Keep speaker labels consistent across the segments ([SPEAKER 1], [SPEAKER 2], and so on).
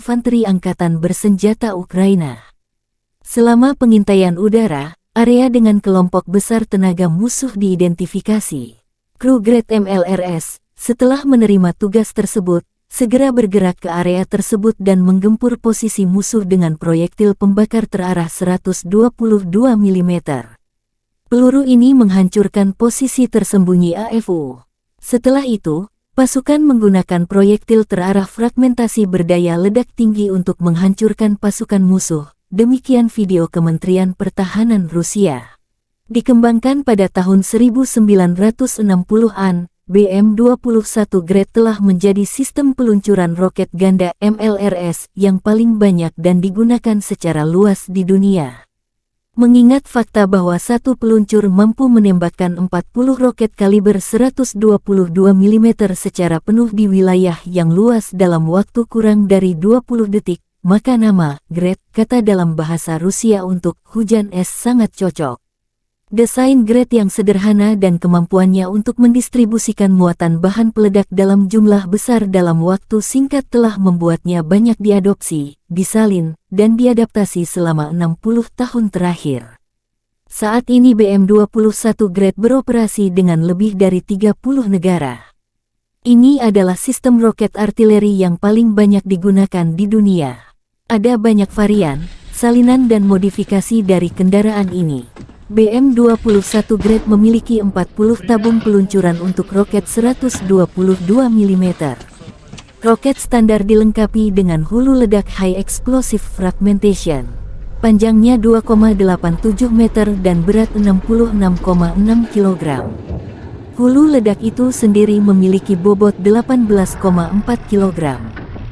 [SPEAKER 1] infanteri angkatan bersenjata Ukraina. Selama pengintaian udara, area dengan kelompok besar tenaga musuh diidentifikasi. Kru Grad MLRS, setelah menerima tugas tersebut, segera bergerak ke area tersebut dan menggempur posisi musuh dengan proyektil pembakar terarah 122 mm. Peluru ini menghancurkan posisi tersembunyi AFU. Setelah itu, pasukan menggunakan proyektil terarah fragmentasi berdaya ledak tinggi untuk menghancurkan pasukan musuh. Demikian video Kementerian Pertahanan Rusia. Dikembangkan pada tahun 1960-an, BM-21 Grad telah menjadi sistem peluncuran roket ganda MLRS yang paling banyak dan digunakan secara luas di dunia. Mengingat fakta bahwa satu peluncur mampu menembakkan 40 roket kaliber 122 mm secara penuh di wilayah yang luas dalam waktu kurang dari 20 detik, maka nama Grad, kata dalam bahasa Rusia untuk hujan es, sangat cocok. Desain Grad yang sederhana dan kemampuannya untuk mendistribusikan muatan bahan peledak dalam jumlah besar dalam waktu singkat telah membuatnya banyak diadopsi, disalin, dan diadaptasi selama 60 tahun terakhir. Saat ini BM-21 Grad beroperasi dengan lebih dari 30 negara. Ini adalah sistem roket artileri yang paling banyak digunakan di dunia. Ada banyak varian, salinan dan modifikasi dari kendaraan ini. BM-21 Grad memiliki 40 tabung peluncuran untuk roket 122 mm. Roket standar dilengkapi dengan hulu ledak High Explosive Fragmentation. Panjangnya 2,87 meter dan berat 66,6 kg. Hulu ledak itu sendiri memiliki bobot 18,4 kg.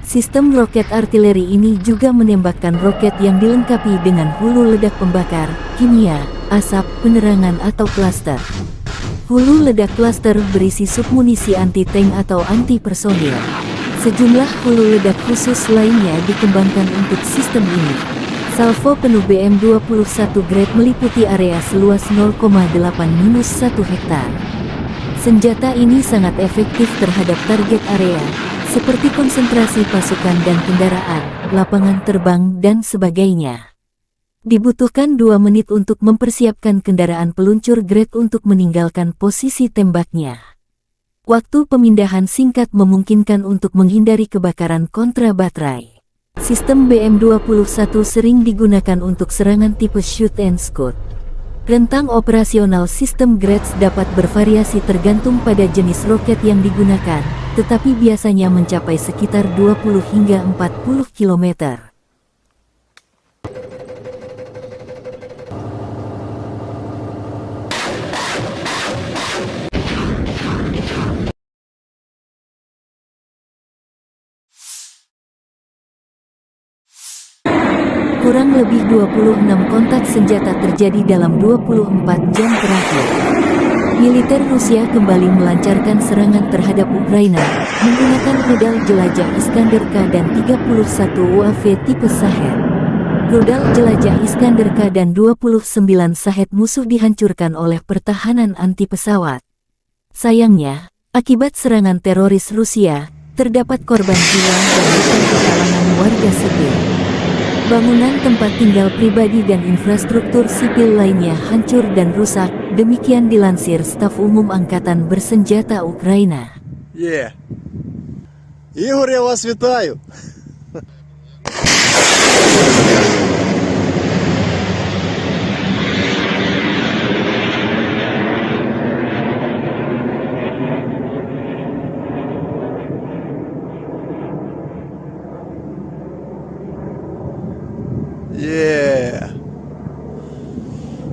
[SPEAKER 1] Sistem roket artileri ini juga menembakkan roket yang dilengkapi dengan hulu ledak pembakar, kimia, asap, penerangan atau klaster. Hulu ledak klaster berisi submunisi anti-tank atau anti-personil. Sejumlah hulu ledak khusus lainnya dikembangkan untuk sistem ini. Salvo penuh BM-21 Grad meliputi area seluas 0,8-1 hektar. Senjata ini sangat efektif terhadap target area, seperti konsentrasi pasukan dan kendaraan, lapangan terbang, dan sebagainya. Dibutuhkan 2 menit untuk mempersiapkan kendaraan peluncur Grad untuk meninggalkan posisi tembaknya. Waktu pemindahan singkat memungkinkan untuk menghindari kebakaran kontra baterai. Sistem BM-21 sering digunakan untuk serangan tipe shoot and scoot. Rentang operasional sistem Grads dapat bervariasi tergantung pada jenis roket yang digunakan, tetapi biasanya mencapai sekitar 20 hingga 40 km. Kurang lebih 26 kontak senjata terjadi dalam 24 jam terakhir. Militer Rusia kembali melancarkan serangan terhadap Ukraina, menggunakan rudal jelajah Iskander-K dan 31 UAV tipe Shahed. Rudal jelajah Iskander-K dan 29 Shahed musuh dihancurkan oleh pertahanan anti-pesawat. Sayangnya, akibat serangan teroris Rusia, terdapat korban jiwa dan luka di kalangan warga sipil. Bangunan tempat tinggal pribadi dan infrastruktur sipil lainnya hancur dan rusak, demikian dilansir Staf Umum Angkatan Bersenjata Ukraina.
[SPEAKER 2] Ігор, я вас вітаю!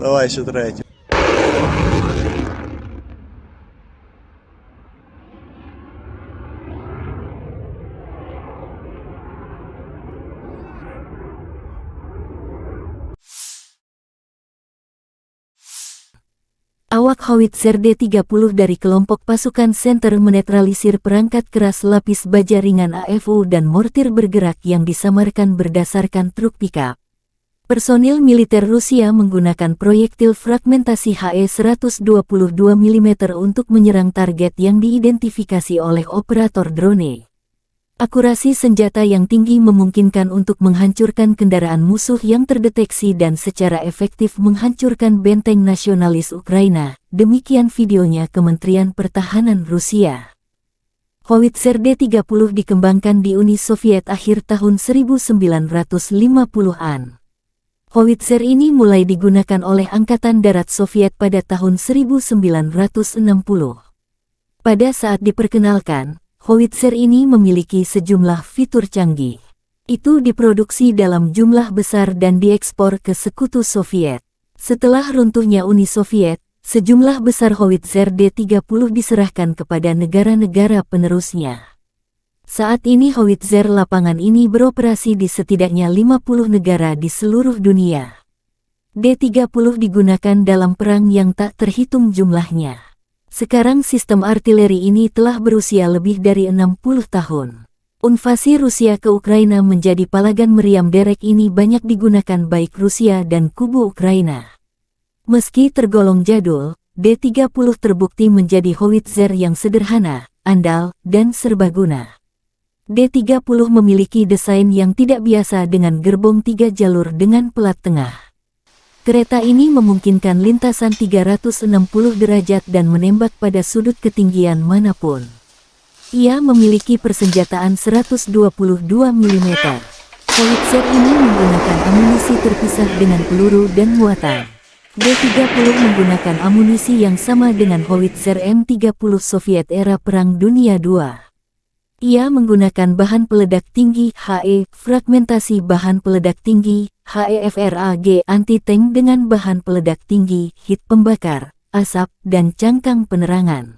[SPEAKER 2] Давай ще третю.
[SPEAKER 1] Awak Howitzer D-30 dari kelompok pasukan Center menetralisir perangkat keras lapis baja ringan AFU dan mortir bergerak yang disamarkan berdasarkan truk pickup. Personil militer Rusia menggunakan proyektil fragmentasi HE-122 mm untuk menyerang target yang diidentifikasi oleh operator drone. Akurasi senjata yang tinggi memungkinkan untuk menghancurkan kendaraan musuh yang terdeteksi dan secara efektif menghancurkan benteng nasionalis Ukraina. Demikian videonya Kementerian Pertahanan Rusia. Howitzer D-30 dikembangkan di Uni Soviet akhir tahun 1950-an. Howitzer ini mulai digunakan oleh Angkatan Darat Soviet pada tahun 1960. Pada saat diperkenalkan, howitzer ini memiliki sejumlah fitur canggih. Itu diproduksi dalam jumlah besar dan diekspor ke Sekutu Soviet. Setelah runtuhnya Uni Soviet, sejumlah besar howitzer D-30 diserahkan kepada negara-negara penerusnya. Saat ini howitzer lapangan ini beroperasi di setidaknya 50 negara di seluruh dunia. D-30 digunakan dalam perang yang tak terhitung jumlahnya. Sekarang sistem artileri ini telah berusia lebih dari 60 tahun. Invasi Rusia ke Ukraina menjadi palagan meriam derek ini banyak digunakan baik Rusia dan kubu Ukraina. Meski tergolong jadul, D-30 terbukti menjadi howitzer yang sederhana, andal, dan serbaguna. D-30 memiliki desain yang tidak biasa dengan gerbong 3 jalur dengan pelat tengah. Kereta ini memungkinkan lintasan 360 derajat dan menembak pada sudut ketinggian manapun. Ia memiliki persenjataan 122 mm. Howitzer ini menggunakan amunisi terpisah dengan peluru dan muatan. D-30 menggunakan amunisi yang sama dengan howitzer M30 Soviet era Perang Dunia II. Ia menggunakan bahan peledak tinggi HE, fragmentasi bahan peledak tinggi HEFRAG anti-tank dengan bahan peledak tinggi, hit pembakar, asap, dan cangkang penerangan.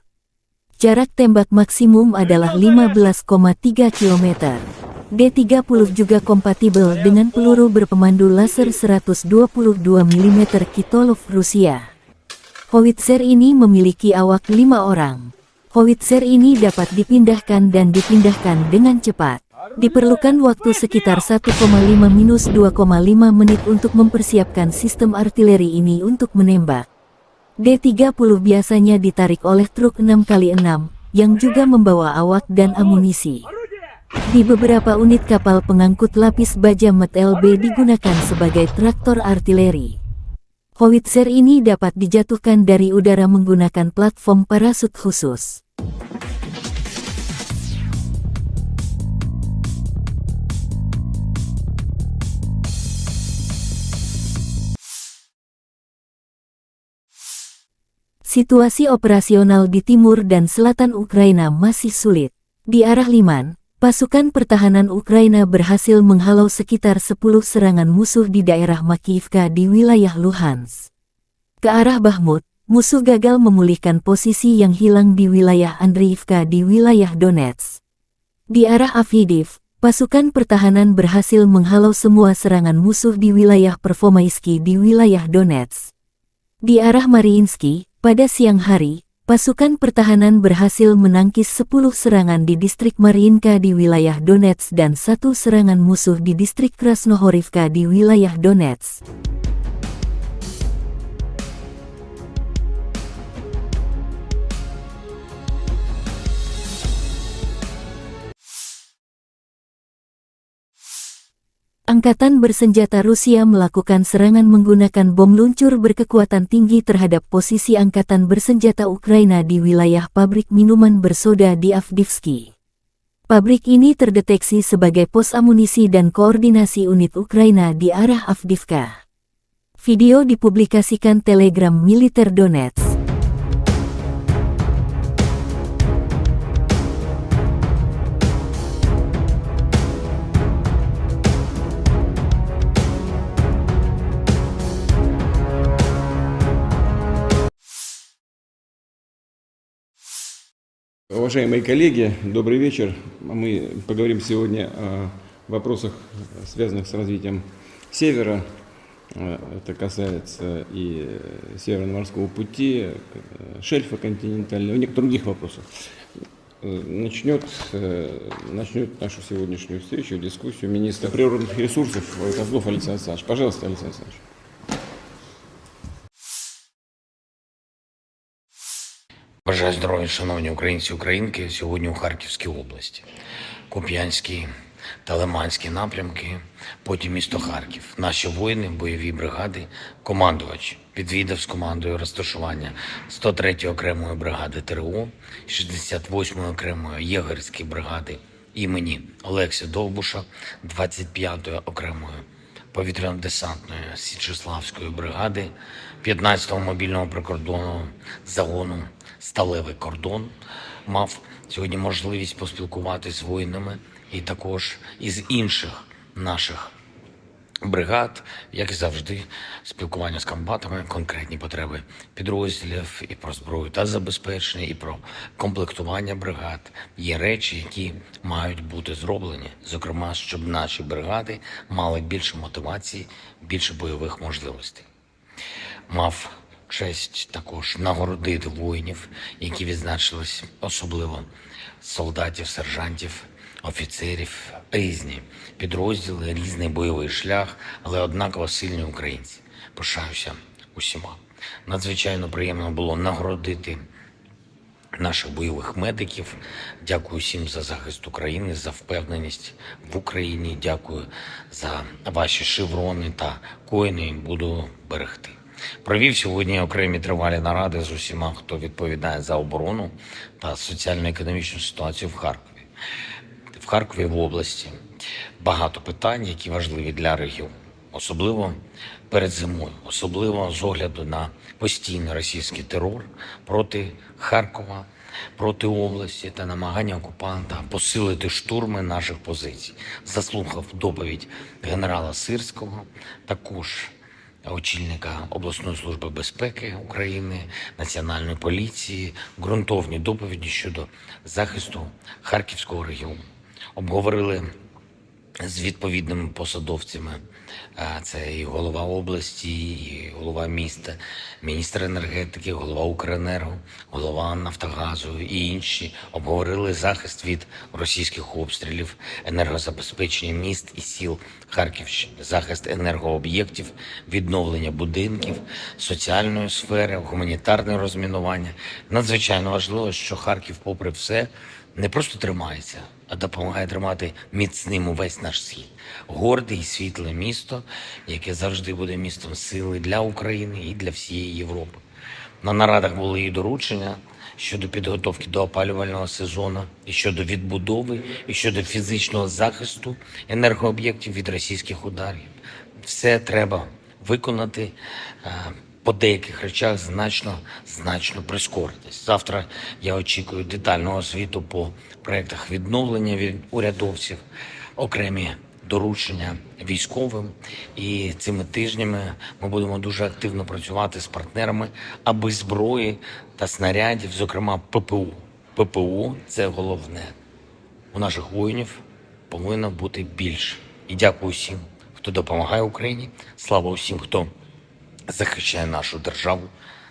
[SPEAKER 1] Jarak tembak maksimum adalah 15,3 km. D-30 juga kompatibel dengan peluru berpemandu laser 122 mm Kitolov Rusia. Howitzer ini memiliki awak 5 orang. Howitzer ini dapat dipindahkan dan dipindahkan dengan cepat. Diperlukan waktu sekitar 1,5–2,5 menit untuk mempersiapkan sistem artileri ini untuk menembak. D-30 biasanya ditarik oleh truk 6x6, yang juga membawa awak dan amunisi. Di beberapa unit kapal pengangkut lapis baja MT-LB digunakan sebagai traktor artileri. Howitzer ini dapat dijatuhkan dari udara menggunakan platform parasut khusus. Situasi operasional di timur dan selatan Ukraina masih sulit. Di arah Liman, pasukan pertahanan Ukraina berhasil menghalau sekitar 10 serangan musuh di daerah Makivka di wilayah Luhansk. Ke arah Bakhmut, musuh gagal memulihkan posisi yang hilang di wilayah Andriivka di wilayah Donetsk. Di arah Avdiivka, pasukan pertahanan berhasil menghalau semua serangan musuh di wilayah Pervomaisky di wilayah Donetsk. Di arah Mariinsky, pada siang hari, pasukan pertahanan berhasil menangkis 10 serangan di distrik Mariinka di wilayah Donetsk dan 1 serangan musuh di distrik Krasnohorivka di wilayah Donetsk. Angkatan bersenjata Rusia melakukan serangan menggunakan bom luncur berkekuatan tinggi terhadap posisi angkatan bersenjata Ukraina di wilayah pabrik minuman bersoda di Avdiivka. Pabrik ini terdeteksi sebagai pos amunisi dan koordinasi unit Ukraina di arah Avdiivka. Video dipublikasikan Telegram Militer Donetsk.
[SPEAKER 3] Уважаемые коллеги, добрый вечер. Мы поговорим сегодня о вопросах, связанных с развитием Севера. Это касается и Северного морского пути, шельфа континентального и некоторых других вопросов. Начнет нашу сегодняшнюю встречу, дискуссию министр природных ресурсов Козлов Александр Александрович. Пожалуйста, Александр Александрович.
[SPEAKER 4] Бажаю здоров'я, шановні українці і українки, сьогодні у Харківській області. Куп'янський та Лиманський напрямки, потім місто Харків. Наші воїни, бойові бригади, командувач відвідав з командою розташування 103-ї окремої бригади ТРО, 68-ї окремої єгерської бригади імені Олекси Довбуша, 25-ї окремої повітряно-десантної Січеславської бригади, 15-го мобільного прикордонного загону «Сталевий кордон». Мав сьогодні можливість поспілкуватися з воїнами і також із інших наших бригад, як і завжди, спілкування з комбатами, конкретні потреби підрозділів і про зброю та забезпечення, і про комплектування бригад. Є речі, які мають бути зроблені, зокрема, щоб наші бригади мали більше мотивації, більше бойових можливостей. Мав честь також нагородити воїнів, які відзначились, особливо солдатів, сержантів, офіцерів, різні підрозділи, різний бойовий шлях, але однаково сильні українці. Пишаюся усіма. Надзвичайно приємно було нагородити наших бойових медиків. Дякую всім за захист України, за впевненість в Україні. Дякую за ваші шеврони та коїни. Буду берегти. Провів сьогодні окремі тривалі наради з усіма, хто відповідає за оборону та соціально-економічну ситуацію в Харкові. В Харкові, в області, багато питань, які важливі для регіону. Особливо перед зимою, особливо з огляду на постійний російський терор проти Харкова, проти області та намагання окупанта посилити штурми наших позицій. Заслухав доповідь генерала Сирського, також очільника обласної служби безпеки України, Національної поліції, ґрунтовні доповіді щодо захисту Харківського регіону. Обговорили з відповідними посадовцями, це і голова області, і голова міста, міністр енергетики, голова Укренерго, голова Нафтогазу і інші. Обговорили захист від російських обстрілів, енергозабезпечення міст і сіл Харківщини, захист енергооб'єктів, відновлення будинків, соціальної сфери, гуманітарне розмінування. Надзвичайно важливо, що Харків, попри все, не просто тримається, а допомагає тримати міцним увесь наш схід. Горде і світле місто, яке завжди буде містом сили для України і для всієї Європи. На нарадах були і доручення щодо підготовки до опалювального сезону, і щодо відбудови, і щодо фізичного захисту енергооб'єктів від російських ударів. Все треба виконати, по деяких речах значно прискоритись. Завтра я очікую детального звіту по проєктах відновлення від урядовців, окремі доручення військовим. І цими тижнями ми будемо дуже активно працювати з партнерами, аби зброї та снарядів, зокрема ППО. ППО – це головне. У наших воїнів повинно бути більше. І дякую всім, хто допомагає Україні. Слава усім, хто захищає нашу державу,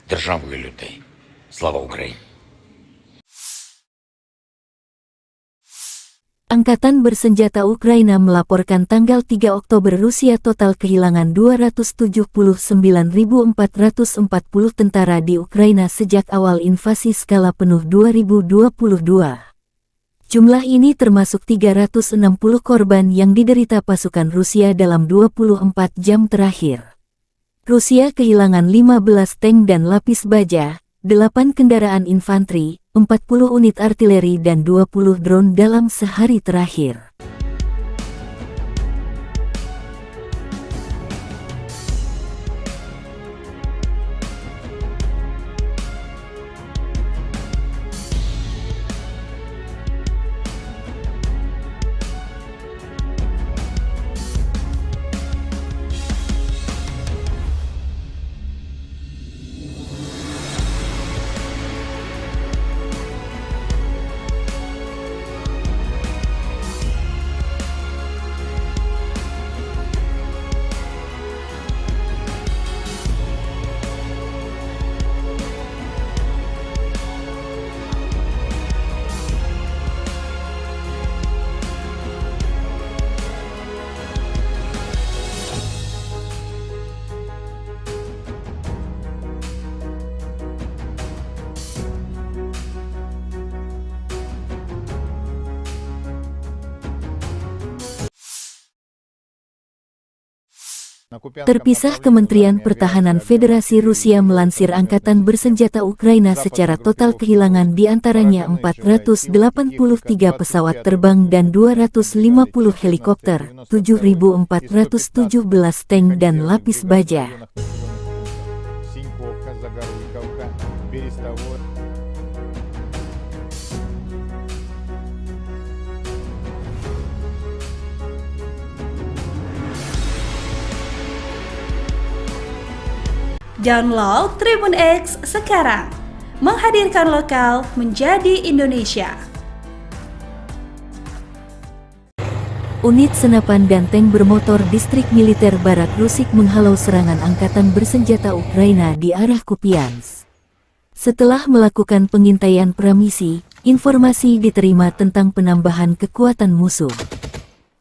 [SPEAKER 4] державу і людей. Слава Україні!
[SPEAKER 1] Angkatan Bersenjata Ukraina melaporkan tanggal 3 Oktober Rusia total kehilangan 279.440 tentara di Ukraina sejak awal invasi skala penuh 2022. Jumlah ini termasuk 360 korban yang diderita pasukan Rusia dalam 24 jam terakhir. Rusia kehilangan 15 tank dan lapis baja, 8 kendaraan infanteri, 40 unit artileri dan 20 drone dalam sehari terakhir. Terpisah, Kementerian Pertahanan Federasi Rusia melansir angkatan bersenjata Ukraina secara total kehilangan diantaranya 483 pesawat terbang dan 250 helikopter, 7.417 tank dan lapis baja.
[SPEAKER 5] Download Tribun X sekarang, menghadirkan lokal menjadi Indonesia.
[SPEAKER 1] Unit senapan dan tank bermotor distrik militer Barat Rusik menghalau serangan angkatan bersenjata Ukraina di arah Kupiansk. Setelah melakukan pengintaian pramisi, informasi diterima tentang penambahan kekuatan musuh.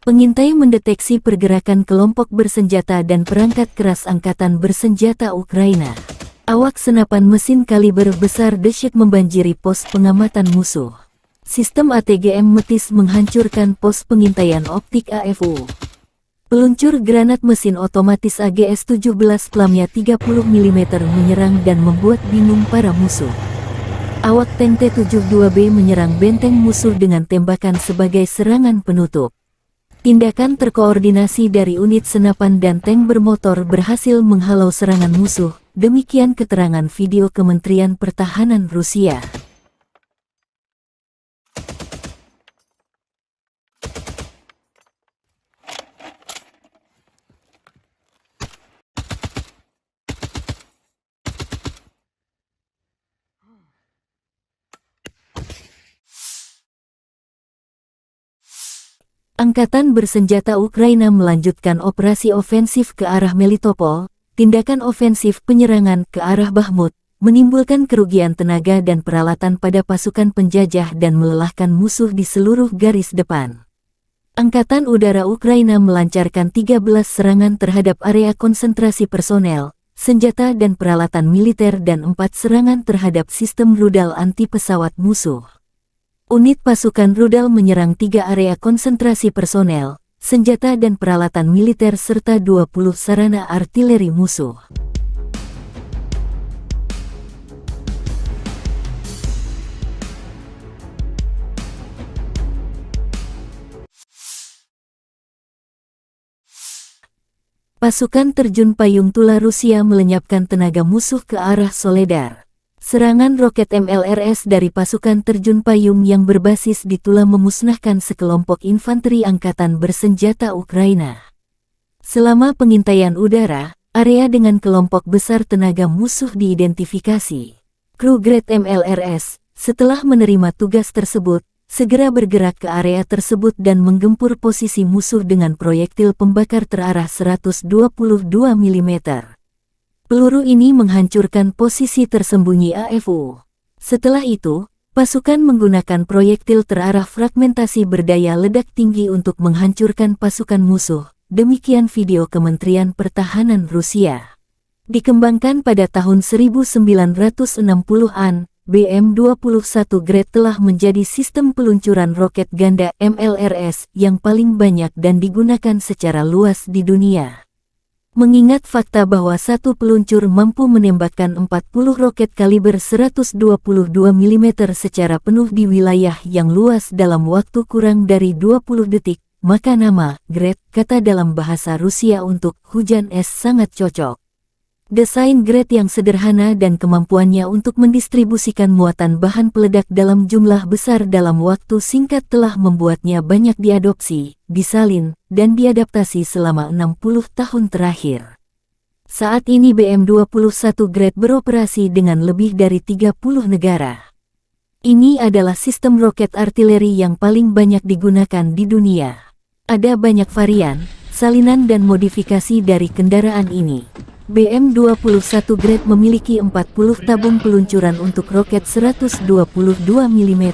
[SPEAKER 1] Pengintai mendeteksi pergerakan kelompok bersenjata dan perangkat keras angkatan bersenjata Ukraina. Awak senapan mesin kaliber besar dahsyat membanjiri pos pengamatan musuh. Sistem ATGM Metis menghancurkan pos pengintaian optik AFU. Peluncur granat mesin otomatis AGS-17 plamnya 30 mm menyerang dan membuat bingung para musuh. Awak tank T-72B menyerang benteng musuh dengan tembakan sebagai serangan penutup. Tindakan terkoordinasi dari unit senapan dan tank bermotor berhasil menghalau serangan musuh, demikian keterangan video Kementerian Pertahanan Rusia. Angkatan bersenjata Ukraina melanjutkan operasi ofensif ke arah Melitopol. Tindakan ofensif penyerangan ke arah Bakhmut menimbulkan kerugian tenaga dan peralatan pada pasukan penjajah dan melelahkan musuh di seluruh garis depan. Angkatan Udara Ukraina melancarkan 13 serangan terhadap area konsentrasi personel, senjata dan peralatan militer dan 4 serangan terhadap sistem rudal anti-pesawat musuh. Unit pasukan rudal menyerang 3 area konsentrasi personel, senjata dan peralatan militer serta 20 sarana artileri musuh. Pasukan terjun payung Tula Rusia melenyapkan tenaga musuh ke arah Soledar. Serangan roket MLRS dari pasukan terjun payung yang berbasis di Tula memusnahkan sekelompok infanteri angkatan bersenjata Ukraina. Selama pengintaian udara, area dengan kelompok besar tenaga musuh diidentifikasi. Kru Grade MLRS, setelah menerima tugas tersebut, segera bergerak ke area tersebut dan menggempur posisi musuh dengan proyektil pembakar terarah 122 mm. Peluru ini menghancurkan posisi tersembunyi AFU. Setelah itu, pasukan menggunakan proyektil terarah fragmentasi berdaya ledak tinggi untuk menghancurkan pasukan musuh. Demikian video Kementerian Pertahanan Rusia. Dikembangkan pada tahun 1960-an, BM-21 Grad telah menjadi sistem peluncuran roket ganda MLRS yang paling banyak dan digunakan secara luas di dunia. Mengingat fakta bahwa satu peluncur mampu menembakkan 40 roket kaliber 122 mm secara penuh di wilayah yang luas dalam waktu kurang dari 20 detik, maka nama Grad, kata dalam bahasa Rusia untuk hujan es, sangat cocok. Desain Grad yang sederhana dan kemampuannya untuk mendistribusikan muatan bahan peledak dalam jumlah besar dalam waktu singkat telah membuatnya banyak diadopsi, disalin, dan diadaptasi selama 60 tahun terakhir. Saat ini BM-21 Grad beroperasi dengan lebih dari 30 negara. Ini adalah sistem roket artileri yang paling banyak digunakan di dunia. Ada banyak varian, salinan dan modifikasi dari kendaraan ini. BM-21 Grad memiliki 40 tabung peluncuran untuk roket 122 mm.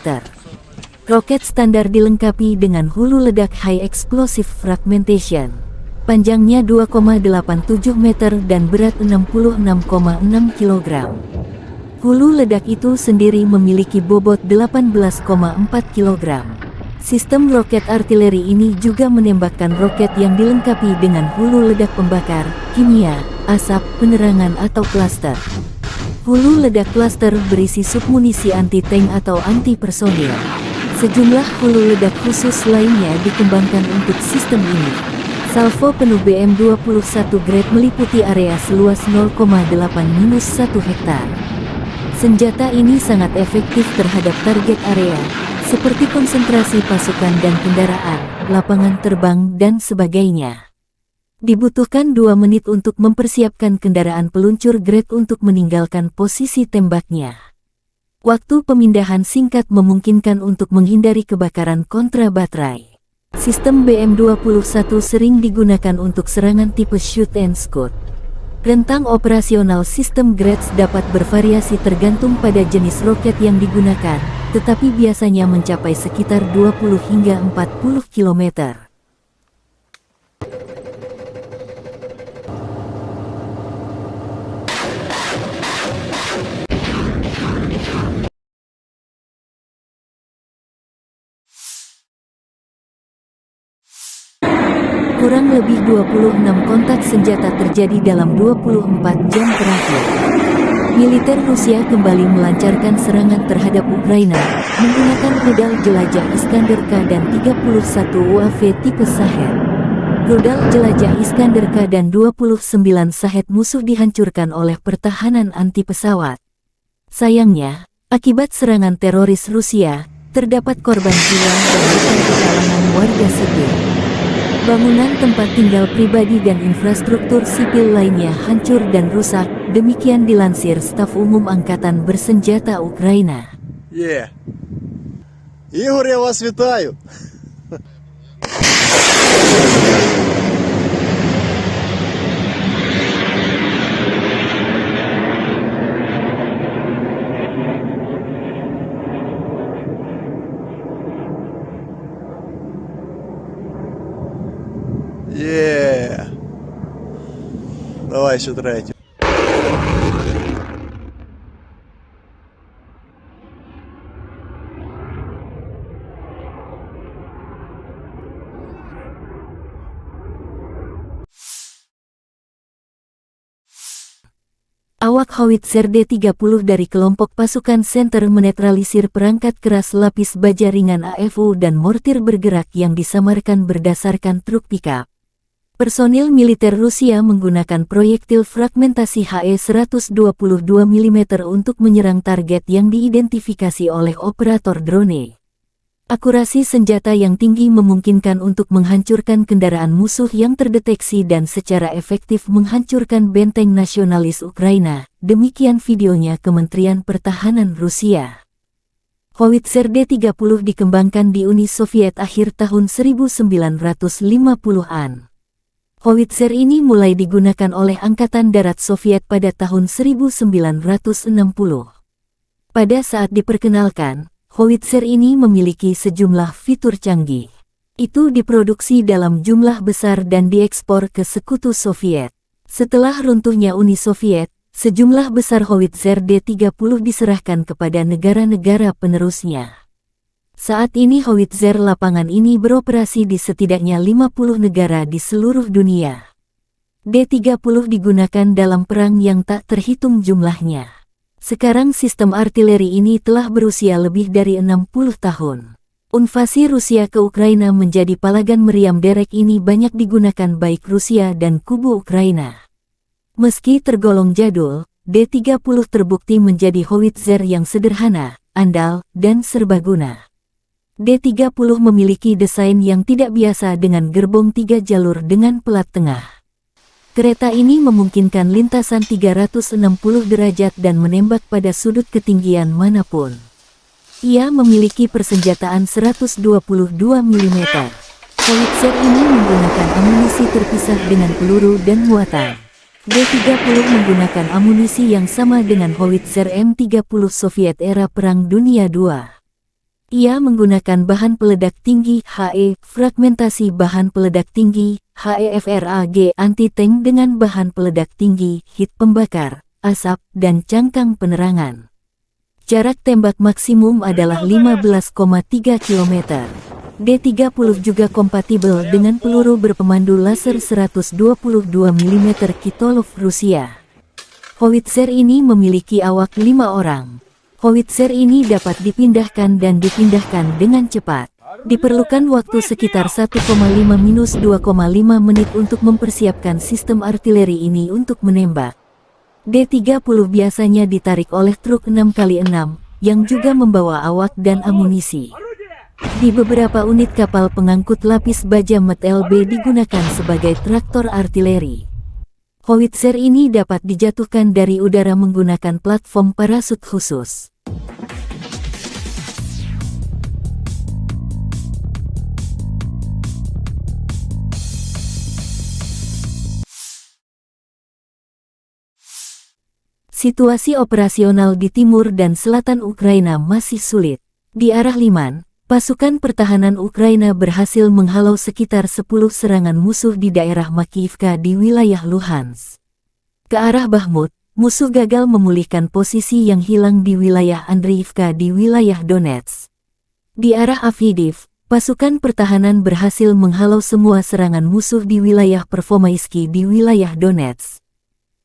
[SPEAKER 1] Roket standar dilengkapi dengan hulu ledak High Explosive Fragmentation. Panjangnya 2,87 meter dan berat 66,6 kg. Hulu ledak itu sendiri memiliki bobot 18,4 kg. Sistem roket artileri ini juga menembakkan roket yang dilengkapi dengan hulu ledak pembakar, kimia, asap, penerangan atau klaster. Hulu ledak klaster berisi submunisi anti-tank atau anti-personil. Sejumlah hulu ledak khusus lainnya dikembangkan untuk sistem ini. Salvo penuh BM-21 Grade meliputi area seluas 0,8-1 hektar. Senjata ini sangat efektif terhadap target area, seperti konsentrasi pasukan dan kendaraan, lapangan terbang, dan sebagainya. Dibutuhkan 2 menit untuk mempersiapkan kendaraan peluncur Grade untuk meninggalkan posisi tembaknya. Waktu pemindahan singkat memungkinkan untuk menghindari kebakaran kontra baterai. Sistem BM-21 sering digunakan untuk serangan tipe shoot and scoot. Rentang operasional sistem Grades dapat bervariasi tergantung pada jenis roket yang digunakan, tetapi biasanya mencapai sekitar 20 hingga 40 km. Kurang lebih 26 kontak senjata terjadi dalam 24 jam terakhir. Militer Rusia kembali melancarkan serangan terhadap Ukraina, menggunakan rudal jelajah Iskander-K dan 31 UAV tipe Shahed. Rudal jelajah Iskander-K dan 29 Shahed musuh dihancurkan oleh pertahanan anti pesawat. Sayangnya, akibat serangan teroris Rusia, terdapat korban jiwa dan luka di kalangan warga sipil. Bangunan tempat tinggal pribadi dan infrastruktur sipil lainnya hancur dan rusak, demikian dilansir Staf Umum Angkatan Bersenjata Ukraina.
[SPEAKER 2] Ігор, я вас вітаю. Давай ще третю.
[SPEAKER 1] Awak Howitzer D-30 dari kelompok pasukan Center menetralisir perangkat keras lapis baja ringan AFU dan mortir bergerak yang disamarkan berdasarkan truk pickup. Personil militer Rusia menggunakan proyektil fragmentasi HE-122 mm untuk menyerang target yang diidentifikasi oleh operator drone. Akurasi senjata yang tinggi memungkinkan untuk menghancurkan kendaraan musuh yang terdeteksi dan secara efektif menghancurkan benteng nasionalis Ukraina, demikian videonya Kementerian Pertahanan Rusia. Howitzer D-30 dikembangkan di Uni Soviet akhir tahun 1950-an. Howitzer ini mulai digunakan oleh Angkatan Darat Soviet pada tahun 1960. Pada saat diperkenalkan, Howitzer ini memiliki sejumlah fitur canggih. Itu diproduksi dalam jumlah besar dan diekspor ke Sekutu Soviet. Setelah runtuhnya Uni Soviet, sejumlah besar Howitzer D-30 diserahkan kepada negara-negara penerusnya. Saat ini Howitzer lapangan ini beroperasi di setidaknya 50 negara di seluruh dunia. D-30 digunakan dalam perang yang tak terhitung jumlahnya. Sekarang sistem artileri ini telah berusia lebih dari 60 tahun. Invasi Rusia ke Ukraina menjadi palagan meriam derek ini banyak digunakan baik Rusia dan kubu Ukraina. Meski tergolong jadul, D-30 terbukti menjadi howitzer yang sederhana, andal, dan serbaguna. D-30 memiliki desain yang tidak biasa dengan gerbong 3 jalur dengan pelat tengah. Kereta ini memungkinkan lintasan 360 derajat dan menembak pada sudut ketinggian manapun. Ia memiliki persenjataan 122 mm. Howitzer ini menggunakan amunisi terpisah dengan peluru dan muatan. D-30 menggunakan amunisi yang sama dengan howitzer M30 Soviet era Perang Dunia II. Ia menggunakan bahan peledak tinggi HE, fragmentasi bahan peledak tinggi, HEFRAG anti-tank dengan bahan peledak tinggi, hit pembakar, asap, dan cangkang penerangan. Jarak tembak maksimum adalah 15,3 km. D-30 juga kompatibel dengan peluru berpemandu laser 122 mm Kitolov Rusia. Howitzer ini memiliki awak 5 orang. Howitzer ini dapat dipindahkan dan dipindahkan dengan cepat. Diperlukan waktu sekitar 1,5–2,5 menit untuk mempersiapkan sistem artileri ini untuk menembak. D-30 biasanya ditarik oleh truk 6x6, yang juga membawa awak dan amunisi. Di beberapa unit kapal pengangkut lapis baja MT-LB digunakan sebagai traktor artileri. Howitzer ini dapat dijatuhkan dari udara menggunakan platform parasut khusus. Situasi operasional di timur dan selatan Ukraina masih sulit. Di arah Liman, pasukan pertahanan Ukraina berhasil menghalau sekitar 10 serangan musuh di daerah Makiivka di wilayah Luhansk. Ke arah Bakhmut, musuh gagal memulihkan posisi yang hilang di wilayah Andriivka di wilayah Donetsk. Di arah Avdiivka, pasukan pertahanan berhasil menghalau semua serangan musuh di wilayah Pervomaisky di wilayah Donetsk.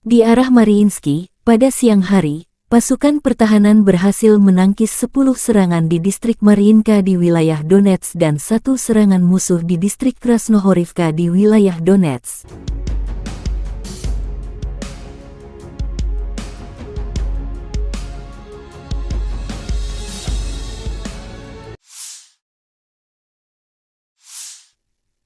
[SPEAKER 1] Di arah Mariinsky, pada siang hari, pasukan pertahanan berhasil menangkis 10 serangan di distrik Mariinka di wilayah Donetsk dan 1 serangan musuh di distrik Krasnohorivka di wilayah Donetsk.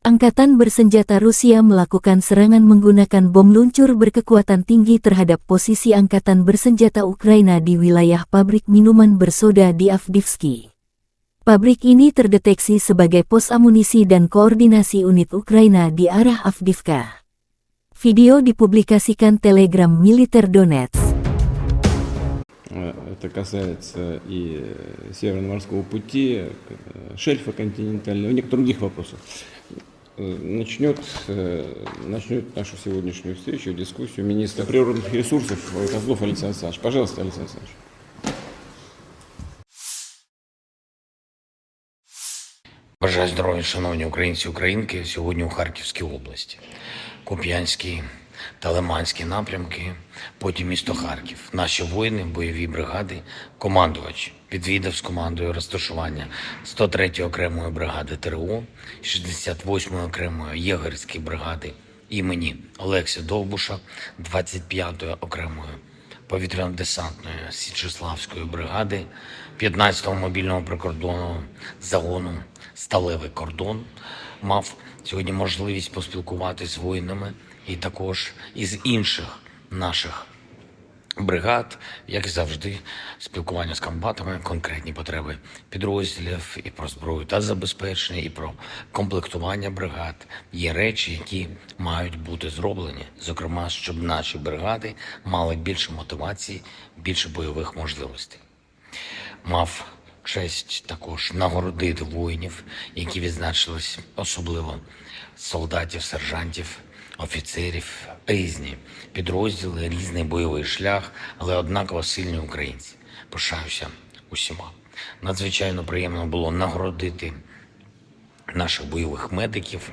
[SPEAKER 1] Angkatan bersenjata Rusia melakukan serangan menggunakan bom luncur berkekuatan tinggi terhadap posisi angkatan bersenjata Ukraina di wilayah pabrik minuman bersoda di Avdiivka. Pabrik ini terdeteksi sebagai pos amunisi dan koordinasi unit Ukraina di arah Avdiivka. Video dipublikasikan Telegram militer Donetsk.
[SPEAKER 3] Это касается и Северно-морского пути, шельфа континентального, и некоторых других вопросов. Начнет нашу сегодняшнюю встречу, дискуссию министра природных ресурсов Козлов Александр Александрович. Пожалуйста, Александр Александрович.
[SPEAKER 4] Бажаю здоров'я, шановні українці і українки, сьогодні у Харківській області. Куп'янський та Лиманські напрямки, потім місто Харків. Наші воїни, бойові бригади, командувач відвідав з командою розташування 103-ї окремої бригади ТРО, 68-ї окремої єгерської бригади імені Олекси Довбуша, 25-ї окремої повітряно-десантної Січеславської бригади, 15-го мобільного прикордонного загону «Сталевий кордон». Мав сьогодні можливість поспілкуватися з воїнами і також із інших наших бригад, як і завжди, спілкування з комбатами, конкретні потреби підрозділів і про зброю та забезпечення, і про комплектування бригад. Є речі, які мають бути зроблені, зокрема, щоб наші бригади мали більше мотивації, більше бойових можливостей. Мав честь також нагородити воїнів, які відзначились, особливо солдатів, сержантів, офіцерів, різні підрозділи, різний бойовий шлях, але однаково сильні українці. Пишаюся усіма. Надзвичайно приємно було нагородити наших бойових медиків.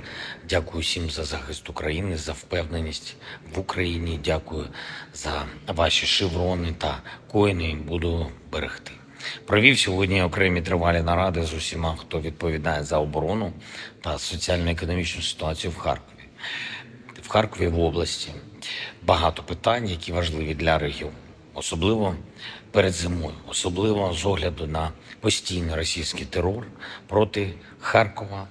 [SPEAKER 4] Дякую всім за захист України, за впевненість в Україні. Дякую за ваші шеврони та коїни. Буду берегти. Провів сьогодні окремі тривалі наради з усіма, хто відповідає за оборону та соціально-економічну ситуацію в Харкові. В Харкові, в області, багато питань, які важливі для регіону. Особливо перед зимою, особливо з огляду на постійний російський терор проти Харкова,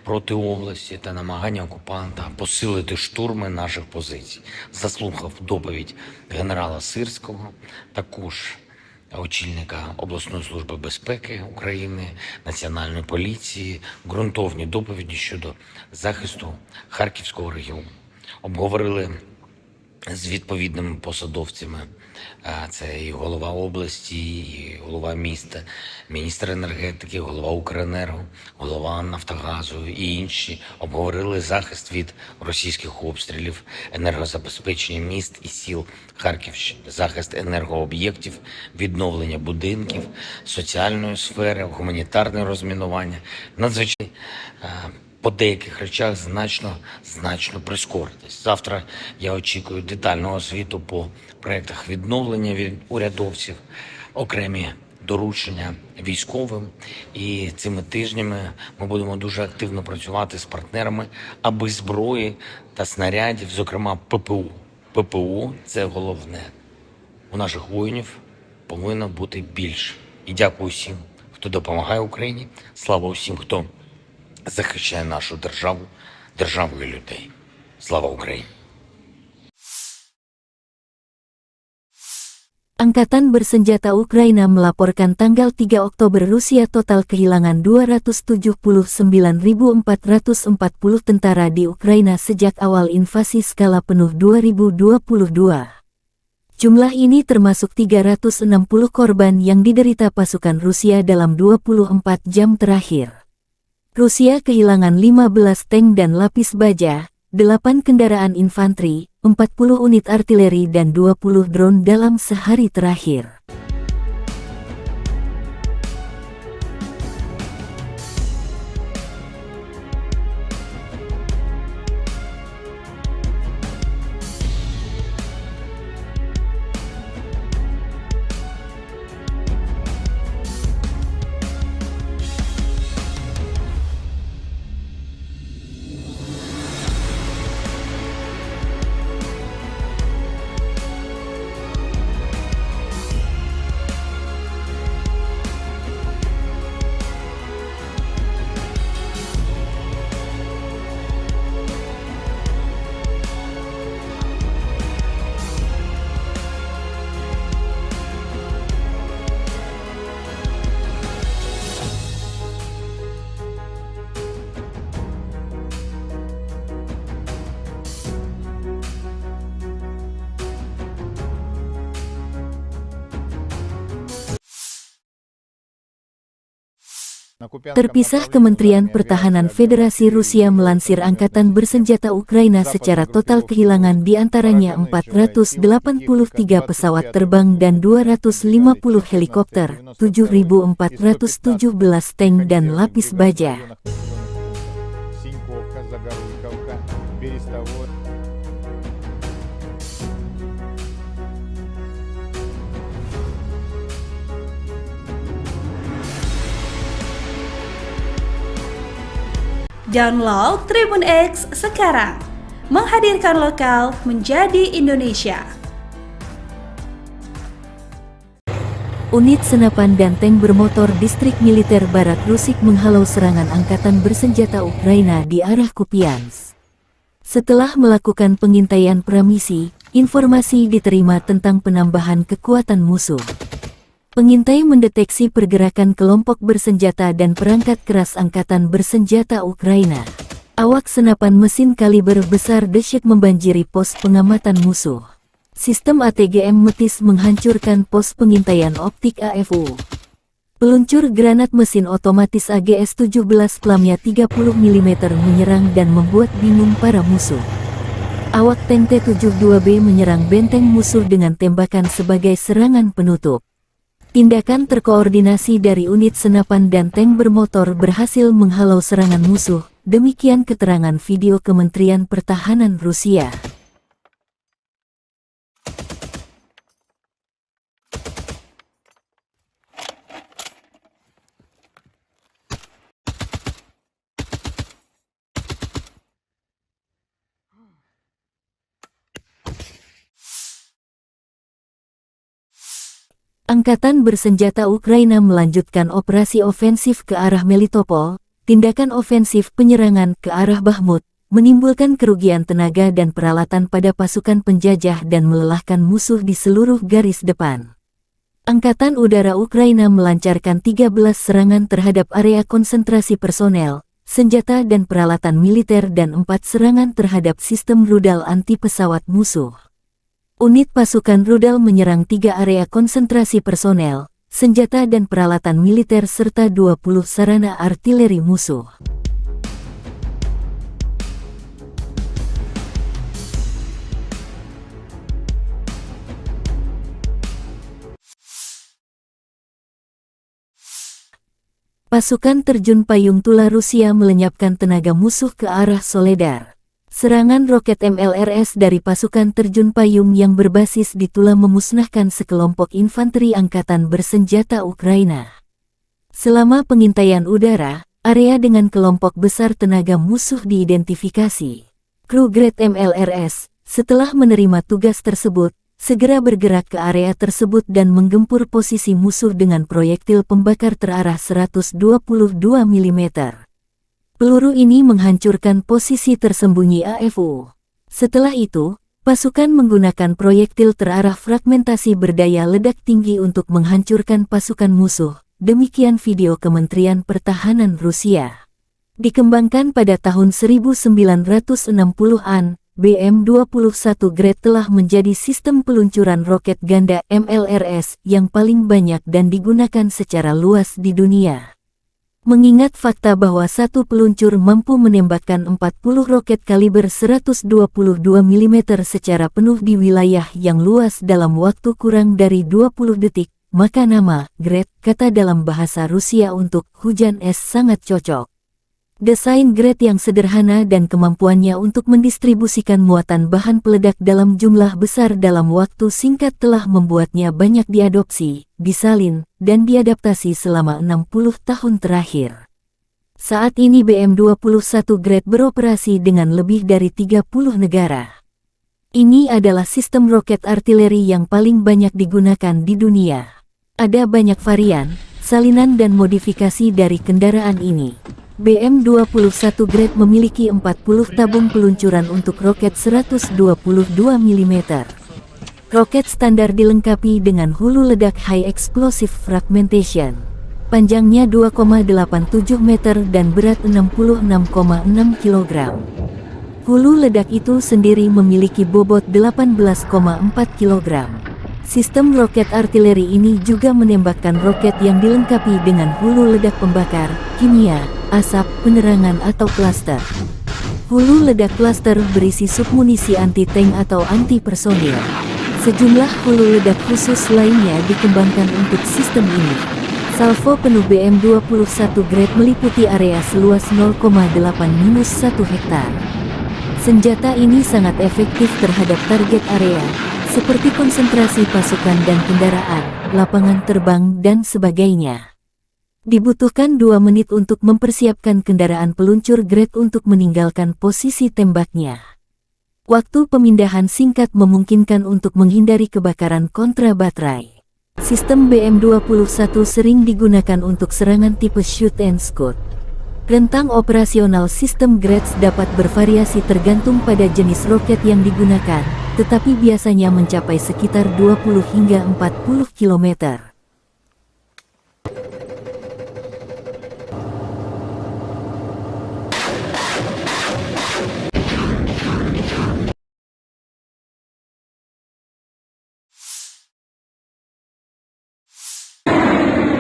[SPEAKER 4] проти області та намагання окупанта посилити штурми наших позицій. Заслухав доповідь генерала Сирського, також очільника обласної служби безпеки України, Національної поліції, ґрунтовні доповіді щодо захисту Харківського регіону. Обговорили з відповідними посадовцями. Це і голова області, і голова міста, міністр енергетики, голова Укренерго, голова Нафтогазу і інші обговорили захист від російських обстрілів, енергозабезпечення міст і сіл Харківщини, захист енергооб'єктів, відновлення будинків, соціальної сфери, гуманітарне розмінування. Надзвичайно по деяких речах значно прискоритись. Завтра я очікую детального звіту по проєктах відновлення від урядовців, окремі доручення військовим. І цими тижнями ми будемо дуже активно працювати з партнерами, аби зброї та снарядів, зокрема ППУ. ППУ – це головне. У наших воїнів повинно бути більше. І дякую всім, хто допомагає Україні. Слава усім, хто захищає нашу державу, державу і людей. Слава Україні!
[SPEAKER 1] Angkatan Bersenjata Ukraina melaporkan tanggal 3 Oktober Rusia total kehilangan 279.440 tentara di Ukraina sejak awal invasi skala penuh 2022. Jumlah ini termasuk 360 korban yang diderita pasukan Rusia dalam 24 jam terakhir. Rusia kehilangan 15 tank dan lapis baja, 8 kendaraan infanteri, 40 unit artileri dan 20 drone dalam sehari terakhir. Terpisah, Kementerian Pertahanan Federasi Rusia melansir Angkatan Bersenjata Ukraina secara total kehilangan diantaranya 483 pesawat terbang dan 250 helikopter, 7.417 tank dan lapis baja.
[SPEAKER 5] Download Tribun X sekarang, menghadirkan lokal menjadi Indonesia.
[SPEAKER 1] Unit senapan dan tank bermotor distrik militer Barat Rusik menghalau serangan Angkatan Bersenjata Ukraina di arah Kupiansk. Setelah melakukan pengintaian pramisi, informasi diterima tentang penambahan kekuatan musuh. Pengintai mendeteksi pergerakan kelompok bersenjata dan perangkat keras Angkatan Bersenjata Ukraina. Awak senapan mesin kaliber besar dahsyat membanjiri pos pengamatan musuh. Sistem ATGM Metis menghancurkan pos pengintaian optik AFU. Peluncur granat mesin otomatis AGS-17 pelamnya 30 mm menyerang dan membuat bingung para musuh. Awak tank T-72B menyerang benteng musuh dengan tembakan sebagai serangan penutup. Tindakan terkoordinasi dari unit senapan dan tank bermotor berhasil menghalau serangan musuh, demikian keterangan video Kementerian Pertahanan Rusia. Angkatan Bersenjata Ukraina melanjutkan operasi ofensif ke arah Melitopol. Tindakan ofensif penyerangan ke arah Bakhmut menimbulkan kerugian tenaga dan peralatan pada pasukan penjajah dan melelahkan musuh di seluruh garis depan. Angkatan Udara Ukraina melancarkan 13 serangan terhadap area konsentrasi personel, senjata dan peralatan militer dan 4 serangan terhadap sistem rudal anti pesawat musuh. Unit pasukan rudal menyerang 3 area konsentrasi personel, senjata dan peralatan militer serta 20 sarana artileri musuh. Pasukan terjun payung Tula Rusia melenyapkan tenaga musuh ke arah Soledar. Serangan roket MLRS dari pasukan terjun payung yang berbasis di Tula memusnahkan sekelompok infanteri angkatan bersenjata Ukraina. Selama pengintaian udara, area dengan kelompok besar tenaga musuh diidentifikasi. Kru Grad MLRS, setelah menerima tugas tersebut, segera bergerak ke area tersebut dan menggempur posisi musuh dengan proyektil pembakar terarah 122 mm. Peluru ini menghancurkan posisi tersembunyi AFU. Setelah itu, pasukan menggunakan proyektil terarah fragmentasi berdaya ledak tinggi untuk menghancurkan pasukan musuh. Demikian video Kementerian Pertahanan Rusia. Dikembangkan pada tahun 1960-an, BM-21 Grad telah menjadi sistem peluncuran roket ganda MLRS yang paling banyak dan digunakan secara luas di dunia. Mengingat fakta bahwa satu peluncur mampu menembakkan 40 roket kaliber 122 mm secara penuh di wilayah yang luas dalam waktu kurang dari 20 detik, maka nama Grad, kata dalam bahasa Rusia untuk hujan es, sangat cocok. Desain Grad yang sederhana dan kemampuannya untuk mendistribusikan muatan bahan peledak dalam jumlah besar dalam waktu singkat telah membuatnya banyak diadopsi, disalin, dan diadaptasi selama 60 tahun terakhir. Saat ini BM-21 Grad beroperasi dengan lebih dari 30 negara. Ini adalah sistem roket artileri yang paling banyak digunakan di dunia. Ada banyak varian, salinan dan modifikasi dari kendaraan ini. BM-21 Grad memiliki 40 tabung peluncuran untuk roket 122 mm. Roket standar dilengkapi dengan hulu ledak High Explosive Fragmentation. Panjangnya 2,87 meter dan berat 66,6 kg. Hulu ledak itu sendiri memiliki bobot 18,4 kg. Sistem roket artileri ini juga menembakkan roket yang dilengkapi dengan hulu ledak pembakar, kimia, asap, penerangan atau klaster. Hulu ledak klaster berisi submunisi anti-tank atau anti-personil. Sejumlah hulu ledak khusus lainnya dikembangkan untuk sistem ini. Salvo penuh BM-21 Grad meliputi area seluas 0,8-1 hektar. Senjata ini sangat efektif terhadap target area, seperti konsentrasi pasukan dan kendaraan, lapangan terbang, dan sebagainya. Dibutuhkan 2 menit untuk mempersiapkan kendaraan peluncur Grad untuk meninggalkan posisi tembaknya. Waktu pemindahan singkat memungkinkan untuk menghindari kebakaran kontra baterai. Sistem BM-21 sering digunakan untuk serangan tipe shoot and scoot. Rentang operasional sistem Grad dapat bervariasi tergantung pada jenis roket yang digunakan, tetapi biasanya mencapai sekitar 20 hingga 40 km.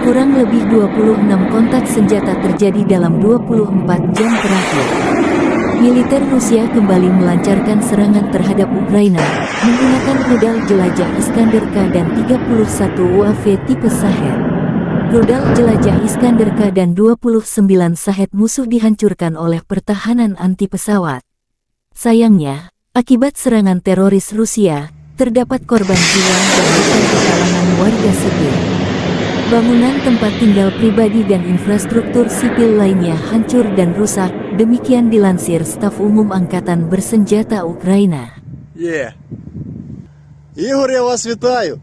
[SPEAKER 1] Kurang lebih 26 kontak senjata terjadi dalam 24 jam terakhir. Militer Rusia kembali melancarkan serangan terhadap Ukraina, menggunakan rudal jelajah Iskander-K dan 31 UAV tipe Shahed. Rudal jelajah Iskander-K dan 29 Shahed musuh dihancurkan oleh pertahanan anti pesawat. Sayangnya, akibat serangan teroris Rusia, terdapat korban jiwa dan luka di kalangan warga sipil. Bangunan tempat tinggal pribadi dan infrastruktur sipil lainnya hancur dan rusak, demikian dilansir Staf Umum Angkatan Bersenjata Ukraina.
[SPEAKER 2] Ігор, я вас вітаю!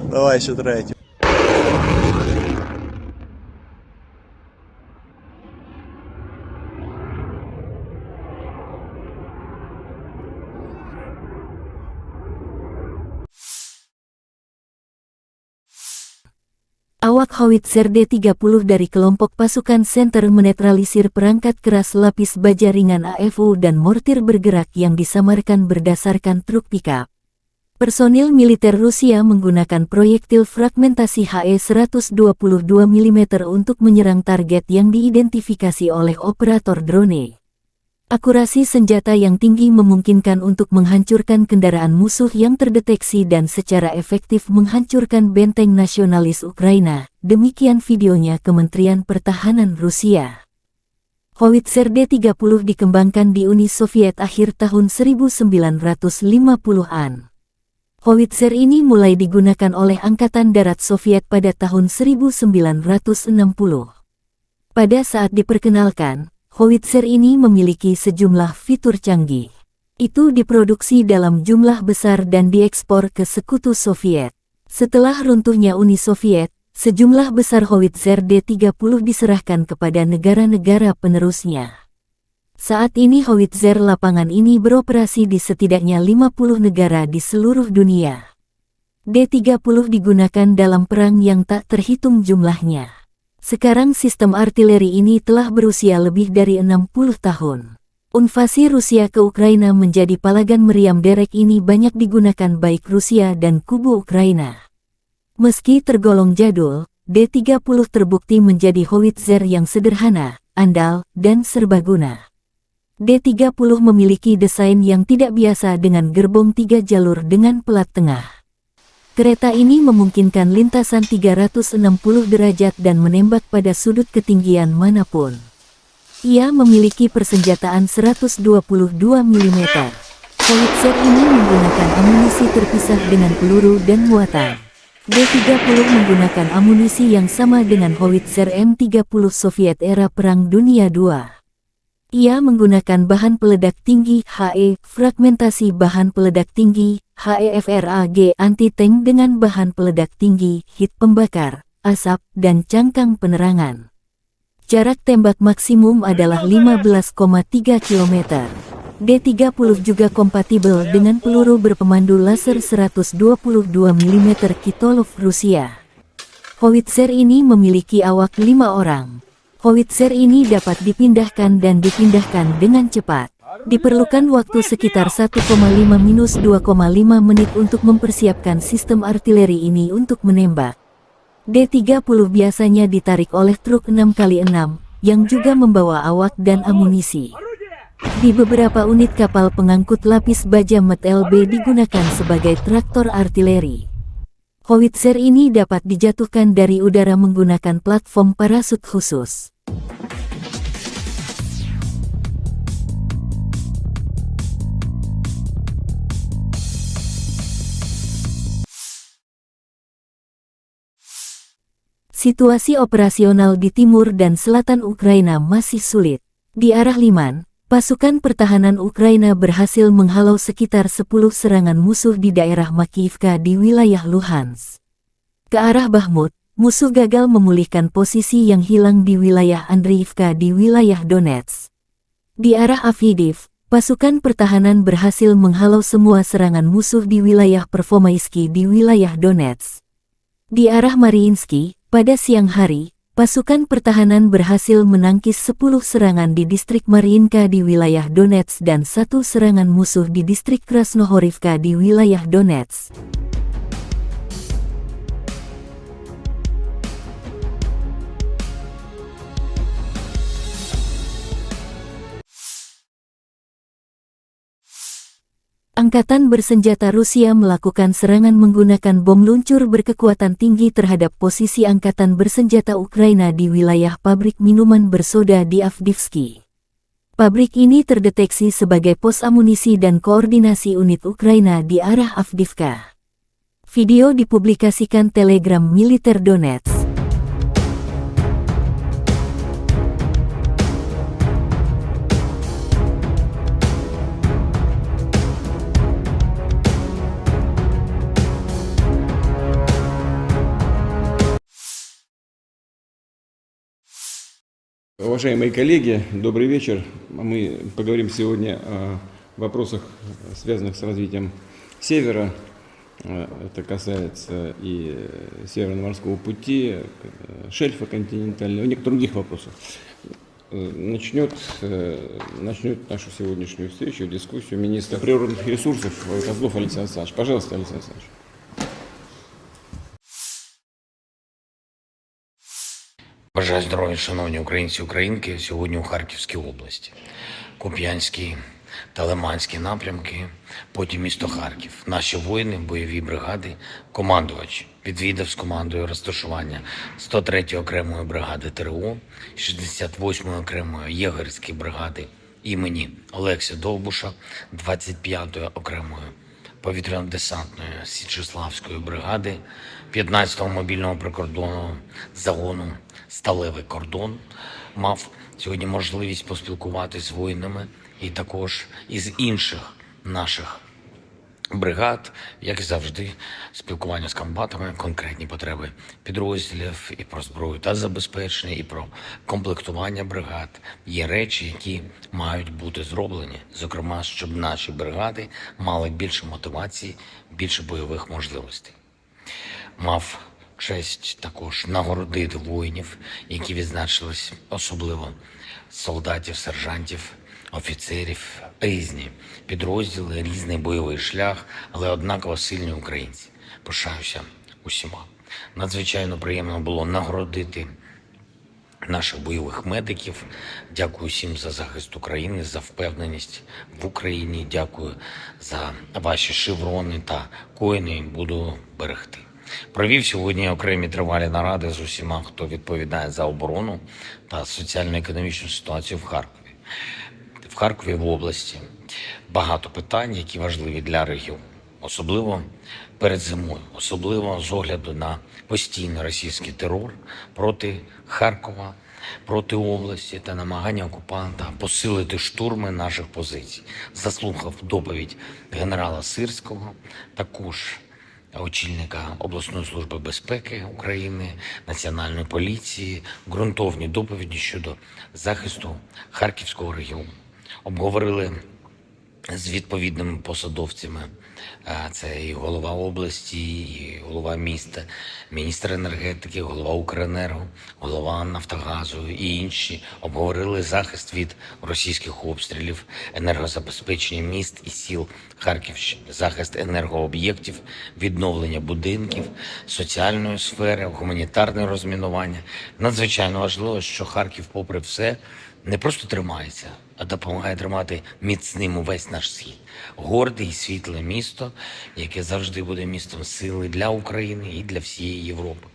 [SPEAKER 2] Давай ще третю.
[SPEAKER 1] Awak howitzer D-30 dari kelompok pasukan Center menetralisir perangkat keras lapis baja ringan AFU dan mortir bergerak yang disamarkan berdasarkan truk pickup. Personil militer Rusia menggunakan proyektil fragmentasi HE-122 mm untuk menyerang target yang diidentifikasi oleh operator drone. Akurasi senjata yang tinggi memungkinkan untuk menghancurkan kendaraan musuh yang terdeteksi dan secara efektif menghancurkan benteng nasionalis Ukraina. Demikian videonya Kementerian Pertahanan Rusia. Howitzer D-30 dikembangkan di Uni Soviet akhir tahun 1950-an. Howitzer ini mulai digunakan oleh Angkatan Darat Soviet pada tahun 1960. Pada saat diperkenalkan, howitzer ini memiliki sejumlah fitur canggih. Itu diproduksi dalam jumlah besar dan diekspor ke Sekutu Soviet. Setelah runtuhnya Uni Soviet, sejumlah besar howitzer D-30 diserahkan kepada negara-negara penerusnya. Saat ini howitzer lapangan ini beroperasi di setidaknya 50 negara di seluruh dunia. D-30 digunakan dalam perang yang tak terhitung jumlahnya. Sekarang sistem artileri ini telah berusia lebih dari 60 tahun. Invasi Rusia ke Ukraina menjadi palagan meriam derek ini banyak digunakan baik Rusia dan kubu Ukraina. Meski tergolong jadul, D-30 terbukti menjadi howitzer yang sederhana, andal, dan serbaguna. D-30 memiliki desain yang tidak biasa dengan gerbong 3 jalur dengan pelat tengah. Kereta ini memungkinkan lintasan 360 derajat dan menembak pada sudut ketinggian manapun. Ia memiliki persenjataan 122 mm. Howitzer ini menggunakan amunisi terpisah dengan peluru dan muatan. D-30 menggunakan amunisi yang sama dengan howitzer M30 Soviet era Perang Dunia II. Ia menggunakan bahan peledak tinggi HE, fragmentasi bahan peledak tinggi HEFRAG anti-tank dengan bahan peledak tinggi, hit pembakar, asap, dan cangkang penerangan. Jarak tembak maksimum adalah 15,3 km. D-30 juga kompatibel dengan peluru berpemandu laser 122 mm Kitolov Rusia. Howitzer ini memiliki awak 5 orang. Howitzer ini dapat dipindahkan dan dipindahkan dengan cepat. Diperlukan waktu sekitar 1,5–2,5 menit untuk mempersiapkan sistem artileri ini untuk menembak. D-30 biasanya ditarik oleh truk 6x6, yang juga membawa awak dan amunisi. Di beberapa unit kapal pengangkut lapis baja MT-LB digunakan sebagai traktor artileri. Howitzer ini dapat dijatuhkan dari udara menggunakan platform parasut khusus. Situasi operasional di timur dan selatan Ukraina masih sulit. Di arah Liman, pasukan pertahanan Ukraina berhasil menghalau sekitar 10 serangan musuh di daerah Makiyivka di wilayah Luhansk. Ke arah Bakhmut, musuh gagal memulihkan posisi yang hilang di wilayah Andriivka di wilayah Donetsk. Di arah Avdiivka, pasukan pertahanan berhasil menghalau semua serangan musuh di wilayah Pervomaisky di wilayah Donetsk. Di arah Mariinsky, pada siang hari, pasukan pertahanan berhasil menangkis 10 serangan di distrik Mariinka di wilayah Donetsk dan 1 serangan musuh di distrik Krasnohorivka di wilayah Donetsk. Angkatan bersenjata Rusia melakukan serangan menggunakan bom luncur berkekuatan tinggi terhadap posisi angkatan bersenjata Ukraina di wilayah pabrik minuman bersoda di Avdiivka. Pabrik ini terdeteksi sebagai pos amunisi dan koordinasi unit Ukraina di arah Avdiivka. Video dipublikasikan Telegram militer Donetsk.
[SPEAKER 3] Уважаемые коллеги, добрый вечер. Мы поговорим сегодня о вопросах, связанных с развитием Севера. Это касается и Северного морского пути, шельфа континентального, и некоторых других вопросов. Начнет нашу сегодняшнюю встречу, дискуссию министр природных ресурсов Козлов Александр Александрович. Пожалуйста, Александр Александрович.
[SPEAKER 4] Бажаю здоров'я, шановні українці і українки, сьогодні у Харківській області. Куп'янський та Лиманський напрямки, потім місто Харків. Наші воїни, бойові бригади, командувач відвідав з командою розташування 103-ї окремої бригади ТРО, 68-ї окремої єгерської бригади імені Олекси Довбуша, 25-ї окремої повітряно-десантної Січеславської бригади, 15-го мобільного прикордонного загону «Сталевий кордон». Мав сьогодні можливість поспілкуватися з воїнами і також із інших наших бригад, як і завжди, спілкування з комбатами, конкретні потреби підрозділів і про зброю та забезпечення, і про комплектування бригад. Є речі, які мають бути зроблені, зокрема, щоб наші бригади мали більше мотивації, більше бойових можливостей. Мав честь також нагородити воїнів, які відзначились, особливо солдатів, сержантів, офіцерів, різні підрозділи, різний бойовий шлях, але однаково сильні українці. Пишаюся усіма. Надзвичайно приємно було нагородити наших бойових медиків. Дякую всім за захист України, за впевненість в Україні. Дякую за ваші шеврони та коїни. Буду берегти. Провів сьогодні окремі тривалі наради з усіма, хто відповідає за оборону та соціально-економічну ситуацію в Харкові. В Харкові, в області, багато питань, які важливі для регіону. Особливо перед зимою, особливо з огляду на постійний російський терор проти Харкова, проти області та намагання окупанта посилити штурми наших позицій. Заслухав доповідь генерала Сирського, також очільника обласної служби безпеки України, Національної поліції, ґрунтовні доповіді щодо захисту Харківського регіону. Обговорили з відповідними посадовцями, це і голова області, і голова міста, міністр енергетики, голова Укренерго, голова Нафтогазу і інші. Обговорили захист від російських обстрілів, енергозабезпечення міст і сіл Харківщини, захист енергооб'єктів, відновлення будинків, соціальної сфери, гуманітарне розмінування. Надзвичайно важливо, що Харків, попри все, не просто тримається, а допомагає тримати міцним увесь наш схід. Горде і світле місто, яке завжди буде містом сили для України і для всієї Європи.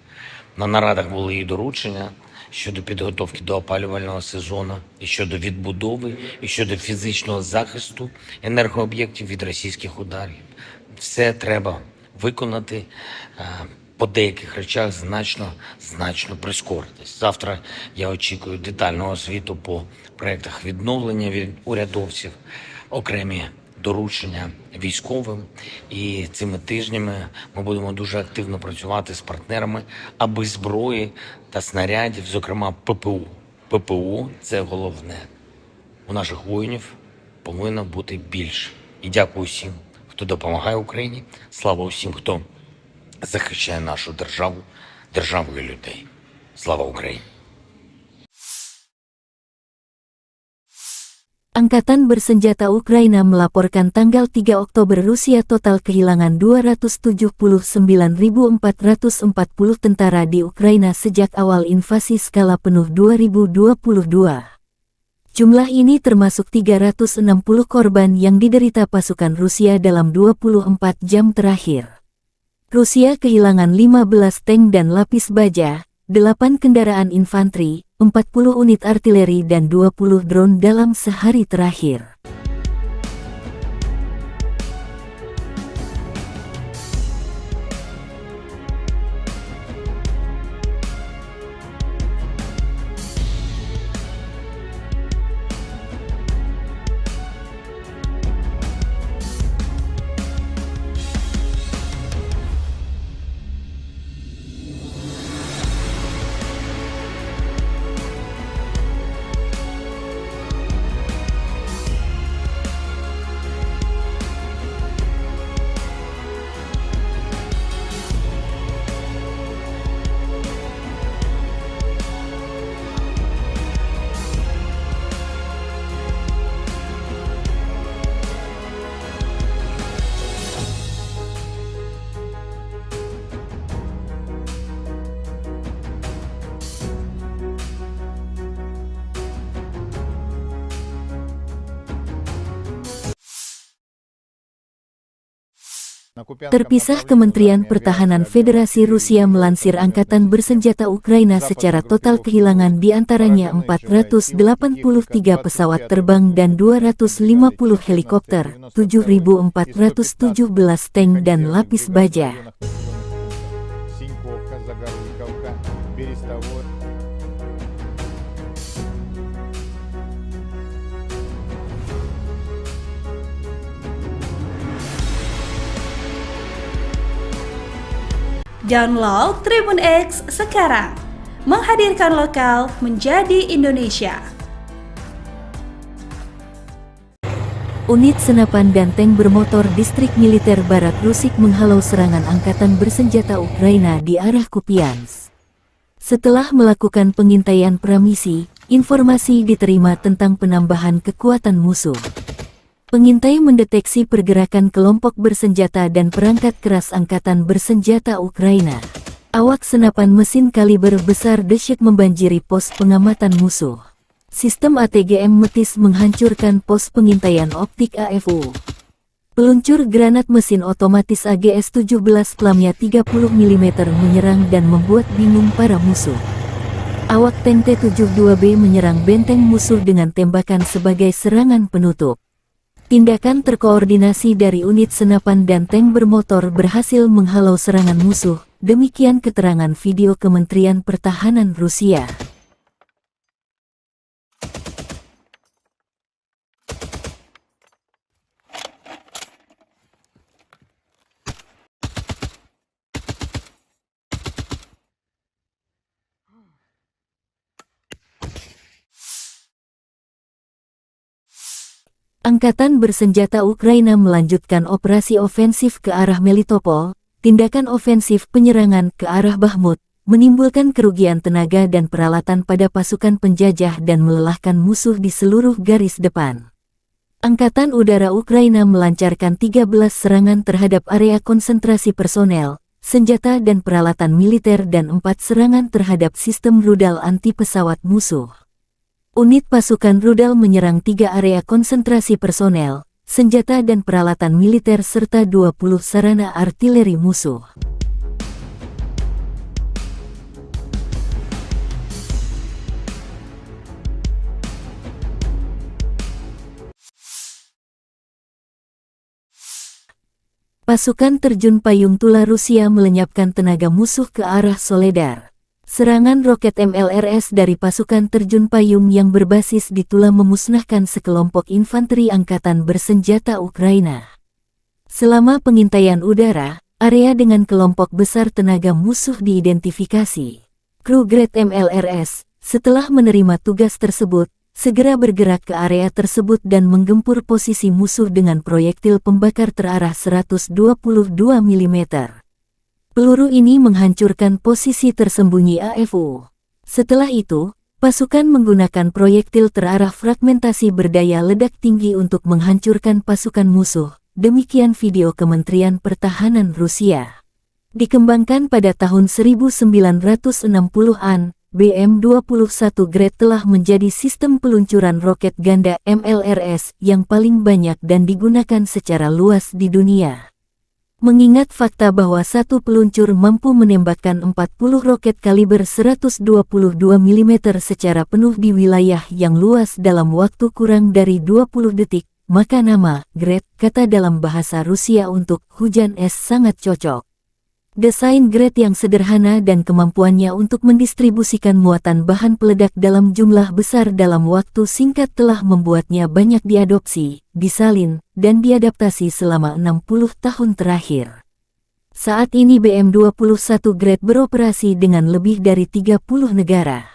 [SPEAKER 4] На нарадах були і доручення щодо підготовки до опалювального сезону, і щодо відбудови, і щодо фізичного захисту енергооб'єктів від російських ударів. Все треба виконати, по деяких речах значно прискоритись. Завтра я очікую детального звіту по проєктах відновлення від урядовців, окремі доручення військовим. І цими тижнями ми будемо дуже активно працювати з партнерами, аби зброї та снарядів, зокрема ППО – це головне. У наших воїнів повинно бути більше. І дякую всім, хто допомагає Україні. Слава усім, хто захищає нашу державу, державу і людей. Слава Україні!
[SPEAKER 1] Angkatan Bersenjata Ukraina melaporkan tanggal 3 Oktober Rusia total kehilangan 279.440 tentara di Ukraina sejak awal invasi skala penuh 2022. Jumlah ini termasuk 360 korban yang diderita pasukan Rusia dalam 24 jam terakhir. Rusia kehilangan 15 tank dan lapis baja, 8 kendaraan infanteri, 40 unit artileri dan 20 drone dalam sehari terakhir. Terpisah, Kementerian Pertahanan Federasi Rusia melansir Angkatan Bersenjata Ukraina secara total kehilangan diantaranya 483 pesawat terbang dan 250 helikopter, 7.417 tank dan lapis baja.
[SPEAKER 5] Download Tribun X sekarang, menghadirkan lokal menjadi Indonesia.
[SPEAKER 1] Unit senapan dan tank bermotor Distrik Militer Barat Rusik menghalau serangan Angkatan Bersenjata Ukraina di arah Kupiansk. Setelah melakukan pengintaian pramisi, informasi diterima tentang penambahan kekuatan musuh. Pengintai mendeteksi pergerakan kelompok bersenjata dan perangkat keras Angkatan Bersenjata Ukraina. Awak senapan mesin kaliber besar dahsyat membanjiri pos pengamatan musuh. Sistem ATGM Metis menghancurkan pos pengintaian optik AFU. Peluncur granat mesin otomatis AGS-17 pelamnya 30 mm menyerang dan membuat bingung para musuh. Awak tank T-72B menyerang benteng musuh dengan tembakan sebagai serangan penutup. Tindakan terkoordinasi dari unit senapan dan tank bermotor berhasil menghalau serangan musuh, demikian keterangan video Kementerian Pertahanan Rusia. Angkatan Bersenjata Ukraina melanjutkan operasi ofensif ke arah Melitopol. Tindakan ofensif penyerangan ke arah Bakhmut menimbulkan kerugian tenaga dan peralatan pada pasukan penjajah dan melelahkan musuh di seluruh garis depan. Angkatan Udara Ukraina melancarkan 13 serangan terhadap area konsentrasi personel, senjata dan peralatan militer dan 4 serangan terhadap sistem rudal anti-pesawat musuh. Unit pasukan rudal menyerang 3 area konsentrasi personel, senjata dan peralatan militer serta 20 sarana artileri musuh. Pasukan terjun payung Tula Rusia melenyapkan tenaga musuh ke arah Soledar. Serangan roket MLRS dari pasukan terjun payung yang berbasis di Tula memusnahkan sekelompok infanteri Angkatan Bersenjata Ukraina. Selama pengintaian udara, area dengan kelompok besar tenaga musuh diidentifikasi. Kru Grad MLRS, setelah menerima tugas tersebut, segera bergerak ke area tersebut dan menggempur posisi musuh dengan proyektil pembakar terarah 122 mm. Peluru ini menghancurkan posisi tersembunyi AFU. Setelah itu, pasukan menggunakan proyektil terarah fragmentasi berdaya ledak tinggi untuk menghancurkan pasukan musuh. Demikian video Kementerian Pertahanan Rusia. Dikembangkan pada tahun 1960-an, BM-21 Grad telah menjadi sistem peluncuran roket ganda MLRS yang paling banyak dan digunakan secara luas di dunia. Mengingat fakta bahwa satu peluncur mampu menembakkan 40 roket kaliber 122 mm secara penuh di wilayah yang luas dalam waktu kurang dari 20 detik, maka nama Grad, kata dalam bahasa Rusia untuk hujan es, sangat cocok. Desain Grad yang sederhana dan kemampuannya untuk mendistribusikan muatan bahan peledak dalam jumlah besar dalam waktu singkat telah membuatnya banyak diadopsi, disalin, dan diadaptasi selama 60 tahun terakhir. Saat ini BM-21 Grad beroperasi dengan lebih dari 30 negara.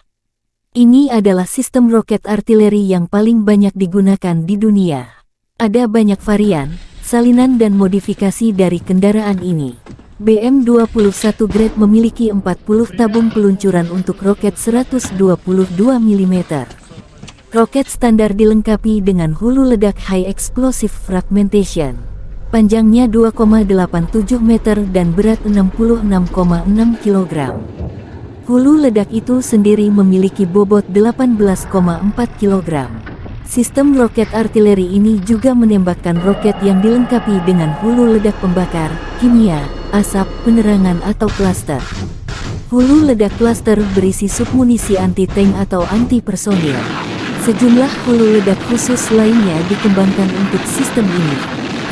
[SPEAKER 1] Ini adalah sistem roket artileri yang paling banyak digunakan di dunia. Ada banyak varian, salinan dan modifikasi dari kendaraan ini. BM-21 Grad memiliki 40 tabung peluncuran untuk roket 122 mm. Roket standar dilengkapi dengan hulu ledak High Explosive Fragmentation. Panjangnya 2,87 meter dan berat 66,6 kg. Hulu ledak itu sendiri memiliki bobot 18,4 kg. Sistem roket artileri ini juga menembakkan roket yang dilengkapi dengan hulu ledak pembakar, kimia, asap, penerangan atau klaster. Hulu ledak klaster berisi submunisi anti-tank atau anti-personil. Sejumlah hulu ledak khusus lainnya dikembangkan untuk sistem ini.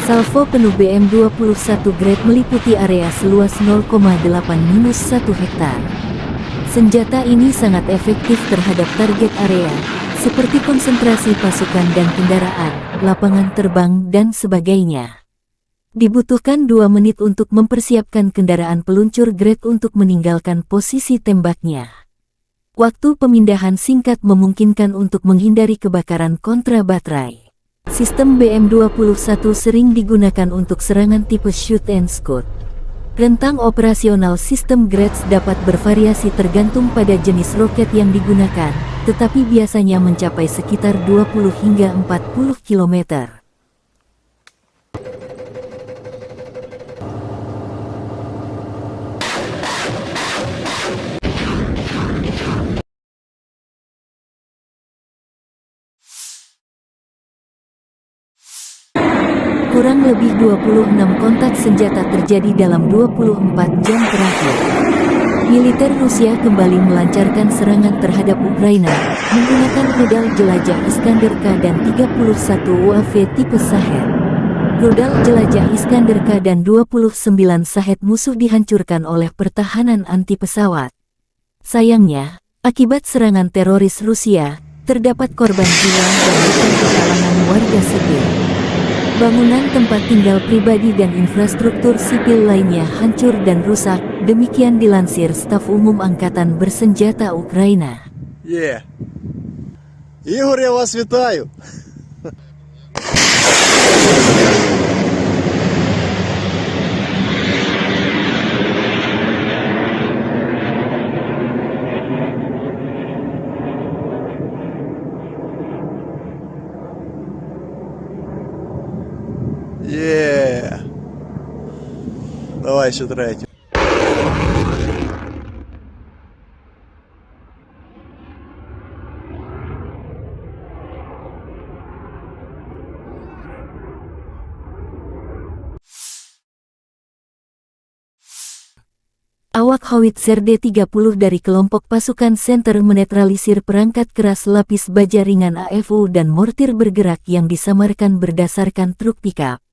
[SPEAKER 1] Salvo penuh BM-21 grade meliputi area seluas 0,8-1 hektar. Senjata ini sangat efektif terhadap target area, seperti konsentrasi pasukan dan kendaraan, lapangan terbang, dan sebagainya. Dibutuhkan 2 menit untuk mempersiapkan kendaraan peluncur grade untuk meninggalkan posisi tembaknya. Waktu pemindahan singkat memungkinkan untuk menghindari kebakaran kontra baterai. Sistem BM-21 sering digunakan untuk serangan tipe shoot and scoot. Rentang operasional sistem grades dapat bervariasi tergantung pada jenis roket yang digunakan, tetapi biasanya mencapai sekitar 20 hingga 40 km. Kurang lebih 26 kontak senjata terjadi dalam 24 jam terakhir. Militer Rusia kembali melancarkan serangan terhadap Ukraina, menggunakan rudal jelajah Iskander-K dan 31 UAV tipe Shahed. Rudal jelajah Iskander-K dan 29 Shahed musuh dihancurkan oleh pertahanan anti pesawat. Sayangnya, akibat serangan teroris Rusia, terdapat korban jiwa dan luka di kalangan warga sipil. Bangunan tempat tinggal pribadi dan infrastruktur sipil lainnya hancur dan rusak, demikian dilansir Staf Umum Angkatan Bersenjata Ukraina.
[SPEAKER 2] Ігор, я вас вітаю! Давай ще третю.
[SPEAKER 1] Awak howitzer D-30 dari kelompok pasukan Center menetralisir perangkat keras lapis baja ringan AFU dan mortir bergerak yang disamarkan berdasarkan truk pickup.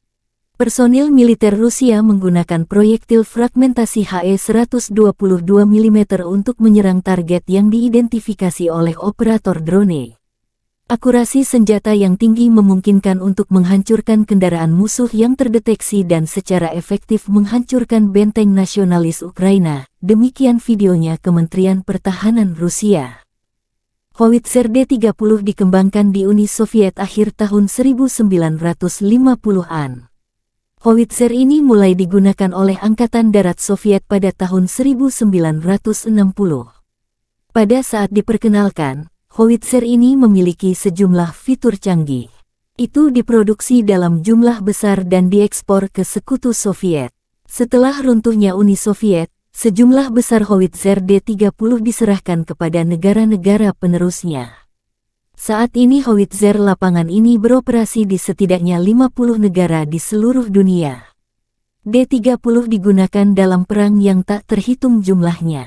[SPEAKER 1] Personil militer Rusia menggunakan proyektil fragmentasi HE-122 mm untuk menyerang target yang diidentifikasi oleh operator drone. Akurasi senjata yang tinggi memungkinkan untuk menghancurkan kendaraan musuh yang terdeteksi dan secara efektif menghancurkan benteng nasionalis Ukraina, demikian videonya Kementerian Pertahanan Rusia. Howitzer D-30 dikembangkan di Uni Soviet akhir tahun 1950-an. Howitzer ini mulai digunakan oleh Angkatan Darat Soviet pada tahun 1960. Pada saat diperkenalkan, howitzer ini memiliki sejumlah fitur canggih. Itu diproduksi dalam jumlah besar dan diekspor ke Sekutu Soviet. Setelah runtuhnya Uni Soviet, sejumlah besar howitzer D-30 diserahkan kepada negara-negara penerusnya. Saat ini howitzer lapangan ini beroperasi di setidaknya 50 negara di seluruh dunia. D-30 digunakan dalam perang yang tak terhitung jumlahnya.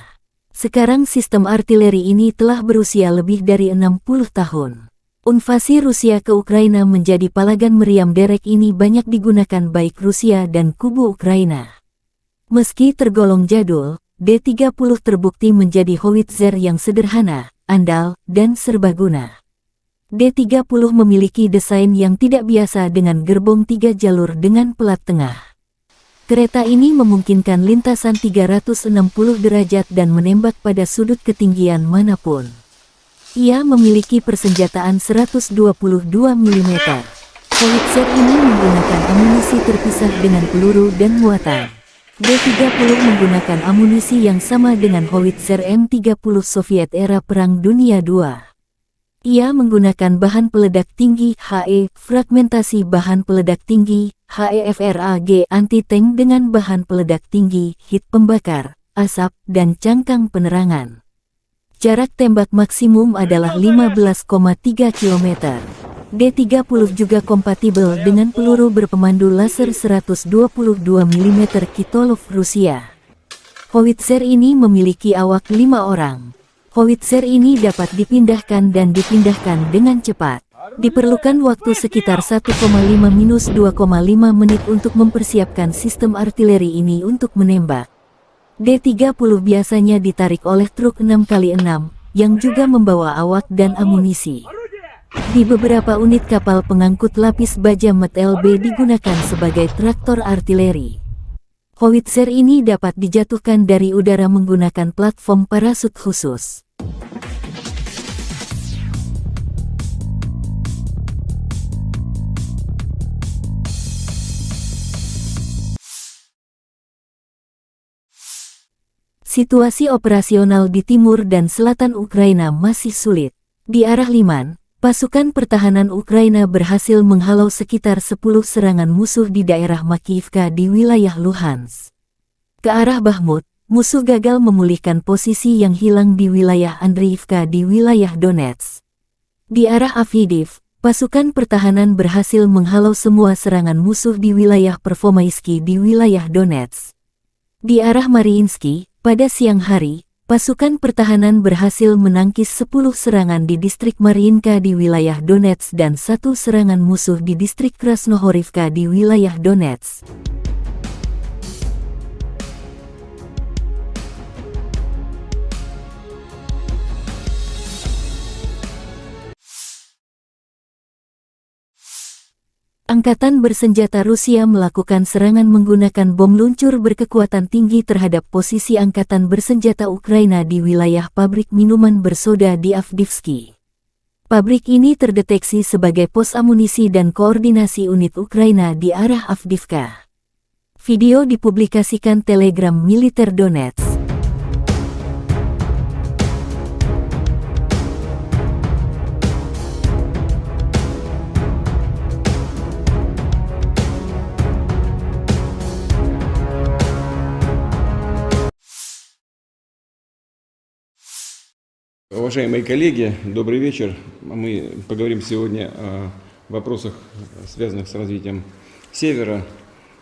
[SPEAKER 1] Sekarang sistem artileri ini telah berusia lebih dari 60 tahun. Invasi Rusia ke Ukraina menjadi palagan meriam derek ini banyak digunakan baik Rusia dan kubu Ukraina. Meski tergolong jadul, D-30 terbukti menjadi howitzer yang sederhana, andal, dan serbaguna. D-30 memiliki desain yang tidak biasa dengan gerbong 3 jalur dengan pelat tengah. Kereta ini memungkinkan lintasan 360 derajat dan menembak pada sudut ketinggian manapun. Ia memiliki persenjataan 122 mm. Howitzer ini menggunakan amunisi terpisah dengan peluru dan muatan. D-30 menggunakan amunisi yang sama dengan howitzer M30 Soviet era Perang Dunia II. Ia menggunakan bahan peledak tinggi HE, fragmentasi bahan peledak tinggi, HE-FRAG anti-tank dengan bahan peledak tinggi, hit pembakar, asap, dan cangkang penerangan. Jarak tembak maksimum adalah 15,3 km. D-30 juga kompatibel dengan peluru berpemandu laser 122 mm Kitolov Rusia. Howitzer ini memiliki awak 5 orang. Howitzer ini dapat dipindahkan dan dipindahkan dengan cepat. Diperlukan waktu sekitar 1,5–2,5 menit untuk mempersiapkan sistem artileri ini untuk menembak. D-30 biasanya ditarik oleh truk 6x6, yang juga membawa awak dan amunisi. Di beberapa unit kapal pengangkut lapis baja MT-LB digunakan sebagai traktor artileri. Howitzer ini dapat dijatuhkan dari udara menggunakan platform parasut khusus. Situasi operasional di timur dan selatan Ukraina masih sulit. Di arah Liman, pasukan pertahanan Ukraina berhasil menghalau sekitar 10 serangan musuh di daerah Makivka di wilayah Luhansk. Ke arah Bakhmut, musuh gagal memulihkan posisi yang hilang di wilayah Andriivka di wilayah Donetsk. Di arah Avdiivka, pasukan pertahanan berhasil menghalau semua serangan musuh di wilayah Pervomaisky di wilayah Donetsk. Di arah Mariinsky, pada siang hari, pasukan pertahanan berhasil menangkis 10 serangan di distrik Mariinka di wilayah Donetsk dan 1 serangan musuh di distrik Krasnohorivka di wilayah Donetsk. Angkatan bersenjata Rusia melakukan serangan menggunakan bom luncur berkekuatan tinggi terhadap posisi angkatan bersenjata Ukraina di wilayah pabrik minuman bersoda di Avdiivka. Pabrik ini terdeteksi sebagai pos amunisi dan koordinasi unit Ukraina di arah Avdiivka. Video dipublikasikan Telegram Militer Donetsk.
[SPEAKER 3] Уважаемые коллеги, добрый вечер. Мы поговорим сегодня о вопросах, связанных с развитием Севера.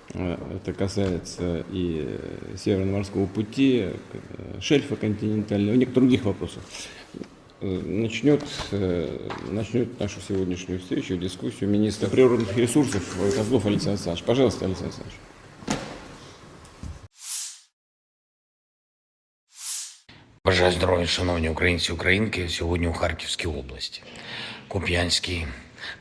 [SPEAKER 3] Это касается и Северно-морского пути, шельфа континентального, и некоторых других вопросов. Начнет нашу сегодняшнюю встречу, дискуссию министра природных ресурсов Козлов Александр Александрович. Пожалуйста, Александр Александрович.
[SPEAKER 4] Бажаю здоров'я, шановні українці і українки, сьогодні у Харківській області. Куп'янський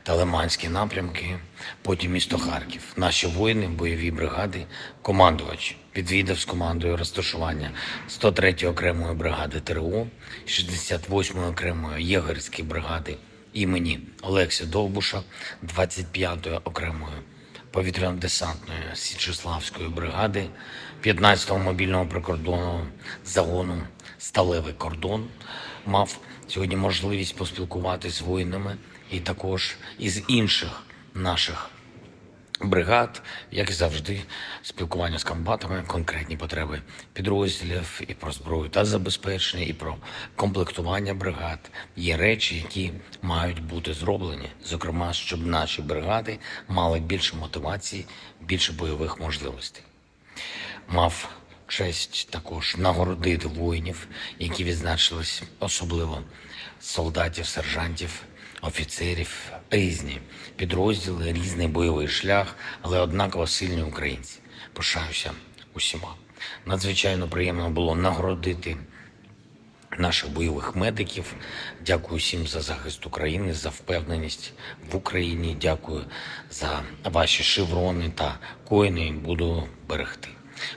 [SPEAKER 4] та Лиманський напрямки, потім місто Харків. Наші воїни, бойові бригади, командувач відвідав з командою розташування 103-ї окремої бригади ТРО, 68-ї окремої єгерської бригади імені Олекси Довбуша, 25-ї окремої повітряно-десантної Січеславської бригади, 15-го мобільного прикордонного загону «Сталевий кордон». Мав сьогодні можливість поспілкуватися з воїнами і також із інших наших бригад, як і завжди, спілкування з комбатами, конкретні потреби підрозділів і про зброю та забезпечення, і про комплектування бригад. Є речі, які мають бути зроблені, зокрема, щоб наші бригади мали більше мотивації, більше бойових можливостей. Мав честь також нагородити воїнів, які відзначились, особливо солдатів, сержантів, офіцерів, різні підрозділи, різний бойовий шлях, але однаково сильні українці. Пишаюся усіма. Надзвичайно приємно було нагородити наших бойових медиків. Дякую всім за захист України, за впевненість в Україні. Дякую за ваші шеврони та коїни. Буду берегти.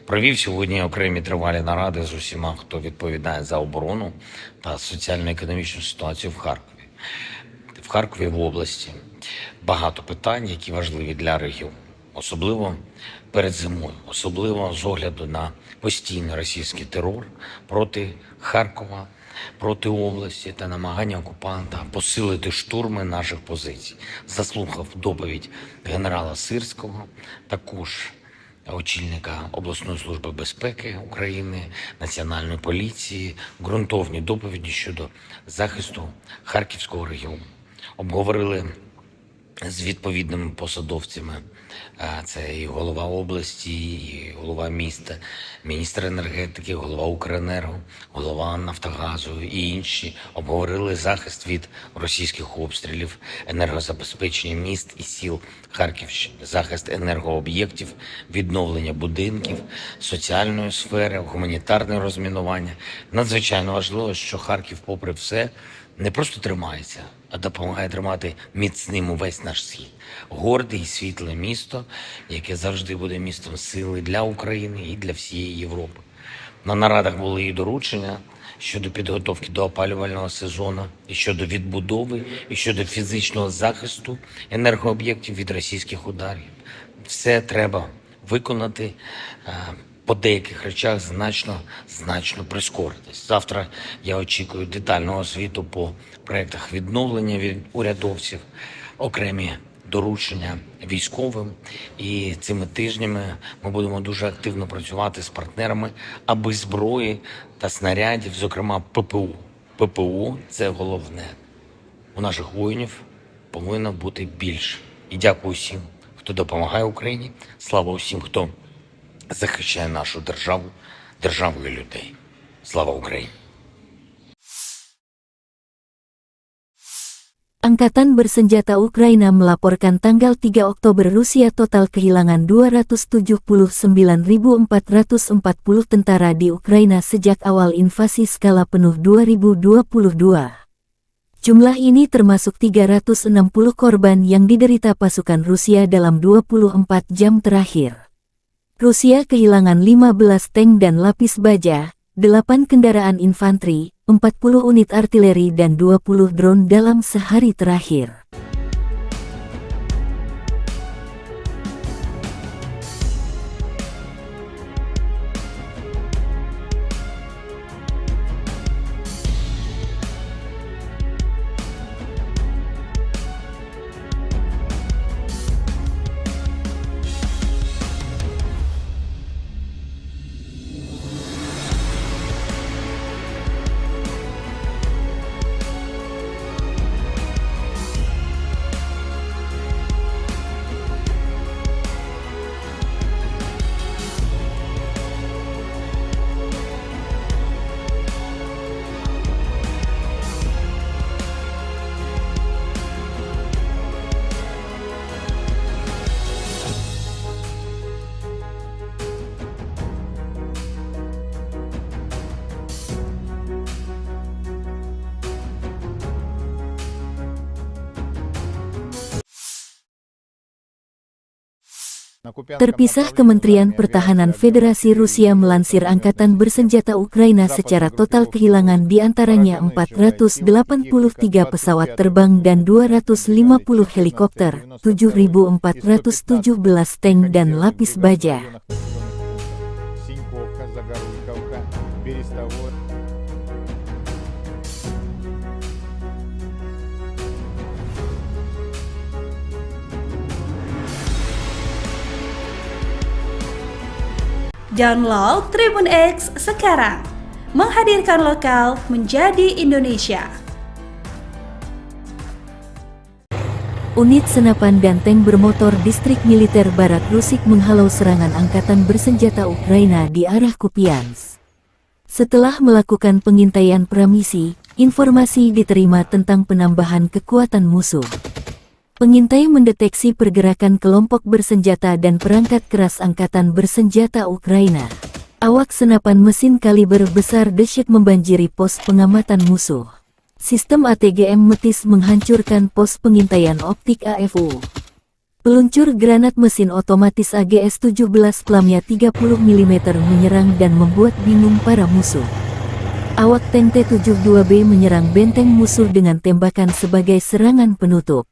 [SPEAKER 4] Провів сьогодні окремі тривалі наради з усіма, хто відповідає за оборону та соціально-економічну ситуацію в Харкові. В Харкові, в області, багато питань, які важливі для регіону. Особливо перед зимою, особливо з огляду на постійний російський терор проти Харкова, проти області та намагання окупанта посилити штурми наших позицій. Заслухав доповідь генерала Сирського, також очільника обласної служби безпеки України, Національної поліції, ґрунтовні доповіді щодо захисту Харківського регіону. Обговорили з відповідними посадовцями. Це і голова області, і голова міста, міністр енергетики, голова Укренерго, голова Нафтогазу і інші обговорили захист від російських обстрілів, енергозабезпечення міст і сіл Харківщини, захист енергооб'єктів, відновлення будинків, соціальної сфери, гуманітарне розмінування. Надзвичайно важливо, що Харків, попри все, не просто тримається, а допомагає тримати міцним увесь наш схід. Горде і світле місто, яке завжди буде містом сили для України і для всієї Європи. На нарадах були і доручення щодо підготовки до опалювального сезону, і щодо відбудови, і щодо фізичного захисту енергооб'єктів від російських ударів. Все треба виконати, по деяких речах значно прискоритись. Завтра я очікую детального звіту по проєктах відновлення від урядовців, окремі доручення військовим. І цими тижнями ми будемо дуже активно працювати з партнерами, аби зброї та снарядів, зокрема ППО. ППО – це головне. У наших воїнів повинно бути більше. І дякую всім, хто допомагає Україні. Слава усім, хто захищає нашу державу, державу і людей. Слава Україні!
[SPEAKER 1] Angkatan Bersenjata Ukraina melaporkan tanggal 3 Oktober Rusia total kehilangan 279.440 tentara di Ukraina sejak awal invasi skala penuh 2022. Jumlah ini termasuk 360 korban yang diderita pasukan Rusia dalam 24 jam terakhir. Rusia kehilangan 15 tank dan lapis baja, 8 kendaraan infanteri, 40 unit artileri dan 20 drone dalam sehari terakhir. Terpisah, Kementerian Pertahanan Federasi Rusia melansir Angkatan Bersenjata Ukraina secara total kehilangan diantaranya 483 pesawat terbang dan 250 helikopter, 7.417 tank dan lapis baja.
[SPEAKER 5] Download Tribun X sekarang, menghadirkan lokal menjadi Indonesia.
[SPEAKER 1] Unit senapan dan tank bermotor Distrik Militer Barat Rusik menghalau serangan Angkatan Bersenjata Ukraina di arah Kupiansk. Setelah melakukan pengintaian pramisi, informasi diterima tentang penambahan kekuatan musuh. Pengintai mendeteksi pergerakan kelompok bersenjata dan perangkat keras Angkatan Bersenjata Ukraina. Awak senapan mesin kaliber besar dahsyat membanjiri pos pengamatan musuh. Sistem ATGM Metis menghancurkan pos pengintaian optik AFU. Peluncur granat mesin otomatis AGS-17 Plamnya 30 mm menyerang dan membuat bingung para musuh. Awak tank T-72B menyerang benteng musuh dengan tembakan sebagai serangan penutup.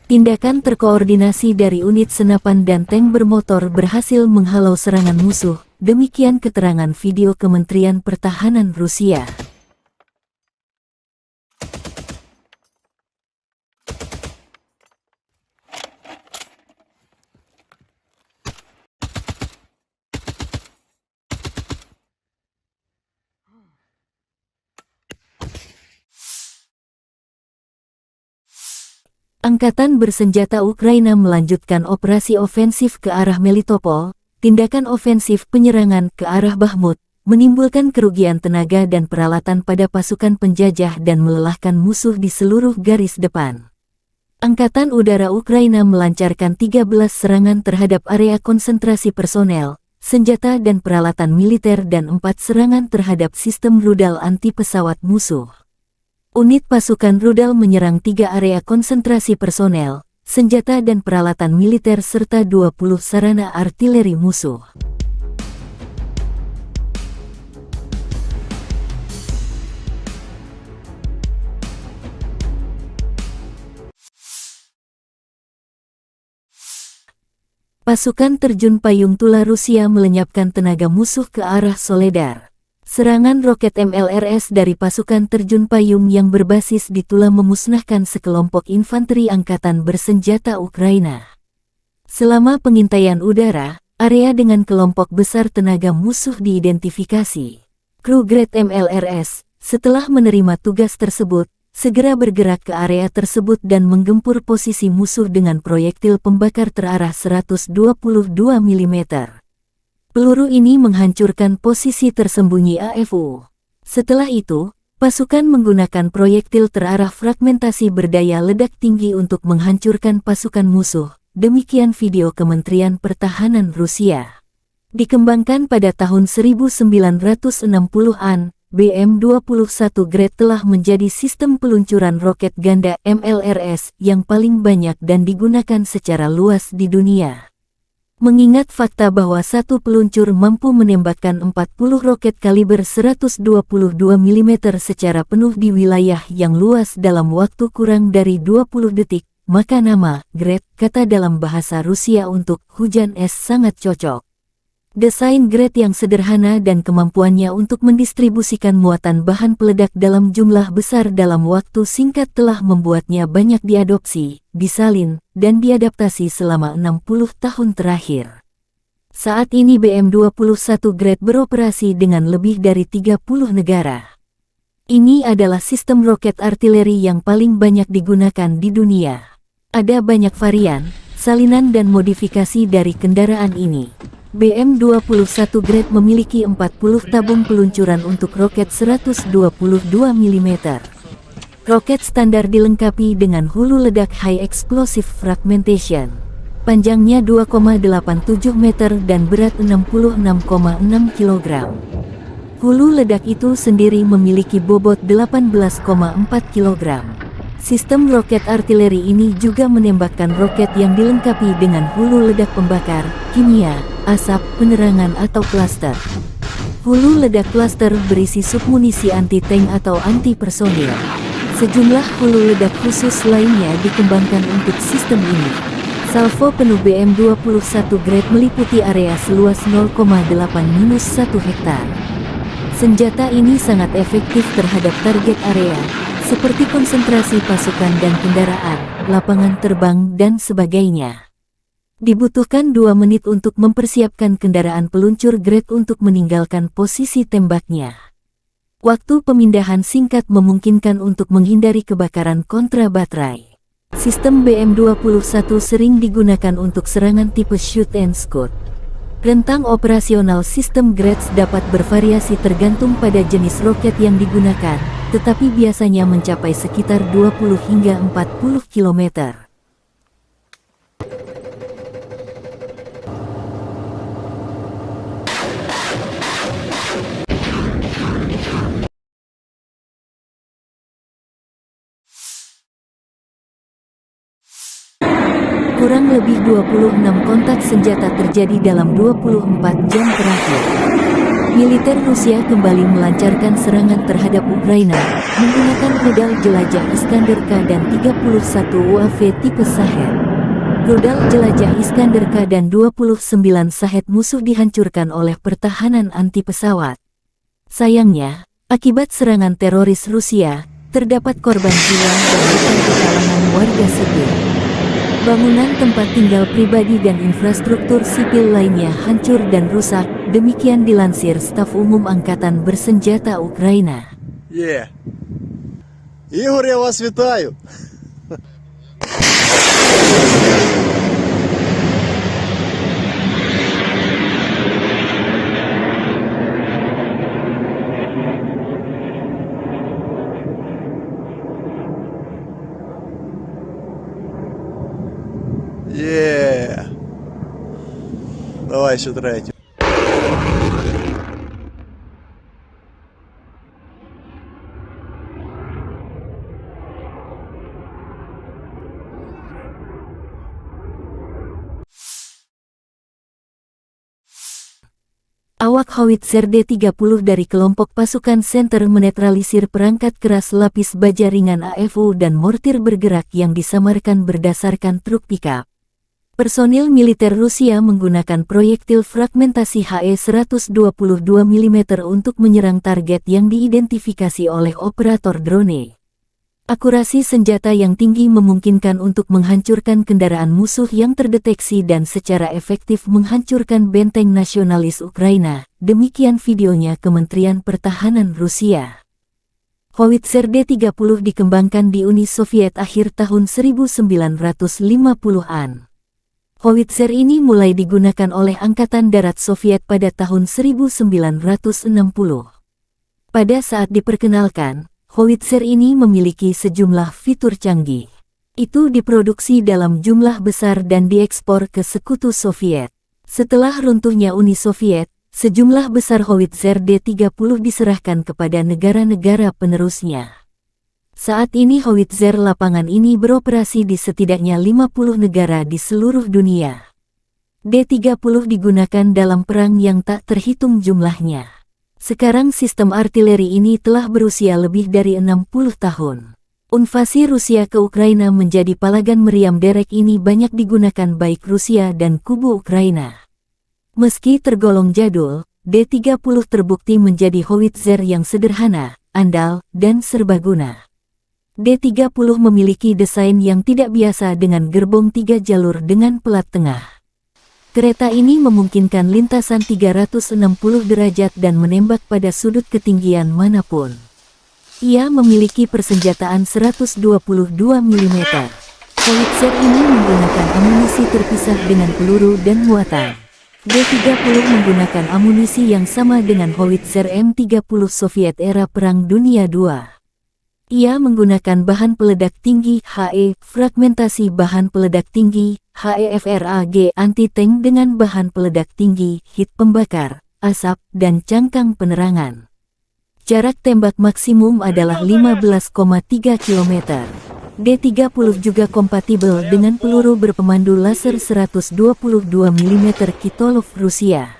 [SPEAKER 1] Tindakan terkoordinasi dari unit senapan dan tank bermotor berhasil menghalau serangan musuh, demikian keterangan video Kementerian Pertahanan Rusia. Angkatan bersenjata Ukraina melanjutkan operasi ofensif ke arah Melitopol. Tindakan ofensif penyerangan ke arah Bakhmut menimbulkan kerugian tenaga dan peralatan pada pasukan penjajah dan melelahkan musuh di seluruh garis depan. Angkatan Udara Ukraina melancarkan 13 serangan terhadap area konsentrasi personel, senjata dan peralatan militer dan 4 serangan terhadap sistem rudal anti-pesawat musuh. Unit pasukan rudal menyerang 3 area konsentrasi personel, senjata dan peralatan militer serta 20 sarana artileri musuh. Pasukan terjun payung Tula Rusia melenyapkan tenaga musuh ke arah Soledar. Serangan roket MLRS dari pasukan terjun payung yang berbasis di Tula memusnahkan sekelompok infanteri angkatan bersenjata Ukraina. Selama pengintaian udara, area dengan kelompok besar tenaga musuh diidentifikasi. Kru Grad MLRS, setelah menerima tugas tersebut, segera bergerak ke area tersebut dan menggempur posisi musuh dengan proyektil pembakar terarah 122 mm. Peluru ini menghancurkan posisi tersembunyi AFU. Setelah itu, pasukan menggunakan proyektil terarah fragmentasi berdaya ledak tinggi untuk menghancurkan pasukan musuh. Demikian video Kementerian Pertahanan Rusia. Dikembangkan pada tahun 1960-an, BM-21 Grad telah menjadi sistem peluncuran roket ganda MLRS yang paling banyak dan digunakan secara luas di dunia. Mengingat fakta bahwa satu peluncur mampu menembakkan 40 roket kaliber 122 mm secara penuh di wilayah yang luas dalam waktu kurang dari 20 detik, maka nama Grad, kata dalam bahasa Rusia untuk hujan es, sangat cocok. Desain Grad yang sederhana dan kemampuannya untuk mendistribusikan muatan bahan peledak dalam jumlah besar dalam waktu singkat telah membuatnya banyak diadopsi, disalin, dan diadaptasi selama 60 tahun terakhir. Saat ini BM-21 Grad beroperasi dengan lebih dari 30 negara. Ini adalah sistem roket artileri yang paling banyak digunakan di dunia. Ada banyak varian, salinan dan modifikasi dari kendaraan ini. BM-21 Grad memiliki 40 tabung peluncuran untuk roket 122 mm. Roket standar dilengkapi dengan hulu ledak High Explosive Fragmentation. Panjangnya 2,87 meter dan berat 66,6 kg. Hulu ledak itu sendiri memiliki bobot 18,4 kg. Sistem roket artileri ini juga menembakkan roket yang dilengkapi dengan hulu ledak pembakar, kimia, asap, penerangan atau klaster. Hulu ledak klaster berisi submunisi anti-tank atau anti-personil. Sejumlah hulu ledak khusus lainnya dikembangkan untuk sistem ini. Salvo penuh BM-21 Grad meliputi area seluas 0,8-1 hektar. Senjata ini sangat efektif terhadap target area, seperti konsentrasi pasukan dan kendaraan, lapangan terbang, dan sebagainya. Dibutuhkan 2 menit untuk mempersiapkan kendaraan peluncur Grad untuk meninggalkan posisi tembaknya. Waktu pemindahan singkat memungkinkan untuk menghindari kebakaran kontra baterai. Sistem BM-21 sering digunakan untuk serangan tipe shoot and scoot. Rentang operasional sistem Grad dapat bervariasi tergantung pada jenis roket yang digunakan, tetapi biasanya mencapai sekitar 20 hingga 40 km. Kurang lebih 26 kontak senjata terjadi dalam 24 jam terakhir. Militer Rusia kembali melancarkan serangan terhadap Ukraina, menggunakan rudal jelajah Iskander-K dan 31 UAV tipe Shahed. Rudal jelajah Iskander-K dan 29 Shahed musuh dihancurkan oleh pertahanan anti-pesawat. Sayangnya, akibat serangan teroris Rusia, terdapat korban jiwa dan luka di kalangan warga sipil. Bangunan tempat tinggal pribadi dan infrastruktur sipil lainnya hancur dan rusak, demikian dilansir Staf Umum Angkatan Bersenjata Ukraina.
[SPEAKER 2] Игорь, я вас вітаю. Yeah. Давай еще третью.
[SPEAKER 1] Awak howitzer D-30 dari kelompok pasukan Center menetralisir perangkat keras lapis baja ringan AFU dan mortir bergerak yang disamarkan berdasarkan truk pickup. Personil militer Rusia menggunakan proyektil fragmentasi HE-122 mm untuk menyerang target yang diidentifikasi oleh operator drone. Akurasi senjata yang tinggi memungkinkan untuk menghancurkan kendaraan musuh yang terdeteksi dan secara efektif menghancurkan benteng nasionalis Ukraina. Demikian videonya Kementerian Pertahanan Rusia. Howitzer D-30 dikembangkan di Uni Soviet akhir tahun 1950-an. Howitzer ini mulai digunakan oleh Angkatan Darat Soviet pada tahun 1960. Pada saat diperkenalkan, howitzer ini memiliki sejumlah fitur canggih. Itu diproduksi dalam jumlah besar dan diekspor ke Sekutu Soviet. Setelah runtuhnya Uni Soviet, sejumlah besar howitzer D-30 diserahkan kepada negara-negara penerusnya. Saat ini howitzer lapangan ini beroperasi di setidaknya 50 negara di seluruh dunia. D-30 digunakan dalam perang yang tak terhitung jumlahnya. Sekarang sistem artileri ini telah berusia lebih dari 60 tahun. Invasi Rusia ke Ukraina menjadi palagan meriam derek ini banyak digunakan baik Rusia dan kubu Ukraina. Meski tergolong jadul, D-30 terbukti menjadi howitzer yang sederhana, andal, dan serbaguna. D-30 memiliki desain yang tidak biasa dengan gerbong 3 jalur dengan pelat tengah. Kereta ini memungkinkan lintasan 360 derajat dan menembak pada sudut ketinggian manapun. Ia memiliki persenjataan 122 mm. Howitzer ini menggunakan amunisi terpisah dengan peluru dan muatan. D-30 menggunakan amunisi yang sama dengan howitzer M30 Soviet era Perang Dunia II. Ia menggunakan bahan peledak tinggi HE, fragmentasi bahan peledak tinggi, HEFRAG anti-tank dengan bahan peledak tinggi, hit pembakar, asap, dan cangkang penerangan. Jarak tembak maksimum adalah 15,3 km. D-30 juga kompatibel dengan peluru berpemandu laser 122 mm Kitolov Rusia.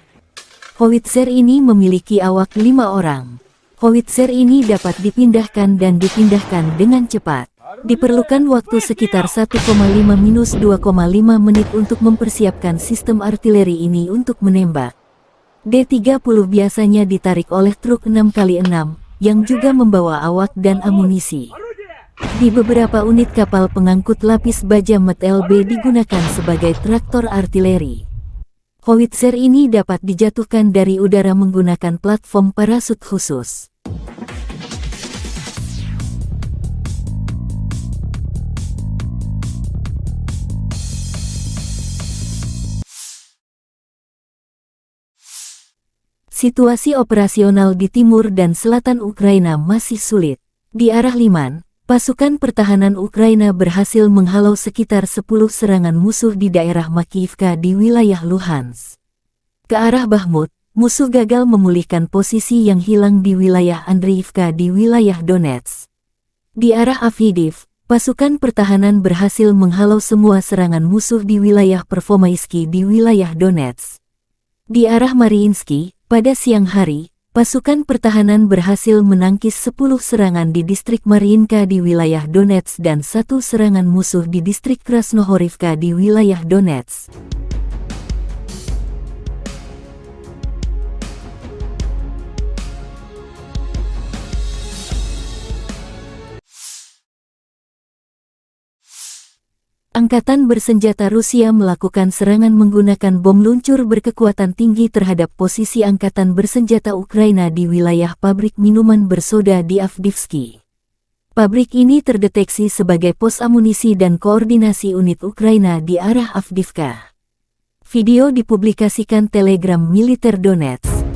[SPEAKER 1] Howitzer ini memiliki awak 5 orang. Howitzer ini dapat dipindahkan dan dipindahkan dengan cepat. Diperlukan waktu sekitar 1,5–2,5 menit untuk mempersiapkan sistem artileri ini untuk menembak. D-30 biasanya ditarik oleh truk 6x6, yang juga membawa awak dan amunisi. Di beberapa unit kapal pengangkut lapis baja MET-LB digunakan sebagai traktor artileri. Howitzer ini dapat dijatuhkan dari udara menggunakan platform parasut khusus. Situasi operasional di timur dan selatan Ukraina masih sulit. Di arah Liman, pasukan pertahanan Ukraina berhasil menghalau sekitar 10 serangan musuh di daerah Makiyivka di wilayah Luhansk. Ke arah Bakhmut, musuh gagal memulihkan posisi yang hilang di wilayah Andriivka di wilayah Donetsk. Di arah Avdiivka, pasukan pertahanan berhasil menghalau semua serangan musuh di wilayah Pervomaisky di wilayah Donetsk. Di arah Mariinsky, pada siang hari, pasukan pertahanan berhasil menangkis 10 serangan di distrik Mariinka di wilayah Donetsk dan 1 serangan musuh di distrik Krasnohorivka di wilayah Donetsk. Angkatan bersenjata Rusia melakukan serangan menggunakan bom luncur berkekuatan tinggi terhadap posisi angkatan bersenjata Ukraina di wilayah pabrik minuman bersoda di Avdiivka. Pabrik ini terdeteksi sebagai pos amunisi dan koordinasi unit Ukraina di arah Avdiivka. Video dipublikasikan Telegram militer Donetsk.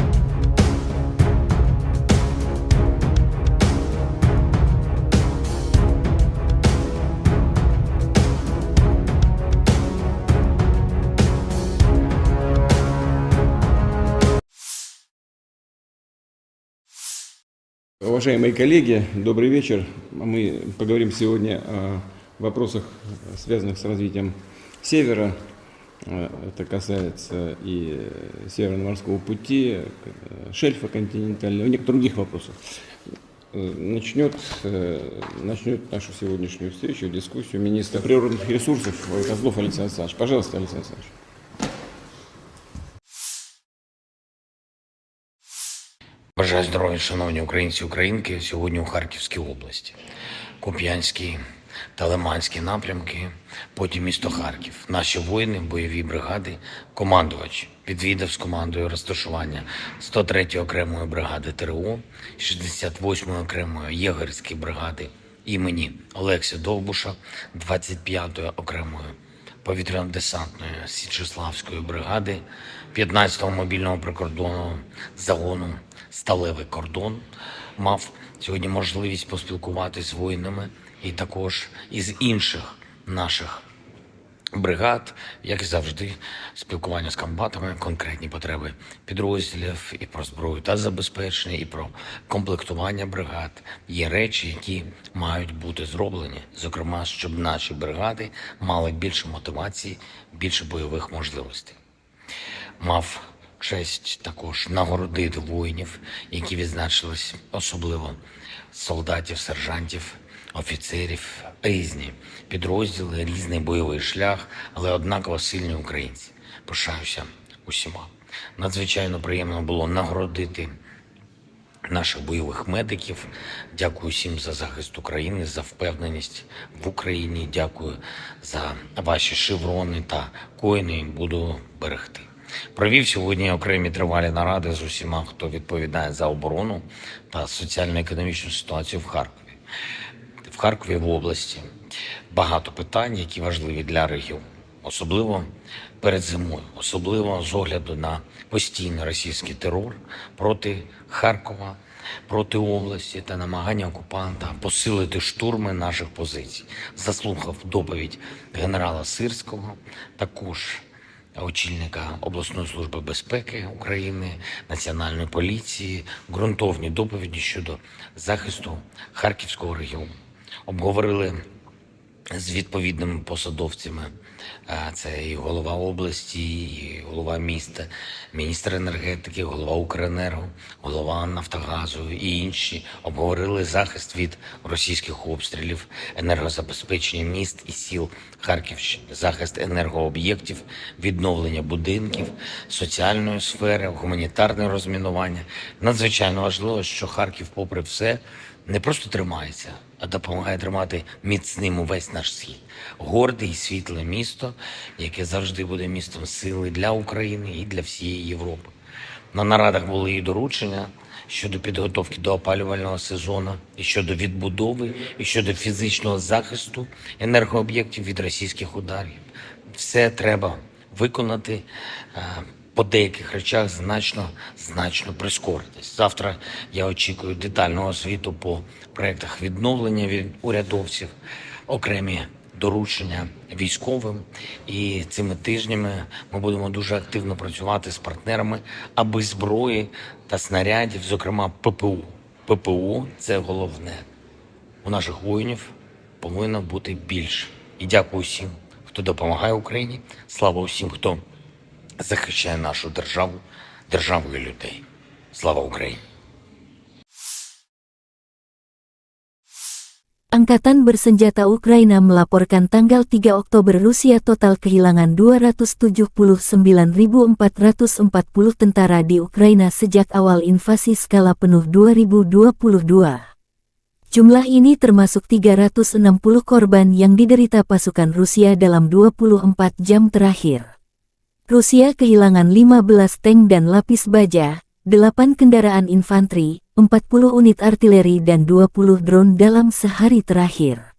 [SPEAKER 3] Уважаемые коллеги, добрый вечер. Мы поговорим сегодня о вопросах, связанных с развитием Севера. Это касается и Северно-морского пути, шельфа континентального, и некоторых других вопросов. Начнет нашу сегодняшнюю встречу, дискуссию министр природных ресурсов Козлов Александр Александрович. Пожалуйста, Александр Александрович.
[SPEAKER 4] Бажаю здоров'я, шановні українці і українки, сьогодні у Харківській області. Куп'янський та Лиманський напрямки, потім місто Харків. Наші воїни, бойові бригади, командувач відвідав з командою розташування 103-ї окремої бригади ТРО, 68-ї окремої єгерської бригади імені Олекси Довбуша, 25-ї окремої повітряно-десантної Січеславської бригади, 15-го мобільного прикордонного загону «Сталевий кордон». Мав сьогодні можливість поспілкуватися з воїнами і також із інших наших бригад, як і завжди, спілкування з комбатами, конкретні потреби підрозділів і про зброю та забезпечення, і про комплектування бригад. Є речі, які мають бути зроблені, зокрема, щоб наші бригади мали більше мотивації, більше бойових можливостей. Мав честь також нагородити воїнів, які відзначились, особливо солдатів, сержантів, офіцерів, різні підрозділи, різний бойовий шлях, але однаково сильні українці. Пишаюся усіма. Надзвичайно приємно було нагородити наших бойових медиків. Дякую всім за захист України, за впевненість в Україні. Дякую за ваші шеврони та коїни. Буду берегти. Провів сьогодні окремі тривалі наради з усіма, хто відповідає за оборону та соціально-економічну ситуацію в Харкові. В Харкові, в області, багато питань, які важливі для регіону. Особливо перед зимою, особливо з огляду на постійний російський терор проти Харкова, проти області та намагання окупанта посилити штурми наших позицій. Заслухав доповідь генерала Сирського, також очільника обласної служби безпеки України, Національної поліції, ґрунтовні доповіді щодо захисту Харківського регіону. Обговорили з відповідними посадовцями, це і голова області, і голова міста, міністр енергетики, голова Укренерго, голова Нафтогазу і інші. Обговорили захист від російських обстрілів, енергозабезпечення міст і сіл Харківщини, захист енергооб'єктів, відновлення будинків, соціальної сфери, гуманітарне розмінування. Надзвичайно важливо, що Харків, попри все, не просто тримається, а допомагає тримати міцним увесь наш схід. Горде і світле місто, яке завжди буде містом сили для України і для всієї Європи. На нарадах були і доручення щодо підготовки до опалювального сезону, і щодо відбудови, і щодо фізичного захисту енергооб'єктів від російських ударів. Все треба виконати, по деяких речах значно прискоритись. Завтра я очікую детального звіту по проєктах відновлення від урядовців, окремі доручення військовим. І цими тижнями ми будемо дуже активно працювати з партнерами, аби зброї та снарядів, зокрема ППО. ППО – це головне. У наших воїнів повинно бути більше. І дякую всім, хто допомагає Україні. Слава усім, хто захищає нашу державу, державу і людей. Слава Україні!
[SPEAKER 1] Angkatan Bersenjata Ukraina melaporkan tanggal 3 Oktober Rusia total kehilangan 279.440 tentara di Ukraina sejak awal invasi skala penuh 2022. Jumlah ini termasuk 360 korban yang diderita pasukan Rusia dalam 24 jam terakhir. Rusia kehilangan 15 tank dan lapis baja, 8 kendaraan infanteri, 40 unit artileri dan 20 drone dalam sehari terakhir.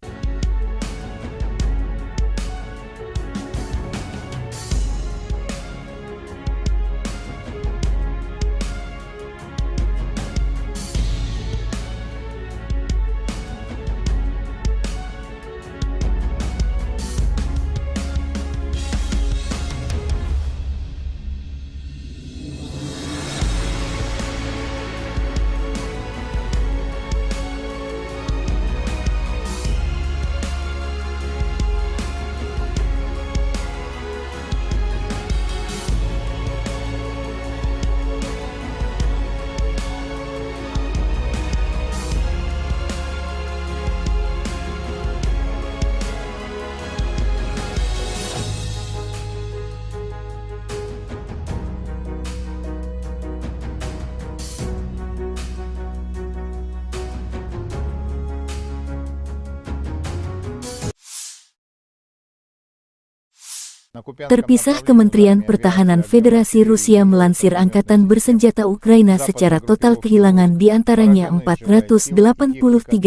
[SPEAKER 1] Terpisah, Kementerian Pertahanan Federasi Rusia melansir Angkatan Bersenjata Ukraina secara total kehilangan di antaranya 483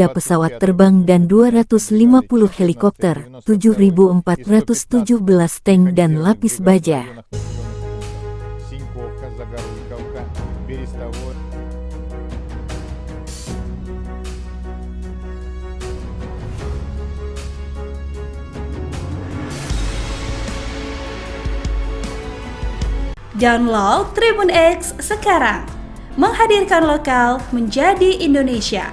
[SPEAKER 1] pesawat terbang dan 250 helikopter, 7.417 tank dan lapis baja.
[SPEAKER 5] Download Tribun X sekarang, menghadirkan lokal menjadi Indonesia.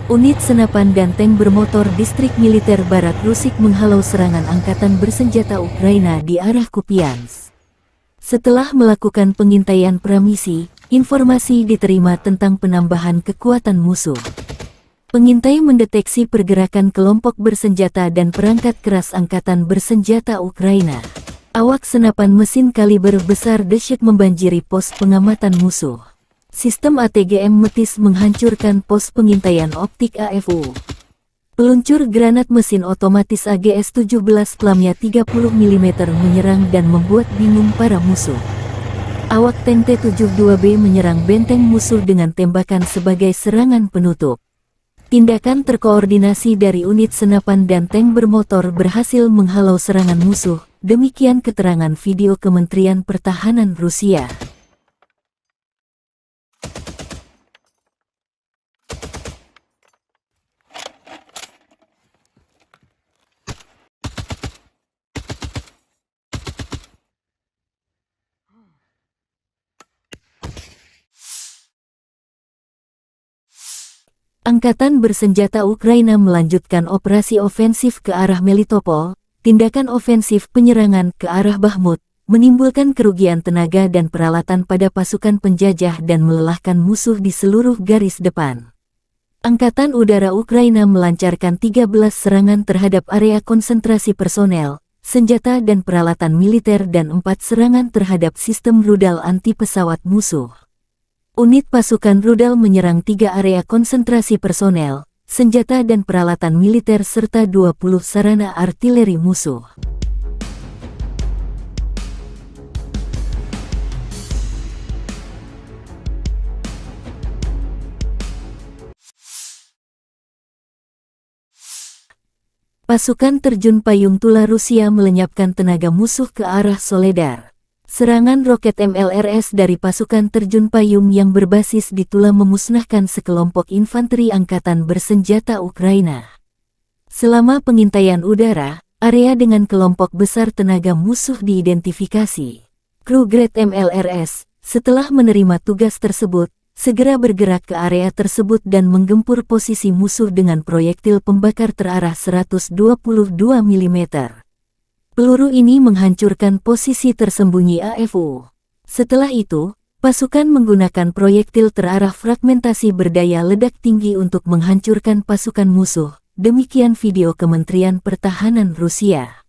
[SPEAKER 1] Unit senapan dan tank bermotor Distrik Militer Barat Rusik menghalau serangan Angkatan Bersenjata Ukraina di arah Kupiansk. Setelah melakukan pengintaian pramisi, informasi diterima tentang penambahan kekuatan musuh. Pengintai mendeteksi pergerakan kelompok bersenjata dan perangkat keras Angkatan Bersenjata Ukraina. Awak senapan mesin kaliber besar dahsyat membanjiri pos pengamatan musuh. Sistem ATGM Metis menghancurkan pos pengintaian optik AFU. Peluncur granat mesin otomatis AGS-17 pelamnya 30 mm menyerang dan membuat bingung para musuh. Awak tank T-72B menyerang benteng musuh dengan tembakan sebagai serangan penutup. Tindakan terkoordinasi dari unit senapan dan tank bermotor berhasil menghalau serangan musuh, demikian keterangan video Kementerian Pertahanan Rusia. Angkatan Bersenjata Ukraina melanjutkan operasi ofensif ke arah Melitopol. Tindakan ofensif penyerangan ke arah Bakhmut menimbulkan kerugian tenaga dan peralatan pada pasukan penjajah dan melelahkan musuh di seluruh garis depan. Angkatan Udara Ukraina melancarkan 13 serangan terhadap area konsentrasi personel, senjata dan peralatan militer dan 4 serangan terhadap sistem rudal anti-pesawat musuh. Unit pasukan rudal menyerang 3 area konsentrasi personel, senjata dan peralatan militer serta 20 sarana artileri musuh. Pasukan terjun payung Tula Rusia melenyapkan tenaga musuh ke arah Soledar. Serangan roket MLRS dari pasukan terjun payung yang berbasis di Tula memusnahkan sekelompok infanteri Angkatan Bersenjata Ukraina. Selama pengintaian udara, area dengan kelompok besar tenaga musuh diidentifikasi. Kru Grad MLRS, setelah menerima tugas tersebut, segera bergerak ke area tersebut dan menggempur posisi musuh dengan proyektil pembakar terarah 122 mm. Peluru ini menghancurkan posisi tersembunyi AFU. Setelah itu, pasukan menggunakan proyektil terarah fragmentasi berdaya ledak tinggi untuk menghancurkan pasukan musuh. Demikian video Kementerian Pertahanan Rusia.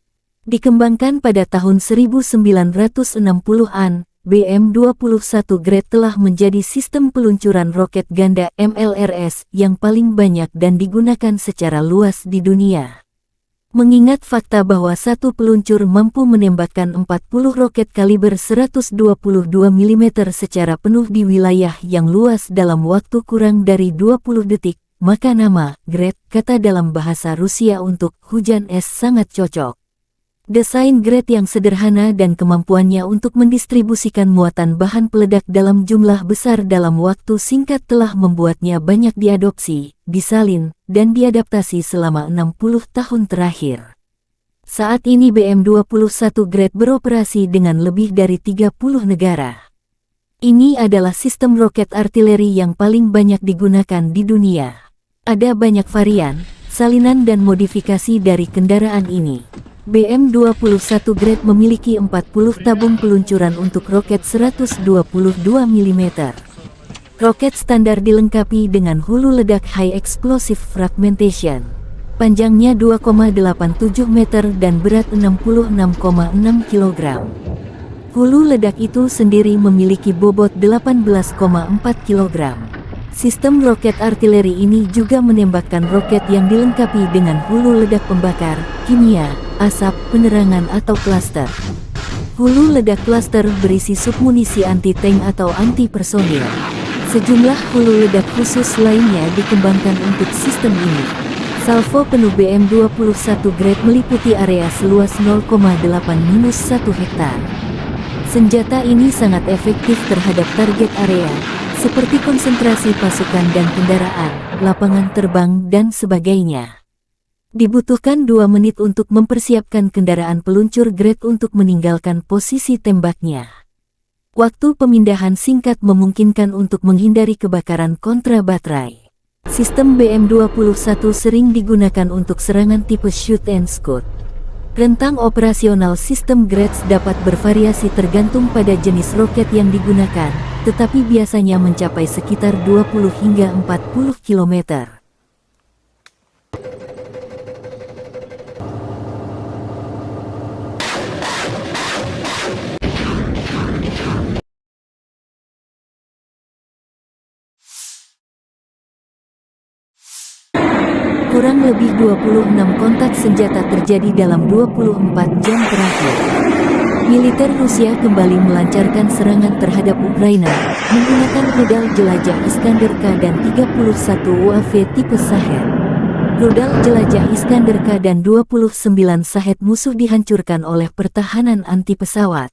[SPEAKER 1] Dikembangkan pada tahun 1960-an, BM-21 Grad telah menjadi sistem peluncuran roket ganda MLRS yang paling banyak dan digunakan secara luas di dunia. Mengingat fakta bahwa satu peluncur mampu menembakkan 40 roket kaliber 122 mm secara penuh di wilayah yang luas dalam waktu kurang dari 20 detik, maka nama Grad, kata dalam bahasa Rusia untuk hujan es, sangat cocok. Desain Grad yang sederhana dan kemampuannya untuk mendistribusikan muatan bahan peledak dalam jumlah besar dalam waktu singkat telah membuatnya banyak diadopsi, disalin, dan diadaptasi selama 60 tahun terakhir. Saat ini BM-21 Grad beroperasi dengan lebih dari 30 negara. Ini adalah sistem roket artileri yang paling banyak digunakan di dunia. Ada banyak varian, salinan dan modifikasi dari kendaraan ini. BM-21 Grad memiliki 40 tabung peluncuran untuk roket 122 mm. Roket standar dilengkapi dengan hulu ledak High Explosive Fragmentation. Panjangnya 2,87 meter dan berat 66,6 kg. Hulu ledak itu sendiri memiliki bobot 18,4 kg. Sistem roket artileri ini juga menembakkan roket yang dilengkapi dengan hulu ledak pembakar, kimia, asap, penerangan atau klaster. Hulu ledak klaster berisi submunisi anti-tank atau anti-personil. Sejumlah hulu ledak khusus lainnya dikembangkan untuk sistem ini. Salvo penuh BM-21 Grade meliputi area seluas 0,8-1 hektar. Senjata ini sangat efektif terhadap target area, seperti konsentrasi pasukan dan kendaraan, lapangan terbang, dan sebagainya. Dibutuhkan 2 menit untuk mempersiapkan kendaraan peluncur Grade untuk meninggalkan posisi tembaknya. Waktu pemindahan singkat memungkinkan untuk menghindari kebakaran kontra baterai. Sistem BM-21 sering digunakan untuk serangan tipe shoot and scoot. Rentang operasional sistem Grades dapat bervariasi tergantung pada jenis roket yang digunakan, tetapi biasanya mencapai sekitar 20 hingga 40 km. Kurang lebih 26 kontak senjata terjadi dalam 24 jam terakhir. Militer Rusia kembali melancarkan serangan terhadap Ukraina, menggunakan rudal jelajah Iskander-K dan 31 UAV tipe Shahed. Rudal jelajah Iskander-K dan 29 Shahed musuh dihancurkan oleh pertahanan anti-pesawat.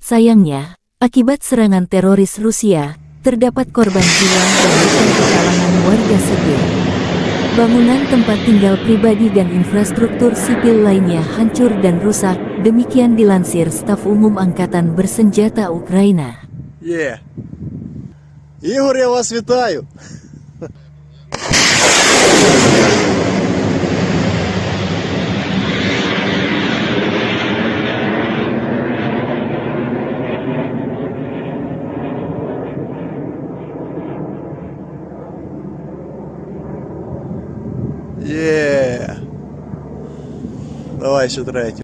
[SPEAKER 1] Sayangnya, akibat serangan teroris Rusia, terdapat korban jiwa dan luka di kalangan warga sipil. Bangunan tempat tinggal pribadi dan infrastruktur sipil lainnya hancur dan rusak, demikian dilansir Staf Umum Angkatan Bersenjata Ukraina.
[SPEAKER 2] Ігор, я вас вітаю! Давай ще третю.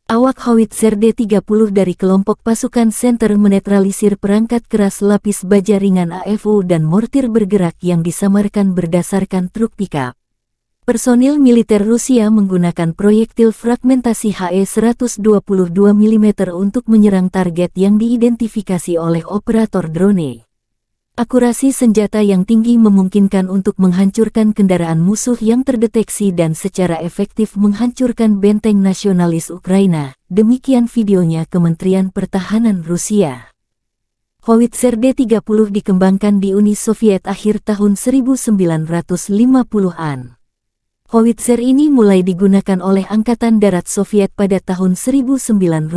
[SPEAKER 1] Awak Howitzer D-30 dari kelompok pasukan Center menetralisir perangkat keras lapis baja ringan AFU dan mortir bergerak yang disamarkan berdasarkan truk pickup. Personil militer Rusia menggunakan proyektil fragmentasi HE-122 mm untuk menyerang target yang diidentifikasi oleh operator drone. Akurasi senjata yang tinggi memungkinkan untuk menghancurkan kendaraan musuh yang terdeteksi dan secara efektif menghancurkan benteng nasionalis Ukraina, demikian videonya Kementerian Pertahanan Rusia. Howitzer D-30 dikembangkan di Uni Soviet akhir tahun 1950-an. Howitzer ini mulai digunakan oleh Angkatan Darat Soviet pada tahun 1960.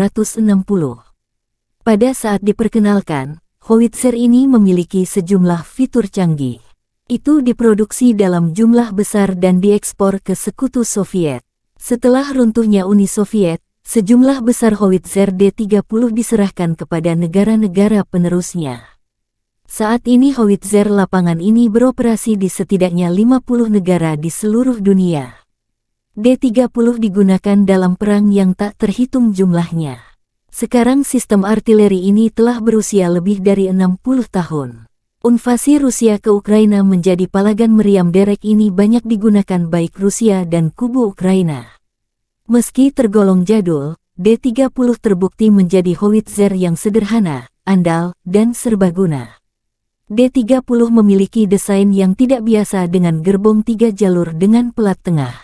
[SPEAKER 1] Pada saat diperkenalkan, Howitzer ini memiliki sejumlah fitur canggih. Itu diproduksi dalam jumlah besar dan diekspor ke Sekutu Soviet. Setelah runtuhnya Uni Soviet, sejumlah besar Howitzer D-30 diserahkan kepada negara-negara penerusnya. Saat ini Howitzer lapangan ini beroperasi di setidaknya 50 negara di seluruh dunia. D-30 digunakan dalam perang yang tak terhitung jumlahnya. Sekarang sistem artileri ini telah berusia lebih dari 60 tahun. Invasi Rusia ke Ukraina menjadi palagan meriam derek ini banyak digunakan baik Rusia dan kubu Ukraina. Meski tergolong jadul, D-30 terbukti menjadi howitzer yang sederhana, andal, dan serbaguna. D-30 memiliki desain yang tidak biasa dengan gerbong 3 jalur dengan pelat tengah.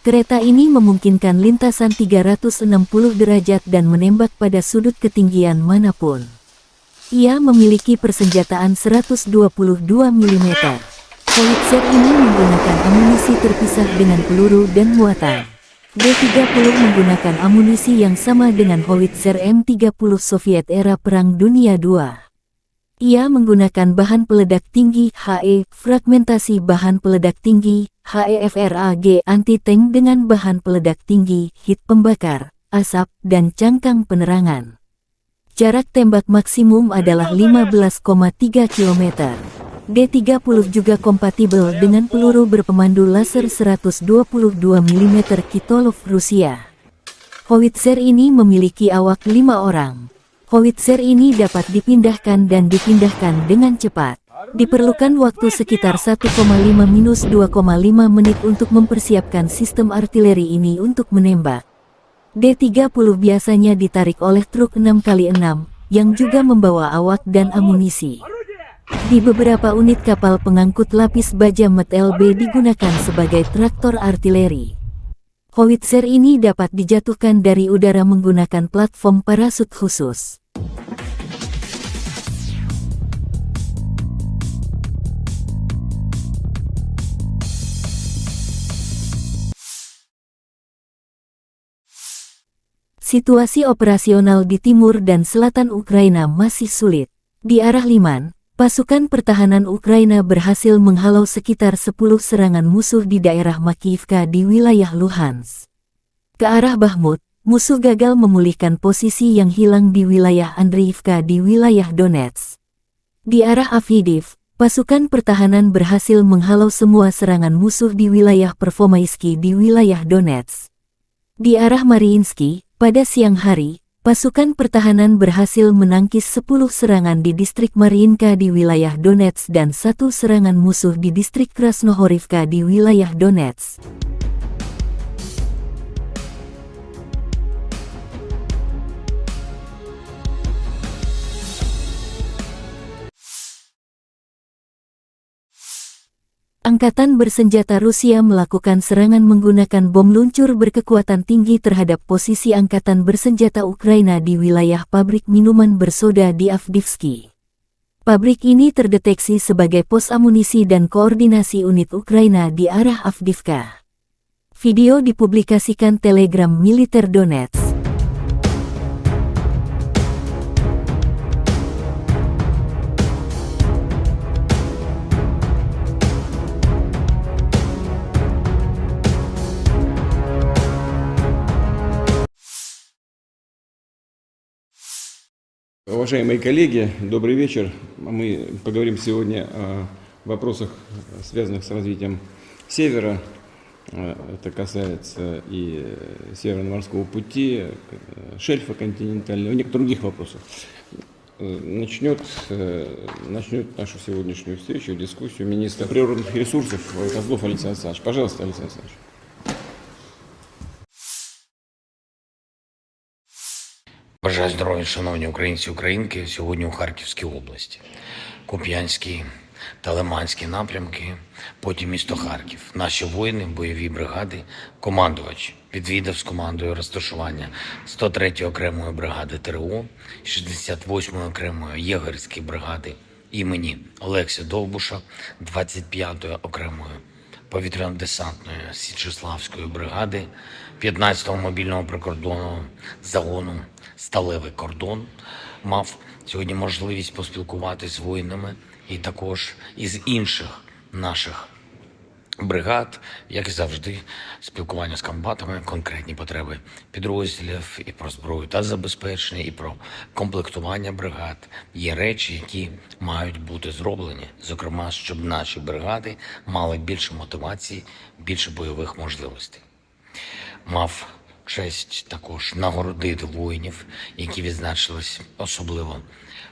[SPEAKER 1] Kereta ini memungkinkan lintasan 360 derajat dan menembak pada sudut ketinggian manapun. Ia memiliki persenjataan 122 mm. Howitzer ini menggunakan amunisi terpisah dengan peluru dan muatan. D-30 menggunakan amunisi yang sama dengan howitzer M30 Soviet era Perang Dunia II. Ia menggunakan bahan peledak tinggi HE, fragmentasi bahan peledak tinggi HEFRAG anti-tank dengan bahan peledak tinggi, hit pembakar, asap, dan cangkang penerangan. Jarak tembak maksimum adalah 15,3 km. D-30 juga kompatibel dengan peluru berpemandu laser 122 mm Kitolov Rusia. Howitzer ini memiliki awak 5 orang. Howitzer ini dapat dipindahkan dan dipindahkan dengan cepat. Diperlukan waktu sekitar 1,5–2,5 menit untuk mempersiapkan sistem artileri ini untuk menembak. D-30 biasanya ditarik oleh truk 6x6, yang juga membawa awak dan amunisi. Di beberapa unit kapal pengangkut lapis baja MT-LB digunakan sebagai traktor artileri. Howitzer ini dapat dijatuhkan dari udara menggunakan platform parasut khusus. Situasi operasional di timur dan selatan Ukraina masih sulit. Di arah Liman, pasukan pertahanan Ukraina berhasil menghalau sekitar 10 serangan musuh di daerah Makiyivka di wilayah Luhansk. Ke arah Bakhmut, musuh gagal memulihkan posisi yang hilang di wilayah Andriivka di wilayah Donetsk. Di arah Avdiivka, pasukan pertahanan berhasil menghalau semua serangan musuh di wilayah Pervomaisky di wilayah Donetsk. Di arah Mariinsky, pada siang hari, pasukan pertahanan berhasil menangkis 10 serangan di distrik Mariinka di wilayah Donetsk dan 1 serangan musuh di distrik Krasnohorivka di wilayah Donetsk. Angkatan bersenjata Rusia melakukan serangan menggunakan bom luncur berkekuatan tinggi terhadap posisi angkatan bersenjata Ukraina di wilayah pabrik minuman bersoda di Avdiivka. Pabrik ini terdeteksi sebagai pos amunisi dan koordinasi unit Ukraina di arah Avdiivka. Video dipublikasikan Telegram Militer Donetsk.
[SPEAKER 3] Уважаемые коллеги, добрый вечер. Мы поговорим сегодня о вопросах, связанных с развитием Севера. Это касается и Северного морского пути, шельфа континентального, и некоторых других вопросов. Начнет нашу сегодняшнюю встречу, дискуссию министра природных ресурсов Козлов Александр Александрович. Пожалуйста, Александр Александрович.
[SPEAKER 4] Бажаю здоров'я, шановні українці і українки, сьогодні у Харківській області. Куп'янський та Лиманський напрямки, потім місто Харків. Наші воїни, бойові бригади, командувач відвідав з командою розташування 103-ї окремої бригади ТРО, 68-ї окремої єгерської бригади імені Олекси Довбуша, 25-ї окремої повітряно-десантної Січеславської бригади, 15-го мобільного прикордонного загону «Сталевий кордон». Мав сьогодні можливість поспілкуватися з воїнами і також із інших наших бригад, як і завжди, спілкування з комбатами, конкретні потреби підрозділів і про зброю та забезпечення, і про комплектування бригад. Є речі, які мають бути зроблені, зокрема, щоб наші бригади мали більше мотивації, більше бойових можливостей. Мав честь також нагородити воїнів, які відзначились, особливо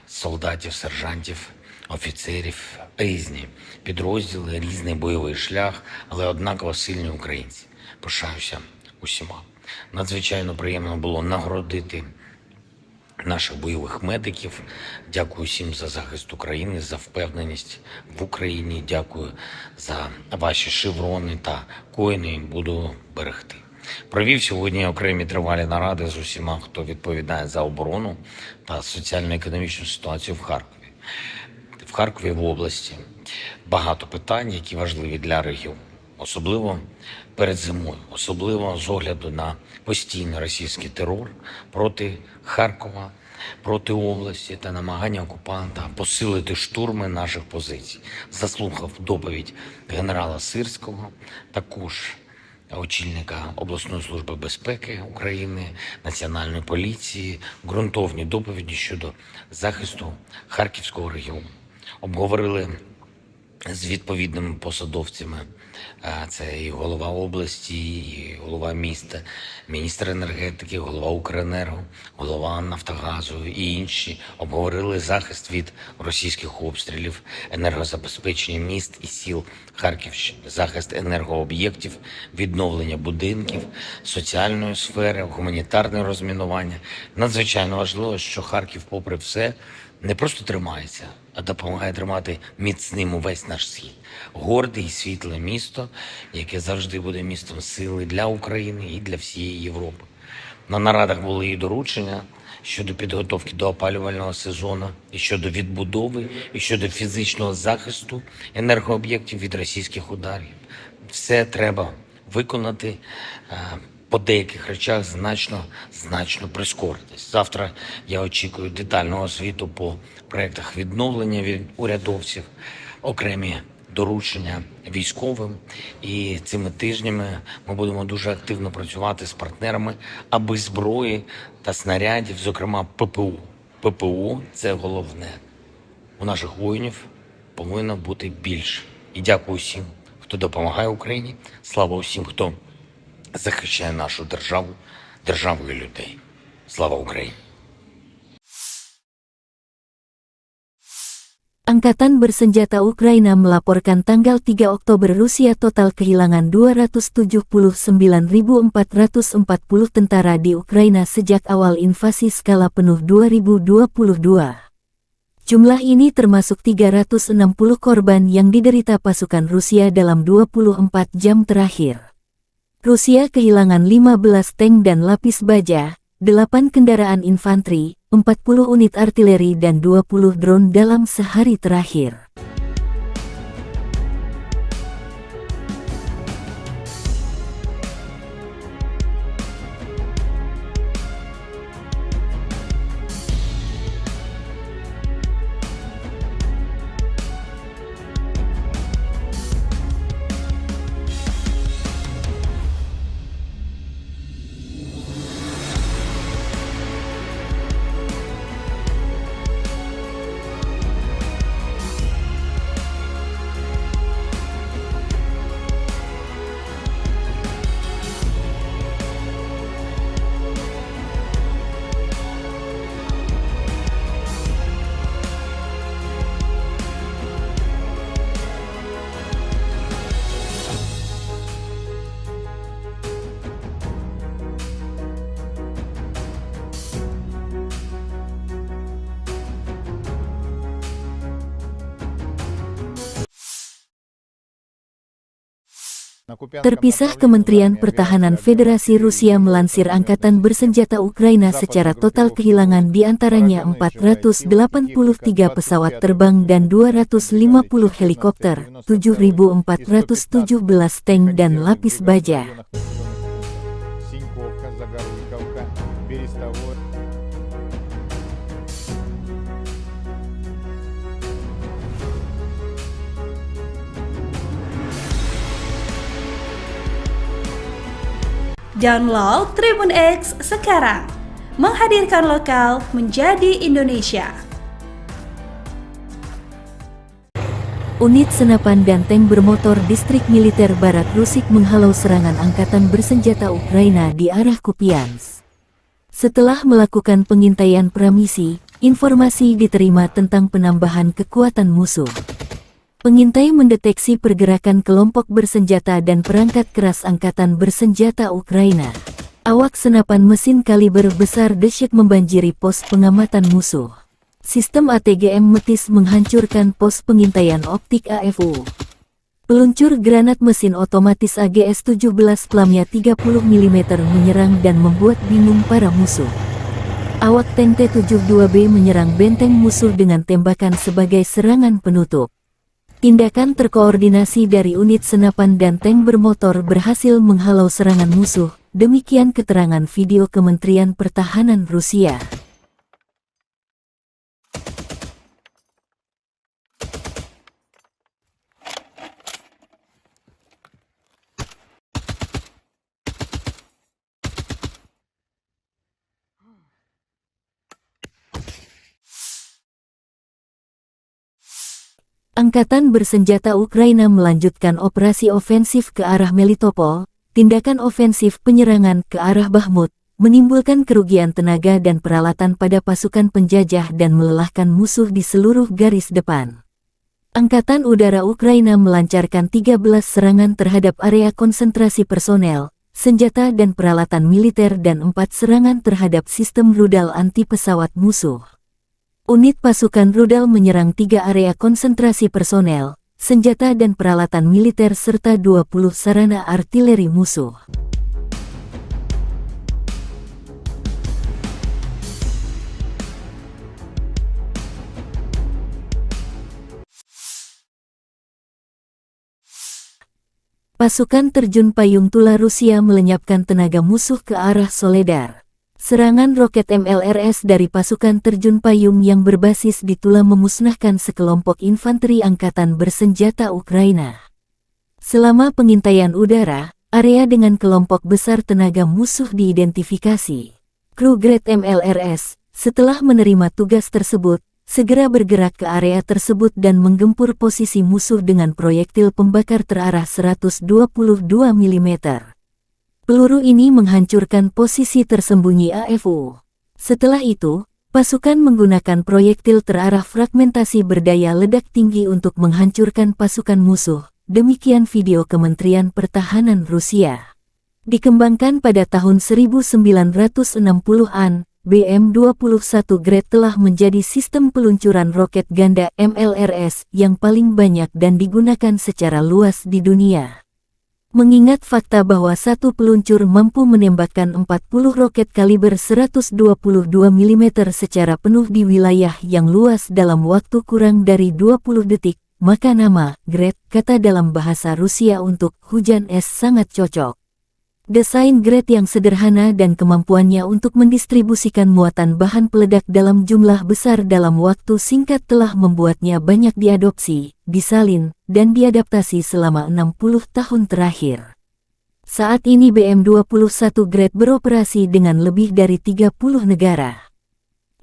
[SPEAKER 4] солдатів, сержантів, офіцерів, різні підрозділи, різний бойовий шлях, але однаково сильні українці. Пишаюся усіма. Надзвичайно приємно було нагородити наших бойових медиків. Дякую всім за захист України, за впевненість в Україні. Дякую за ваші шеврони та коїни. Буду берегти. Провів сьогодні окремі тривалі наради з усіма, хто відповідає за оборону та соціально-економічну ситуацію в Харкові. В Харкові, в області, багато питань, які важливі для регіону. Особливо перед зимою, особливо з огляду на постійний російський терор проти Харкова, проти області та намагання окупанта посилити штурми наших позицій. Заслухав доповідь генерала Сирського, також очільника обласної служби безпеки України, Національної поліції, ґрунтовні доповіді щодо захисту Харківського регіону. Обговорили з відповідними посадовцями. Це і голова області, і голова міста, міністр енергетики, голова Укренерго, голова Нафтогазу і інші обговорили захист від російських обстрілів, енергозабезпечення міст і сіл Харківщини, захист енергооб'єктів, відновлення будинків, соціальної сфери, гуманітарне розмінування. Надзвичайно важливо, що Харків, попри все, не просто тримається, а допомагає тримати міцним увесь наш схід. Горде і світле місто, яке завжди буде містом сили для України і для всієї Європи. На нарадах були і доручення щодо підготовки до опалювального сезону, і щодо відбудови, і щодо фізичного захисту енергооб'єктів від російських ударів. Все треба виконати. По деяких речах значно прискоритись. Завтра я очікую детального звіту по проєктах відновлення від урядовців, окремі доручення військовим. І цими тижнями ми будемо дуже активно працювати з партнерами, аби зброї та снарядів, зокрема ППО – це головне. У наших воїнів повинно бути більше. І дякую всім, хто допомагає Україні. Слава усім, хто захищає нашу державу, державу і людей. Слава Україні!
[SPEAKER 1] Angkatan Bersenjata Ukraina melaporkan tanggal 3 Oktober Rusia total kehilangan 279.440 tentara di Ukraina sejak awal invasi skala penuh 2022. Jumlah ini termasuk 360 korban yang diderita pasukan Rusia dalam 24 jam terakhir. Rusia kehilangan 15 tank dan lapis baja, 8 kendaraan infanteri, 40 unit artileri dan 20 drone dalam sehari terakhir. Terpisah, Kementerian Pertahanan Federasi Rusia melansir Angkatan Bersenjata Ukraina secara total kehilangan diantaranya 483 pesawat terbang dan 250 helikopter, 7.417 tank dan lapis baja.
[SPEAKER 5] Download Tribun X sekarang, menghadirkan lokal menjadi Indonesia.
[SPEAKER 1] Unit senapan dan tank bermotor distrik militer Barat Rusik menghalau serangan Angkatan Bersenjata Ukraina di arah Kupiansk. Setelah melakukan pengintaian pramisi, informasi diterima tentang penambahan kekuatan musuh. Pengintai mendeteksi pergerakan kelompok bersenjata dan perangkat keras Angkatan Bersenjata Ukraina. Awak senapan mesin kaliber besar dahsyat membanjiri pos pengamatan musuh. Sistem ATGM Metis menghancurkan pos pengintaian optik AFU. Peluncur granat mesin otomatis AGS-17 Plamnya 30 mm menyerang dan membuat bingung para musuh. Awak tank T-72B menyerang benteng musuh dengan tembakan sebagai serangan penutup. Tindakan terkoordinasi dari unit senapan dan tank bermotor berhasil menghalau serangan musuh, demikian keterangan video Kementerian Pertahanan Rusia. Angkatan bersenjata Ukraina melanjutkan operasi ofensif ke arah Melitopol. Tindakan ofensif penyerangan ke arah Bakhmut menimbulkan kerugian tenaga dan peralatan pada pasukan penjajah dan melelahkan musuh di seluruh garis depan. Angkatan Udara Ukraina melancarkan 13 serangan terhadap area konsentrasi personel, senjata dan peralatan militer dan 4 serangan terhadap sistem rudal anti-pesawat musuh. Unit pasukan rudal menyerang 3 area konsentrasi personel, senjata dan peralatan militer serta 20 sarana artileri musuh. Pasukan terjun payung Tula Rusia melenyapkan tenaga musuh ke arah Soledar. Serangan roket MLRS dari pasukan terjun payung yang berbasis di Tula memusnahkan sekelompok infanteri angkatan bersenjata Ukraina. Selama pengintaian udara, area dengan kelompok besar tenaga musuh diidentifikasi. Kru Grad MLRS, setelah menerima tugas tersebut, segera bergerak ke area tersebut dan menggempur posisi musuh dengan proyektil pembakar terarah 122 mm. Peluru ini menghancurkan posisi tersembunyi AFU. Setelah itu, pasukan menggunakan proyektil terarah fragmentasi berdaya ledak tinggi untuk menghancurkan pasukan musuh. Demikian video Kementerian Pertahanan Rusia. Dikembangkan pada tahun 1960-an, BM-21 Grad telah menjadi sistem peluncuran roket ganda MLRS yang paling banyak dan digunakan secara luas di dunia. Mengingat fakta bahwa satu peluncur mampu menembakkan 40 roket kaliber 122 mm secara penuh di wilayah yang luas dalam waktu kurang dari 20 detik, maka nama Grad, kata dalam bahasa Rusia untuk hujan es, sangat cocok. Desain Grad yang sederhana dan kemampuannya untuk mendistribusikan muatan bahan peledak dalam jumlah besar dalam waktu singkat telah membuatnya banyak diadopsi, disalin, dan diadaptasi selama 60 tahun terakhir. Saat ini BM-21 Grad beroperasi dengan lebih dari 30 negara.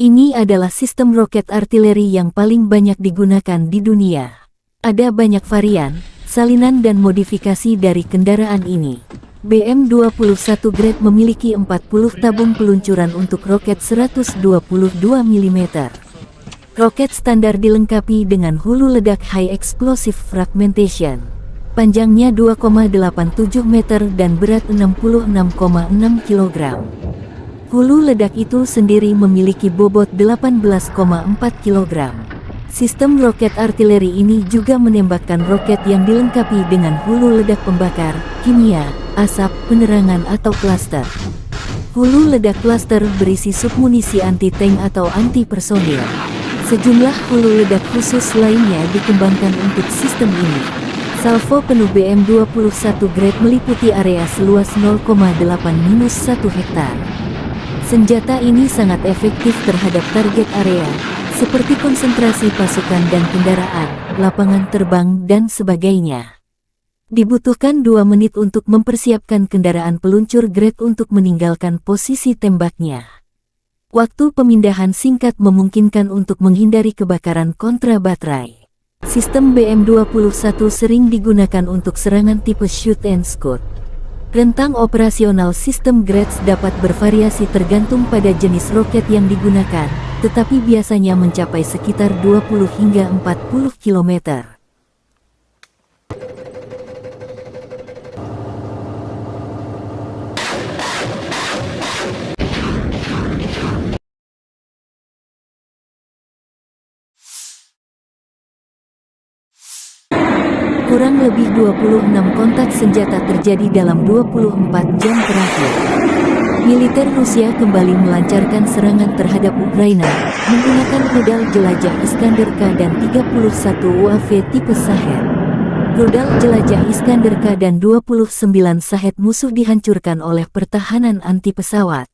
[SPEAKER 1] Ini adalah sistem roket artileri yang paling banyak digunakan di dunia. Ada banyak varian, salinan dan modifikasi dari kendaraan ini. BM-21 Grad memiliki 40 tabung peluncuran untuk roket 122 mm. Roket standar dilengkapi dengan hulu ledak High Explosive Fragmentation. Panjangnya 2,87 meter dan berat 66,6 kg. Hulu ledak itu sendiri memiliki bobot 18,4 kg. Sistem roket artileri ini juga menembakkan roket yang dilengkapi dengan hulu ledak pembakar, kimia, asap, penerangan atau klaster. Hulu ledak klaster berisi submunisi anti-tank atau anti-personil. Sejumlah hulu ledak khusus lainnya dikembangkan untuk sistem ini. Salvo penuh BM-21 Grad meliputi area seluas 0,8-1 hektar. Senjata ini sangat efektif terhadap target area, seperti konsentrasi pasukan dan kendaraan, lapangan terbang, dan sebagainya. Dibutuhkan 2 menit untuk mempersiapkan kendaraan peluncur Grad untuk meninggalkan posisi tembaknya. Waktu pemindahan singkat memungkinkan untuk menghindari kebakaran kontra baterai. Sistem BM-21 sering digunakan untuk serangan tipe shoot and scoot. Rentang operasional sistem Grad dapat bervariasi tergantung pada jenis roket yang digunakan, tetapi biasanya mencapai sekitar 20 hingga 40 km. Kurang lebih 26 kontak senjata terjadi dalam 24 jam terakhir. Militer Rusia kembali melancarkan serangan terhadap Ukraina, menggunakan rudal jelajah Iskander-K dan 31 UAV tipe Shahed. Rudal jelajah Iskander-K dan 29 Shahed musuh dihancurkan oleh pertahanan anti-pesawat.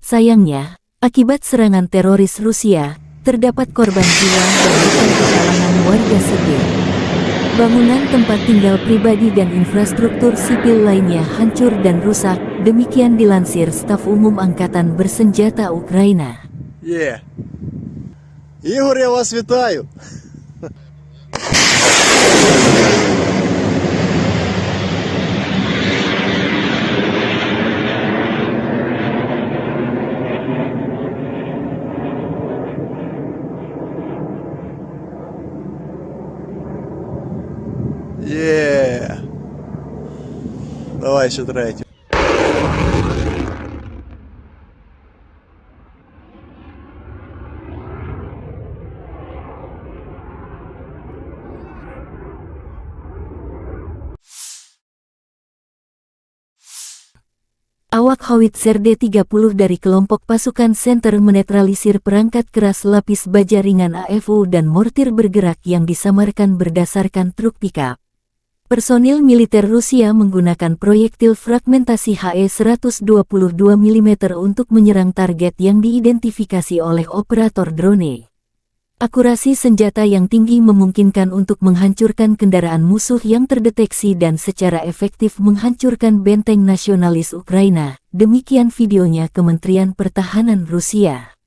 [SPEAKER 1] Sayangnya, akibat serangan teroris Rusia, terdapat korban jiwa dan luka di kalangan warga sipil. Bangunan tempat tinggal pribadi dan infrastruktur sipil lainnya hancur dan rusak, demikian dilansir Staf Umum Angkatan Bersenjata Ukraina.
[SPEAKER 2] Игорь, я вас вітаю. Давай Су-3.
[SPEAKER 1] Awak howitzer D-30 dari kelompok pasukan Center menetralisir perangkat keras lapis baja ringan AFU dan mortir bergerak yang disamarkan berdasarkan truk pickup. Personil militer Rusia menggunakan proyektil fragmentasi HE-122 mm untuk menyerang target yang diidentifikasi oleh operator drone. Akurasi senjata yang tinggi memungkinkan untuk menghancurkan kendaraan musuh yang terdeteksi dan secara efektif menghancurkan benteng nasionalis Ukraina. Demikian videonya Kementerian Pertahanan Rusia.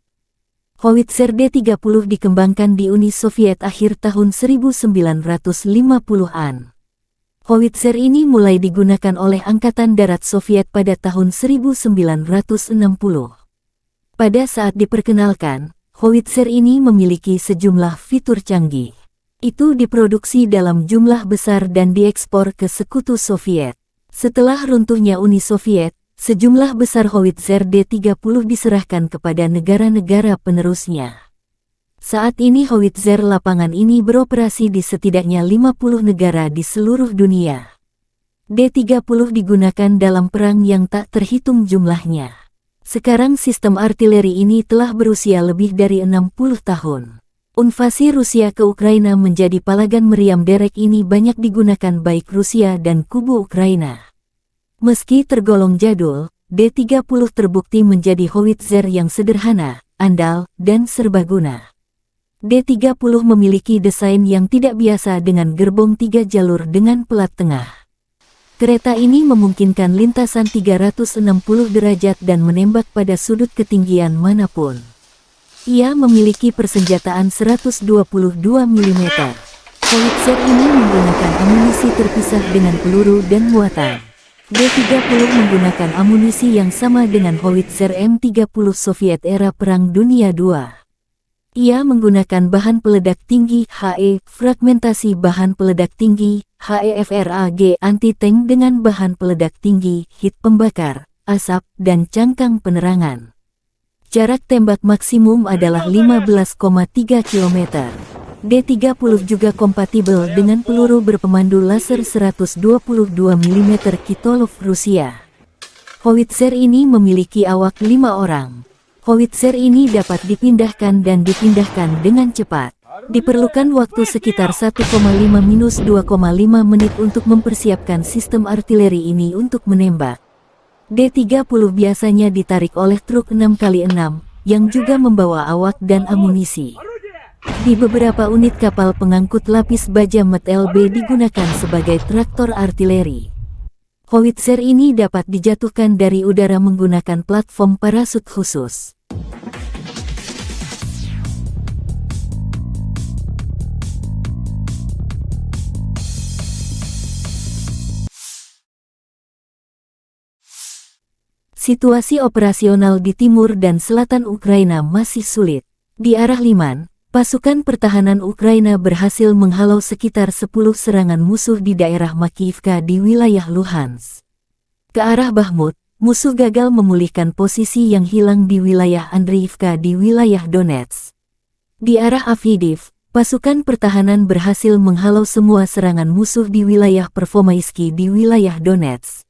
[SPEAKER 1] Howitzer D-30 dikembangkan di Uni Soviet akhir tahun 1950-an. Howitzer ini mulai digunakan oleh Angkatan Darat Soviet pada tahun 1960. Pada saat diperkenalkan, howitzer ini memiliki sejumlah fitur canggih. Itu diproduksi dalam jumlah besar dan diekspor ke Sekutu Soviet. Setelah runtuhnya Uni Soviet, sejumlah besar howitzer D-30 diserahkan kepada negara-negara penerusnya. Saat ini howitzer lapangan ini beroperasi di setidaknya 50 negara di seluruh dunia. D-30 digunakan dalam perang yang tak terhitung jumlahnya. Sekarang sistem artileri ini telah berusia lebih dari 60 tahun. Invasi Rusia ke Ukraina menjadi palagan meriam derek ini banyak digunakan baik Rusia dan kubu Ukraina. Meski tergolong jadul, D-30 terbukti menjadi howitzer yang sederhana, andal, dan serbaguna. D-30 memiliki desain yang tidak biasa dengan gerbong 3 jalur dengan pelat tengah. Kereta ini memungkinkan lintasan 360 derajat dan menembak pada sudut ketinggian manapun. Ia memiliki persenjataan 122 mm. Howitzer ini menggunakan amunisi terpisah dengan peluru dan muatan. D-30 menggunakan amunisi yang sama dengan howitzer M30 Soviet era Perang Dunia II. Ia menggunakan bahan peledak tinggi HE, fragmentasi bahan peledak tinggi, HEFRAG anti-tank dengan bahan peledak tinggi, hit pembakar, asap, dan cangkang penerangan. Jarak tembak maksimum adalah 15,3 km. D-30 juga kompatibel dengan peluru berpemandu laser 122 mm Kitolov Rusia. Howitzer ini memiliki awak 5 orang. Howitzer ini dapat dipindahkan dan dipindahkan dengan cepat. Diperlukan waktu sekitar 1,5–2,5 menit untuk mempersiapkan sistem artileri ini untuk menembak. D-30 biasanya ditarik oleh truk 6x6, yang juga membawa awak dan amunisi. Di beberapa unit kapal pengangkut lapis baja MET-LB digunakan sebagai traktor artileri. Howitzer ini dapat dijatuhkan dari udara menggunakan platform parasut khusus. Situasi operasional di timur dan selatan Ukraina masih sulit. Di arah Liman, pasukan pertahanan Ukraina berhasil menghalau sekitar 10 serangan musuh di daerah Makiivka di wilayah Luhansk. Ke arah Bakhmut, musuh gagal memulihkan posisi yang hilang di wilayah Andriivka di wilayah Donetsk. Di arah Avdiivka, pasukan pertahanan berhasil menghalau semua serangan musuh di wilayah Pervomaisky di wilayah Donetsk.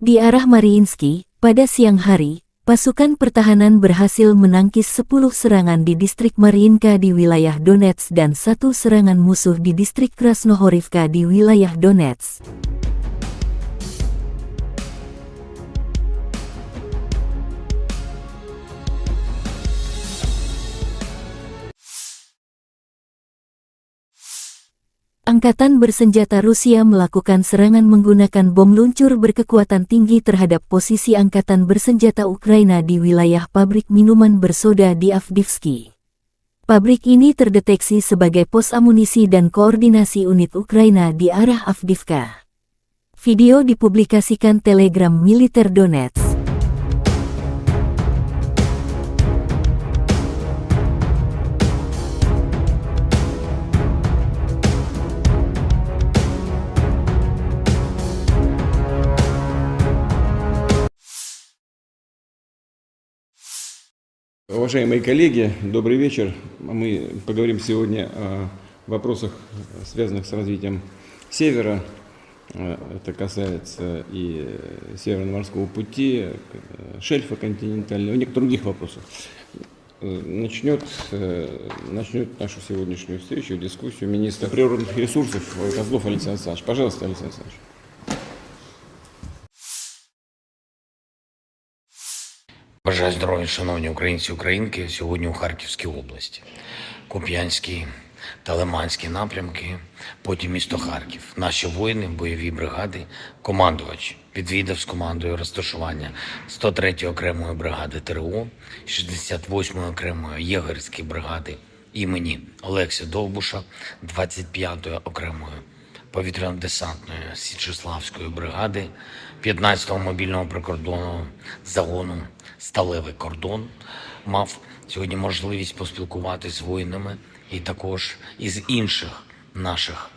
[SPEAKER 1] Di arah Mariinsky, pada siang hari, pasukan pertahanan berhasil menangkis 10 serangan di distrik Mariinka di wilayah Donetsk dan 1 serangan musuh di distrik Krasnohorivka di wilayah Donetsk. Angkatan bersenjata Rusia melakukan serangan menggunakan bom luncur berkekuatan tinggi terhadap posisi angkatan bersenjata Ukraina di wilayah pabrik minuman bersoda di Avdiivka. Pabrik ini terdeteksi sebagai pos amunisi dan koordinasi unit Ukraina di arah Avdiivka. Video dipublikasikan Telegram militer Donetsk.
[SPEAKER 3] Уважаемые коллеги, добрый вечер. Мы поговорим сегодня о вопросах, связанных с развитием Севера. Это касается и Северно-морского пути, шельфа континентального, и некоторых других вопросов. Начнет нашу сегодняшнюю встречу, дискуссию министр природных ресурсов Козлов Александр Александрович. Пожалуйста, Александр Александрович.
[SPEAKER 4] Бажаю здоров'я, шановні українці і українки. Сьогодні у Харківській області. Куп'янський та Лиманський напрямки, потім місто Харків. Наші воїни, бойові бригади, командувач відвідав з командою розташування 103-ї окремої бригади ТРО, 68-ї окремої єгерської бригади імені Олекси Довбуша, 25-ї окремої повітряно-десантної Січеславської бригади, 15-го мобільного прикордонного загону «Сталевий кордон». Мав сьогодні можливість поспілкуватися з воїнами і також із інших наших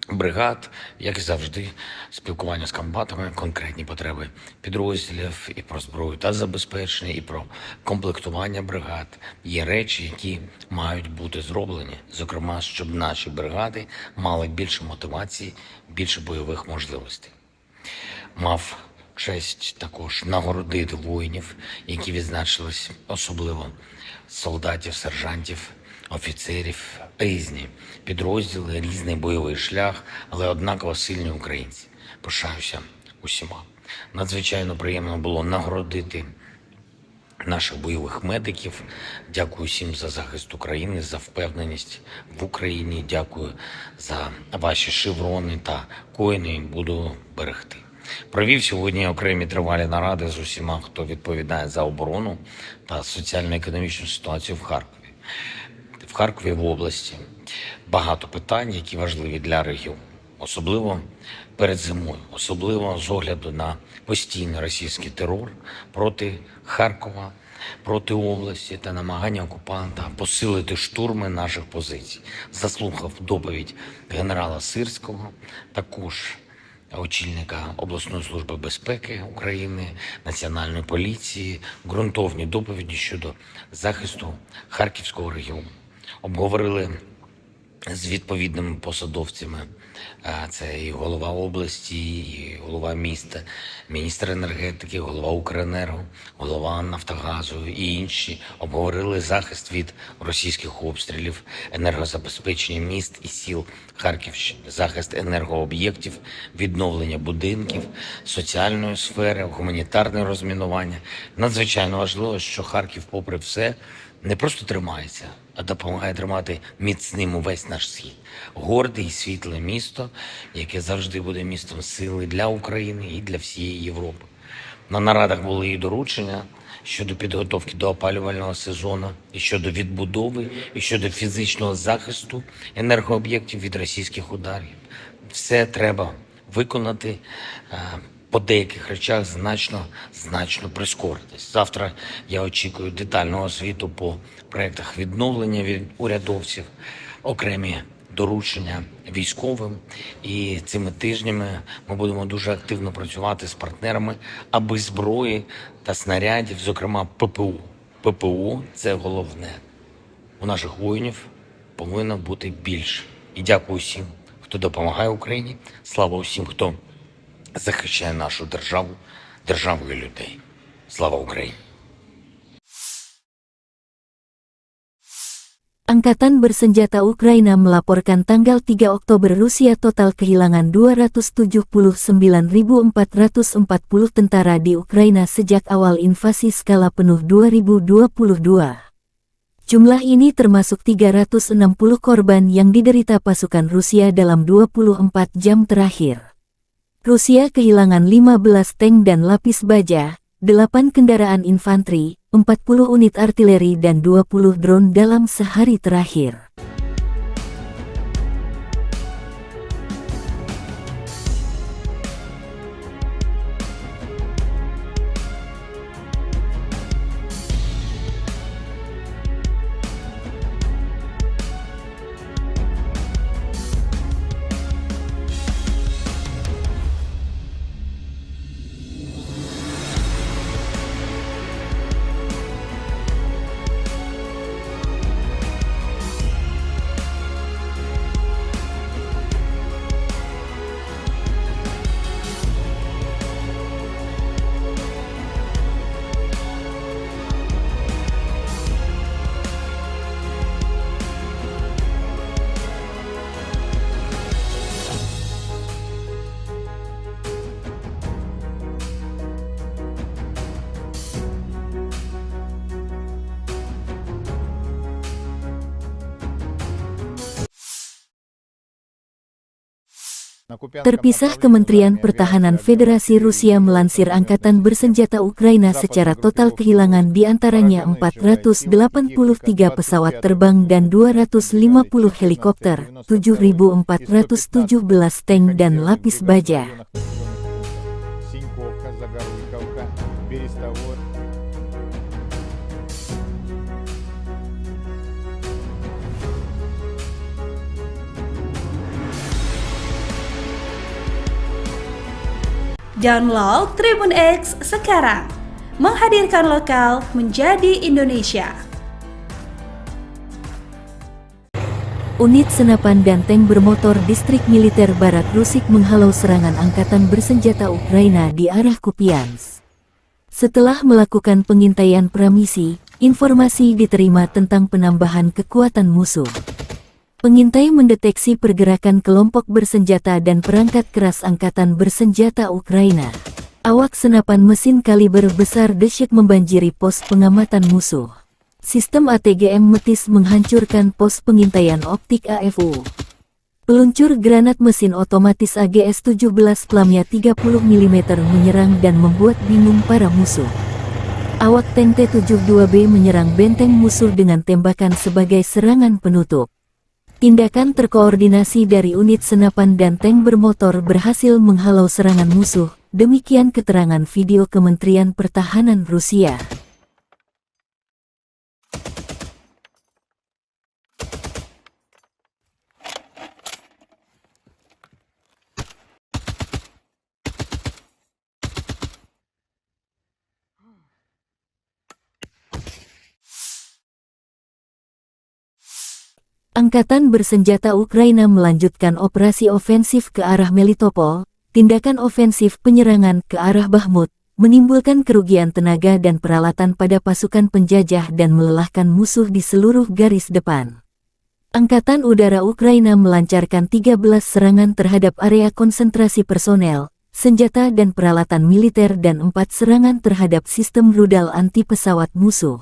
[SPEAKER 4] бригад, як і завжди, спілкування з комбатами, конкретні потреби підрозділів і про зброю та забезпечення, і про комплектування бригад. Є речі, які мають бути зроблені, зокрема, щоб наші бригади мали більше мотивації, більше бойових можливостей. Мав честь також нагородити воїнів, які відзначились, особливо солдатів, сержантів, офіцерів, різні підрозділи, різний бойовий шлях, але однаково сильні українці. Пишаюся усіма. Надзвичайно приємно було нагородити наших бойових медиків. Дякую всім за захист України, за впевненість в Україні. Дякую за ваші шеврони та коїни. Буду берегти. Провів сьогодні окремі тривалі наради з усіма, хто відповідає за оборону та соціально-економічну ситуацію в Харкові. В Харкові, в області, багато питань, які важливі для регіону. Особливо перед зимою, особливо з огляду на постійний російський терор проти Харкова, проти області та намагання окупанта посилити штурми наших позицій. Заслухав доповідь генерала Сирського, також очільника обласної служби безпеки України, Національної поліції, ґрунтовні доповіді щодо захисту Харківського регіону. Обговорили з відповідними посадовцями, це і голова області, і голова міста, міністр енергетики, голова Укренерго, голова Нафтогазу і інші. Обговорили захист від російських обстрілів, енергозабезпечення міст і сіл Харківщини, захист енергооб'єктів, відновлення будинків, соціальної сфери, гуманітарне розмінування. Надзвичайно важливо, що Харків, попри все, не просто тримається, а допомагає тримати міцним увесь наш схід. Горде і світле місто, яке завжди буде містом сили для України і для всієї Європи. На нарадах були і доручення щодо підготовки до опалювального сезону, і щодо відбудови, і щодо фізичного захисту енергооб'єктів від російських ударів. Все треба виконати, по деяких речах значно прискоритись. Завтра я очікую детального звіту по проєктах відновлення від урядовців, окремі доручення військовим. І цими тижнями ми будемо дуже активно працювати з партнерами, аби зброї та снарядів, зокрема ППО. ППО – це головне. У наших воїнів повинно бути більше. І дякую всім, хто допомагає Україні. Слава усім, хто захищає нашу державу, державу і людей. Слава Україні!
[SPEAKER 1] Angkatan Bersenjata Ukraina melaporkan tanggal 3 Oktober Rusia total kehilangan 279.440 tentara di Ukraina sejak awal invasi skala penuh 2022. Jumlah ini termasuk 360 korban yang diderita pasukan Rusia dalam 24 jam terakhir. Rusia kehilangan 15 tank dan lapis baja, 8 kendaraan infanteri, 40 unit artileri dan 20 drone dalam sehari terakhir. Terpisah, Kementerian Pertahanan Federasi Rusia melansir Angkatan Bersenjata Ukraina secara total kehilangan di antaranya 483 pesawat terbang dan 250 helikopter, 7.417 tank dan lapis baja.
[SPEAKER 5] Download Tribun X sekarang, menghadirkan lokal menjadi Indonesia.
[SPEAKER 1] Unit senapan dan tank bermotor Distrik Militer Barat Rusik menghalau serangan Angkatan Bersenjata Ukraina di arah Kupiansk. Setelah melakukan pengintaian pramisi, informasi diterima tentang penambahan kekuatan musuh. Pengintai mendeteksi pergerakan kelompok bersenjata dan perangkat keras Angkatan Bersenjata Ukraina. Awak senapan mesin kaliber besar dahsyat membanjiri pos pengamatan musuh. Sistem ATGM Metis menghancurkan pos pengintaian optik AFU. Peluncur granat mesin otomatis AGS-17 plamnya 30 mm menyerang dan membuat bingung para musuh. Awak tank T-72B menyerang benteng musuh dengan tembakan sebagai serangan penutup. Tindakan terkoordinasi dari unit senapan dan tank bermotor berhasil menghalau serangan musuh, demikian keterangan video Kementerian Pertahanan Rusia. Angkatan Bersenjata Ukraina melanjutkan operasi ofensif ke arah Melitopol. Tindakan ofensif penyerangan ke arah Bakhmut menimbulkan kerugian tenaga dan peralatan pada pasukan penjajah dan melelahkan musuh di seluruh garis depan. Angkatan Udara Ukraina melancarkan 13 serangan terhadap area konsentrasi personel, senjata dan peralatan militer dan 4 serangan terhadap sistem rudal anti-pesawat musuh.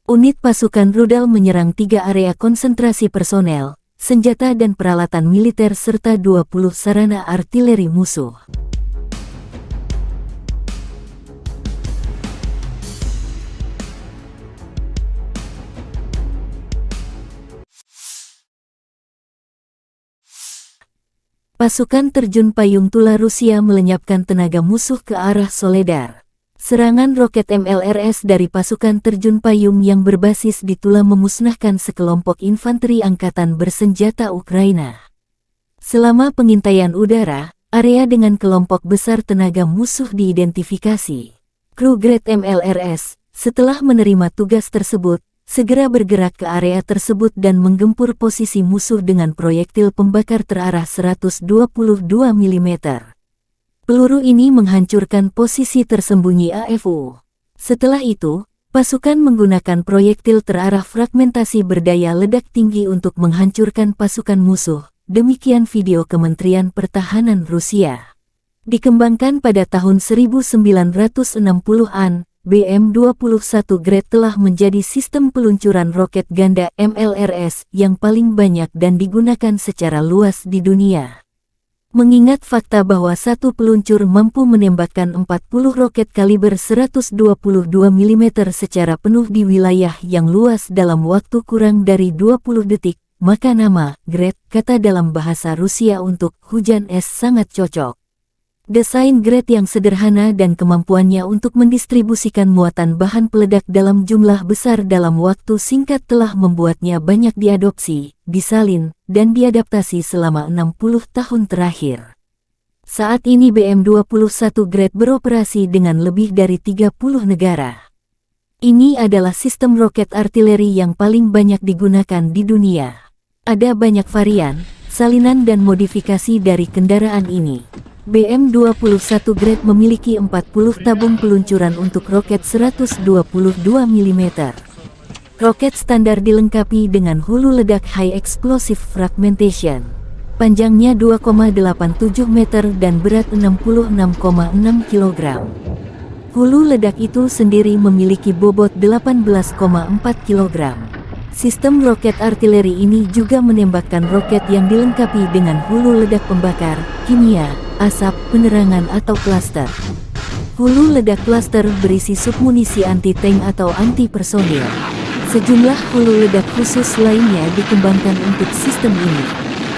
[SPEAKER 1] Unit pasukan rudal menyerang 3 area konsentrasi personel, senjata dan peralatan militer serta 20 sarana artileri musuh. Pasukan terjun payung Tula Rusia melenyapkan tenaga musuh ke arah Soledar. Serangan roket MLRS dari pasukan terjun payung yang berbasis di Tula memusnahkan sekelompok infanteri Angkatan Bersenjata Ukraina. Selama pengintaian udara, area dengan kelompok besar tenaga musuh diidentifikasi. Kru Grad MLRS, setelah menerima tugas tersebut, segera bergerak ke area tersebut dan menggempur posisi musuh dengan proyektil pembakar terarah 122 mm. Peluru ini menghancurkan posisi tersembunyi AFU. Setelah itu, pasukan menggunakan proyektil terarah fragmentasi berdaya ledak tinggi untuk menghancurkan pasukan musuh. Demikian video Kementerian Pertahanan Rusia. Dikembangkan pada tahun 1960-an, BM-21 Grad telah menjadi sistem peluncuran roket ganda MLRS yang paling banyak dan digunakan secara luas di dunia. Mengingat fakta bahwa satu peluncur mampu menembakkan 40 roket kaliber 122 mm secara penuh di wilayah yang luas dalam waktu kurang dari 20 detik, maka nama Grad, kata dalam bahasa Rusia untuk hujan es, sangat cocok. Desain Grad yang sederhana dan kemampuannya untuk mendistribusikan muatan bahan peledak dalam jumlah besar dalam waktu singkat telah membuatnya banyak diadopsi, disalin, dan diadaptasi selama 60 tahun terakhir. Saat ini BM-21 Grad beroperasi dengan lebih dari 30 negara. Ini adalah sistem roket artileri yang paling banyak digunakan di dunia. Ada banyak varian, salinan dan modifikasi dari kendaraan ini. BM-21 Grad memiliki 40 tabung peluncuran untuk roket 122 mm. Roket standar dilengkapi dengan hulu ledak High Explosive Fragmentation. Panjangnya 2,87 meter dan berat 66,6 kg. Hulu ledak itu sendiri memiliki bobot 18,4 kg. Sistem roket artileri ini juga menembakkan roket yang dilengkapi dengan hulu ledak pembakar, kimia, asap, penerangan atau klaster. Hulu ledak klaster berisi submunisi anti-tank atau anti-personil. Sejumlah hulu ledak khusus lainnya dikembangkan untuk sistem ini.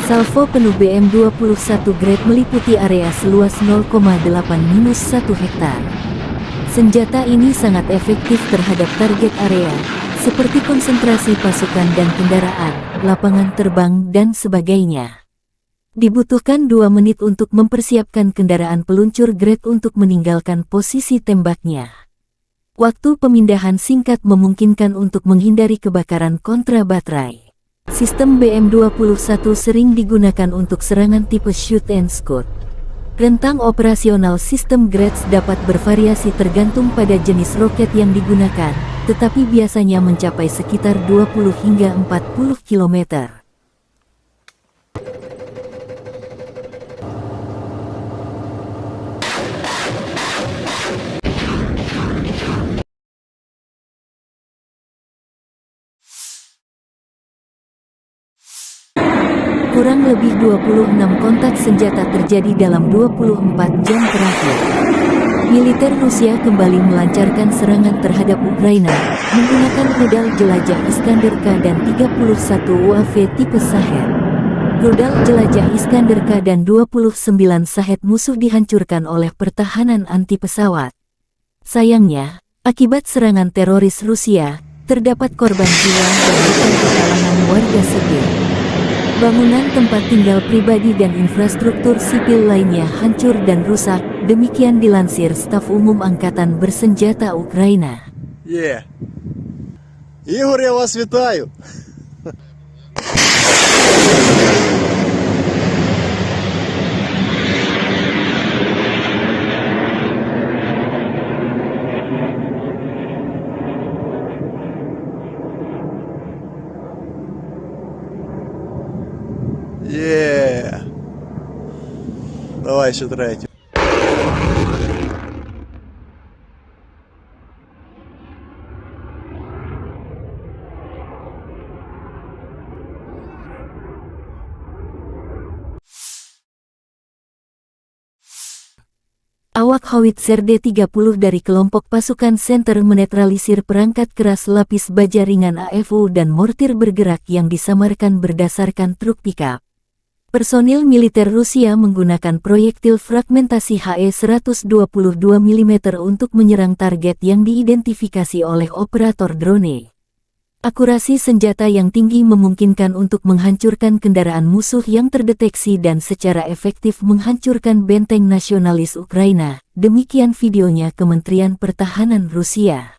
[SPEAKER 1] Salvo penuh BM-21 Grade meliputi area seluas 0,8-1 hektar. Senjata ini sangat efektif terhadap target area, seperti konsentrasi pasukan dan kendaraan, lapangan terbang, dan sebagainya. Dibutuhkan 2 menit untuk mempersiapkan kendaraan peluncur Grade untuk meninggalkan posisi tembaknya. Waktu pemindahan singkat memungkinkan untuk menghindari kebakaran kontra baterai. Sistem BM-21 sering digunakan untuk serangan tipe shoot and scoot. Rentang operasional sistem Grades dapat bervariasi tergantung pada jenis roket yang digunakan, tetapi biasanya mencapai sekitar 20 hingga 40 km. Kurang lebih 26 kontak senjata terjadi dalam 24 jam terakhir. Militer Rusia kembali melancarkan serangan terhadap Ukraina, menggunakan rudal jelajah Iskander-K dan 31 UAV tipe Shahed. Rudal jelajah Iskander-K dan 29 Shahed musuh dihancurkan oleh pertahanan anti pesawat. Sayangnya, akibat serangan teroris Rusia, terdapat korban jiwa dan luka di kalangan warga sipil. Bangunan tempat tinggal pribadi dan infrastruktur sipil lainnya hancur dan rusak, demikian dilansir Staf Umum Angkatan Bersenjata Ukraina.
[SPEAKER 2] Ігор, я вас вітаю. Давай еще третью.
[SPEAKER 1] Awak Howitzer D-30 dari kelompok pasukan Center menetralisir perangkat keras lapis baja ringan AFU dan mortir bergerak yang disamarkan berdasarkan truk pickup. Personil militer Rusia menggunakan proyektil fragmentasi HE-122 mm untuk menyerang target yang diidentifikasi oleh operator drone. Akurasi senjata yang tinggi memungkinkan untuk menghancurkan kendaraan musuh yang terdeteksi dan secara efektif menghancurkan benteng nasionalis Ukraina. Demikian videonya Kementerian Pertahanan Rusia.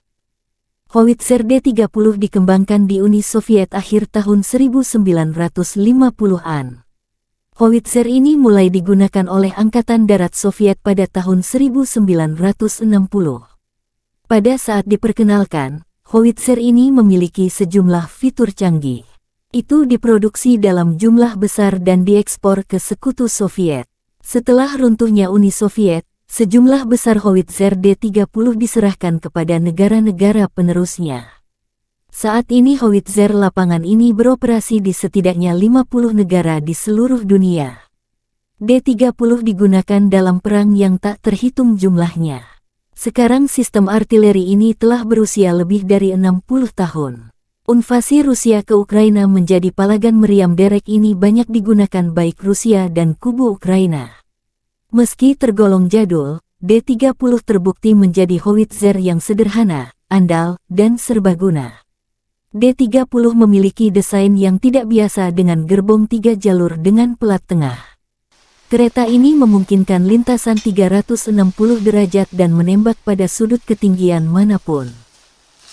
[SPEAKER 1] Howitzer D-30 dikembangkan di Uni Soviet akhir tahun 1950-an. Howitzer ini mulai digunakan oleh Angkatan Darat Soviet pada tahun 1960. Pada saat diperkenalkan, Howitzer ini memiliki sejumlah fitur canggih. Itu diproduksi dalam jumlah besar dan diekspor ke Sekutu Soviet. Setelah runtuhnya Uni Soviet, sejumlah besar Howitzer D-30 diserahkan kepada negara-negara penerusnya. Saat ini Howitzer lapangan ini beroperasi di setidaknya 50 negara di seluruh dunia. D-30 digunakan dalam perang yang tak terhitung jumlahnya. Sekarang sistem artileri ini telah berusia lebih dari 60 tahun. Invasi Rusia ke Ukraina menjadi palagan meriam derek ini banyak digunakan baik Rusia dan kubu Ukraina. Meski tergolong jadul, D-30 terbukti menjadi howitzer yang sederhana, andal, dan serbaguna. D-30 memiliki desain yang tidak biasa dengan gerbong 3 jalur dengan pelat tengah. Kereta ini memungkinkan lintasan 360 derajat dan menembak pada sudut ketinggian manapun.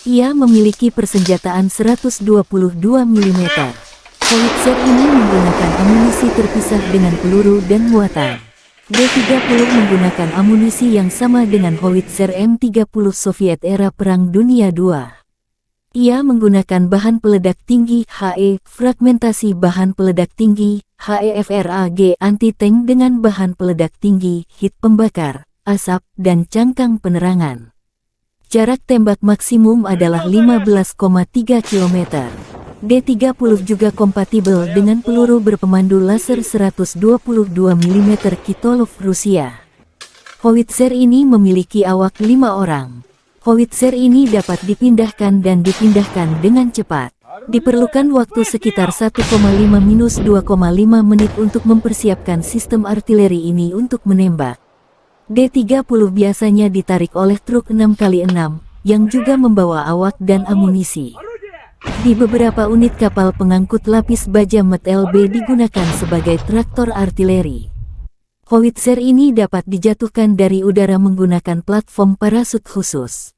[SPEAKER 1] Ia memiliki persenjataan 122 mm. Howitzer ini menggunakan amunisi terpisah dengan peluru dan muatan. D-30 menggunakan amunisi yang sama dengan howitzer M30 Soviet era Perang Dunia II. Ia menggunakan bahan peledak tinggi HE, fragmentasi bahan peledak tinggi HEFRAG anti-tank dengan bahan peledak tinggi, hit pembakar, asap, dan cangkang penerangan. Jarak tembak maksimum adalah 15,3 km. D-30 juga kompatibel dengan peluru berpemandu laser 122 mm Kitolov Rusia. Howitzer ini memiliki awak 5 orang. Howitzer ini dapat dipindahkan dan dipindahkan dengan cepat. Diperlukan waktu sekitar 1,5-2,5 menit untuk mempersiapkan sistem artileri ini untuk menembak. D-30 biasanya ditarik oleh truk 6x6, yang juga membawa awak dan amunisi. Di beberapa unit kapal pengangkut lapis baja Met LB digunakan sebagai traktor artileri. Howitzer ini dapat dijatuhkan dari udara menggunakan platform parasut khusus.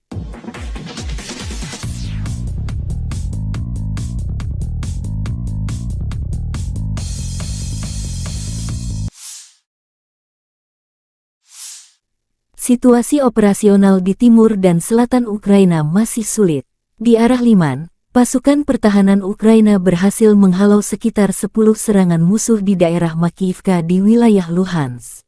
[SPEAKER 1] Situasi operasional di timur dan selatan Ukraina masih sulit. Di arah Liman, pasukan pertahanan Ukraina berhasil menghalau sekitar 10 serangan musuh di daerah Makiyivka di wilayah Luhansk.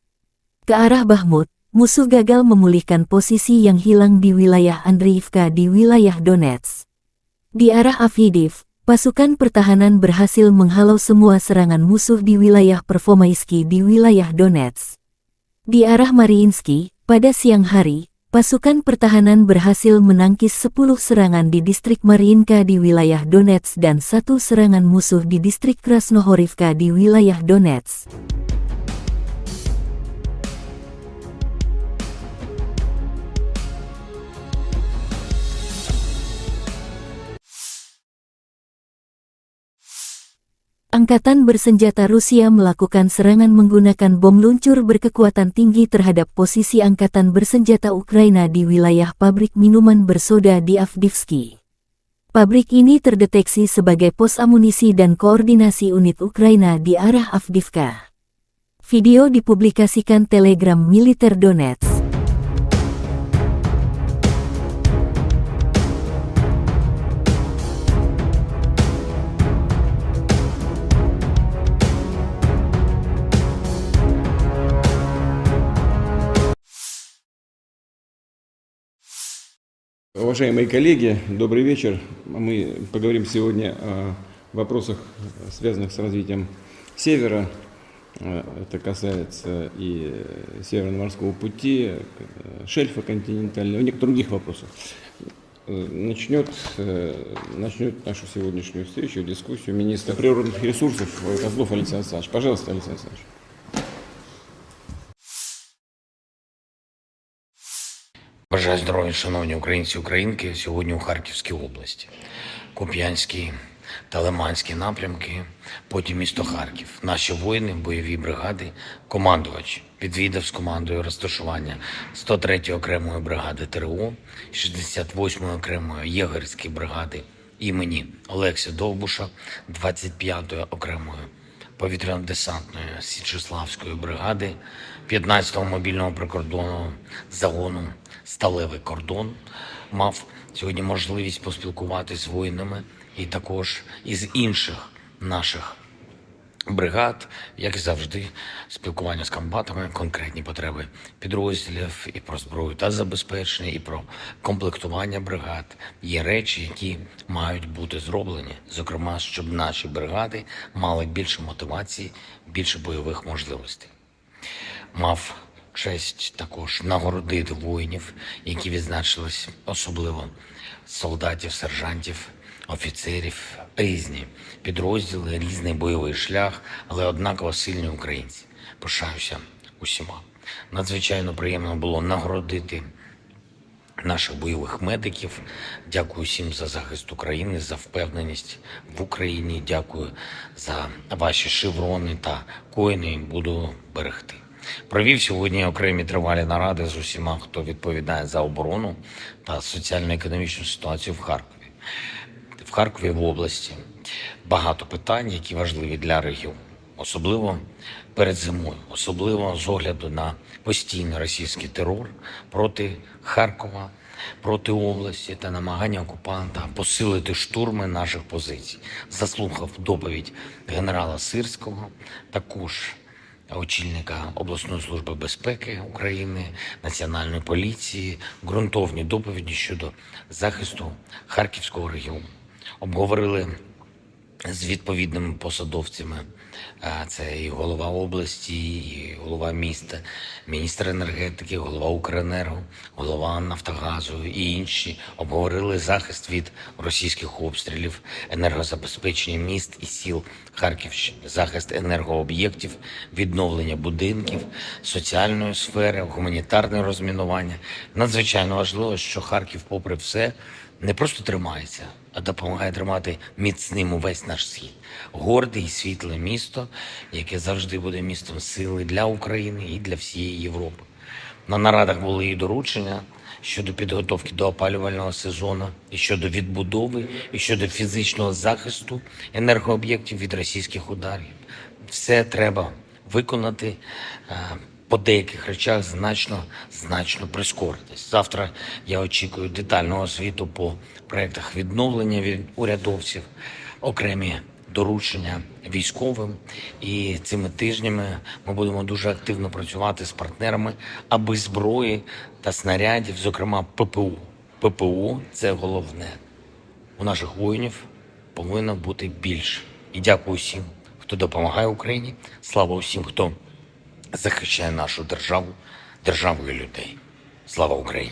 [SPEAKER 1] Ke arah Bakhmut, musuh gagal memulihkan posisi yang hilang di wilayah Andriivka di wilayah Donetsk. Di arah Avdiivka, pasukan pertahanan berhasil menghalau semua serangan musuh di wilayah Pervomaisky di wilayah Donetsk. Di arah Mariinsky, pada siang hari, pasukan pertahanan berhasil menangkis 10 serangan di distrik Mariinka di wilayah Donetsk dan 1 serangan musuh di distrik Krasnohorivka di wilayah Donetsk. Angkatan bersenjata Rusia melakukan serangan menggunakan bom luncur berkekuatan tinggi terhadap posisi angkatan bersenjata Ukraina di wilayah pabrik minuman bersoda di Avdiivka. Pabrik ini terdeteksi sebagai pos amunisi dan koordinasi unit Ukraina di arah Avdiivka. Video dipublikasikan Telegram militer Donetsk.
[SPEAKER 3] Уважаемые коллеги, добрый вечер. Мы поговорим сегодня о вопросах, связанных с развитием Севера. Это касается и Северного морского пути, шельфа континентального, и некоторых других вопросов. Начнет нашу сегодняшнюю встречу, дискуссию министр природных ресурсов Козлов Александр Александрович. Пожалуйста, Александр Александрович.
[SPEAKER 4] Бажаю здоров'я, шановні українці і українки, сьогодні у Харківській області. Куп'янський та Лиманський напрямки, потім місто Харків. Наші воїни, бойові бригади, командувач відвідав з командою розташування 103-ї окремої бригади ТРО, 68-ї окремої єгерської бригади імені Олекси Довбуша, 25-ї окремої повітряно-десантної Січеславської бригади, 15-го мобільного прикордонного загону «Сталевий кордон». Мав сьогодні можливість поспілкуватися з воїнами і також із інших наших бригад, як і завжди, спілкування з комбатами, конкретні потреби підрозділів і про зброю та забезпечення, і про комплектування бригад. Є речі, які мають бути зроблені, зокрема, щоб наші бригади мали більше мотивації, більше бойових можливостей. Мав честь також нагородити воїнів, які відзначились, особливо солдатів, сержантів, офіцерів, різні підрозділи, різний бойовий шлях, але однаково сильні українці. Пишаюся усіма. Надзвичайно приємно було нагородити наших бойових медиків. Дякую всім за захист України, за впевненість в Україні. Дякую за ваші шеврони та коїни. Буду берегти. Провів сьогодні окремі тривалі наради з усіма, хто відповідає за оборону та соціально-економічну ситуацію в Харкові. В Харкові, в області, багато питань, які важливі для регіону. Особливо перед зимою, особливо з огляду на постійний російський терор проти Харкова, проти області та намагання окупанта посилити штурми наших позицій. Заслухав доповідь генерала Сирського, також очільника обласної служби безпеки України, Національної поліції, ґрунтовні доповіді щодо захисту Харківського регіону. Обговорили з відповідними посадовцями. Це і голова області, і голова міста, міністр енергетики, голова Укренерго, голова Нафтогазу і інші обговорили захист від російських обстрілів, енергозабезпечення міст і сіл Харківщини, захист енергооб'єктів, відновлення будинків, соціальної сфери, гуманітарне розмінування. Надзвичайно важливо, що Харків, попри все, не просто тримається, а допомагає тримати міцним увесь наш схід. Горде і світле місто, яке завжди буде містом сили для України і для всієї Європи. На нарадах були і доручення щодо підготовки до опалювального сезону, і щодо відбудови, і щодо фізичного захисту енергооб'єктів від російських ударів. Все треба виконати. По деяких речах значно прискоритись. Завтра я очікую детального звіту по проєктах відновлення від урядовців, окремі доручення військовим. І цими тижнями ми будемо дуже активно працювати з партнерами, аби зброї та снарядів, зокрема ППО. ППО – це головне. У наших воїнів повинно бути більше. І дякую всім, хто допомагає Україні. Слава усім, хто захищає нашу державу, державу і людей. Слава Україні!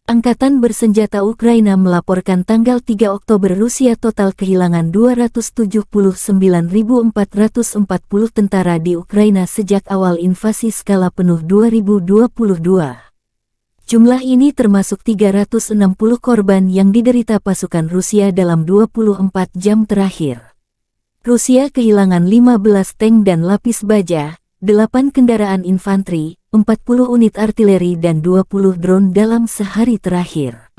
[SPEAKER 1] Angkatan Bersenjata Ukraina melaporkan tanggal 3 Oktober Rusia total kehilangan 279.440 tentara di Ukraina sejak awal invasi skala penuh 2022. Jumlah ini termasuk 360 korban yang diderita pasukan Rusia dalam 24 jam terakhir. Rusia kehilangan 15 tank dan lapis baja, 8 kendaraan infanteri, 40 unit artileri dan 20 drone dalam sehari terakhir.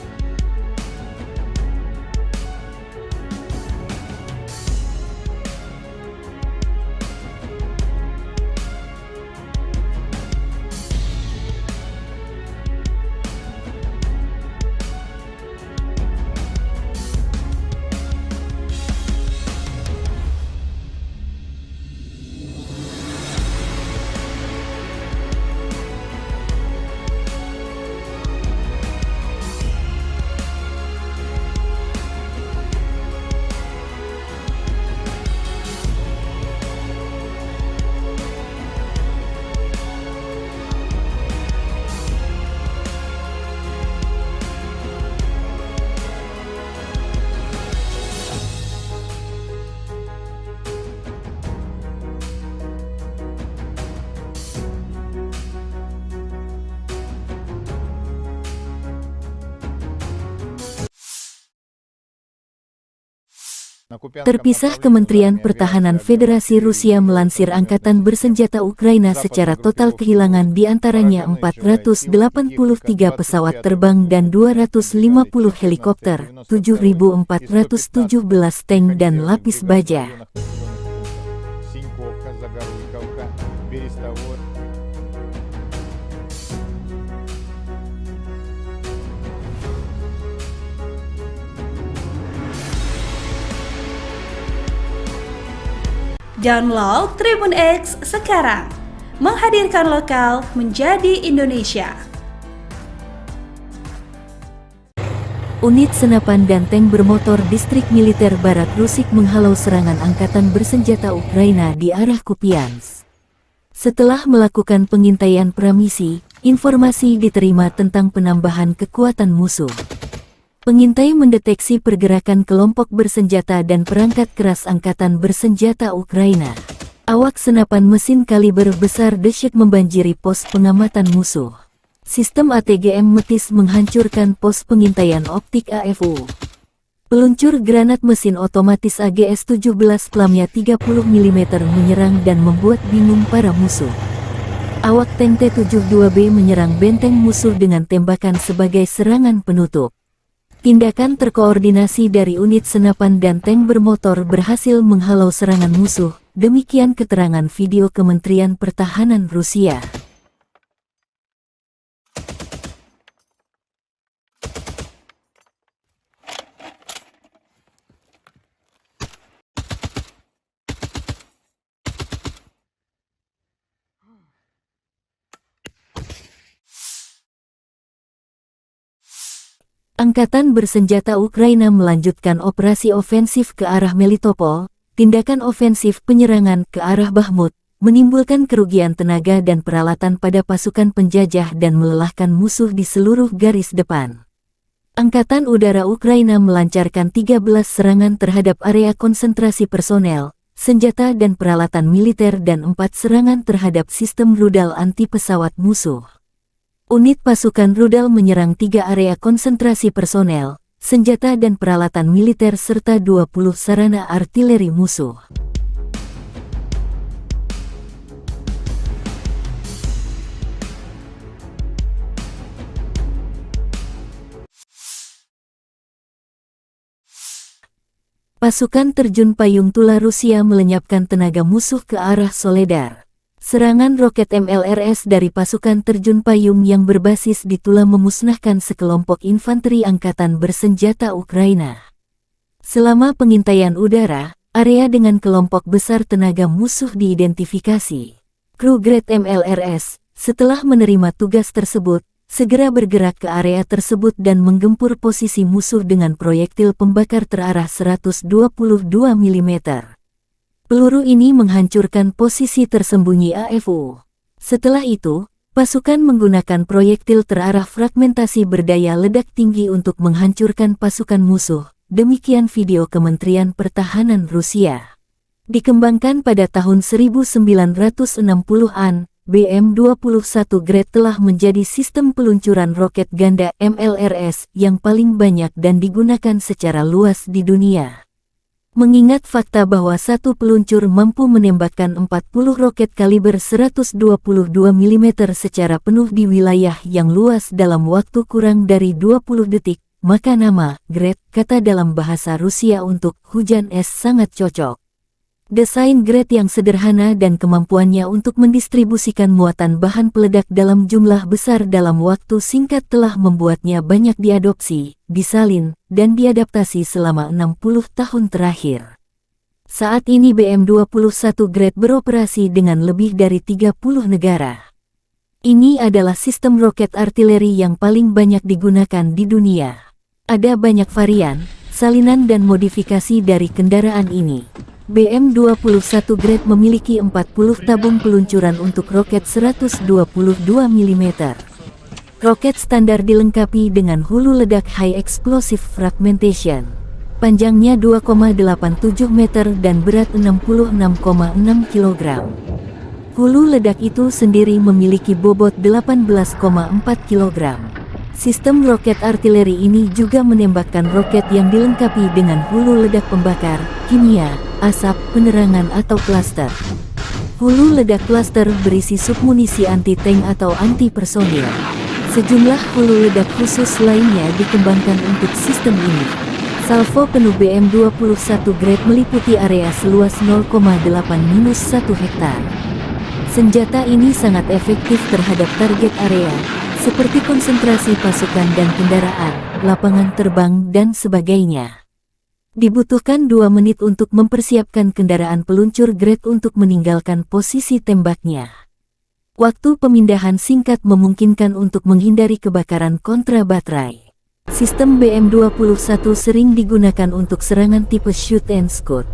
[SPEAKER 1] Terpisah, Kementerian Pertahanan Federasi Rusia melansir Angkatan Bersenjata Ukraina secara total kehilangan diantaranya 483 pesawat terbang dan 250 helikopter, 7.417 tank dan lapis baja.
[SPEAKER 5] Download Tribun X sekarang, menghadirkan lokal menjadi Indonesia.
[SPEAKER 1] Unit senapan dan tank bermotor distrik militer Barat Rusik menghalau serangan Angkatan Bersenjata Ukraina di arah Kupiansk. Setelah melakukan pengintaian pramisi, informasi diterima tentang penambahan kekuatan musuh. Pengintai mendeteksi pergerakan kelompok bersenjata dan perangkat keras Angkatan Bersenjata Ukraina. Awak senapan mesin kaliber besar dahsyat membanjiri pos pengamatan musuh. Sistem ATGM Metis menghancurkan pos pengintaian optik AFU. Peluncur granat mesin otomatis AGS-17 pelamnya 30 mm menyerang dan membuat bingung para musuh. Awak tank T-72B menyerang benteng musuh dengan tembakan sebagai serangan penutup. Tindakan terkoordinasi dari unit senapan dan tank bermotor berhasil menghalau serangan musuh, demikian keterangan video Kementerian Pertahanan Rusia. Angkatan bersenjata Ukraina melanjutkan operasi ofensif ke arah Melitopol. Tindakan ofensif penyerangan ke arah Bakhmut menimbulkan kerugian tenaga dan peralatan pada pasukan penjajah dan melelahkan musuh di seluruh garis depan. Angkatan Udara Ukraina melancarkan 13 serangan terhadap area konsentrasi personel, senjata dan peralatan militer dan 4 serangan terhadap sistem rudal anti-pesawat musuh. Unit pasukan rudal menyerang 3 area konsentrasi personel, senjata dan peralatan militer serta 20 sarana artileri musuh. Pasukan terjun payung Tula Rusia melenyapkan tenaga musuh ke arah Soledar. Serangan roket MLRS dari pasukan terjun payung yang berbasis di Tula memusnahkan sekelompok infanteri angkatan bersenjata Ukraina. Selama pengintaian udara, area dengan kelompok besar tenaga musuh diidentifikasi. Kru Grad MLRS, setelah menerima tugas tersebut, segera bergerak ke area tersebut dan menggempur posisi musuh dengan proyektil pembakar terarah 122 mm. Peluru ini menghancurkan posisi tersembunyi AFU. Setelah itu, pasukan menggunakan proyektil terarah fragmentasi berdaya ledak tinggi untuk menghancurkan pasukan musuh. Demikian video Kementerian Pertahanan Rusia. Dikembangkan pada tahun 1960-an, BM-21 Grad telah menjadi sistem peluncuran roket ganda MLRS yang paling banyak dan digunakan secara luas di dunia. Mengingat fakta bahwa satu peluncur mampu menembakkan 40 roket kaliber 122 mm secara penuh di wilayah yang luas dalam waktu kurang dari 20 detik, maka nama Grad, kata dalam bahasa Rusia untuk hujan es, sangat cocok. Desain Grad yang sederhana dan kemampuannya untuk mendistribusikan muatan bahan peledak dalam jumlah besar dalam waktu singkat telah membuatnya banyak diadopsi, disalin, dan diadaptasi selama 60 tahun terakhir. Saat ini BM-21 Grad beroperasi dengan lebih dari 30 negara. Ini adalah sistem roket artileri yang paling banyak digunakan di dunia. Ada banyak varian, salinan dan modifikasi dari kendaraan ini. BM-21 Grad memiliki 40 tabung peluncuran untuk roket 122 mm. Roket standar dilengkapi dengan hulu ledak High Explosive Fragmentation. Panjangnya 2,87 meter dan berat 66,6 kg. Hulu ledak itu sendiri memiliki bobot 18,4 kg. Sistem roket artileri ini juga menembakkan roket yang dilengkapi dengan hulu ledak pembakar, kimia, asap, penerangan atau klaster. Hulu ledak klaster berisi submunisi anti-tank atau anti-personil. Sejumlah hulu ledak khusus lainnya dikembangkan untuk sistem ini. Salvo penuh BM-21 Grad meliputi area seluas 0,8-1 hektar. Senjata ini sangat efektif terhadap target area, seperti konsentrasi pasukan dan kendaraan, lapangan terbang, dan sebagainya. Dibutuhkan 2 menit untuk mempersiapkan kendaraan peluncur Grad untuk meninggalkan posisi tembaknya. Waktu pemindahan singkat memungkinkan untuk menghindari kebakaran kontra baterai. Sistem BM-21 sering digunakan untuk serangan tipe shoot and scoot.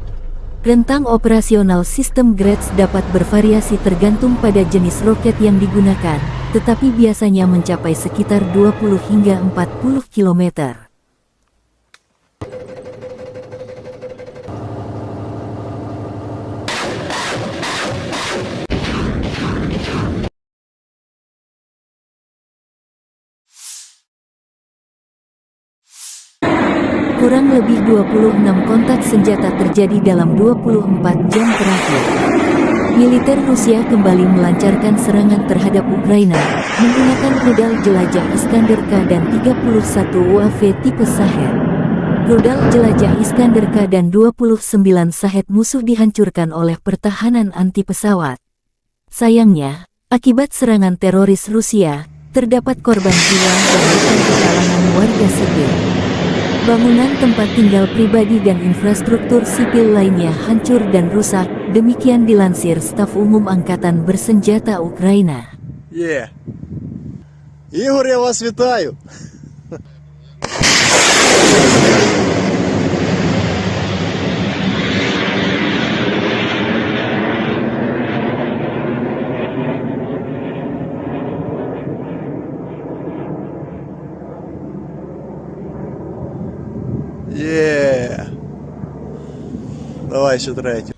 [SPEAKER 1] Rentang operasional sistem Grads dapat bervariasi tergantung pada jenis roket yang digunakan, tetapi biasanya mencapai sekitar 20 hingga 40 km. Kurang lebih 26 kontak senjata terjadi dalam 24 jam terakhir. Militer Rusia kembali melancarkan serangan terhadap Ukraina, menggunakan rudal jelajah Iskander-K dan 31 UAV tipe Shahed. Rudal jelajah Iskander-K dan 29 Shahed musuh dihancurkan oleh pertahanan anti-pesawat. Sayangnya, akibat serangan teroris Rusia, terdapat korban jiwa dan luka di kalangan warga sipil. Bangunan tempat tinggal pribadi dan infrastruktur sipil lainnya hancur dan rusak, demikian dilansir Staf Umum Angkatan Bersenjata Ukraina.
[SPEAKER 2] Ігор, я вас вітаю! Yeah. Давай еще третю.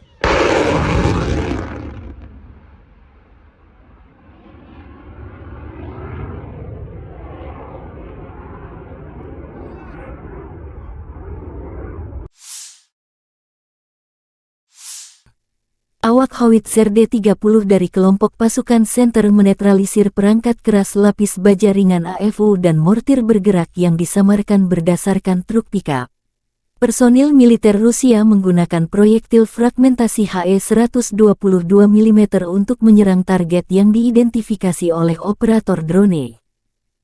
[SPEAKER 1] Awak howitzer D-30 dari kelompok pasukan Center menetralisir perangkat keras lapis baja ringan AFU dan mortir bergerak yang disamarkan berdasarkan truk pickup. Personil militer Rusia menggunakan proyektil fragmentasi HE-122 mm untuk menyerang target yang diidentifikasi oleh operator drone.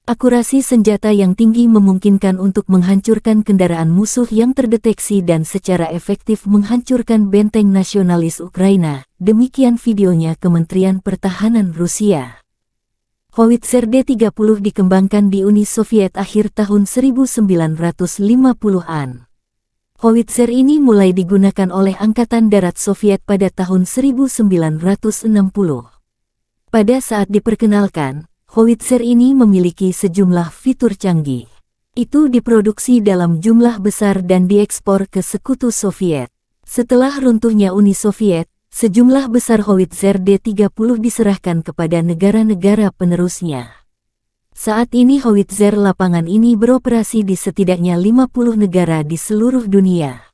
[SPEAKER 1] Akurasi senjata yang tinggi memungkinkan untuk menghancurkan kendaraan musuh yang terdeteksi dan secara efektif menghancurkan benteng nasionalis Ukraina. Demikian videonya Kementerian Pertahanan Rusia. Howitzer D-30 dikembangkan di Uni Soviet akhir tahun 1950-an. Howitzer ini mulai digunakan oleh Angkatan Darat Soviet pada tahun 1960. Pada saat diperkenalkan, howitzer ini memiliki sejumlah fitur canggih. Itu diproduksi dalam jumlah besar dan diekspor ke Sekutu Soviet. Setelah runtuhnya Uni Soviet, sejumlah besar howitzer D-30 diserahkan kepada negara-negara penerusnya. Saat ini howitzer lapangan ini beroperasi di setidaknya 50 negara di seluruh dunia.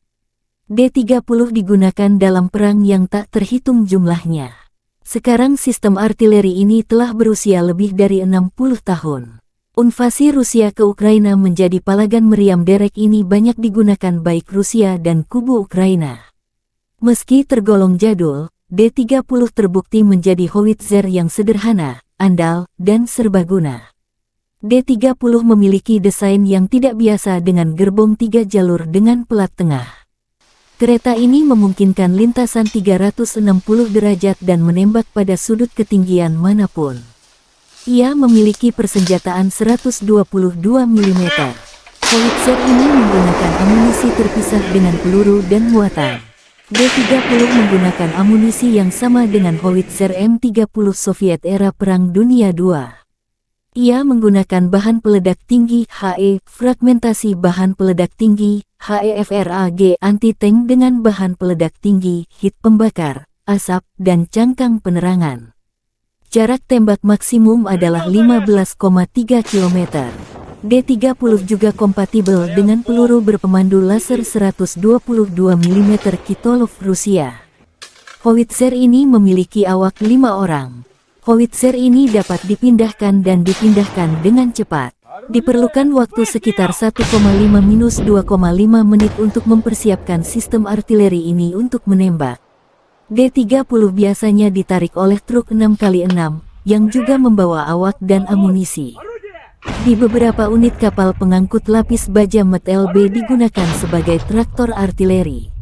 [SPEAKER 1] D-30 digunakan dalam perang yang tak terhitung jumlahnya. Sekarang sistem artileri ini telah berusia lebih dari 60 tahun. Invasi Rusia ke Ukraina menjadi palagan meriam derek ini banyak digunakan baik Rusia dan kubu Ukraina. Meski tergolong jadul, D-30 terbukti menjadi howitzer yang sederhana, andal, dan serbaguna. D-30 memiliki desain yang tidak biasa dengan gerbong 3 jalur dengan pelat tengah. Kereta ini memungkinkan lintasan 360 derajat dan menembak pada sudut ketinggian manapun. Ia memiliki persenjataan 122 mm. Howitzer ini menggunakan amunisi terpisah dengan peluru dan muatan. D-30 menggunakan amunisi yang sama dengan howitzer M30 Soviet era Perang Dunia II. Ia menggunakan bahan peledak tinggi HE, fragmentasi bahan peledak tinggi, HEFRAG anti-tank dengan bahan peledak tinggi, hit pembakar, asap, dan cangkang penerangan. Jarak tembak maksimum adalah 15,3 km. D-30 juga kompatibel dengan peluru berpemandu laser 122 mm Kitolov Rusia. Howitzer ini memiliki awak 5 orang. Howitzer ini dapat dipindahkan dan dipindahkan dengan cepat. Diperlukan waktu sekitar 1,5–2,5 menit untuk mempersiapkan sistem artileri ini untuk menembak. D-30 biasanya ditarik oleh truk 6x6, yang juga membawa awak dan amunisi. Di beberapa unit kapal pengangkut lapis baja MT-LB digunakan sebagai traktor artileri.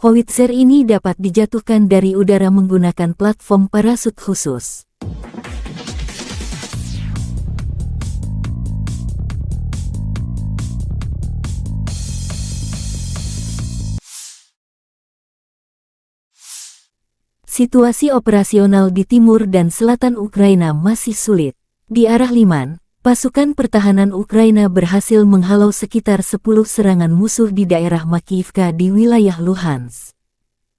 [SPEAKER 1] Howitzer ini dapat dijatuhkan dari udara menggunakan platform parasut khusus. Situasi operasional di timur dan selatan Ukraina masih sulit. Di arah Liman, pasukan pertahanan Ukraina berhasil menghalau sekitar 10 serangan musuh di daerah Makiyivka di wilayah Luhansk.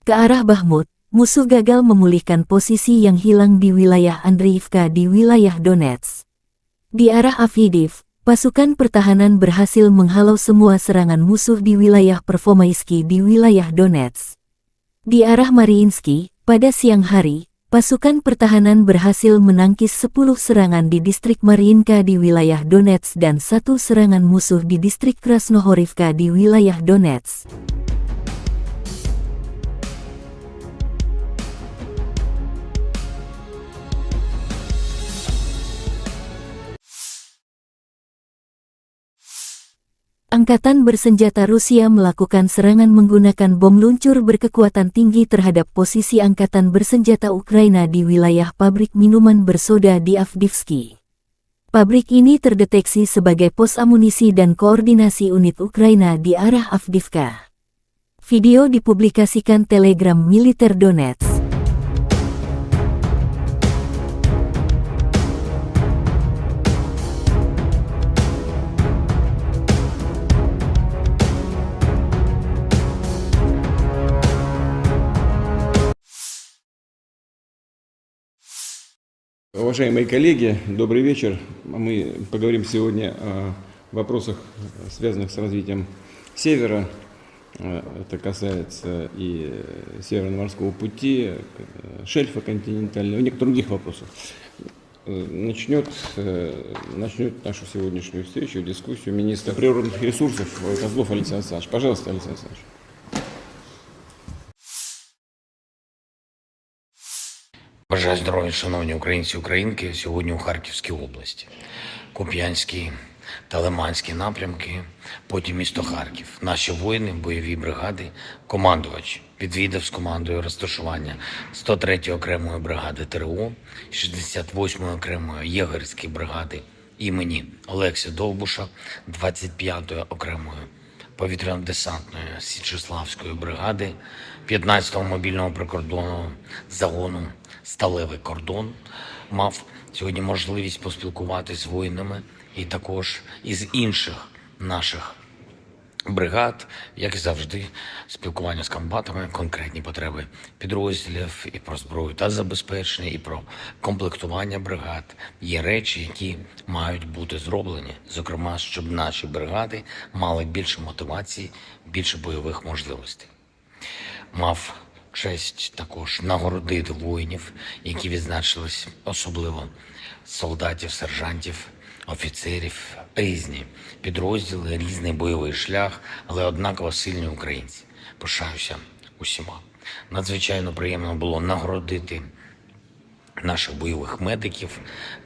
[SPEAKER 1] Ke arah Bakhmut, musuh gagal memulihkan posisi yang hilang di wilayah Andriivka di wilayah Donetsk. Di arah Avdiivka, pasukan pertahanan berhasil menghalau semua serangan musuh di wilayah Pervomaisky di wilayah Donetsk. Di arah Mariinsky, pada siang hari, pasukan pertahanan berhasil menangkis 10 serangan di distrik Mariinka di wilayah Donetsk dan 1 serangan musuh di distrik Krasnohorivka di wilayah Donetsk. Angkatan bersenjata Rusia melakukan serangan menggunakan bom luncur berkekuatan tinggi terhadap posisi angkatan bersenjata Ukraina di wilayah pabrik minuman bersoda di Avdiivka. Pabrik ini terdeteksi sebagai pos amunisi dan koordinasi unit Ukraina di arah Avdiivka. Video dipublikasikan Telegram Militer Donetsk.
[SPEAKER 3] Уважаемые коллеги, добрый вечер. Мы поговорим сегодня о вопросах, связанных с развитием Севера. Это касается и Северно-морского пути, шельфа континентального, и некоторых других вопросов. Начнет нашу сегодняшнюю встречу, дискуссию министра природных ресурсов Козлов Александр Александрович. Пожалуйста, Александр Александрович.
[SPEAKER 4] Бажаю здоров'я, шановні українці і українки, сьогодні у Харківській області. Куп'янський та Лиманський напрямки, потім місто Харків. Наші воїни, бойові бригади, командувач відвідав з командою розташування 103-ї окремої бригади ТРО, 68-ї окремої єгерської бригади імені Олекси Довбуша, 25-ї окремої повітряно-десантної Січеславської бригади, 15-го мобільного прикордонного загону «Сталевий кордон». Мав сьогодні можливість поспілкуватися з воїнами і також із інших наших бригад, як і завжди, спілкування з комбатами, конкретні потреби підрозділів і про зброю та забезпечення, і про комплектування бригад. Є речі, які мають бути зроблені, зокрема, щоб наші бригади мали більше мотивації, більше бойових можливостей. Мав честь також нагородити воїнів, які відзначились, особливо солдатів, сержантів, офіцерів, різні підрозділи, різний бойовий шлях, але однаково сильні українці. Пишаюся усіма. Надзвичайно приємно було нагородити наших бойових медиків.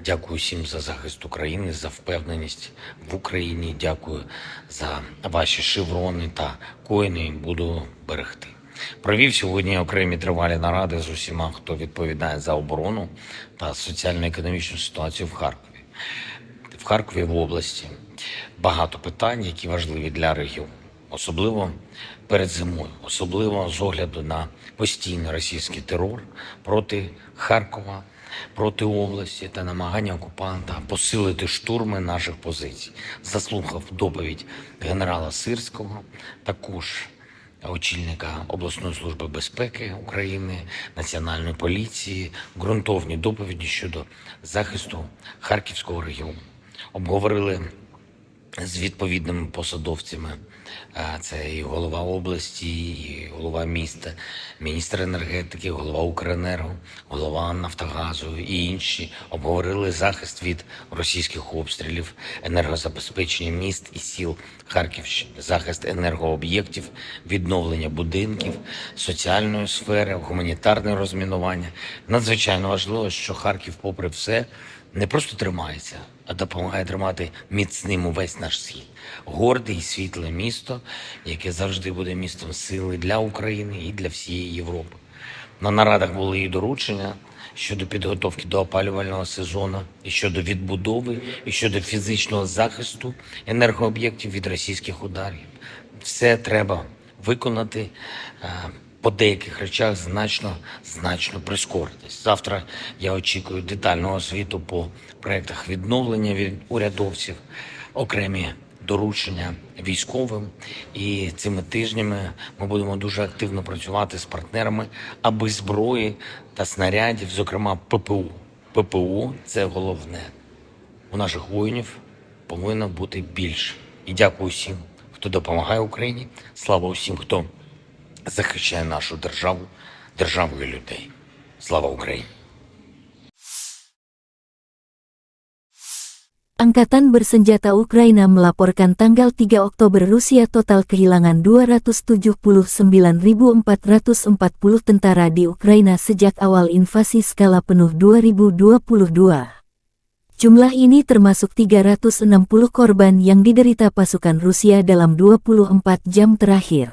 [SPEAKER 4] Дякую всім за захист України, за впевненість в Україні. Дякую за ваші шеврони та коїни. Буду берегти. Провів сьогодні окремі тривалі наради з усіма, хто відповідає за оборону та соціально-економічну ситуацію в Харкові. В Харкові, в області, багато питань, які важливі для регіону. Особливо перед зимою, особливо з огляду на постійний російський терор проти Харкова, проти області та намагання окупанта посилити штурми наших позицій. Заслухав доповідь генерала Сирського, також очільника обласної служби безпеки України, Національної поліції, ґрунтовні доповіді щодо захисту Харківського регіону. Обговорили з відповідними посадовцями, це і голова області, і голова міста, міністр енергетики, голова Укренерго, голова Нафтогазу і інші. Обговорили захист від російських обстрілів, енергозабезпечення міст і сіл Харківщини, захист енергооб'єктів, відновлення будинків, соціальної сфери, гуманітарне розмінування. Надзвичайно важливо, що Харків, попри все, не просто тримається, а допомагає тримати міцним увесь наш схід. Горде і світле місто, яке завжди буде містом сили для України і для всієї Європи. На нарадах були і доручення щодо підготовки до опалювального сезону, і щодо відбудови, і щодо фізичного захисту енергооб'єктів від російських ударів. Все треба виконати, по деяких речах значно прискоритись. Завтра я очікую детального звіту по проєктах відновлення від урядовців, окремі доручення військовим. І цими тижнями ми будемо дуже активно працювати з партнерами, аби зброї та снарядів, зокрема ППО – це головне. У наших воїнів повинно бути більше. І дякую всім, хто допомагає Україні. Слава усім, хто захищає нашу державу, державу і людей. Слава Україні!
[SPEAKER 1] Angkatan Bersenjata Ukraina melaporkan tanggal 3 Oktober Rusia total kehilangan 279.440 tentara di Ukraina sejak awal invasi skala penuh 2022. Jumlah ini termasuk 360 korban yang diderita pasukan Rusia dalam 24 jam terakhir.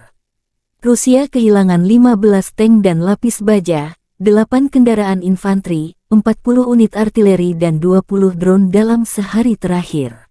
[SPEAKER 1] Rusia kehilangan 15 tank dan lapis baja, 8 kendaraan infanteri, 40 unit artileri dan 20 drone dalam sehari terakhir.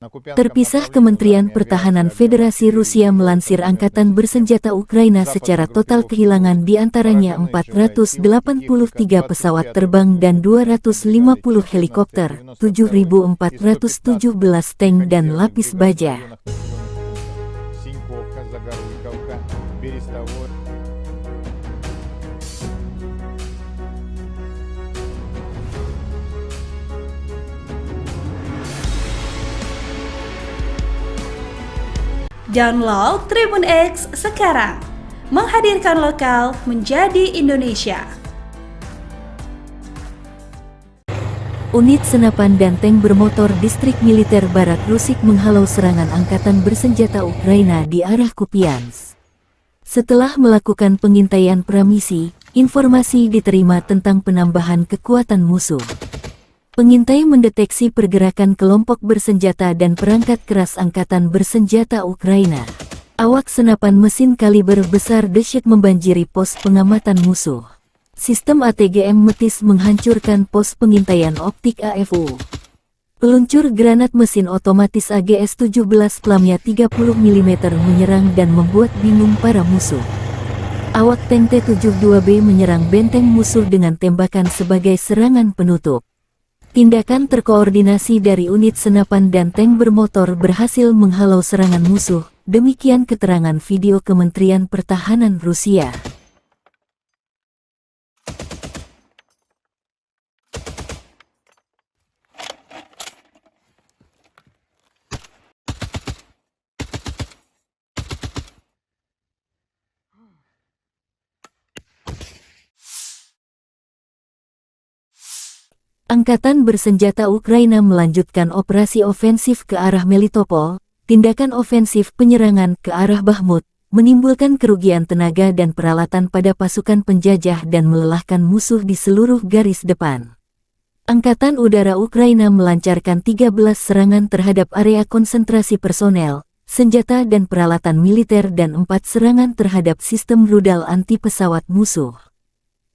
[SPEAKER 1] Terpisah, Kementerian Pertahanan Federasi Rusia melansir Angkatan Bersenjata Ukraina secara total kehilangan diantaranya 483 pesawat terbang dan 250 helikopter, 7.417 tank dan lapis baja.
[SPEAKER 5] Download Tribun X sekarang, menghadirkan lokal menjadi Indonesia.
[SPEAKER 1] Unit senapan dan tank bermotor distrik militer Barat Rusik menghalau serangan Angkatan Bersenjata Ukraina di arah Kupiansk. Setelah melakukan pengintaian pramisi, informasi diterima tentang penambahan kekuatan musuh. Pengintai mendeteksi pergerakan kelompok bersenjata dan perangkat keras Angkatan Bersenjata Ukraina. Awak senapan mesin kaliber besar dahsyat membanjiri pos pengamatan musuh. Sistem ATGM Metis menghancurkan pos pengintaian optik AFU. Peluncur granat mesin otomatis AGS-17 Plamnya 30 mm menyerang dan membuat bingung para musuh. Awak tank T-72B menyerang benteng musuh dengan tembakan sebagai serangan penutup. Tindakan terkoordinasi dari unit senapan dan tank bermotor berhasil menghalau serangan musuh, demikian keterangan video Kementerian Pertahanan Rusia. Angkatan Bersenjata Ukraina melanjutkan operasi ofensif ke arah Melitopol. Tindakan ofensif penyerangan ke arah Bakhmut menimbulkan kerugian tenaga dan peralatan pada pasukan penjajah dan melelahkan musuh di seluruh garis depan. Angkatan Udara Ukraina melancarkan 13 serangan terhadap area konsentrasi personel, senjata dan peralatan militer dan 4 serangan terhadap sistem rudal anti-pesawat musuh.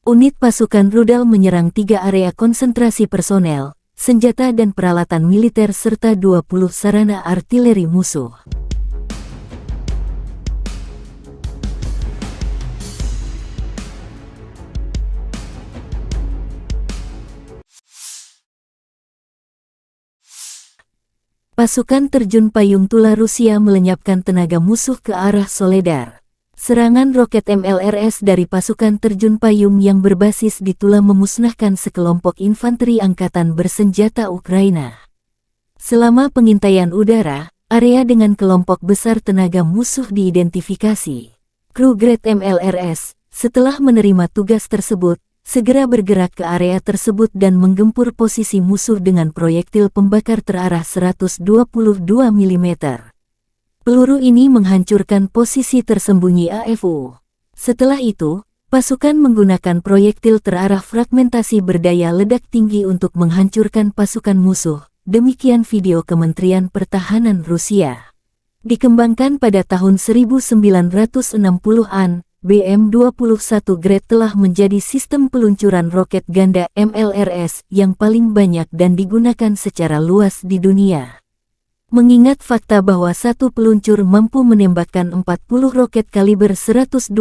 [SPEAKER 1] Unit pasukan rudal menyerang 3 area konsentrasi personel, senjata dan peralatan militer serta 20 sarana artileri musuh. Pasukan terjun payung Tula Rusia melenyapkan tenaga musuh ke arah Soledar. Serangan roket MLRS dari pasukan terjun payung yang berbasis di Tula memusnahkan sekelompok infanteri Angkatan Bersenjata Ukraina. Selama pengintaian udara, area dengan kelompok besar tenaga musuh diidentifikasi. Kru Grad MLRS, setelah menerima tugas tersebut, segera bergerak ke area tersebut dan menggempur posisi musuh dengan proyektil pembakar terarah 122 mm. Peluru ini menghancurkan posisi tersembunyi AFU. Setelah itu, pasukan menggunakan proyektil terarah fragmentasi berdaya ledak tinggi untuk menghancurkan pasukan musuh. Demikian video Kementerian Pertahanan Rusia. Dikembangkan pada tahun 1960-an, BM-21 Grad telah menjadi sistem peluncuran roket ganda MLRS yang paling banyak dan digunakan secara luas di dunia. Mengingat fakta bahwa satu peluncur mampu menembakkan 40 roket kaliber 122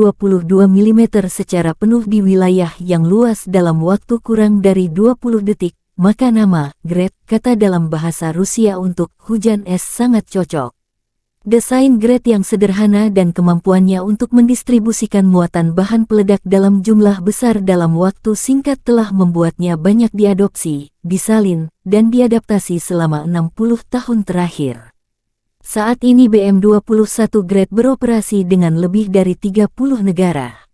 [SPEAKER 1] mm secara penuh di wilayah yang luas dalam waktu kurang dari 20 detik, maka nama Grad, kata dalam bahasa Rusia untuk hujan es, sangat cocok. Desain Grad yang sederhana dan kemampuannya untuk mendistribusikan muatan bahan peledak dalam jumlah besar dalam waktu singkat telah membuatnya banyak diadopsi, disalin, dan diadaptasi selama 60 tahun terakhir. Saat ini BM-21 Grad beroperasi dengan lebih dari 30 negara.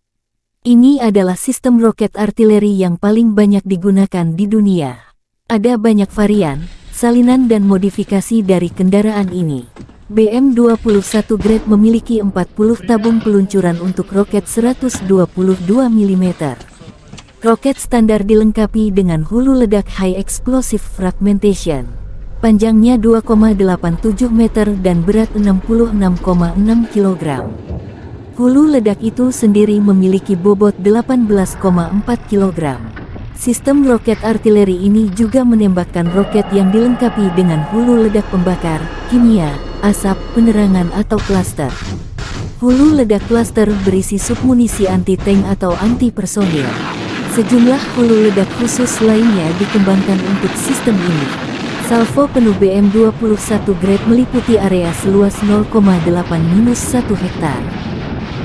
[SPEAKER 1] Ini adalah sistem roket artileri yang paling banyak digunakan di dunia. Ada banyak varian, salinan dan modifikasi dari kendaraan ini. BM-21 Grad memiliki 40 tabung peluncuran untuk roket 122 mm. Roket standar dilengkapi dengan hulu ledak High Explosive Fragmentation. Panjangnya 2,87 meter dan berat 66,6 kg. Hulu ledak itu sendiri memiliki bobot 18,4 kg. Sistem roket artileri ini juga menembakkan roket yang dilengkapi dengan hulu ledak pembakar, kimia, asap, penerangan atau klaster. Hulu ledak klaster berisi submunisi anti-tank atau anti-personil. Sejumlah hulu ledak khusus lainnya dikembangkan untuk sistem ini. Salvo penuh BM-21 Grad meliputi area seluas 0,8-1 hektar.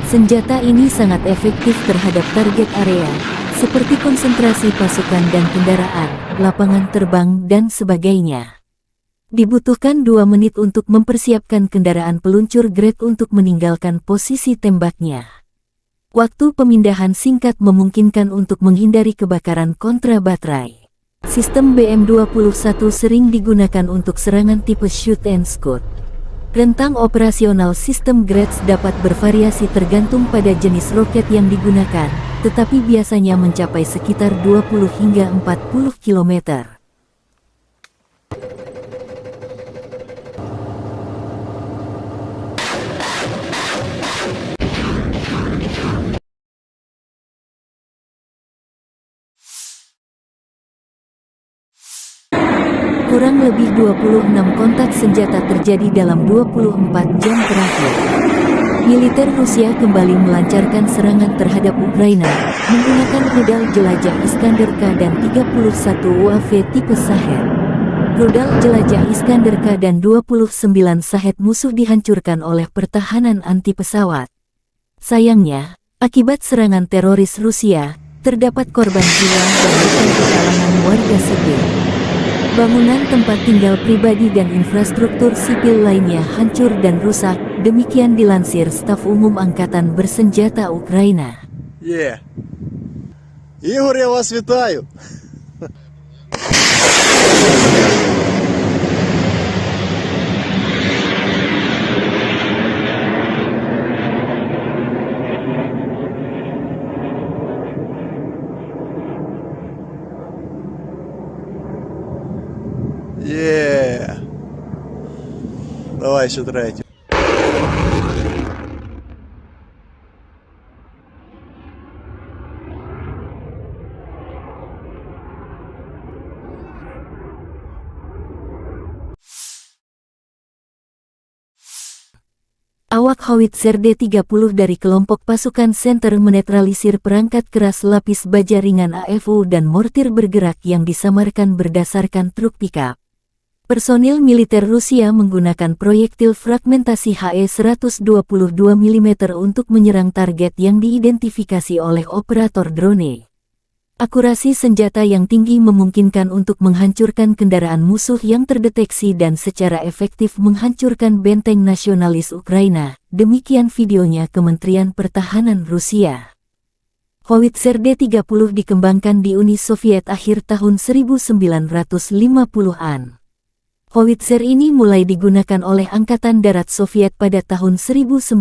[SPEAKER 1] Senjata ini sangat efektif terhadap target area, seperti konsentrasi pasukan dan kendaraan, lapangan terbang, dan sebagainya. Dibutuhkan 2 menit untuk mempersiapkan kendaraan peluncur Grad untuk meninggalkan posisi tembaknya. Waktu pemindahan singkat memungkinkan untuk menghindari kebakaran kontra baterai. Sistem BM-21 sering digunakan untuk serangan tipe shoot and scoot. Rentang operasional sistem Grad dapat bervariasi tergantung pada jenis roket yang digunakan, tetapi biasanya mencapai sekitar 20 hingga 40 km. Kurang lebih 26 kontak senjata terjadi dalam 24 jam terakhir. Militer Rusia kembali melancarkan serangan terhadap Ukraina, menggunakan rudal jelajah Iskander-K dan 31 UAV tipe Shahed. Rudal jelajah Iskander-K dan 29 Shahed musuh dihancurkan oleh pertahanan anti pesawat. Sayangnya, akibat serangan teroris Rusia, terdapat korban jiwa dan luka di kalangan warga sipil. Bangunan tempat tinggal pribadi dan infrastruktur sipil lainnya hancur dan rusak, demikian dilansir Staf Umum Angkatan Bersenjata Ukraina.
[SPEAKER 2] Yeah. Ігор, я вас вітаю. Yeah. Давай ще третю.
[SPEAKER 1] Awak Howitzer D-30 dari kelompok pasukan Center menetralisir perangkat keras lapis baja ringan AFU dan mortir bergerak yang disamarkan berdasarkan truk pickup. Personil militer Rusia menggunakan proyektil fragmentasi HE-122 mm untuk menyerang target yang diidentifikasi oleh operator drone. Akurasi senjata yang tinggi memungkinkan untuk menghancurkan kendaraan musuh yang terdeteksi dan secara efektif menghancurkan benteng nasionalis Ukraina, demikian videonya Kementerian Pertahanan Rusia. Howitzer D-30 dikembangkan di Uni Soviet akhir tahun 1950-an. Howitzer ini mulai digunakan oleh Angkatan Darat Soviet pada tahun 1960.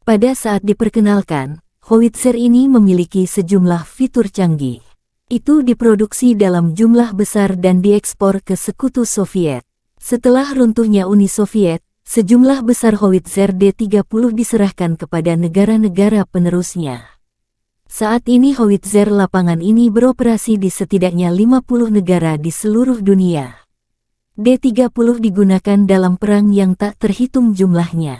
[SPEAKER 1] Pada saat diperkenalkan, Howitzer ini memiliki sejumlah fitur canggih. Itu diproduksi dalam jumlah besar dan diekspor ke Sekutu Soviet. Setelah runtuhnya Uni Soviet, sejumlah besar Howitzer D-30 diserahkan kepada negara-negara penerusnya. Saat ini Howitzer lapangan ini beroperasi di setidaknya 50 negara di seluruh dunia. D-30 digunakan dalam perang yang tak terhitung jumlahnya.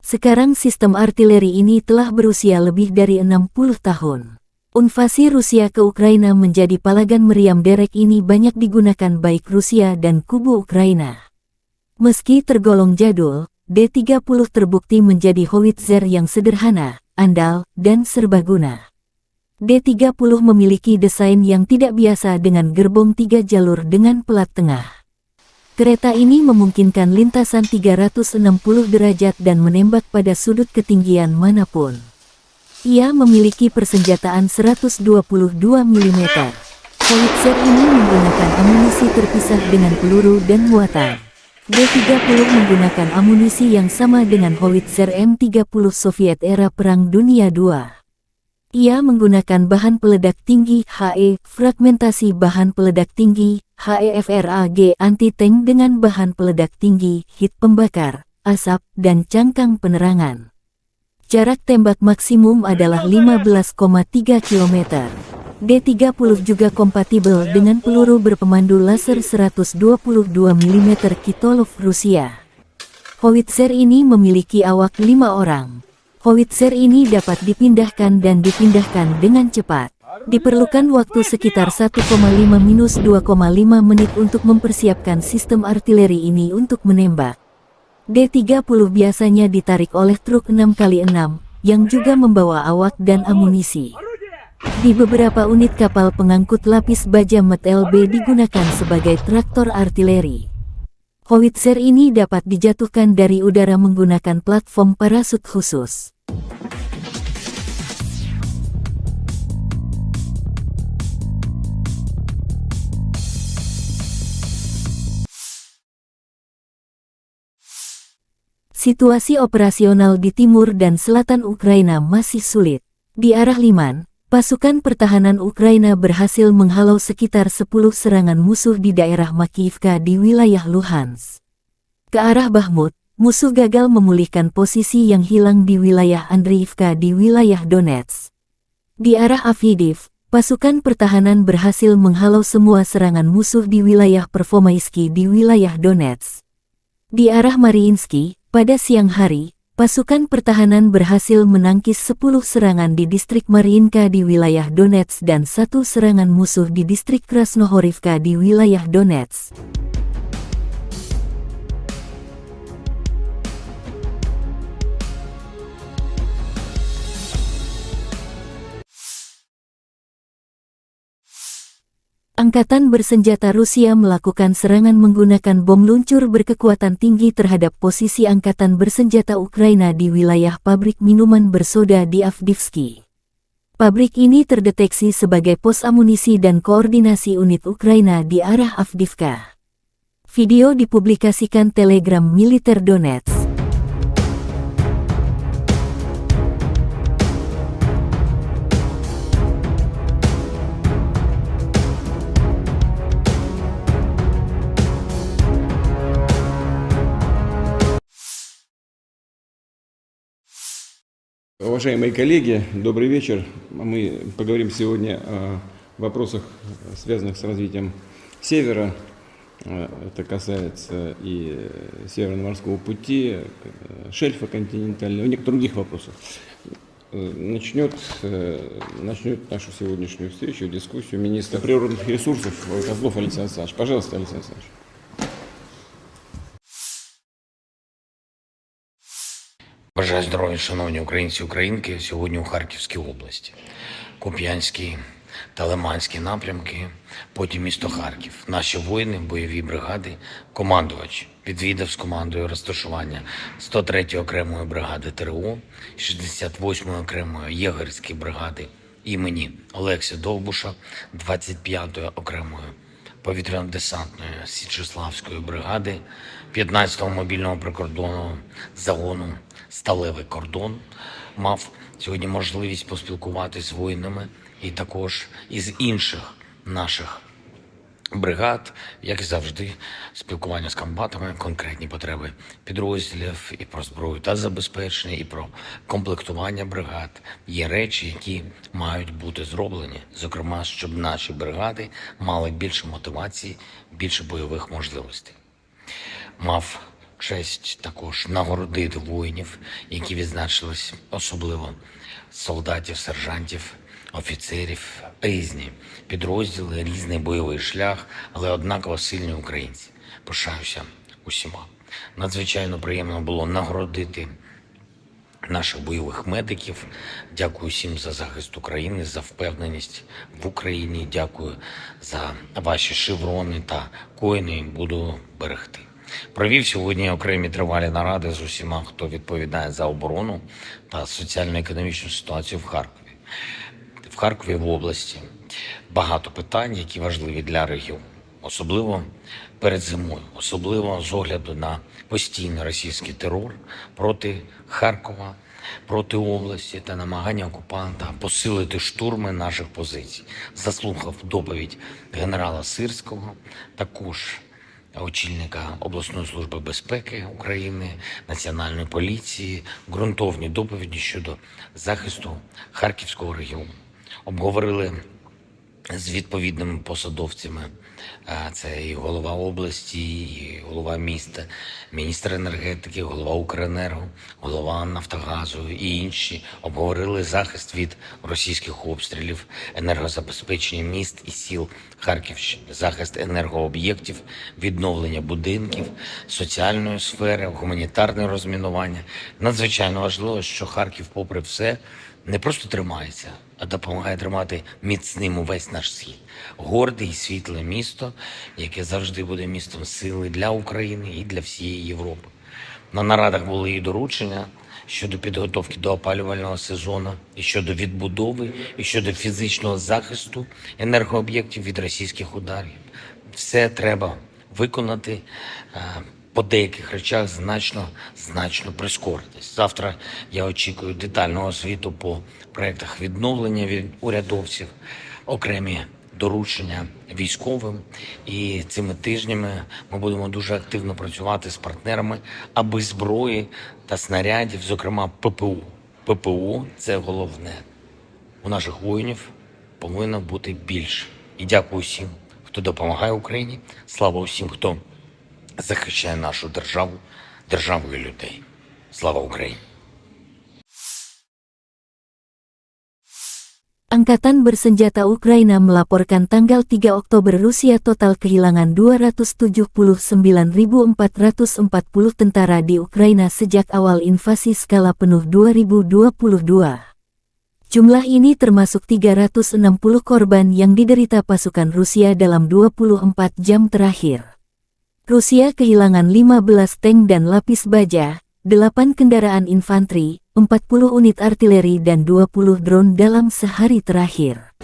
[SPEAKER 1] Sekarang sistem artileri ini telah berusia lebih dari 60 tahun. Invasi Rusia ke Ukraina menjadi palagan meriam derek ini banyak digunakan baik Rusia dan kubu Ukraina. Meski tergolong jadul, D-30 terbukti menjadi howitzer yang sederhana, andal, dan serbaguna. D-30 memiliki desain yang tidak biasa dengan gerbong 3 jalur dengan pelat tengah. Kereta ini memungkinkan lintasan 360 derajat dan menembak pada sudut ketinggian manapun. Ia memiliki persenjataan 122 mm. Howitzer ini menggunakan amunisi terpisah dengan peluru dan muatan. D-30 menggunakan amunisi yang sama dengan howitzer M30 Soviet era Perang Dunia II. Ia menggunakan bahan peledak tinggi HE, fragmentasi bahan peledak tinggi HEFRAG anti-tank dengan bahan peledak tinggi, hit pembakar, asap, dan cangkang penerangan. Jarak tembak maksimum adalah 15,3 km. D-30 juga kompatibel dengan peluru berpemandu laser 122 mm Kitolov Rusia. Howitzer ini memiliki awak 5 orang. Howitzer ini dapat dipindahkan dan dipindahkan dengan cepat. Diperlukan waktu sekitar 1,5–2,5 menit untuk mempersiapkan sistem artileri ini untuk menembak. D-30 biasanya ditarik oleh truk 6x6, yang juga membawa awak dan amunisi. Di beberapa unit kapal pengangkut lapis baja Met LB digunakan sebagai traktor artileri. Howitzer ini dapat dijatuhkan dari udara menggunakan platform parasut khusus. Situasi operasional di timur dan selatan Ukraina masih sulit. Di arah Liman, pasukan pertahanan Ukraina berhasil menghalau sekitar 10 serangan musuh di daerah Makiivka di wilayah Luhansk. Ke arah Bakhmut, musuh gagal memulihkan posisi yang hilang di wilayah Andriivka di wilayah Donetsk. Di arah Avdiivka, pasukan pertahanan berhasil menghalau semua serangan musuh di wilayah Pervomaisky di wilayah Donetsk. Di arah Mariinsky, pada siang hari, pasukan pertahanan berhasil menangkis 10 serangan di distrik Mariinka di wilayah Donetsk dan 1 serangan musuh di distrik Krasnohorivka di wilayah Donetsk. Angkatan bersenjata Rusia melakukan serangan menggunakan bom luncur berkekuatan tinggi terhadap posisi angkatan bersenjata Ukraina di wilayah pabrik minuman bersoda di Avdiivka. Pabrik ini terdeteksi sebagai pos amunisi dan koordinasi unit Ukraina di arah Avdiivka. Video dipublikasikan Telegram Militer Donetsk.
[SPEAKER 3] Уважаемые коллеги, добрый вечер. Мы поговорим сегодня о вопросах, связанных с развитием Севера. Это касается и Северного морского пути, шельфа континентального, и некоторых других вопросов. Начнет нашу сегодняшнюю встречу, дискуссию министр природных ресурсов Козлов Александр Александрович. Пожалуйста, Александр Александрович.
[SPEAKER 4] Бажаю здоров'я, шановні українці і українки, сьогодні у Харківській області. Куп'янський та Лиманський напрямки, потім місто Харків. Наші воїни, бойові бригади, командувач відвідав з командою розташування 103-ї окремої бригади ТРО, 68-ї окремої єгерської бригади імені Олекси Довбуша, 25-ї окремої повітряно-десантної Січеславської бригади, 15-го мобільного прикордонного загону «Сталевий кордон» мав сьогодні можливість поспілкуватися з воїнами і також із інших наших бригад, як і завжди, спілкування з комбатами, конкретні потреби підрозділів і про зброю та забезпечення, і про комплектування бригад. Є речі, які мають бути зроблені, зокрема, щоб наші бригади мали більше мотивації, більше бойових можливостей. мав честь також нагородити воїнів, які відзначились, особливо солдатів, сержантів, офіцерів, різні підрозділи, різний бойовий шлях, але однаково сильні українці. Пишаюся усіма. Надзвичайно приємно було нагородити наших бойових медиків. Дякую всім за захист України, за впевненість в Україні. Дякую за ваші шеврони та коїни. Буду берегти. Провів сьогодні окремі тривалі наради з усіма, хто відповідає за оборону та соціально-економічну ситуацію в Харкові. В Харкові, в області, багато питань, які важливі для регіону. Особливо перед зимою, особливо з огляду на постійний російський терор проти Харкова, проти області та намагання окупанта посилити штурми наших позицій. Заслухав доповідь генерала Сирського, також очільника обласної служби безпеки України, Національної поліції, ґрунтовні доповіді щодо захисту Харківського регіону. Обговорили з відповідними посадовцями, це і голова області, і голова міста, міністр енергетики, голова Укренерго, голова Нафтогазу і інші. Обговорили захист від російських обстрілів, енергозабезпечення міст і сіл Харківщини, захист енергооб'єктів, відновлення будинків, соціальної сфери, гуманітарне розмінування. Надзвичайно важливо, що Харків, попри все, не просто тримається, а допомагає тримати міцним увесь наш схід. Горде і світле місто, яке завжди буде містом сили для України і для всієї Європи. На нарадах були і доручення щодо підготовки до опалювального сезону, і щодо відбудови, і щодо фізичного захисту енергооб'єктів від російських ударів. Все треба виконати, по деяких речах значно прискоритись. Завтра я очікую детального звіту по проєктах відновлення від урядовців, окремі доручення військовим. І цими тижнями ми будемо дуже активно працювати з партнерами, аби зброї та снарядів, зокрема ППО. ППО – це головне. У наших воїнів повинно бути більше. І дякую всім, хто допомагає Україні. Слава усім, хто захищає нашу державу, державу і людей. Слава Україні!
[SPEAKER 1] Angkatan Bersenjata Ukraina melaporkan tanggal 3 Oktober Rusia total kehilangan 279.440 tentara di Ukraina sejak awal invasi skala penuh 2022. Jumlah ini termasuk 360 korban yang diderita pasukan Rusia dalam 24 jam terakhir. Rusia kehilangan 15 tank dan lapis baja, 8 kendaraan infanteri, 40 unit artileri dan 20 drone dalam sehari terakhir.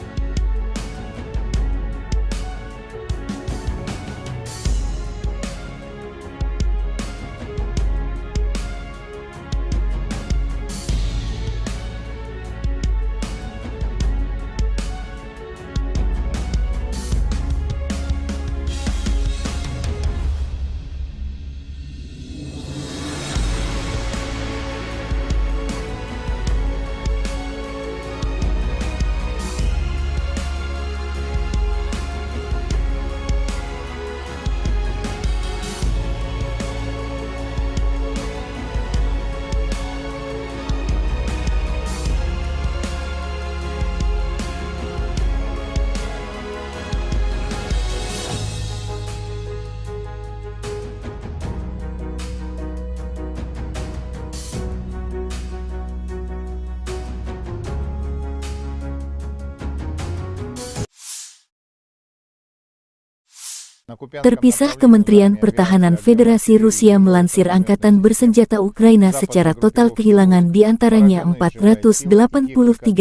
[SPEAKER 1] Terpisah, Kementerian Pertahanan Federasi Rusia melansir Angkatan Bersenjata Ukraina secara total kehilangan diantaranya 483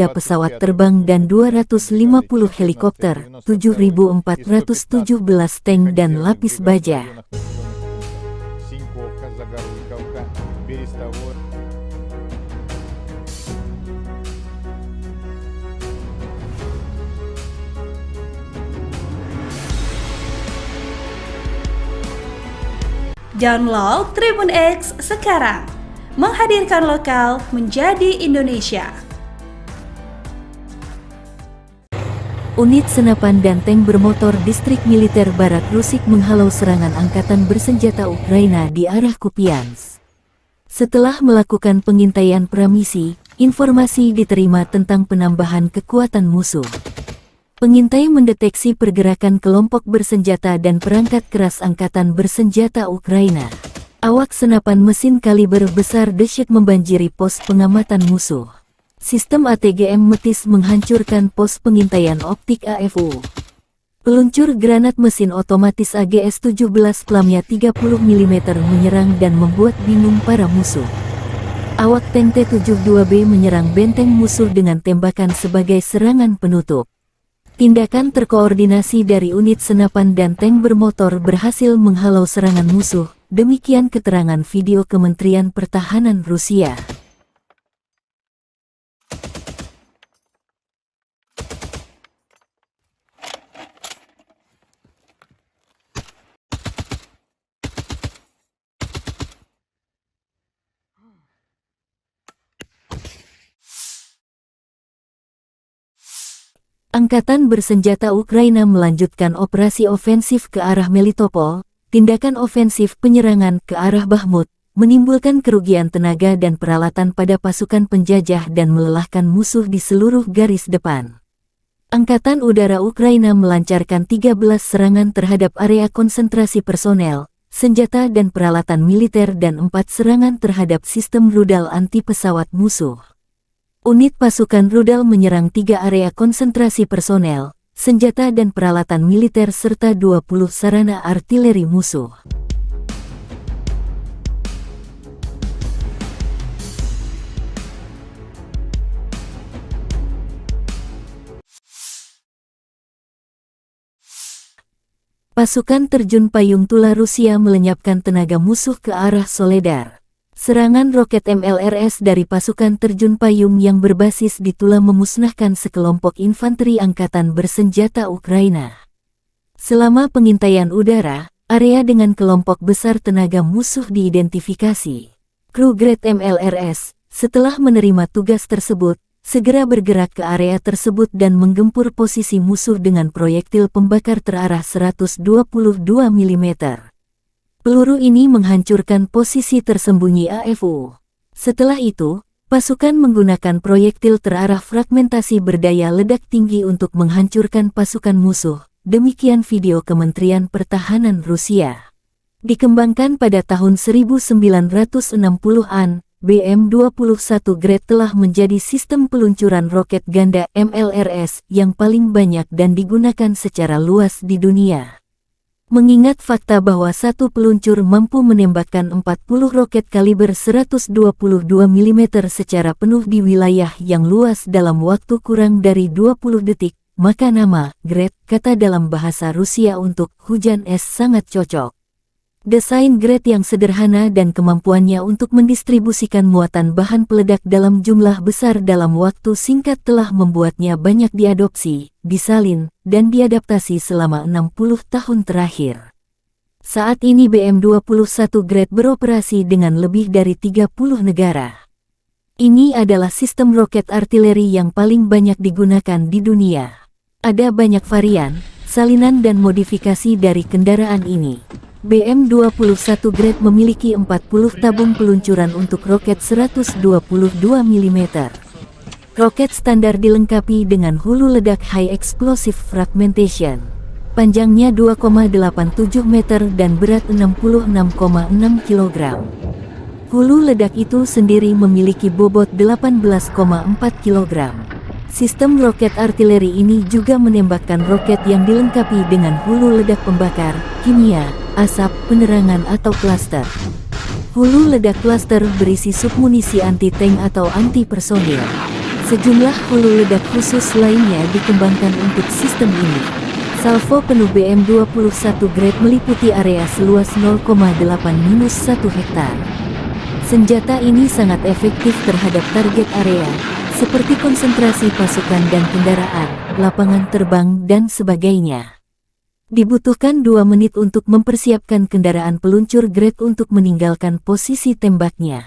[SPEAKER 1] pesawat terbang dan 250 helikopter, 7.417 tank dan lapis baja.
[SPEAKER 5] Download Tribun X sekarang, menghadirkan lokal menjadi Indonesia.
[SPEAKER 1] Unit senapan dan tank bermotor Distrik Militer Barat Rusik menghalau serangan angkatan bersenjata Ukraina di arah Kupiansk. Setelah melakukan pengintaian premisi, informasi diterima tentang penambahan kekuatan musuh. Pengintai mendeteksi pergerakan kelompok bersenjata dan perangkat keras angkatan bersenjata Ukraina. Awak senapan mesin kaliber besar dahsyat membanjiri pos pengamatan musuh. Sistem ATGM Metis menghancurkan pos pengintaian optik AFU. Peluncur granat mesin otomatis AGS-17 pelamnya 30 mm menyerang dan membuat bingung para musuh. Awak tank T-72B menyerang benteng musuh dengan tembakan sebagai serangan penutup. Tindakan terkoordinasi dari unit senapan dan tank bermotor berhasil menghalau serangan musuh, demikian keterangan video Kementerian Pertahanan Rusia. Angkatan bersenjata Ukraina melanjutkan operasi ofensif ke arah Melitopol. Tindakan ofensif penyerangan ke arah Bakhmut menimbulkan kerugian tenaga dan peralatan pada pasukan penjajah dan melelahkan musuh di seluruh garis depan. Angkatan Udara Ukraina melancarkan 13 serangan terhadap area konsentrasi personel, senjata dan peralatan militer dan 4 serangan terhadap sistem rudal anti-pesawat musuh. Unit pasukan rudal menyerang 3 area konsentrasi personel, senjata dan peralatan militer serta 20 sarana artileri musuh. Pasukan terjun payung Tula Rusia melenyapkan tenaga musuh ke arah Soledar. Serangan roket MLRS dari pasukan terjun payung yang berbasis di Tula memusnahkan sekelompok infanteri angkatan bersenjata Ukraina. Selama pengintaian udara, area dengan kelompok besar tenaga musuh diidentifikasi. Kru Grad MLRS, setelah menerima tugas tersebut, segera bergerak ke area tersebut dan menggempur posisi musuh dengan proyektil pembakar terarah 122 mm. Peluru ini menghancurkan posisi tersembunyi AFU. Setelah itu, pasukan menggunakan proyektil terarah fragmentasi berdaya ledak tinggi untuk menghancurkan pasukan musuh. Demikian video Kementerian Pertahanan Rusia. Dikembangkan pada tahun 1960-an, BM-21 Grad telah menjadi sistem peluncuran roket ganda MLRS yang paling banyak dan digunakan secara luas di dunia. Mengingat fakta bahwa satu peluncur mampu menembakkan 40 roket kaliber 122 mm secara penuh di wilayah yang luas dalam waktu kurang dari 20 detik, maka nama Grad, kata dalam bahasa Rusia untuk hujan es, sangat cocok. Desain Grad yang sederhana dan kemampuannya untuk mendistribusikan muatan bahan peledak dalam jumlah besar dalam waktu singkat telah membuatnya banyak diadopsi, disalin, dan diadaptasi selama 60 tahun terakhir. Saat ini BM-21 Grad beroperasi dengan lebih dari 30 negara. Ini adalah sistem roket artileri yang paling banyak digunakan di dunia. Ada banyak varian, salinan dan modifikasi dari kendaraan ini. BM-21 Grad memiliki 40 tabung peluncuran untuk roket 122 mm. Roket standar dilengkapi dengan hulu ledak High Explosive Fragmentation. Panjangnya 2,87 meter dan berat 66,6 kg. Hulu ledak itu sendiri memiliki bobot 18,4 kg. Sistem roket artileri ini juga menembakkan roket yang dilengkapi dengan hulu ledak pembakar, kimia, asap, penerangan atau klaster. Hulu ledak klaster berisi submunisi anti-tank atau anti-personil. Sejumlah hulu ledak khusus lainnya dikembangkan untuk sistem ini. Salvo penuh BM-21 Grad meliputi area seluas 0,8-1 hektar. Senjata ini sangat efektif terhadap target area, seperti konsentrasi pasukan dan kendaraan, lapangan terbang, dan sebagainya. Dibutuhkan 2 menit untuk mempersiapkan kendaraan peluncur Grad untuk meninggalkan posisi tembaknya.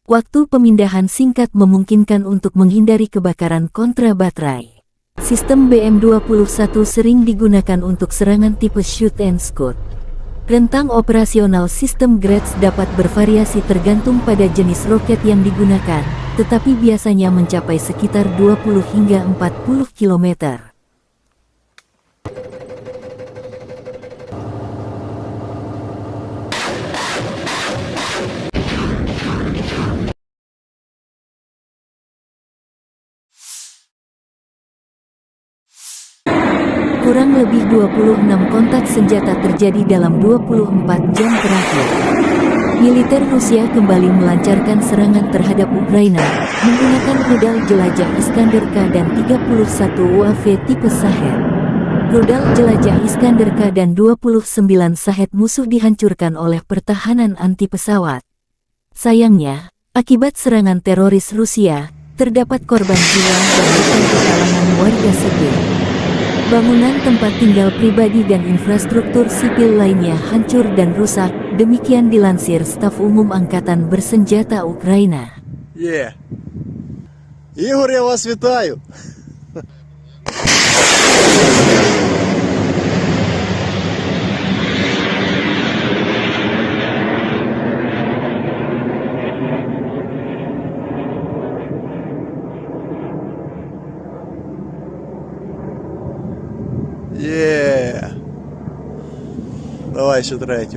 [SPEAKER 1] Waktu pemindahan singkat memungkinkan untuk menghindari kebakaran kontra baterai. Sistem BM-21 sering digunakan untuk serangan tipe shoot and scoot. Rentang operasional sistem Grets dapat bervariasi tergantung pada jenis roket yang digunakan, tetapi biasanya mencapai sekitar 20 hingga 40 km. Kurang lebih 26 kontak senjata terjadi dalam 24 jam terakhir. Militer Rusia kembali melancarkan serangan terhadap Ukraina, menggunakan rudal jelajah Iskander-K dan 31 UAV tipe Shahed. Rudal jelajah Iskander-K dan 29 Shahed musuh dihancurkan oleh pertahanan anti pesawat. Sayangnya, akibat serangan teroris Rusia, terdapat korban jiwa dan luka di kalangan warga sipil. Bangunan tempat tinggal pribadi dan infrastruktur sipil lainnya hancur dan rusak, demikian dilansir Staf Umum Angkatan Bersenjata Ukraina.
[SPEAKER 2] Ігор, я вас вітаю. Давай ще третю.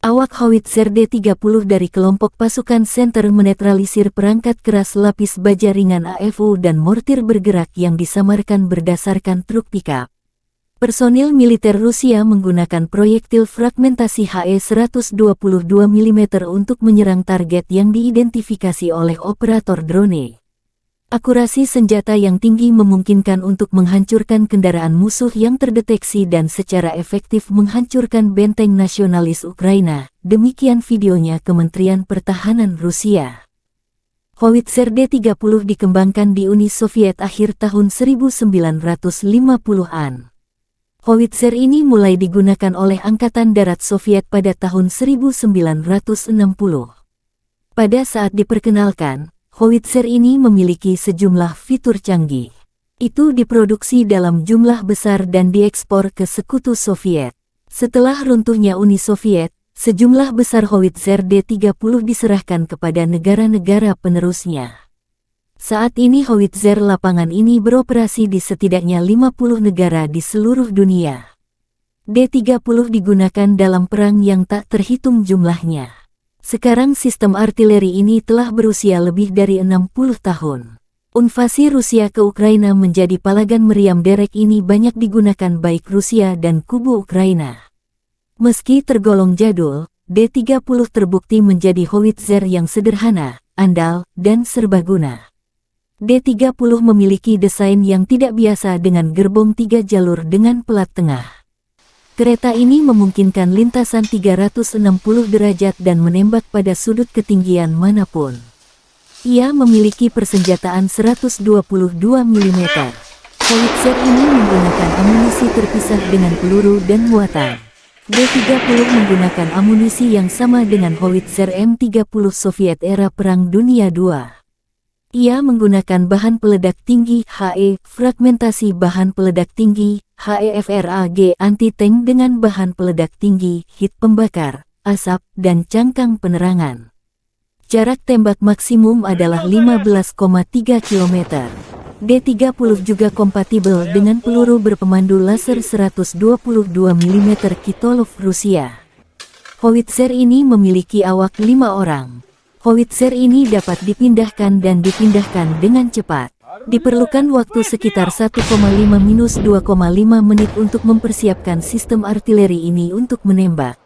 [SPEAKER 1] Awak Howitzer D-30 dari kelompok pasukan Center menetralisir perangkat keras lapis baja ringan AFU dan mortir bergerak yang disamarkan berdasarkan truk pickup. Personil militer Rusia menggunakan proyektil fragmentasi HE-122 mm untuk menyerang target yang diidentifikasi oleh operator drone. Akurasi senjata yang tinggi memungkinkan untuk menghancurkan kendaraan musuh yang terdeteksi dan secara efektif menghancurkan benteng nasionalis Ukraina. Demikian videonya Kementerian Pertahanan Rusia. Howitzer D-30 dikembangkan di Uni Soviet akhir tahun 1950-an. Howitzer ini mulai digunakan oleh Angkatan Darat Soviet pada tahun 1960. Pada saat diperkenalkan, Howitzer ini memiliki sejumlah fitur canggih. Itu diproduksi dalam jumlah besar dan diekspor ke Sekutu Soviet. Setelah runtuhnya Uni Soviet, sejumlah besar Howitzer D-30 diserahkan kepada negara-negara penerusnya. Saat ini Howitzer lapangan ini beroperasi di setidaknya 50 negara di seluruh dunia. D-30 digunakan dalam perang yang tak terhitung jumlahnya. Sekarang sistem artileri ini telah berusia lebih dari 60 tahun. Invasi Rusia ke Ukraina menjadi palagan meriam derek ini banyak digunakan baik Rusia dan kubu Ukraina. Meski tergolong jadul, D-30 terbukti menjadi howitzer yang sederhana, andal, dan serbaguna. D-30 memiliki desain yang tidak biasa dengan gerbong 3 jalur dengan pelat tengah. Kereta ini memungkinkan lintasan 360 derajat dan menembak pada sudut ketinggian manapun. Ia memiliki persenjataan 122 mm. Howitzer ini menggunakan amunisi terpisah dengan peluru dan muatan. D-30 menggunakan amunisi yang sama dengan howitzer M30 Soviet era Perang Dunia II. Ia menggunakan bahan peledak tinggi HE, fragmentasi bahan peledak tinggi HEFRAG anti-tank dengan bahan peledak tinggi, hit pembakar, asap, dan cangkang penerangan. Jarak tembak maksimum adalah 15,3 km. D-30 juga kompatibel dengan peluru berpemandu laser 122 mm Kitolov Rusia. Howitzer ini memiliki awak 5 orang. Howitzer ini dapat dipindahkan dan dipindahkan dengan cepat. Diperlukan waktu sekitar 1,5–2,5 menit untuk mempersiapkan sistem artileri ini untuk menembak.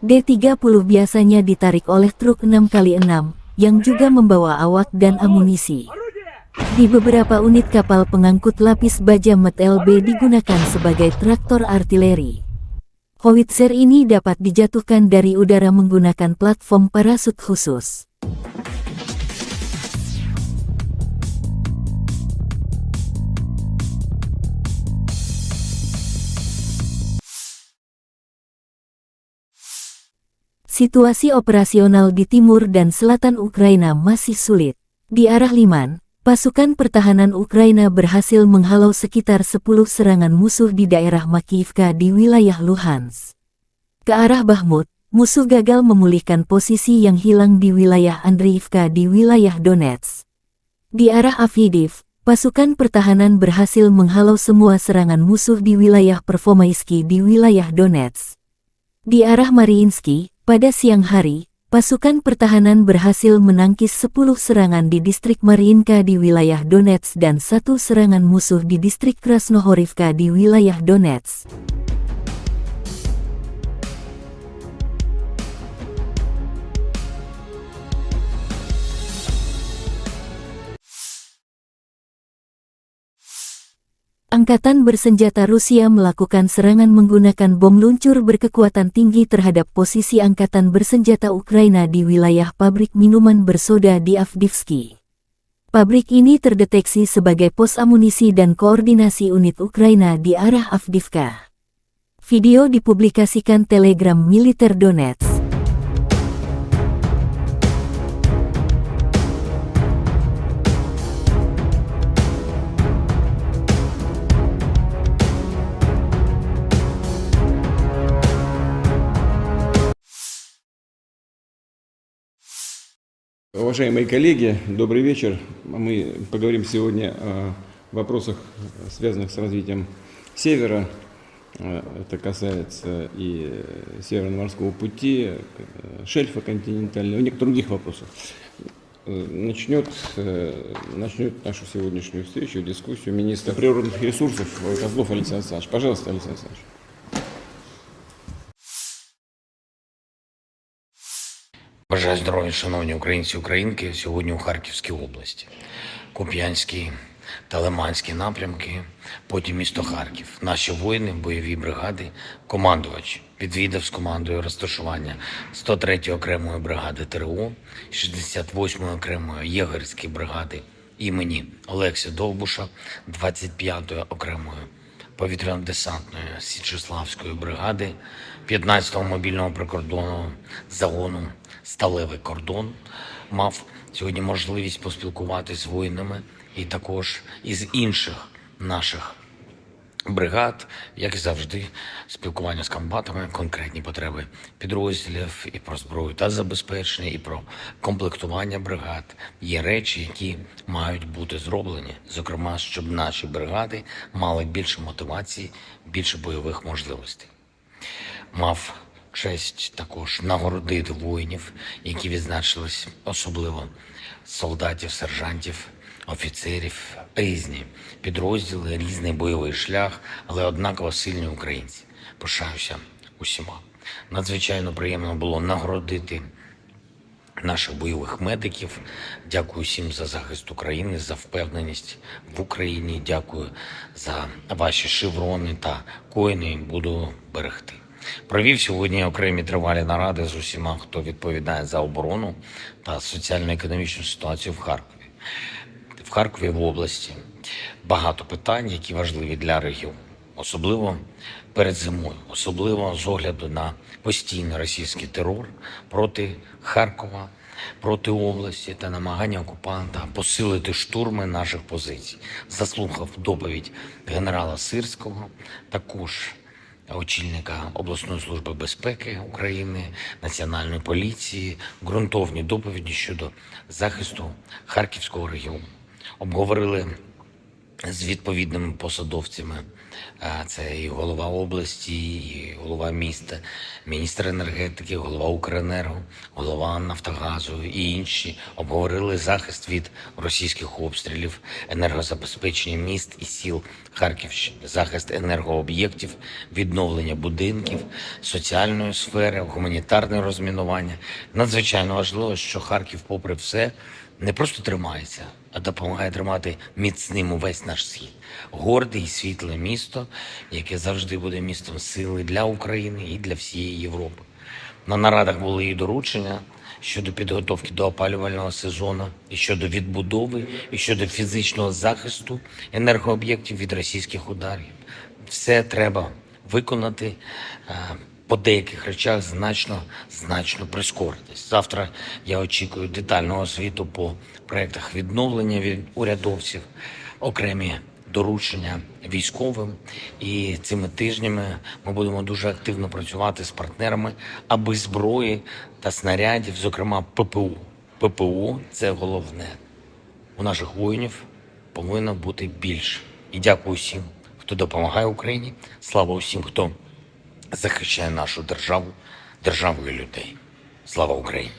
[SPEAKER 1] D-30 biasanya ditarik oleh truk 6x6, yang juga membawa awak dan amunisi. Di beberapa unit kapal pengangkut lapis baja MT-LB digunakan sebagai traktor artileri. Howitzer ini dapat dijatuhkan dari udara menggunakan platform parasut khusus. Situasi operasional di timur dan selatan Ukraina masih sulit. Di arah Liman, pasukan pertahanan Ukraina berhasil menghalau sekitar 10 serangan musuh di daerah Makiyivka di wilayah Luhansk. Ke arah Bakhmut, musuh gagal memulihkan posisi yang hilang di wilayah Andriivka di wilayah Donetsk. Di arah Avdiivka, pasukan pertahanan berhasil menghalau semua serangan musuh di wilayah Pervomaisky di wilayah Donetsk. Di arah Mariinsky, pada siang hari, pasukan pertahanan berhasil menangkis 10 serangan di distrik Mariinka di wilayah Donetsk dan 1 serangan musuh di distrik Krasnohorivka di wilayah Donetsk. Angkatan bersenjata Rusia melakukan serangan menggunakan bom luncur berkekuatan tinggi terhadap posisi angkatan bersenjata Ukraina di wilayah pabrik minuman bersoda di Avdiivka. Pabrik ini terdeteksi sebagai pos amunisi dan koordinasi unit Ukraina di arah Avdiivka. Video dipublikasikan Telegram militer Donetsk.
[SPEAKER 3] Уважаемые коллеги, добрый вечер. Мы поговорим сегодня о вопросах, связанных с развитием Севера. Это касается и Северного морского пути, шельфа континентального, и некоторых других вопросов. Начнет нашу сегодняшнюю встречу, дискуссию министр природных ресурсов Козлов Александр Александрович. Пожалуйста, Александр Александрович.
[SPEAKER 4] Бажаю здоров'я, шановні українці і українки, сьогодні у Харківській області. Куп'янський та Лиманський напрямки, потім місто Харків. Наші воїни, бойові бригади, командувач відвідав з командою розташування 103-ї окремої бригади ТРО, 68-ї окремої єгерської бригади імені Олекси Довбуша, 25-ї окремої повітряно-десантної Січеславської бригади, 15-го мобільного прикордонного загону «Сталевий кордон». Мав сьогодні можливість поспілкуватися з воїнами і також із інших наших бригад, як і завжди, спілкування з комбатами, конкретні потреби підрозділів і про зброю та забезпечення, і про комплектування бригад. Є речі, які мають бути зроблені, зокрема, щоб наші бригади мали більше мотивації, більше бойових можливостей. Мав честь також нагородити воїнів, які відзначились, особливо солдатів, сержантів, офіцерів, різні підрозділи, різний бойовий шлях, але однаково сильні українці. Пишаюся усіма. Надзвичайно приємно було нагородити наших бойових медиків. Дякую всім за захист України, за впевненість в Україні. Дякую за ваші шеврони та коїни. Буду берегти. Провів сьогодні окремі тривалі наради з усіма, хто відповідає за оборону та соціально-економічну ситуацію в Харкові. В Харкові, в області, багато питань, які важливі для регіону. Особливо перед зимою, особливо з огляду на постійний російський терор проти Харкова, проти області та намагання окупанта посилити штурми наших позицій. Заслухав доповідь генерала Сирського, також очільника обласної служби безпеки України, Національної поліції, ґрунтовні доповіді щодо захисту Харківського регіону. Обговорили з відповідними посадовцями, це і голова області, і голова міста, міністр енергетики, голова Укренерго, голова Нафтогазу і інші. Обговорили захист від російських обстрілів, енергозабезпечення міст і сіл Харківщини, захист енергооб'єктів, відновлення будинків, соціальної сфери, гуманітарне розмінування. Надзвичайно важливо, що Харків, попри все, не просто тримається, а допомагає тримати міцним увесь наш схід. Горде і світле місто, яке завжди буде містом сили для України і для всієї Європи. На нарадах були і доручення щодо підготовки до опалювального сезону, і щодо відбудови, і щодо фізичного захисту енергооб'єктів від російських ударів. Все треба виконати по деяких речах значно прискоритись. Завтра я очікую детального звіту по проєктах відновлення від урядовців, окремі доручення військовим. І цими тижнями ми будемо дуже активно працювати з партнерами, аби зброї та снарядів, зокрема ППО – це головне. У наших воїнів повинно бути більше. І дякую всім, хто допомагає Україні. Слава усім, хто захищає нашу державу і людей. Слава Україні!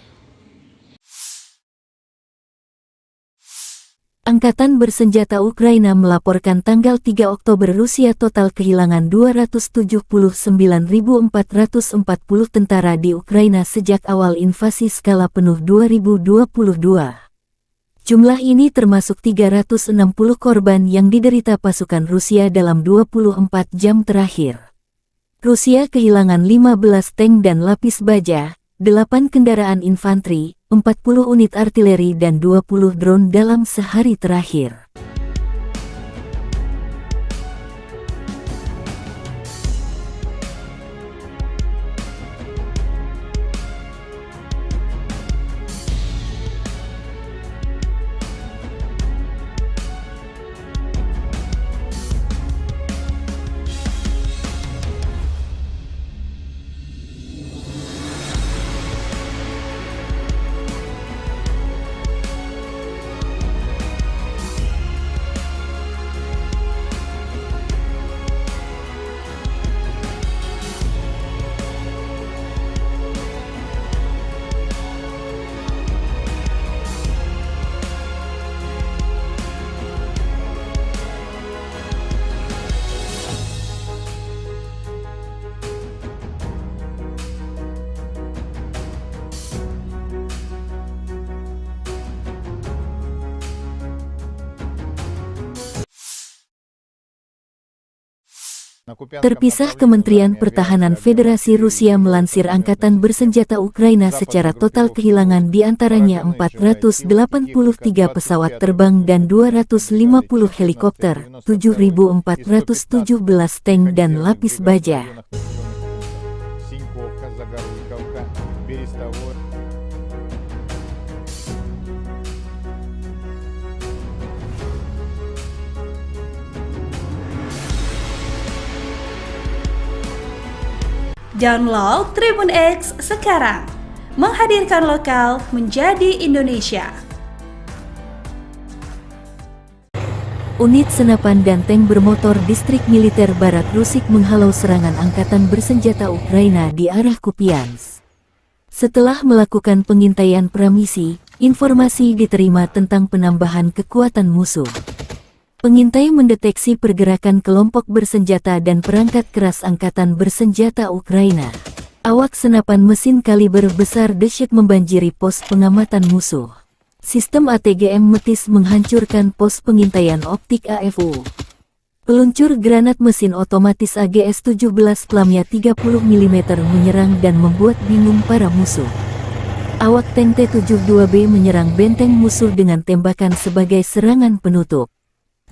[SPEAKER 1] Angkatan Bersenjata Ukraina melaporkan tanggal 3 Oktober Rusia total kehilangan 279.440 tentara di Ukraina sejak awal invasi skala penuh 2022. Jumlah ini termasuk 360 korban yang diderita pasukan Rusia dalam 24 jam terakhir. Rusia kehilangan 15 tank dan lapis baja, 8 kendaraan infanteri, 40 unit artileri dan 20 drone dalam sehari terakhir. Terpisah, Kementerian Pertahanan Federasi Rusia melansir Angkatan Bersenjata Ukraina secara total kehilangan diantaranya 483 pesawat terbang dan 250 helikopter, 7.417 tank dan lapis baja.
[SPEAKER 5] Download Tribun X sekarang, menghadirkan lokal menjadi Indonesia.
[SPEAKER 1] Unit senapan dan tank bermotor distrik militer Barat Rusik menghalau serangan Angkatan Bersenjata Ukraina di arah Kupiansk. Setelah melakukan pengintaian pramisi, informasi diterima tentang penambahan kekuatan musuh. Pengintai mendeteksi pergerakan kelompok bersenjata dan perangkat keras Angkatan Bersenjata Ukraina. Awak senapan mesin kaliber besar dahsyat membanjiri pos pengamatan musuh. Sistem ATGM Metis menghancurkan pos pengintaian optik AFU. Peluncur granat mesin otomatis AGS-17 Plamnya 30 mm menyerang dan membuat bingung para musuh. Awak tank T-72B menyerang benteng musuh dengan tembakan sebagai serangan penutup.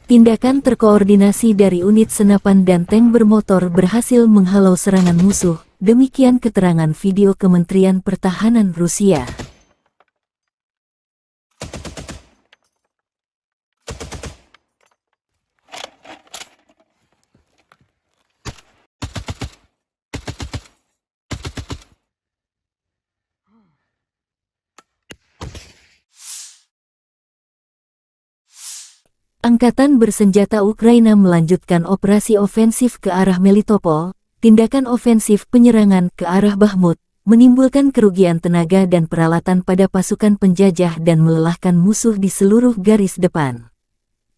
[SPEAKER 1] Tindakan terkoordinasi dari unit senapan dan tank bermotor berhasil menghalau serangan musuh, demikian keterangan video Kementerian Pertahanan Rusia. Angkatan Bersenjata Ukraina melanjutkan operasi ofensif ke arah Melitopol. Tindakan ofensif penyerangan ke arah Bakhmut menimbulkan kerugian tenaga dan peralatan pada pasukan penjajah dan melelahkan musuh di seluruh garis depan.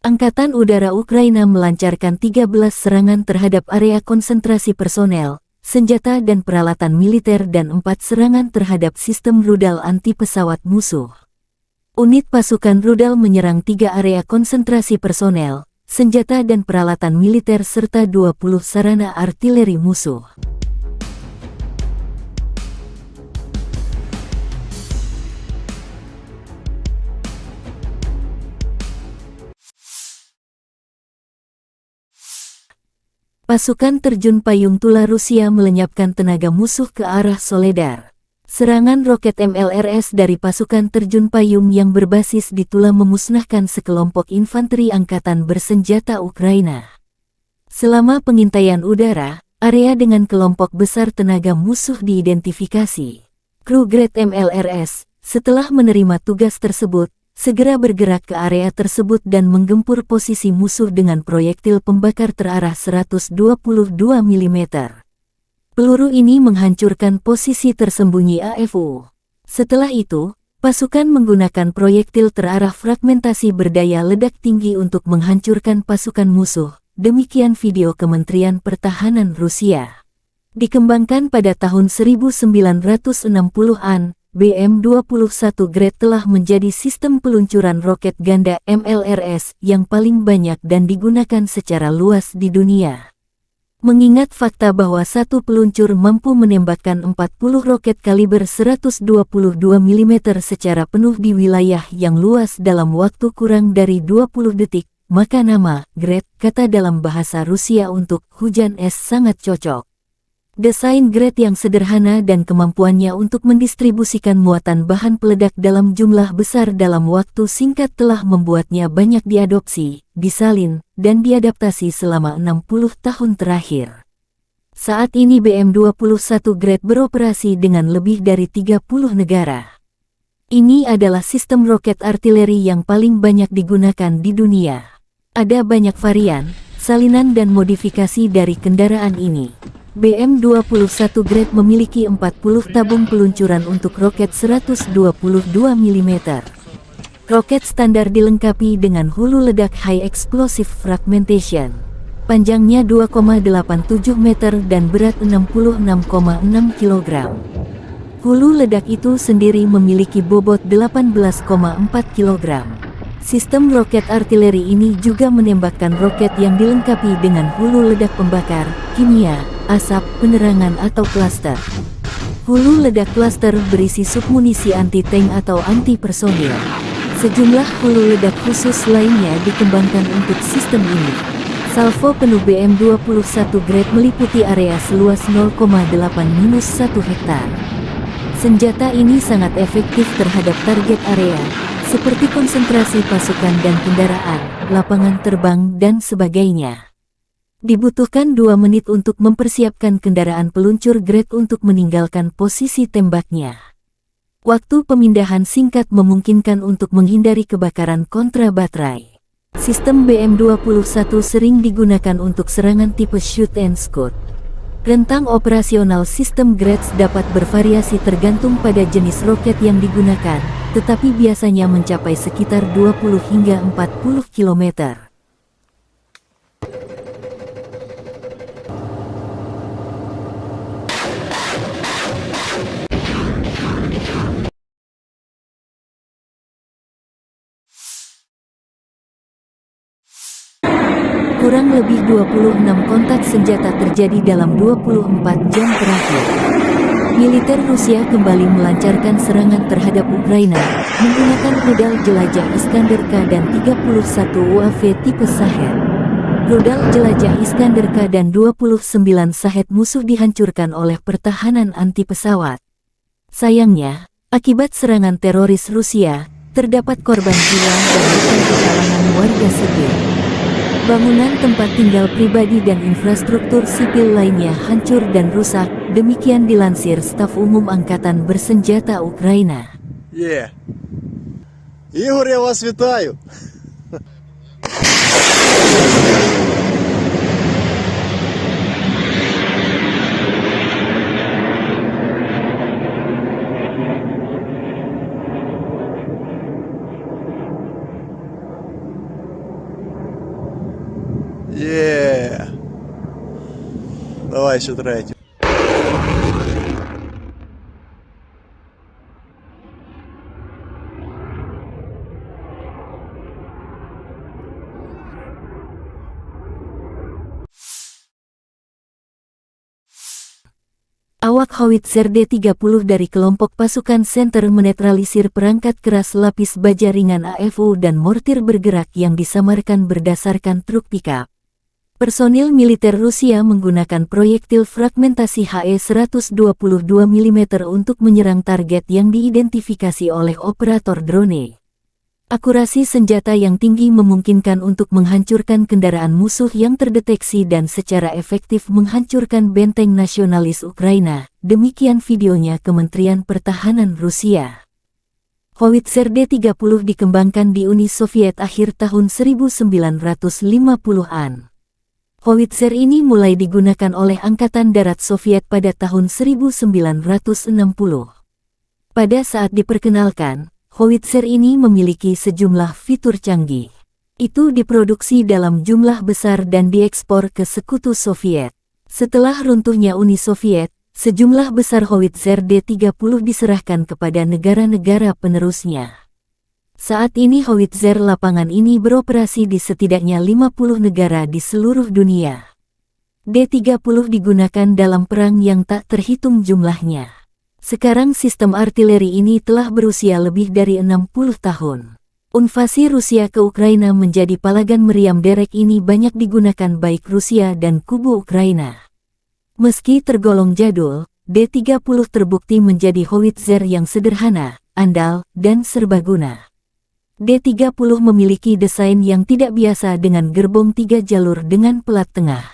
[SPEAKER 1] Angkatan Udara Ukraina melancarkan 13 serangan terhadap area konsentrasi personel, senjata dan peralatan militer dan 4 serangan terhadap sistem rudal anti-pesawat musuh. Unit pasukan rudal menyerang 3 area konsentrasi personel, senjata dan peralatan militer serta 20 sarana artileri musuh. Pasukan terjun payung Tula Rusia melenyapkan tenaga musuh ke arah Soledar. Serangan roket MLRS dari pasukan terjun payung yang berbasis di Tula memusnahkan sekelompok infanteri angkatan bersenjata Ukraina. Selama pengintaian udara, area dengan kelompok besar tenaga musuh diidentifikasi. Kru Grad MLRS, setelah menerima tugas tersebut, segera bergerak ke area tersebut dan menggempur posisi musuh dengan proyektil pembakar terarah 122 mm. Peluru ini menghancurkan posisi tersembunyi AFU. Setelah itu, pasukan menggunakan proyektil terarah fragmentasi berdaya ledak tinggi untuk menghancurkan pasukan musuh. Demikian video Kementerian Pertahanan Rusia. Dikembangkan pada tahun 1960-an, BM-21 Grad telah menjadi sistem peluncuran roket ganda MLRS yang paling banyak dan digunakan secara luas di dunia. Mengingat fakta bahwa satu peluncur mampu menembakkan 40 roket kaliber 122 mm secara penuh di wilayah yang luas dalam waktu kurang dari 20 detik, maka nama Grad, kata dalam bahasa Rusia untuk hujan es, sangat cocok. Desain Grad yang sederhana dan kemampuannya untuk mendistribusikan muatan bahan peledak dalam jumlah besar dalam waktu singkat telah membuatnya banyak diadopsi, disalin, dan diadaptasi selama 60 tahun terakhir. Saat ini BM-21 Grad beroperasi dengan lebih dari 30 negara. Ini adalah sistem roket artileri yang paling banyak digunakan di dunia. Ada banyak varian, salinan dan modifikasi dari kendaraan ini. BM-21 Grad memiliki 40 tabung peluncuran untuk roket 122 mm. Roket standar dilengkapi dengan hulu ledak High Explosive Fragmentation. Panjangnya 2,87 meter dan berat 66,6 kg. Hulu ledak itu sendiri memiliki bobot 18,4 kg. Sistem roket artileri ini juga menembakkan roket yang dilengkapi dengan hulu ledak pembakar, kimia, asap, penerangan atau klaster. Hulu ledak klaster berisi submunisi anti-tank atau anti-personil. Sejumlah hulu ledak khusus lainnya dikembangkan untuk sistem ini. Salvo penuh BM-21 Grad meliputi area seluas 0,8-1 hektar. Senjata ini sangat efektif terhadap target area, seperti konsentrasi pasukan dan kendaraan, lapangan terbang, dan sebagainya. Dibutuhkan 2 menit untuk mempersiapkan kendaraan peluncur Grad untuk meninggalkan posisi tembaknya. Waktu pemindahan singkat memungkinkan untuk menghindari kebakaran kontra baterai. Sistem BM-21 sering digunakan untuk serangan tipe shoot and scoot. Rentang operasional sistem Grads dapat bervariasi tergantung pada jenis roket yang digunakan, tetapi biasanya mencapai sekitar 20 hingga 40 km. Kurang lebih 26 kontak senjata terjadi dalam 24 jam terakhir. Militer Rusia kembali melancarkan serangan terhadap Ukraina, menggunakan rudal jelajah Iskander-K dan 31 UAV tipe Shahed. Rudal jelajah Iskander-K dan 29 Shahed musuh dihancurkan oleh pertahanan anti pesawat. Sayangnya, akibat serangan teroris Rusia, terdapat korban jiwa dan luka di kalangan warga sipil. Bangunan tempat tinggal pribadi dan infrastruktur sipil lainnya hancur dan rusak, demikian dilansir Staf Umum Angkatan Bersenjata Ukraina.
[SPEAKER 2] Ігор, я вас вітаю! Давай ще третю.
[SPEAKER 1] Awak howitzer D-30 dari kelompok pasukan Center menetralisir perangkat keras lapis baja ringan AFU dan mortir bergerak yang disamarkan berdasarkan truk pickup. Personil militer Rusia menggunakan proyektil fragmentasi HE-122 mm untuk menyerang target yang diidentifikasi oleh operator drone. Akurasi senjata yang tinggi memungkinkan untuk menghancurkan kendaraan musuh yang terdeteksi dan secara efektif menghancurkan benteng nasionalis Ukraina. Demikian videonya Kementerian Pertahanan Rusia. Howitzer D-30 dikembangkan di Uni Soviet akhir tahun 1950-an. Howitzer ini mulai digunakan oleh Angkatan Darat Soviet pada tahun 1960. Pada saat diperkenalkan, howitzer ini memiliki sejumlah fitur canggih. Itu diproduksi dalam jumlah besar dan diekspor ke Sekutu Soviet. Setelah runtuhnya Uni Soviet, sejumlah besar howitzer D-30 diserahkan kepada negara-negara penerusnya. Saat ini howitzer lapangan ini beroperasi di setidaknya 50 negara di seluruh dunia. D-30 digunakan dalam perang yang tak terhitung jumlahnya. Sekarang sistem artileri ini telah berusia lebih dari 60 tahun. Invasi Rusia ke Ukraina menjadi palagan meriam derek ini banyak digunakan baik Rusia dan kubu Ukraina. Meski tergolong jadul, D-30 terbukti menjadi howitzer yang sederhana, andal, dan serbaguna. D-30 memiliki desain yang tidak biasa dengan gerbong 3 jalur dengan pelat tengah.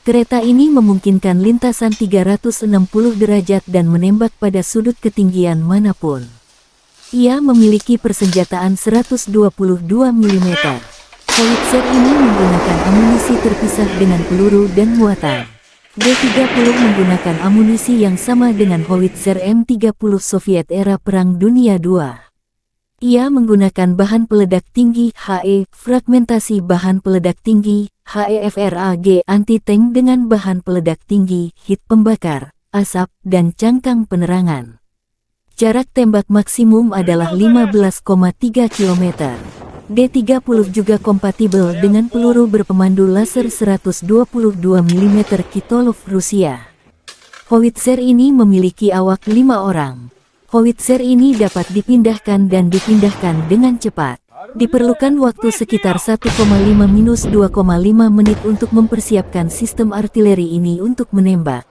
[SPEAKER 1] Kereta ini memungkinkan lintasan 360 derajat dan menembak pada sudut ketinggian manapun. Ia memiliki persenjataan 122 mm. Howitzer ini menggunakan amunisi terpisah dengan peluru dan muatan. D-30 menggunakan amunisi yang sama dengan howitzer M30 Soviet era Perang Dunia II. Ia menggunakan bahan peledak tinggi HE, fragmentasi bahan peledak tinggi HE-FRAG anti-tank dengan bahan peledak tinggi, hit pembakar, asap, dan cangkang penerangan. Jarak tembak maksimum adalah 15,3 km. D-30 juga kompatibel dengan peluru berpemandu laser 122 mm Kitolov Rusia. Howitzer ini memiliki awak 5 orang. Howitzer ini dapat dipindahkan dan dipindahkan dengan cepat. Diperlukan waktu sekitar 1,5–2,5 menit untuk mempersiapkan sistem artileri ini untuk menembak.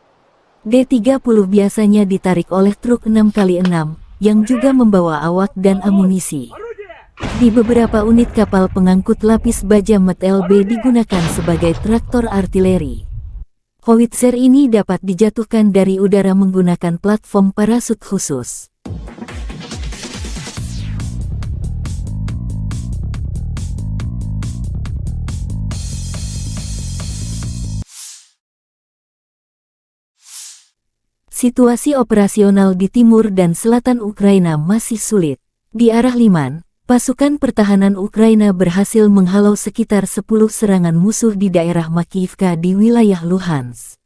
[SPEAKER 1] D-30 biasanya ditarik oleh truk 6x6, yang juga membawa awak dan amunisi. Di beberapa unit kapal pengangkut lapis baja MT-LB digunakan sebagai traktor artileri. Howitzer ini dapat dijatuhkan dari udara menggunakan platform parasut khusus. Situasi operasional di timur dan selatan Ukraina masih sulit. Di arah Liman, pasukan pertahanan Ukraina berhasil menghalau sekitar 10 serangan musuh di daerah Makiyivka di wilayah Luhansk.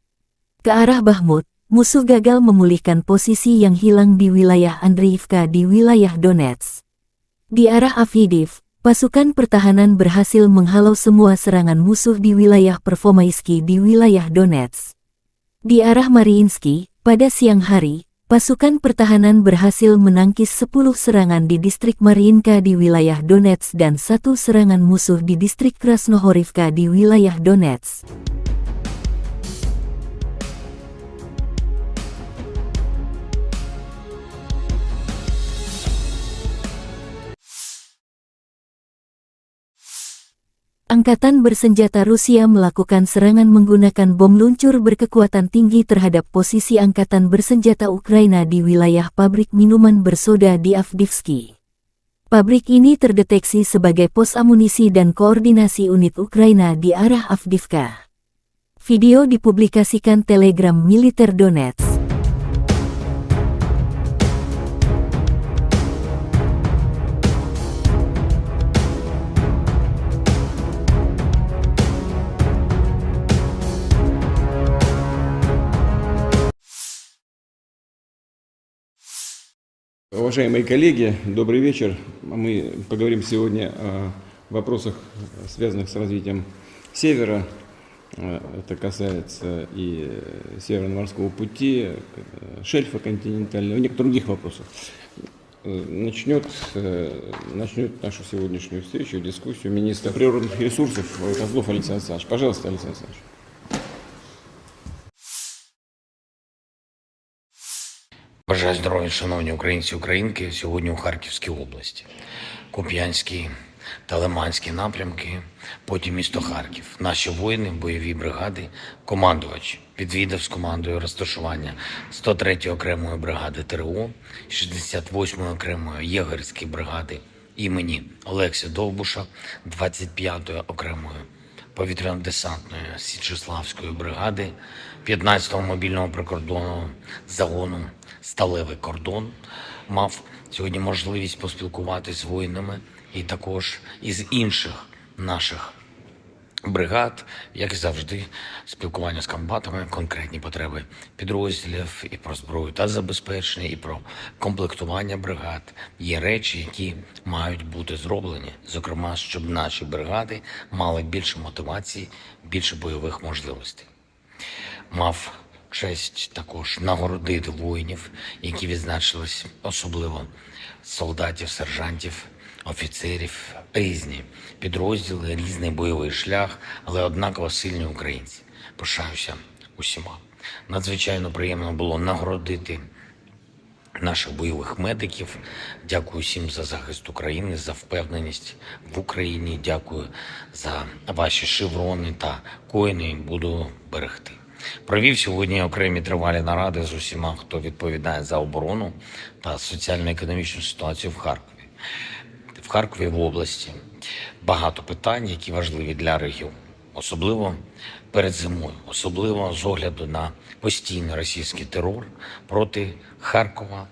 [SPEAKER 1] Ke arah Bakhmut, musuh gagal memulihkan posisi yang hilang di wilayah Andriivka di wilayah Donetsk. Di arah Avdiivka, pasukan pertahanan berhasil menghalau semua serangan musuh di wilayah Pervomaisky di wilayah Donetsk. Di arah Mariinsky, pada siang hari, pasukan pertahanan berhasil menangkis 10 serangan di distrik Mariinka di wilayah Donetsk dan 1 serangan musuh di distrik Krasnohorivka di wilayah Donetsk. Angkatan bersenjata Rusia melakukan serangan menggunakan bom luncur berkekuatan tinggi terhadap posisi angkatan bersenjata Ukraina di wilayah pabrik minuman bersoda di Avdiivka. Pabrik ini terdeteksi sebagai pos amunisi dan koordinasi unit Ukraina di arah Avdiivka. Video dipublikasikan Telegram Militer Donetsk.
[SPEAKER 3] Уважаемые коллеги, добрый вечер. Мы поговорим сегодня о вопросах, связанных с развитием Севера. Это касается и Северно-морского пути, шельфа континентального, и некоторых других вопросов. начнет нашу сегодняшнюю встречу, дискуссию министр природных ресурсов Козлов Александр Александрович. Пожалуйста, Александр Александрович.
[SPEAKER 4] Бажаю здоров'я, шановні українці і українки, сьогодні у Харківській області. Куп'янський та Лиманський напрямки, потім місто Харків. Наші воїни, бойові бригади, командувач відвідав з командою розташування 103-ї окремої бригади ТРО, 68-ї окремої єгерської бригади імені Олекси Довбуша, 25-ї окремої повітряно-десантної Січеславської бригади, 15-го мобільного прикордонного загону «Сталевий кордон». Мав сьогодні можливість поспілкуватися з воїнами і також із інших наших бригад, як і завжди, спілкування з комбатами, конкретні потреби підрозділів і про зброю та забезпечення, і про комплектування бригад. Є речі, які мають бути зроблені, зокрема, щоб наші бригади мали більше мотивації, більше бойових можливостей. Мав честь також нагородити воїнів, які відзначились, особливо солдатів, сержантів, офіцерів, різні підрозділи, різний бойовий шлях, але однаково сильні українці. Пишаюся усіма. Надзвичайно приємно було нагородити наших бойових медиків. Дякую всім за захист України, за впевненість в Україні. Дякую за ваші шеврони та коїни. Буду берегти. Провів сьогодні окремі тривалі наради з усіма, хто відповідає за оборону та соціально-економічну ситуацію в Харкові. В Харкові, в області, багато питань, які важливі для регіону. Особливо перед зимою, особливо з огляду на постійний російський терор проти Харкова,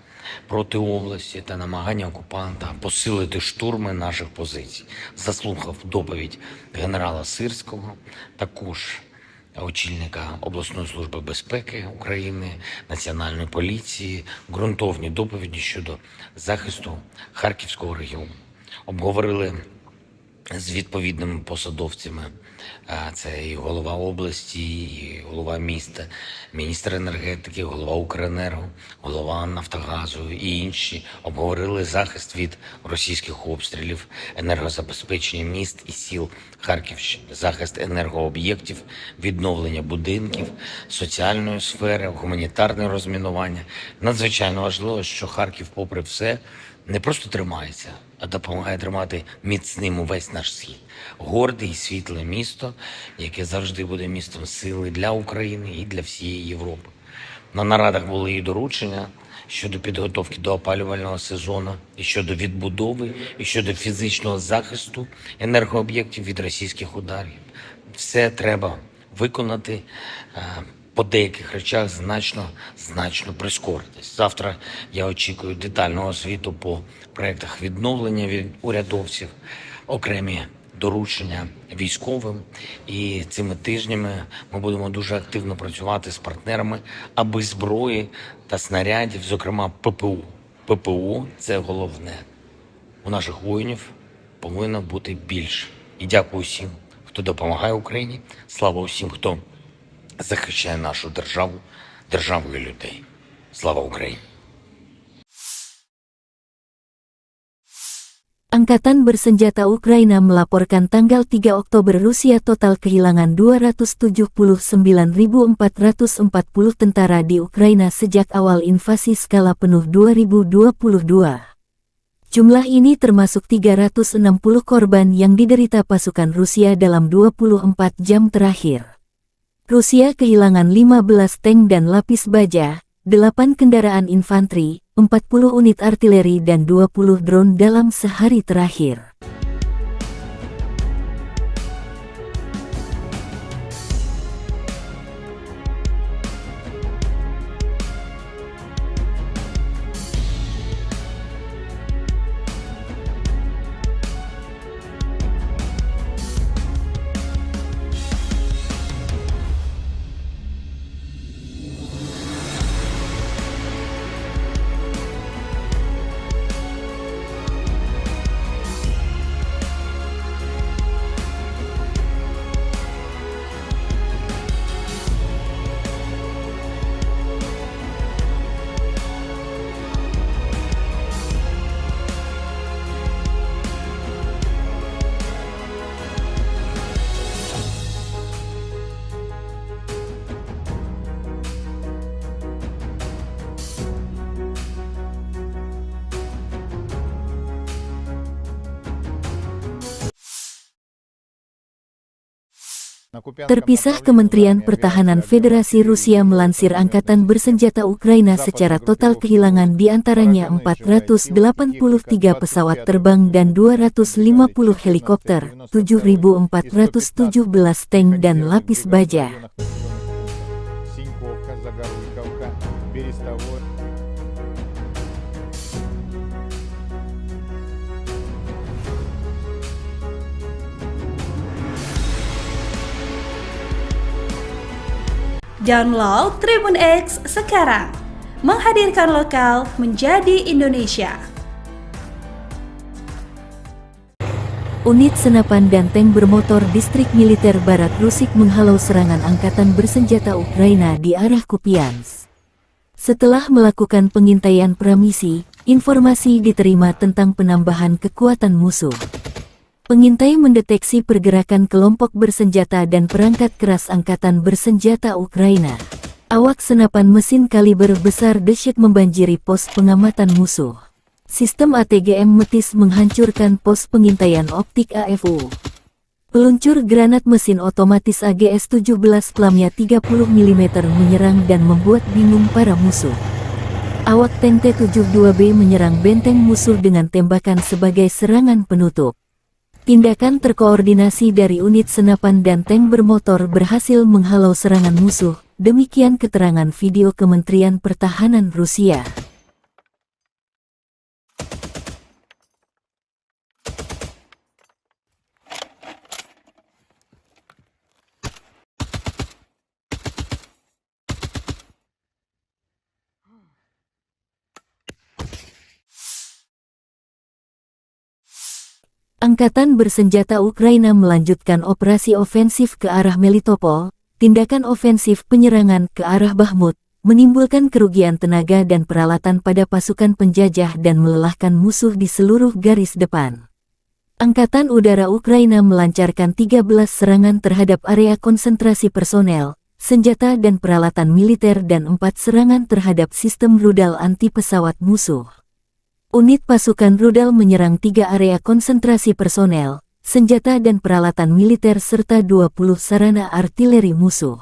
[SPEAKER 4] проти області та намагання окупанта посилити штурми наших позицій. Заслухав доповідь генерала Сирського, також очільника обласної служби безпеки України, Національної поліції, ґрунтовні доповіді щодо захисту Харківського регіону. Обговорили з відповідними посадовцями, це і голова області, і голова міста, міністр енергетики, голова Укренерго, голова Нафтогазу і інші. Обговорили захист від російських обстрілів, енергозабезпечення міст і сіл Харківщини, захист енергооб'єктів, відновлення будинків, соціальної сфери, гуманітарне розмінування. Надзвичайно важливо, що Харків, попри все, не просто тримається, а допомагає тримати міцним увесь наш схід. Горде і світле місто, яке завжди буде містом сили для України і для всієї Європи. На нарадах були і доручення щодо підготовки до опалювального сезону, і щодо відбудови, і щодо фізичного захисту енергооб'єктів від російських ударів. Все треба виконати, по деяких речах значно прискоритись. Завтра я очікую детального звіту по проєктах відновлення від урядовців, окремі доручення військовим. І цими тижнями ми будемо дуже активно працювати з партнерами, аби зброї та снарядів, зокрема ППО – це головне. У наших воїнів повинно бути більше. І дякую всім, хто допомагає Україні. Слава усім, хто захищає нашу державу, державу і людей. Слава Україні!
[SPEAKER 1] Angkatan Bersenjata Ukraina melaporkan tanggal 3 Oktober Rusia total kehilangan 279.440 tentara di Ukraina sejak awal invasi skala penuh 2022. Jumlah ini termasuk 360 korban yang diderita pasukan Rusia dalam 24 jam terakhir. Rusia kehilangan 15 tank dan lapis baja, 8 kendaraan infanteri, 40 unit artileri dan 20 drone dalam sehari terakhir. Terpisah, Kementerian Pertahanan Federasi Rusia melansir Angkatan Bersenjata Ukraina secara total kehilangan diantaranya 483 pesawat terbang dan 250 helikopter, 7.417 tank dan lapis baja.
[SPEAKER 5] Download Tribun X sekarang, menghadirkan lokal menjadi Indonesia.
[SPEAKER 1] Unit senapan dan tank bermotor distrik militer Barat Rusik menghalau serangan angkatan bersenjata Ukraina di arah Kupiansk. Setelah melakukan pengintaian pramisi, informasi diterima tentang penambahan kekuatan musuh. Pengintai mendeteksi pergerakan kelompok bersenjata dan perangkat keras angkatan bersenjata Ukraina. Awak senapan mesin kaliber besar dahsyat membanjiri pos pengamatan musuh. Sistem ATGM Metis menghancurkan pos pengintaian optik AFU. Peluncur granat mesin otomatis AGS-17 plamnya 30 mm menyerang dan membuat bingung para musuh. Awak tank T-72B menyerang benteng musuh dengan tembakan sebagai serangan penutup. Tindakan terkoordinasi dari unit senapan dan tank bermotor berhasil menghalau serangan musuh, demikian keterangan video Kementerian Pertahanan Rusia. Angkatan bersenjata Ukraina melanjutkan operasi ofensif ke arah Melitopol. Tindakan ofensif penyerangan ke arah Bakhmut menimbulkan kerugian tenaga dan peralatan pada pasukan penjajah dan melelahkan musuh di seluruh garis depan. Angkatan Udara Ukraina melancarkan 13 serangan terhadap area konsentrasi personel, senjata dan peralatan militer dan 4 serangan terhadap sistem rudal anti-pesawat musuh. Unit pasukan rudal menyerang 3 area konsentrasi personel, senjata dan peralatan militer serta 20 sarana artileri musuh.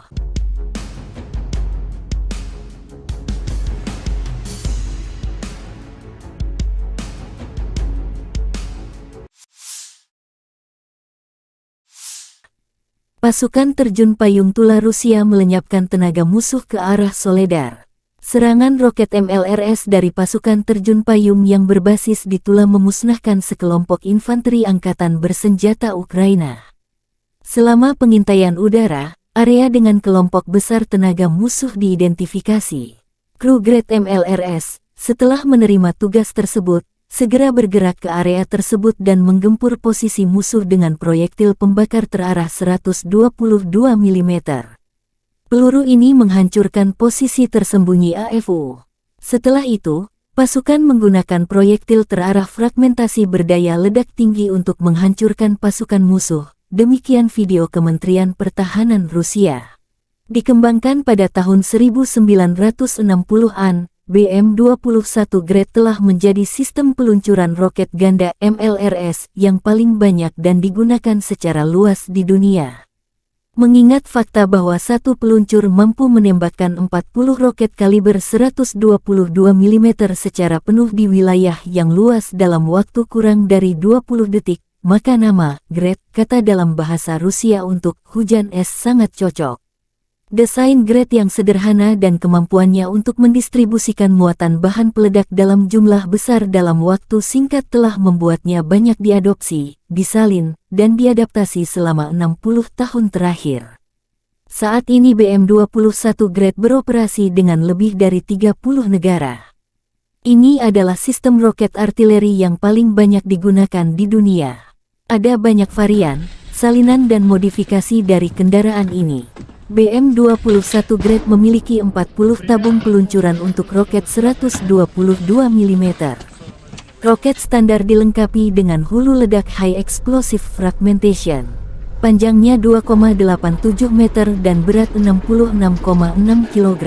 [SPEAKER 1] Pasukan terjun payung Tula Rusia melenyapkan tenaga musuh ke arah Soledar. Serangan roket MLRS dari pasukan terjun payung yang berbasis di Tula memusnahkan sekelompok infanteri angkatan bersenjata Ukraina. Selama pengintaian udara, area dengan kelompok besar tenaga musuh diidentifikasi. Kru Grade MLRS, setelah menerima tugas tersebut, segera bergerak ke area tersebut dan menggempur posisi musuh dengan proyektil pembakar terarah 122 mm. Peluru ini menghancurkan posisi tersembunyi AFU. Setelah itu, pasukan menggunakan proyektil terarah fragmentasi berdaya ledak tinggi untuk menghancurkan pasukan musuh. Demikian video Kementerian Pertahanan Rusia. Dikembangkan pada tahun 1960-an, BM-21 Grad telah menjadi sistem peluncuran roket ganda MLRS yang paling banyak dan digunakan secara luas di dunia. Mengingat fakta bahwa satu peluncur mampu menembakkan 40 roket kaliber 122 mm secara penuh di wilayah yang luas dalam waktu kurang dari 20 detik, maka nama Grad, kata dalam bahasa Rusia untuk hujan es, sangat cocok. Desain Grad yang sederhana dan kemampuannya untuk mendistribusikan muatan bahan peledak dalam jumlah besar dalam waktu singkat telah membuatnya banyak diadopsi, disalin, dan diadaptasi selama 60 tahun terakhir. Saat ini BM-21 Grad beroperasi dengan lebih dari 30 negara. Ini adalah sistem roket artileri yang paling banyak digunakan di dunia. Ada banyak varian, salinan dan modifikasi dari kendaraan ini. BM-21 Grad memiliki 40 tabung peluncuran untuk roket 122 mm. Roket standar dilengkapi dengan hulu ledak High Explosive Fragmentation. Panjangnya 2,87 meter dan berat 66,6 kg.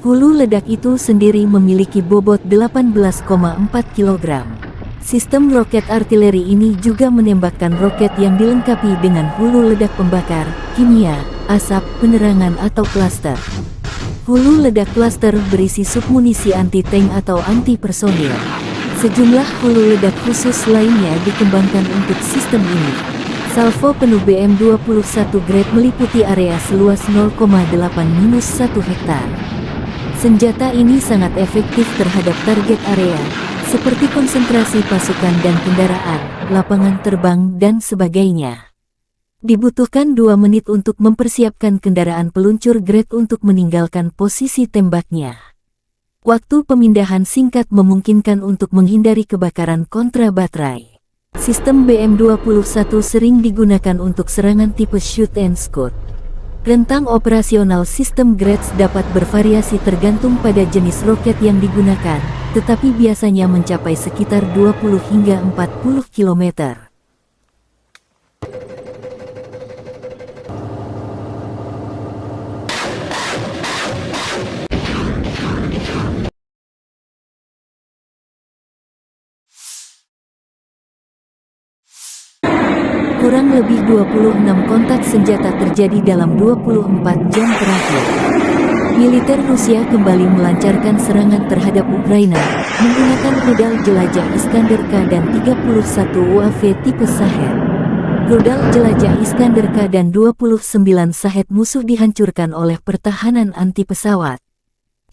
[SPEAKER 1] Hulu ledak itu sendiri memiliki bobot 18,4 kg. Sistem roket artileri ini juga menembakkan roket yang dilengkapi dengan hulu ledak pembakar, kimia, asap, penerangan atau klaster. Hulu ledak klaster berisi submunisi anti-tank atau anti-personil. Sejumlah hulu ledak khusus lainnya dikembangkan untuk sistem ini. Salvo penuh BM-21 Grade meliputi area seluas 0,8-1 hektar. Senjata ini sangat efektif terhadap target area, seperti konsentrasi pasukan dan kendaraan, lapangan terbang, dan sebagainya. Dibutuhkan 2 menit untuk mempersiapkan kendaraan peluncur Grade untuk meninggalkan posisi tembaknya. Waktu pemindahan singkat memungkinkan untuk menghindari kebakaran kontra baterai. Sistem BM-21 sering digunakan untuk serangan tipe shoot and scoot. Rentang operasional sistem Grades dapat bervariasi tergantung pada jenis roket yang digunakan, tetapi biasanya mencapai sekitar 20 hingga 40 km. Kurang lebih 26 kontak senjata terjadi dalam 24 jam terakhir. Militer Rusia kembali melancarkan serangan terhadap Ukraina, menggunakan rudal jelajah Iskander-K dan 31 UAV tipe Shahed. Rudal jelajah Iskander-K dan 29 Shahed musuh dihancurkan oleh pertahanan anti pesawat.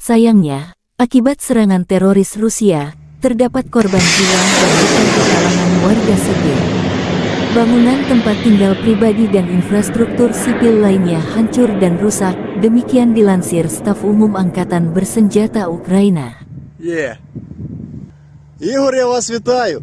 [SPEAKER 1] Sayangnya, akibat serangan teroris Rusia, terdapat korban jiwa dan luka di kalangan warga sipil. Bangunan tempat tinggal pribadi dan infrastruktur sipil lainnya hancur dan rusak, demikian dilansir Staf Umum Angkatan Bersenjata Ukraina.
[SPEAKER 2] Ігор, я вас вітаю!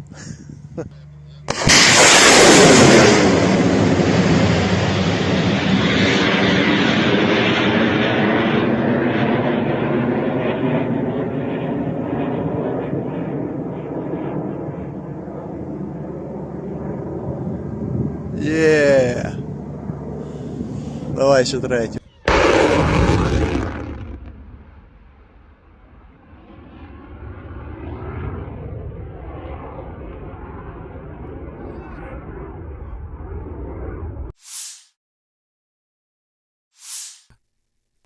[SPEAKER 2] Давай ще третю.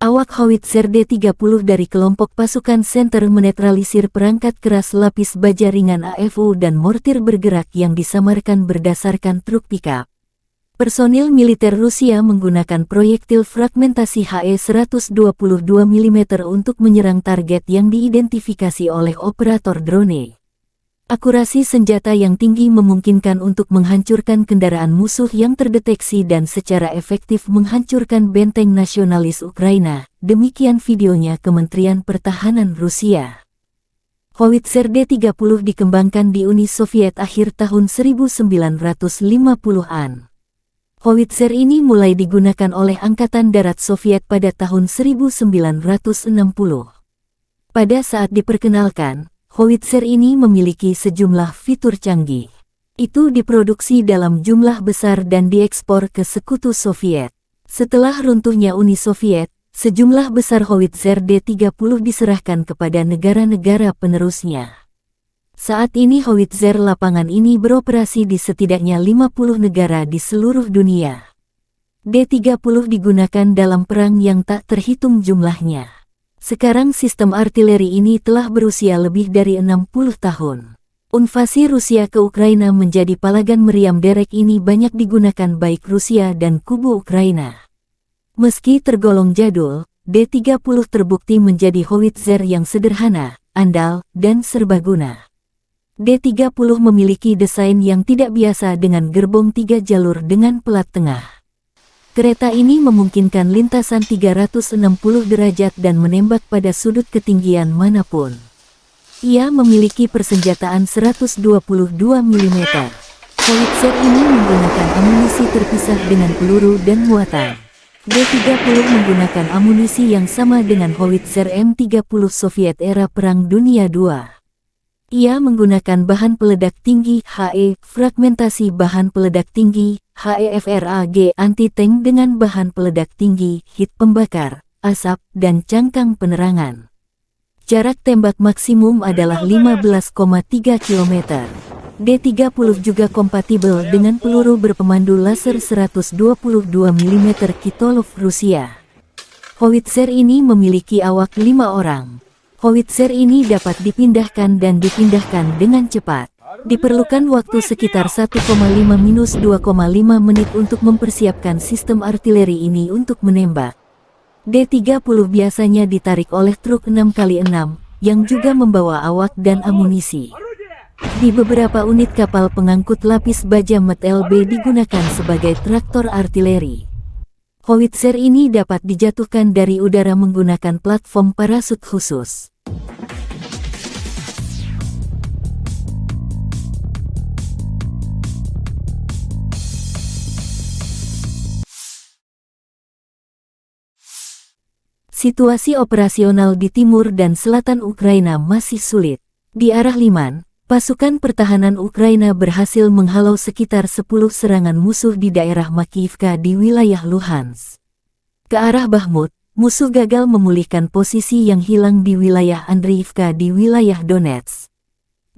[SPEAKER 1] Awak howitzer D-30 dari kelompok pasukan Center menetralisir perangkat keras lapis baja ringan AFU dan mortir bergerak yang disamarkan berdasarkan truk pickup. Personil militer Rusia menggunakan proyektil fragmentasi HE-122 mm untuk menyerang target yang diidentifikasi oleh operator drone. Akurasi senjata yang tinggi memungkinkan untuk menghancurkan kendaraan musuh yang terdeteksi dan secara efektif menghancurkan benteng nasionalis Ukraina, demikian videonya Kementerian Pertahanan Rusia. Howitzer D-30 dikembangkan di Uni Soviet akhir tahun 1950-an. Howitzer ini mulai digunakan oleh Angkatan Darat Soviet pada tahun 1960. Pada saat diperkenalkan, howitzer ini memiliki sejumlah fitur canggih. Itu diproduksi dalam jumlah besar dan diekspor ke Sekutu Soviet. Setelah runtuhnya Uni Soviet, sejumlah besar howitzer D-30 diserahkan kepada negara-negara penerusnya. Saat ini howitzer lapangan ini beroperasi di setidaknya 50 negara di seluruh dunia. D-30 digunakan dalam perang yang tak terhitung jumlahnya. Sekarang sistem artileri ini telah berusia lebih dari 60 tahun. Invasi Rusia ke Ukraina menjadi palagan meriam derek ini banyak digunakan baik Rusia dan kubu Ukraina. Meski tergolong jadul, D-30 terbukti menjadi howitzer yang sederhana, andal, dan serbaguna. D-30 memiliki desain yang tidak biasa dengan gerbong 3 jalur dengan pelat tengah. Kereta ini memungkinkan lintasan 360 derajat dan menembak pada sudut ketinggian manapun. Ia memiliki persenjataan 122 mm. Howitzer ini menggunakan amunisi terpisah dengan peluru dan muatan. D-30 menggunakan amunisi yang sama dengan howitzer M30 Soviet era Perang Dunia II. Ia menggunakan bahan peledak tinggi HE, fragmentasi bahan peledak tinggi, HEFRAG anti-tank dengan bahan peledak tinggi, hit pembakar, asap, dan cangkang penerangan. Jarak tembak maksimum adalah 15,3 km. D-30 juga kompatibel dengan peluru berpemandu laser 122 mm Kitolov Rusia. Howitzer ini memiliki awak 5 orang. Howitzer ini dapat dipindahkan dan dipindahkan dengan cepat. Diperlukan waktu sekitar 1,5–2,5 menit untuk mempersiapkan sistem artileri ini untuk menembak. D-30 biasanya ditarik oleh truk 6x6, yang juga membawa awak dan amunisi. Di beberapa unit kapal pengangkut lapis baja Met LB digunakan sebagai traktor artileri. Howitzer ini dapat dijatuhkan dari udara menggunakan platform parasut khusus. Situasi operasional di timur dan selatan Ukraina masih sulit. Di arah Liman, pasukan pertahanan Ukraina berhasil menghalau sekitar 10 serangan musuh di daerah Makiyivka di wilayah Luhansk. Ke arah Bakhmut, musuh gagal memulihkan posisi yang hilang di wilayah Andriivka di wilayah Donetsk.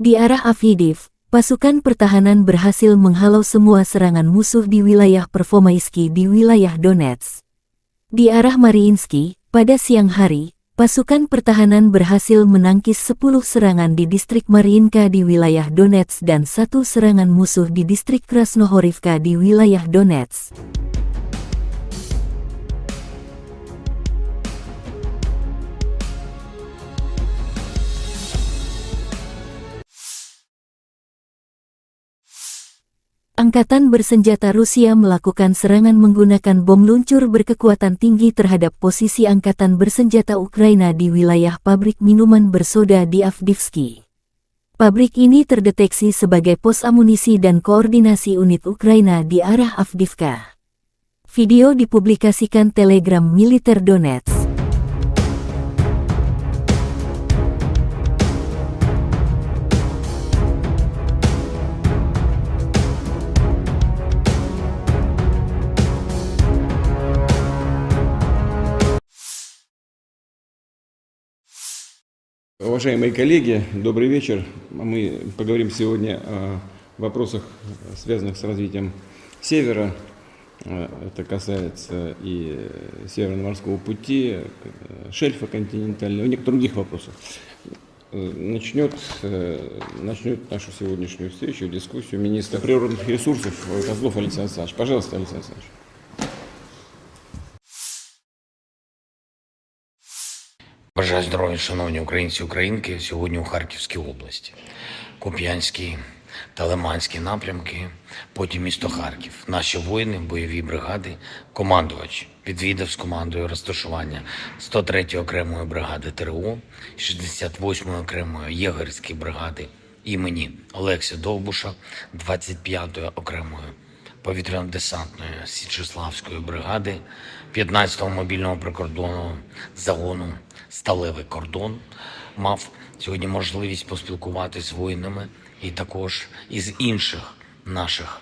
[SPEAKER 1] Di arah Avdiivka, pasukan pertahanan berhasil menghalau semua serangan musuh di wilayah Pervomaisky di wilayah Donetsk. Di arah Mariinsky, pada siang hari, pasukan pertahanan berhasil menangkis 10 serangan di distrik Mariinka di wilayah Donetsk dan 1 serangan musuh di distrik Krasnohorivka di wilayah Donetsk. Angkatan bersenjata Rusia melakukan serangan menggunakan bom luncur berkekuatan tinggi terhadap posisi angkatan bersenjata Ukraina di wilayah pabrik minuman bersoda di Avdiivka. Pabrik ini terdeteksi sebagai pos amunisi dan koordinasi unit Ukraina di arah Avdiivka. Video dipublikasikan Telegram Militer Donetsk.
[SPEAKER 3] Уважаемые коллеги, добрый вечер. Мы поговорим сегодня о вопросах, связанных с развитием Севера. Это касается и Северного морского пути, шельфа континентального, и некоторых других вопросов. Начнет нашу сегодняшнюю встречу, дискуссию министр природных ресурсов Козлов Александр Александрович. Пожалуйста, Александр Александрович.
[SPEAKER 4] Бажаю здоров'я, шановні українці і українки, сьогодні у Харківській області. Куп'янський та Лиманський напрямки, потім місто Харків. Наші воїни, бойові бригади, командувач відвідав з командою розташування 103-ї окремої бригади ТРО, 68-ї окремої єгерської бригади імені Олекси Довбуша, 25-ї окремої повітряно-десантної Січеславської бригади, 15-го мобільного прикордонного загону «Сталевий кордон». Мав сьогодні можливість поспілкуватися з воїнами і також із інших наших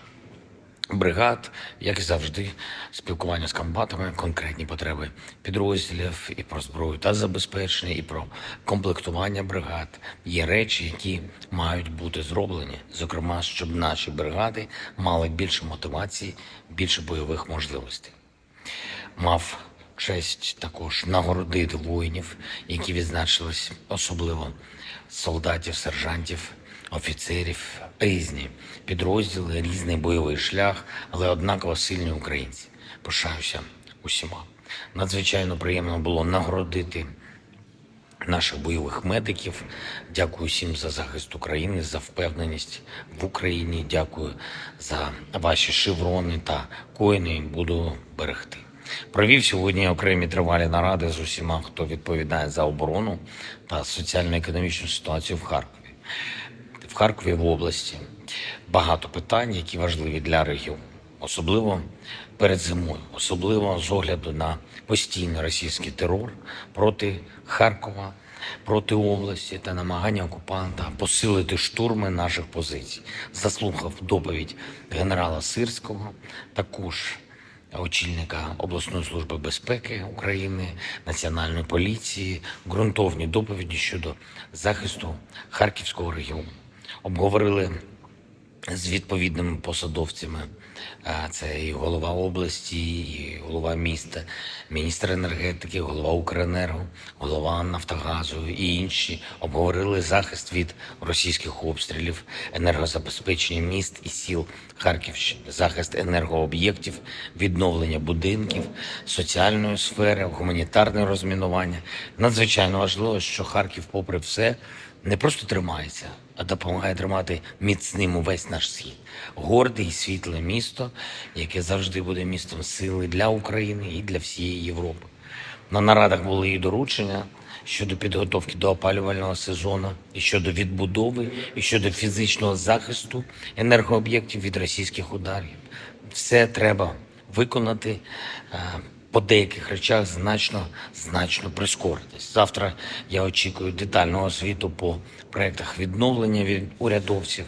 [SPEAKER 4] бригад, як і завжди, спілкування з комбатами, конкретні потреби підрозділів і про зброю та забезпечення, і про комплектування бригад. Є речі, які мають бути зроблені, зокрема, щоб наші бригади мали більше мотивації, більше бойових можливостей. Мав честь також нагородити воїнів, які відзначились, особливо солдатів, сержантів, офіцерів, різні підрозділи, різний бойовий шлях, але однаково сильні українці. Пишаюся усіма. Надзвичайно приємно було нагородити наших бойових медиків. Дякую всім за захист України, за впевненість в Україні. Дякую за ваші шеврони та коїни. Буду берегти. Провів сьогодні окремі тривалі наради з усіма, хто відповідає за оборону та соціально-економічну ситуацію в Харкові. В Харкові, в області, багато питань, які важливі для регіону. Особливо перед зимою, особливо з огляду на постійний російський терор проти Харкова, проти області та намагання окупанта посилити штурми наших позицій. Заслухав доповідь генерала Сирського, також очільника обласної служби безпеки України, Національної поліції, ґрунтовні доповіді щодо захисту Харківського регіону. Обговорили з відповідними посадовцями. Це і голова області, і голова міста, міністр енергетики, голова Укренерго, голова Нафтогазу і інші обговорили захист від російських обстрілів, енергозабезпечення міст і сіл Харківщини, захист енергооб'єктів, відновлення будинків, соціальної сфери, гуманітарне розмінування. Надзвичайно важливо, що Харків, попри все, не просто тримається, а допомагає тримати міцним увесь наш схід. Горде і світле місто, яке завжди буде містом сили для України і для всієї Європи. На нарадах були і доручення щодо підготовки до опалювального сезону, і щодо відбудови, і щодо фізичного захисту енергооб'єктів від російських ударів. Все треба виконати, по деяких речах значно прискоритись. Завтра я очікую детального звіту по проєктах відновлення від урядовців,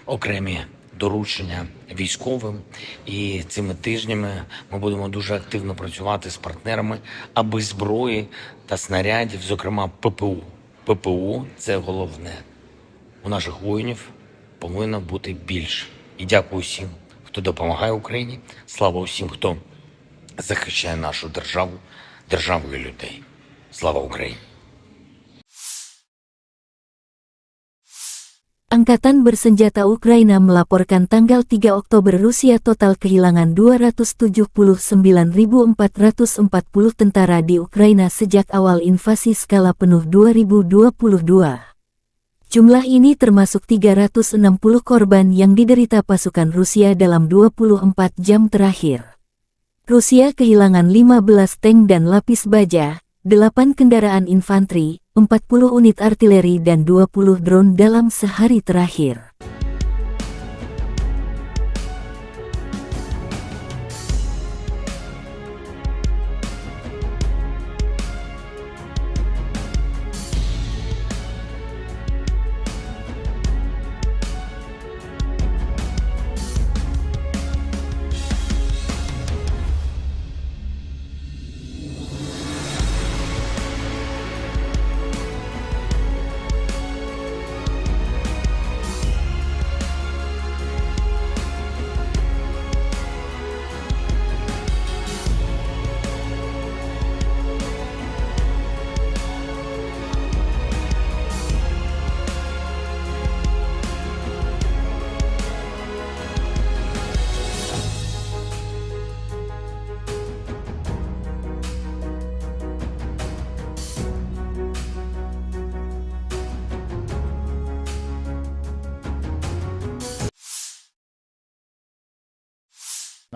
[SPEAKER 4] окремі доручення військовим. І цими тижнями ми будемо дуже активно працювати з партнерами, аби зброї та снарядів, зокрема ППУ. ППУ – це головне. У наших воїнів повинно бути більше. І дякую всім, хто допомагає Україні. Слава усім, хто захищає нашу державу, державу і людей. Слава Україні!
[SPEAKER 1] Angkatan Bersenjata Ukraina melaporkan tanggal 3 Oktober Rusia total kehilangan 279.440 tentara di Ukraina sejak awal invasi skala penuh 2022. Jumlah ini termasuk 360 korban yang diderita pasukan Rusia dalam 24 jam terakhir. Rusia kehilangan 15 tank dan lapis baja, 8 kendaraan infanteri, 40 unit artileri dan 20 drone dalam sehari terakhir.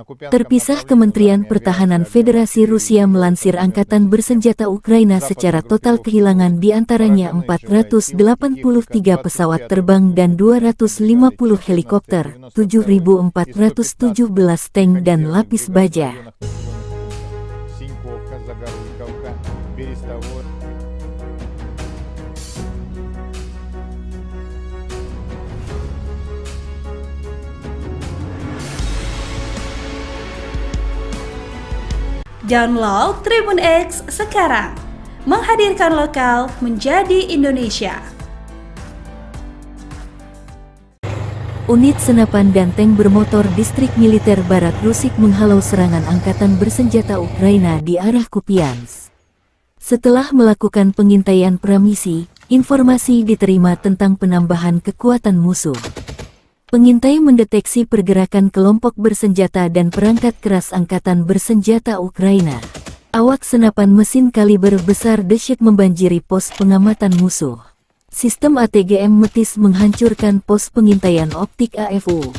[SPEAKER 1] Terpisah, Kementerian Pertahanan Federasi Rusia melansir Angkatan Bersenjata Ukraina secara total kehilangan diantaranya 483 pesawat terbang dan 250 helikopter, 7.417 tank dan lapis baja.
[SPEAKER 5] Download Tribun X sekarang, menghadirkan lokal menjadi Indonesia.
[SPEAKER 1] Unit senapan dan tank bermotor distrik militer Barat Rusik menghalau serangan angkatan bersenjata Ukraina di arah Kupiansk. Setelah melakukan pengintaian pramisi, informasi diterima tentang penambahan kekuatan musuh. Pengintai mendeteksi pergerakan kelompok bersenjata dan perangkat keras angkatan bersenjata Ukraina. Awak senapan mesin kaliber besar dahsyat membanjiri pos pengamatan musuh. Sistem ATGM Metis menghancurkan pos pengintaian optik AFU.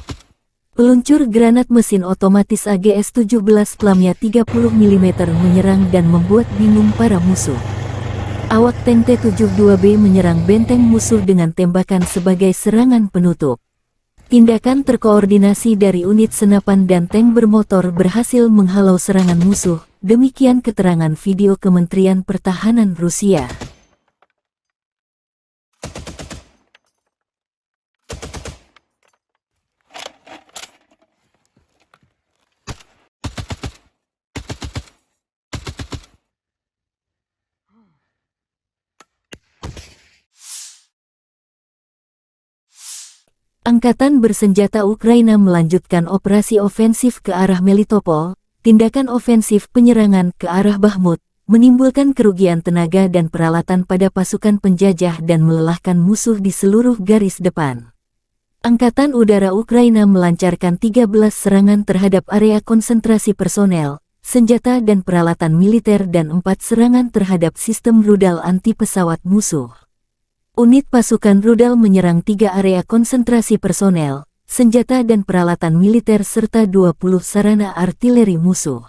[SPEAKER 1] Peluncur granat mesin otomatis AGS-17 pelamnya 30 mm menyerang dan membuat bingung para musuh. Awak tank T-72B menyerang benteng musuh dengan tembakan sebagai serangan penutup. Tindakan terkoordinasi dari unit senapan dan tank bermotor berhasil menghalau serangan musuh, demikian keterangan video Kementerian Pertahanan Rusia. Angkatan bersenjata Ukraina melanjutkan operasi ofensif ke arah Melitopol. Tindakan ofensif penyerangan ke arah Bakhmut menimbulkan kerugian tenaga dan peralatan pada pasukan penjajah dan melelahkan musuh di seluruh garis depan. Angkatan Udara Ukraina melancarkan 13 serangan terhadap area konsentrasi personel, senjata dan peralatan militer dan 4 serangan terhadap sistem rudal anti-pesawat musuh. Unit pasukan rudal menyerang 3 area konsentrasi personel, senjata dan peralatan militer serta 20 sarana artileri musuh.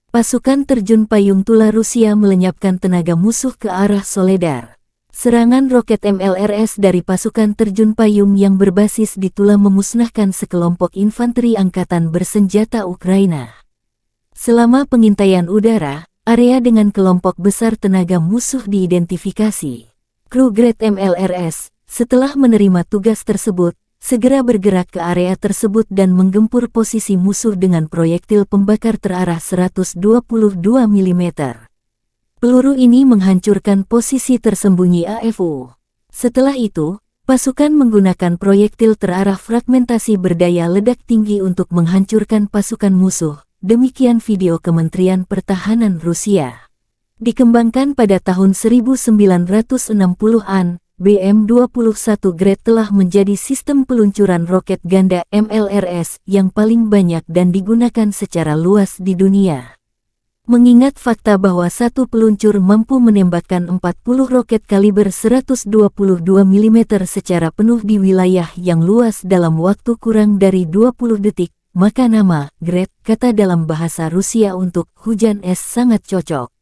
[SPEAKER 1] Pasukan terjun payung Tula Rusia melenyapkan tenaga musuh ke arah Soledar. Serangan roket MLRS dari pasukan terjun payung yang berbasis di Tula memusnahkan sekelompok infanteri angkatan bersenjata Ukraina. Selama pengintaian udara, area dengan kelompok besar tenaga musuh diidentifikasi. Kru Grad MLRS, setelah menerima tugas tersebut, segera bergerak ke area tersebut dan menggempur posisi musuh dengan proyektil pembakar terarah 122 mm. Peluru ini menghancurkan posisi tersembunyi AFU. Setelah itu, pasukan menggunakan proyektil terarah fragmentasi berdaya ledak tinggi untuk menghancurkan pasukan musuh. Demikian video Kementerian Pertahanan Rusia. Dikembangkan pada tahun 1960-an, BM-21 Grad telah menjadi sistem peluncuran roket ganda MLRS yang paling banyak dan digunakan secara luas di dunia. Mengingat fakta bahwa satu peluncur mampu menembakkan 40 roket kaliber 122 mm secara penuh di wilayah yang luas dalam waktu kurang dari 20 detik, maka nama Grad, kata dalam bahasa Rusia untuk hujan es, sangat cocok.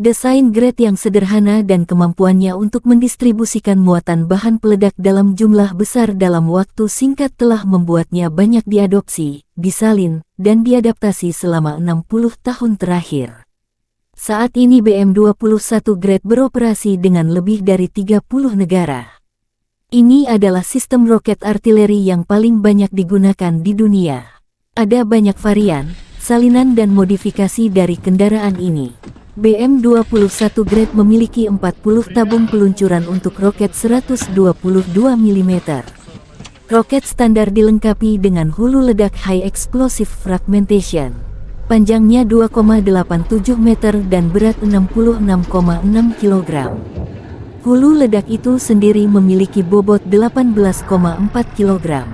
[SPEAKER 1] Desain Grad yang sederhana dan kemampuannya untuk mendistribusikan muatan bahan peledak dalam jumlah besar dalam waktu singkat telah membuatnya banyak diadopsi, disalin, dan diadaptasi selama 60 tahun terakhir. Saat ini BM-21 Grad beroperasi dengan lebih dari 30 negara. Ini adalah sistem roket artileri yang paling banyak digunakan di dunia. Ada banyak varian, salinan dan modifikasi dari kendaraan ini. BM-21 Grad memiliki 40 tabung peluncuran untuk roket 122 mm. Roket standar dilengkapi dengan hulu ledak High Explosive Fragmentation. Panjangnya 2,87 meter dan berat 66,6 kg. Hulu ledak itu sendiri memiliki bobot 18,4 kg.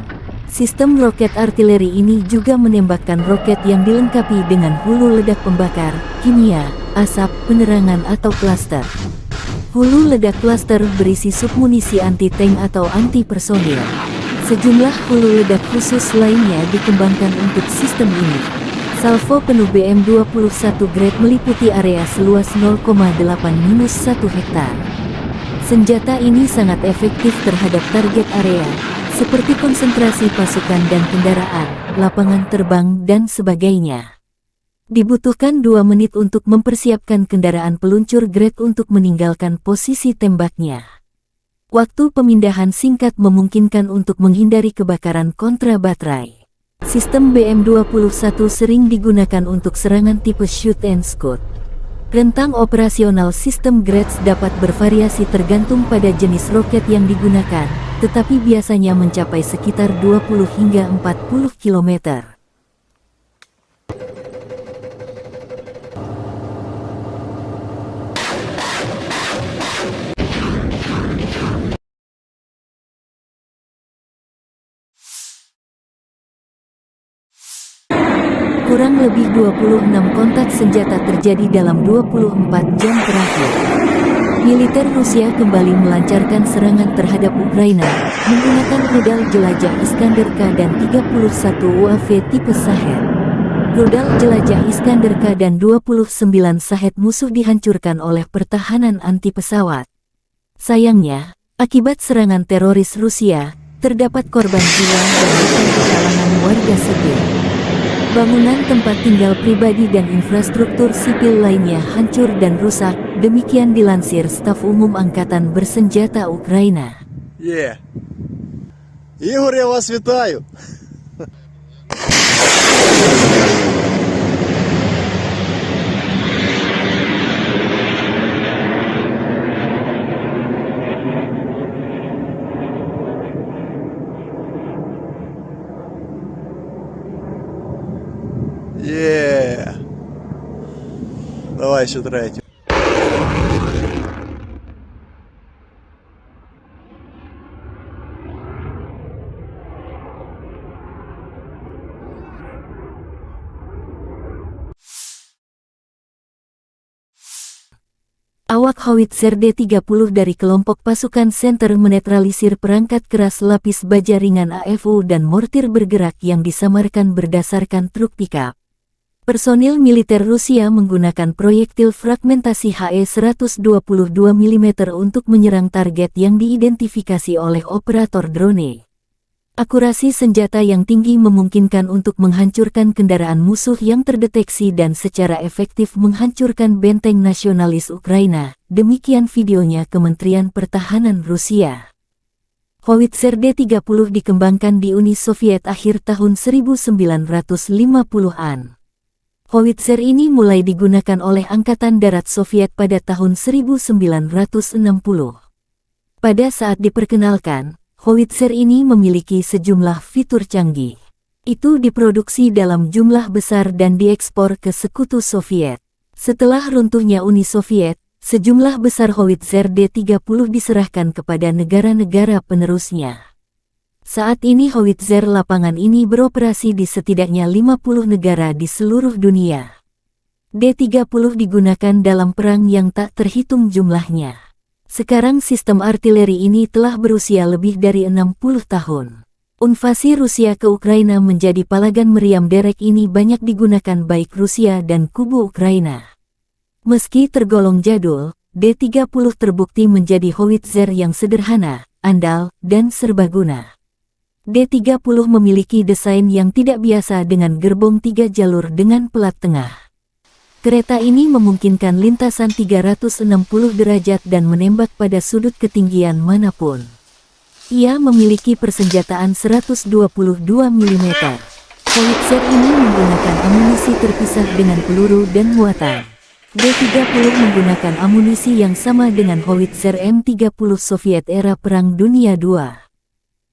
[SPEAKER 1] Sistem roket artileri ini juga menembakkan roket yang dilengkapi dengan hulu ledak pembakar, kimia, asap, penerangan atau klaster. Hulu ledak klaster berisi submunisi anti-tank atau anti-personil. Sejumlah hulu ledak khusus lainnya dikembangkan untuk sistem ini. Salvo penuh BM-21 Grad meliputi area seluas 0,8-1 hektar. Senjata ini sangat efektif terhadap target area, seperti konsentrasi pasukan dan kendaraan, lapangan terbang, dan sebagainya. Dibutuhkan 2 menit untuk mempersiapkan kendaraan peluncur Grad untuk meninggalkan posisi tembaknya. Waktu pemindahan singkat memungkinkan untuk menghindari kebakaran kontra baterai. Sistem BM-21 sering digunakan untuk serangan tipe shoot and scoot. Rentang operasional sistem Grad dapat bervariasi tergantung pada jenis roket yang digunakan, tetapi biasanya mencapai sekitar 20 hingga 40 km. Kurang lebih 26 kontak senjata terjadi dalam 24 jam terakhir. Militer Rusia kembali melancarkan serangan terhadap Ukraina, menggunakan rudal jelajah Iskander-K dan 31 UAV tipe Shahed. Rudal jelajah Iskander-K dan 29 Shahed musuh dihancurkan oleh pertahanan anti-pesawat. Sayangnya, akibat serangan teroris Rusia, terdapat korban jiwa dan luka di kalangan warga sipil. Bangunan tempat tinggal pribadi dan infrastruktur sipil lainnya hancur dan rusak, demikian dilansir Staf Umum Angkatan Bersenjata Ukraina.
[SPEAKER 2] Ігор, я вас вітаю! Є. Давай ще третю.
[SPEAKER 1] Awak howitzer D-30 dari kelompok pasukan Center menetralisir perangkat keras lapis baja ringan AFU dan mortir bergerak yang disamarkan berdasarkan truk pickup. Personil militer Rusia menggunakan proyektil fragmentasi HE-122 mm untuk menyerang target yang diidentifikasi oleh operator drone. Akurasi senjata yang tinggi memungkinkan untuk menghancurkan kendaraan musuh yang terdeteksi dan secara efektif menghancurkan benteng nasionalis Ukraina. Demikian videonya Kementerian Pertahanan Rusia. Howitzer D-30 dikembangkan di Uni Soviet akhir tahun 1950-an. Howitzer ini mulai digunakan oleh Angkatan Darat Soviet pada tahun 1960. Pada saat diperkenalkan, howitzer ini memiliki sejumlah fitur canggih. Itu diproduksi dalam jumlah besar dan diekspor ke Sekutu Soviet. Setelah runtuhnya Uni Soviet, sejumlah besar howitzer D-30 diserahkan kepada negara-negara penerusnya. Saat ini howitzer lapangan ini beroperasi di setidaknya 50 negara di seluruh dunia. D-30 digunakan dalam perang yang tak terhitung jumlahnya. Sekarang sistem artileri ini telah berusia lebih dari 60 tahun. Invasi Rusia ke Ukraina menjadi palagan meriam derek ini banyak digunakan baik Rusia dan kubu Ukraina. Meski tergolong jadul, D-30 terbukti menjadi howitzer yang sederhana, andal, dan serbaguna. D-30 memiliki desain yang tidak biasa dengan gerbong 3 jalur dengan pelat tengah. Kereta ini memungkinkan lintasan 360 derajat dan menembak pada sudut ketinggian manapun. Ia memiliki persenjataan 122 mm. Howitzer ini menggunakan amunisi terpisah dengan peluru dan muatan. D-30 menggunakan amunisi yang sama dengan howitzer M30 Soviet era Perang Dunia II.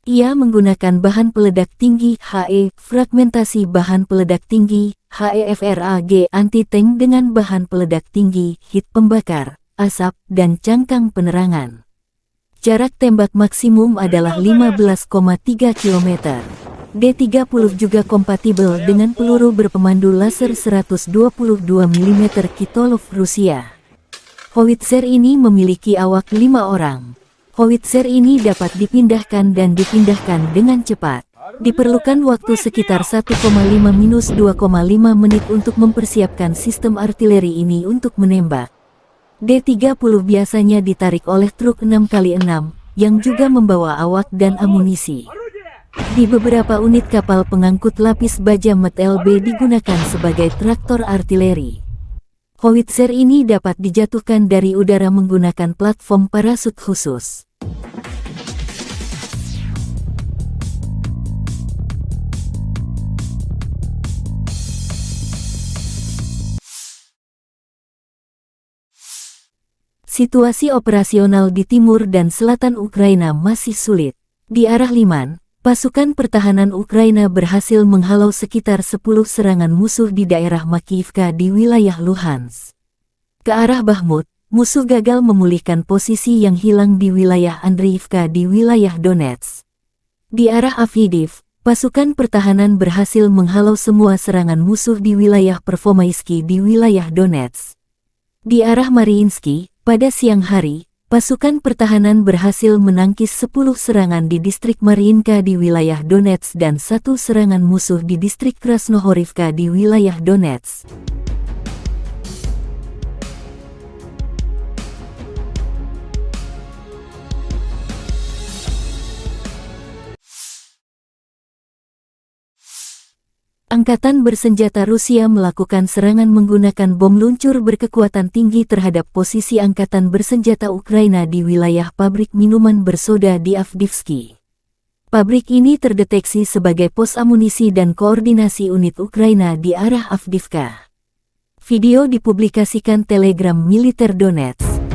[SPEAKER 1] Ia menggunakan bahan peledak tinggi HE, fragmentasi bahan peledak tinggi, HEFRAG anti-tank dengan bahan peledak tinggi, hit pembakar, asap, dan cangkang penerangan. Jarak tembak maksimum adalah 15,3 km. D-30 juga kompatibel dengan peluru berpemandu laser 122 mm Kitolov Rusia. Howitzer ini memiliki awak 5 orang. Howitzer ini dapat dipindahkan dan dipindahkan dengan cepat. Diperlukan waktu sekitar 1,5–2,5 menit untuk mempersiapkan sistem artileri ini untuk menembak. D-30 biasanya ditarik oleh truk 6x6, yang juga membawa awak dan amunisi. Di beberapa unit kapal pengangkut lapis baja MT-LB digunakan sebagai traktor artileri. Howitzer ini dapat dijatuhkan dari udara menggunakan platform parasut khusus. Situasi operasional di timur dan selatan Ukraina masih sulit. Di arah Liman, pasukan pertahanan Ukraina berhasil menghalau sekitar 10 serangan musuh di daerah Makiyivka di wilayah Luhansk. Ke arah Bakhmut, musuh gagal memulihkan posisi yang hilang di wilayah Andriivka di wilayah Donetsk. Di arah Avdiivka, pasukan pertahanan berhasil menghalau semua serangan musuh di wilayah Pervomaisky di wilayah Donetsk. Di arah Mariinsky, pada siang hari, pasukan pertahanan berhasil menangkis 10 serangan di distrik Mariinka di wilayah Donetsk dan 1 serangan musuh di distrik Krasnohorivka di wilayah Donetsk. Angkatan bersenjata Rusia melakukan serangan menggunakan bom luncur berkekuatan tinggi terhadap posisi angkatan bersenjata Ukraina di wilayah pabrik minuman bersoda di Avdiivka. Pabrik ini terdeteksi sebagai pos amunisi dan koordinasi unit Ukraina di arah Avdiivka. Video dipublikasikan Telegram militer Donetsk.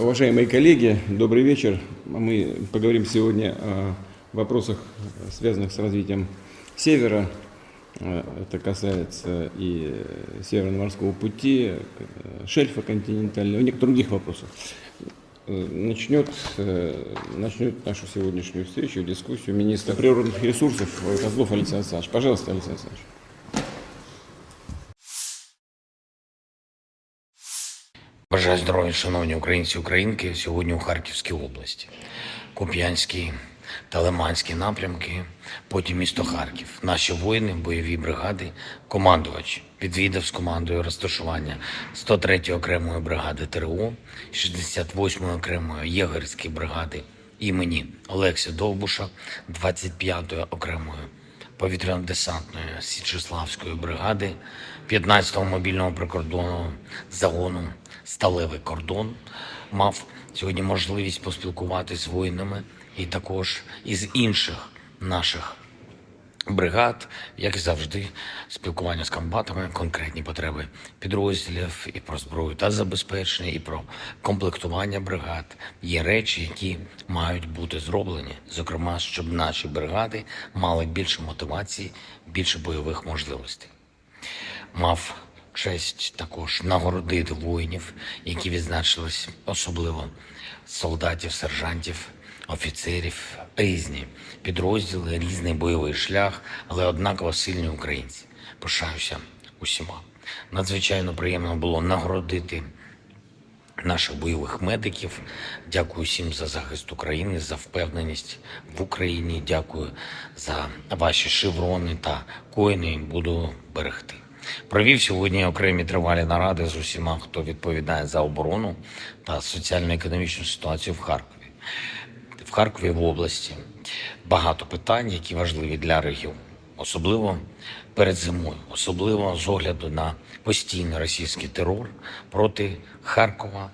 [SPEAKER 3] Уважаемые коллеги, добрый вечер. Мы поговорим сегодня о вопросах, связанных с развитием Севера. Это касается и Северного морского пути, шельфа континентального, и некоторых других вопросов. Начнет нашу сегодняшнюю встречу, дискуссию министр природных ресурсов Козлов Александр Александрович. Пожалуйста, Александр Александрович.
[SPEAKER 4] Бажаю здоров'я, шановні українці і українки, сьогодні у Харківській області. Куп'янський та Лиманський напрямки, потім місто Харків. Наші воїни, бойові бригади, командувач відвідав з командою розташування 103-ї окремої бригади ТРО, 68-ї окремої єгерської бригади імені Олекси Довбуша, 25-ї окремої повітряно-десантної Січеславської бригади, 15-го мобільного прикордонного загону «Сталевий кордон». Мав сьогодні можливість поспілкуватися з воїнами і також із інших наших бригад, як і завжди, спілкування з комбатами, конкретні потреби підрозділів і про зброю та забезпечення, і про комплектування бригад. Є речі, які мають бути зроблені, зокрема, щоб наші бригади мали більше мотивації, більше бойових можливостей. Мав честь також нагородити воїнів, які відзначились, особливо солдатів, сержантів, офіцерів, різні підрозділи, різний бойовий шлях, але однаково сильні українці. Пишаюся усіма. Надзвичайно приємно було нагородити наших бойових медиків. Дякую всім за захист України, за впевненість в Україні. Дякую за ваші шеврони та коїни. Буду берегти. Провів сьогодні окремі тривалі наради з усіма, хто відповідає за оборону та соціально-економічну ситуацію в Харкові. В Харкові, в області, багато питань, які важливі для регіону. Особливо перед зимою, особливо з огляду на постійний російський терор проти Харкова,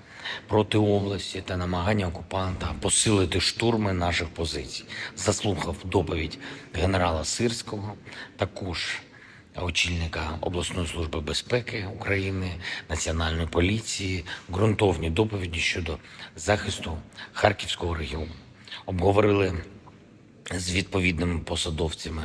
[SPEAKER 4] проти області та намагання окупанта посилити штурми наших позицій. Заслухав доповідь генерала Сирського, також очільника обласної служби безпеки України, Національної поліції, ґрунтовні доповіді щодо захисту Харківського регіону. Обговорили з відповідними посадовцями,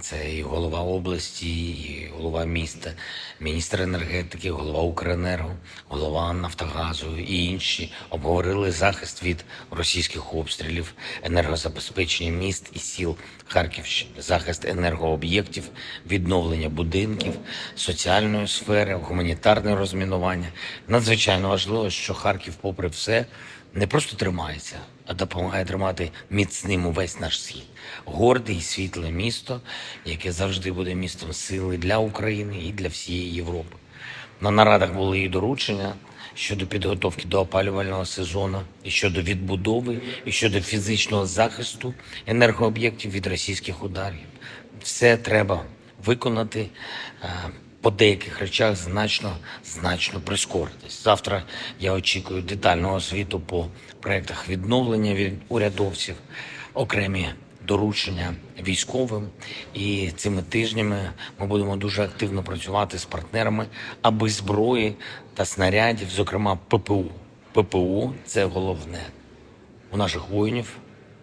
[SPEAKER 4] це і голова області, і голова міста, міністр енергетики, голова Укренерго, голова Нафтогазу і інші. Обговорили захист від російських обстрілів, енергозабезпечення міст і сіл Харківщини, захист енергооб'єктів, відновлення будинків, соціальної сфери, гуманітарне розмінування. Надзвичайно важливо, що Харків, попри все, не просто тримається, а допомагає тримати міцним увесь наш схід. Горде і світле місто, яке завжди буде містом сили для України і для всієї Європи. На нарадах були і доручення щодо підготовки до опалювального сезону, і щодо відбудови, і щодо фізичного захисту енергооб'єктів від російських ударів. Все треба виконати, по деяких речах значно прискоритись. Завтра я очікую детального звіту по проєктах відновлення від урядовців, окремі доручення військовим. І цими тижнями ми будемо дуже активно працювати з партнерами, аби зброї та снарядів, зокрема ППУ. ППУ – це головне. У наших воїнів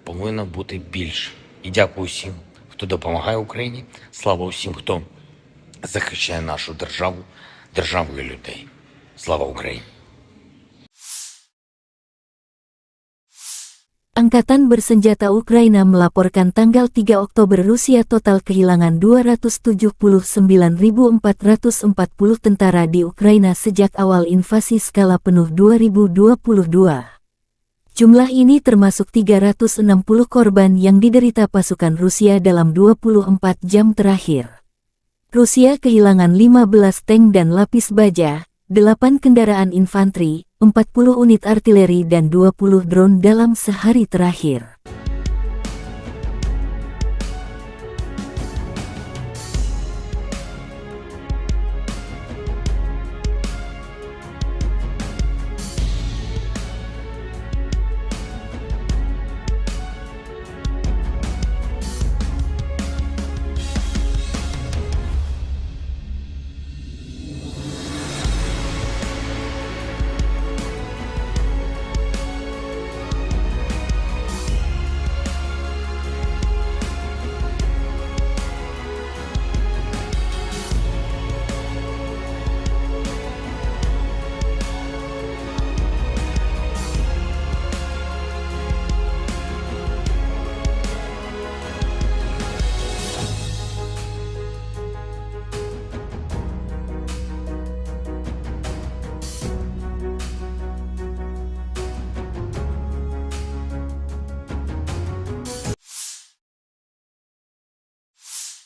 [SPEAKER 4] повинно бути більше. І дякую всім, хто допомагає Україні. Слава усім, хто захищає нашу державу, державу і людей. Слава Україні!
[SPEAKER 1] Angkatan Bersenjata Ukraina melaporkan tanggal 3 Oktober Rusia total kehilangan 279.440 tentara di Ukraina sejak awal invasi skala penuh 2022. Jumlah ini termasuk 360 korban yang diderita pasukan Rusia dalam 24 jam terakhir. Rusia kehilangan 15 tank dan lapis baja, 8 kendaraan infanteri, 40 unit artileri dan 20 drone dalam sehari terakhir.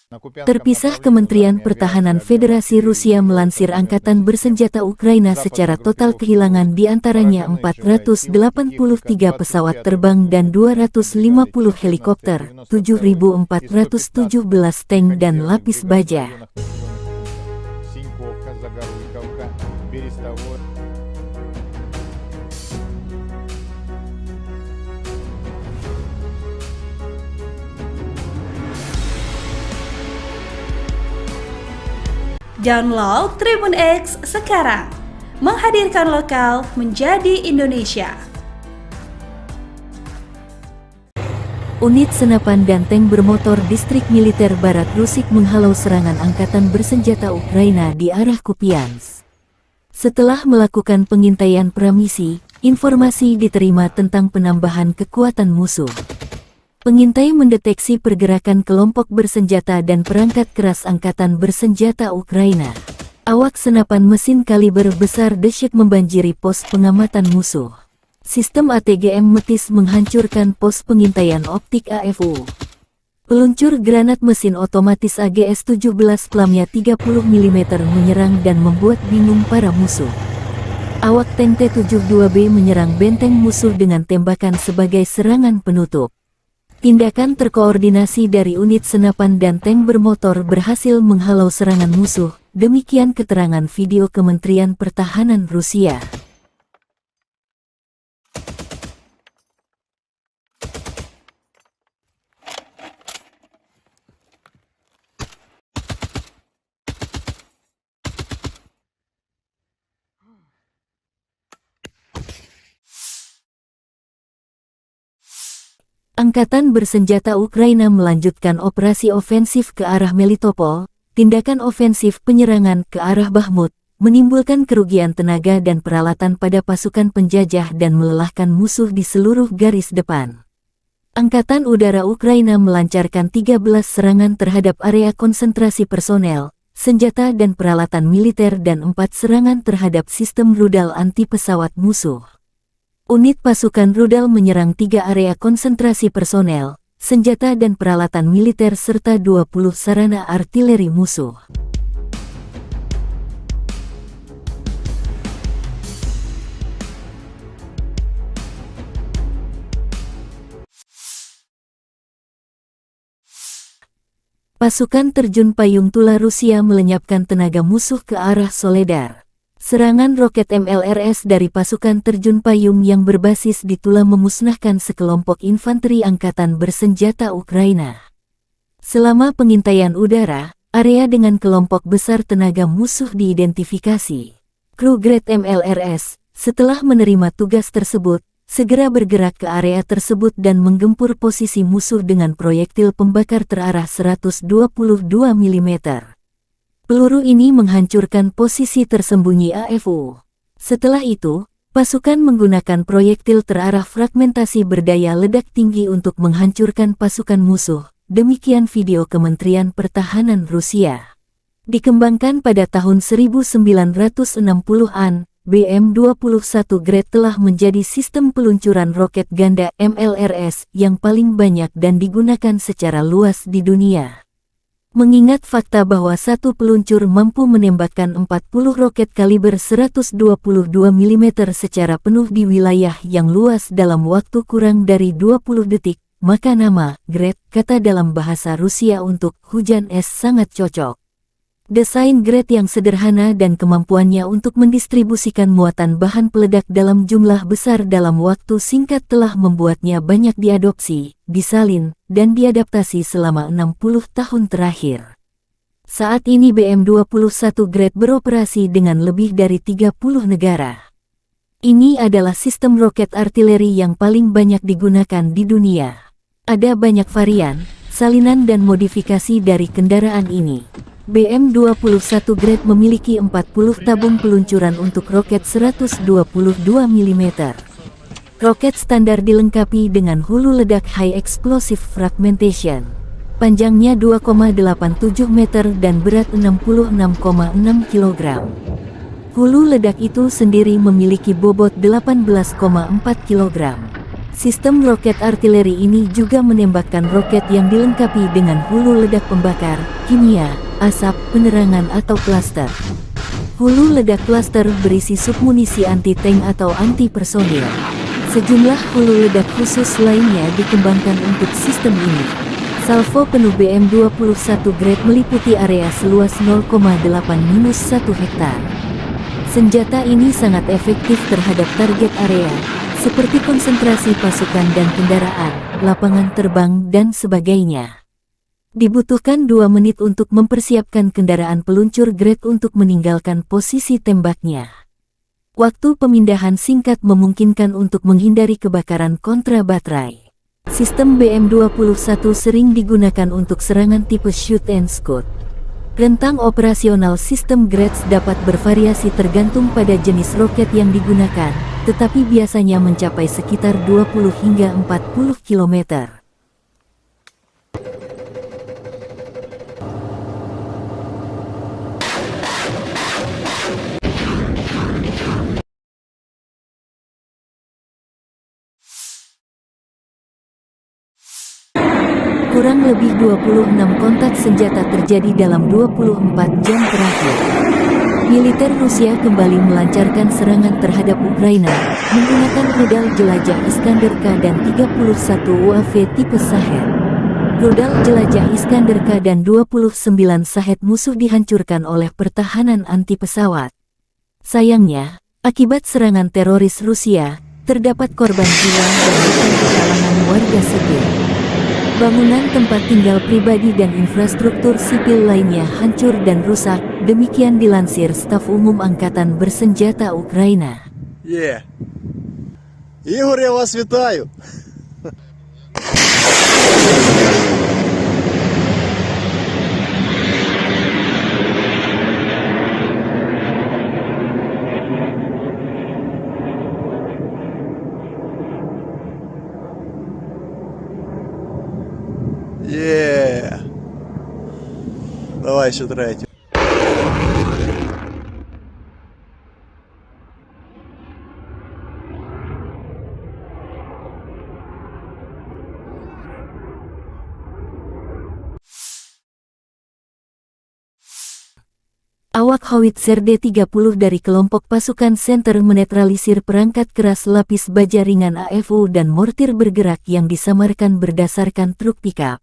[SPEAKER 1] Terpisah, Kementerian Pertahanan Federasi Rusia melansir Angkatan Bersenjata Ukraina secara total kehilangan diantaranya 483 pesawat terbang dan 250 helikopter, 7.417 tank dan lapis baja.
[SPEAKER 5] Download Tribun X sekarang, menghadirkan lokal menjadi Indonesia.
[SPEAKER 1] Unit senapan dan tank bermotor Distrik Militer Barat Rusik menghalau serangan Angkatan Bersenjata Ukraina di arah Kupiansk. Setelah melakukan pengintaian pramisi, informasi diterima tentang penambahan kekuatan musuh. Pengintai mendeteksi pergerakan kelompok bersenjata dan perangkat keras Angkatan Bersenjata Ukraina. Awak senapan mesin kaliber besar dahsyat membanjiri pos pengamatan musuh. Sistem ATGM Metis menghancurkan pos pengintaian optik AFU. Peluncur granat mesin otomatis AGS-17 Plamnya 30 mm menyerang dan membuat bingung para musuh. Awak tank T-72B menyerang benteng musuh dengan tembakan sebagai serangan penutup. Tindakan terkoordinasi dari unit senapan dan tank bermotor berhasil menghalau serangan musuh, demikian keterangan video Kementerian Pertahanan Rusia. Angkatan Bersenjata Ukraina melanjutkan operasi ofensif ke arah Melitopol. Tindakan ofensif penyerangan ke arah Bakhmut menimbulkan kerugian tenaga dan peralatan pada pasukan penjajah dan melelahkan musuh di seluruh garis depan. Angkatan Udara Ukraina melancarkan 13 serangan terhadap area konsentrasi personel, senjata dan peralatan militer dan 4 serangan terhadap sistem rudal anti-pesawat musuh. Unit pasukan rudal menyerang 3 area konsentrasi personel, senjata dan peralatan militer serta 20 sarana artileri musuh. Pasukan terjun payung Tula Rusia melenyapkan tenaga musuh ke arah Soledar. Serangan roket MLRS dari pasukan terjun payung yang berbasis di Tula memusnahkan sekelompok infanteri Angkatan Bersenjata Ukraina. Selama pengintaian udara, area dengan kelompok besar tenaga musuh diidentifikasi. Kru Grad MLRS, setelah menerima tugas tersebut, segera bergerak ke area tersebut dan menggempur posisi musuh dengan proyektil pembakar terarah 122 mm. Peluru ini menghancurkan posisi tersembunyi AFU. Setelah itu, pasukan menggunakan proyektil terarah fragmentasi berdaya ledak tinggi untuk menghancurkan pasukan musuh. Demikian video Kementerian Pertahanan Rusia. Dikembangkan pada tahun 1960-an, BM-21 Grad telah menjadi sistem peluncuran roket ganda MLRS yang paling banyak dan digunakan secara luas di dunia. Mengingat fakta bahwa satu peluncur mampu menembakkan 40 roket kaliber 122 mm secara penuh di wilayah yang luas dalam waktu kurang dari 20 detik, maka nama Grad, kata dalam bahasa Rusia untuk hujan es, sangat cocok. Desain Grad yang sederhana dan kemampuannya untuk mendistribusikan muatan bahan peledak dalam jumlah besar dalam waktu singkat telah membuatnya banyak diadopsi, disalin, dan diadaptasi selama 60 tahun terakhir. Saat ini BM-21 Grad beroperasi dengan lebih dari 30 negara. Ini adalah sistem roket artileri yang paling banyak digunakan di dunia. Ada banyak varian, salinan dan modifikasi dari kendaraan ini. BM-21 Grad memiliki 40 tabung peluncuran untuk roket 122 mm. Roket standar dilengkapi dengan hulu ledak High Explosive Fragmentation. Panjangnya 2,87 meter dan berat 66,6 kg. Hulu ledak itu sendiri memiliki bobot 18,4 kg. Sistem roket artileri ini juga menembakkan roket yang dilengkapi dengan hulu ledak pembakar, kimia, asap, penerangan atau klaster. Hulu ledak klaster berisi submunisi anti-tank atau anti-personil. Sejumlah hulu ledak khusus lainnya dikembangkan untuk sistem ini. Salvo penuh BM-21 Grade meliputi area seluas 0,8-1 hektar. Senjata ini sangat efektif terhadap target area, seperti konsentrasi pasukan dan kendaraan, lapangan terbang, dan sebagainya. Dibutuhkan 2 menit untuk mempersiapkan kendaraan peluncur Grade untuk meninggalkan posisi tembaknya. Waktu pemindahan singkat memungkinkan untuk menghindari kebakaran kontra baterai. Sistem BM-21 sering digunakan untuk serangan tipe shoot and scoot. Rentang operasional sistem Grades dapat bervariasi tergantung pada jenis roket yang digunakan, tetapi biasanya mencapai sekitar 20 hingga 40 km. Kurang lebih 26 kontak senjata terjadi dalam 24 jam terakhir. Militer Rusia kembali melancarkan serangan terhadap Ukraina, menggunakan rudal jelajah Iskander-K dan 31 UAV tipe Shahed. Rudal jelajah Iskander-K dan 29 Shahed musuh dihancurkan oleh pertahanan anti-pesawat. Sayangnya, akibat serangan teroris Rusia, terdapat korban jiwa dan luka di kalangan warga sipil. Bangunan tempat tinggal pribadi dan infrastruktur sipil lainnya hancur dan rusak, demikian dilansir Staf Umum Angkatan Bersenjata Ukraina.
[SPEAKER 2] Ігор, я вас вітаю! Давай ще третю.
[SPEAKER 1] Awak Howitzer D-30 dari kelompok pasukan Center menetralisir perangkat keras lapis baja ringan AFU dan mortir bergerak yang disamarkan berdasarkan truk pickup.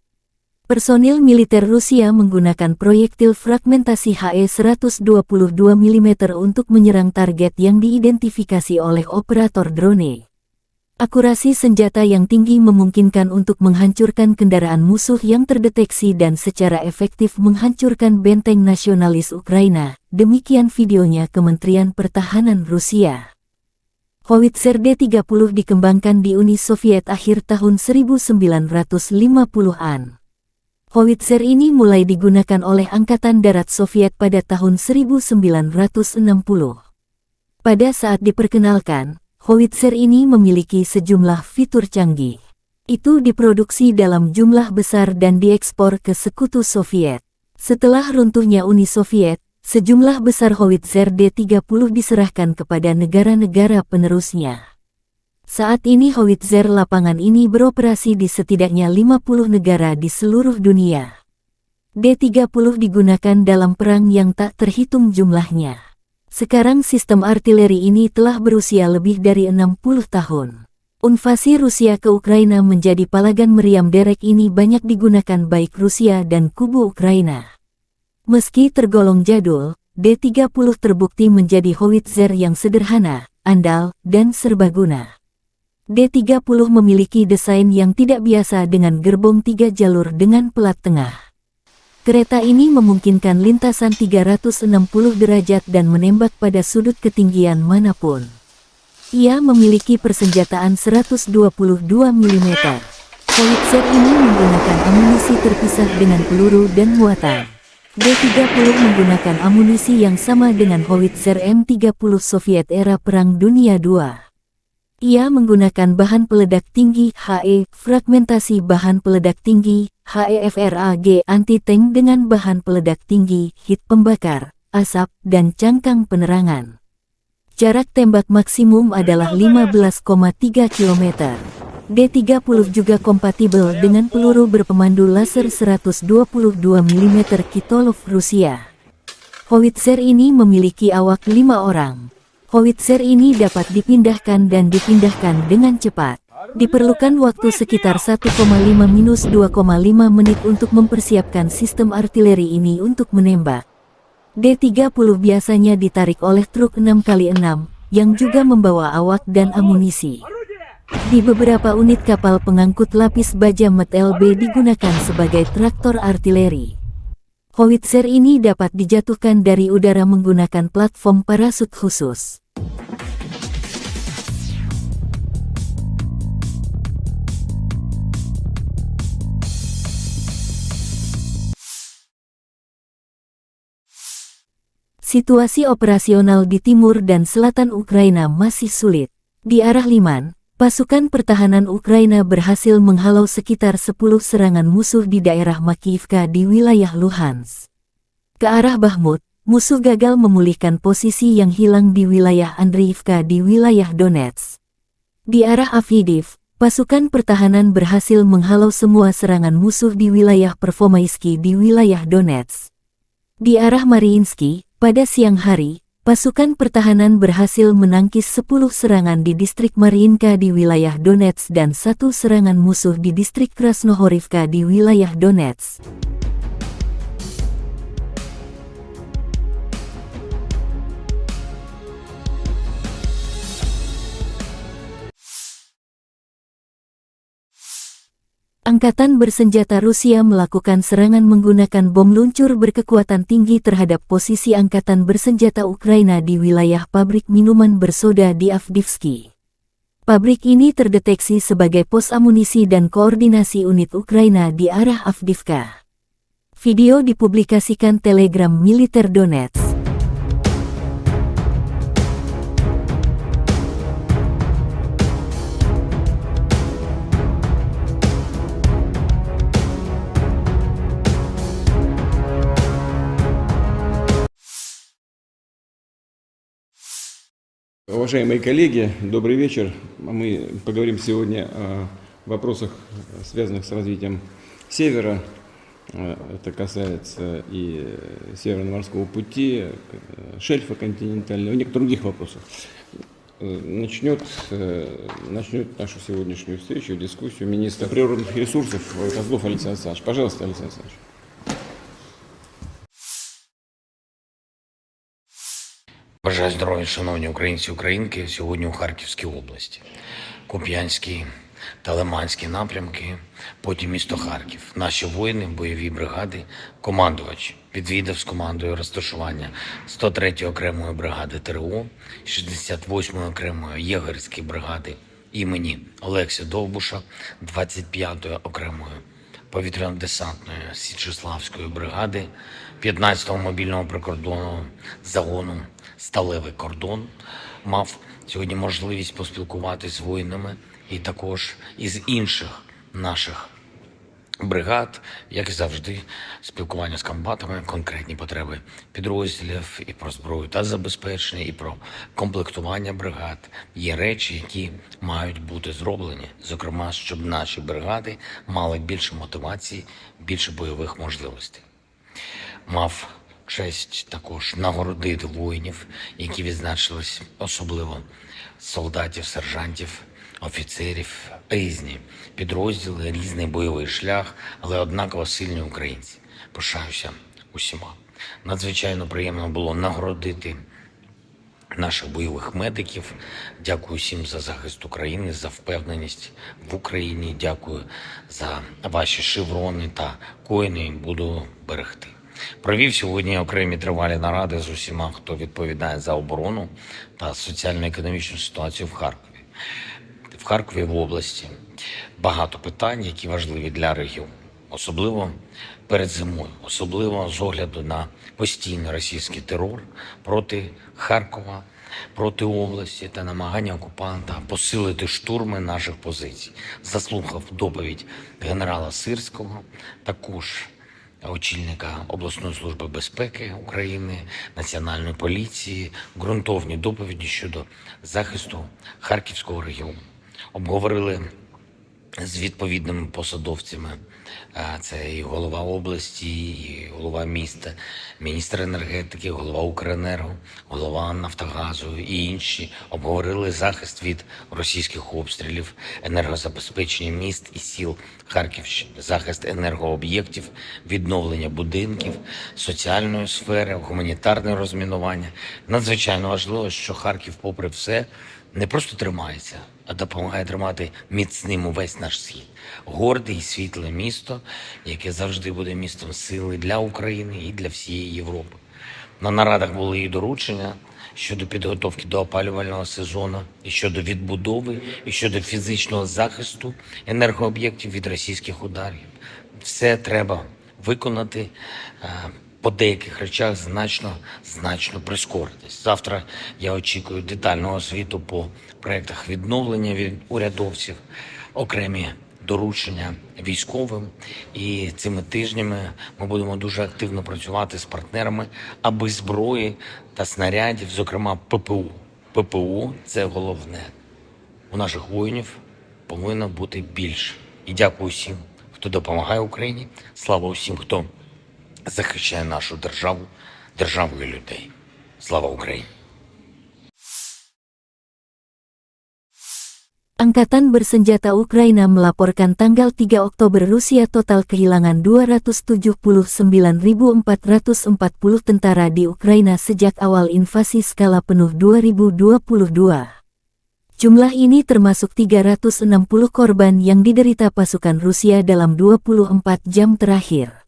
[SPEAKER 1] Personil militer Rusia menggunakan proyektil fragmentasi HE-122 mm untuk menyerang target yang diidentifikasi oleh operator drone. Akurasi senjata yang tinggi memungkinkan untuk menghancurkan kendaraan musuh yang terdeteksi dan secara efektif menghancurkan benteng nasionalis Ukraina, demikian videonya Kementerian Pertahanan Rusia. Howitzer D-30 dikembangkan di Uni Soviet akhir tahun 1950-an. Howitzer ini mulai digunakan oleh Angkatan Darat Soviet pada tahun 1960. Pada saat diperkenalkan, Howitzer ini memiliki sejumlah fitur canggih. Itu diproduksi dalam jumlah besar dan diekspor ke Sekutu Soviet. Setelah runtuhnya Uni Soviet, sejumlah besar Howitzer D-30 diserahkan kepada negara-negara penerusnya. Saat ini Howitzer lapangan ini beroperasi di setidaknya 50 negara di seluruh dunia. D-30 digunakan dalam perang yang tak terhitung jumlahnya. Sekarang sistem artileri ini telah berusia lebih dari 60 tahun. Invasi Rusia ke Ukraina menjadi palagan meriam derek ini banyak digunakan baik Rusia dan kubu Ukraina. Meski tergolong jadul, D-30 terbukti menjadi howitzer yang sederhana, andal, dan serbaguna. D-30 memiliki desain yang tidak biasa dengan gerbong 3 jalur dengan pelat tengah. Kereta ini memungkinkan lintasan 360 derajat dan menembak pada sudut ketinggian manapun. Ia memiliki persenjataan 122 mm. Howitzer ini menggunakan amunisi terpisah dengan peluru dan muatan. D-30 menggunakan amunisi yang sama dengan howitzer M30 Soviet era Perang Dunia II. Ia menggunakan bahan peledak tinggi HE, fragmentasi bahan peledak tinggi HEFRAG anti-tank dengan bahan peledak tinggi, hit pembakar, asap, dan cangkang penerangan. Jarak tembak maksimum adalah 15,3 km. D-30 juga kompatibel dengan peluru berpemandu laser 122 mm Kitolov Rusia. Howitzer ini memiliki awak 5 orang. Howitzer ini dapat dipindahkan dan dipindahkan dengan cepat. Diperlukan waktu sekitar 1,5–2,5 menit untuk mempersiapkan sistem artileri ini untuk menembak. D-30 biasanya ditarik oleh truk 6x6, yang juga membawa awak dan amunisi. Di beberapa unit kapal pengangkut lapis baja MT-LB digunakan sebagai traktor artileri. Howitzer ini dapat dijatuhkan dari udara menggunakan platform parasut khusus. Situasi operasional di timur dan selatan Ukraina masih sulit. Di arah Liman, pasukan pertahanan Ukraina berhasil menghalau sekitar 10 serangan musuh di daerah Makiyivka di wilayah Luhansk. Ke arah Bakhmut, musuh gagal memulihkan posisi yang hilang di wilayah Andriivka di wilayah Donetsk. Di arah Avdiivka, pasukan pertahanan berhasil menghalau semua serangan musuh di wilayah Pervomaisky di wilayah Donetsk. Di arah Mariinsky, pada siang hari, pasukan pertahanan berhasil menangkis 10 serangan di distrik Mariinka di wilayah Donetsk dan 1 serangan musuh di distrik Krasnohorivka di wilayah Donetsk. Angkatan bersenjata Rusia melakukan serangan menggunakan bom luncur berkekuatan tinggi terhadap posisi angkatan bersenjata Ukraina di wilayah pabrik minuman bersoda di Avdiivka. Pabrik ini terdeteksi sebagai pos amunisi dan koordinasi unit Ukraina di arah Avdiivka. Video dipublikasikan Telegram Militer Donetsk.
[SPEAKER 3] Уважаемые коллеги, добрый вечер. Мы поговорим сегодня о вопросах, связанных с развитием Севера. Это касается и Северного морского пути, шельфа континентального и некоторых других вопросов. Начнет нашу сегодняшнюю встречу, дискуссию министр природных ресурсов Козлов Александр Александрович. Пожалуйста, Александр Александрович.
[SPEAKER 4] Бажаю здоров'я, шановні українці і українки, сьогодні у Харківській області. Куп'янський та Лиманський напрямки, потім місто Харків. Наші воїни, бойові бригади, командувач відвідав з командою розташування 103-ї окремої бригади ТРО, 68-ї окремої єгерської бригади імені Олекси Довбуша, 25-ї окремої повітряно-десантної Січеславської бригади, 15-го мобільного прикордонного загону «Сталевий кордон». Мав сьогодні можливість поспілкуватися з воїнами і також із інших наших бригад, як і завжди, спілкування з комбатами, конкретні потреби підрозділів і про зброю та забезпечення, і про комплектування бригад. Є речі, які мають бути зроблені, зокрема, щоб наші бригади мали більше мотивації, більше бойових можливостей. Мав честь також нагородити воїнів, які відзначились, особливо солдатів, сержантів, офіцерів, різні підрозділи, різний бойовий шлях, але однаково сильні українці. Пишаюся усіма. Надзвичайно приємно було нагородити наших бойових медиків. Дякую всім за захист України, за впевненість в Україні. Дякую за ваші шеврони та коїни. Буду берегти. Провів сьогодні окремі тривалі наради з усіма, хто відповідає за оборону та соціально-економічну ситуацію в Харкові. В Харкові, в області, багато питань, які важливі для регіону. Особливо перед зимою, особливо з огляду на постійний російський терор проти Харкова, проти області та намагання окупанта посилити штурми наших позицій. Заслухав доповідь генерала Сирського, також очільника обласної служби безпеки України, Національної поліції, ґрунтовні доповіді щодо захисту Харківського регіону. Обговорили з відповідними посадовцями. Це і голова області, і голова міста, міністр енергетики, голова Укренерго, голова Нафтогазу і інші обговорили захист від російських обстрілів, енергозабезпечення міст і сіл Харківщини, захист енергооб'єктів, відновлення будинків, соціальної сфери, гуманітарне розмінування. Надзвичайно важливо, що Харків, попри все, не просто тримається, а допомагає тримати міцним увесь наш схід. Горде і світле місто, яке завжди буде містом сили для України і для всієї Європи. На нарадах були і доручення щодо підготовки до опалювального сезону, і щодо відбудови, і щодо фізичного захисту енергооб'єктів від російських ударів. Все треба виконати. По деяких речах значно прискоритись. Завтра я очікую детального звіту по проєктах відновлення від урядовців, окремі доручення військовим. І цими тижнями ми будемо дуже активно працювати з партнерами, аби зброї та снарядів, зокрема ППО – це головне. У наших воїнів повинно бути більше. І дякую всім, хто допомагає Україні. Слава усім, хто захищає нашу державу, державу і людей. Слава Україні!
[SPEAKER 1] Angkatan Bersenjata Ukraina melaporkan tanggal 3 Oktober Rusia total kehilangan 279.440 tentara di Ukraina sejak awal invasi skala penuh 2022. Jumlah ini termasuk 360 korban yang diderita pasukan Rusia dalam 24 jam terakhir.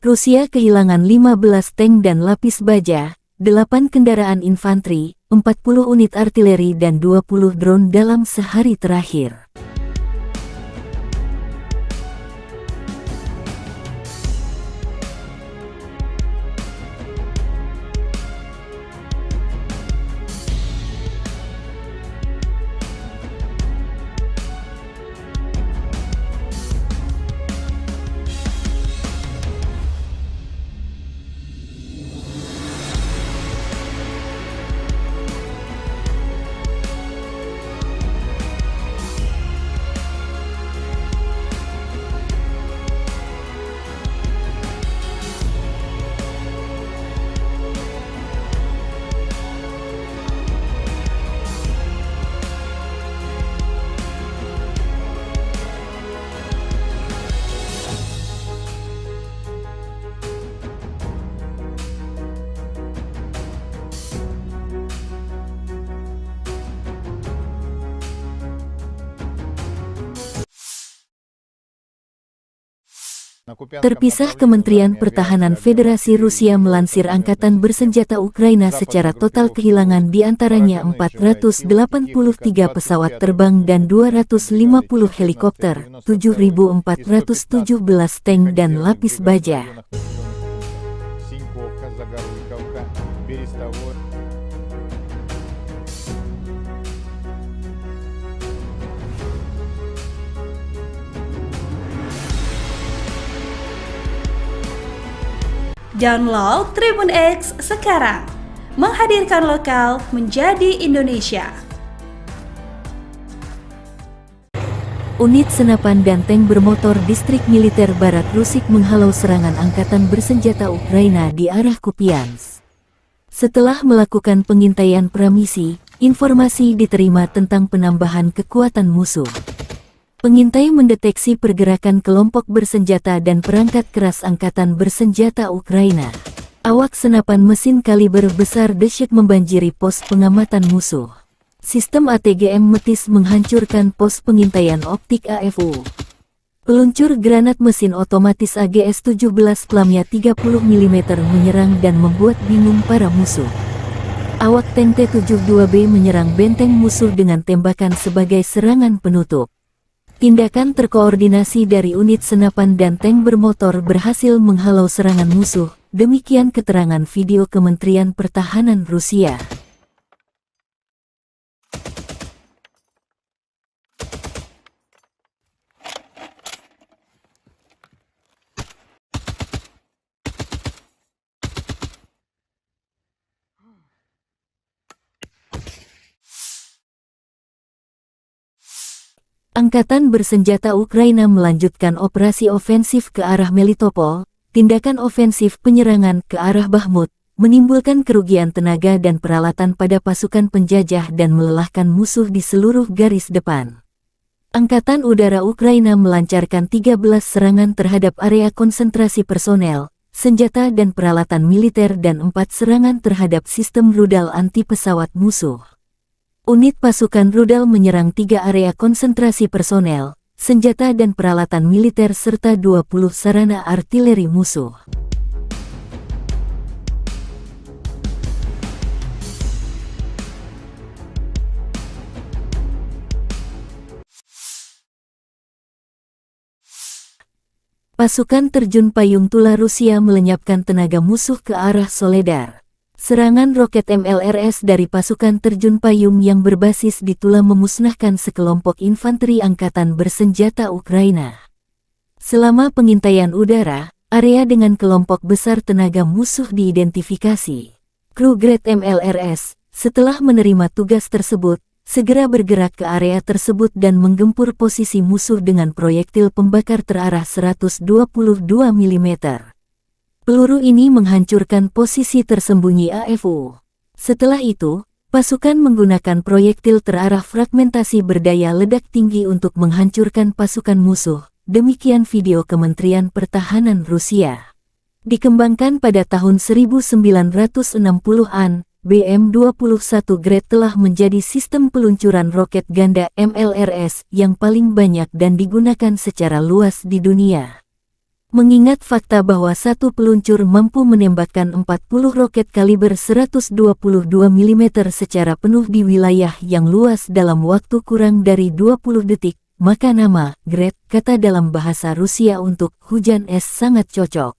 [SPEAKER 1] Rusia kehilangan 15 tank dan lapis baja, 8 kendaraan infanteri, 40 unit artileri dan 20 drone dalam sehari terakhir. Terpisah, Kementerian Pertahanan Federasi Rusia melansir Angkatan Bersenjata Ukraina secara total kehilangan diantaranya 483 pesawat terbang dan 250 helikopter, 7.417 tank dan lapis baja.
[SPEAKER 5] Download Tribun X sekarang, menghadirkan lokal menjadi Indonesia.
[SPEAKER 1] Unit senapan dan tank bermotor distrik militer Barat Rusik menghalau serangan Angkatan Bersenjata Ukraina di arah Kupiansk. Setelah melakukan pengintaian pramisi, informasi diterima tentang penambahan kekuatan musuh. Pengintai mendeteksi pergerakan kelompok bersenjata dan perangkat keras Angkatan Bersenjata Ukraina. Awak senapan mesin kaliber besar dahsyat membanjiri pos pengamatan musuh. Sistem ATGM Metis menghancurkan pos pengintaian optik AFU. Peluncur granat mesin otomatis AGS-17 Plamya 30 mm menyerang dan membuat bingung para musuh. Awak tank T-72B menyerang benteng musuh dengan tembakan sebagai serangan penutup. Tindakan terkoordinasi dari unit senapan dan tank bermotor berhasil menghalau serangan musuh, demikian keterangan video Kementerian Pertahanan Rusia. Angkatan bersenjata Ukraina melanjutkan operasi ofensif ke arah Melitopol. Tindakan ofensif penyerangan ke arah Bakhmut menimbulkan kerugian tenaga dan peralatan pada pasukan penjajah dan melelahkan musuh di seluruh garis depan. Angkatan Udara Ukraina melancarkan 13 serangan terhadap area konsentrasi personel, senjata dan peralatan militer dan 4 serangan terhadap sistem rudal anti-pesawat musuh. Unit pasukan rudal menyerang 3 area konsentrasi personel, senjata dan peralatan militer serta 20 sarana artileri musuh. Pasukan terjun payung Tula Rusia melenyapkan tenaga musuh ke arah Soledar. Serangan roket MLRS dari pasukan terjun payung yang berbasis di Tula memusnahkan sekelompok infanteri angkatan bersenjata Ukraina. Selama pengintaian udara, area dengan kelompok besar tenaga musuh diidentifikasi. Kru Grad MLRS, setelah menerima tugas tersebut, segera bergerak ke area tersebut dan menggempur posisi musuh dengan proyektil pembakar terarah 122 mm. Peluru ini menghancurkan posisi tersembunyi AFU. Setelah itu, pasukan menggunakan proyektil terarah fragmentasi berdaya ledak tinggi untuk menghancurkan pasukan musuh. Demikian video Kementerian Pertahanan Rusia. Dikembangkan pada tahun 1960-an, BM-21 Grad telah menjadi sistem peluncuran roket ganda MLRS yang paling banyak dan digunakan secara luas di dunia. Mengingat fakta bahwa satu peluncur mampu menembakkan 40 roket kaliber 122 mm secara penuh di wilayah yang luas dalam waktu kurang dari 20 detik, maka nama Grad, kata dalam bahasa Rusia untuk hujan es, sangat cocok.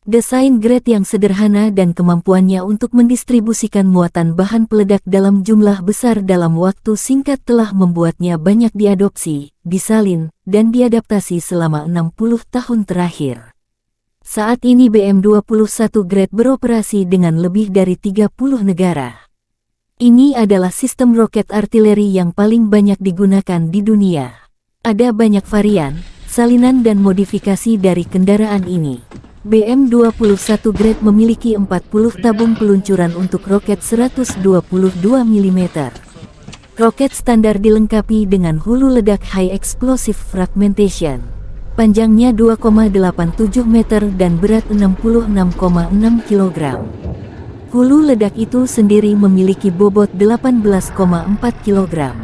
[SPEAKER 1] Desain Grad yang sederhana dan kemampuannya untuk mendistribusikan muatan bahan peledak dalam jumlah besar dalam waktu singkat telah membuatnya banyak diadopsi, disalin, dan diadaptasi selama 60 tahun terakhir. Saat ini BM-21 Grad beroperasi dengan lebih dari 30 negara. Ini adalah sistem roket artileri yang paling banyak digunakan di dunia. Ada banyak varian, salinan dan modifikasi dari kendaraan ini. BM-21 Grad memiliki 40 tabung peluncuran untuk roket 122 mm. Roket standar dilengkapi dengan hulu ledak High Explosive Fragmentation. Panjangnya 2,87 meter dan berat 66,6 kg. Hulu ledak itu sendiri memiliki bobot 18,4 kg.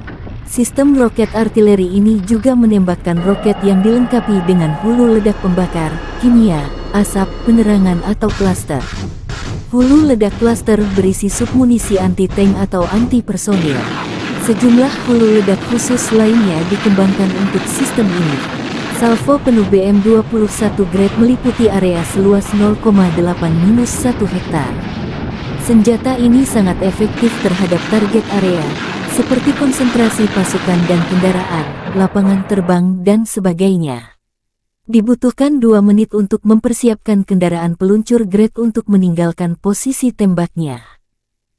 [SPEAKER 1] Sistem roket artileri ini juga menembakkan roket yang dilengkapi dengan hulu ledak pembakar, kimia, asap, penerangan atau klaster. Hulu ledak klaster berisi submunisi anti-tank atau anti-personil. Sejumlah hulu ledak khusus lainnya dikembangkan untuk sistem ini. Salvo penuh BM-21 Grad meliputi area seluas 0,8-1 hektar. Senjata ini sangat efektif terhadap target area, seperti konsentrasi pasukan dan kendaraan, lapangan terbang, dan sebagainya. Dibutuhkan 2 menit untuk mempersiapkan kendaraan peluncur Grad untuk meninggalkan posisi tembaknya.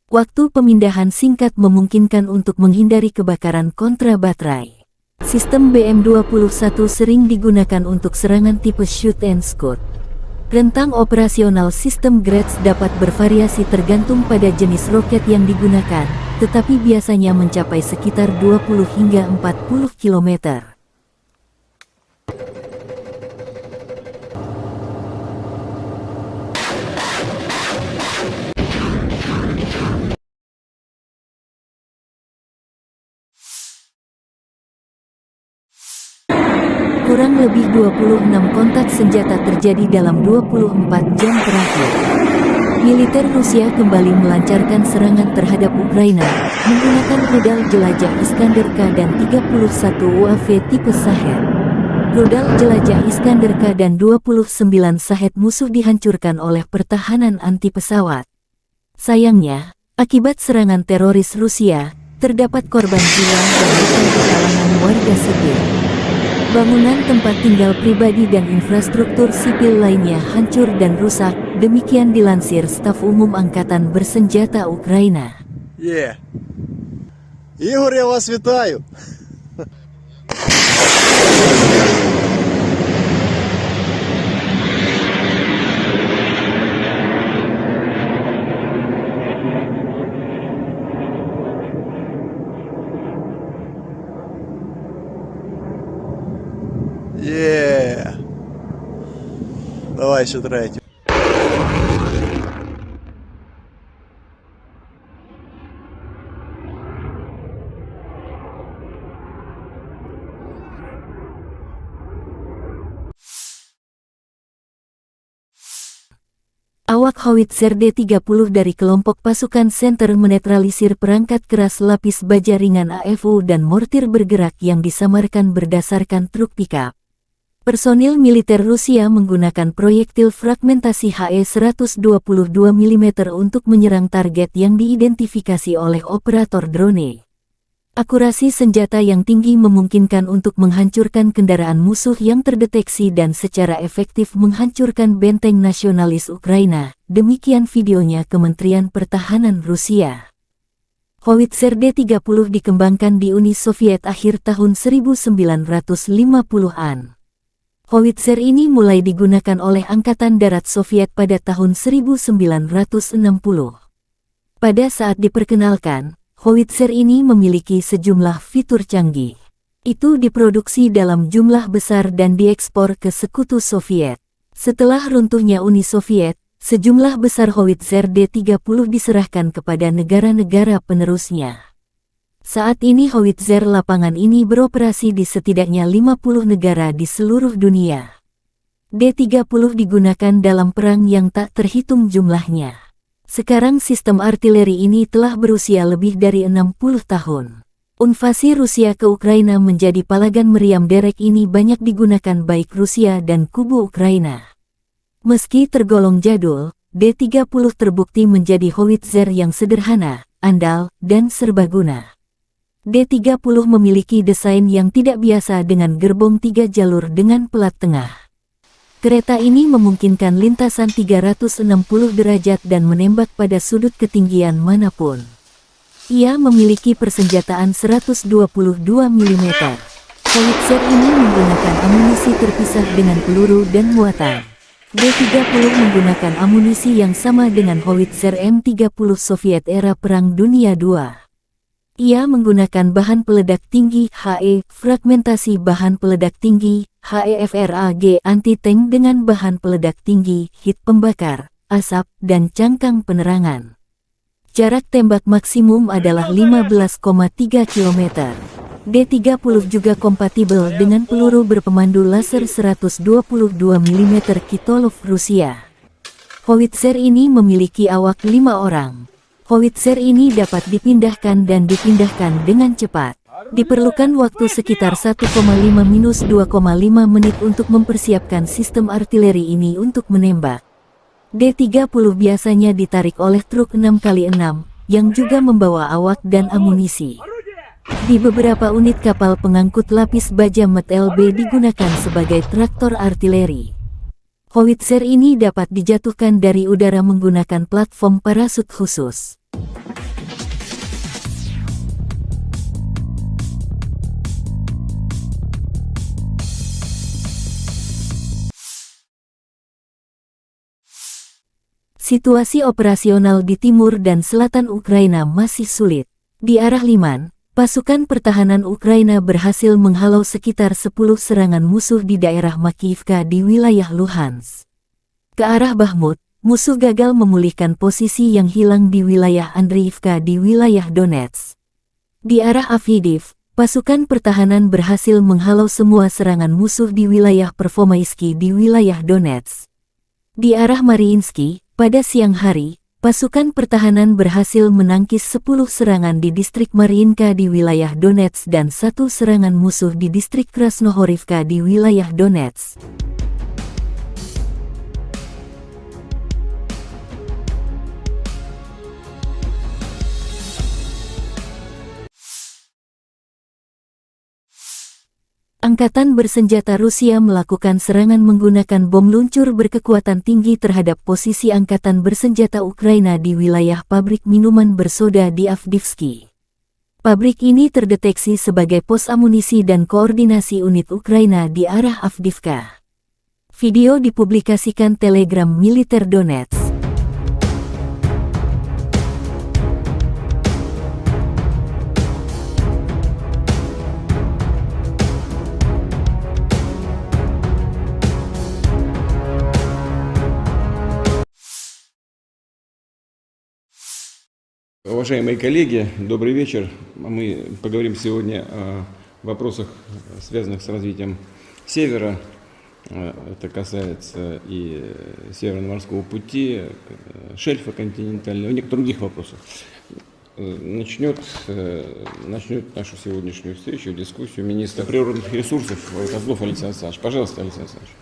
[SPEAKER 1] Waktu pemindahan singkat memungkinkan untuk menghindari kebakaran kontra baterai. Sistem BM-21 sering digunakan untuk serangan tipe shoot and scoot. Rentang operasional sistem Grad dapat bervariasi tergantung pada jenis roket yang digunakan, tetapi biasanya mencapai sekitar 20 hingga 40 km. Kurang lebih 26 kontak senjata terjadi dalam 24 jam terakhir. Militer Rusia kembali melancarkan serangan terhadap Ukraina, menggunakan rudal jelajah Iskander-K dan 31 UAV tipe Shahed. Rudal jelajah Iskander-K dan 29 Shahed musuh dihancurkan oleh pertahanan anti-pesawat. Sayangnya, akibat serangan teroris Rusia, terdapat korban jiwa dan luka di kalangan warga sipil. Bangunan tempat tinggal pribadi dan infrastruktur sipil lainnya hancur dan rusak, demikian dilansir Staf Umum Angkatan Bersenjata Ukraina.
[SPEAKER 2] Игорь, я вас вітаю! Давай еще третью.
[SPEAKER 1] Awak howitzer D-30 dari kelompok pasukan Center menetralisir perangkat keras lapis baja ringan AFU dan mortir bergerak yang disamarkan berdasarkan truk pickup. Personil militer Rusia menggunakan proyektil fragmentasi HE-122 mm untuk menyerang target yang diidentifikasi oleh operator drone. Akurasi senjata yang tinggi memungkinkan untuk menghancurkan kendaraan musuh yang terdeteksi dan secara efektif menghancurkan benteng nasionalis Ukraina. Demikian videonya Kementerian Pertahanan Rusia. Howitzer D-30 dikembangkan di Uni Soviet akhir tahun 1950-an. Howitzer ini mulai digunakan oleh Angkatan Darat Soviet pada tahun 1960. Pada saat diperkenalkan, howitzer ini memiliki sejumlah fitur canggih. Itu diproduksi dalam jumlah besar dan diekspor ke Sekutu Soviet. Setelah runtuhnya Uni Soviet, sejumlah besar howitzer D-30 diserahkan kepada negara-negara penerusnya. Saat ini howitzer lapangan ini beroperasi di setidaknya 50 negara di seluruh dunia. D-30 digunakan dalam perang yang tak terhitung jumlahnya. Sekarang sistem artileri ini telah berusia lebih dari 60 tahun. Invasi Rusia ke Ukraina menjadi palagan meriam derek ini banyak digunakan baik Rusia dan kubu Ukraina. Meski tergolong jadul, D-30 terbukti menjadi howitzer yang sederhana, andal, dan serbaguna. D-30 memiliki desain yang tidak biasa dengan gerbong 3 jalur dengan pelat tengah. Kereta ini memungkinkan lintasan 360 derajat dan menembak pada sudut ketinggian manapun. Ia memiliki persenjataan 122 mm. Howitzer ini menggunakan amunisi terpisah dengan peluru dan muatan. D-30 menggunakan amunisi yang sama dengan howitzer M30 Soviet era Perang Dunia II. Ia menggunakan bahan peledak tinggi HE, fragmentasi bahan peledak tinggi, HEFRAG anti-tank dengan bahan peledak tinggi, hit pembakar, asap, dan cangkang penerangan. Jarak tembak maksimum adalah 15,3 km. D-30 juga kompatibel dengan peluru berpemandu laser 122 mm Kitolov Rusia. Howitzer ini memiliki awak 5 orang. Howitzer ini dapat dipindahkan dan dipindahkan dengan cepat. Diperlukan waktu sekitar 1,5–2,5 menit untuk mempersiapkan sistem artileri ini untuk menembak. D-30 biasanya ditarik oleh truk 6x6, yang juga membawa awak dan amunisi. Di beberapa unit kapal pengangkut lapis baja MET-LB digunakan sebagai traktor artileri. Howitzer ini dapat dijatuhkan dari udara menggunakan platform parasut khusus. Situasi operasional di timur dan selatan Ukraina masih sulit. Di arah Liman, pasukan pertahanan Ukraina berhasil menghalau sekitar 10 serangan musuh di daerah Makivka di wilayah Luhansk. Ke arah Bakhmut, musuh gagal memulihkan posisi yang hilang di wilayah Andriivka di wilayah Donetsk. Di arah Avdiivka, pasukan pertahanan berhasil menghalau semua serangan musuh di wilayah Pervomaisky di wilayah Donetsk. Di arah Mariinsky, pada siang hari, pasukan pertahanan berhasil menangkis 10 serangan di distrik Mariinka di wilayah Donetsk dan 1 serangan musuh di distrik Krasnohorivka di wilayah Donetsk. Angkatan bersenjata Rusia melakukan serangan menggunakan bom luncur berkekuatan tinggi terhadap posisi angkatan bersenjata Ukraina di wilayah pabrik minuman bersoda di Avdiivka. Pabrik ini terdeteksi sebagai pos amunisi dan koordinasi unit Ukraina di arah Avdiivka. Video dipublikasikan Telegram militer Donetsk.
[SPEAKER 3] Уважаемые коллеги, добрый вечер. Мы поговорим сегодня о вопросах, связанных с развитием Севера. Это касается и Северно-морского пути, шельфа континентального, и некоторых других вопросов. Начнет нашу сегодняшнюю встречу, дискуссию министр природных ресурсов Козлов Алексей Александрович. Пожалуйста, Алексей Александрович.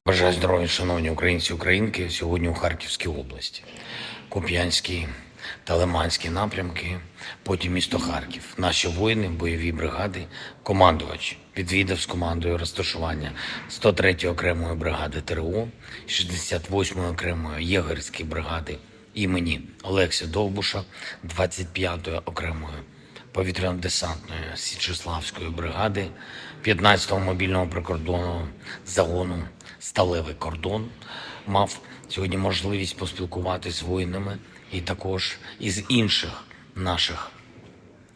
[SPEAKER 4] Бажаю здоров'я, шановні українці і українки. Сьогодні у Харківській області. Куп'янський та Лиманський напрямки, потім місто Харків. Наші воїни, бойові бригади, командувач відвідав з командою розташування 103-ї окремої бригади ТРО, 68-ї окремої єгерської бригади імені Олекси Довбуша, 25-ї окремої повітряно-десантної Січеславської бригади, 15-го мобільного прикордонного загону «Сталевий кордон». Мав сьогодні можливість поспілкуватися з воїнами і також із інших наших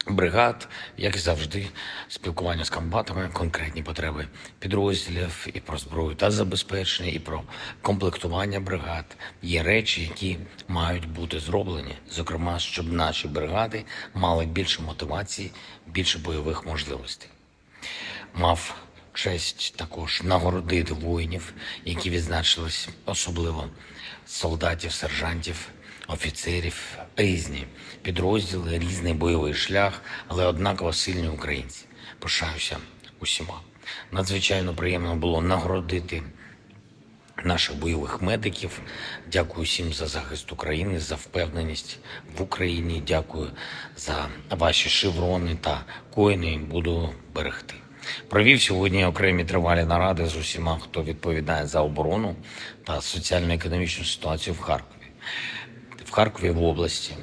[SPEAKER 4] бригад, як і завжди, спілкування з комбатами, конкретні потреби підрозділів і про зброю та забезпечення, і про комплектування бригад. Є речі, які мають бути зроблені, зокрема, щоб наші бригади мали більше мотивації, більше бойових можливостей. Мав честь також нагородити воїнів, які відзначились, особливо солдатів, сержантів, офіцерів, різні підрозділи, різний бойовий шлях, але однаково сильні українці. Пишаюся усіма. Надзвичайно приємно було нагородити наших бойових медиків. Дякую всім за захист України, за впевненість в Україні. Дякую за ваші шеврони та коїни. Буду берегти. Провів сьогодні окремі тривалі наради з усіма, хто відповідає за оборону та соціально-економічну ситуацію в Харкові. В Харкові, в області,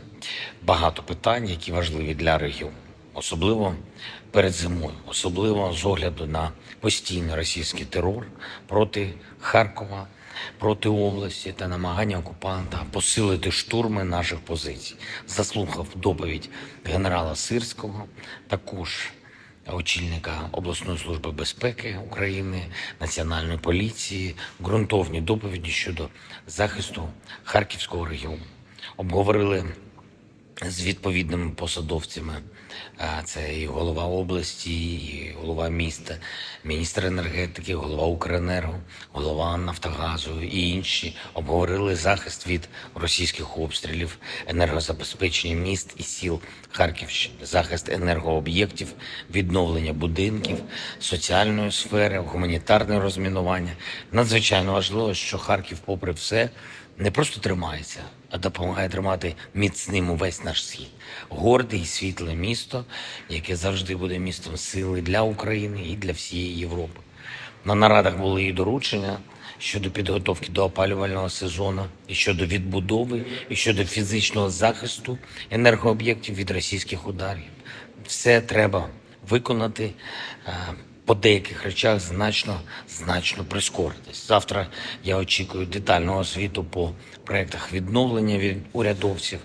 [SPEAKER 4] багато питань, які важливі для регіону. Особливо перед зимою, особливо з огляду на постійний російський терор проти Харкова, проти області та намагання окупанта посилити штурми наших позицій. Заслухав доповідь генерала Сирського, також очільника обласної служби безпеки України, Національної поліції, ґрунтовні доповіді щодо захисту Харківського регіону. Обговорили з відповідними посадовцями, це і голова області, і голова міста, міністр енергетики, голова Укренерго, голова Нафтогазу і інші. Обговорили захист від російських обстрілів, енергозабезпечення міст і сіл Харківщини, захист енергооб'єктів, відновлення будинків, соціальної сфери, гуманітарне розмінування. Надзвичайно важливо, що Харків, попри все, не просто тримається, а допомагає тримати міцним увесь наш схід. Горде і світле місто, яке завжди буде містом сили для України і для всієї Європи. На нарадах були і доручення щодо підготовки до опалювального сезону, і щодо відбудови, і щодо фізичного захисту енергооб'єктів від російських ударів. Все треба виконати, по деяких речах значно прискоритись. Завтра я очікую детального звіту по проєктах відновлення від урядовців,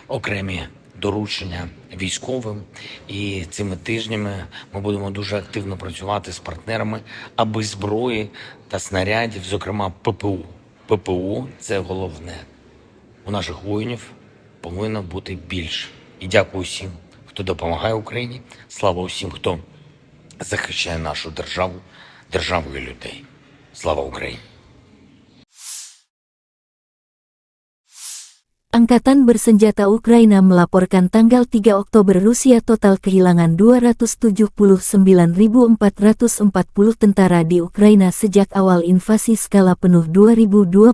[SPEAKER 4] окремі доручення військовим. І цими тижнями ми будемо дуже активно працювати з партнерами, аби зброї та снарядів, зокрема ППУ. ППУ – це головне. У наших воїнів повинно бути більше. І дякую всім, хто допомагає Україні. Слава усім, хто захищає нашу державу, державу і людей. Слава Україні!
[SPEAKER 1] Angkatan Bersenjata Ukraina melaporkan tanggal 3 Oktober Rusia total kehilangan 279.440 tentara di Ukraina sejak awal invasi skala penuh 2022.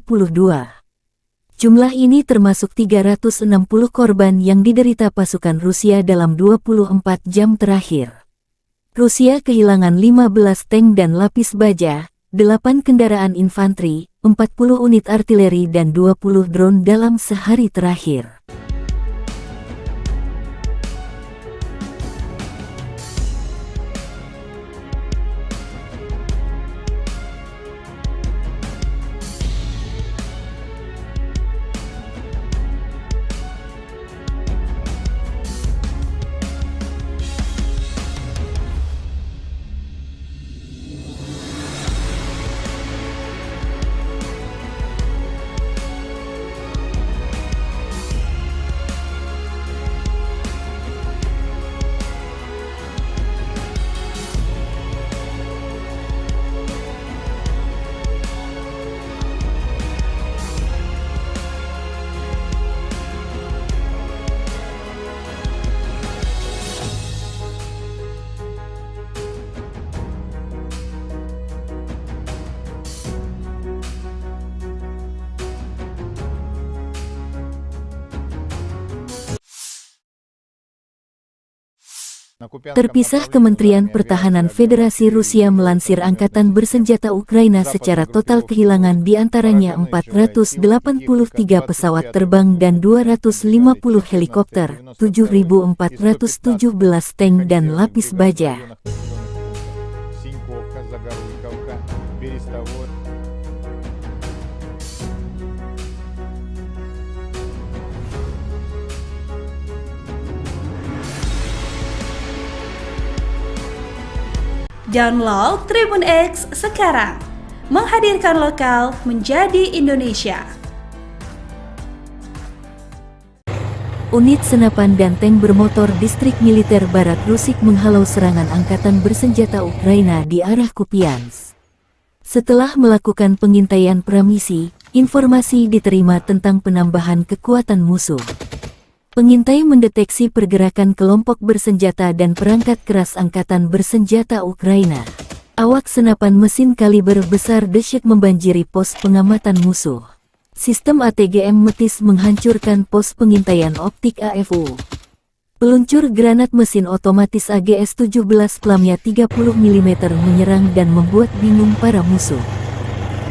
[SPEAKER 1] Jumlah ini termasuk 360 korban yang diderita pasukan Rusia dalam 24 jam terakhir. Rusia kehilangan 15 tank dan lapis baja, 8 kendaraan infanteri, 40 unit artileri dan 20 drone dalam sehari terakhir. Terpisah, Kementerian Pertahanan Federasi Rusia melansir Angkatan Bersenjata Ukraina secara total kehilangan di antaranya 483 pesawat terbang dan 250 helikopter, 7.417 tank dan lapis baja.
[SPEAKER 5] Download Tribun X sekarang, menghadirkan lokal menjadi Indonesia.
[SPEAKER 1] Unit senapan dan tank bermotor Distrik Militer Barat Rusik menghalau serangan Angkatan Bersenjata Ukraina di arah Kupiansk. Setelah melakukan pengintaian pramisi, informasi diterima tentang penambahan kekuatan musuh. Pengintai mendeteksi pergerakan kelompok bersenjata dan perangkat keras Angkatan Bersenjata Ukraina. Awak senapan mesin kaliber besar dahsyat membanjiri pos pengamatan musuh. Sistem ATGM Metis menghancurkan pos pengintaian optik AFU. Peluncur granat mesin otomatis AGS-17 Plamnya 30 mm menyerang dan membuat bingung para musuh.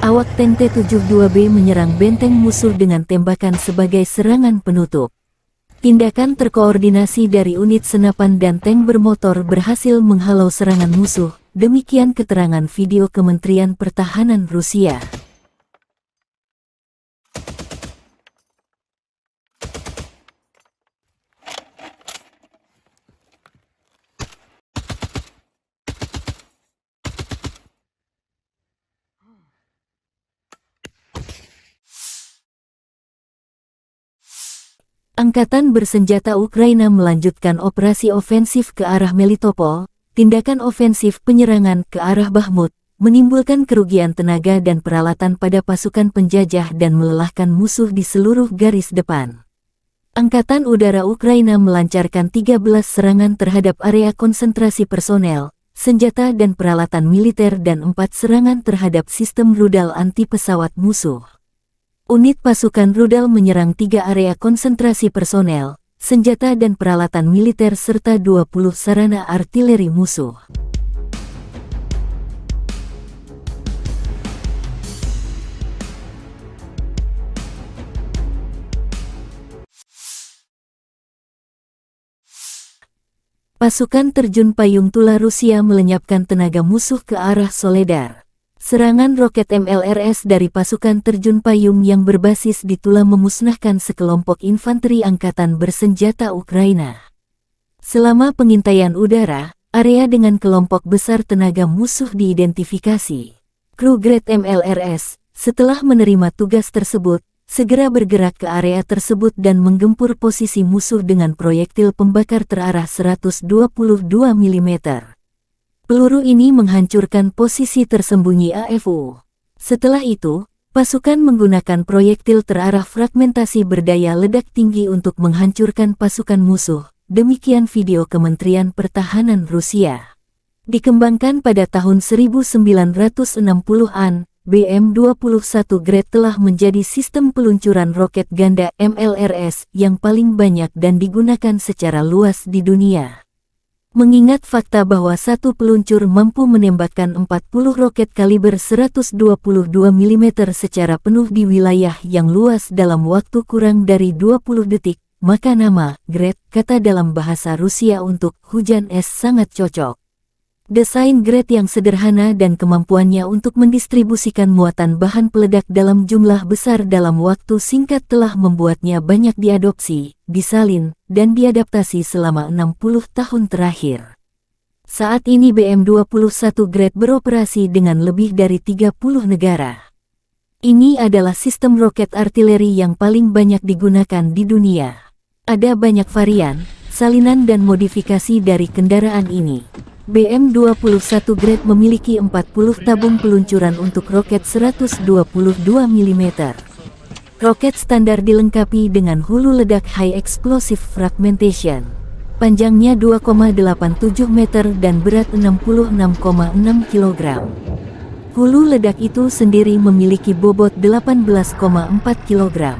[SPEAKER 1] Awak tank T-72B menyerang benteng musuh dengan tembakan sebagai serangan penutup. Tindakan terkoordinasi dari unit senapan dan tank bermotor berhasil menghalau serangan musuh, demikian keterangan video Kementerian Pertahanan Rusia. Angkatan Bersenjata Ukraina melanjutkan operasi ofensif ke arah Melitopol. Tindakan ofensif penyerangan ke arah Bakhmut menimbulkan kerugian tenaga dan peralatan pada pasukan penjajah dan melelahkan musuh di seluruh garis depan. Angkatan Udara Ukraina melancarkan 13 serangan terhadap area konsentrasi personel, senjata dan peralatan militer dan 4 serangan terhadap sistem rudal anti-pesawat musuh. Unit pasukan rudal menyerang 3 area konsentrasi personel, senjata dan peralatan militer serta 20 sarana artileri musuh. Pasukan terjun payung Tula Rusia melenyapkan tenaga musuh ke arah Soledar. Serangan roket MLRS dari pasukan terjun payung yang berbasis di Tula memusnahkan sekelompok infanteri Angkatan Bersenjata Ukraina. Selama pengintaian udara, area dengan kelompok besar tenaga musuh diidentifikasi. Kru Grad MLRS, setelah menerima tugas tersebut, segera bergerak ke area tersebut dan menggempur posisi musuh dengan proyektil pembakar terarah 122 mm. Peluru ini menghancurkan posisi tersembunyi AFU. Setelah itu, pasukan menggunakan proyektil terarah fragmentasi berdaya ledak tinggi untuk menghancurkan pasukan musuh. Demikian video Kementerian Pertahanan Rusia. Dikembangkan pada tahun 1960-an, BM-21 Grad telah menjadi sistem peluncuran roket ganda MLRS yang paling banyak dan digunakan secara luas di dunia. Mengingat fakta bahwa satu peluncur mampu menembakkan 40 roket kaliber 122 mm secara penuh di wilayah yang luas dalam waktu kurang dari 20 detik, maka nama Grad, kata dalam bahasa Rusia untuk hujan es, sangat cocok. Desain Grad yang sederhana dan kemampuannya untuk mendistribusikan muatan bahan peledak dalam jumlah besar dalam waktu singkat telah membuatnya banyak diadopsi, disalin, dan diadaptasi selama 60 tahun terakhir. Saat ini BM-21 Grad beroperasi dengan lebih dari 30 negara. Ini adalah sistem roket artileri yang paling banyak digunakan di dunia. Ada banyak varian, salinan dan modifikasi dari kendaraan ini. BM-21 Grad memiliki 40 tabung peluncuran untuk roket 122 mm. Roket standar dilengkapi dengan hulu ledak High Explosive Fragmentation. Panjangnya 2,87 meter dan berat 66,6 kg. Hulu ledak itu sendiri memiliki bobot 18,4 kg.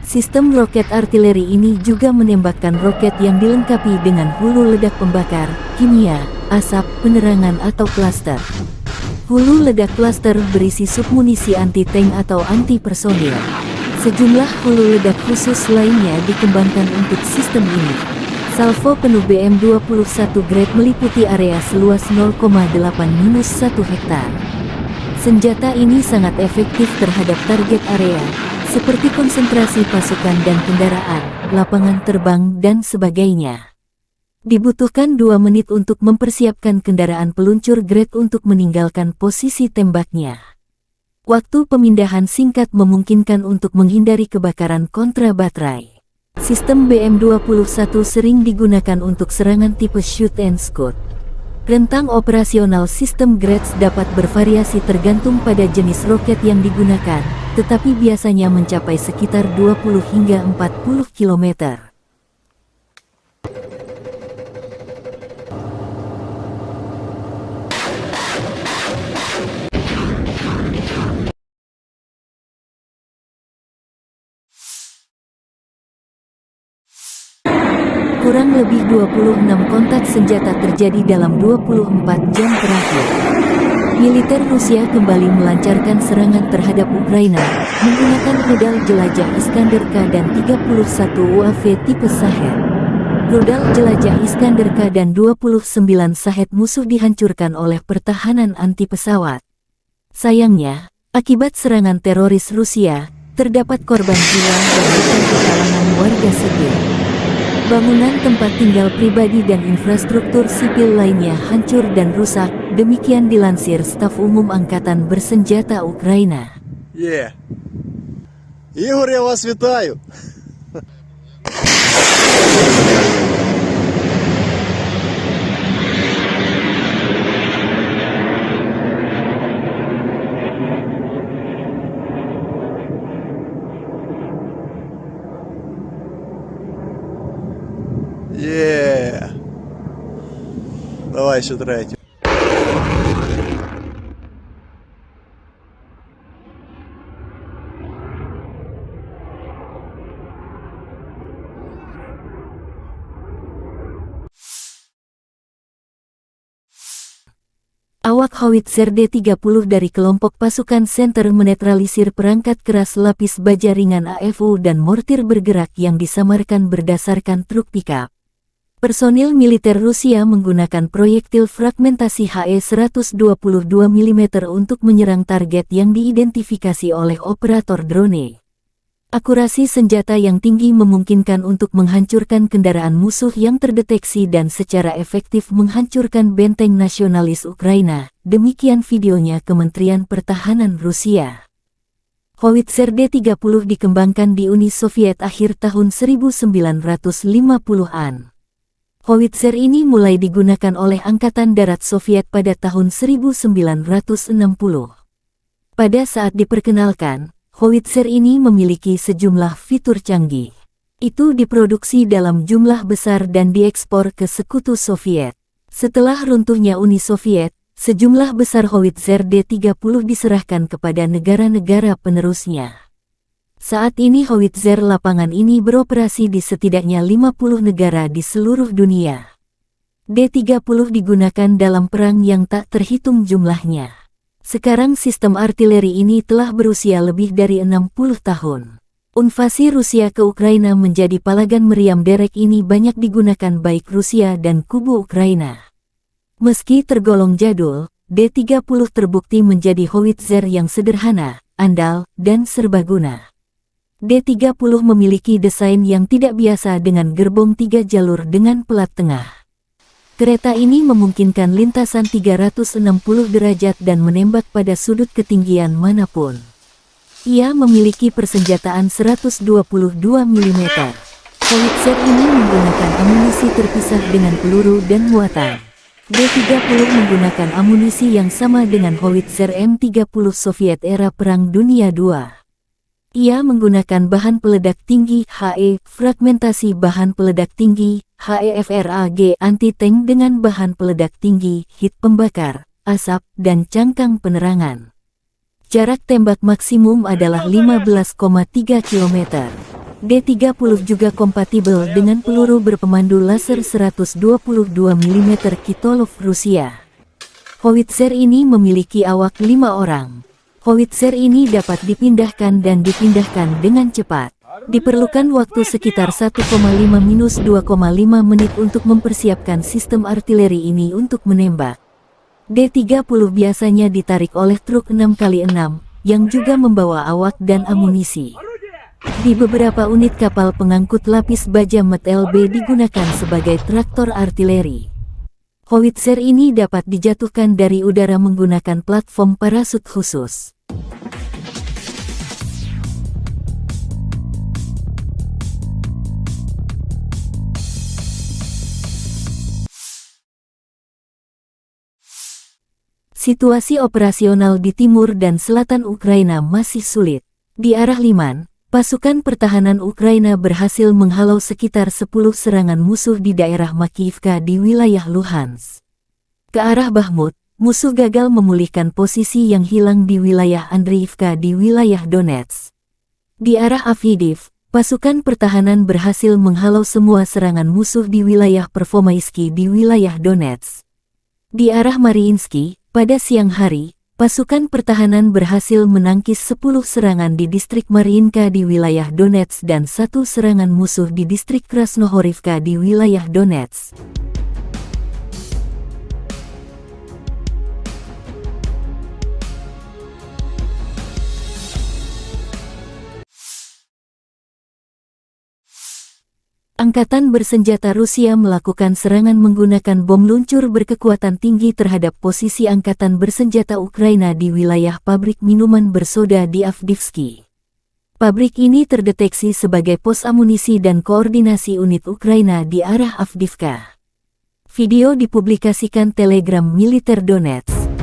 [SPEAKER 1] Sistem roket artileri ini juga menembakkan roket yang dilengkapi dengan hulu ledak pembakar, kimia, asap, penerangan atau klaster. Hulu ledak klaster berisi submunisi anti-tank atau anti-personil. Sejumlah hulu ledak khusus lainnya dikembangkan untuk sistem ini. Salvo penuh BM-21 Grade meliputi area seluas 0,8-1 hektar. Senjata ini sangat efektif terhadap target area, seperti konsentrasi pasukan dan kendaraan, lapangan terbang, dan sebagainya. Dibutuhkan 2 menit untuk mempersiapkan kendaraan peluncur Grade untuk meninggalkan posisi tembaknya. Waktu pemindahan singkat memungkinkan untuk menghindari kebakaran kontra baterai. Sistem BM-21 sering digunakan untuk serangan tipe shoot and scoot. Rentang operasional sistem Grades dapat bervariasi tergantung pada jenis roket yang digunakan, tetapi biasanya mencapai sekitar 20 hingga 40 km. Kurang lebih 26 kontak senjata terjadi dalam 24 jam terakhir. Militer Rusia kembali melancarkan serangan terhadap Ukraina, menggunakan rudal jelajah Iskander-K dan 31 UAV tipe Shahed. Rudal jelajah Iskander-K dan 29 Shahed musuh dihancurkan oleh pertahanan anti-pesawat. Sayangnya, akibat serangan teroris Rusia, terdapat korban jiwa dan luka di kalangan warga sipil. Bangunan tempat tinggal pribadi dan infrastruktur sipil lainnya hancur dan rusak, demikian dilansir Staf Umum Angkatan Bersenjata Ukraina.
[SPEAKER 2] Ігор, я вас вітаю! Давай ще третю.
[SPEAKER 1] Awak Howitzer D-30 dari kelompok pasukan Center menetralisir perangkat keras lapis baja ringan AFU dan mortir bergerak yang disamarkan berdasarkan truk pickup. Personil militer Rusia menggunakan proyektil fragmentasi HE-122 mm untuk menyerang target yang diidentifikasi oleh operator drone. Akurasi senjata yang tinggi memungkinkan untuk menghancurkan kendaraan musuh yang terdeteksi dan secara efektif menghancurkan benteng nasionalis Ukraina, demikian videonya Kementerian Pertahanan Rusia. Howitzer D-30 dikembangkan di Uni Soviet akhir tahun 1950-an. Howitzer ini mulai digunakan oleh Angkatan Darat Soviet pada tahun 1960. Pada saat diperkenalkan, Howitzer ini memiliki sejumlah fitur canggih. Itu diproduksi dalam jumlah besar dan diekspor ke Sekutu Soviet. Setelah runtuhnya Uni Soviet, sejumlah besar Howitzer D-30 diserahkan kepada negara-negara penerusnya. Saat ini Howitzer lapangan ini beroperasi di setidaknya 50 negara di seluruh dunia. D-30 digunakan dalam perang yang tak terhitung jumlahnya. Sekarang sistem artileri ini telah berusia lebih dari 60 tahun. Invasi Rusia ke Ukraina menjadi palagan meriam derek ini banyak digunakan baik Rusia dan kubu Ukraina. Meski tergolong jadul, D-30 terbukti menjadi howitzer yang sederhana, andal, dan serbaguna. D-30 memiliki desain yang tidak biasa dengan gerbong 3 jalur dengan pelat tengah. Kereta ini memungkinkan lintasan 360 derajat dan menembak pada sudut ketinggian manapun. Ia memiliki persenjataan 122 mm. Howitzer ini menggunakan amunisi terpisah dengan peluru dan muatan. D-30 menggunakan amunisi yang sama dengan howitzer M30 Soviet era Perang Dunia II. Ia menggunakan bahan peledak tinggi HE, fragmentasi bahan peledak tinggi HEFRAG anti-tank dengan bahan peledak tinggi, hit pembakar, asap, dan cangkang penerangan. Jarak tembak maksimum adalah 15,3 km. D30 juga kompatibel dengan peluru berpemandu laser 122 mm Kitolov Rusia. Howitzer ini memiliki awak 5 orang. Howitzer ini dapat dipindahkan dan dipindahkan dengan cepat. Diperlukan waktu sekitar 1,5–2,5 menit untuk mempersiapkan sistem artileri ini untuk menembak. D30 biasanya ditarik oleh truk 6x6, yang juga membawa awak dan amunisi. Di beberapa unit kapal pengangkut lapis baja Met LB digunakan sebagai traktor artileri. Howitzer ini dapat dijatuhkan dari udara menggunakan platform parasut khusus. Situasi operasional di timur dan selatan Ukraina masih sulit. Di arah Liman, pasukan pertahanan Ukraina berhasil menghalau sekitar 10 serangan musuh di daerah Makiyivka di wilayah Luhansk. Ke arah Bakhmut, musuh gagal memulihkan posisi yang hilang di wilayah Andriivka di wilayah Donetsk. Di arah Avdiivka, pasukan pertahanan berhasil menghalau semua serangan musuh di wilayah Pervomaisky di wilayah Donetsk. Di arah Mariinsky, pada siang hari, pasukan pertahanan berhasil menangkis 10 serangan di distrik Mariinka di wilayah Donetsk dan 1 serangan musuh di distrik Krasnohorivka di wilayah Donetsk. Angkatan bersenjata Rusia melakukan serangan menggunakan bom luncur berkekuatan tinggi terhadap posisi angkatan bersenjata Ukraina di wilayah pabrik minuman bersoda di Avdiivka. Pabrik ini terdeteksi sebagai pos amunisi dan koordinasi unit Ukraina di arah Avdiivka. Video dipublikasikan Telegram Militer Donetsk.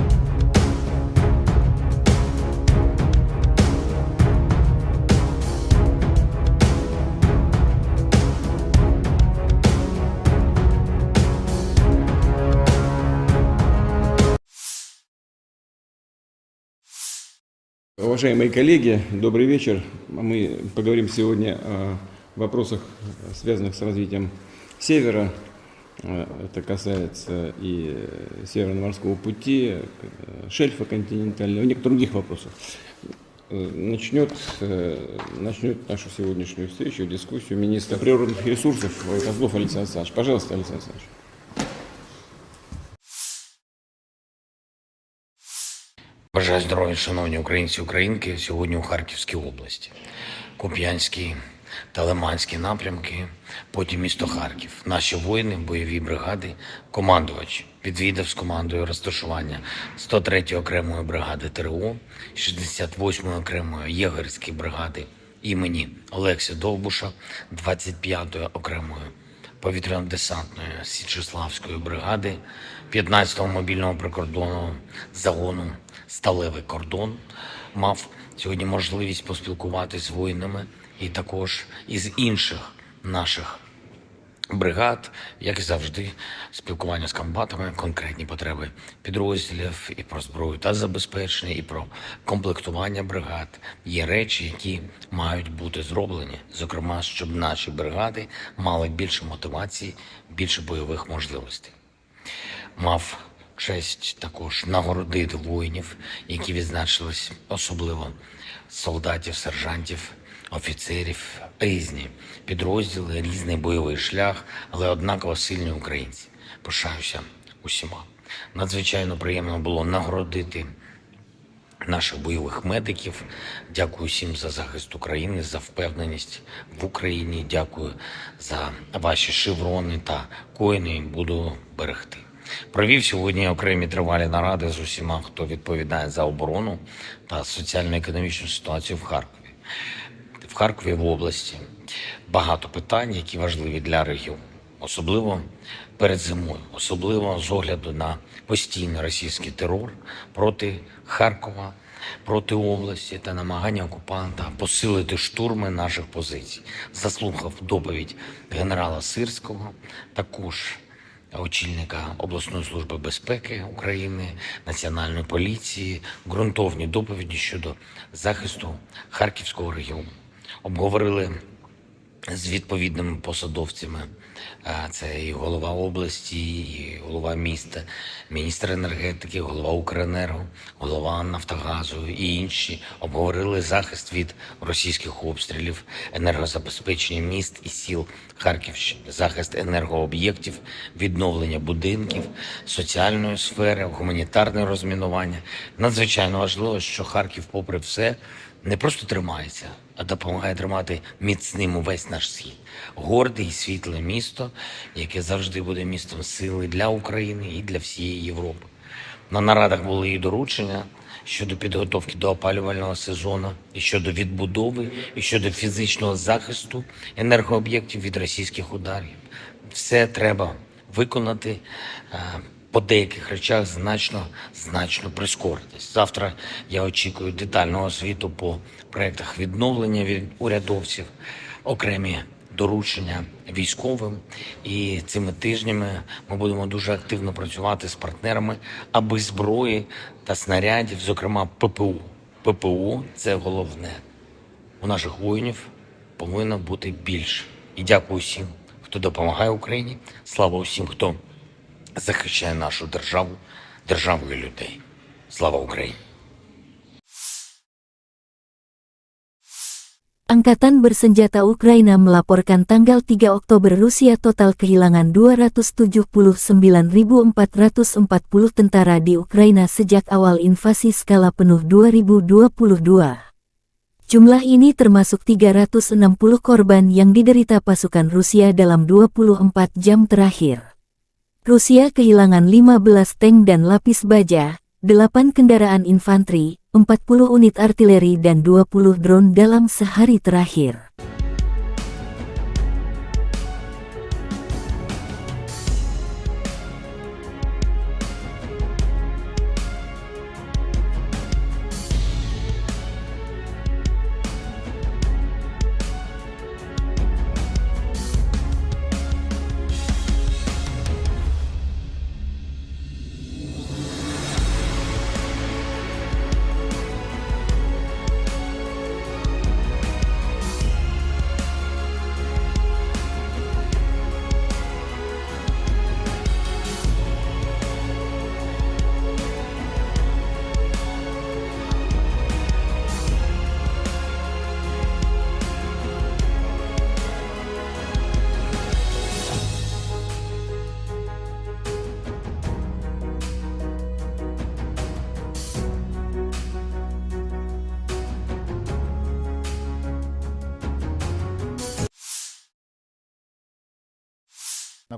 [SPEAKER 3] Уважаемые коллеги, добрый вечер. Мы поговорим сегодня о вопросах, связанных с развитием Севера. Это касается и Северного морского пути, шельфа континентального, и некоторых других вопросов. Начнет нашу сегодняшнюю встречу, дискуссию министр природных ресурсов Козлов Александр Александрович. Пожалуйста, Александр Александрович.
[SPEAKER 4] Бажаю здоров'я, шановні українці і українки, сьогодні у Харківській області. Куп'янський та Лиманський напрямки, потім місто Харків. Наші воїни, бойові бригади, командувач відвідав з командою розташування 103-ї окремої бригади ТРО, 68-ї окремої єгерської бригади імені Олекси Довбуша, 25-ї окремої повітряно-десантної Січеславської бригади, 15-го мобільного прикордонного загону «Сталевий кордон». Мав сьогодні можливість поспілкуватися з воїнами і також із інших наших бригад, як і завжди, спілкування з комбатами, конкретні потреби підрозділів і про зброю та забезпечення, і про комплектування бригад. Є речі, які мають бути зроблені, зокрема, щоб наші бригади мали більше мотивації, більше бойових можливостей. Мав честь також нагородити воїнів, які відзначились, особливо солдатів, сержантів, офіцерів, різні підрозділи, різний бойовий шлях, але однаково сильні українці. Пишаюся усіма. Надзвичайно приємно було нагородити наших бойових медиків. Дякую всім за захист України, за впевненість в Україні. Дякую за ваші шеврони та коїни. Буду берегти. Провів сьогодні окремі тривалі наради з усіма, хто відповідає за оборону та соціально-економічну ситуацію в Харкові. В Харкові, в області, багато питань, які важливі для регіону. Особливо перед зимою, особливо з огляду на постійний російський терор проти Харкова, проти області та намагання окупанта посилити штурми наших позицій. Заслухав доповідь генерала Сирського, також очільника обласної служби безпеки України, Національної поліції, ґрунтовні доповіді щодо захисту Харківського регіону. Обговорили з відповідними посадовцями. Це і голова області, і голова міста, міністр енергетики, голова Укренерго, голова Нафтогазу і інші обговорили захист від російських обстрілів, енергозабезпечення міст і сіл Харківщини, захист енергооб'єктів, відновлення будинків, соціальної сфери, гуманітарне розмінування. Надзвичайно важливо, що Харків, попри все, не просто тримається, а допомагає тримати міцним увесь наш схід. Горде і світле місто, яке завжди буде містом сили для України і для всієї Європи. На нарадах були і доручення щодо підготовки до опалювального сезону, і щодо відбудови, і щодо фізичного захисту енергооб'єктів від російських ударів. Все треба виконати. По деяких речах значно прискоритись. Завтра я очікую детального звіту по проєктах відновлення від урядовців, окремі доручення військовим. І цими тижнями ми будемо дуже активно працювати з партнерами, аби зброї та снарядів, зокрема ППО – це головне. У наших воїнів повинно бути більше. І дякую всім, хто допомагає Україні. Слава усім, хто захищає нашу державу, державу і людей. Слава Україні!
[SPEAKER 1] Angkatan Bersenjata Ukraina melaporkan tanggal 3 Oktober Rusia total kehilangan 279.440 tentara di Ukraina sejak awal invasi skala penuh 2022. Jumlah ini termasuk 360 korban yang diderita pasukan Rusia dalam 24 jam terakhir. Rusia kehilangan 15 tank dan lapis baja, 8 kendaraan infanteri, 40 unit artileri dan 20 drone dalam sehari terakhir.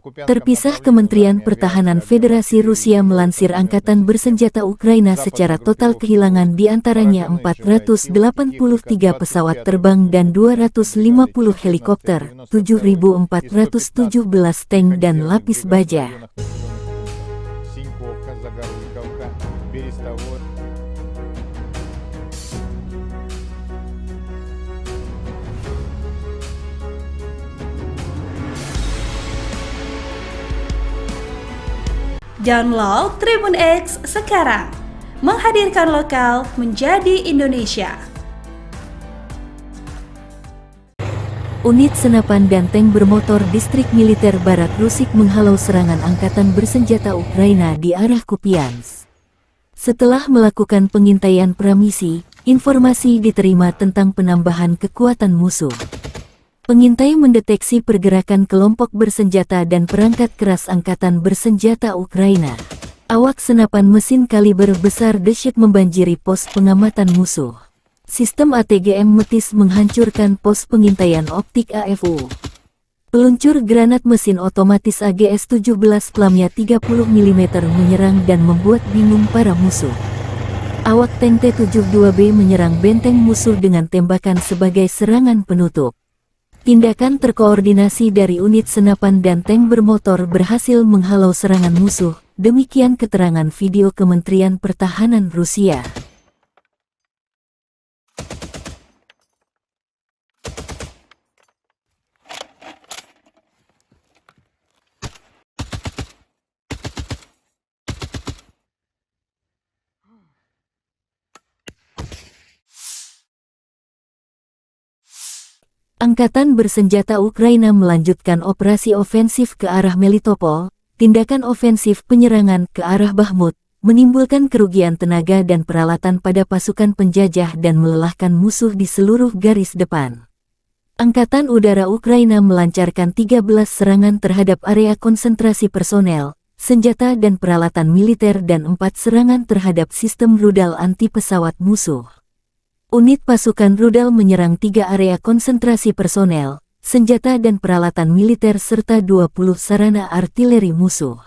[SPEAKER 1] Terpisah, Kementerian Pertahanan Federasi Rusia melansir Angkatan Bersenjata Ukraina secara total kehilangan diantaranya 483 pesawat terbang dan 250 helikopter, 7.417 tank dan lapis baja.
[SPEAKER 5] Download Tribun X sekarang, menghadirkan lokal menjadi Indonesia.
[SPEAKER 1] Unit senapan dan tank bermotor distrik militer Barat Rusik menghalau serangan Angkatan Bersenjata Ukraina di arah Kupiansk. Setelah melakukan pengintaian pramisi, informasi diterima tentang penambahan kekuatan musuh. Pengintai mendeteksi pergerakan kelompok bersenjata dan perangkat keras Angkatan Bersenjata Ukraina. Awak senapan mesin kaliber besar dahsyat membanjiri pos pengamatan musuh. Sistem ATGM Metis menghancurkan pos pengintaian optik AFU. Peluncur granat mesin otomatis AGS-17 Plamnya 30 mm menyerang dan membuat bingung para musuh. Awak tank T-72B menyerang benteng musuh dengan tembakan sebagai serangan penutup. Tindakan terkoordinasi dari unit senapan dan tank bermotor berhasil menghalau serangan musuh, demikian keterangan video Kementerian Pertahanan Rusia. Angkatan bersenjata Ukraina melanjutkan operasi ofensif ke arah Melitopol. Tindakan ofensif penyerangan ke arah Bakhmut menimbulkan kerugian tenaga dan peralatan pada pasukan penjajah dan melelahkan musuh di seluruh garis depan. Angkatan Udara Ukraina melancarkan 13 serangan terhadap area konsentrasi personel, senjata dan peralatan militer dan 4 serangan terhadap sistem rudal anti-pesawat musuh. Unit pasukan rudal menyerang 3 area konsentrasi personel, senjata dan peralatan militer serta 20 sarana artileri musuh.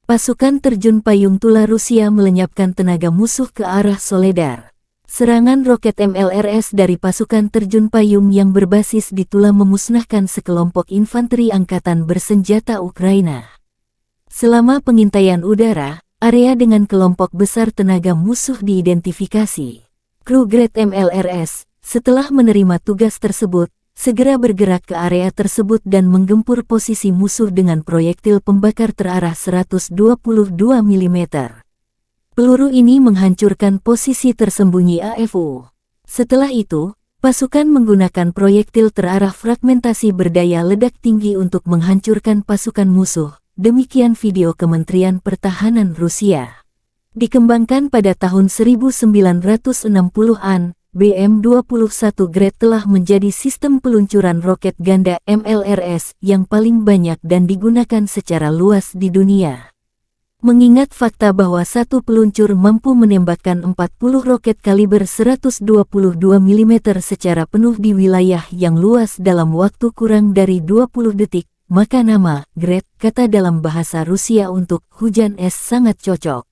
[SPEAKER 1] Pasukan terjun payung Tula Rusia melenyapkan tenaga musuh ke arah Soledar. Serangan roket MLRS dari pasukan terjun payung yang berbasis di Tula memusnahkan sekelompok infanteri angkatan bersenjata Ukraina. Selama pengintaian udara, area dengan kelompok besar tenaga musuh diidentifikasi. Kru Grad MLRS, setelah menerima tugas tersebut, segera bergerak ke area tersebut dan menggempur posisi musuh dengan proyektil pembakar terarah 122 mm. Peluru ini menghancurkan posisi tersembunyi AFU. Setelah itu, pasukan menggunakan proyektil terarah fragmentasi berdaya ledak tinggi untuk menghancurkan pasukan musuh. Demikian video Kementerian Pertahanan Rusia. Dikembangkan pada tahun 1960-an, BM-21 Grad telah menjadi sistem peluncuran roket ganda MLRS yang paling banyak dan digunakan secara luas di dunia. Mengingat fakta bahwa satu peluncur mampu menembakkan 40 roket kaliber 122 mm secara penuh di wilayah yang luas dalam waktu kurang dari 20 detik, maka nama Grad, kata dalam bahasa Rusia untuk hujan es, sangat cocok.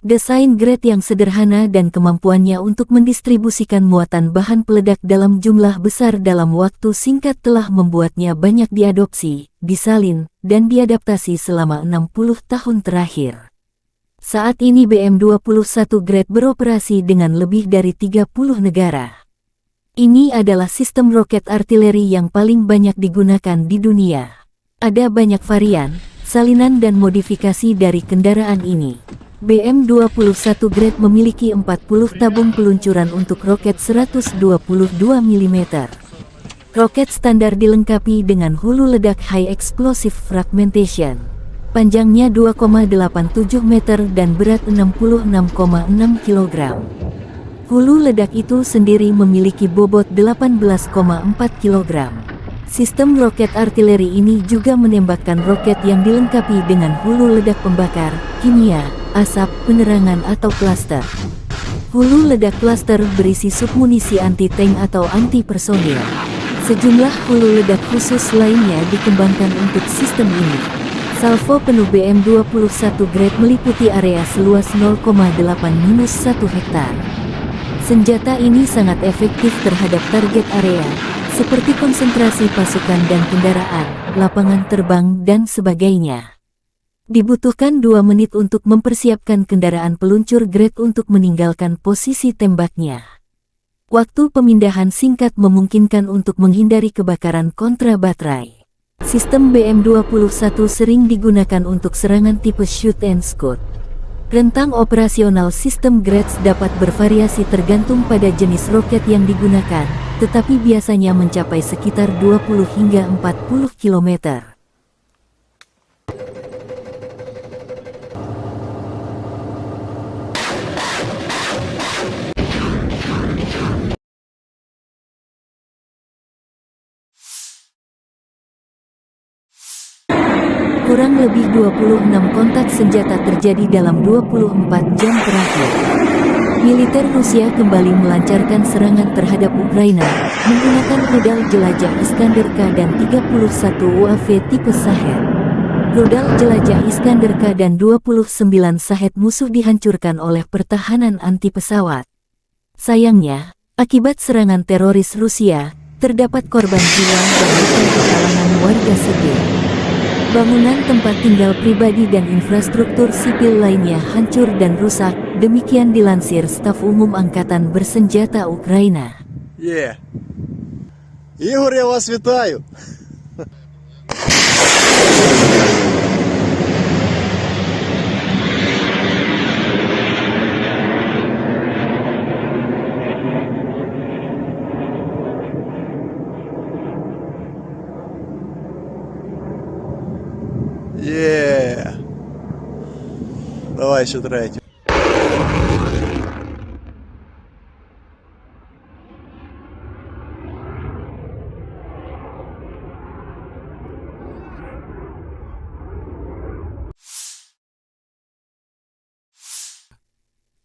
[SPEAKER 1] Desain Grad yang sederhana dan kemampuannya untuk mendistribusikan muatan bahan peledak dalam jumlah besar dalam waktu singkat telah membuatnya banyak diadopsi, disalin, dan diadaptasi selama 60 tahun terakhir. Saat ini BM-21 Grad beroperasi dengan lebih dari 30 negara. Ini adalah sistem roket artileri yang paling banyak digunakan di dunia. Ada banyak varian, salinan dan modifikasi dari kendaraan ini. BM-21 Grad memiliki 40 tabung peluncuran untuk roket 122 mm. Roket standar dilengkapi dengan hulu ledak High Explosive Fragmentation. Panjangnya 2,87 meter dan berat 66,6 kg. Hulu ledak itu sendiri memiliki bobot 18,4 kg. Sistem roket artileri ini juga menembakkan roket yang dilengkapi dengan hulu ledak pembakar, kimia, asap, penerangan atau klaster. Hulu ledak klaster berisi submunisi anti-tank atau anti-personil. Sejumlah hulu ledak khusus lainnya dikembangkan untuk sistem ini. Salvo penuh BM-21 Grad meliputi area seluas 0,8-1 hektar. Senjata ini sangat efektif terhadap target area, seperti konsentrasi pasukan dan kendaraan, lapangan terbang, dan sebagainya. Dibutuhkan 2 menit untuk mempersiapkan kendaraan peluncur Grad untuk meninggalkan posisi tembaknya. Waktu pemindahan singkat memungkinkan untuk menghindari kebakaran kontra baterai. Sistem BM-21 sering digunakan untuk serangan tipe shoot and scoot. Rentang operasional sistem Grad dapat bervariasi tergantung pada jenis roket yang digunakan, tetapi biasanya mencapai sekitar 20 hingga 40 km. Kurang lebih 26 kontak senjata terjadi dalam 24 jam terakhir. Militer Rusia kembali melancarkan serangan terhadap Ukraina, menggunakan rudal jelajah Iskander-K dan 31 UAV tipe Shahed. Rudal jelajah Iskander-K dan 29 Shahed musuh dihancurkan oleh pertahanan anti-pesawat. Sayangnya, akibat serangan teroris Rusia, terdapat korban jiwa dan luka di kalangan warga sipil. Bangunan tempat tinggal pribadi dan infrastruktur sipil lainnya hancur dan rusak, demikian dilansir Staf Umum Angkatan Bersenjata Ukraina.
[SPEAKER 2] Игорь, я вас вітаю. Давай ще третю.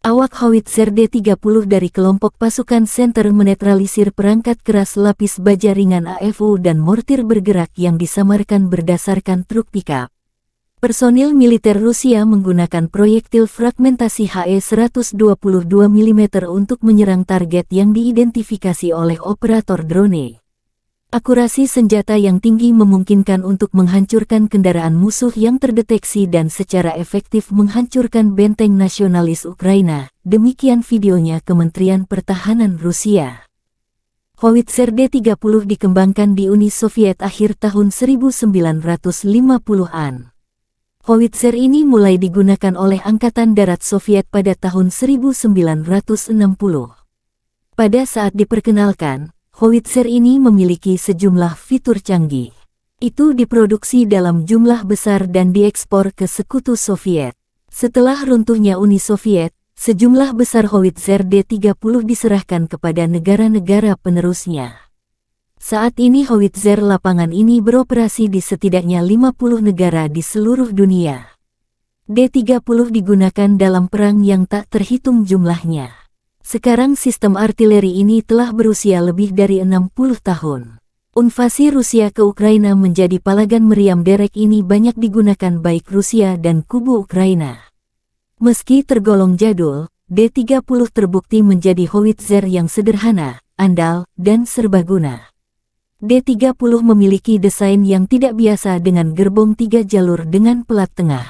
[SPEAKER 1] Awak howitzer D-30 dari kelompok pasukan Center menetralisir perangkat keras lapis baja ringan AFU dan mortir bergerak yang disamarkan berdasarkan truk pickup. Personil militer Rusia menggunakan proyektil fragmentasi HE-122 mm untuk menyerang target yang diidentifikasi oleh operator drone. Akurasi senjata yang tinggi memungkinkan untuk menghancurkan kendaraan musuh yang terdeteksi dan secara efektif menghancurkan benteng nasionalis Ukraina, demikian videonya Kementerian Pertahanan Rusia. Howitzer D-30 dikembangkan di Uni Soviet akhir tahun 1950-an. Howitzer ini mulai digunakan oleh Angkatan Darat Soviet pada tahun 1960. Pada saat diperkenalkan, howitzer ini memiliki sejumlah fitur canggih. Itu diproduksi dalam jumlah besar dan diekspor ke Sekutu Soviet. Setelah runtuhnya Uni Soviet, sejumlah besar howitzer D-30 diserahkan kepada negara-negara penerusnya. Saat ini howitzer lapangan ini beroperasi di setidaknya 50 negara di seluruh dunia. D-30 digunakan dalam perang yang tak terhitung jumlahnya. Sekarang sistem artileri ini telah berusia lebih dari 60 tahun. Invasi Rusia ke Ukraina menjadi palagan meriam derek ini banyak digunakan baik Rusia dan kubu Ukraina. Meski tergolong jadul, D-30 terbukti menjadi howitzer yang sederhana, andal, dan serbaguna. D-30 memiliki desain yang tidak biasa dengan gerbong 3 jalur dengan pelat tengah.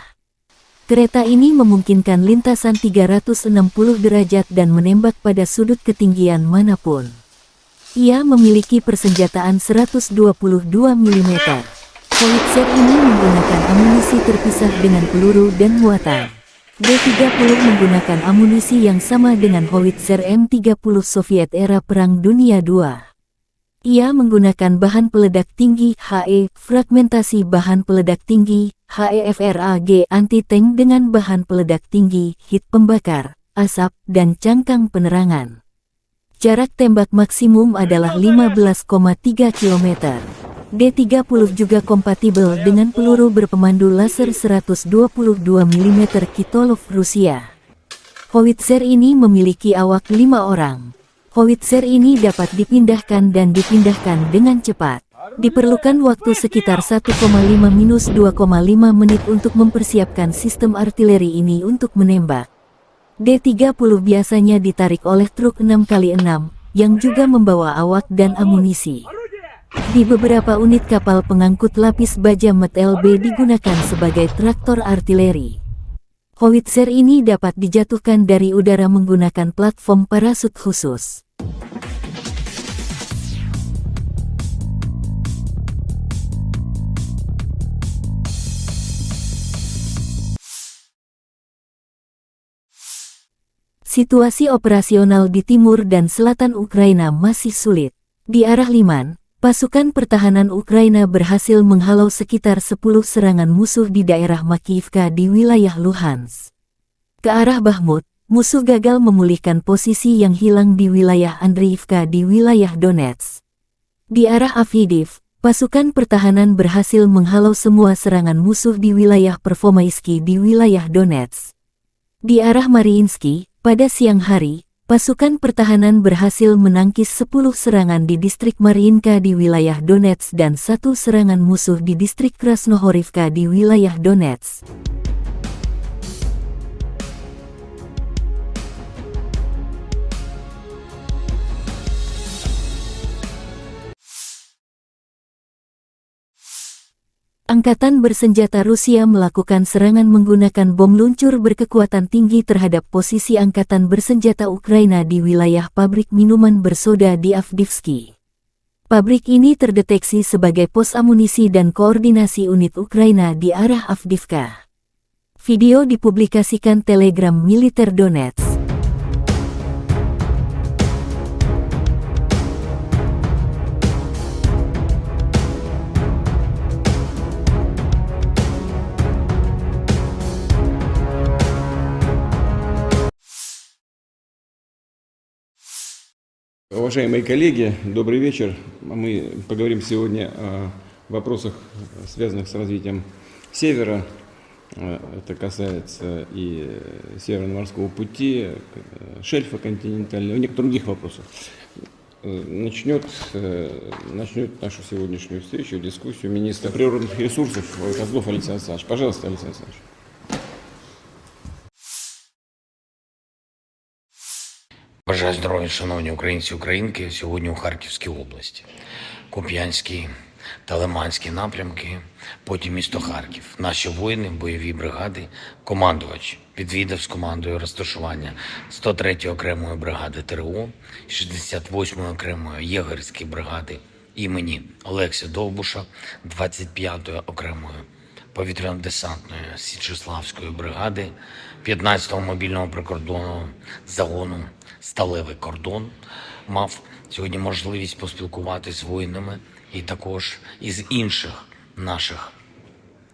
[SPEAKER 1] Kereta ini memungkinkan lintasan 360 derajat dan menembak pada sudut ketinggian manapun. Ia memiliki persenjataan 122 mm. Howitzer ini menggunakan amunisi terpisah dengan peluru dan muatan. D-30 menggunakan amunisi yang sama dengan howitzer M30 Soviet era Perang Dunia II. Ia menggunakan bahan peledak tinggi HE, fragmentasi bahan peledak tinggi, HEFRAG anti-tank dengan bahan peledak tinggi, hit pembakar, asap, dan cangkang penerangan. Jarak tembak maksimum adalah 15,3 km. D-30 juga kompatibel dengan peluru berpemandu laser 122 mm Kitolov Rusia. Howitzer ini memiliki awak 5 orang. Howitzer ini dapat dipindahkan dan dipindahkan dengan cepat. Diperlukan waktu sekitar 1,5–2,5 menit untuk mempersiapkan sistem artileri ini untuk menembak. D-30 biasanya ditarik oleh truk 6x6, yang juga membawa awak dan amunisi. Di beberapa unit kapal pengangkut lapis baja MT-LB digunakan sebagai traktor artileri. Howitzer ini dapat dijatuhkan dari udara menggunakan platform parasut khusus. Situasi operasional di timur dan selatan Ukraina masih sulit. Di arah Liman, pasukan pertahanan Ukraina berhasil menghalau sekitar 10 serangan musuh di daerah Makivka di wilayah Luhansk. Ke arah Bakhmut, musuh gagal memulihkan posisi yang hilang di wilayah Andriivka di wilayah Donetsk. Di arah Avdiivka, pasukan pertahanan berhasil menghalau semua serangan musuh di wilayah Pervomaisky di wilayah Donetsk. Di arah Mariinsky, pada siang hari, pasukan pertahanan berhasil menangkis 10 serangan di distrik Mariinka di wilayah Donetsk dan 1 serangan musuh di distrik Krasnohorivka di wilayah Donetsk. Angkatan bersenjata Rusia melakukan serangan menggunakan bom luncur berkekuatan tinggi terhadap posisi angkatan bersenjata Ukraina di wilayah pabrik minuman bersoda di Avdiivka. Pabrik ini terdeteksi sebagai pos amunisi dan koordinasi unit Ukraina di arah Avdiivka. Video dipublikasikan Telegram Militer Donetsk.
[SPEAKER 3] Уважаемые коллеги, добрый вечер. Мы поговорим сегодня о вопросах, связанных с развитием Севера. Это касается и Северно-морского пути, шельфа континентального, и некоторых других вопросов. Начнет нашу сегодняшнюю встречу, дискуссию министра природных ресурсов Козлов Алексей Александрович. Пожалуйста, Алексей Александрович.
[SPEAKER 4] Бажаю здоров'я, шановні українці і українки. Сьогодні у Харківській області. Куп'янський та Лиманський напрямки, потім місто Харків. Наші воїни, бойові бригади, командувач відвідав з командою розташування 103-ї окремої бригади ТРО, 68-ї окремої єгерської бригади імені Олекси Довбуша, 25-ї окремої повітряно-десантної Січеславської бригади, 15-го мобільного прикордонного загону «Сталевий кордон». Мав сьогодні можливість поспілкуватися з воїнами і також із інших наших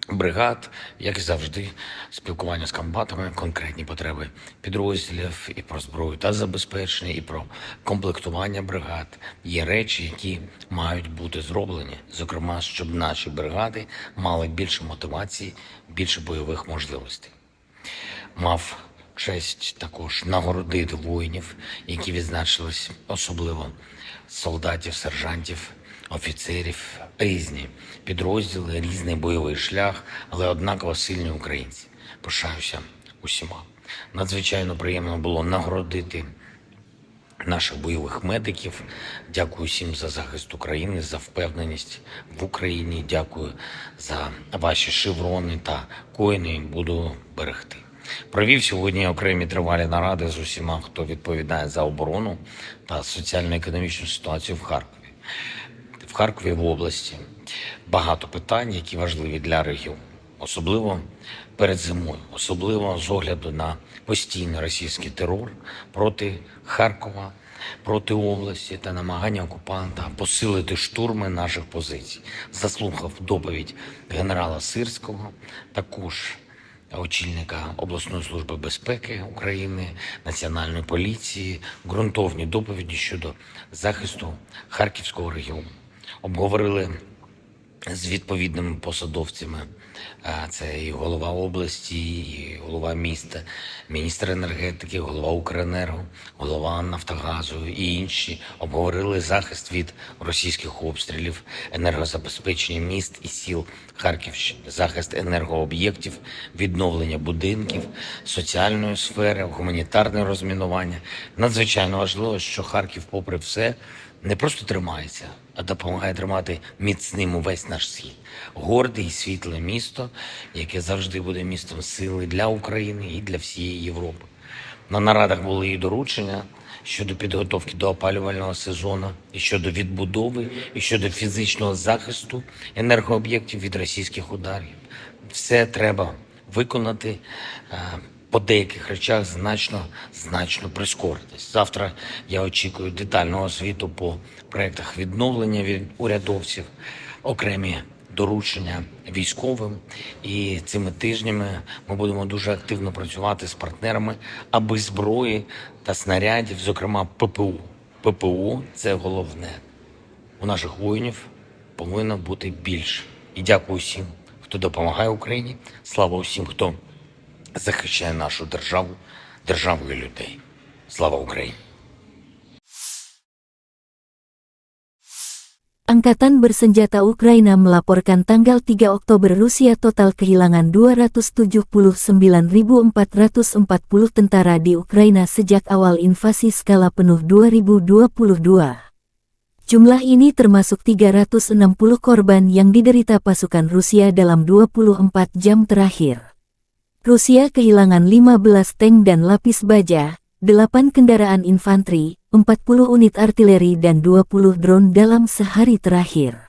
[SPEAKER 4] бригад, як і завжди, спілкування з комбатами, конкретні потреби підрозділів і про зброю та забезпечення, і про комплектування бригад. Є речі, які мають бути зроблені, зокрема, щоб наші бригади мали більше мотивації, більше бойових можливостей. Мав честь також нагородити воїнів, які відзначились, особливо солдатів, сержантів, офіцерів, різні підрозділи, різний бойовий шлях, але однаково сильні українці. Пишаюся усіма. Надзвичайно приємно було нагородити наших бойових медиків. Дякую всім за захист України, за впевненість в Україні. Дякую за ваші шеврони та коїни. Буду берегти. Провів сьогодні окремі тривалі наради з усіма, хто відповідає за оборону та соціально-економічну ситуацію в Харкові. В Харкові, в області, багато питань, які важливі для регіону. Особливо перед зимою, особливо з огляду на постійний російський терор проти Харкова, проти області та намагання окупанта посилити штурми наших позицій. Заслухав доповідь генерала Сирського, також очільника обласної служби безпеки України, Національної поліції, ґрунтовні доповіді щодо захисту Харківського регіону. Обговорили з відповідними посадовцями, це і голова області, і голова міста, міністр енергетики, голова Укренерго, голова Нафтогазу і інші. Обговорили захист від російських обстрілів, енергозабезпечення міст і сіл Харківщини, захист енергооб'єктів, відновлення будинків, соціальної сфери, гуманітарне розмінування. Надзвичайно важливо, що Харків, попри все, не просто тримається, а допомагає тримати міцним увесь наш схід. Горде і світле місто, яке завжди буде містом сили для України і для всієї Європи. На нарадах були і доручення щодо підготовки до опалювального сезону, і щодо відбудови, і щодо фізичного захисту енергооб'єктів від російських ударів. Все треба виконати, по деяких речах значно прискоритись. Завтра я очікую детального звіту по проєктах відновлення від урядовців, окремі доручення військовим. І цими тижнями ми будемо дуже активно працювати з партнерами, аби зброї та снарядів, зокрема ППО. ППО – це головне. У наших воїнів повинно бути більше. І дякую всім, хто допомагає Україні. Слава усім, хто захищає нашу державу, державу і людей. Слава Україні!
[SPEAKER 1] Angkatan Bersenjata Ukraina melaporkan tanggal 3 Oktober Rusia total kehilangan 279.440 tentara di Ukraina sejak awal invasi skala penuh 2022. Jumlah ini termasuk 360 korban yang diderita pasukan Rusia dalam 24 jam terakhir. Rusia kehilangan 15 tank dan lapis baja, 8 kendaraan infanteri, 40 unit artileri dan 20 drone dalam sehari terakhir.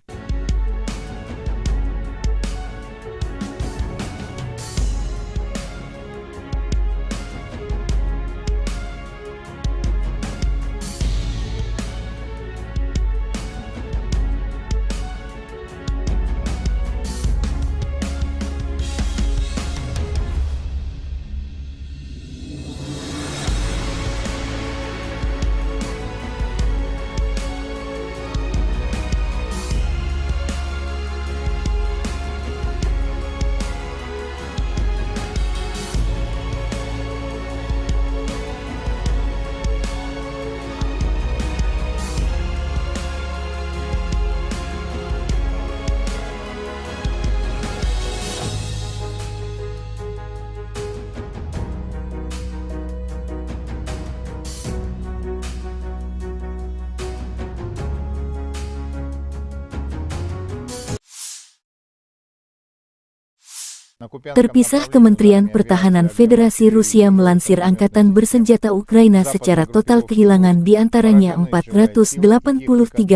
[SPEAKER 1] Terpisah, Kementerian Pertahanan Federasi Rusia melansir Angkatan Bersenjata Ukraina secara total kehilangan di antaranya 483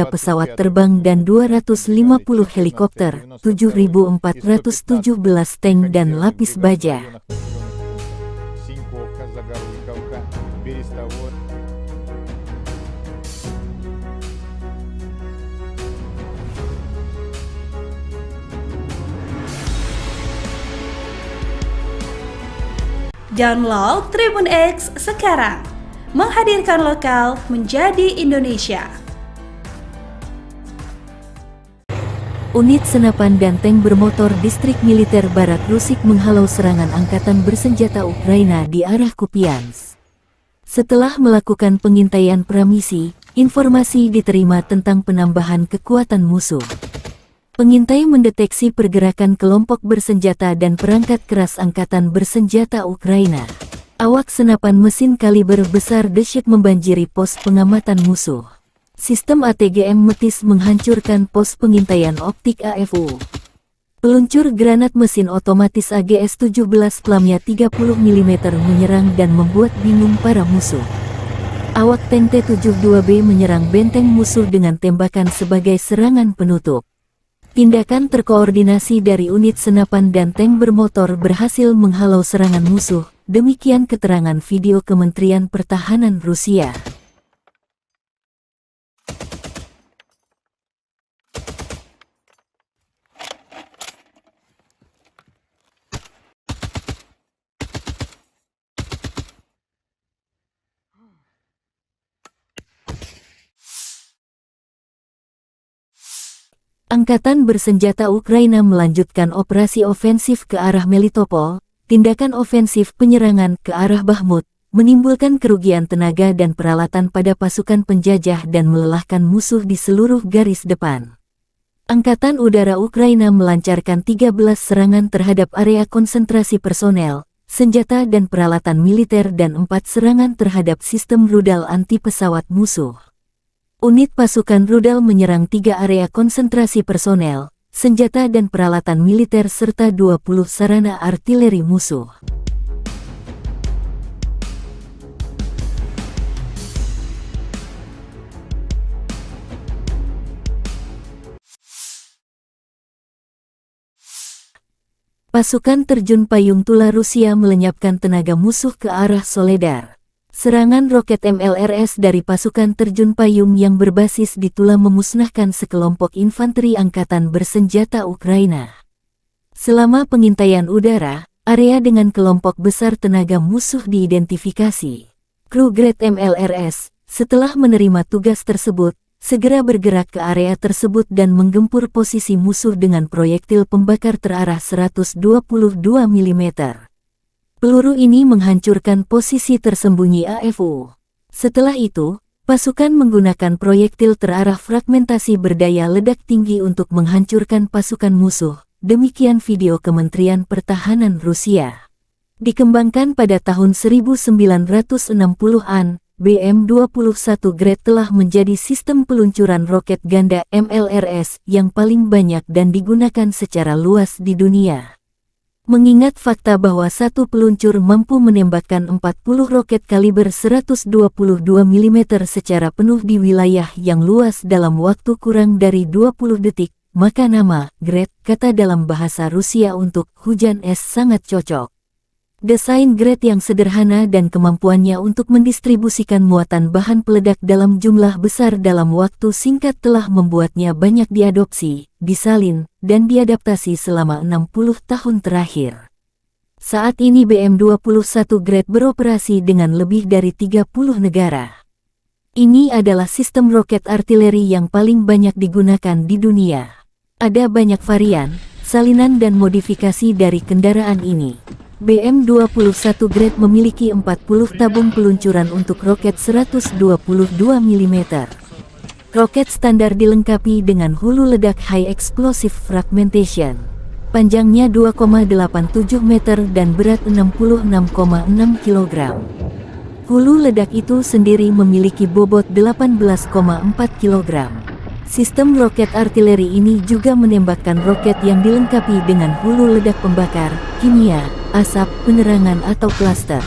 [SPEAKER 1] pesawat terbang dan 250 helikopter, 7.417 tank dan lapis baja.
[SPEAKER 5] Download Tribun X sekarang, menghadirkan lokal menjadi Indonesia.
[SPEAKER 1] Unit senapan dan tank bermotor Distrik Militer Barat Rusik menghalau serangan Angkatan Bersenjata Ukraina di arah Kupiansk. Setelah melakukan pengintaian pramisi, informasi diterima tentang penambahan kekuatan musuh. Pengintai mendeteksi pergerakan kelompok bersenjata dan perangkat keras Angkatan Bersenjata Ukraina. Awak senapan mesin kaliber besar dahsyat membanjiri pos pengamatan musuh. Sistem ATGM Metis menghancurkan pos pengintaian optik AFU. Peluncur granat mesin otomatis AGS-17 plamnya 30 mm menyerang dan membuat bingung para musuh. Awak tank T-72B menyerang benteng musuh dengan tembakan sebagai serangan penutup. Tindakan terkoordinasi dari unit senapan dan tank bermotor berhasil menghalau serangan musuh, demikian keterangan video Kementerian Pertahanan Rusia. Angkatan Bersenjata Ukraina melanjutkan operasi ofensif ke arah Melitopol. Tindakan ofensif penyerangan ke arah Bakhmut menimbulkan kerugian tenaga dan peralatan pada pasukan penjajah dan melelahkan musuh di seluruh garis depan. Angkatan Udara Ukraina melancarkan 13 serangan terhadap area konsentrasi personel, senjata dan peralatan militer dan 4 serangan terhadap sistem rudal anti-pesawat musuh. Unit pasukan rudal menyerang 3 area konsentrasi personel, senjata dan peralatan militer serta 20 sarana artileri musuh. Pasukan terjun payung Tula Rusia melenyapkan tenaga musuh ke arah Soledar. Serangan roket MLRS dari pasukan terjun payung yang berbasis di Tula memusnahkan sekelompok infanteri Angkatan Bersenjata Ukraina. Selama pengintaian udara, area dengan kelompok besar tenaga musuh diidentifikasi. Kru Grad MLRS, setelah menerima tugas tersebut, segera bergerak ke area tersebut dan menggempur posisi musuh dengan proyektil pembakar terarah 122 mm. Peluru ini menghancurkan posisi tersembunyi AFU. Setelah itu, pasukan menggunakan proyektil terarah fragmentasi berdaya ledak tinggi untuk menghancurkan pasukan musuh. Demikian video Kementerian Pertahanan Rusia. Dikembangkan pada tahun 1960-an, BM-21 Grad telah menjadi sistem peluncuran roket ganda MLRS yang paling banyak dan digunakan secara luas di dunia. Mengingat fakta bahwa satu peluncur mampu menembakkan 40 roket kaliber 122 mm secara penuh di wilayah yang luas dalam waktu kurang dari 20 detik, maka nama Grad, kata dalam bahasa Rusia untuk hujan es, sangat cocok. Desain Grad yang sederhana dan kemampuannya untuk mendistribusikan muatan bahan peledak dalam jumlah besar dalam waktu singkat telah membuatnya banyak diadopsi, disalin, dan diadaptasi selama 60 tahun terakhir. Saat ini BM-21 Grad beroperasi dengan lebih dari 30 negara. Ini adalah sistem roket artileri yang paling banyak digunakan di dunia. Ada banyak varian, salinan dan modifikasi dari kendaraan ini. BM-21 Grad memiliki 40 tabung peluncuran untuk roket 122 mm. Roket standar dilengkapi dengan hulu ledak High Explosive Fragmentation. Panjangnya 2,87 meter dan berat 66,6 kg. Hulu ledak itu sendiri memiliki bobot 18,4 kg. Sistem roket artileri ini juga menembakkan roket yang dilengkapi dengan hulu ledak pembakar, kimia, asap, penerangan atau klaster.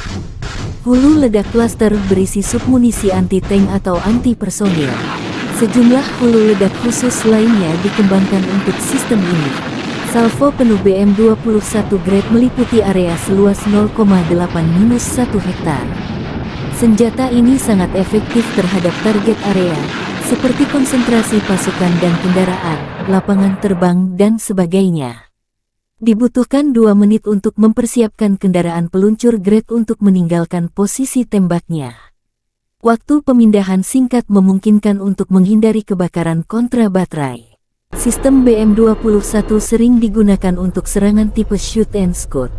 [SPEAKER 1] Hulu ledak klaster berisi submunisi anti-tank atau anti-personil. Sejumlah hulu ledak khusus lainnya dikembangkan untuk sistem ini. Salvo penuh BM-21 Grade meliputi area seluas 0,8-1 hektar. Senjata ini sangat efektif terhadap target area, seperti konsentrasi pasukan dan kendaraan, lapangan terbang, dan sebagainya. Dibutuhkan 2 menit untuk mempersiapkan kendaraan peluncur Grade untuk meninggalkan posisi tembaknya. Waktu pemindahan singkat memungkinkan untuk menghindari kebakaran kontra baterai. Sistem BM-21 sering digunakan untuk serangan tipe shoot and scoot.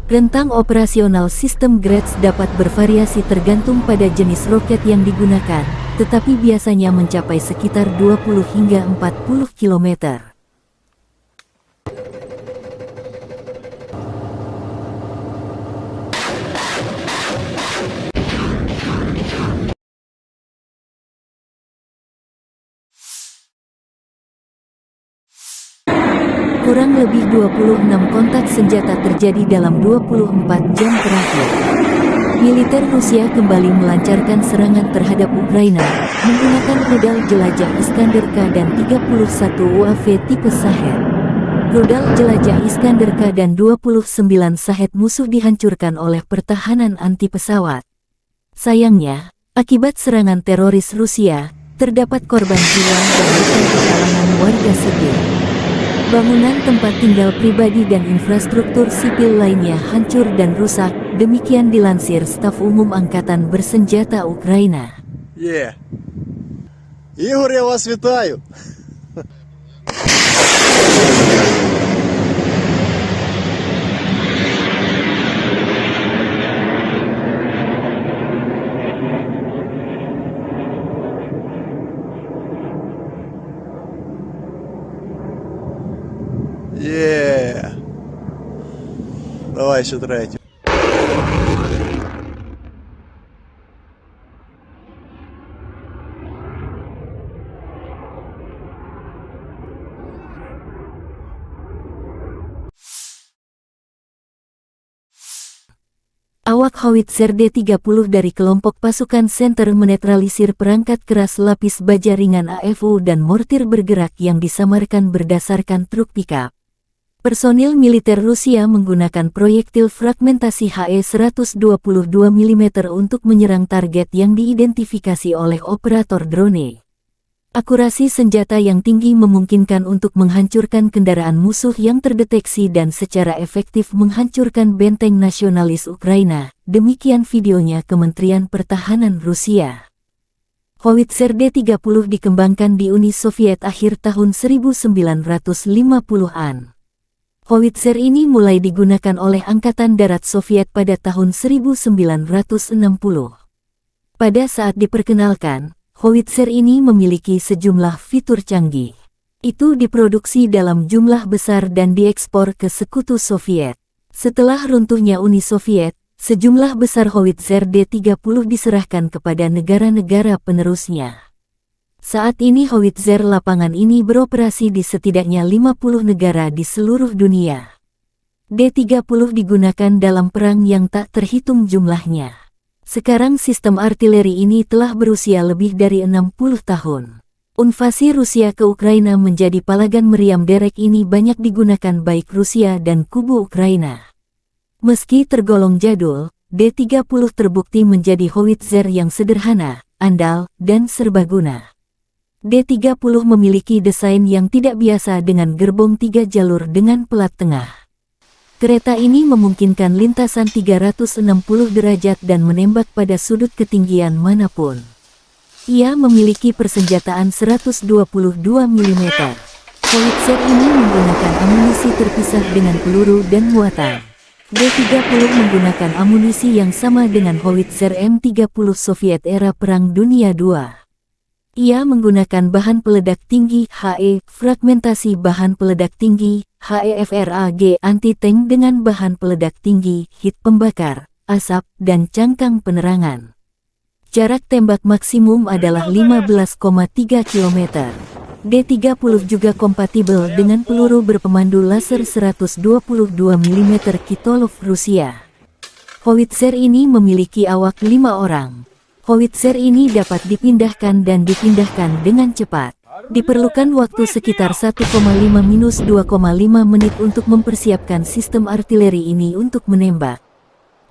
[SPEAKER 1] Rentang operasional sistem Grades dapat bervariasi tergantung pada jenis roket yang digunakan, tetapi biasanya mencapai sekitar 20 hingga 40 km. Kurang lebih 26 kontak senjata terjadi dalam 24 jam terakhir. Militer Rusia kembali melancarkan serangan terhadap Ukraina, menggunakan rudal jelajah Iskander-K dan 31 UAV tipe Shahed. Rudal jelajah Iskander-K dan 29 Shahed musuh dihancurkan oleh pertahanan anti pesawat. Sayangnya, akibat serangan teroris Rusia, terdapat korban jiwa dan luka di kalangan warga sipil. Bangunan tempat tinggal pribadi dan infrastruktur sipil lainnya hancur dan rusak, demikian dilansir Staf Umum Angkatan Bersenjata Ukraina.
[SPEAKER 2] Ігор, я вас вітаю! Давай ще третю.
[SPEAKER 1] Awak Howitzer D-30 dari kelompok pasukan Center menetralisir perangkat keras lapis baja ringan AFU dan mortir bergerak yang disamarkan berdasarkan truk pickup. Personil militer Rusia menggunakan proyektil fragmentasi HE-122 mm untuk menyerang target yang diidentifikasi oleh operator drone. Akurasi senjata yang tinggi memungkinkan untuk menghancurkan kendaraan musuh yang terdeteksi dan secara efektif menghancurkan benteng nasionalis Ukraina, demikian videonya Kementerian Pertahanan Rusia. Howitzer D-30 dikembangkan di Uni Soviet akhir tahun 1950-an. Howitzer ini mulai digunakan oleh Angkatan Darat Soviet pada tahun 1960. Pada saat diperkenalkan, Howitzer ini memiliki sejumlah fitur canggih. Itu diproduksi dalam jumlah besar dan diekspor ke Sekutu Soviet. Setelah runtuhnya Uni Soviet, sejumlah besar Howitzer D-30 diserahkan kepada negara-negara penerusnya. Saat ini Howitzer lapangan ini beroperasi di setidaknya 50 negara di seluruh dunia. D-30 digunakan dalam perang yang tak terhitung jumlahnya. Sekarang sistem artileri ini telah berusia lebih dari 60 tahun. Invasi Rusia ke Ukraina menjadi palagan meriam derek ini banyak digunakan baik Rusia dan kubu Ukraina. Meski tergolong jadul, D-30 terbukti menjadi howitzer yang sederhana, andal, dan serbaguna. D-30 memiliki desain yang tidak biasa dengan gerbong 3 jalur dengan pelat tengah. Kereta ini memungkinkan lintasan 360 derajat dan menembak pada sudut ketinggian manapun. Ia memiliki persenjataan 122 mm. Howitzer ini menggunakan amunisi terpisah dengan peluru dan muatan. D-30 menggunakan amunisi yang sama dengan howitzer M30 Soviet era Perang Dunia II. Ia menggunakan bahan peledak tinggi HE, fragmentasi bahan peledak tinggi, HEFRAG anti-tank dengan bahan peledak tinggi, hit pembakar, asap, dan cangkang penerangan. Jarak tembak maksimum adalah 15,3 km. D-30 juga kompatibel dengan peluru berpemandu laser 122 mm Kitolov Rusia. Howitzer ini memiliki awak 5 orang. Howitzer ini dapat dipindahkan dan dipindahkan dengan cepat. Diperlukan waktu sekitar 1,5–2,5 menit untuk mempersiapkan sistem artileri ini untuk menembak.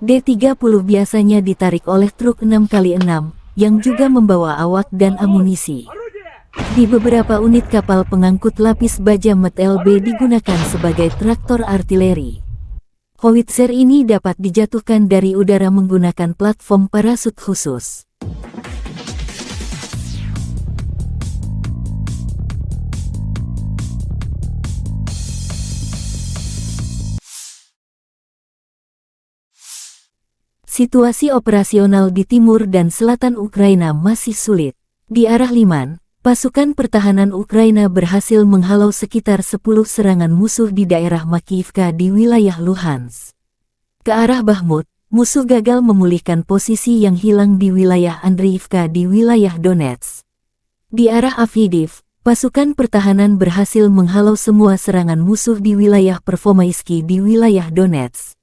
[SPEAKER 1] D-30 biasanya ditarik oleh truk 6x6, yang juga membawa awak dan amunisi. Di beberapa unit kapal pengangkut lapis baja Met LB digunakan sebagai traktor artileri. Howitzer ini dapat dijatuhkan dari udara menggunakan platform parasut khusus. Situasi operasional di timur dan selatan Ukraina masih sulit. Di arah Liman, pasukan pertahanan Ukraina berhasil menghalau sekitar 10 serangan musuh di daerah Makiyivka di wilayah Luhansk. Ke arah Bakhmut, musuh gagal memulihkan posisi yang hilang di wilayah Andriivka di wilayah Donetsk. Di arah Avdiivka, pasukan pertahanan berhasil menghalau semua serangan musuh di wilayah Pervomaisky di wilayah Donetsk.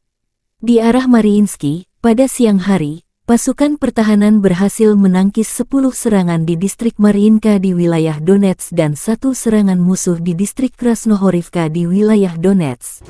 [SPEAKER 1] Di arah Mariinsky, pada siang hari, pasukan pertahanan berhasil menangkis 10 serangan di distrik Mariinka di wilayah Donetsk dan 1 serangan musuh di distrik Krasnohorivka di wilayah Donetsk.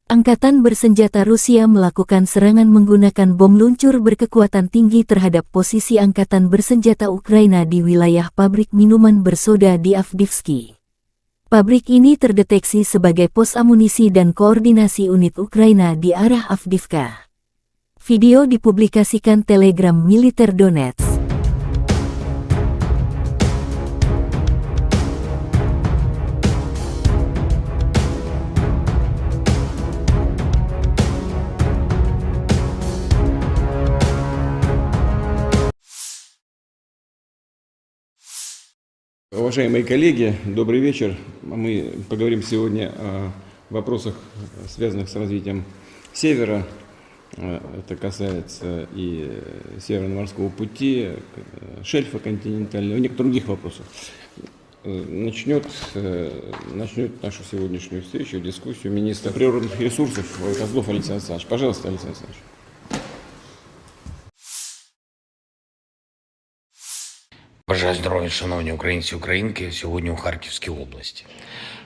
[SPEAKER 1] Angkatan bersenjata Rusia melakukan serangan menggunakan bom luncur berkekuatan tinggi terhadap posisi angkatan bersenjata Ukraina di wilayah pabrik minuman bersoda di Avdiivka. Pabrik ini terdeteksi sebagai pos amunisi dan koordinasi unit Ukraina di arah Avdiivka. Video dipublikasikan Telegram Militer Donetsk.
[SPEAKER 3] Уважаемые коллеги, добрый вечер. Мы поговорим сегодня о вопросах, связанных с развитием Севера. Это касается и Северного морского пути, шельфа континентального, и некоторых других вопросов. Начнет нашу сегодняшнюю встречу, дискуссию министр природных ресурсов Козлов Александр Александрович. Пожалуйста, Александр Александрович.
[SPEAKER 4] Бажаю здоров'я, шановні українці і українки, сьогодні у Харківській області.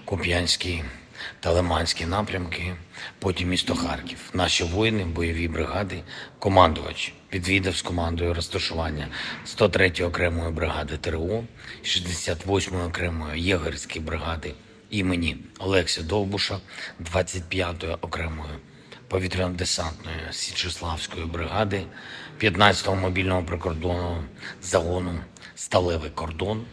[SPEAKER 4] Куп'янський та Лиманський напрямки, потім місто Харків. Наші воїни, бойові бригади, командувач відвідав з командою розташування 103-ї окремої бригади ТРО, 68-ї окремої єгерської бригади імені Олекси Довбуша, 25-ї окремої повітряно-десантної Січеславської бригади, 15-го мобільного прикордонного загону «Сталевий кордон»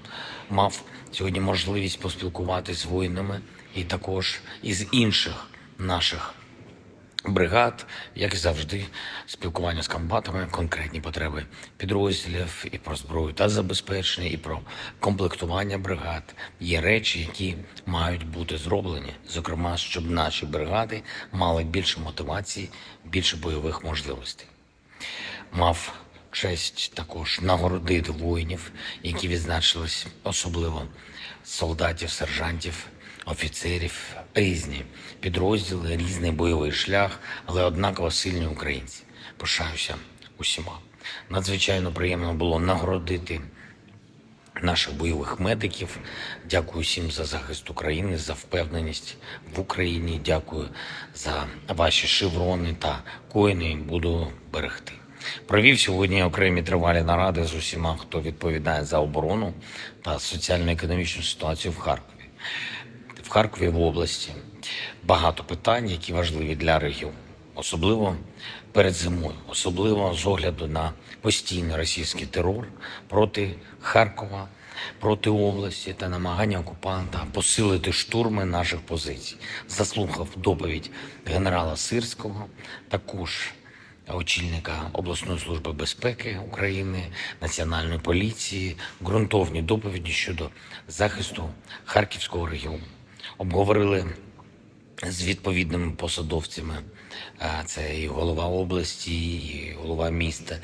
[SPEAKER 4] мав сьогодні можливість поспілкуватися з воїнами і також із інших наших бригад, як і завжди, спілкування з комбатами, конкретні потреби підрозділів і про зброю та забезпечення, і про комплектування бригад. Є речі, які мають бути зроблені, зокрема, щоб наші бригади мали більше мотивації, більше бойових можливостей. Мав честь також нагородити воїнів, які відзначились, особливо солдатів, сержантів, офіцерів, різні підрозділи, різний бойовий шлях, але однаково сильні українці. Пишаюся усіма. Надзвичайно приємно було нагородити наших бойових медиків. Дякую всім за захист України, за впевненість в Україні. Дякую за ваші шеврони та коїни. Буду берегти. Провів сьогодні окремі тривалі наради з усіма, хто відповідає за оборону та соціально-економічну ситуацію в Харкові. В Харкові, в області, багато питань, які важливі для регіону. Особливо перед зимою, особливо з огляду на постійний російський терор проти Харкова, проти області та намагання окупанта посилити штурми наших позицій. Заслухав доповідь генерала Сирського, також очільника обласної служби безпеки України, Національної поліції, ґрунтовні доповіді щодо захисту Харківського регіону. Обговорили з відповідними посадовцями. Це і голова області, і голова міста,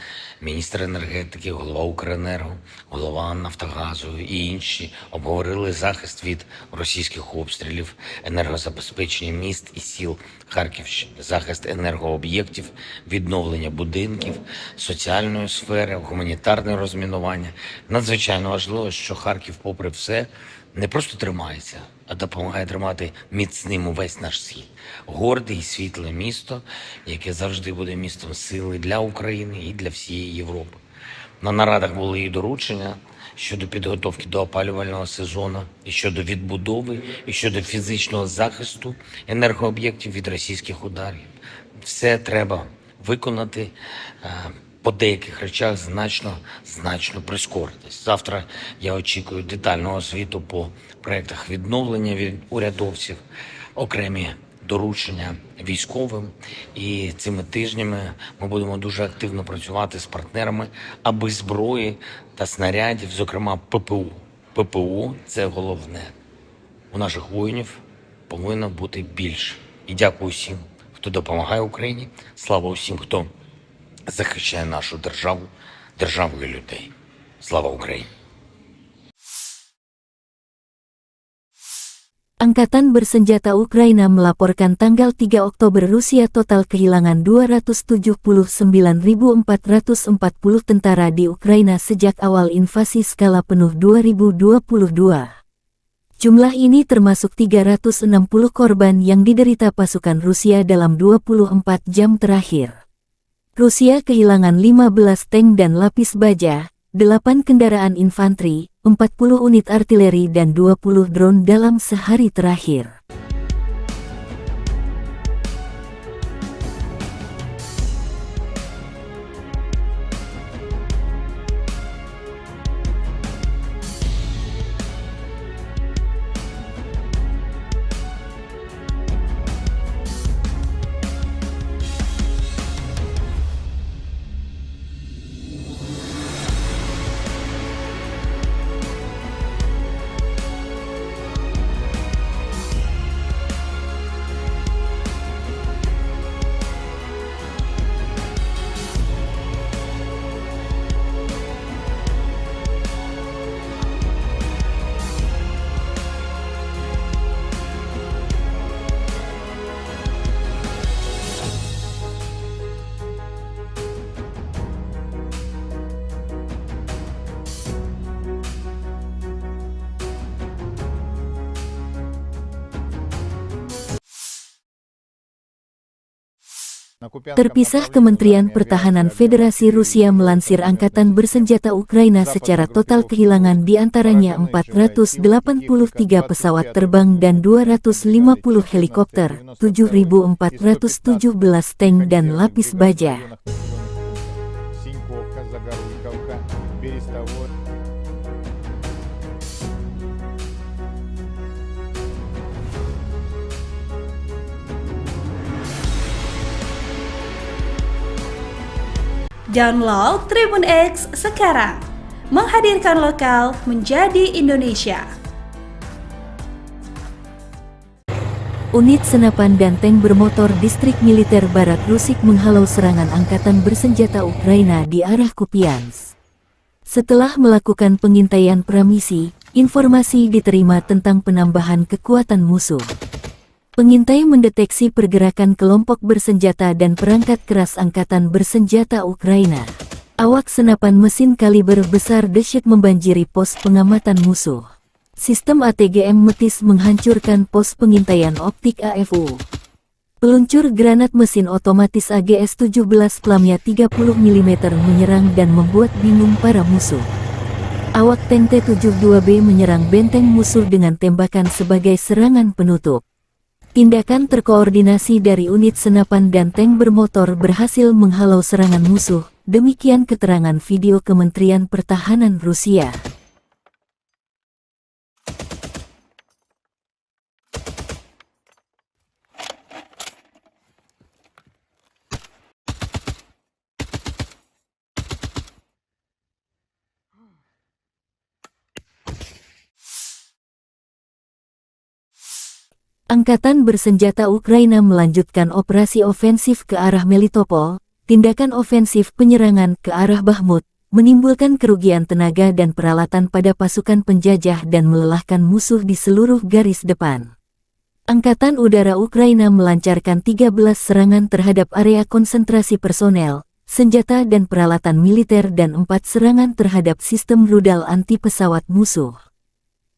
[SPEAKER 4] міністр енергетики, голова Укренерго, голова Нафтогазу і інші обговорили захист від російських обстрілів, енергозабезпечення міст і сіл Харківщини, захист енергооб'єктів, відновлення будинків, соціальної сфери, гуманітарне розмінування. Надзвичайно важливо, що Харків, попри все, не просто тримається, а допомагає тримати міцним увесь наш схід. Горде і світле місто, яке завжди буде містом сили для України і для всієї Європи. На нарадах були і доручення щодо підготовки до опалювального сезону, і щодо відбудови, і щодо фізичного захисту енергооб'єктів від російських ударів. Все треба виконати, по деяких речах значно прискоритись. Завтра я очікую детального звіту по проєктах відновлення від урядовців, окремі доручення військовим. І цими тижнями ми будемо дуже активно працювати з партнерами, аби зброї та снарядів, зокрема ППУ. ППУ – це головне. У наших воїнів повинно бути більше. І дякую всім, хто допомагає Україні. Слава усім, хто захищає нашу державу, державу і людей. Слава Україні!
[SPEAKER 1] Angkatan Bersenjata Ukraina melaporkan tanggal 3 Oktober Rusia total kehilangan 279.440 tentara di Ukraina sejak awal invasi skala penuh 2022. Jumlah ini termasuk 360 korban yang diderita pasukan Rusia dalam 24 jam terakhir. Rusia kehilangan 15 tank dan lapis baja, 8 kendaraan infanteri, 40 unit artileri dan 20 drone dalam sehari terakhir. Terpisah, Kementerian Pertahanan Federasi Rusia melansir Angkatan Bersenjata Ukraina secara total kehilangan diantaranya 483 pesawat terbang dan 250 helikopter, 7.417 tank dan lapis baja.
[SPEAKER 5] Download Tribun X sekarang, menghadirkan lokal menjadi Indonesia.
[SPEAKER 1] Unit senapan dan tank bermotor distrik militer Barat Rusik menghalau serangan angkatan bersenjata Ukraina di arah Kupiansk. Setelah melakukan pengintaian pramisi, informasi diterima tentang penambahan kekuatan musuh. Pengintai mendeteksi pergerakan kelompok bersenjata dan perangkat keras angkatan bersenjata Ukraina. Awak senapan mesin kaliber besar dahsyat membanjiri pos pengamatan musuh. Sistem ATGM Metis menghancurkan pos pengintaian optik AFU. Peluncur granat mesin otomatis AGS-17 Plamya 30 mm menyerang dan membuat bingung para musuh. Awak tank T-72B menyerang benteng musuh dengan tembakan sebagai serangan penutup. Tindakan terkoordinasi dari unit senapan dan tank bermotor berhasil menghalau serangan musuh, demikian keterangan video Kementerian Pertahanan Rusia. Angkatan bersenjata Ukraina melanjutkan operasi ofensif ke arah Melitopol. Tindakan ofensif penyerangan ke arah Bakhmut menimbulkan kerugian tenaga dan peralatan pada pasukan penjajah dan melelahkan musuh di seluruh garis depan. Angkatan Udara Ukraina melancarkan 13 serangan terhadap area konsentrasi personel, senjata dan peralatan militer dan 4 serangan terhadap sistem rudal anti-pesawat musuh.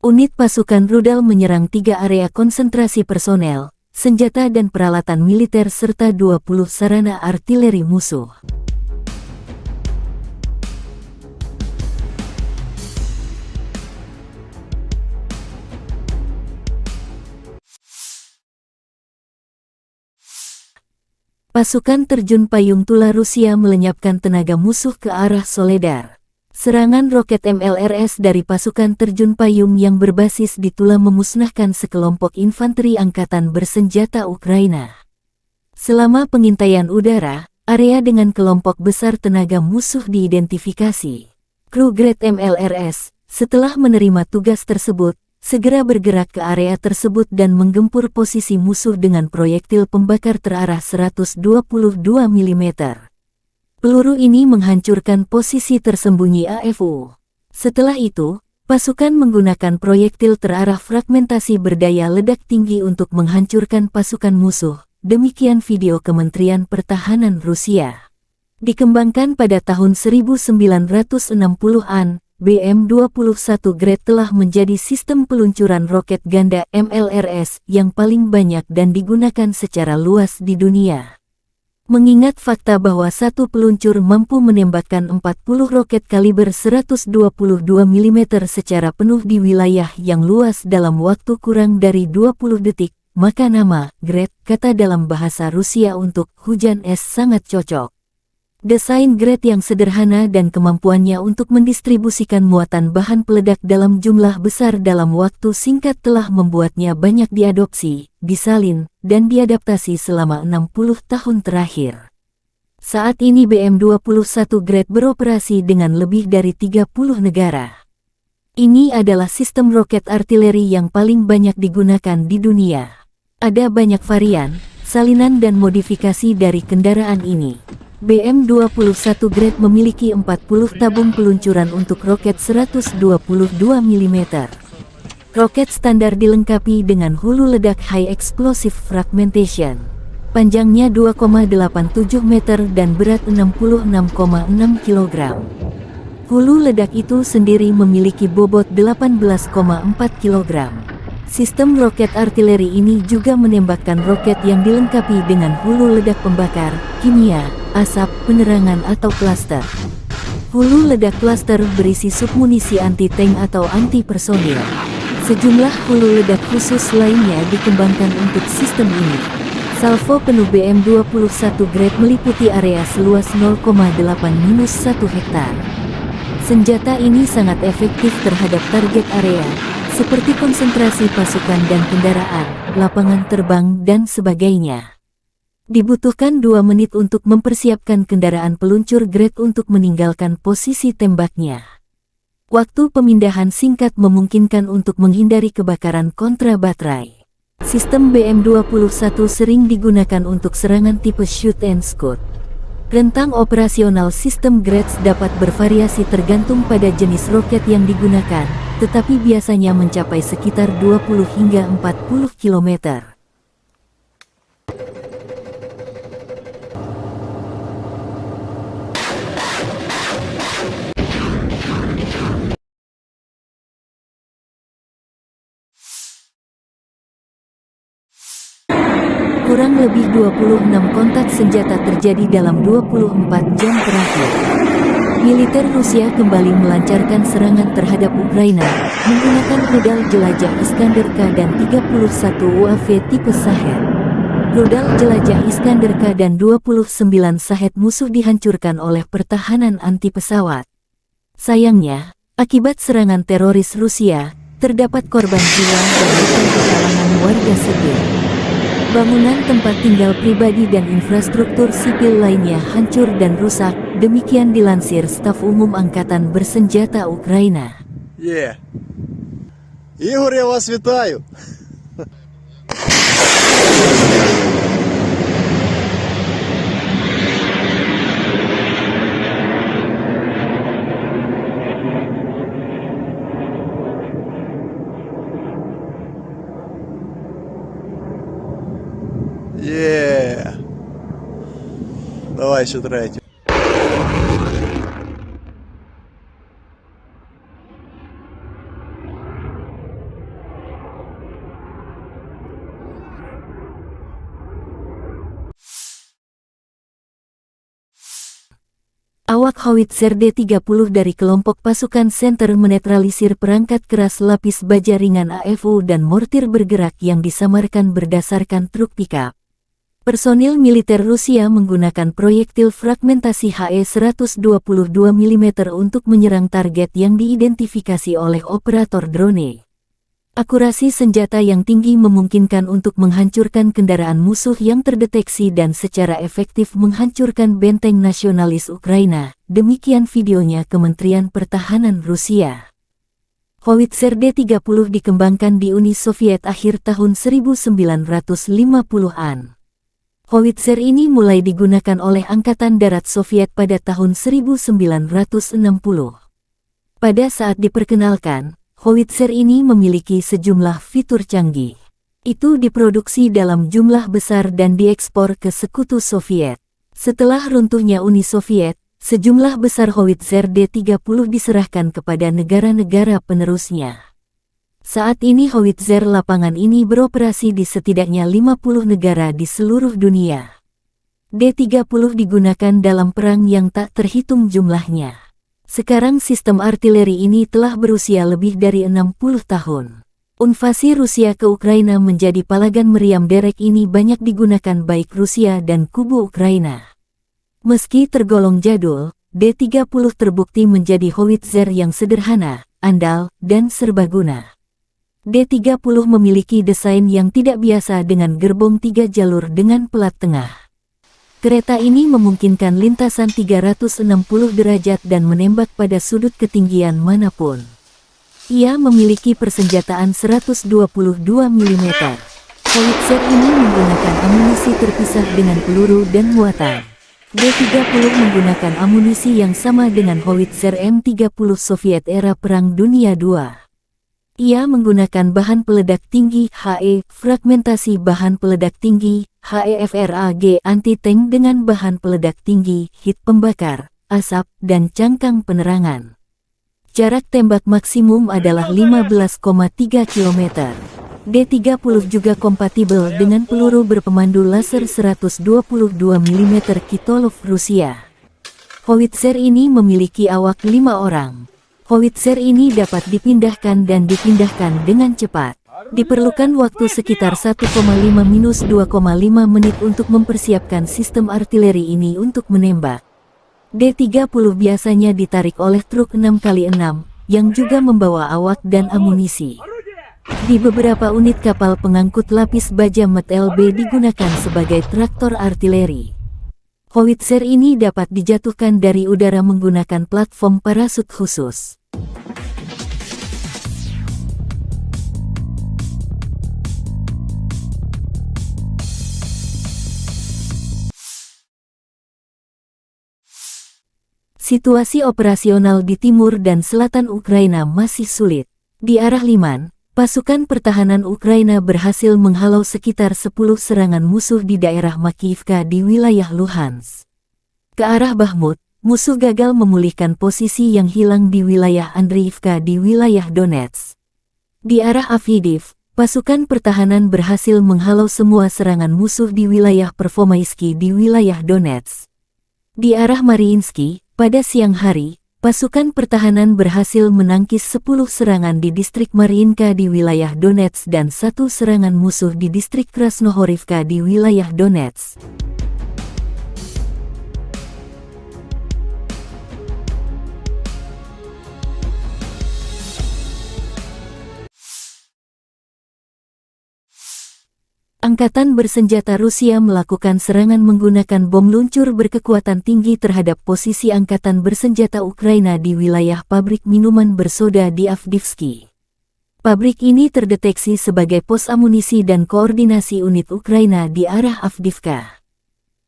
[SPEAKER 1] Unit pasukan rudal menyerang 3 area konsentrasi personel, senjata dan peralatan militer serta 20 sarana artileri musuh. Pasukan terjun payung Tula Rusia melenyapkan tenaga musuh ke arah Soledar. Serangan roket MLRS dari pasukan terjun payung yang berbasis di Tula memusnahkan sekelompok infanteri angkatan bersenjata Ukraina. Selama pengintaian udara, area dengan kelompok besar tenaga musuh diidentifikasi. Kru Grad MLRS, setelah menerima tugas tersebut, segera bergerak ke area tersebut dan menggempur posisi musuh dengan proyektil pembakar terarah 122 mm. Peluru ini menghancurkan posisi tersembunyi AFU. Setelah itu, pasukan menggunakan proyektil terarah fragmentasi berdaya ledak tinggi untuk menghancurkan pasukan musuh. Demikian video Kementerian Pertahanan Rusia. Dikembangkan pada tahun 1960-an, BM-21 Grad telah menjadi sistem peluncuran roket ganda MLRS yang paling banyak dan digunakan secara luas di dunia. Mengingat fakta bahwa satu peluncur mampu menembakkan 40 roket kaliber 122 mm secara penuh di wilayah yang luas dalam waktu kurang dari 20 detik, maka nama Grad, kata dalam bahasa Rusia untuk hujan es, sangat cocok. Desain Grad yang sederhana dan kemampuannya untuk mendistribusikan muatan bahan peledak dalam jumlah besar dalam waktu singkat telah membuatnya banyak diadopsi, disalin, dan diadaptasi selama 60 tahun terakhir. Saat ini BM-21 Grad beroperasi dengan lebih dari 30 negara. Ini adalah sistem roket artileri yang paling banyak digunakan di dunia. Ada banyak varian, salinan dan modifikasi dari kendaraan ini. BM-21 Grad memiliki 40 tabung peluncuran untuk roket 122 mm. Roket standar dilengkapi dengan hulu ledak High Explosive Fragmentation. Panjangnya 2,87 meter dan berat 66,6 kg. Hulu ledak itu sendiri memiliki bobot 18,4 kg. Sistem roket artileri ini juga menembakkan roket yang dilengkapi dengan hulu ledak pembakar, kimia, asap, penerangan atau klaster. Hulu ledak klaster berisi submunisi anti-tank atau anti-personil. Sejumlah hulu ledak khusus lainnya dikembangkan untuk sistem ini. Salvo penuh BM-21 Grad meliputi area seluas 0,8-1 hektar. Senjata ini sangat efektif terhadap target area, seperti konsentrasi pasukan dan kendaraan, lapangan terbang, dan sebagainya. Dibutuhkan 2 menit untuk mempersiapkan kendaraan peluncur Grad untuk meninggalkan posisi tembaknya. Waktu pemindahan singkat memungkinkan untuk menghindari kebakaran kontra baterai. Sistem BM-21 sering digunakan untuk serangan tipe shoot and scoot. Rentang operasional sistem Grad dapat bervariasi tergantung pada jenis roket yang digunakan, tetapi biasanya mencapai sekitar 20 hingga 40 km. Kurang lebih 26 kontak senjata terjadi dalam 24 jam terakhir. Militer Rusia kembali melancarkan serangan terhadap Ukraina, menggunakan rudal jelajah Iskander-K dan 31 UAV tipe Shahed. Rudal jelajah Iskander-K dan 29 Shahed musuh dihancurkan oleh pertahanan anti-pesawat. Sayangnya, akibat serangan teroris Rusia, terdapat korban jiwa dan luka di kalangan warga sipil. Bangunan tempat tinggal pribadi dan infrastruktur sipil lainnya hancur dan rusak, demikian dilansir Staf Umum Angkatan Bersenjata Ukraina.
[SPEAKER 2] Ігор, я вас вітаю. Є. Давай ще третю.
[SPEAKER 1] Awak howitzer D-30 dari kelompok pasukan Center menetralisir perangkat keras lapis baja ringan AFU dan mortir bergerak yang disamarkan berdasarkan truk pickup. Personil militer Rusia menggunakan proyektil fragmentasi HE-122 mm untuk menyerang target yang diidentifikasi oleh operator drone. Akurasi senjata yang tinggi memungkinkan untuk menghancurkan kendaraan musuh yang terdeteksi dan secara efektif menghancurkan benteng nasionalis Ukraina. Demikian videonya Kementerian Pertahanan Rusia. Howitzer D-30 dikembangkan di Uni Soviet akhir tahun 1950-an. Howitzer ini mulai digunakan oleh Angkatan Darat Soviet pada tahun 1960. Pada saat diperkenalkan, howitzer ini memiliki sejumlah fitur canggih. Itu diproduksi dalam jumlah besar dan diekspor ke Sekutu Soviet. Setelah runtuhnya Uni Soviet, sejumlah besar howitzer D-30 diserahkan kepada negara-negara penerusnya. Saat ini howitzer lapangan ini beroperasi di setidaknya 50 negara di seluruh dunia. D-30 digunakan dalam perang yang tak terhitung jumlahnya. Sekarang sistem artileri ini telah berusia lebih dari 60 tahun. Invasi Rusia ke Ukraina menjadi palagan meriam derek ini banyak digunakan baik Rusia dan kubu Ukraina. Meski tergolong jadul, D-30 terbukti menjadi howitzer yang sederhana, andal, dan serbaguna. D-30 memiliki desain yang tidak biasa dengan gerbong 3 jalur dengan pelat tengah. Kereta ini memungkinkan lintasan 360 derajat dan menembak pada sudut ketinggian manapun. Ia memiliki persenjataan 122 mm. Howitzer ini menggunakan amunisi terpisah dengan peluru dan muatan. D-30 menggunakan amunisi yang sama dengan howitzer M30 Soviet era Perang Dunia II. Ia menggunakan bahan peledak tinggi HE, fragmentasi bahan peledak tinggi HE-FRAG anti-tank dengan bahan peledak tinggi, hit pembakar, asap, dan cangkang penerangan. Jarak tembak maksimum adalah 15,3 km. D-30 juga kompatibel dengan peluru berpemandu laser 122 mm Kitolov Rusia. Howitzer ini memiliki awak 5 orang. Howitzer ini dapat dipindahkan dan dipindahkan dengan cepat. Diperlukan waktu sekitar 1,5–2,5 menit untuk mempersiapkan sistem artileri ini untuk menembak. D-30 biasanya ditarik oleh truk 6x6, yang juga membawa awak dan amunisi. Di beberapa unit kapal pengangkut lapis baja MT-LB digunakan sebagai traktor artileri. Howitzer ini dapat dijatuhkan dari udara menggunakan platform parasut khusus. Situasi operasional di timur dan selatan Ukraina masih sulit. Di arah Liman, pasukan pertahanan Ukraina berhasil menghalau sekitar 10 serangan musuh di daerah Makiyivka di wilayah Luhansk. Ke arah Bakhmut, musuh gagal memulihkan posisi yang hilang di wilayah Andriivka di wilayah Donetsk. Di arah Avdiivka, pasukan pertahanan berhasil menghalau semua serangan musuh di wilayah Pervomaisky di wilayah Donetsk. Di arah Mariinsky, pada siang hari, pasukan pertahanan berhasil menangkis 10 serangan di distrik Mariinka di wilayah Donetsk dan 1 serangan musuh di distrik Krasnohorivka di wilayah Donetsk. Angkatan bersenjata Rusia melakukan serangan menggunakan bom luncur berkekuatan tinggi terhadap posisi angkatan bersenjata Ukraina di wilayah pabrik minuman bersoda di Avdiivka. Pabrik ini terdeteksi sebagai pos amunisi dan koordinasi unit Ukraina di arah Avdiivka.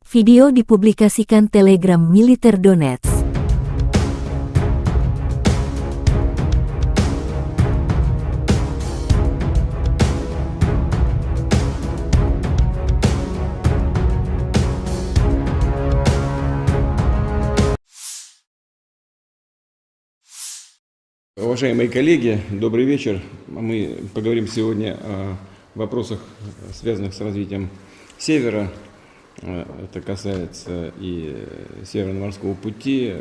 [SPEAKER 1] Video dipublikasikan Telegram militer Donetsk.
[SPEAKER 3] Уважаемые коллеги, добрый вечер. Мы поговорим сегодня о вопросах, связанных с развитием Севера. Это касается и Северного морского пути,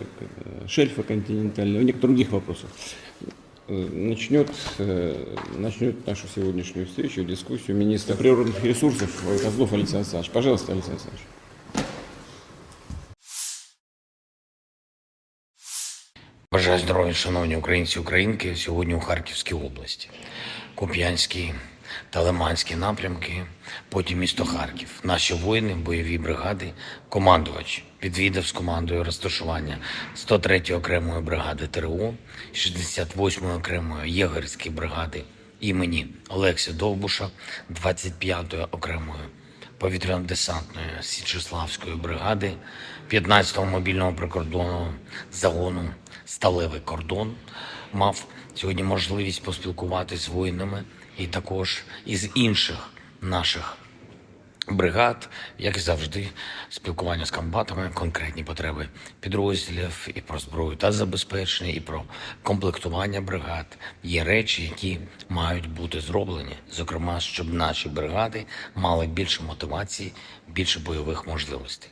[SPEAKER 3] шельфа континентального, и некоторых других вопросов. Начнет нашу сегодняшнюю встречу, дискуссию министр природных ресурсов Козлов Александр Александрович. Пожалуйста, Александр Александрович.
[SPEAKER 4] Бажаю здоров'я, шановні українці і українки, сьогодні у Харківській області. Куп'янський та Лиманський напрямки, потім місто Харків. Наші воїни, бойові бригади, командувач відвідав з командою розташування 103-ї окремої бригади ТРО, 68-ї окремої єгерської бригади імені Олекси Довбуша, 25-ї окремої повітряно-десантної Січеславської бригади, 15-го мобільного прикордонного загону «Сталевий кордон». Мав сьогодні можливість поспілкуватися з воїнами і також із інших наших бригад, як і завжди, спілкування з комбатами, конкретні потреби підрозділів і про зброю та забезпечення, і про комплектування бригад. Є речі, які мають бути зроблені, зокрема, щоб наші бригади мали більше мотивації, більше бойових можливостей.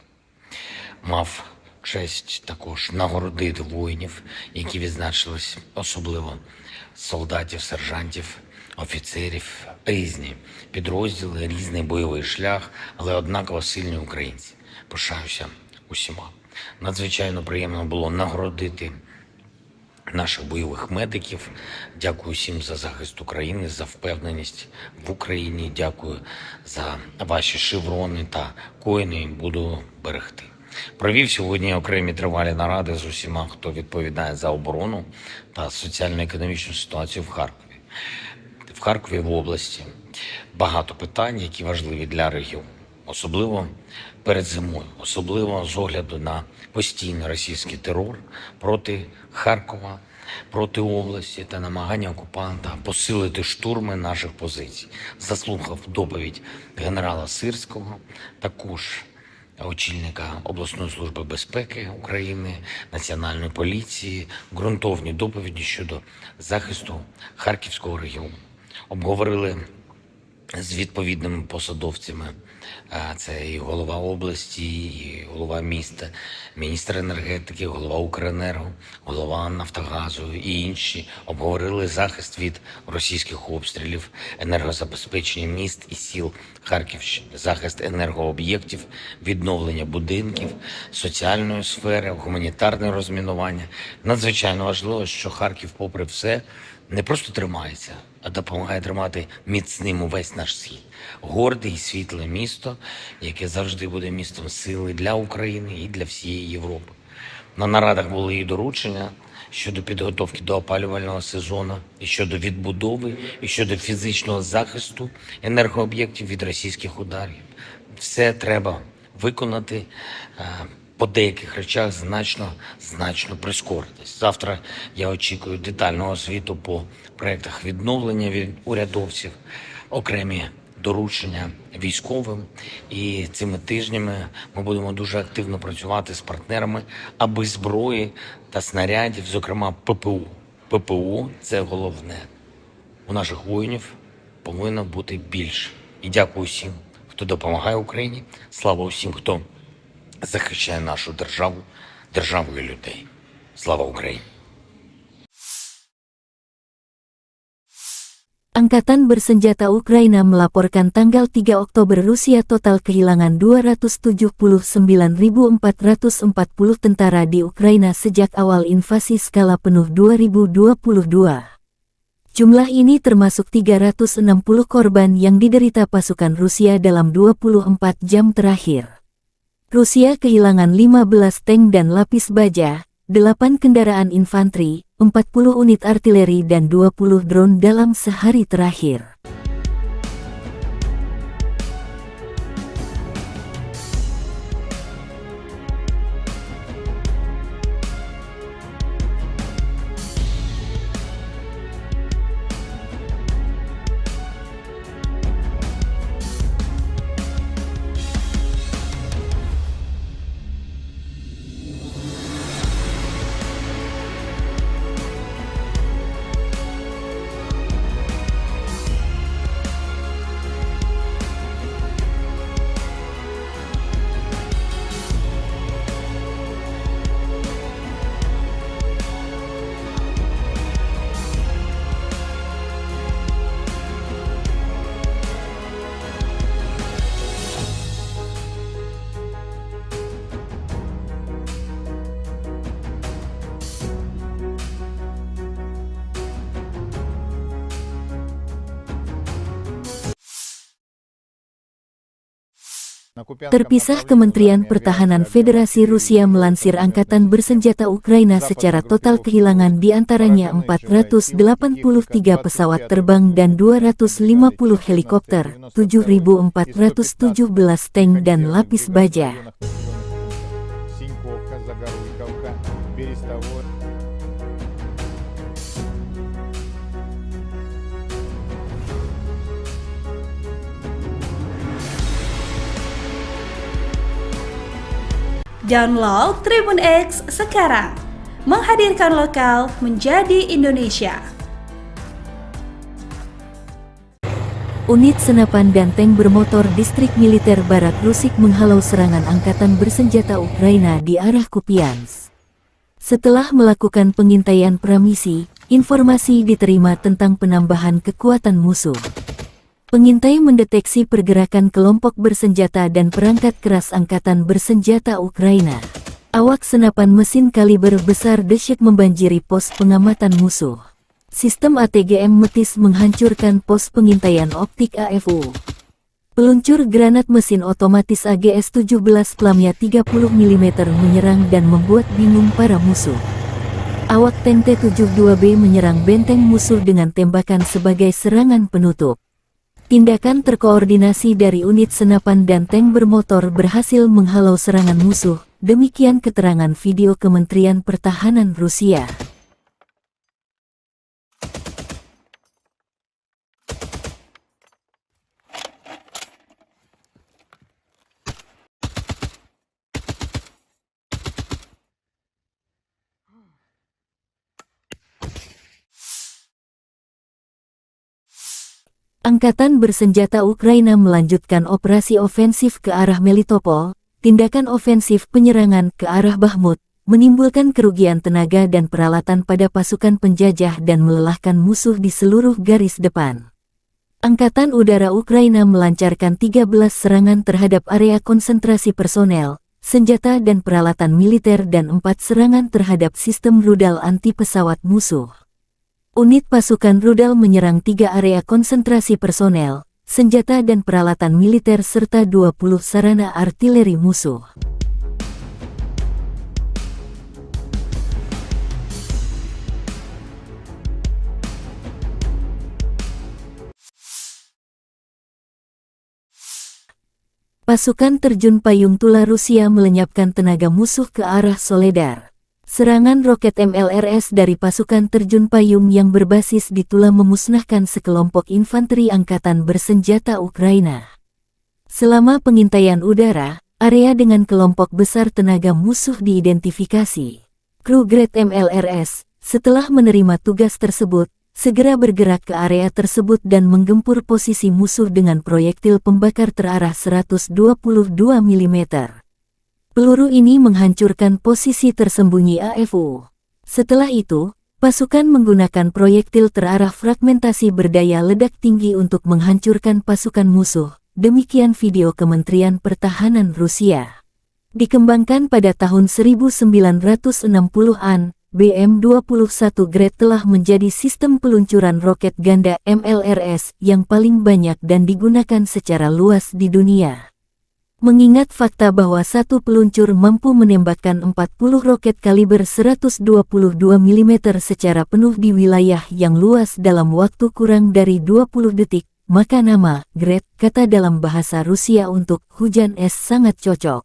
[SPEAKER 4] Мав честь також нагородити воїнів, які відзначились, особливо солдатів, сержантів, офіцерів, різні підрозділи, різний бойовий шлях, але однаково сильні українці. Пишаюся усіма. Надзвичайно приємно було нагородити наших бойових медиків. Дякую всім за захист України, за впевненість в Україні. Дякую за ваші шеврони та коїни. Буду берегти. Провів сьогодні окремі тривалі наради з усіма, хто відповідає за оборону та соціально-економічну ситуацію в Харкові. В Харкові, в області, багато питань, які важливі для регіону. Особливо перед зимою, особливо з огляду на постійний російський терор проти Харкова, проти області та намагання окупанта посилити штурми наших позицій. Заслухав доповідь генерала Сирського, також очільника обласної служби безпеки України, Національної поліції, ґрунтовні доповіді щодо захисту Харківського регіону. Обговорили з відповідними посадовцями, це і голова області, і голова міста, міністр енергетики, голова Укренерго, голова Нафтогазу і інші. Обговорили захист від російських обстрілів, енергозабезпечення міст і сіл Харківщини, захист енергооб'єктів, відновлення будинків, соціальної сфери, гуманітарне розмінування. Надзвичайно важливо, що Харків, попри все, не просто тримається, а допомагає тримати міцним увесь наш схід. Горде і світле місто, яке завжди буде містом сили для України і для всієї Європи. На нарадах були і доручення щодо підготовки до опалювального сезону, і щодо відбудови, і щодо фізичного захисту енергооб'єктів від російських ударів. Все треба виконати, по деяких речах значно прискоритись. Завтра я очікую детального звіту по проєктах відновлення від урядовців, окремі доручення військовим. І цими тижнями ми будемо дуже активно працювати з партнерами, аби зброї та снарядів, зокрема ППУ. ППУ – це головне. У наших воїнів повинно бути більше. І дякую всім, хто допомагає Україні. Слава усім, хто захищає нашу державу, державу і людей. Слава Україні!
[SPEAKER 1] Angkatan Bersenjata Ukraina melaporkan tanggal 3 Oktober Rusia total kehilangan 279.440 tentara di Ukraina sejak awal invasi skala penuh 2022. Jumlah ini termasuk 360 korban yang diderita pasukan Rusia dalam 24 jam terakhir. Rusia kehilangan 15 tank dan lapis baja, 8 kendaraan infanteri, 40 unit artileri dan 20 drone dalam sehari terakhir. Terpisah, Kementerian Pertahanan Federasi Rusia melansir Angkatan Bersenjata Ukraina secara total kehilangan diantaranya 483 pesawat terbang dan 250 helikopter, 7.417 tank dan lapis baja.
[SPEAKER 5] Download Tribun X sekarang, menghadirkan lokal menjadi Indonesia.
[SPEAKER 1] Unit senapan dan tank bermotor Distrik Militer Barat Rusik menghalau serangan Angkatan Bersenjata Ukraina di arah Kupiansk. Setelah melakukan pengintaian pramisi, informasi diterima tentang penambahan kekuatan musuh. Pengintai mendeteksi pergerakan kelompok bersenjata dan perangkat keras Angkatan Bersenjata Ukraina. Awak senapan mesin kaliber besar dahsyat membanjiri pos pengamatan musuh. Sistem ATGM Metis menghancurkan pos pengintaian optik AFU. Peluncur granat mesin otomatis AGS-17 Plamya 30 mm menyerang dan membuat bingung para musuh. Awak tank T-72B menyerang benteng musuh dengan tembakan sebagai serangan penutup. Tindakan terkoordinasi dari unit senapan dan tank bermotor berhasil menghalau serangan musuh, demikian keterangan video Kementerian Pertahanan Rusia. Angkatan Bersenjata Ukraina melanjutkan operasi ofensif ke arah Melitopol. Tindakan ofensif penyerangan ke arah Bakhmut menimbulkan kerugian tenaga dan peralatan pada pasukan penjajah dan melelahkan musuh di seluruh garis depan. Angkatan Udara Ukraina melancarkan 13 serangan terhadap area konsentrasi personel, senjata dan peralatan militer dan 4 serangan terhadap sistem rudal anti-pesawat musuh. Unit pasukan rudal menyerang 3 area konsentrasi personel, senjata dan peralatan militer serta 20 sarana artileri musuh. Pasukan terjun payung Tula Rusia melenyapkan tenaga musuh ke arah Soledar. Serangan roket MLRS dari pasukan terjun payung yang berbasis di Tula memusnahkan sekelompok infanteri Angkatan Bersenjata Ukraina. Selama pengintaian udara, area dengan kelompok besar tenaga musuh diidentifikasi. Kru Grade MLRS, setelah menerima tugas tersebut, segera bergerak ke area tersebut dan menggempur posisi musuh dengan proyektil pembakar terarah 122 mm. Peluru ini menghancurkan posisi tersembunyi AFU. Setelah itu, pasukan menggunakan proyektil terarah fragmentasi berdaya ledak tinggi untuk menghancurkan pasukan musuh. Demikian video Kementerian Pertahanan Rusia. Dikembangkan pada tahun 1960-an, BM-21 Grad telah menjadi sistem peluncuran roket ganda MLRS yang paling banyak dan digunakan secara luas di dunia. Mengingat fakta bahwa satu peluncur mampu menembakkan 40 roket kaliber 122 mm secara penuh di wilayah yang luas dalam waktu kurang dari 20 detik, maka nama Grad, kata dalam bahasa Rusia untuk hujan es, sangat cocok.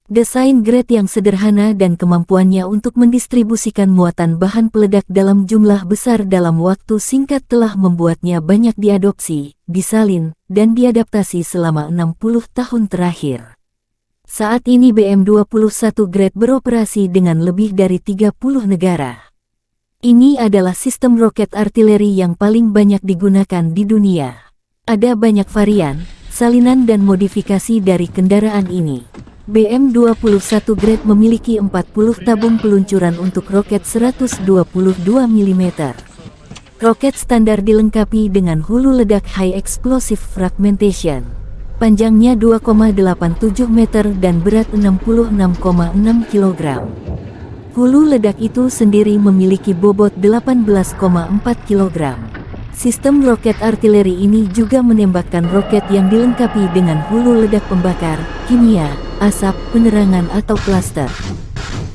[SPEAKER 1] Desain Grad yang sederhana dan kemampuannya untuk mendistribusikan muatan bahan peledak dalam jumlah besar dalam waktu singkat telah membuatnya banyak diadopsi, disalin, dan diadaptasi selama 60 tahun terakhir. Saat ini BM-21 Grad beroperasi dengan lebih dari 30 negara. Ini adalah sistem roket artileri yang paling banyak digunakan di dunia. Ada banyak varian, salinan dan modifikasi dari kendaraan ini. BM-21 Grad memiliki 40 tabung peluncuran untuk roket 122 mm. Roket standar dilengkapi dengan hulu ledak High Explosive Fragmentation. Panjangnya 2,87 meter dan berat 66,6 kg. Hulu ledak itu sendiri memiliki bobot 18,4 kg. Sistem roket artileri ini juga menembakkan roket yang dilengkapi dengan hulu ledak pembakar, kimia, asap, penerangan atau klaster.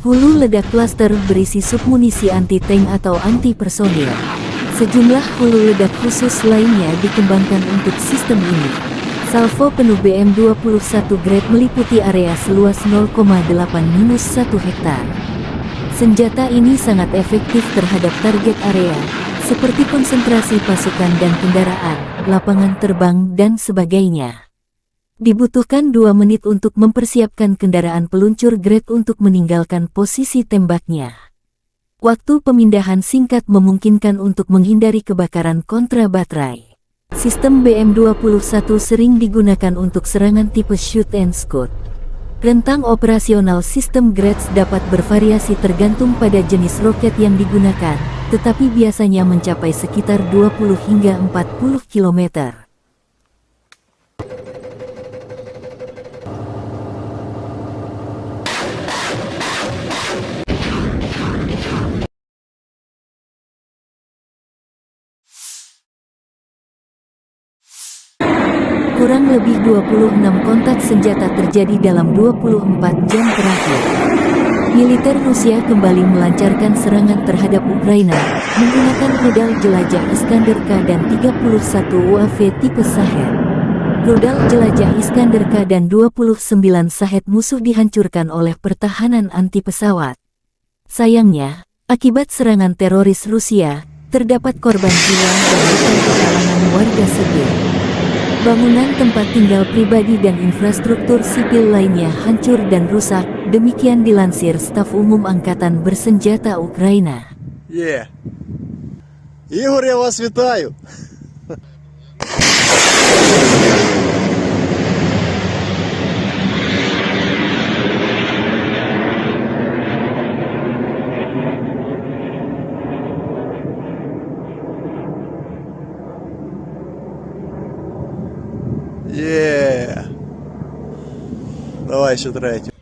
[SPEAKER 1] Hulu ledak klaster berisi submunisi anti-tank atau anti-personil. Sejumlah hulu ledak khusus lainnya dikembangkan untuk sistem ini. Salvo penuh BM-21 grade meliputi area seluas 0,8-1 hektar. Senjata ini sangat efektif terhadap target area, seperti konsentrasi pasukan dan kendaraan, lapangan terbang, dan sebagainya. Dibutuhkan 2 menit untuk mempersiapkan kendaraan peluncur grade untuk meninggalkan posisi tembaknya. Waktu pemindahan singkat memungkinkan untuk menghindari kebakaran kontra baterai. Sistem BM-21 sering digunakan untuk serangan tipe shoot and scoot. Rentang operasional sistem grades dapat bervariasi tergantung pada jenis roket yang digunakan, tetapi biasanya mencapai sekitar 20 hingga 40 km. Kurang lebih 26 kontak senjata terjadi dalam 24 jam terakhir. Militer Rusia kembali melancarkan serangan terhadap Ukraina, menggunakan rudal jelajah Iskander-K dan 31 UAV tipe Shahed. Rudal jelajah Iskander-K dan 29 Shahed musuh dihancurkan oleh pertahanan anti-pesawat. Sayangnya, akibat serangan teroris Rusia, terdapat korban jiwa dan luka di kalangan warga sipil. Bangunan tempat tinggal pribadi dan infrastruktur sipil lainnya hancur dan rusak, demikian dilansir Staf Umum Angkatan Bersenjata Ukraina.
[SPEAKER 2] Ігор, я вас вітаю. Давай ще третю.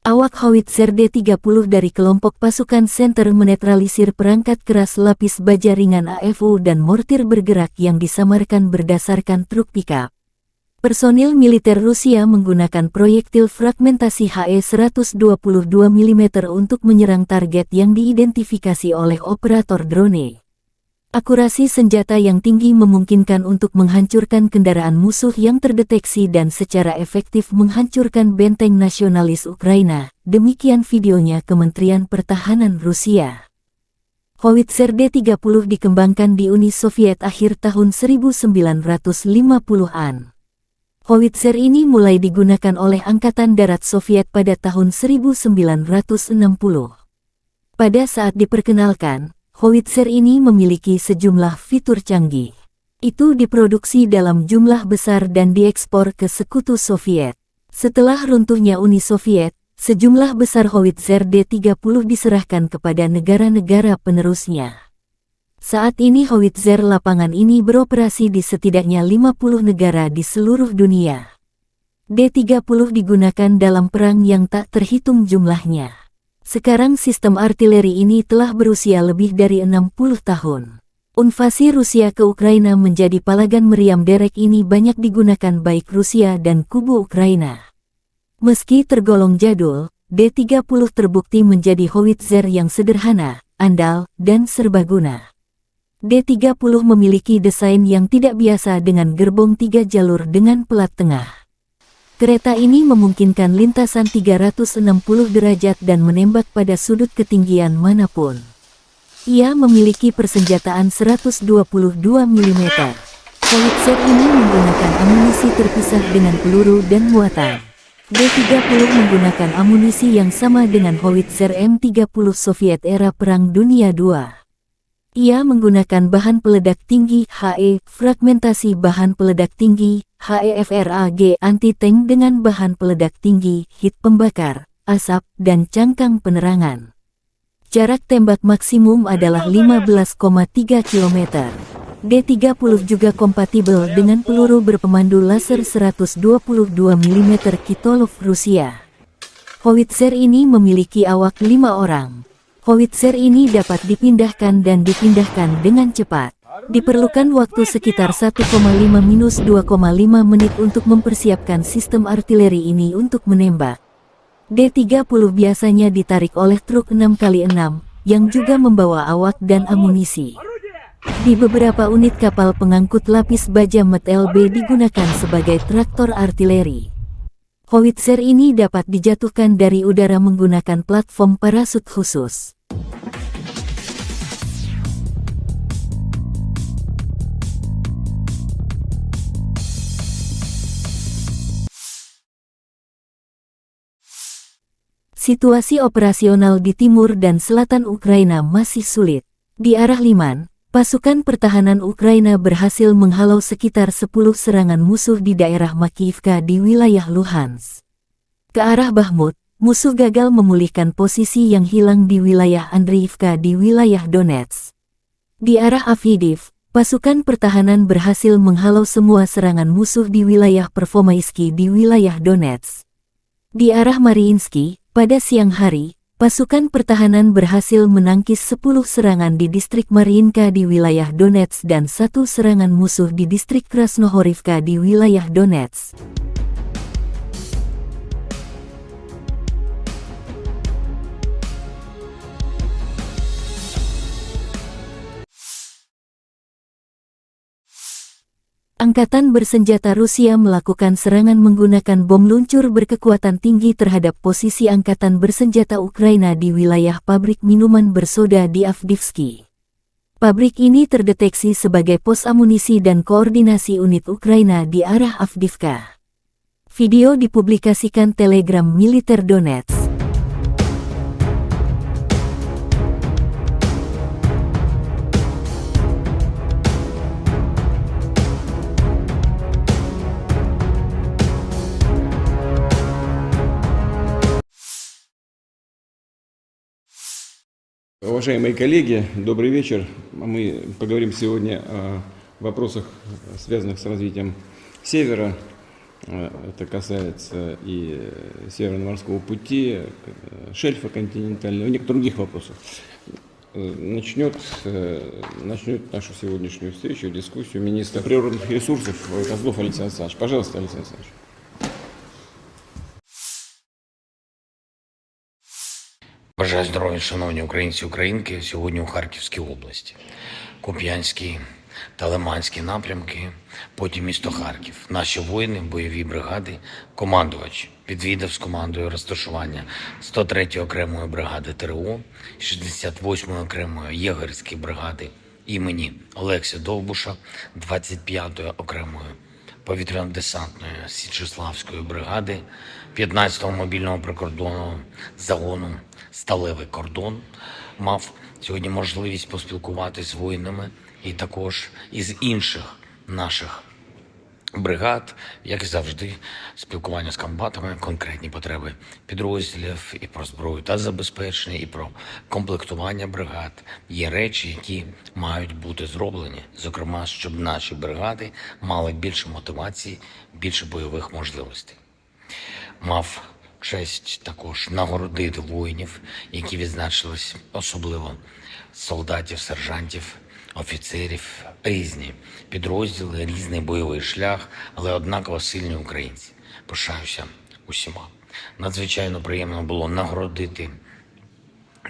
[SPEAKER 1] Awak howitzer D-30 dari kelompok pasukan Center menetralisir perangkat keras lapis baja ringan AFU dan mortir bergerak yang disamarkan berdasarkan truk pickup. Personil militer Rusia menggunakan proyektil fragmentasi HE-122 mm untuk menyerang target yang diidentifikasi oleh operator drone. Akurasi senjata yang tinggi memungkinkan untuk menghancurkan kendaraan musuh yang terdeteksi dan secara efektif menghancurkan benteng nasionalis Ukraina, demikian videonya Kementerian Pertahanan Rusia. Howitzer D-30 dikembangkan di Uni Soviet akhir tahun 1950-an. Howitzer ini mulai digunakan oleh Angkatan Darat Soviet pada tahun 1960. Pada saat diperkenalkan, howitzer ini memiliki sejumlah fitur canggih. Itu diproduksi dalam jumlah besar dan diekspor ke Sekutu Soviet. Setelah runtuhnya Uni Soviet, sejumlah besar howitzer D-30 diserahkan kepada negara-negara penerusnya. Saat ini howitzer lapangan ini beroperasi di setidaknya 50 negara di seluruh dunia. D-30 digunakan dalam perang yang tak terhitung jumlahnya. Sekarang sistem artileri ini telah berusia lebih dari 60 tahun. Invasi Rusia ke Ukraina menjadi palagan meriam derek ini banyak digunakan baik Rusia dan kubu Ukraina. Meski tergolong jadul, D-30 terbukti menjadi howitzer yang sederhana, andal, dan serbaguna. D-30 memiliki desain yang tidak biasa dengan gerbong 3 jalur dengan pelat tengah. Kereta ini memungkinkan lintasan 360 derajat dan menembak pada sudut ketinggian manapun. Ia memiliki persenjataan 122 mm. Howitzer ini menggunakan amunisi terpisah dengan peluru dan muatan. D-30 menggunakan amunisi yang sama dengan howitzer M30 Soviet era Perang Dunia II. Ia menggunakan bahan peledak tinggi HE, fragmentasi bahan peledak tinggi, HEFRAG anti-tank dengan bahan peledak tinggi, hit pembakar, asap, dan cangkang penerangan. Jarak tembak maksimum adalah 15,3 km. D-30 juga kompatibel dengan peluru berpemandu laser 122 mm Kitolov Rusia. Howitzer ini memiliki awak 5 orang. Howitzer ini dapat dipindahkan dan dipindahkan dengan cepat. Diperlukan waktu sekitar 1,5–2,5 menit untuk mempersiapkan sistem artileri ini untuk menembak. D-30 biasanya ditarik oleh truk 6x6, yang juga membawa awak dan amunisi. Di beberapa unit kapal pengangkut lapis baja MT-LB digunakan sebagai traktor artileri. Howitzer ini dapat dijatuhkan dari udara menggunakan platform parasut khusus. Situasi operasional di timur dan selatan Ukraina masih sulit. Di arah Liman, pasukan pertahanan Ukraina berhasil menghalau sekitar 10 serangan musuh di daerah Makivka di wilayah Luhansk. Ke arah Bakhmut, musuh gagal memulihkan posisi yang hilang di wilayah Andriivka di wilayah Donetsk. Di arah Avdiivka, pasukan pertahanan berhasil menghalau semua serangan musuh di wilayah Pervomaisky di wilayah Donetsk. Di arah Mariinsky, pada siang hari, pasukan pertahanan berhasil menangkis 10 serangan di distrik Mariinka di wilayah Donetsk dan 1 serangan musuh di distrik Krasnohorivka di wilayah Donetsk. Angkatan bersenjata Rusia melakukan serangan menggunakan bom luncur berkekuatan tinggi terhadap posisi angkatan bersenjata Ukraina di wilayah pabrik minuman bersoda di Avdiivka. Pabrik ini terdeteksi sebagai pos amunisi dan koordinasi unit Ukraina di arah Avdiivka. Video dipublikasikan Telegram Militer Donetsk.
[SPEAKER 3] Уважаемые коллеги, добрый вечер. Мы поговорим сегодня о вопросах, связанных с развитием Севера. Это касается и Северного морского пути, шельфа континентального, и некоторых других вопросов. Начнет нашу сегодняшнюю встречу, дискуссию министр природных ресурсов Козлов Алексей Александрович. Пожалуйста, Алексей Александрович.
[SPEAKER 4] Бажаю здоров'я, шановні українці і українки, сьогодні у Харківській області. Куп'янський та Лиманський напрямки, потім місто Харків. Наші воїни, бойові бригади, командувач відвідав з командою розташування 103-ї окремої бригади ТРО, 68-ї окремої єгерської бригади імені Олекси Довбуша, 25-ї окремої повітряно-десантної Січеславської бригади, 15-го мобільного прикордонного загону «Сталевий кордон». Мав сьогодні можливість поспілкуватися з воїнами і також із інших наших бригад, як і завжди, спілкування з комбатами, конкретні потреби підрозділів і про зброю та забезпечення, і про комплектування бригад. Є речі, які мають бути зроблені, зокрема, щоб наші бригади мали більше мотивації, більше бойових можливостей. Мав честь також нагородити воїнів, які відзначились, особливо солдатів, сержантів, офіцерів, різні підрозділи, різний бойовий шлях, але однаково сильні українці. Пишаюся усіма. Надзвичайно приємно було нагородити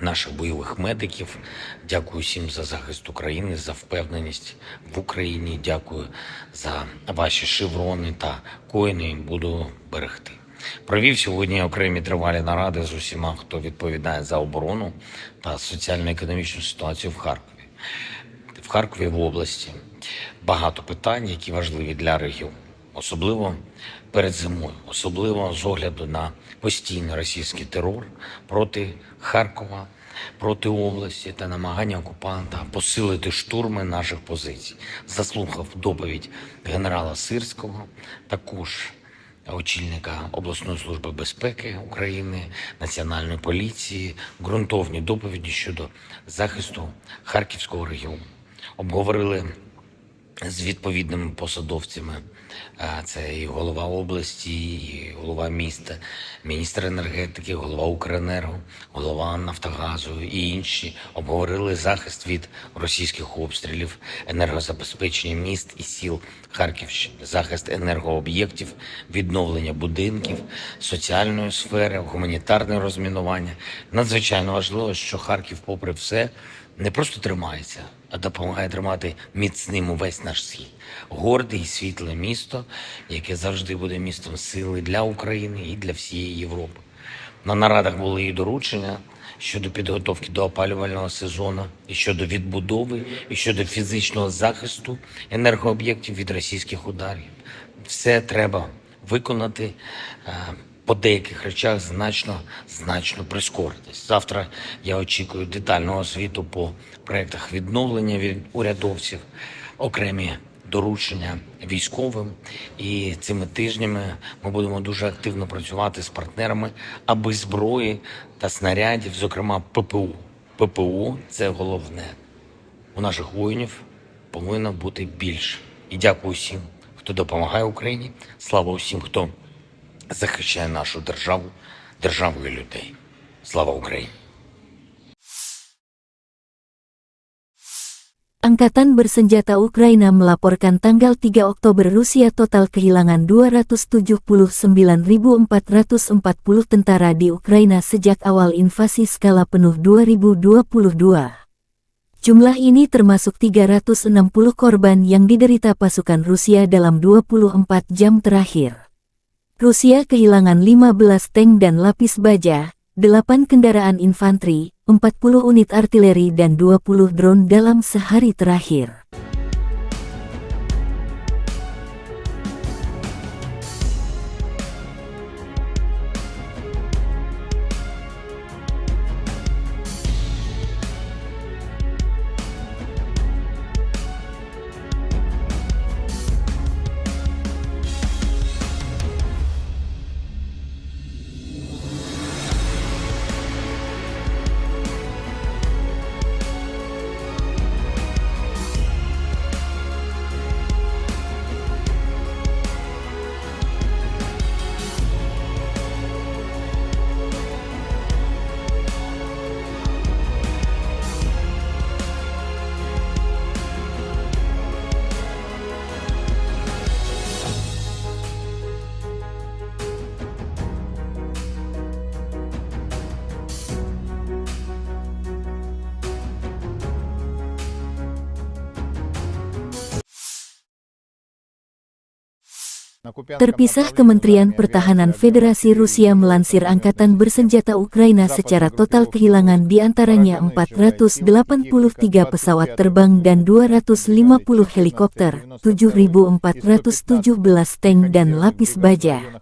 [SPEAKER 4] наших бойових медиків. Дякую всім за захист України, за впевненість в Україні. Дякую за ваші шеврони та коїни. Буду берегти. Провів сьогодні окремі тривалі наради з усіма, хто відповідає за оборону та соціально-економічну ситуацію в Харкові. В Харкові, в області, багато питань, які важливі для регіону. Особливо перед зимою, особливо з огляду на постійний російський терор проти Харкова, проти області та намагання окупанта посилити штурми наших позицій. Заслухав доповідь генерала Сирського, також очільника обласної служби безпеки України, Національної поліції, ґрунтовні доповіді щодо захисту Харківського регіону. Обговорили з відповідними посадовцями. Це і голова області, і голова міста, міністр енергетики, голова Укренерго, голова Нафтогазу і інші обговорили захист від російських обстрілів, енергозабезпечення міст і сіл Харківщини, захист енергооб'єктів, відновлення будинків, соціальної сфери, гуманітарне розмінування. Надзвичайно важливо, що Харків, попри все, не просто тримається, а допомагає тримати міцним увесь наш схід. Горде і світле місто, яке завжди буде містом сили для України і для всієї Європи. На нарадах були і доручення щодо підготовки до опалювального сезону, і щодо відбудови, і щодо фізичного захисту енергооб'єктів від російських ударів. Все треба виконати, по деяких речах значно прискоритись. Завтра я очікую детального звіту по проєктах відновлення від урядовців, окремі доручення військовим. І цими тижнями ми будемо дуже активно працювати з партнерами, аби зброї та снарядів, зокрема ППУ. ППУ – це головне. У наших воїнів повинно бути більше. І дякую всім, хто допомагає Україні. Слава усім, хто захищає нашу державу, державу і людей. Слава Україні!
[SPEAKER 1] Angkatan Bersenjata Ukraina melaporkan tanggal 3 Oktober Rusia total kehilangan 279.440 tentara di Ukraina sejak awal invasi skala penuh 2022. Jumlah ini termasuk 360 korban yang diderita pasukan Rusia dalam 24 jam terakhir. Rusia kehilangan 15 tank dan lapis baja, 8 kendaraan infanteri, 40 unit artileri dan 20 drone dalam sehari terakhir. Terpisah, Kementerian Pertahanan Federasi Rusia melansir Angkatan Bersenjata Ukraina secara total kehilangan diantaranya 483 pesawat terbang dan 250 helikopter, 7.417 tank dan lapis baja.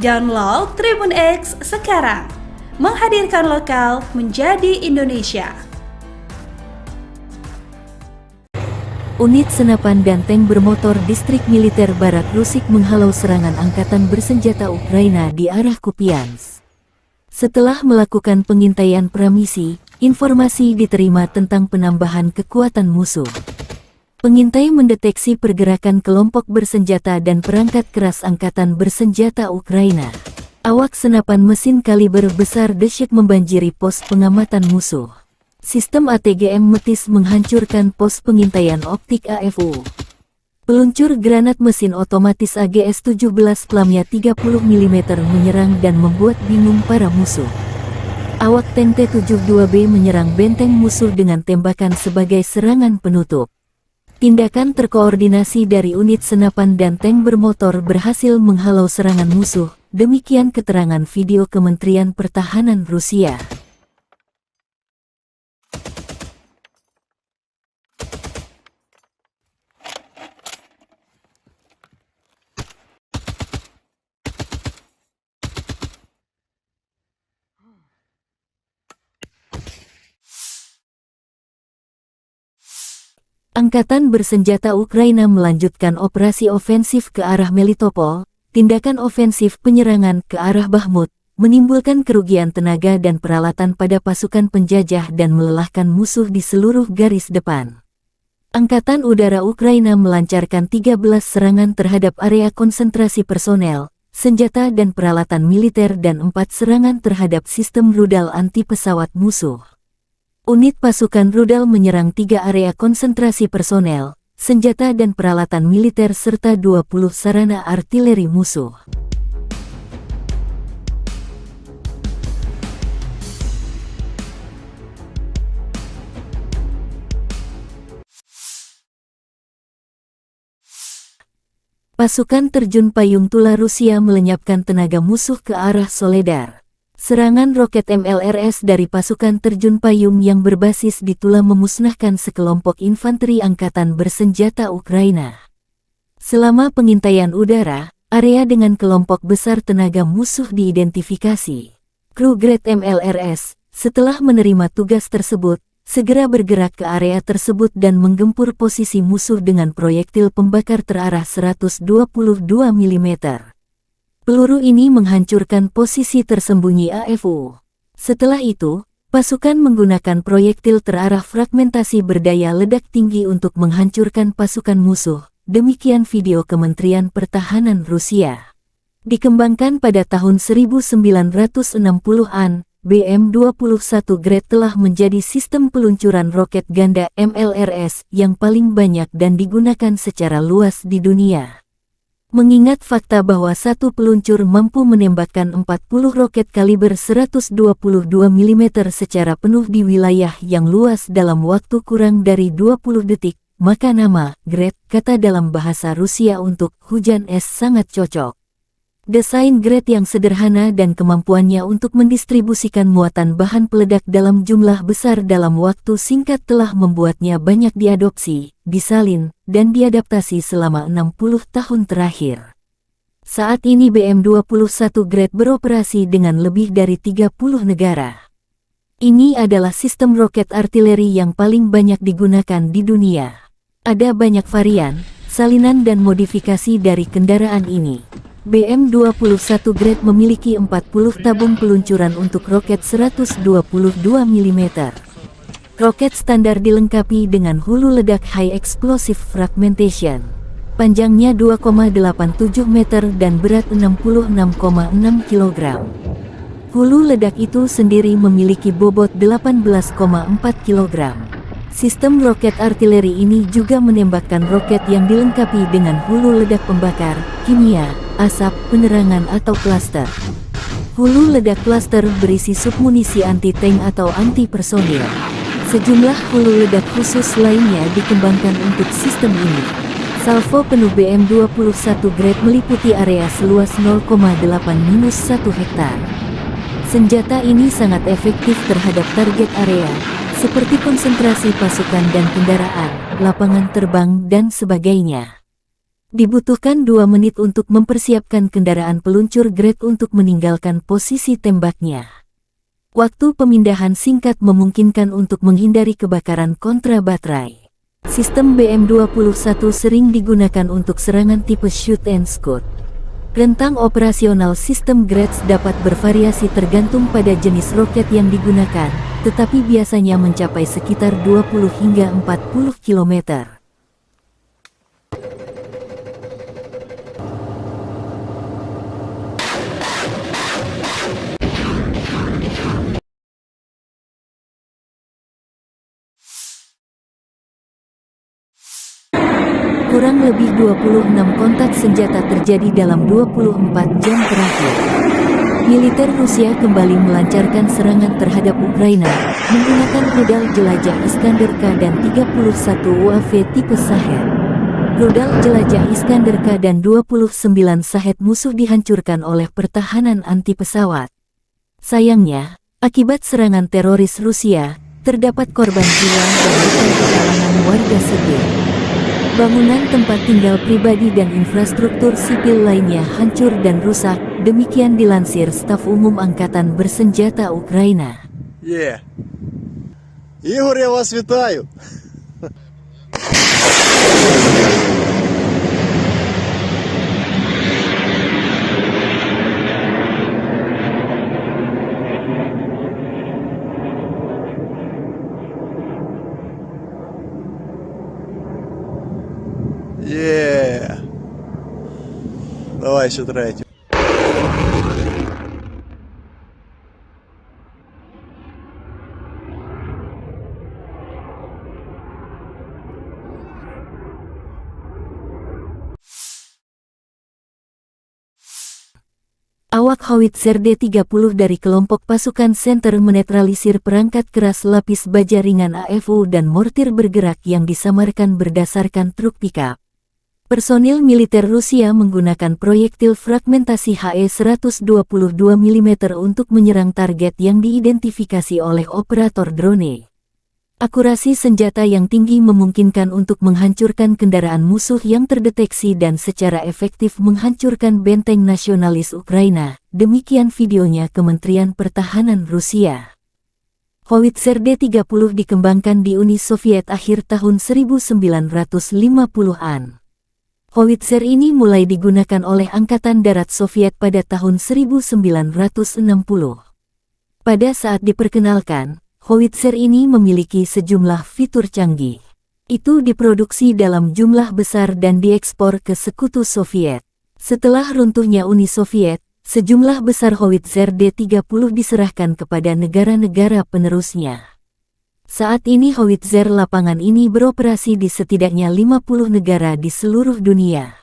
[SPEAKER 5] Download Tribun X sekarang, menghadirkan lokal menjadi Indonesia.
[SPEAKER 1] Unit senapan dan tank bermotor distrik militer Barat Rusik menghalau serangan Angkatan Bersenjata Ukraina di arah Kupiansk. Setelah melakukan pengintaian pramisi, informasi diterima tentang penambahan kekuatan musuh. Pengintai mendeteksi pergerakan kelompok bersenjata dan perangkat keras Angkatan Bersenjata Ukraina. Awak senapan mesin kaliber besar dahsyat membanjiri pos pengamatan musuh. Sistem ATGM Metis menghancurkan pos pengintaian optik AFU. Peluncur granat mesin otomatis AGS-17 Plamnya 30 mm menyerang dan membuat bingung para musuh. Awak tank T-72B menyerang benteng musuh dengan tembakan sebagai serangan penutup. Tindakan terkoordinasi dari unit senapan dan tank bermotor berhasil menghalau serangan musuh, demikian keterangan video Kementerian Pertahanan Rusia. Angkatan bersenjata Ukraina melanjutkan operasi ofensif ke arah Melitopol. Tindakan ofensif penyerangan ke arah Bakhmut menimbulkan kerugian tenaga dan peralatan pada pasukan penjajah dan melelahkan musuh di seluruh garis depan. Angkatan Udara Ukraina melancarkan 13 serangan terhadap area konsentrasi personel, senjata dan peralatan militer dan 4 serangan terhadap sistem rudal anti-pesawat musuh. Unit pasukan rudal menyerang 3 area konsentrasi personel, senjata dan peralatan militer serta 20 sarana artileri musuh. Pasukan terjun payung Tula Rusia melenyapkan tenaga musuh ke arah Soledar. Serangan roket MLRS dari pasukan terjun payung yang berbasis di Tula memusnahkan sekelompok infanteri angkatan bersenjata Ukraina. Selama pengintaian udara, area dengan kelompok besar tenaga musuh diidentifikasi. Kru Grad MLRS, setelah menerima tugas tersebut, segera bergerak ke area tersebut dan menggempur posisi musuh dengan proyektil pembakar terarah 122 mm. Peluru ini menghancurkan posisi tersembunyi AFU. Setelah itu, pasukan menggunakan proyektil terarah fragmentasi berdaya ledak tinggi untuk menghancurkan pasukan musuh. Demikian video Kementerian Pertahanan Rusia. Dikembangkan pada tahun 1960-an, BM-21 Grad telah menjadi sistem peluncuran roket ganda MLRS yang paling banyak dan digunakan secara luas di dunia. Mengingat fakta bahwa satu peluncur mampu menembakkan 40 roket kaliber 122 mm secara penuh di wilayah yang luas dalam waktu kurang dari 20 detik, maka nama Grad, kata dalam bahasa Rusia untuk hujan es, sangat cocok. Desain Grad yang sederhana dan kemampuannya untuk mendistribusikan muatan bahan peledak dalam jumlah besar dalam waktu singkat telah membuatnya banyak diadopsi, disalin, dan diadaptasi selama 60 tahun terakhir. Saat ini BM-21 Grad beroperasi dengan lebih dari 30 negara. Ini adalah sistem roket artileri yang paling banyak digunakan di dunia. Ada banyak varian, salinan dan modifikasi dari kendaraan ini. BM-21 Grad memiliki 40 tabung peluncuran untuk roket 122 mm. Roket standar dilengkapi dengan hulu ledak High Explosive Fragmentation. Panjangnya 2,87 meter dan berat 66,6 kg. Hulu ledak itu sendiri memiliki bobot 18,4 kg. Sistem roket artileri ini juga menembakkan roket yang dilengkapi dengan hulu ledak pembakar, kimia, asap, penerangan atau klaster. Hulu ledak klaster berisi submunisi anti-tank atau anti-personil. Sejumlah hulu ledak khusus lainnya dikembangkan untuk sistem ini. Salvo penuh BM-21 Grad meliputi area seluas 0,8-1 hektar. Senjata ini sangat efektif terhadap target area, seperti konsentrasi pasukan dan kendaraan, lapangan terbang, dan sebagainya. Dibutuhkan 2 menit untuk mempersiapkan kendaraan peluncur Grad untuk meninggalkan posisi tembaknya. Waktu pemindahan singkat memungkinkan untuk menghindari kebakaran kontra baterai. Sistem BM-21 sering digunakan untuk serangan tipe shoot and scoot. Rentang operasional sistem Grad dapat bervariasi tergantung pada jenis roket yang digunakan, tetapi biasanya mencapai sekitar 20 hingga 40 km. Kurang lebih 26 kontak senjata terjadi dalam 24 jam terakhir. Militer Rusia kembali melancarkan serangan terhadap Ukraina, menggunakan rudal jelajah Iskander-K dan 31 UAV tipe Shahed. Rudal jelajah Iskander-K dan 29 Shahed musuh dihancurkan oleh pertahanan anti pesawat. Sayangnya, akibat serangan teroris Rusia, terdapat korban jiwa dan luka di kalangan warga sipil. Bangunan tempat tinggal pribadi dan infrastruktur sipil lainnya hancur dan rusak, demikian dilansir Staf Umum Angkatan Bersenjata Ukraina.
[SPEAKER 2] Ігор, я вас вітаю! Давай еще третью.
[SPEAKER 1] Awak howitzer D-30 dari kelompok pasukan Center menetralisir perangkat keras lapis baja ringan AFU dan mortir bergerak yang disamarkan berdasarkan truk pickup. Personil militer Rusia menggunakan proyektil fragmentasi HE-122 mm untuk menyerang target yang diidentifikasi oleh operator drone. Akurasi senjata yang tinggi memungkinkan untuk menghancurkan kendaraan musuh yang terdeteksi dan secara efektif menghancurkan benteng nasionalis Ukraina. Demikian videonya Kementerian Pertahanan Rusia. Howitzer D-30 dikembangkan di Uni Soviet akhir tahun 1950-an. Howitzer ini mulai digunakan oleh Angkatan Darat Soviet pada tahun 1960. Pada saat diperkenalkan, howitzer ini memiliki sejumlah fitur canggih. Itu diproduksi dalam jumlah besar dan diekspor ke Sekutu Soviet. Setelah runtuhnya Uni Soviet, sejumlah besar howitzer D-30 diserahkan kepada negara-negara penerusnya. Saat ini howitzer lapangan ini beroperasi di setidaknya 50 negara di seluruh dunia.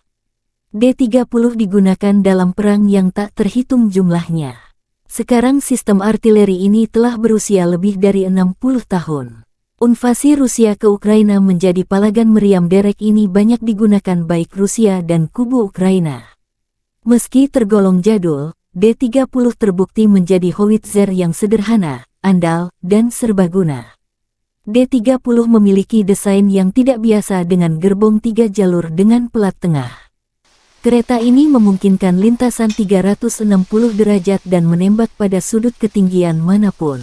[SPEAKER 1] D-30 digunakan dalam perang yang tak terhitung jumlahnya. Sekarang sistem artileri ini telah berusia lebih dari 60 tahun. Invasi Rusia ke Ukraina menjadi palagan meriam derek ini banyak digunakan baik Rusia dan kubu Ukraina. Meski tergolong jadul, D-30 terbukti menjadi howitzer yang sederhana, andal, dan serbaguna. D-30 memiliki desain yang tidak biasa dengan gerbong 3 jalur dengan pelat tengah. Kereta ini memungkinkan lintasan 360 derajat dan menembak pada sudut ketinggian manapun.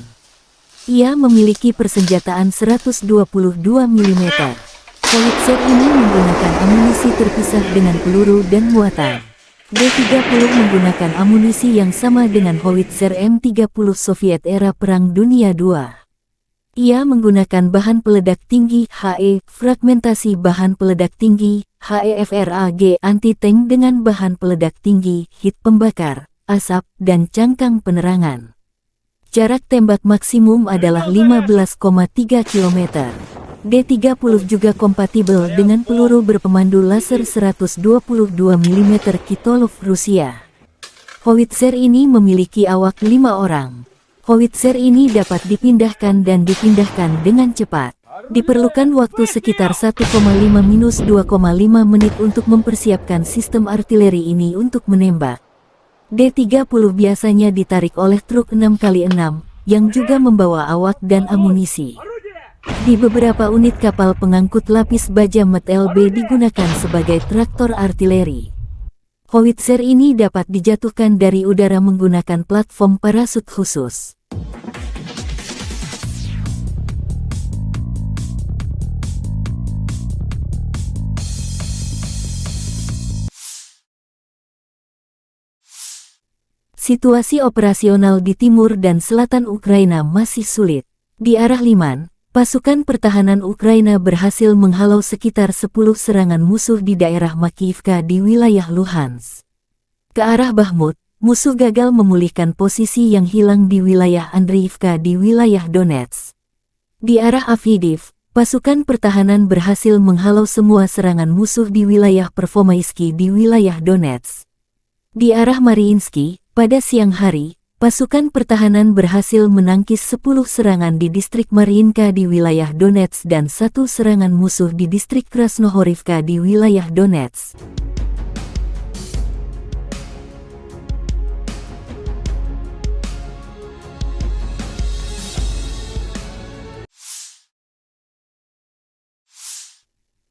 [SPEAKER 1] Ia memiliki persenjataan 122 mm. Howitzer ini menggunakan amunisi terpisah dengan peluru dan muatan. D-30 menggunakan amunisi yang sama dengan howitzer M30 Soviet era Perang Dunia II. Ia menggunakan bahan peledak tinggi HE, fragmentasi bahan peledak tinggi, HEFRAG anti-tank dengan bahan peledak tinggi, hit pembakar, asap, dan cangkang penerangan. Jarak tembak maksimum adalah 15,3 km. D-30 juga kompatibel dengan peluru berpemandu laser 122 mm Kitolov Rusia. Howitzer ini memiliki awak 5 orang. Howitzer ini dapat dipindahkan dan dipindahkan dengan cepat. Diperlukan waktu sekitar 1,5–2,5 menit untuk mempersiapkan sistem artileri ini untuk menembak. D-30 biasanya ditarik oleh truk 6x6, yang juga membawa awak dan amunisi. Di beberapa unit kapal pengangkut lapis baja MET-LB digunakan sebagai traktor artileri. Howitzer ini dapat dijatuhkan dari udara menggunakan platform parasut khusus. Situasi operasional di timur dan selatan Ukraina masih sulit. Di arah Liman, pasukan pertahanan Ukraina berhasil menghalau sekitar 10 serangan musuh di daerah Makiivka di wilayah Luhansk. Ke arah Bakhmut, musuh gagal memulihkan posisi yang hilang di wilayah Andriivka di wilayah Donetsk. Di arah Avdiivka, pasukan pertahanan berhasil menghalau semua serangan musuh di wilayah Pervomaisky di wilayah Donetsk. Di arah Mariinsky, pada siang hari, pasukan pertahanan berhasil menangkis 10 serangan di distrik Mariinka di wilayah Donetsk dan 1 serangan musuh di distrik Krasnohorivka di wilayah Donetsk.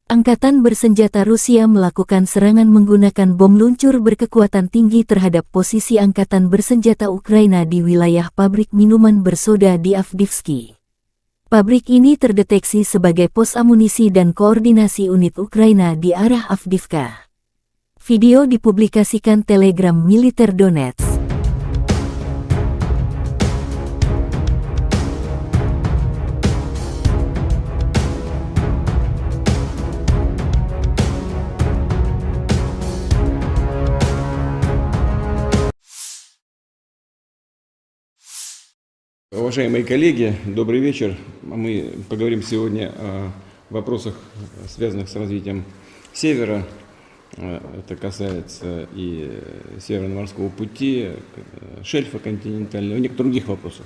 [SPEAKER 1] Angkatan bersenjata Rusia melakukan serangan menggunakan bom luncur berkekuatan tinggi terhadap posisi angkatan bersenjata Ukraina di wilayah pabrik minuman bersoda di Avdiivka. Pabrik ini terdeteksi sebagai pos amunisi dan koordinasi unit Ukraina di arah Avdiivka. Video dipublikasikan Telegram militer Donetsk.
[SPEAKER 3] Уважаемые коллеги, добрый вечер. Мы поговорим сегодня о вопросах, связанных с развитием Севера. Это касается и Северного морского пути, шельфа континентального, и некоторых других вопросов.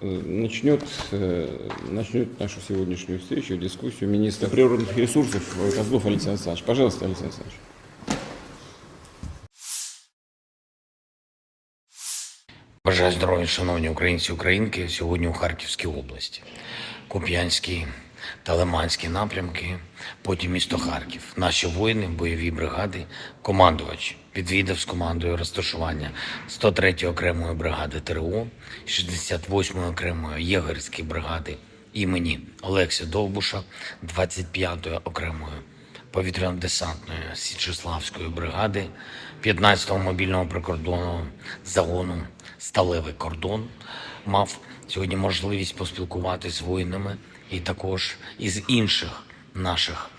[SPEAKER 3] Начнет нашу сегодняшнюю встречу, дискуссию министр природных ресурсов Козлов Александр Александрович. Пожалуйста, Александр Александрович.
[SPEAKER 4] Бажаю здоров'я, шановні українці і українки. Сьогодні у Харківській області. Куп'янський та Лиманський напрямки, потім місто Харків. Наші воїни, бойові бригади, командувач відвідав з командою розташування 103-ї окремої бригади ТРО, 68-ї окремої єгерської бригади імені Олекси Довбуша, 25-ї окремої повітряно-десантної Січеславської бригади, 15-го мобільного прикордонного загону «Сталевий кордон». Мав сьогодні можливість поспілкуватися з воїнами і також із інших наших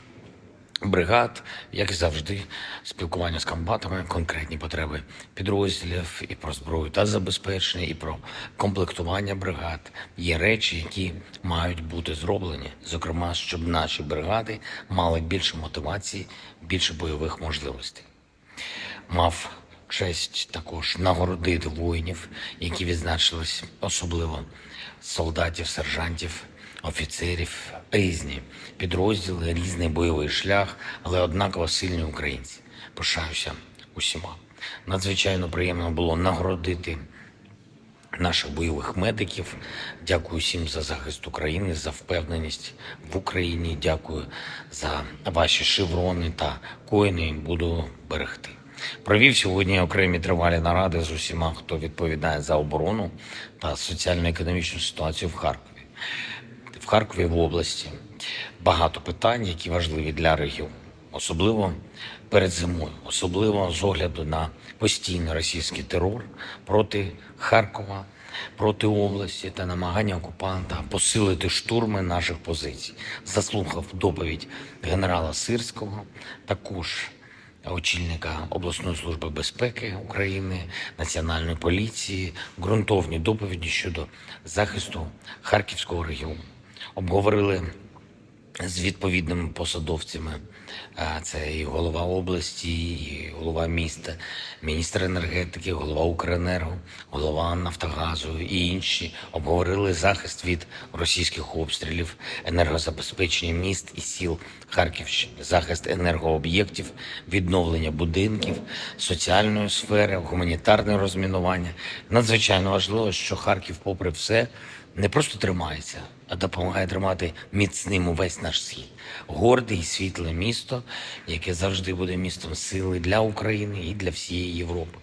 [SPEAKER 4] бригад, як і завжди, спілкування з комбатами, конкретні потреби підрозділів і про зброю та забезпечення, і про комплектування бригад. Є речі, які мають бути зроблені, зокрема, щоб наші бригади мали більше мотивації, більше бойових можливостей. Мав честь також нагородити воїнів, які відзначились, особливо солдатів, сержантів, офіцерів, різні підрозділи, різний бойовий шлях, але однаково сильні українці. Пишаюся усіма. Надзвичайно приємно було нагородити наших бойових медиків. Дякую всім за захист України, за впевненість в Україні. Дякую за ваші шеврони та коїни. Буду берегти. Провів сьогодні окремі тривалі наради з усіма, хто відповідає за оборону та соціально-економічну ситуацію в Харкові. В Харкові, в області, багато питань, які важливі для регіону. Особливо перед зимою, особливо з огляду на постійний російський терор проти Харкова, проти області та намагання окупанта посилити штурми наших позицій. Заслухав доповідь генерала Сирського, також очільника обласної служби безпеки України, Національної поліції, ґрунтовні доповіді щодо захисту Харківського регіону. Обговорили з відповідними посадовцями, це і голова області, і голова міста, міністр енергетики, голова Укренерго, голова Нафтогазу і інші. Обговорили захист від російських обстрілів, енергозабезпечення міст і сіл Харківщини, захист енергооб'єктів, відновлення будинків, соціальної сфери, гуманітарне розмінування. Надзвичайно важливо, що Харків, попри все, не просто тримається, а допомагає тримати міцним увесь наш схід. Горде і світле місто, яке завжди буде містом сили для України і для всієї Європи.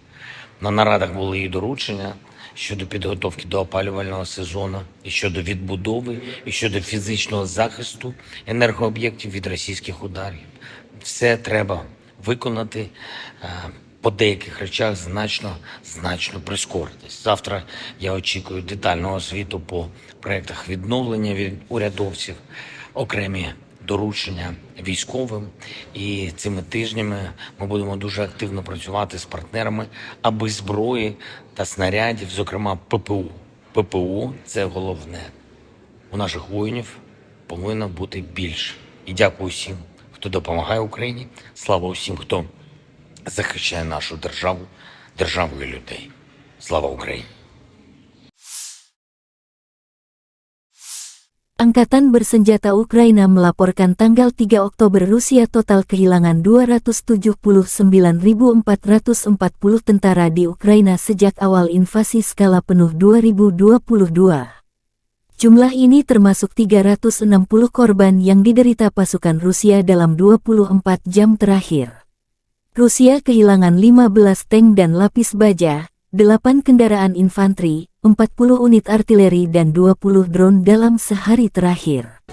[SPEAKER 4] На нарадах були і доручення щодо підготовки до опалювального сезону, і щодо відбудови, і щодо фізичного захисту енергооб'єктів від російських ударів. Все треба виконати, по деяких речах значно прискоритись. Завтра я очікую детального звіту по проєктах відновлення від урядовців, окремі доручення військовим. І цими тижнями ми будемо дуже активно працювати з партнерами, аби зброї та снарядів, зокрема ППУ. ППУ – це головне. У наших воїнів повинно бути більше. І дякую всім, хто допомагає Україні. Слава усім, хто захищає нашу державу, державу і людей. Слава Україні!
[SPEAKER 1] Angkatan Bersenjata Ukraina melaporkan tanggal 3 Oktober Rusia total kehilangan 279.440 tentara di Ukraina sejak awal invasi skala penuh 2022. Jumlah ini termasuk 360 korban yang diderita pasukan Rusia dalam 24 jam terakhir. Rusia kehilangan 15 tank dan lapis baja, 8 kendaraan infanteri, 40 unit artileri dan 20 drone dalam sehari terakhir.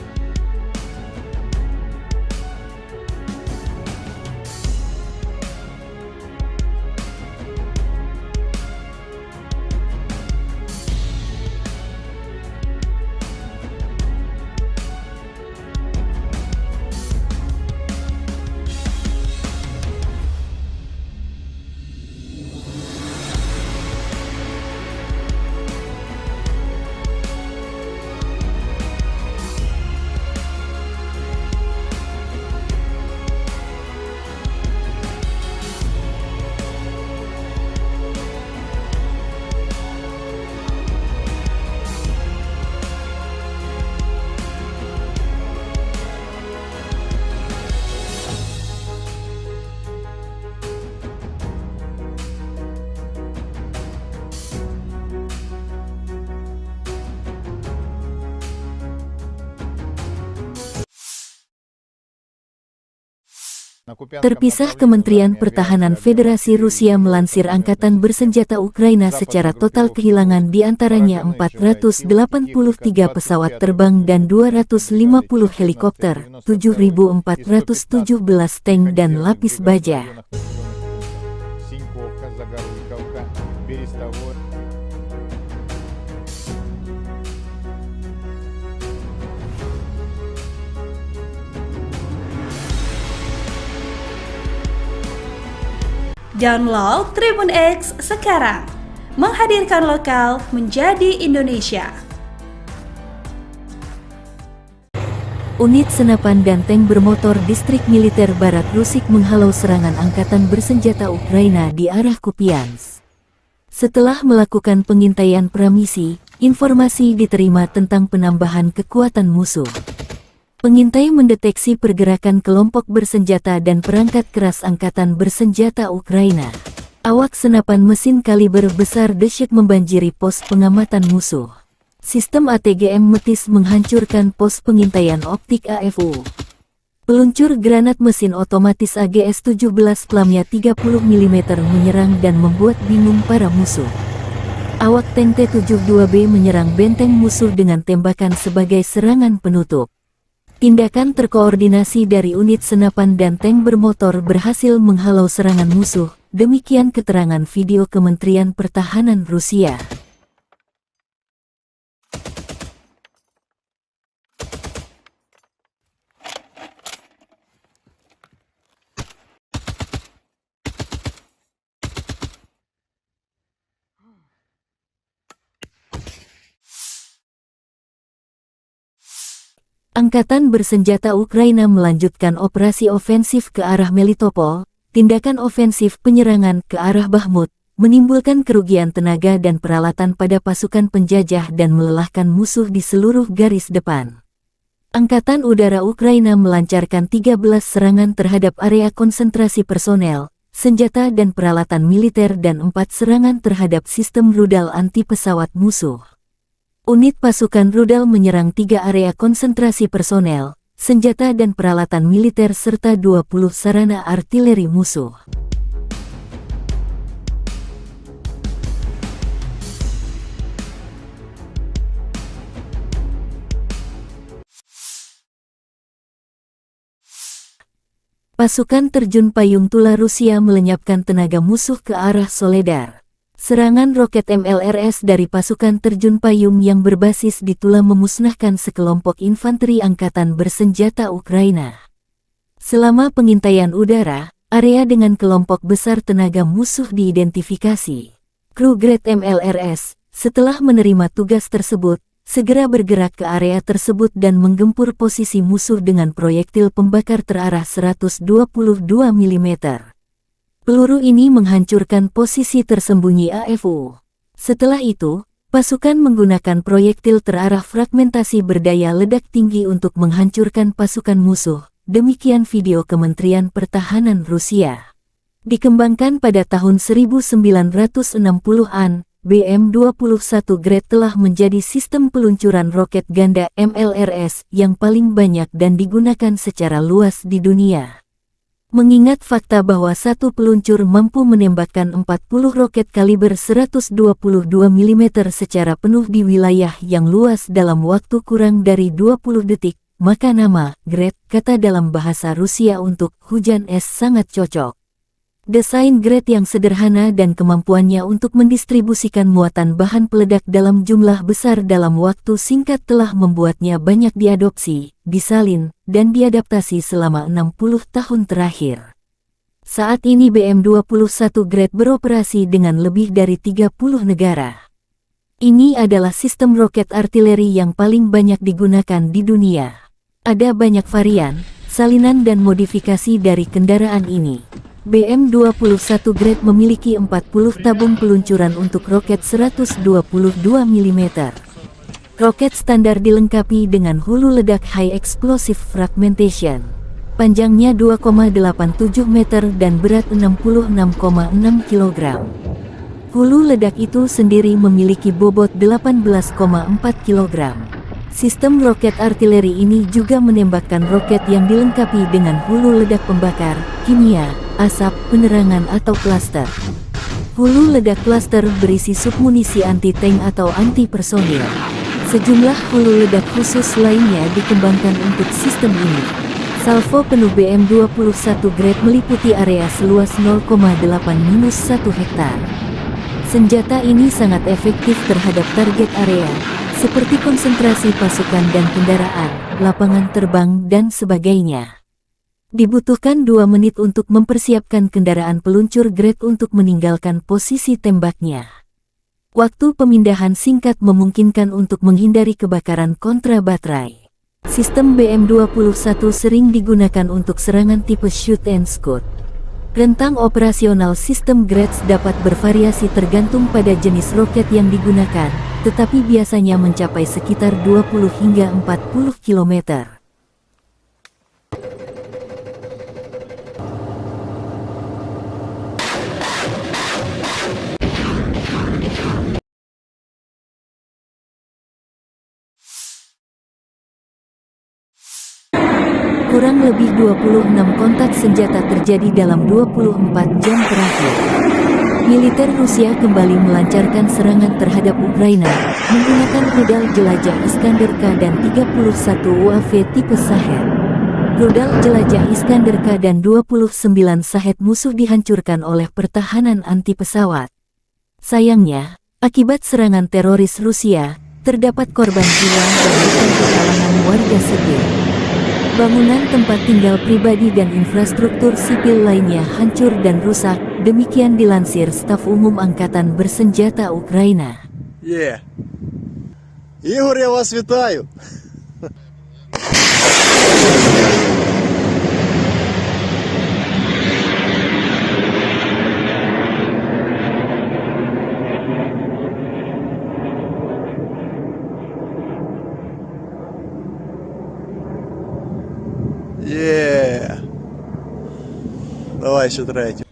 [SPEAKER 1] Terpisah, Kementerian Pertahanan Federasi Rusia melansir Angkatan Bersenjata Ukraina secara total kehilangan di antaranya 483 pesawat terbang dan 250 helikopter, 7.417 tank dan lapis baja.
[SPEAKER 5] Download Tribun X sekarang, menghadirkan lokal menjadi Indonesia.
[SPEAKER 1] Unit senapan dan tank bermotor Distrik Militer Barat Rusik menghalau serangan Angkatan Bersenjata Ukraina di arah Kupiansk. Setelah melakukan pengintaian pramisi, informasi diterima tentang penambahan kekuatan musuh. Pengintai mendeteksi pergerakan kelompok bersenjata dan perangkat keras Angkatan Bersenjata Ukraina. Awak senapan mesin kaliber besar dahsyat membanjiri pos pengamatan musuh. Sistem ATGM Metis menghancurkan pos pengintaian optik AFU. Peluncur granat mesin otomatis AGS-17 Plamnya 30 mm menyerang dan membuat bingung para musuh. Awak tank T-72B menyerang benteng musuh dengan tembakan sebagai serangan penutup. Tindakan terkoordinasi dari unit senapan dan tank bermotor berhasil menghalau serangan musuh, demikian keterangan video Kementerian Pertahanan Rusia. Angkatan Bersenjata Ukraina melanjutkan operasi ofensif ke arah Melitopol. Tindakan ofensif penyerangan ke arah Bakhmut menimbulkan kerugian tenaga dan peralatan pada pasukan penjajah dan melelahkan musuh di seluruh garis depan. Angkatan Udara Ukraina melancarkan 13 serangan terhadap area konsentrasi personel, senjata dan peralatan militer dan 4 serangan terhadap sistem rudal anti-pesawat musuh. Unit pasukan rudal menyerang 3 area konsentrasi personel, senjata dan peralatan militer serta 20 sarana artileri musuh. Pasukan terjun payung Tula Rusia melenyapkan tenaga musuh ke arah Soledar. Serangan roket MLRS dari pasukan terjun payung yang berbasis di Tula memusnahkan sekelompok infanteri Angkatan Bersenjata Ukraina. Selama pengintaian udara, area dengan kelompok besar tenaga musuh diidentifikasi. Kru Grad MLRS, setelah menerima tugas tersebut, segera bergerak ke area tersebut dan menggempur posisi musuh dengan proyektil pembakar terarah 122 mm. Peluru ini menghancurkan posisi tersembunyi AFU. Setelah itu, pasukan menggunakan proyektil terarah fragmentasi berdaya ledak tinggi untuk menghancurkan pasukan musuh. Demikian video Kementerian Pertahanan Rusia. Dikembangkan pada tahun 1960-an, BM-21 Grad telah menjadi sistem peluncuran roket ganda MLRS yang paling banyak dan digunakan secara luas di dunia. Mengingat fakta bahwa satu peluncur mampu menembakkan 40 roket kaliber 122 mm secara penuh di wilayah yang luas dalam waktu kurang dari 20 detik, maka nama Grad, kata dalam bahasa Rusia untuk hujan es, sangat cocok. Desain Grad yang sederhana dan kemampuannya untuk mendistribusikan muatan bahan peledak dalam jumlah besar dalam waktu singkat telah membuatnya banyak diadopsi, disalin, dan diadaptasi selama 60 tahun terakhir. Saat ini BM-21 Grad beroperasi dengan lebih dari 30 negara. Ini adalah sistem roket artileri yang paling banyak digunakan di dunia. Ada banyak varian, salinan dan modifikasi dari kendaraan ini. BM-21 Grad memiliki 40 tabung peluncuran untuk roket 122 mm. Roket standar dilengkapi dengan hulu ledak High Explosive Fragmentation. Panjangnya 2,87 meter dan berat 66,6 kg. Hulu ledak itu sendiri memiliki bobot 18,4 kg. Sistem roket artileri ini juga menembakkan roket yang dilengkapi dengan hulu ledak pembakar, kimia, asap, penerangan atau klaster. Hulu ledak klaster berisi submunisi anti-tank atau anti-personil. Sejumlah hulu ledak khusus lainnya dikembangkan untuk sistem ini. Salvo penuh BM-21 Grade meliputi area seluas 0,8-1 hektar. Senjata ini sangat efektif terhadap target area, seperti konsentrasi pasukan dan kendaraan, lapangan terbang, dan sebagainya. Dibutuhkan 2 menit untuk mempersiapkan kendaraan peluncur Grade untuk meninggalkan posisi tembaknya. Waktu pemindahan singkat memungkinkan untuk menghindari kebakaran kontra baterai. Sistem BM-21 sering digunakan untuk serangan tipe shoot and scoot. Rentang operasional sistem Grades dapat bervariasi tergantung pada jenis roket yang digunakan, tetapi biasanya mencapai sekitar 20 hingga 40 km. Kurang lebih 26 kontak senjata terjadi dalam 24 jam terakhir. Militer Rusia kembali melancarkan serangan terhadap Ukraina menggunakan rudal jelajah Iskander-K dan 31 UAV tipe Shahed. Rudal jelajah Iskander-K dan 29 Shahed musuh dihancurkan oleh pertahanan anti pesawat. Sayangnya, akibat serangan teroris Rusia, terdapat korban jiwa dan luka di kalangan warga sipil. Bangunan tempat tinggal pribadi dan infrastruktur sipil lainnya hancur dan rusak, demikian dilansir Staf Umum Angkatan Bersenjata Ukraina.
[SPEAKER 2] Ігор, я вас вітаю. Давай ще третю.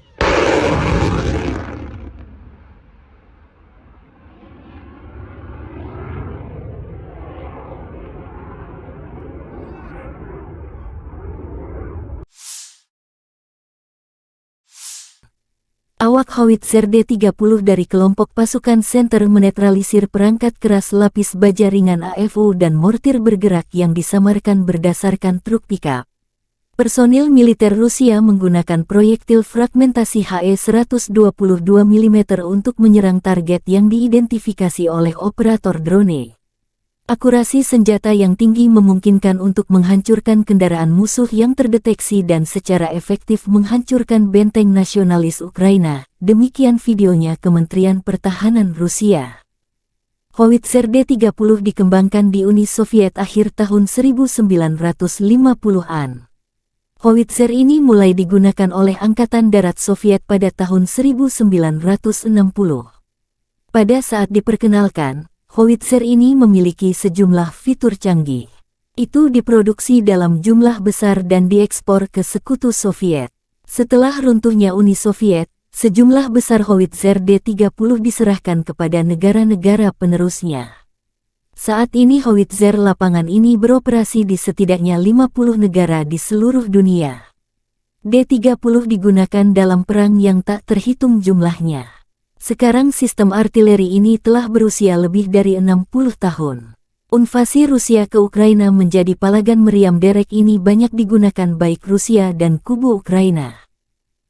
[SPEAKER 1] Awak Howitzer D-30 dari kelompok pasukan Center menetralisir perangkat keras lapis baja ringan AFU dan mortir bergerak yang disamarkan berdasarkan truk pickup. Personil militer Rusia menggunakan proyektil fragmentasi HE-122 mm untuk menyerang target yang diidentifikasi oleh operator drone. Akurasi senjata yang tinggi memungkinkan untuk menghancurkan kendaraan musuh yang terdeteksi dan secara efektif menghancurkan benteng nasionalis Ukraina. Demikian videonya Kementerian Pertahanan Rusia. Howitzer D-30 dikembangkan di Uni Soviet akhir tahun 1950-an. Howitzer ini mulai digunakan oleh Angkatan Darat Soviet pada tahun 1960. Pada saat diperkenalkan, Howitzer ini memiliki sejumlah fitur canggih. Itu diproduksi dalam jumlah besar dan diekspor ke Sekutu Soviet. Setelah runtuhnya Uni Soviet, sejumlah besar Howitzer D-30 diserahkan kepada negara-negara penerusnya. Saat ini Howitzer lapangan ini beroperasi di setidaknya 50 negara di seluruh dunia. D-30 digunakan dalam perang yang tak terhitung jumlahnya. Sekarang sistem artileri ini telah berusia lebih dari 60 tahun. Invasi Rusia ke Ukraina menjadi palagan meriam derek ini banyak digunakan baik Rusia dan kubu Ukraina.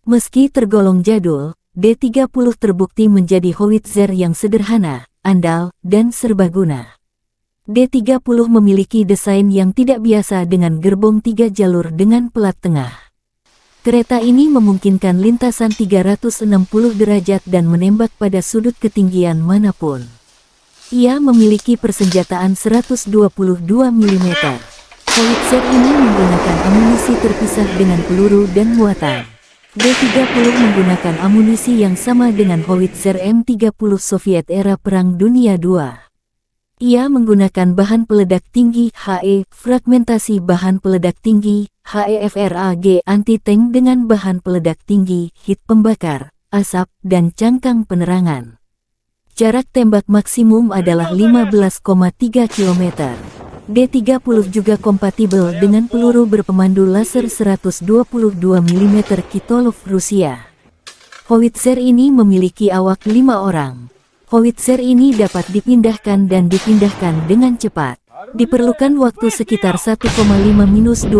[SPEAKER 1] Meski tergolong jadul, D-30 terbukti menjadi howitzer yang sederhana, andal, dan serbaguna. D-30 memiliki desain yang tidak biasa dengan gerbong 3 jalur dengan pelat tengah. Kereta ini memungkinkan lintasan 360 derajat dan menembak pada sudut ketinggian manapun. Ia memiliki persenjataan 122 mm. Howitzer ini menggunakan amunisi terpisah dengan peluru dan muatan. D-30 menggunakan amunisi yang sama dengan howitzer M30 Soviet era Perang Dunia II. Ia menggunakan bahan peledak tinggi HE, fragmentasi bahan peledak tinggi HEFRAG anti-tank dengan bahan peledak tinggi, hit pembakar, asap, dan cangkang penerangan. Jarak tembak maksimum adalah 15,3 km. D-30 juga kompatibel dengan peluru berpemandu laser 122 mm Kitolov Rusia. Howitzer ini memiliki awak 5 orang. Howitzer ini dapat dipindahkan dan dipindahkan dengan cepat. Diperlukan waktu sekitar 1,5–2,5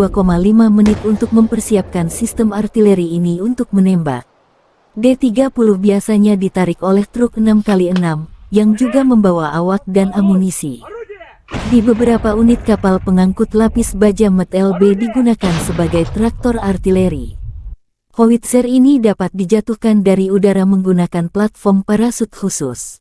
[SPEAKER 1] menit untuk mempersiapkan sistem artileri ini untuk menembak. D-30 biasanya ditarik oleh truk 6x6, yang juga membawa awak dan amunisi. Di beberapa unit kapal pengangkut lapis baja MT-LB digunakan sebagai traktor artileri. Howitzer ini dapat dijatuhkan dari udara menggunakan platform parasut khusus.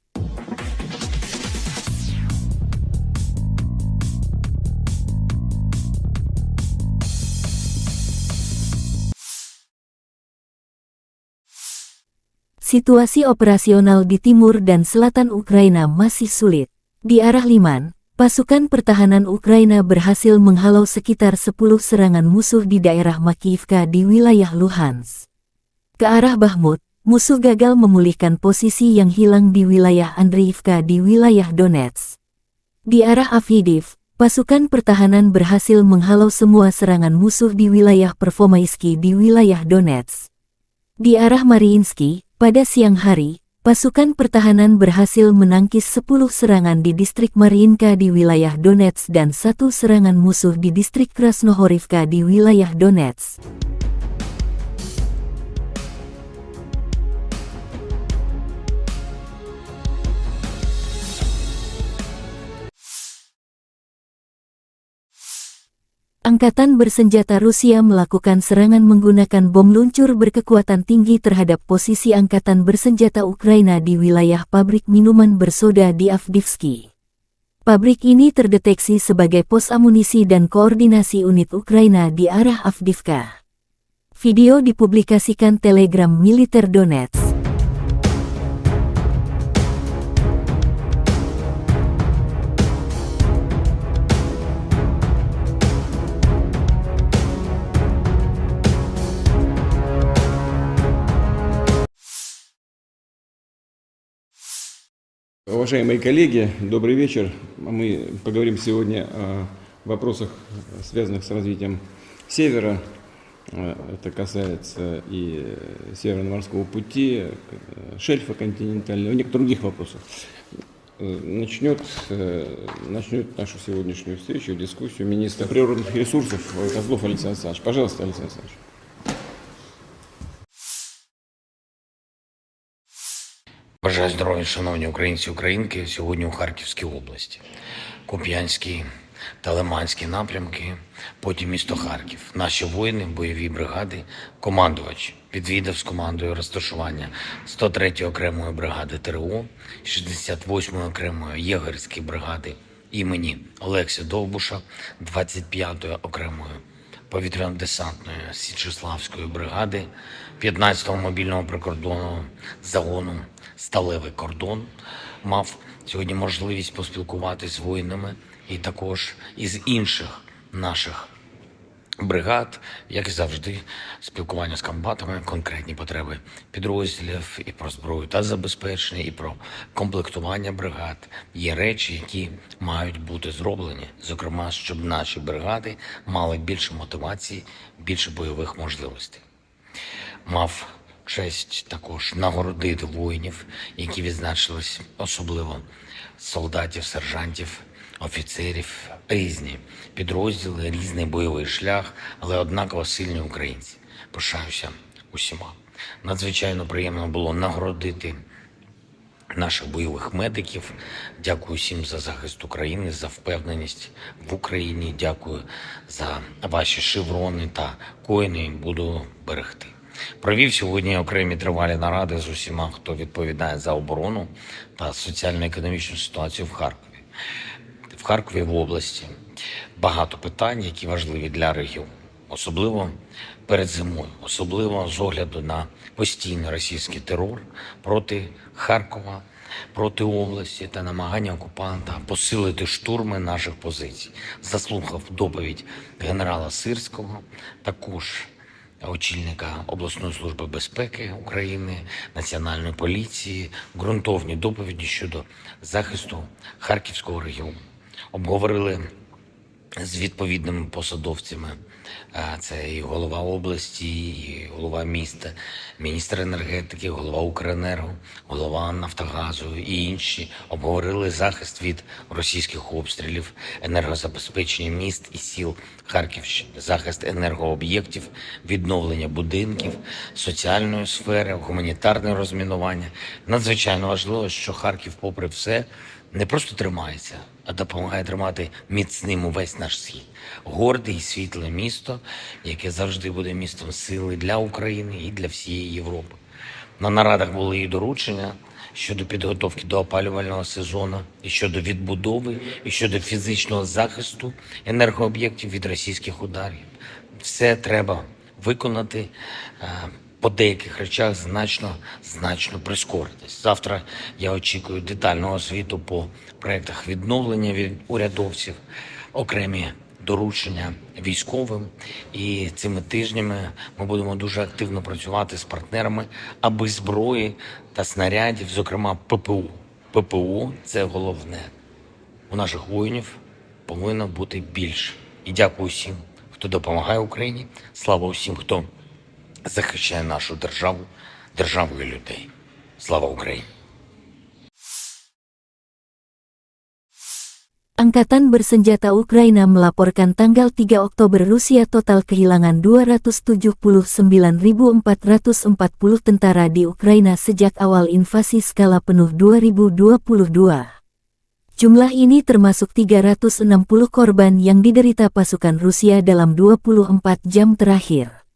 [SPEAKER 1] Situasi operasional di timur dan selatan Ukraina masih sulit. Di arah Liman, pasukan pertahanan Ukraina berhasil menghalau sekitar 10 serangan musuh di daerah Makiyivka di wilayah Luhansk. Ke arah Bakhmut, musuh gagal memulihkan posisi yang hilang di wilayah Andriivka di wilayah Donetsk. Di arah Avdiivka, pasukan pertahanan berhasil menghalau semua serangan musuh di wilayah Pervomaisky di wilayah Donetsk. Di arah Mariinsky, pada siang hari, pasukan pertahanan berhasil menangkis 10 serangan di distrik Mariinka di wilayah Donetsk dan 1 serangan musuh di distrik Krasnohorivka di wilayah Donetsk. Angkatan bersenjata Rusia melakukan serangan menggunakan bom luncur berkekuatan tinggi terhadap posisi angkatan bersenjata Ukraina di wilayah pabrik minuman bersoda di Avdiivka. Pabrik ini terdeteksi sebagai pos amunisi dan koordinasi unit Ukraina di arah Avdiivka. Video dipublikasikan Telegram Militer Donetsk.
[SPEAKER 3] Уважаемые коллеги, добрый вечер. Мы поговорим сегодня о вопросах, связанных с развитием Севера. Это касается и Северного морского пути, шельфа континентального, и некоторых других вопросов. Начнет нашу сегодняшнюю встречу, дискуссию министр природных ресурсов Козлов Александр Александрович. Пожалуйста, Александр Александрович.
[SPEAKER 4] Бажаю здоров'я, шановні українці і українки, сьогодні у Харківській області. Куп'янський та Лиманський напрямки, потім місто Харків. Наші воїни, бойові бригади, командувач відвідав з командою розташування 103-ї окремої бригади ТРО, 68-ї окремої єгерської бригади імені Олекси Довбуша, 25-ї окремої повітряно-десантної Січеславської бригади, 15-го мобільного прикордонного загону «Сталевий кордон». Мав сьогодні можливість поспілкуватися з воїнами і також із інших наших бригад, як і завжди, спілкування з комбатами, конкретні потреби підрозділів і про зброю та забезпечення, і про комплектування бригад. Є речі, які мають бути зроблені, зокрема, щоб наші бригади мали більше мотивації, більше бойових можливостей. Мав честь також нагородити воїнів, які відзначились, особливо солдатів, сержантів, офіцерів, різні підрозділи, різний бойовий шлях, але однаково сильні українці. Пишаюся усіма. Надзвичайно приємно було нагородити наших бойових медиків. Дякую всім за захист України, за впевненість в Україні. Дякую за ваші шеврони та коїни. Буду берегти. Провів сьогодні окремі тривалі наради з усіма, хто відповідає за оборону та соціально-економічну ситуацію в Харкові. В Харкові, в області, багато питань, які важливі для регіону. Особливо перед зимою, особливо з огляду на постійний російський терор проти Харкова, проти області та намагання окупанта посилити штурми наших позицій. Заслухав доповідь генерала Сирського, також очільника обласної служби безпеки України, Національної поліції, ґрунтовні доповіді щодо захисту Харківського регіону. Обговорили з відповідними посадовцями. Це і голова області, і голова міста, міністр енергетики, голова Укренерго, голова Нафтогазу і інші обговорили захист від російських обстрілів, енергозабезпечення міст і сіл Харківщини, захист енергооб'єктів, відновлення будинків, соціальної сфери, гуманітарне розмінування. Надзвичайно важливо, що Харків, попри все, не просто тримається, а допомагає тримати міцним увесь наш схід. Горде і світле місто, яке завжди буде містом сили для України і для всієї Європи. На нарадах були і доручення щодо підготовки до опалювального сезону, і щодо відбудови, і щодо фізичного захисту енергооб'єктів від російських ударів. Все треба виконати. По деяких речах значно прискоритись. Завтра я очікую детального звіту по проєктах відновлення від урядовців, окремі доручення військовим. І цими тижнями ми будемо дуже активно працювати з партнерами, аби зброї та снарядів, зокрема ППО – це головне. У наших воїнів повинно бути більше. І дякую всім, хто допомагає Україні. Слава усім, хто захищає нашу державу, державу і людей. Слава Україні!
[SPEAKER 1] Angkatan Bersenjata Ukraina melaporkan tanggal 3 Oktober Rusia total kehilangan 279.440 tentara di Ukraina sejak awal invasi skala penuh 2022. Jumlah ini termasuk 360 korban yang diderita pasukan Rusia dalam 24 jam terakhir.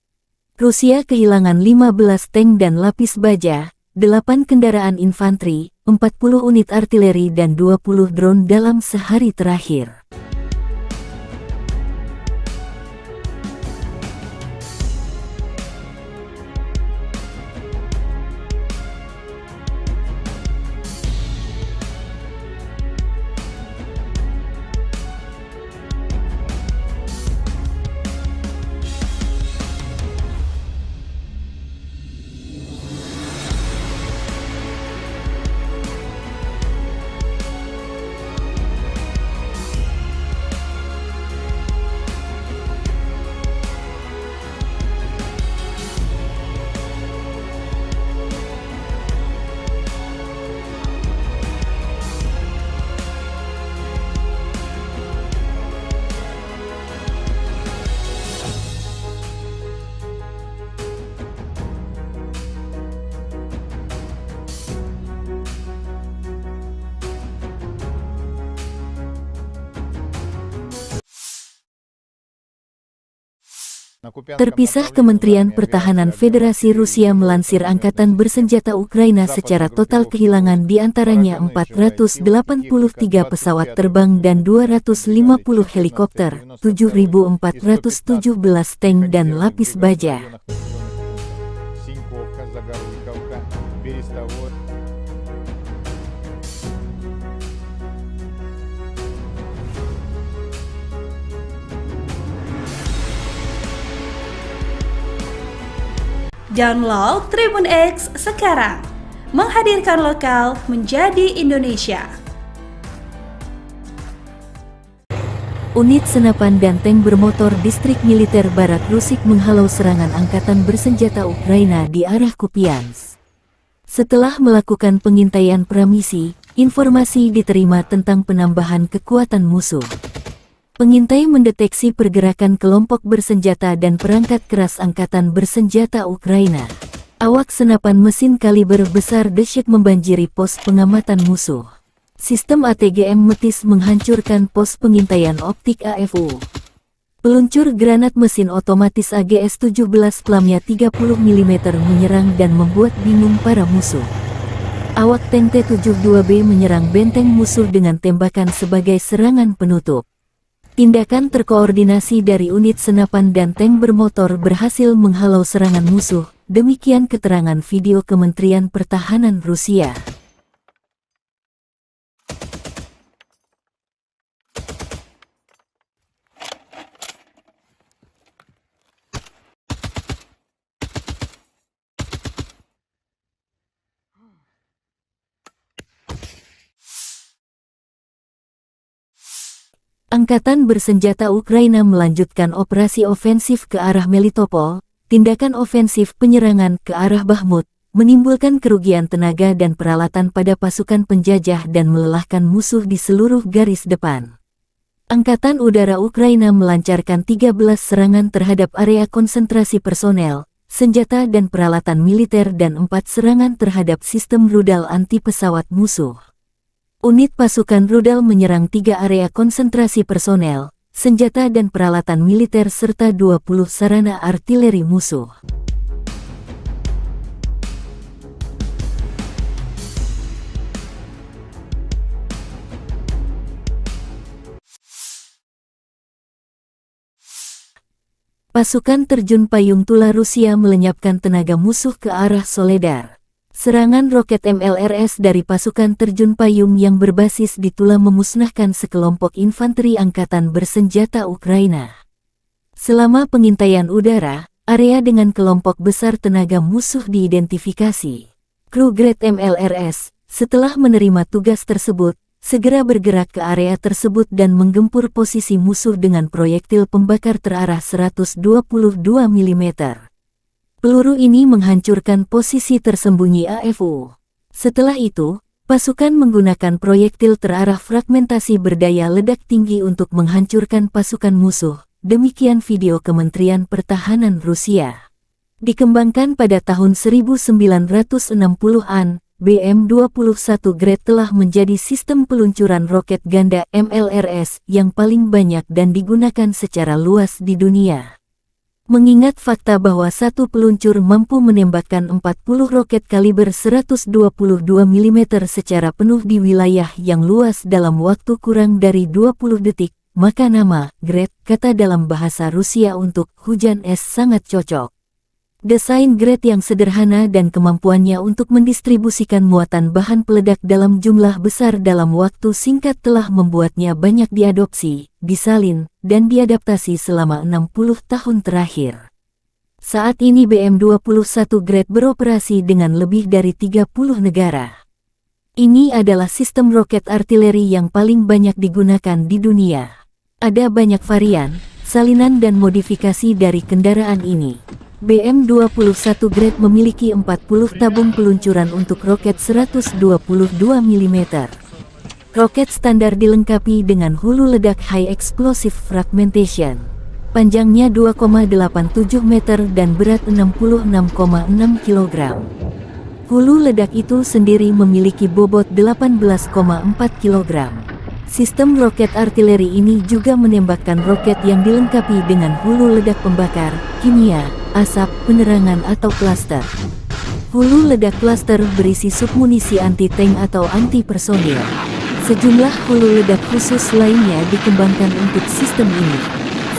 [SPEAKER 1] Rusia kehilangan 15 tank dan lapis baja, 8 kendaraan infanteri, 40 unit artileri dan 20 drone dalam sehari terakhir. Terpisah, Kementerian Pertahanan Federasi Rusia melansir Angkatan Bersenjata Ukraina secara total kehilangan diantaranya 483 pesawat terbang dan 250 helikopter, 7.417 tank dan lapis baja.
[SPEAKER 5] Download Tribun X sekarang, menghadirkan lokal menjadi Indonesia.
[SPEAKER 1] Unit senapan dan tank bermotor distrik militer Barat Rusik menghalau serangan Angkatan Bersenjata Ukraina di arah Kupiansk. Setelah melakukan pengintaian premisi, informasi diterima tentang penambahan kekuatan musuh. Pengintai mendeteksi pergerakan kelompok bersenjata dan perangkat keras Angkatan Bersenjata Ukraina. Awak senapan mesin kaliber besar dahsyat membanjiri pos pengamatan musuh. Sistem ATGM Metis menghancurkan pos pengintaian optik AFU. Peluncur granat mesin otomatis AGS-17 pelamnya 30 mm menyerang dan membuat bingung para musuh. Awak tank T-72B menyerang benteng musuh dengan tembakan sebagai serangan penutup. Tindakan terkoordinasi dari unit senapan dan tank bermotor berhasil menghalau serangan musuh, demikian keterangan video Kementerian Pertahanan Rusia. Angkatan bersenjata Ukraina melanjutkan operasi ofensif ke arah Melitopol. Tindakan ofensif penyerangan ke arah Bakhmut menimbulkan kerugian tenaga dan peralatan pada pasukan penjajah dan melelahkan musuh di seluruh garis depan. Angkatan Udara Ukraina melancarkan 13 serangan terhadap area konsentrasi personel, senjata dan peralatan militer dan 4 serangan terhadap sistem rudal anti-pesawat musuh. Unit pasukan rudal menyerang 3 area konsentrasi personel, senjata dan peralatan militer serta 20 sarana artileri musuh. Pasukan terjun payung Tula Rusia melenyapkan tenaga musuh ke arah Soledar. Serangan roket MLRS dari pasukan terjun payung yang berbasis di Tula memusnahkan sekelompok infanteri angkatan bersenjata Ukraina. Selama pengintaian udara, area dengan kelompok besar tenaga musuh diidentifikasi. Kru Grad MLRS, setelah menerima tugas tersebut, segera bergerak ke area tersebut dan menggempur posisi musuh dengan proyektil pembakar terarah 122 mm. Peluru ini menghancurkan posisi tersembunyi AFU. Setelah itu, pasukan menggunakan proyektil terarah fragmentasi berdaya ledak tinggi untuk menghancurkan pasukan musuh. Demikian video Kementerian Pertahanan Rusia. Dikembangkan pada tahun 1960-an, BM-21 Grad telah menjadi sistem peluncuran roket ganda MLRS yang paling banyak dan digunakan secara luas di dunia. Mengingat fakta bahwa satu peluncur mampu menembakkan 40 roket kaliber 122 mm secara penuh di wilayah yang luas dalam waktu kurang dari 20 detik, maka nama Grad, kata dalam bahasa Rusia untuk hujan es, sangat cocok. Desain Grad yang sederhana dan kemampuannya untuk mendistribusikan muatan bahan peledak dalam jumlah besar dalam waktu singkat telah membuatnya banyak diadopsi, disalin, dan diadaptasi selama 60 tahun terakhir. Saat ini BM-21 Grad beroperasi dengan lebih dari 30 negara. Ini adalah sistem roket artileri yang paling banyak digunakan di dunia. Ada banyak varian, salinan dan modifikasi dari kendaraan ini. BM-21 Grad memiliki 40 tabung peluncuran untuk roket 122 mm. Roket standar dilengkapi dengan hulu ledak High Explosive Fragmentation. Panjangnya 2,87 meter dan berat 66,6 kg. Hulu ledak itu sendiri memiliki bobot 18,4 kg. Sistem roket artileri ini juga menembakkan roket yang dilengkapi dengan hulu ledak pembakar, kimia, asap, penerangan atau klaster. Hulu ledak klaster berisi submunisi anti-tank atau anti-personil. Sejumlah hulu ledak khusus lainnya dikembangkan untuk sistem ini.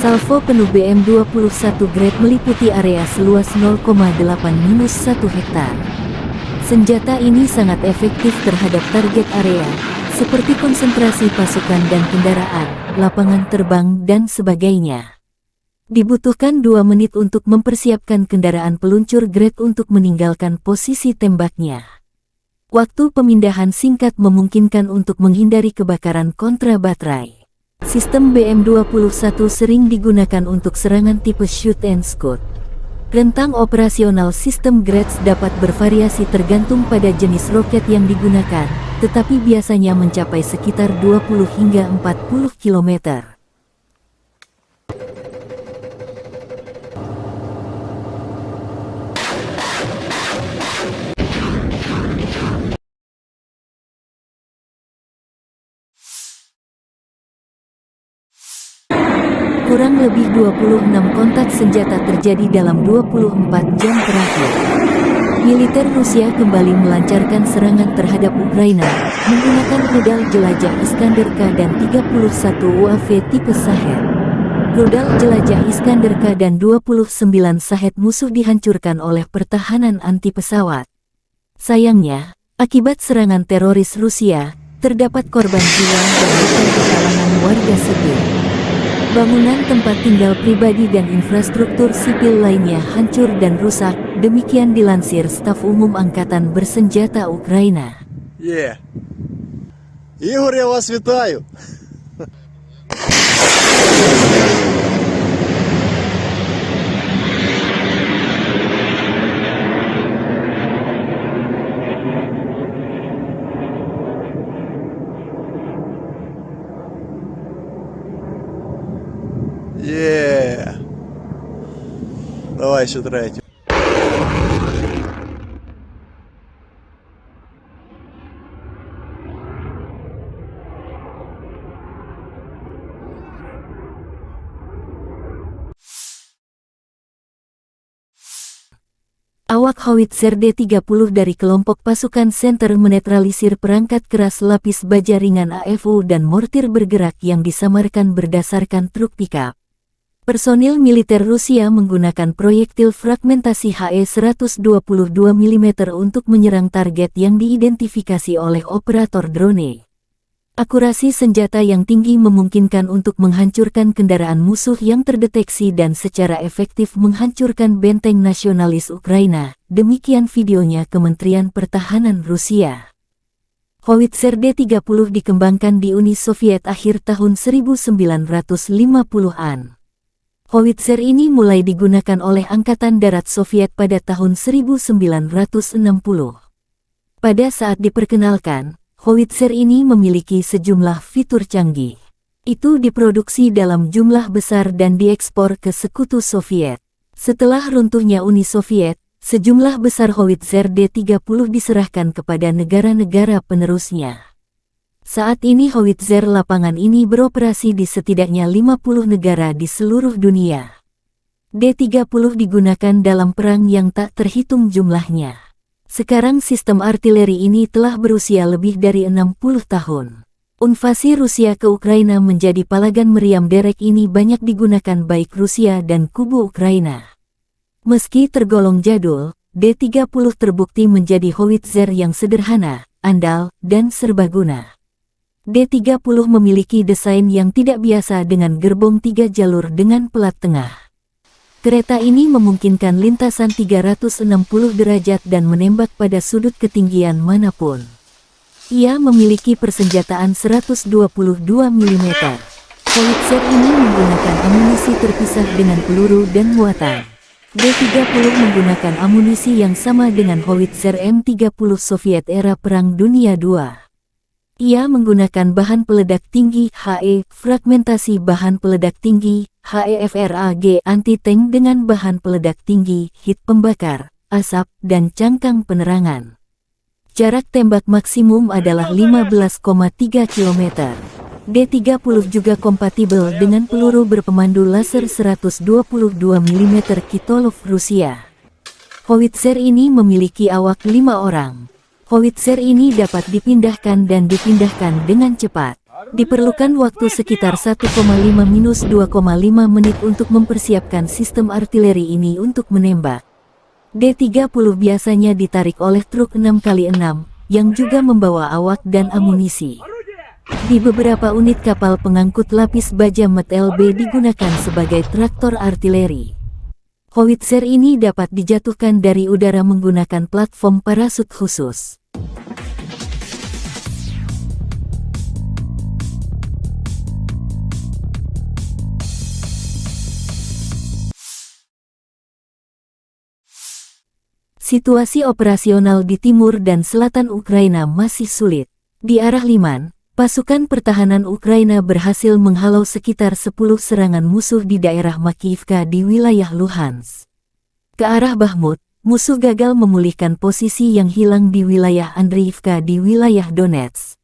[SPEAKER 1] Salvo penuh BM-21 Grad meliputi area seluas 0,8-1 hektar. Senjata ini sangat efektif terhadap target area, seperti konsentrasi pasukan dan kendaraan, lapangan terbang, dan sebagainya. Dibutuhkan 2 menit untuk mempersiapkan kendaraan peluncur Grad untuk meninggalkan posisi tembaknya. Waktu pemindahan singkat memungkinkan untuk menghindari kebakaran kontra baterai. Sistem BM-21 sering digunakan untuk serangan tipe shoot and scoot. Rentang operasional sistem Grads dapat bervariasi tergantung pada jenis roket yang digunakan, tetapi biasanya mencapai sekitar 20 hingga 40 km. Kurang lebih 26 kontak senjata terjadi dalam 24 jam terakhir. Militer Rusia kembali melancarkan serangan terhadap Ukraina, menggunakan rudal jelajah Iskander-K dan 31 UAV tipe Shahed. Rudal jelajah Iskander-K dan 29 Shahed musuh dihancurkan oleh pertahanan anti-pesawat. Sayangnya, akibat serangan teroris Rusia, terdapat korban jiwa dan luka di kalangan warga sipil. Bangunan tempat tinggal pribadi dan infrastruktur sipil lainnya hancur dan rusak, demikian dilansir Staf Umum Angkatan Bersenjata Ukraina.
[SPEAKER 2] Игорь, я вас вітаю! Давай еще третью.
[SPEAKER 1] Awak howitzer D-30 dari kelompok pasukan Center menetralisir perangkat keras lapis baja ringan AFU dan mortir bergerak yang disamarkan berdasarkan truk pickup. Personil militer Rusia menggunakan proyektil fragmentasi HE-122 mm untuk menyerang target yang diidentifikasi oleh operator drone. Akurasi senjata yang tinggi memungkinkan untuk menghancurkan kendaraan musuh yang terdeteksi dan secara efektif menghancurkan benteng nasionalis Ukraina, demikian videonya Kementerian Pertahanan Rusia. Howitzer D-30 dikembangkan di Uni Soviet akhir tahun 1950-an. Howitzer ini mulai digunakan oleh Angkatan Darat Soviet pada tahun 1960. Pada saat diperkenalkan, howitzer ini memiliki sejumlah fitur canggih. Itu diproduksi dalam jumlah besar dan diekspor ke Sekutu Soviet. Setelah runtuhnya Uni Soviet, sejumlah besar howitzer D-30 diserahkan kepada negara-negara penerusnya. Saat ini howitzer lapangan ini beroperasi di setidaknya 50 negara di seluruh dunia. D-30 digunakan dalam perang yang tak terhitung jumlahnya. Sekarang sistem artileri ini telah berusia lebih dari 60 tahun. Invasi Rusia ke Ukraina menjadi palagan meriam derek ini banyak digunakan baik Rusia dan kubu Ukraina. Meski tergolong jadul, D-30 terbukti menjadi howitzer yang sederhana, andal, dan serbaguna. D-30 memiliki desain yang tidak biasa dengan gerbong 3 jalur dengan pelat tengah. Kereta ini memungkinkan lintasan 360 derajat dan menembak pada sudut ketinggian manapun. Ia memiliki persenjataan 122 mm. Howitzer ini menggunakan amunisi terpisah dengan peluru dan muatan. D-30 menggunakan amunisi yang sama dengan howitzer M30 Soviet era Perang Dunia II. Ia menggunakan bahan peledak tinggi HE, fragmentasi bahan peledak tinggi, HEFRAG anti-tank dengan bahan peledak tinggi, hit pembakar, asap, dan cangkang penerangan. Jarak tembak maksimum adalah 15,3 km. D-30 juga kompatibel dengan peluru berpemandu laser 122 mm Kitolov Rusia. Howitzer ini memiliki awak 5 orang. Howitzer ini dapat dipindahkan dan dipindahkan dengan cepat. Diperlukan waktu sekitar 1,5–2,5 menit untuk mempersiapkan sistem artileri ini untuk menembak. D-30 biasanya ditarik oleh truk 6x6, yang juga membawa awak dan amunisi. Di beberapa unit kapal pengangkut lapis baja MT-LB digunakan sebagai traktor artileri. Howitzer ini dapat dijatuhkan dari udara menggunakan platform parasut khusus. Situasi operasional di timur dan selatan Ukraina masih sulit. Di arah Liman, pasukan pertahanan Ukraina berhasil menghalau sekitar 10 serangan musuh di daerah Makivka di wilayah Luhansk. Ke arah Bakhmut, musuh gagal memulihkan posisi yang hilang di wilayah Andriivka di wilayah Donetsk.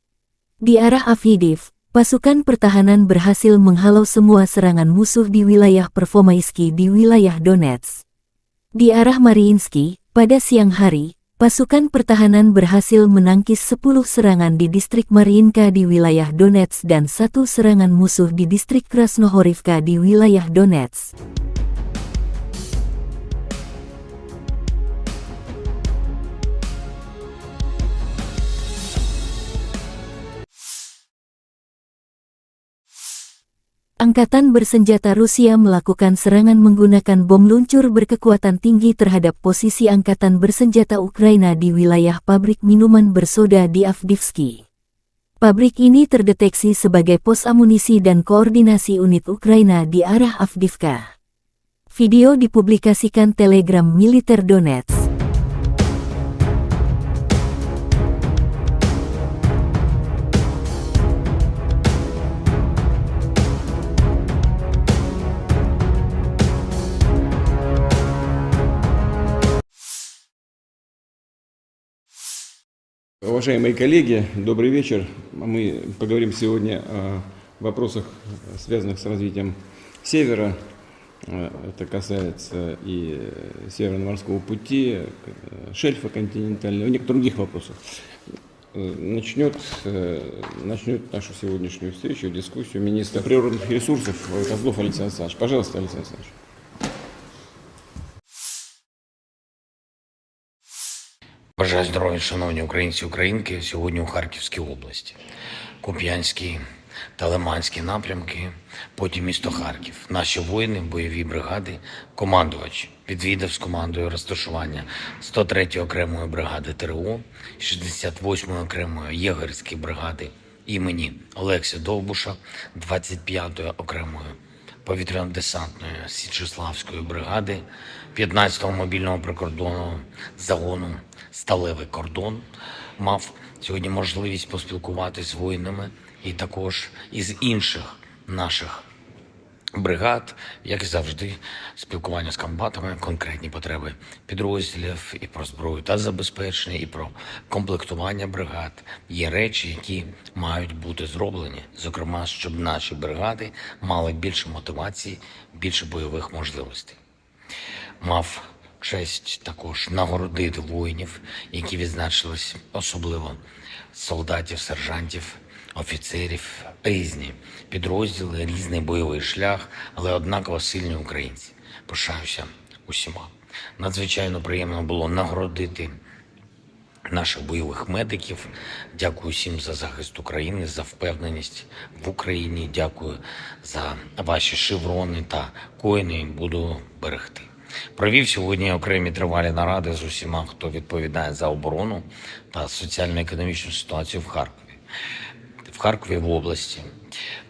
[SPEAKER 1] Di arah Avdiivka, pasukan pertahanan berhasil menghalau semua serangan musuh di wilayah Pervomaisky di wilayah Donetsk. Di arah Mariinsky, pada siang hari, pasukan pertahanan berhasil menangkis 10 serangan di distrik Mariinka di wilayah Donetsk dan 1 serangan musuh di distrik Krasnohorivka di wilayah Donetsk. Angkatan bersenjata Rusia melakukan serangan menggunakan bom luncur berkekuatan tinggi terhadap posisi angkatan bersenjata Ukraina di wilayah pabrik minuman bersoda di Avdiivka. Pabrik ini terdeteksi sebagai pos amunisi dan koordinasi unit Ukraina di arah Avdiivka. Video dipublikasikan Telegram Militer Donetsk.
[SPEAKER 3] Уважаемые коллеги, добрый вечер. Мы поговорим сегодня о вопросах, связанных с развитием Севера. Это касается и Северно-морского пути, шельфа континентального, и некоторых других вопросов. Начнет нашу сегодняшнюю встречу, дискуссию министр природных ресурсов Козлов Алексей Александрович. Пожалуйста, Алексей Александрович.
[SPEAKER 4] Бажаю здоров'я, шановні українці і українки. Сьогодні у Харківській області. Куп'янський та Лиманський напрямки, потім місто Харків. Наші воїни, бойові бригади, командувач відвідав з командою розташування 103-ї окремої бригади ТРО, 68-ї окремої єгерської бригади імені Олекси Довбуша, 25-ї окремої повітряно-десантної Січеславської бригади, 15-го мобільного прикордонного загону «Сталевий кордон». Мав сьогодні можливість поспілкуватися з воїнами і також із інших наших бригад, як і завжди, спілкування з комбатами, конкретні потреби підрозділів і про зброю та забезпечення, і про комплектування бригад. Є речі, які мають бути зроблені, зокрема, щоб наші бригади мали більше мотивації, більше бойових можливостей. Мав честь також нагородити воїнів, які відзначились, особливо солдатів, сержантів, офіцерів, різні підрозділи, різний бойовий шлях, але однаково сильні українці. Пишаюся усіма. Надзвичайно приємно було нагородити наших бойових медиків. Дякую всім за захист України, за впевненість в Україні. Дякую за ваші шеврони та коїни. Буду берегти. Провів сьогодні окремі тривалі наради з усіма, хто відповідає за оборону та соціально-економічну ситуацію в Харкові. В Харкові, в області,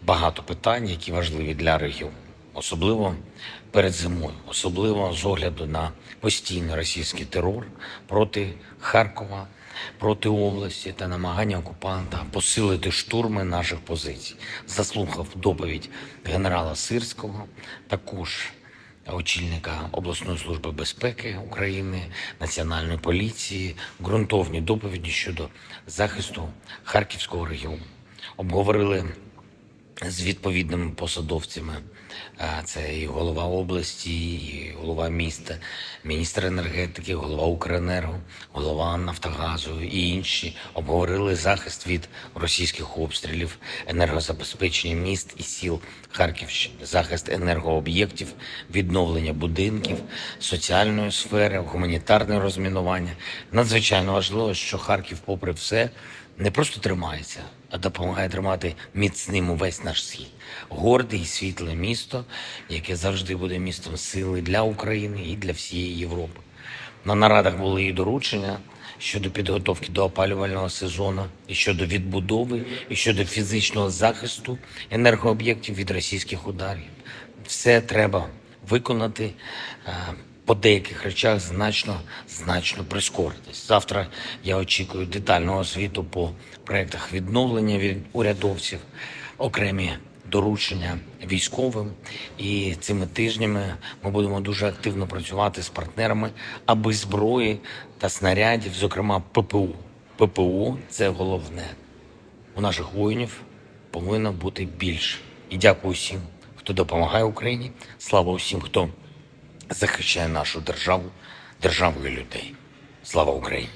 [SPEAKER 4] багато питань, які важливі для регіону. Особливо перед зимою, особливо з огляду на постійний російський терор проти Харкова, проти області та намагання окупанта посилити штурми наших позицій. Заслухав доповідь генерала Сирського, також очільника обласної служби безпеки України, Національної поліції, ґрунтовні доповіді щодо захисту Харківського регіону. Обговорили з відповідними посадовцями, це і голова області, і голова міста, міністр енергетики, голова Укренерго, голова Нафтогазу і інші. Обговорили захист від російських обстрілів, енергозабезпечення міст і сіл Харківщини, захист енергооб'єктів, відновлення будинків, соціальної сфери, гуманітарне розмінування. Надзвичайно важливо, що Харків, попри все, не просто тримається, а допомагає тримати міцним увесь наш схід. Горде і світле місто, яке завжди буде містом сили для України і для всієї Європи. На нарадах були і доручення щодо підготовки до опалювального сезону, і щодо відбудови, і щодо фізичного захисту енергооб'єктів від російських ударів. Все треба виконати, по деяких речах значно прискоритись. Завтра я очікую детального звіту по проєктах відновлення від урядовців, окремі доручення військовим. І цими тижнями ми будемо дуже активно працювати з партнерами, аби зброї та снарядів, зокрема ППО. ППО – це головне. У наших воїнів повинно бути більше. І дякую всім, хто допомагає Україні. Слава усім, хто захищає нашу державу, державу і людей. Слава Україні!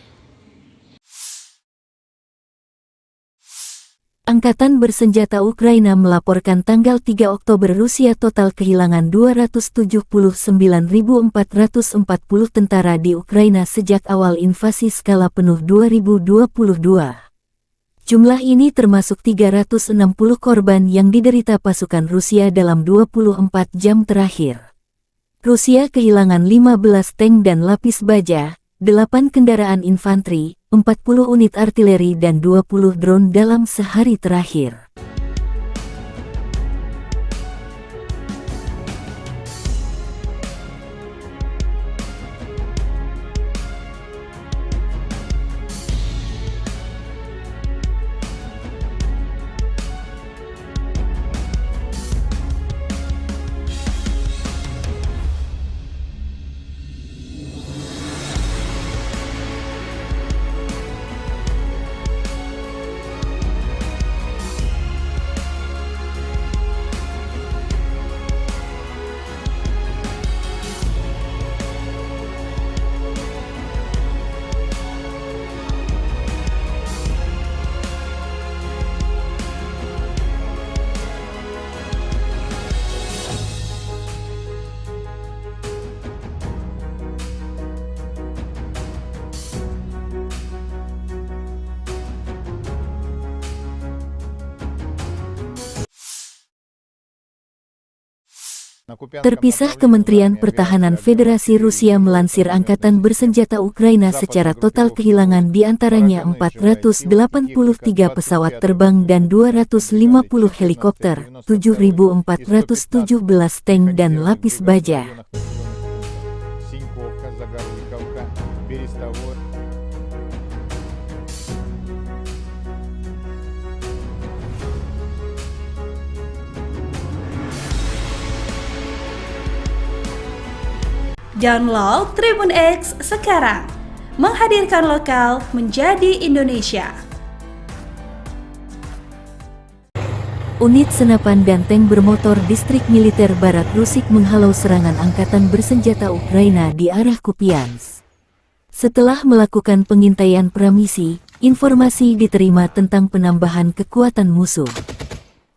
[SPEAKER 1] Angkatan Bersenjata Ukraina melaporkan tanggal 3 Oktober Rusia total kehilangan 279.440 tentara di Ukraina sejak awal invasi skala penuh 2022. Jumlah ini termasuk 360 korban yang diderita pasukan Rusia dalam 24 jam terakhir. Rusia kehilangan 15 tank dan lapis baja, 8 kendaraan infanteri, 40 unit artileri dan 20 drone dalam sehari terakhir. Terpisah, Kementerian Pertahanan Federasi Rusia melansir Angkatan Bersenjata Ukraina secara total kehilangan di antaranya 483 pesawat terbang dan 250 helikopter, 7.417 tank dan lapis baja.
[SPEAKER 5] Download Tribun X sekarang, menghadirkan lokal menjadi Indonesia.
[SPEAKER 1] Unit senapan dan tank bermotor Distrik Militer Barat Rusik menghalau serangan Angkatan Bersenjata Ukraina di arah Kupiansk. Setelah melakukan pengintaian pramisi, informasi diterima tentang penambahan kekuatan musuh.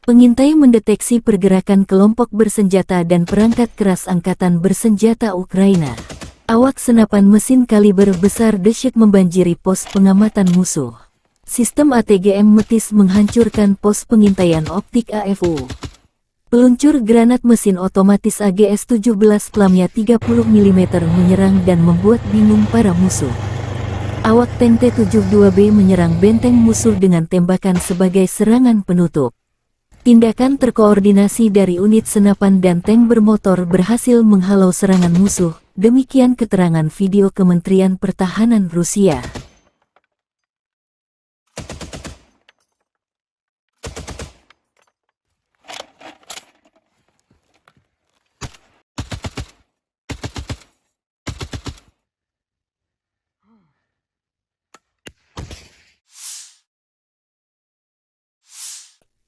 [SPEAKER 1] Pengintai mendeteksi pergerakan kelompok bersenjata dan perangkat keras Angkatan Bersenjata Ukraina. Awak senapan mesin kaliber besar dahsyat membanjiri pos pengamatan musuh. Sistem ATGM Metis menghancurkan pos pengintaian optik AFU. Peluncur granat mesin otomatis AGS-17 plamnya 30 mm menyerang dan membuat bingung para musuh. Awak tank T-72B menyerang benteng musuh dengan tembakan sebagai serangan penutup. Tindakan terkoordinasi dari unit senapan dan tank bermotor berhasil menghalau serangan musuh, demikian keterangan video Kementerian Pertahanan Rusia.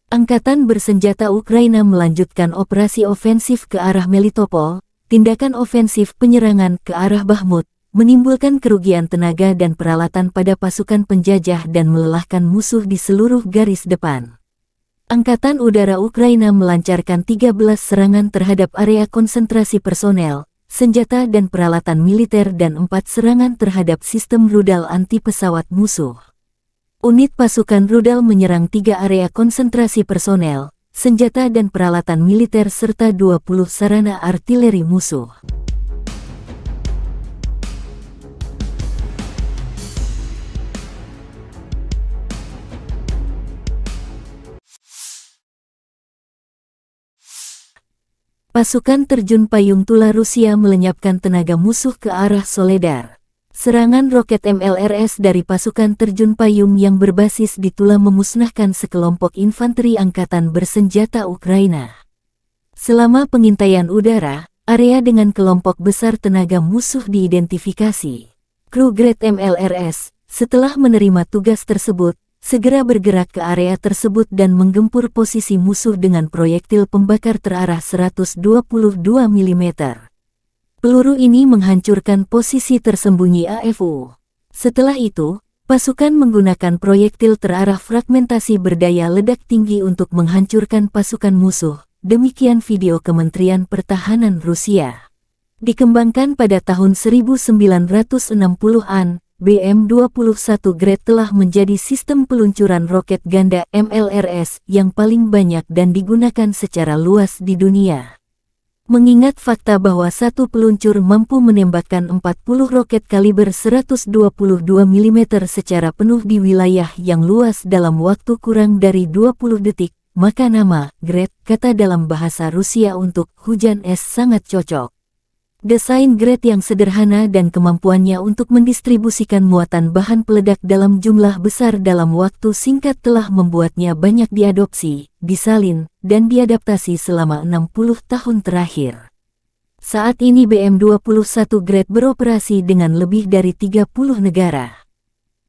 [SPEAKER 1] Angkatan Bersenjata Ukraina melanjutkan operasi ofensif ke arah Melitopol. Tindakan ofensif penyerangan ke arah Bakhmut menimbulkan kerugian tenaga dan peralatan pada pasukan penjajah dan melelahkan musuh di seluruh garis depan. Angkatan Udara Ukraina melancarkan 13 serangan terhadap area konsentrasi personel, senjata dan peralatan militer dan 4 serangan terhadap sistem rudal anti-pesawat musuh. Unit pasukan rudal menyerang 3 area konsentrasi personel, senjata dan peralatan militer serta 20 sarana artileri musuh. Pasukan terjun payung Tula Rusia melenyapkan tenaga musuh ke arah Soledar. Serangan roket MLRS dari pasukan terjun payung yang berbasis di Tula memusnahkan sekelompok infanteri Angkatan Bersenjata Ukraina. Selama pengintaian udara, area dengan kelompok besar tenaga musuh diidentifikasi. Kru Grad MLRS, setelah menerima tugas tersebut, segera bergerak ke area tersebut dan menggempur posisi musuh dengan proyektil pembakar terarah 122 mm. Peluru ini menghancurkan posisi tersembunyi AFU. Setelah itu, pasukan menggunakan proyektil terarah fragmentasi berdaya ledak tinggi untuk menghancurkan pasukan musuh. Demikian video Kementerian Pertahanan Rusia. Dikembangkan pada tahun 1960-an, BM-21 Grad telah menjadi sistem peluncuran roket ganda MLRS yang paling banyak dan digunakan secara luas di dunia. Mengingat fakta bahwa satu peluncur mampu menembakkan 40 roket kaliber 122 mm secara penuh di wilayah yang luas dalam waktu kurang dari 20 detik, maka nama Grad, kata dalam bahasa Rusia untuk hujan es, sangat cocok. Desain Grad yang sederhana dan kemampuannya untuk mendistribusikan muatan bahan peledak dalam jumlah besar dalam waktu singkat telah membuatnya banyak diadopsi, disalin, dan diadaptasi selama 60 tahun terakhir. Saat ini BM-21 Grad beroperasi dengan lebih dari 30 negara.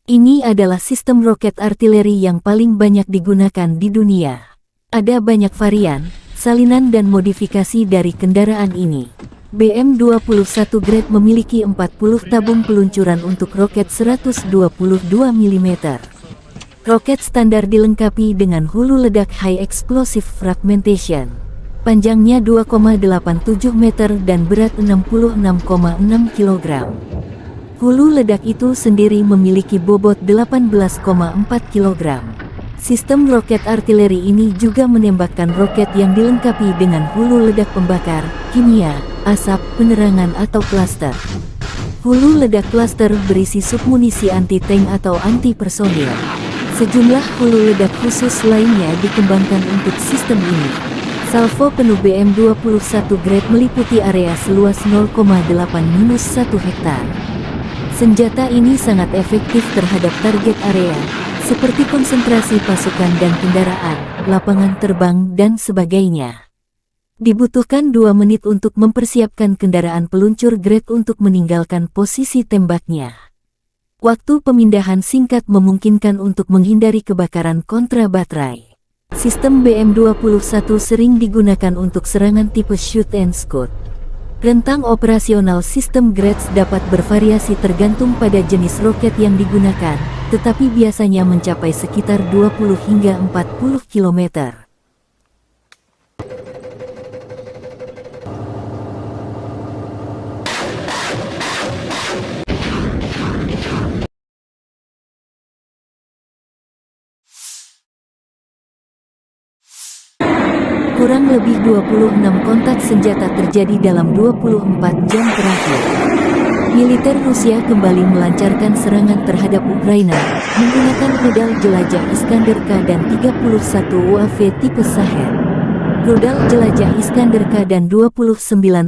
[SPEAKER 1] Ini adalah sistem roket artileri yang paling banyak digunakan di dunia. Ada banyak varian, salinan dan modifikasi dari kendaraan ini. BM-21 Grad memiliki 40 tabung peluncuran untuk roket 122 mm. Roket standar dilengkapi dengan hulu ledak High Explosive Fragmentation. Panjangnya 2,87 meter dan berat 66,6 kg. Hulu ledak itu sendiri memiliki bobot 18,4 kg. Sistem roket artileri ini juga menembakkan roket yang dilengkapi dengan hulu ledak pembakar, kimia, asap, penerangan atau klaster. Hulu ledak klaster berisi submunisi anti-tank atau anti-personil. Sejumlah hulu ledak khusus lainnya dikembangkan untuk sistem ini. Salvo penuh BM-21 Grade meliputi area seluas 0,8-1 hektar. Senjata ini sangat efektif terhadap target area, seperti konsentrasi pasukan dan kendaraan, lapangan terbang, dan sebagainya. Dibutuhkan 2 menit untuk mempersiapkan kendaraan peluncur Grade untuk meninggalkan posisi tembaknya. Waktu pemindahan singkat memungkinkan untuk menghindari kebakaran kontra baterai. Sistem BM-21 sering digunakan untuk serangan tipe shoot and scoot. Rentang operasional sistem Grades dapat bervariasi tergantung pada jenis roket yang digunakan, tetapi biasanya mencapai sekitar 20 hingga 40 km. Kurang lebih 26 kontak senjata terjadi dalam 24 jam terakhir. Militer Rusia kembali melancarkan serangan terhadap Ukraina, menggunakan rudal jelajah Iskander-K dan 31 UAV tipe Shahed. Rudal jelajah Iskander-K dan 29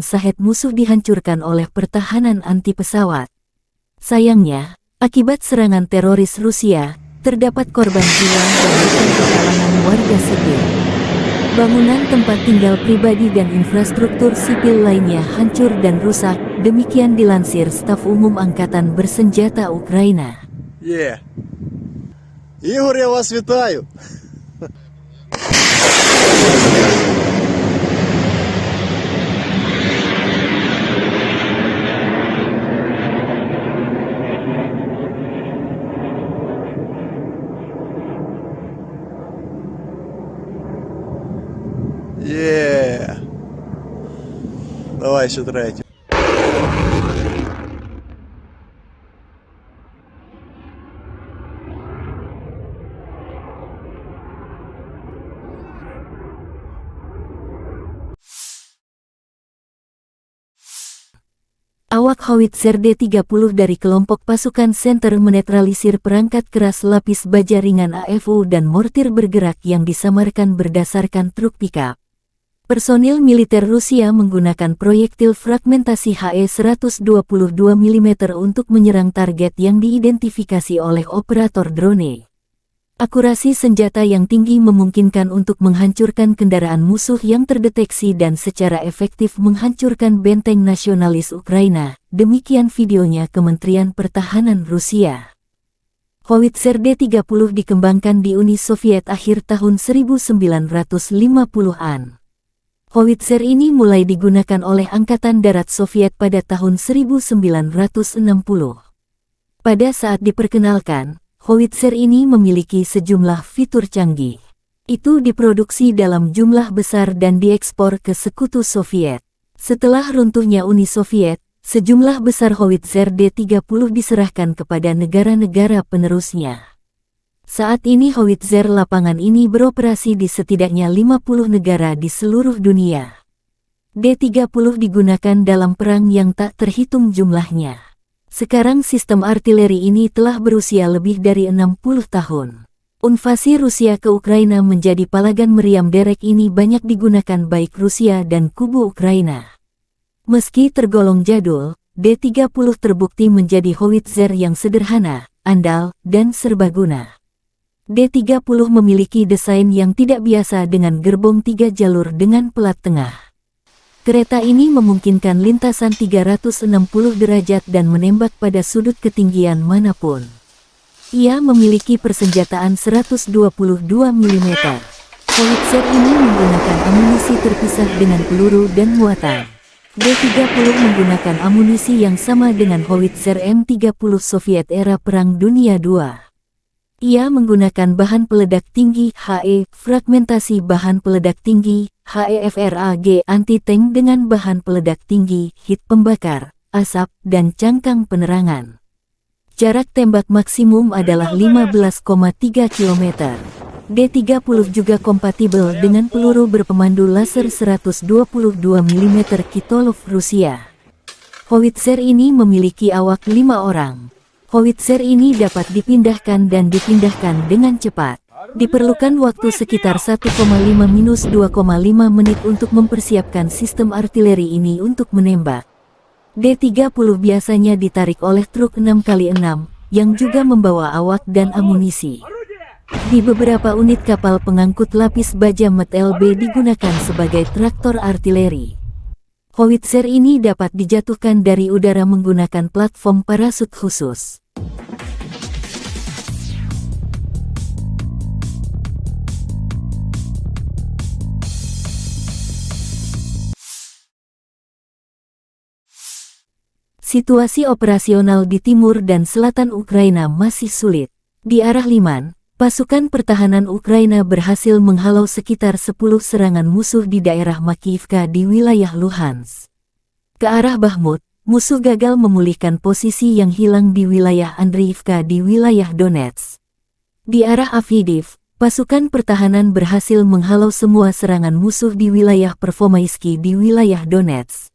[SPEAKER 1] Shahed musuh dihancurkan oleh pertahanan anti pesawat. Sayangnya, akibat serangan teroris Rusia, terdapat korban jiwa dan luka di kalangan warga sipil. Bangunan tempat tinggal pribadi dan infrastruktur sipil lainnya hancur dan rusak, demikian dilansir Staf Umum Angkatan Bersenjata Ukraina.
[SPEAKER 2] Ігор, я вас вітаю! Давай ще третю.
[SPEAKER 1] Awak Howitzer D-30 dari kelompok pasukan Center menetralisir perangkat keras lapis baja ringan AFU dan mortir bergerak yang disamarkan berdasarkan truk pickup. Personil militer Rusia menggunakan proyektil fragmentasi HE-122 mm untuk menyerang target yang diidentifikasi oleh operator drone. Akurasi senjata yang tinggi memungkinkan untuk menghancurkan kendaraan musuh yang terdeteksi dan secara efektif menghancurkan benteng nasionalis Ukraina. Demikian videonya Kementerian Pertahanan Rusia. Howitzer D-30 dikembangkan di Uni Soviet akhir tahun 1950-an. Howitzer ini mulai digunakan oleh Angkatan Darat Soviet pada tahun 1960. Pada saat diperkenalkan, Howitzer ini memiliki sejumlah fitur canggih. Itu diproduksi dalam jumlah besar dan diekspor ke Sekutu Soviet. Setelah runtuhnya Uni Soviet, sejumlah besar Howitzer D-30 diserahkan kepada negara-negara penerusnya. Saat ini Howitzer lapangan ini beroperasi di setidaknya 50 negara di seluruh dunia. D-30 digunakan dalam perang yang tak terhitung jumlahnya. Sekarang sistem artileri ini telah berusia lebih dari 60 tahun. Invasi Rusia ke Ukraina menjadi palagan meriam derek ini banyak digunakan baik Rusia dan kubu Ukraina. Meski tergolong jadul, D-30 terbukti menjadi howitzer yang sederhana, andal, dan serbaguna. D-30 memiliki desain yang tidak biasa dengan gerbong 3 jalur dengan pelat tengah. Kereta ini memungkinkan lintasan 360 derajat dan menembak pada sudut ketinggian manapun. Ia memiliki persenjataan 122 mm. Howitzer ini menggunakan amunisi terpisah dengan peluru dan muatan. D-30 menggunakan amunisi yang sama dengan howitzer M30 Soviet era Perang Dunia II. Ia menggunakan bahan peledak tinggi HE, fragmentasi bahan peledak tinggi HEFRAG anti-tank dengan bahan peledak tinggi, hit pembakar, asap, dan cangkang penerangan. Jarak tembak maksimum adalah 15,3 km. D-30 juga kompatibel dengan peluru berpemandu laser 122 mm Kitolov Rusia. Howitzer ini memiliki awak 5 orang. Howitzer ini dapat dipindahkan dan dipindahkan dengan cepat. Diperlukan waktu sekitar 1,5–2,5 menit untuk mempersiapkan sistem artileri ini untuk menembak. D-30 biasanya ditarik oleh truk 6x6, yang juga membawa awak dan amunisi. Di beberapa unit kapal pengangkut lapis baja Met LB digunakan sebagai traktor artileri. Howitzer ini dapat dijatuhkan dari udara menggunakan platform parasut khusus. Situasi operasional di timur dan selatan Ukraina masih sulit. Di arah Liman, pasukan pertahanan Ukraina berhasil menghalau sekitar 10 serangan musuh di daerah Makiyivka di wilayah Luhansk. Ke arah Bakhmut, musuh gagal memulihkan posisi yang hilang di wilayah Andriivka di wilayah Donetsk. Di arah Avdiivka, pasukan pertahanan berhasil menghalau semua serangan musuh di wilayah Pervomaisky di wilayah Donetsk.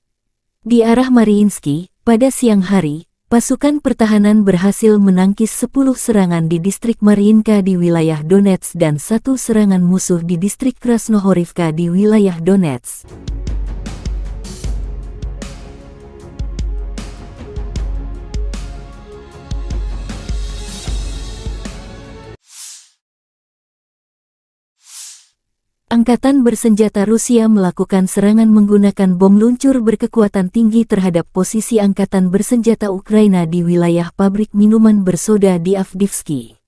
[SPEAKER 1] Di arah Mariinsky, pada siang hari, pasukan pertahanan berhasil menangkis 10 serangan di distrik Mariinka di wilayah Donetsk dan 1 serangan musuh di distrik Krasnohorivka di wilayah Donetsk. Angkatan bersenjata Rusia melakukan serangan menggunakan bom luncur berkekuatan tinggi terhadap posisi angkatan bersenjata Ukraina di wilayah pabrik minuman bersoda di Avdiivka.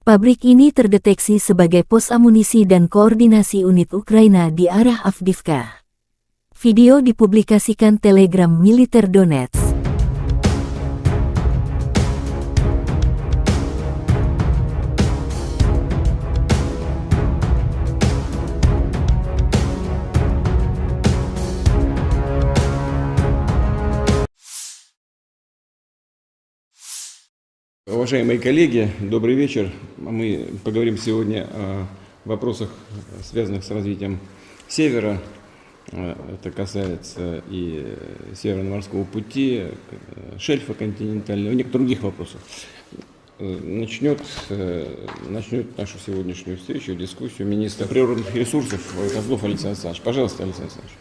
[SPEAKER 1] Pabrik ini terdeteksi sebagai pos amunisi dan koordinasi unit Ukraina di arah Avdiivka. Video dipublikasikan Telegram militer Donetsk.
[SPEAKER 3] Уважаемые коллеги, добрый вечер. Мы поговорим сегодня о вопросах, связанных с развитием Севера. Это касается и Северного морского пути, шельфа континентального, и некоторых других вопросов. Начнет нашу сегодняшнюю встречу, дискуссию министр природных ресурсов Козлов Александр Александрович. Пожалуйста, Александр Александрович.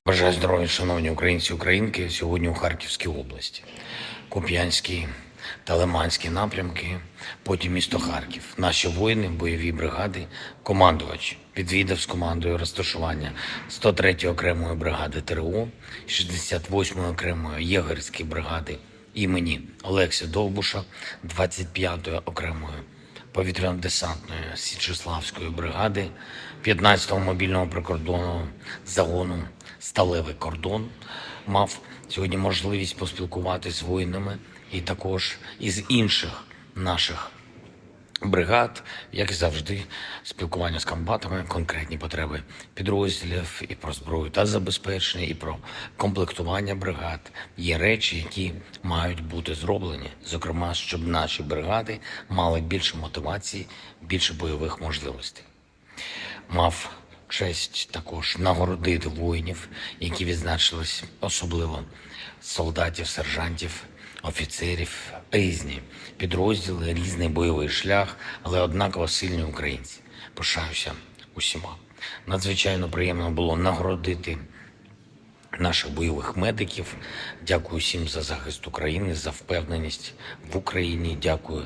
[SPEAKER 4] Бажаю здоров'я, шановні українці і українки, сьогодні у Харківській області. Куп'янський та Лиманський напрямки, потім місто Харків. Наші воїни, бойові бригади, командувач відвідав з командою розташування 103-ї окремої бригади ТРО, 68-ї окремої єгерської бригади імені Олекси Довбуша, 25-ї окремої повітряно-десантної Січеславської бригади, 15-го мобільного прикордонного загону «Сталевий кордон». Мав сьогодні можливість поспілкуватися з воїнами і також із інших наших бригад, як і завжди, спілкування з комбатами, конкретні потреби підрозділів і про зброю та забезпечення, і про комплектування бригад. Є речі, які мають бути зроблені, зокрема, щоб наші бригади мали більше мотивації, більше бойових можливостей. Мав честь також нагородити воїнів, які відзначились, особливо солдатів, сержантів, офіцерів, різні підрозділи, різний бойовий шлях, але однаково сильні українці. Пишаюся усіма. Надзвичайно приємно було нагородити наших бойових медиків. Дякую всім за захист України, за впевненість в Україні. Дякую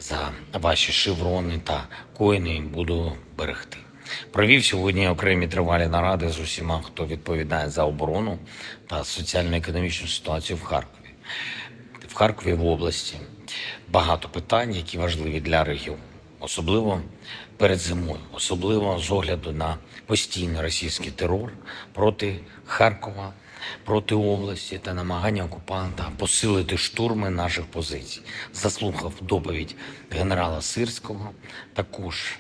[SPEAKER 4] за ваші шеврони та коїни. Буду берегти. Провів сьогодні окремі тривалі наради з усіма, хто відповідає за оборону та соціально-економічну ситуацію в Харкові. В Харкові, в області, багато питань, які важливі для регіону. Особливо перед зимою, особливо з огляду на постійний російський терор проти Харкова, проти області та намагання окупанта посилити штурми наших позицій. Заслухав доповідь генерала Сирського, також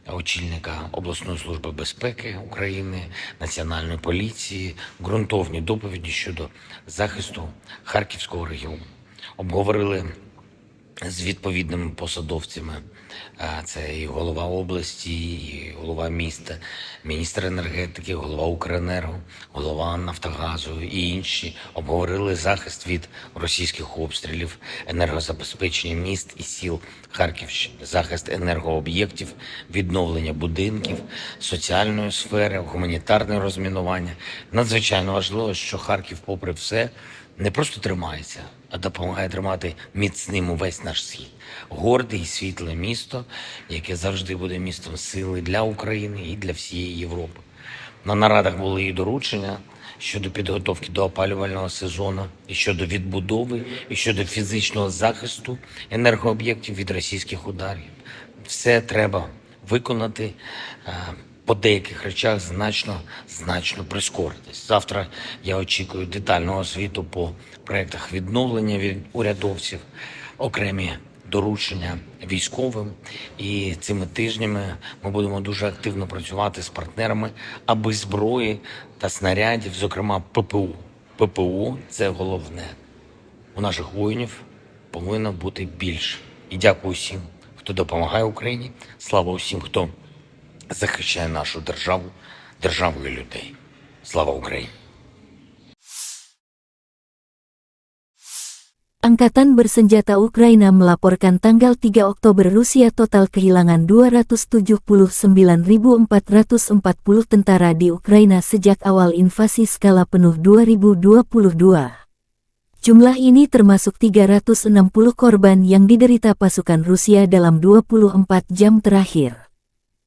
[SPEAKER 4] очільника обласної служби безпеки України, Національної поліції, ґрунтовні доповіді щодо захисту Харківського регіону. Обговорили з відповідними посадовцями. Це і голова області, і голова міста, міністр енергетики, голова Укренерго, голова Нафтогазу і інші обговорили захист від російських обстрілів, енергозабезпечення міст і сіл Харківщини, захист енергооб'єктів, відновлення будинків, соціальної сфери, гуманітарне розмінування. Надзвичайно важливо, що Харків, попри все, не просто тримається, а допомагає тримати міцним увесь наш схід. Горде і світле місто, яке завжди буде містом сили для України і для всієї Європи. На нарадах були і доручення щодо підготовки до опалювального сезону, і щодо відбудови, і щодо фізичного захисту енергооб'єктів від російських ударів. Все треба виконати. По деяких речах значно прискоритись. Завтра я очікую детального звіту по проєктах відновлення від урядовців, окремі доручення військовим. І цими тижнями ми будемо дуже активно працювати з партнерами, аби зброї та снарядів, зокрема ППО – це головне. У наших воїнів повинно бути більше. І дякую всім, хто допомагає Україні. Слава усім, хто захищає нашу державу і людей. Слава Україні!
[SPEAKER 1] Angkatan Bersenjata Ukraina melaporkan tanggal 3 Oktober Rusia total kehilangan 279.440 tentara di Ukraina sejak awal invasi skala penuh 2022. Jumlah ini termasuk 360 korban yang diderita pasukan Rusia dalam 24 jam terakhir.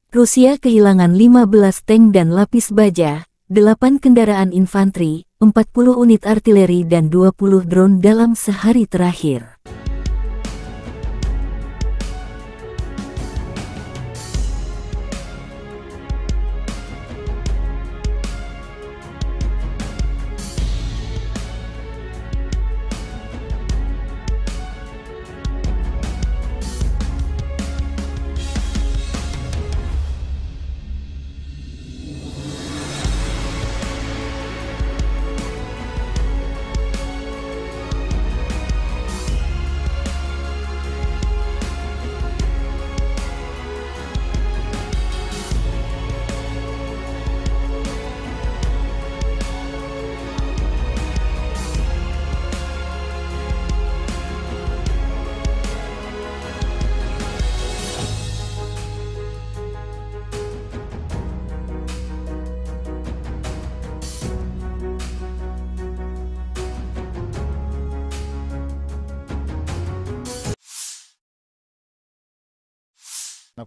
[SPEAKER 1] Rusia kehilangan 15 tank dan lapis baja, 8 kendaraan infanteri, 40 unit artileri dan 20 drone dalam sehari terakhir.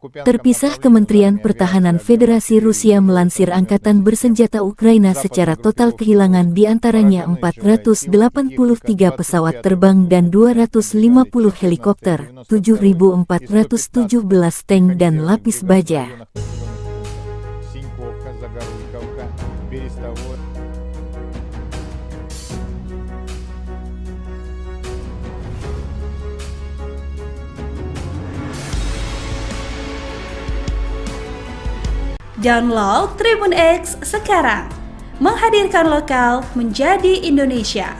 [SPEAKER 1] Terpisah, Kementerian Pertahanan Federasi Rusia melansir Angkatan Bersenjata Ukraina secara total kehilangan diantaranya 483 pesawat terbang dan 250 helikopter, 7.417 tank dan lapis baja.
[SPEAKER 5] Download Tribun X sekarang, menghadirkan lokal menjadi Indonesia.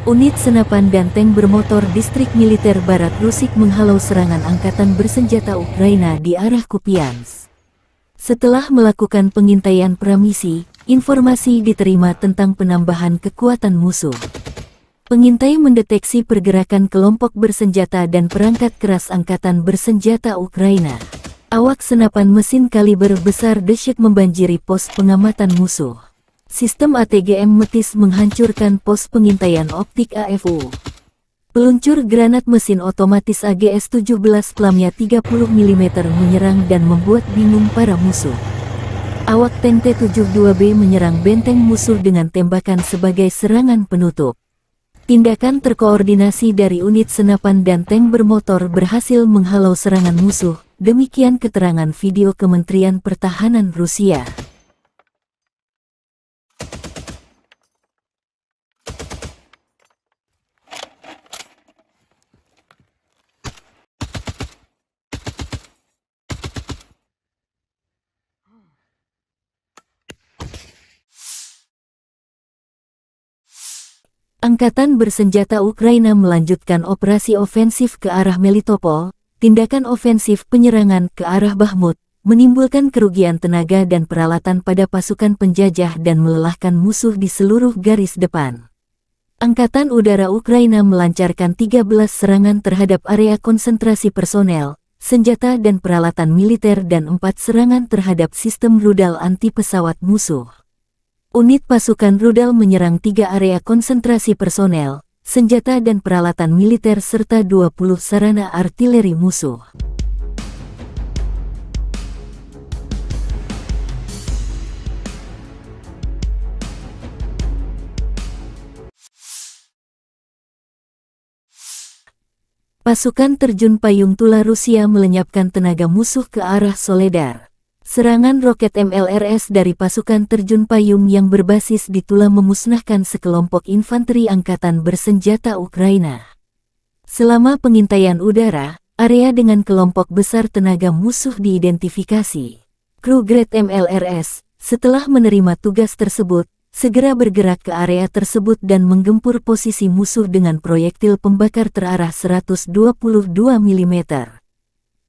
[SPEAKER 1] Unit senapan dan tank bermotor distrik militer Barat Rusik menghalau serangan Angkatan Bersenjata Ukraina di arah Kupiansk. Setelah melakukan pengintaian pramisi, informasi diterima tentang penambahan kekuatan musuh. Pengintai mendeteksi pergerakan kelompok bersenjata dan perangkat keras Angkatan Bersenjata Ukraina. Awak senapan mesin kaliber besar dahsyat membanjiri pos pengamatan musuh. Sistem ATGM Metis menghancurkan pos pengintaian optik AFU. Peluncur granat mesin otomatis AGS-17 pelamnya 30 mm menyerang dan membuat bingung para musuh. Awak tank T-72B menyerang benteng musuh dengan tembakan sebagai serangan penutup. Tindakan terkoordinasi dari unit senapan dan tank bermotor berhasil menghalau serangan musuh, demikian keterangan video Kementerian Pertahanan Rusia. Angkatan bersenjata Ukraina melanjutkan operasi ofensif ke arah Melitopol. Tindakan ofensif penyerangan ke arah Bakhmut menimbulkan kerugian tenaga dan peralatan pada pasukan penjajah dan melelahkan musuh di seluruh garis depan. Angkatan Udara Ukraina melancarkan 13 serangan terhadap area konsentrasi personel, senjata dan peralatan militer dan 4 serangan terhadap sistem rudal anti-pesawat musuh. Unit pasukan rudal menyerang 3 area konsentrasi personel, senjata dan peralatan militer serta 20 sarana artileri musuh. Pasukan terjun payung Tula Rusia melenyapkan tenaga musuh ke arah Soledar. Serangan roket MLRS dari pasukan terjun payung yang berbasis di Tula memusnahkan sekelompok infanteri angkatan bersenjata Ukraina. Selama pengintaian udara, area dengan kelompok besar tenaga musuh diidentifikasi. Kru Grad MLRS, setelah menerima tugas tersebut, segera bergerak ke area tersebut dan menggempur posisi musuh dengan proyektil pembakar terarah 122 mm.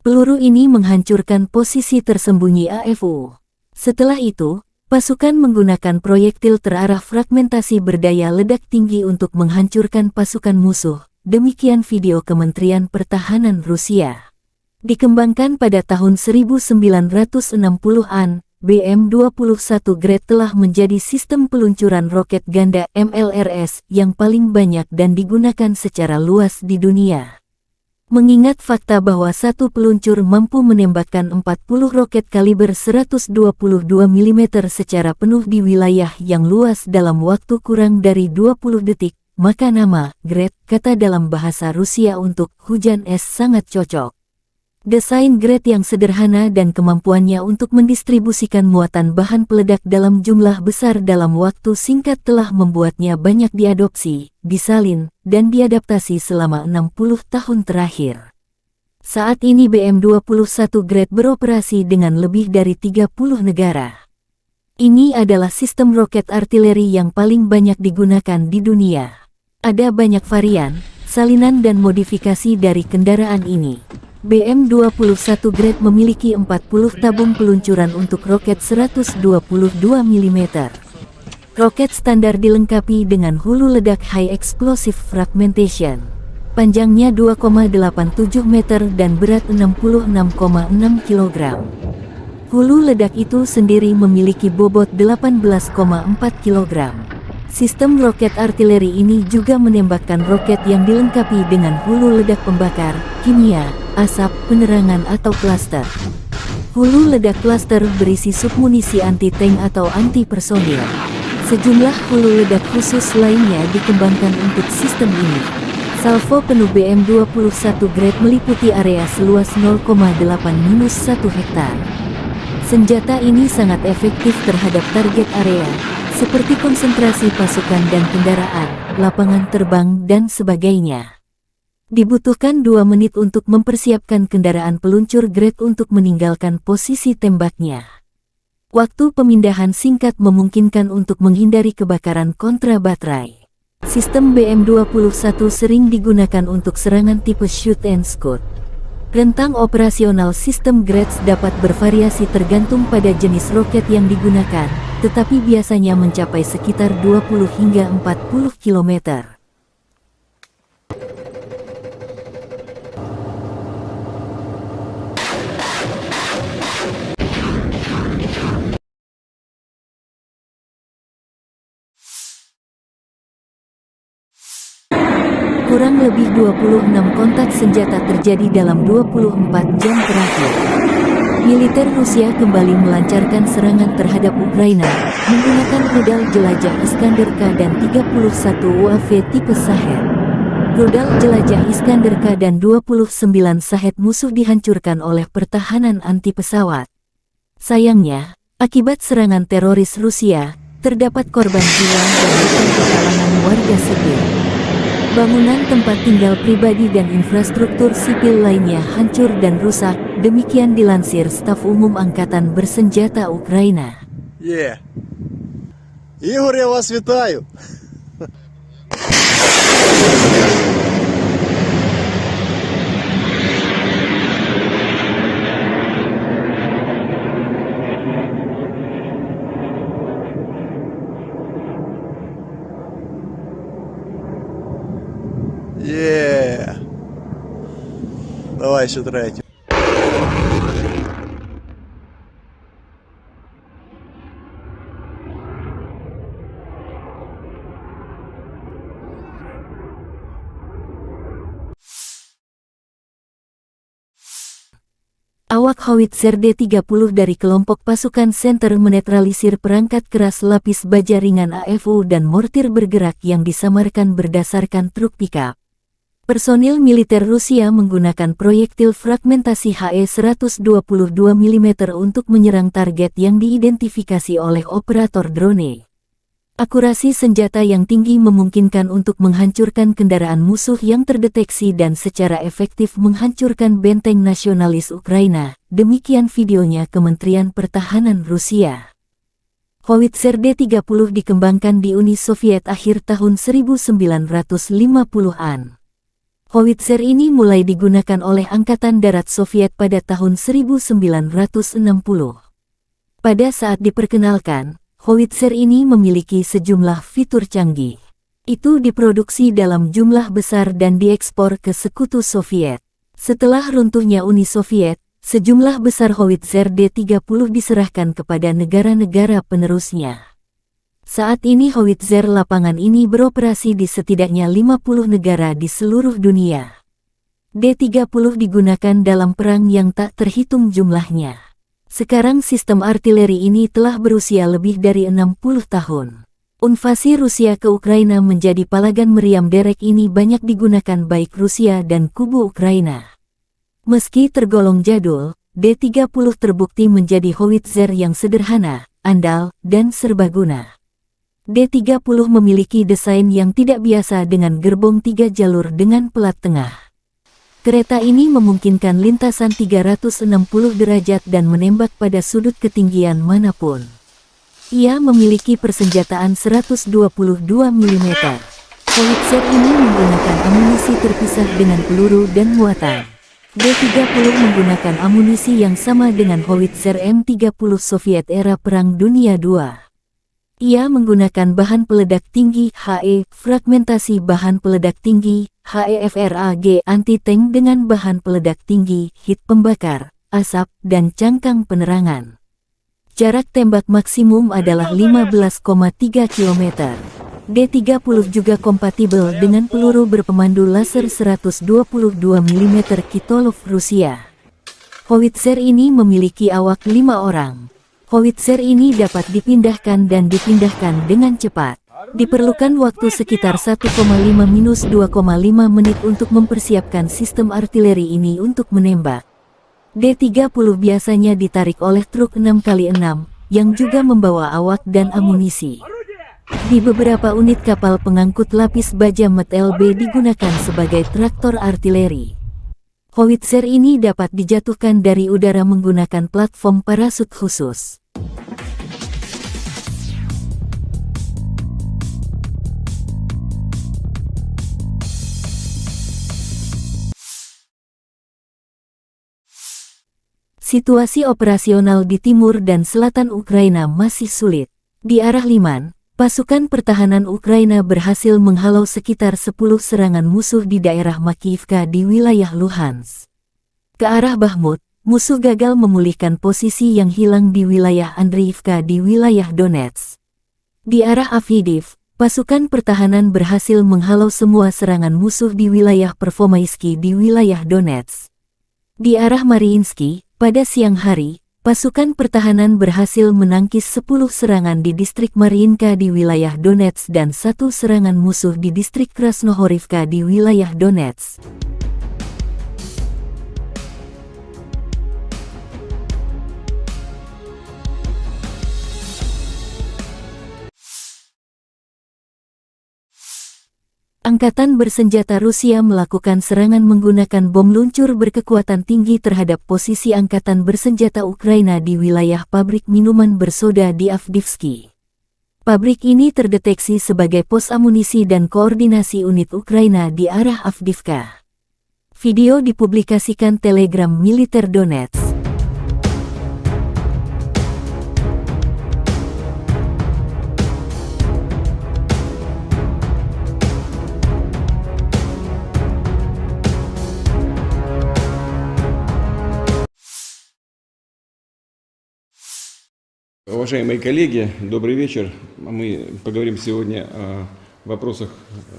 [SPEAKER 1] Peluru ini menghancurkan posisi tersembunyi AFU. Setelah itu, pasukan menggunakan proyektil terarah fragmentasi berdaya ledak tinggi untuk menghancurkan pasukan musuh. Demikian video Kementerian Pertahanan Rusia. Dikembangkan pada tahun 1960-an, BM-21 Grad telah menjadi sistem peluncuran roket ganda MLRS yang paling banyak dan digunakan secara luas di dunia. Mengingat fakta bahwa satu peluncur mampu menembakkan 40 roket kaliber 122 mm secara penuh di wilayah yang luas dalam waktu kurang dari 20 detik, maka nama Grad, kata dalam bahasa Rusia untuk hujan es, sangat cocok. Desain Grad yang sederhana dan kemampuannya untuk mendistribusikan muatan bahan peledak dalam jumlah besar dalam waktu singkat telah membuatnya banyak diadopsi, disalin, dan diadaptasi selama 60 tahun terakhir. Saat ini BM-21 Grad beroperasi dengan lebih dari 30 negara. Ini adalah sistem roket artileri yang paling banyak digunakan di dunia. Ada banyak varian, salinan dan modifikasi dari kendaraan ini. BM-21 Grad memiliki 40 tabung peluncuran untuk roket 122 mm. Roket standar dilengkapi dengan hulu ledak High Explosive Fragmentation. Panjangnya 2,87 meter dan berat 66,6 kg. Hulu ledak itu sendiri memiliki bobot 18,4 kg. Sistem roket artileri ini juga menembakkan roket yang dilengkapi dengan hulu ledak pembakar, kimia, asap, penerangan atau klaster. Hulu ledak klaster berisi submunisi anti-tank atau anti-personil. Sejumlah hulu ledak khusus lainnya dikembangkan untuk sistem ini. Salvo penuh BM-21 Grad meliputi area seluas 0,8-1 hektar. Senjata ini sangat efektif terhadap target area, seperti konsentrasi pasukan dan kendaraan, lapangan terbang, dan sebagainya. Dibutuhkan 2 menit untuk mempersiapkan kendaraan peluncur Grad untuk meninggalkan posisi tembaknya. Waktu pemindahan singkat memungkinkan untuk menghindari kebakaran kontra baterai. Sistem BM-21 sering digunakan untuk serangan tipe shoot and scoot. Rentang operasional sistem Grad dapat bervariasi tergantung pada jenis roket yang digunakan, tetapi biasanya mencapai sekitar 20 hingga 40 km. Kurang lebih 26 kontak senjata terjadi dalam 24 jam terakhir. Militer Rusia kembali melancarkan serangan terhadap Ukraina, menggunakan rudal jelajah Iskander-K dan 31 UAV tipe Shahed. Rudal jelajah Iskander-K dan 29 Shahed musuh dihancurkan oleh pertahanan anti-pesawat. Sayangnya, akibat serangan teroris Rusia, terdapat korban jiwa dan luka di kalangan warga sipil. Bangunan tempat tinggal pribadi dan infrastruktur sipil lainnya hancur dan rusak, demikian dilansir Staf Umum Angkatan Bersenjata Ukraina.
[SPEAKER 2] Игорь, я вас вітаю. Yeah. Давай еще третью.
[SPEAKER 1] Awak howitzer D-30 dari kelompok pasukan Center menetralisir perangkat keras lapis baja ringan AFU dan mortir bergerak yang disamarkan berdasarkan truk pickup. Personil militer Rusia menggunakan proyektil fragmentasi HE-122 mm untuk menyerang target yang diidentifikasi oleh operator drone. Akurasi senjata yang tinggi memungkinkan untuk menghancurkan kendaraan musuh yang terdeteksi dan secara efektif menghancurkan benteng nasionalis Ukraina. Demikian videonya Kementerian Pertahanan Rusia. Howitzer D-30 dikembangkan di Uni Soviet akhir tahun 1950-an. Howitzer ini mulai digunakan oleh Angkatan Darat Soviet pada tahun 1960. Pada saat diperkenalkan, howitzer ini memiliki sejumlah fitur canggih. Itu diproduksi dalam jumlah besar dan diekspor ke Sekutu Soviet. Setelah runtuhnya Uni Soviet, sejumlah besar howitzer D-30 diserahkan kepada negara-negara penerusnya. Saat ini howitzer lapangan ini beroperasi di setidaknya 50 negara di seluruh dunia. D-30 digunakan dalam perang yang tak terhitung jumlahnya. Sekarang sistem artileri ini telah berusia lebih dari 60 tahun. Invasi Rusia ke Ukraina menjadi palagan meriam derek ini banyak digunakan baik Rusia dan kubu Ukraina. Meski tergolong jadul, D-30 terbukti menjadi howitzer yang sederhana, andal, dan serbaguna. D-30 memiliki desain yang tidak biasa dengan gerbong 3 jalur dengan pelat tengah. Kereta ini memungkinkan lintasan 360 derajat dan menembak pada sudut ketinggian manapun. Ia memiliki persenjataan 122 mm. Howitzer ini menggunakan amunisi terpisah dengan peluru dan muatan. D-30 menggunakan amunisi yang sama dengan howitzer M30 Soviet era Perang Dunia II. Ia menggunakan bahan peledak tinggi HE, fragmentasi bahan peledak tinggi, HEFRAG anti-tank dengan bahan peledak tinggi, hit pembakar, asap, dan cangkang penerangan. Jarak tembak maksimum adalah 15,3 km. D-30 juga kompatibel dengan peluru berpemandu laser 122 mm Kitolov Rusia. Howitzer ini memiliki awak 5 orang. Howitzer ini dapat dipindahkan dan dipindahkan dengan cepat. Diperlukan waktu sekitar 1,5–2,5 menit untuk mempersiapkan sistem artileri ini untuk menembak. D-30 biasanya ditarik oleh truk 6x6, yang juga membawa awak dan amunisi. Di beberapa unit kapal pengangkut lapis baja MT-LB digunakan sebagai traktor artileri. Howitzer ini dapat dijatuhkan dari udara menggunakan platform parasut khusus. Situasi operasional di timur dan selatan Ukraina masih sulit. Di arah Liman, pasukan pertahanan Ukraina berhasil menghalau sekitar 10 serangan musuh di daerah Makiyivka di wilayah Luhansk. Ke arah Bakhmut, musuh gagal memulihkan posisi yang hilang di wilayah Andriivka di wilayah Donetsk. Di arah Avdiivka, pasukan pertahanan berhasil menghalau semua serangan musuh di wilayah Pervomaisky di wilayah Donetsk. Di arah Mariinsky, pada siang hari, pasukan pertahanan berhasil menangkis 10 serangan di distrik Mariinka di wilayah Donetsk dan 1 serangan musuh di distrik Krasnohorivka di wilayah Donetsk. Angkatan bersenjata Rusia melakukan serangan menggunakan bom luncur berkekuatan tinggi terhadap posisi angkatan bersenjata Ukraina di wilayah pabrik minuman bersoda di Avdiivka. Pabrik ini terdeteksi sebagai pos amunisi dan koordinasi unit Ukraina di arah Avdiivka. Video dipublikasikan Telegram militer Donetsk.
[SPEAKER 3] Уважаемые коллеги, добрый вечер. Мы поговорим сегодня о вопросах,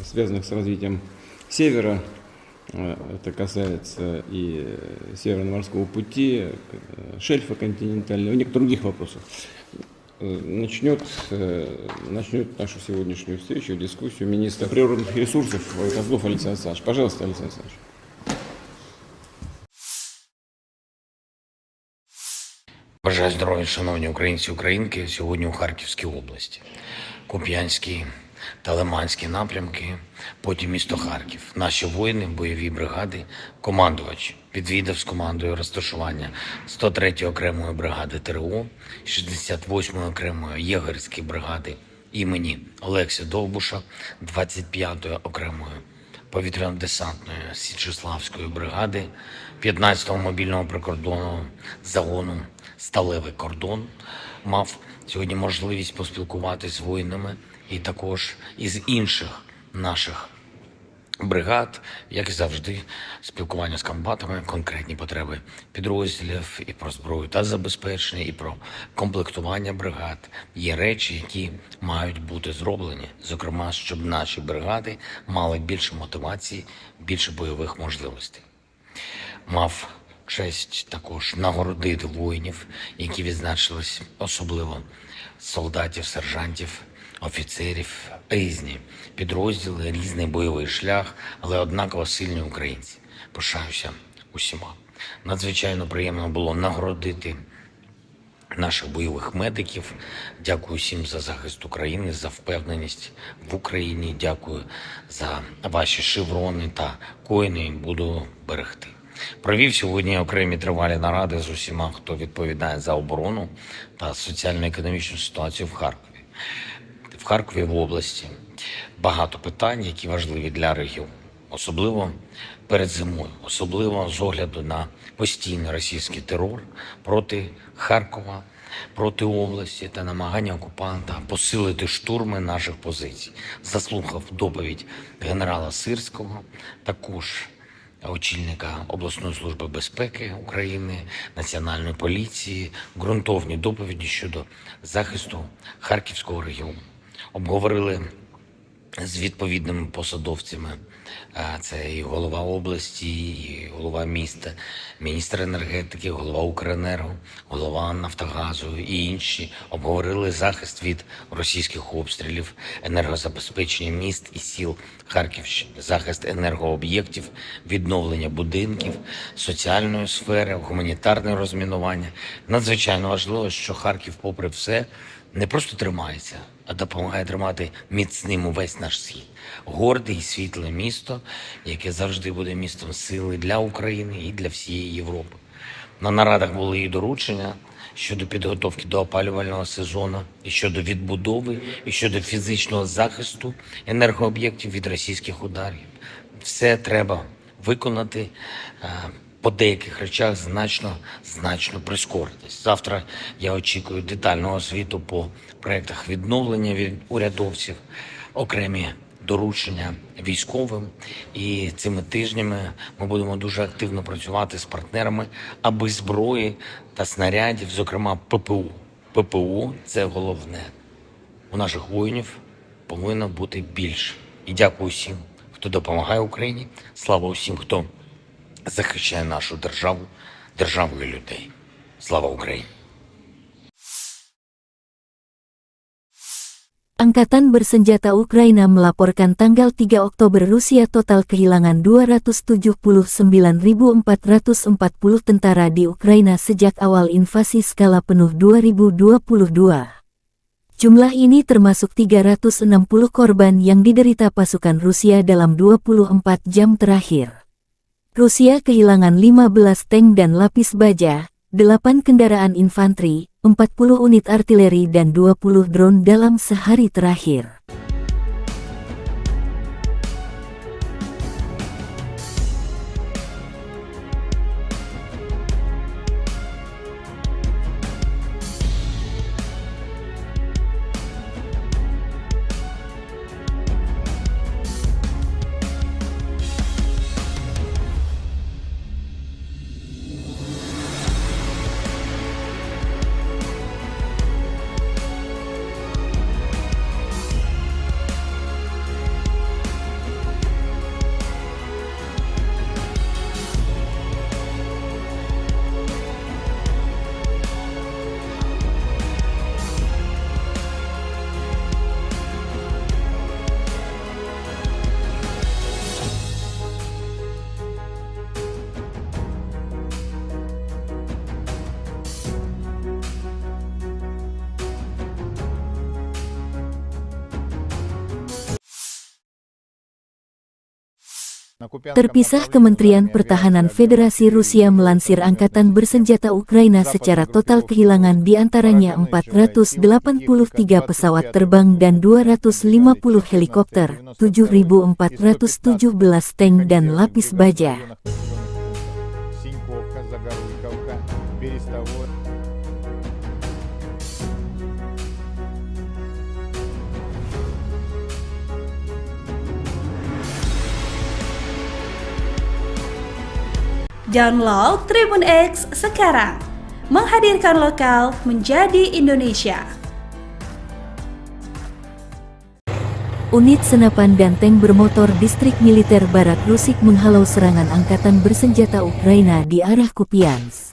[SPEAKER 3] связанных с развитием Севера. Это касается и Северно-морского пути, шельфа континентального, и некоторых других вопросов. Начнет нашу сегодняшнюю встречу, дискуссию министр природных ресурсов Козлов Александр Александрович. Пожалуйста, Александр Александрович.
[SPEAKER 4] Бажаю здоров'я, шановні українці і українки. Сьогодні у Харківській області. Куп'янський та Лиманський напрямки, потім місто Харків. Наші воїни, бойові бригади, командувач відвідав з командою розташування 103-ї окремої бригади ТРО, 68-ї окремої єгерської бригади імені Олекси Довбуша, 25-ї окремої повітряно-десантної Січеславської бригади, 15-го мобільного прикордонного загону «Сталевий кордон». Мав сьогодні можливість поспілкуватися з воїнами і також із інших наших бригад, як і завжди, спілкування з комбатами, конкретні потреби підрозділів і про зброю та забезпечення, і про комплектування бригад. Є речі, які мають бути зроблені, зокрема, щоб наші бригади мали більше мотивації, більше бойових можливостей. Мав честь також нагородити воїнів, які відзначились, особливо солдатів, сержантів, офіцерів, різні підрозділи, різний бойовий шлях, але однаково сильні українці. Пишаюся усіма. Надзвичайно приємно було нагородити наших бойових медиків. Дякую всім за захист України, за впевненість в Україні. Дякую за ваші шеврони та коїни. Буду берегти. Провів сьогодні окремі тривалі наради з усіма, хто відповідає за оборону та соціально-економічну ситуацію в Харкові. В Харкові, в області, багато питань, які важливі для регіону. Особливо перед зимою, особливо з огляду на постійний російський терор проти Харкова, проти області та намагання окупанта посилити штурми наших позицій. Заслухав доповідь генерала Сирського, також очільника обласної служби безпеки України, Національної поліції, ґрунтовні доповіді щодо захисту Харківського регіону. Обговорили з відповідними посадовцями, це і голова області, і голова міста, міністр енергетики, голова Укренерго, голова Нафтогазу і інші. Обговорили захист від російських обстрілів, енергозабезпечення міст і сіл Харківщини, захист енергооб'єктів, відновлення будинків, соціальної сфери, гуманітарне розмінування. Надзвичайно важливо, що Харків, попри все, не просто тримається, а допомагає тримати міцним увесь наш схід. Горде і світле місто, яке завжди буде містом сили для України і для всієї Європи. На нарадах були і доручення щодо підготовки до опалювального сезону, і щодо відбудови, і щодо фізичного захисту енергооб'єктів від російських ударів. Все треба виконати, по деяких речах значно прискоритись. Завтра я очікую детального звіту по проєктах відновлення від урядовців, окремі доручення військовим. І цими тижнями ми будемо дуже активно працювати з партнерами, аби зброї та снарядів, зокрема ППО – це головне. У наших воїнів повинно бути більше. І дякую всім, хто допомагає Україні. Слава усім, хто захищає нашу державу, державу і людей. Слава Україні!
[SPEAKER 1] Angkatan Bersenjata Ukraina melaporkan tanggal 3 Oktober Rusia total kehilangan 279.440 tentara di Ukraina sejak awal invasi skala penuh 2022. Jumlah ini termasuk 360 korban yang diderita pasukan Rusia dalam 24 jam terakhir. Rusia kehilangan 15 tank dan lapis baja, 8 kendaraan infanteri, 40 unit artileri dan 20 drone dalam sehari terakhir. Terpisah, Kementerian Pertahanan Federasi Rusia melansir Angkatan Bersenjata Ukraina secara total kehilangan diantaranya 483 pesawat terbang dan 250 helikopter, 7.417 tank dan lapis baja.
[SPEAKER 5] Download Tribun X sekarang, menghadirkan lokal menjadi Indonesia.
[SPEAKER 1] Unit senapan dan tank bermotor Distrik Militer Barat Rusik menghalau serangan Angkatan Bersenjata Ukraina di arah Kupiansk.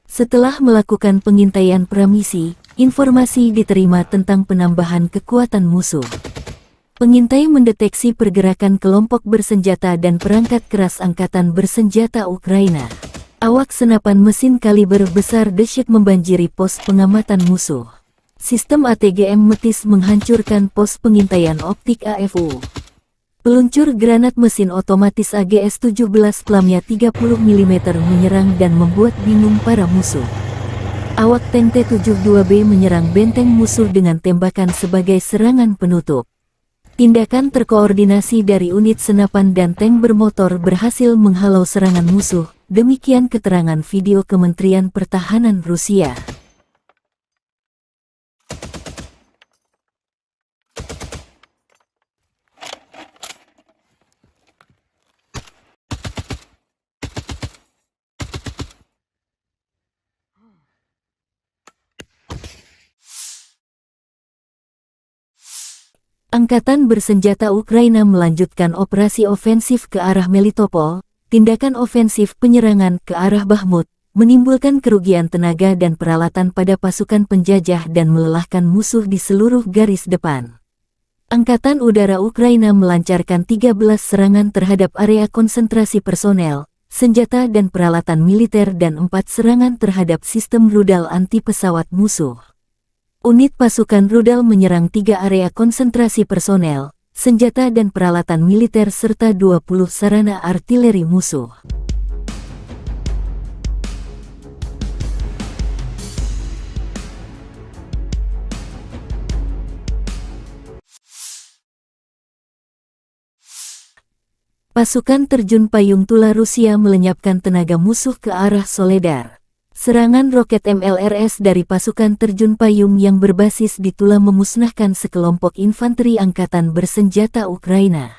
[SPEAKER 1] Setelah melakukan pengintaian pramisi, informasi diterima tentang penambahan kekuatan musuh. Pengintai mendeteksi pergerakan kelompok bersenjata dan perangkat keras Angkatan Bersenjata Ukraina. Awak senapan mesin kaliber besar dahsyat membanjiri pos pengamatan musuh. Sistem ATGM Metis menghancurkan pos pengintaian optik AFU. Peluncur granat mesin otomatis AGS-17 pelamnya 30 mm menyerang dan membuat bingung para musuh. Awak tank T-72B menyerang benteng musuh dengan tembakan sebagai serangan penutup. Tindakan terkoordinasi dari unit senapan dan tank bermotor berhasil menghalau serangan musuh, demikian keterangan video Kementerian Pertahanan Rusia. Angkatan Bersenjata Ukraina melanjutkan operasi ofensif ke arah Melitopol. Tindakan ofensif penyerangan ke arah Bakhmut menimbulkan kerugian tenaga dan peralatan pada pasukan penjajah dan melelahkan musuh di seluruh garis depan. Angkatan Udara Ukraina melancarkan 13 serangan terhadap area konsentrasi personel, senjata dan peralatan militer dan 4 serangan terhadap sistem rudal anti-pesawat musuh. Unit pasukan rudal menyerang 3 area konsentrasi personel, senjata dan peralatan militer serta 20 sarana artileri musuh. Pasukan terjun payung Tula Rusia melenyapkan tenaga musuh ke arah Soledar. Serangan roket MLRS dari pasukan terjun payung yang berbasis di Tula memusnahkan sekelompok infanteri Angkatan Bersenjata Ukraina.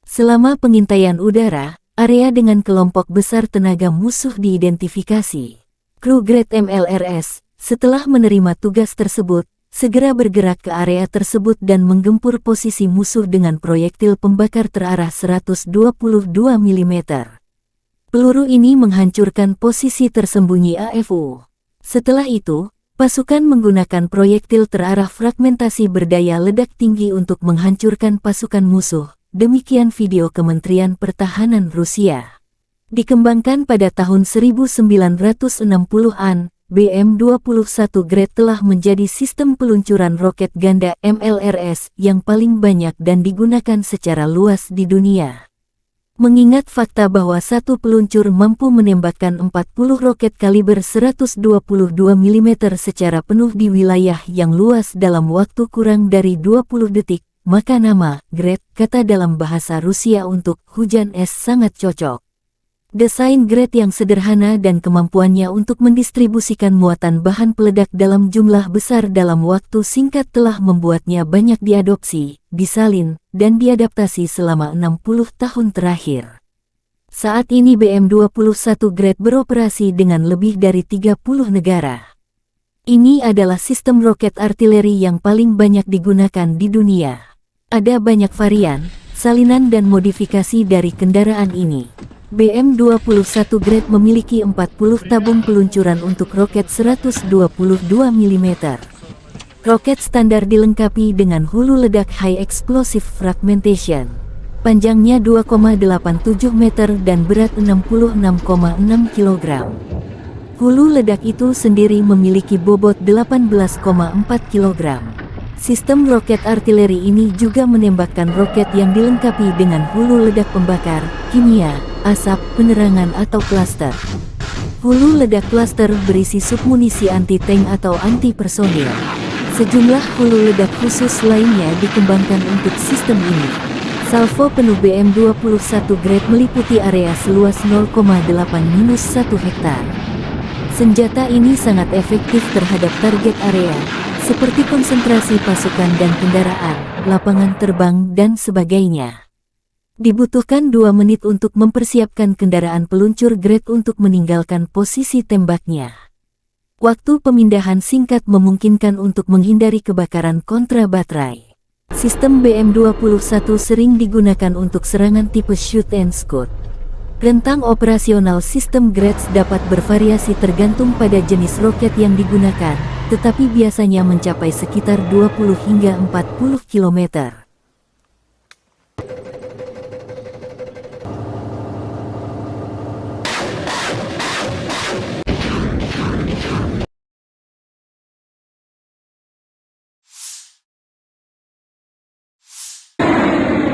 [SPEAKER 1] Selama pengintaian udara, area dengan kelompok besar tenaga musuh diidentifikasi. Kru Grad MLRS, setelah menerima tugas tersebut, segera bergerak ke area tersebut dan menggempur posisi musuh dengan proyektil pembakar terarah 122 mm. Peluru ini menghancurkan posisi tersembunyi AFU. Setelah itu, pasukan menggunakan proyektil terarah fragmentasi berdaya ledak tinggi untuk menghancurkan pasukan musuh. Demikian video Kementerian Pertahanan Rusia. Dikembangkan pada tahun 1960-an, BM-21 Grad telah menjadi sistem peluncuran roket ganda MLRS yang paling banyak dan digunakan secara luas di dunia. Mengingat fakta bahwa satu peluncur mampu menembakkan 40 roket kaliber 122 mm secara penuh di wilayah yang luas dalam waktu kurang dari 20 detik, maka nama Grad, kata dalam bahasa Rusia untuk hujan es, sangat cocok. Desain Grad yang sederhana dan kemampuannya untuk mendistribusikan muatan bahan peledak dalam jumlah besar dalam waktu singkat telah membuatnya banyak diadopsi, disalin, dan diadaptasi selama 60 tahun terakhir. Saat ini BM-21 Grad beroperasi dengan lebih dari 30 negara. Ini adalah sistem roket artileri yang paling banyak digunakan di dunia. Ada banyak varian, salinan dan modifikasi dari kendaraan ini. BM-21 Grad memiliki 40 tabung peluncuran untuk roket 122 mm. Roket standar dilengkapi dengan hulu ledak High Explosive Fragmentation. Panjangnya 2,87 meter dan berat 66,6 kg. Hulu ledak itu sendiri memiliki bobot 18,4 kg. Sistem roket artileri ini juga menembakkan roket yang dilengkapi dengan hulu ledak pembakar, kimia, asap, penerangan atau klaster. Hulu ledak klaster berisi submunisi anti-tank atau anti-personil. Sejumlah hulu ledak khusus lainnya dikembangkan untuk sistem ini. Salvo penuh BM-21 grade meliputi area seluas 0,8-1 hektar. Senjata ini sangat efektif terhadap target area, seperti konsentrasi pasukan dan kendaraan, lapangan terbang, dan sebagainya. Dibutuhkan 2 menit untuk mempersiapkan kendaraan peluncur grade untuk meninggalkan posisi tembaknya. Waktu pemindahan singkat memungkinkan untuk menghindari kebakaran kontra baterai. Sistem BM-21 sering digunakan untuk serangan tipe shoot and scoot. Rentang operasional sistem grades dapat bervariasi tergantung pada jenis roket yang digunakan, tetapi biasanya mencapai sekitar 20 hingga 40 km.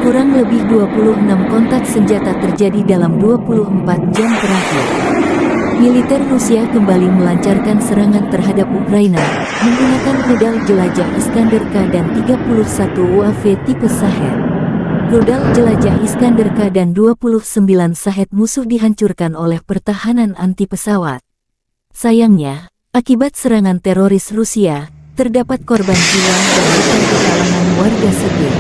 [SPEAKER 1] Kurang lebih 26 kontak senjata terjadi dalam 24 jam terakhir. Militer Rusia kembali melancarkan serangan terhadap Ukraina, menggunakan rudal jelajah Iskander-K dan 31 UAV tipe Shahed. Rudal jelajah Iskander-K dan 29 Shahed musuh dihancurkan oleh pertahanan anti pesawat. Sayangnya, akibat serangan teroris Rusia, terdapat korban jiwa dan luka di kalangan warga sipil.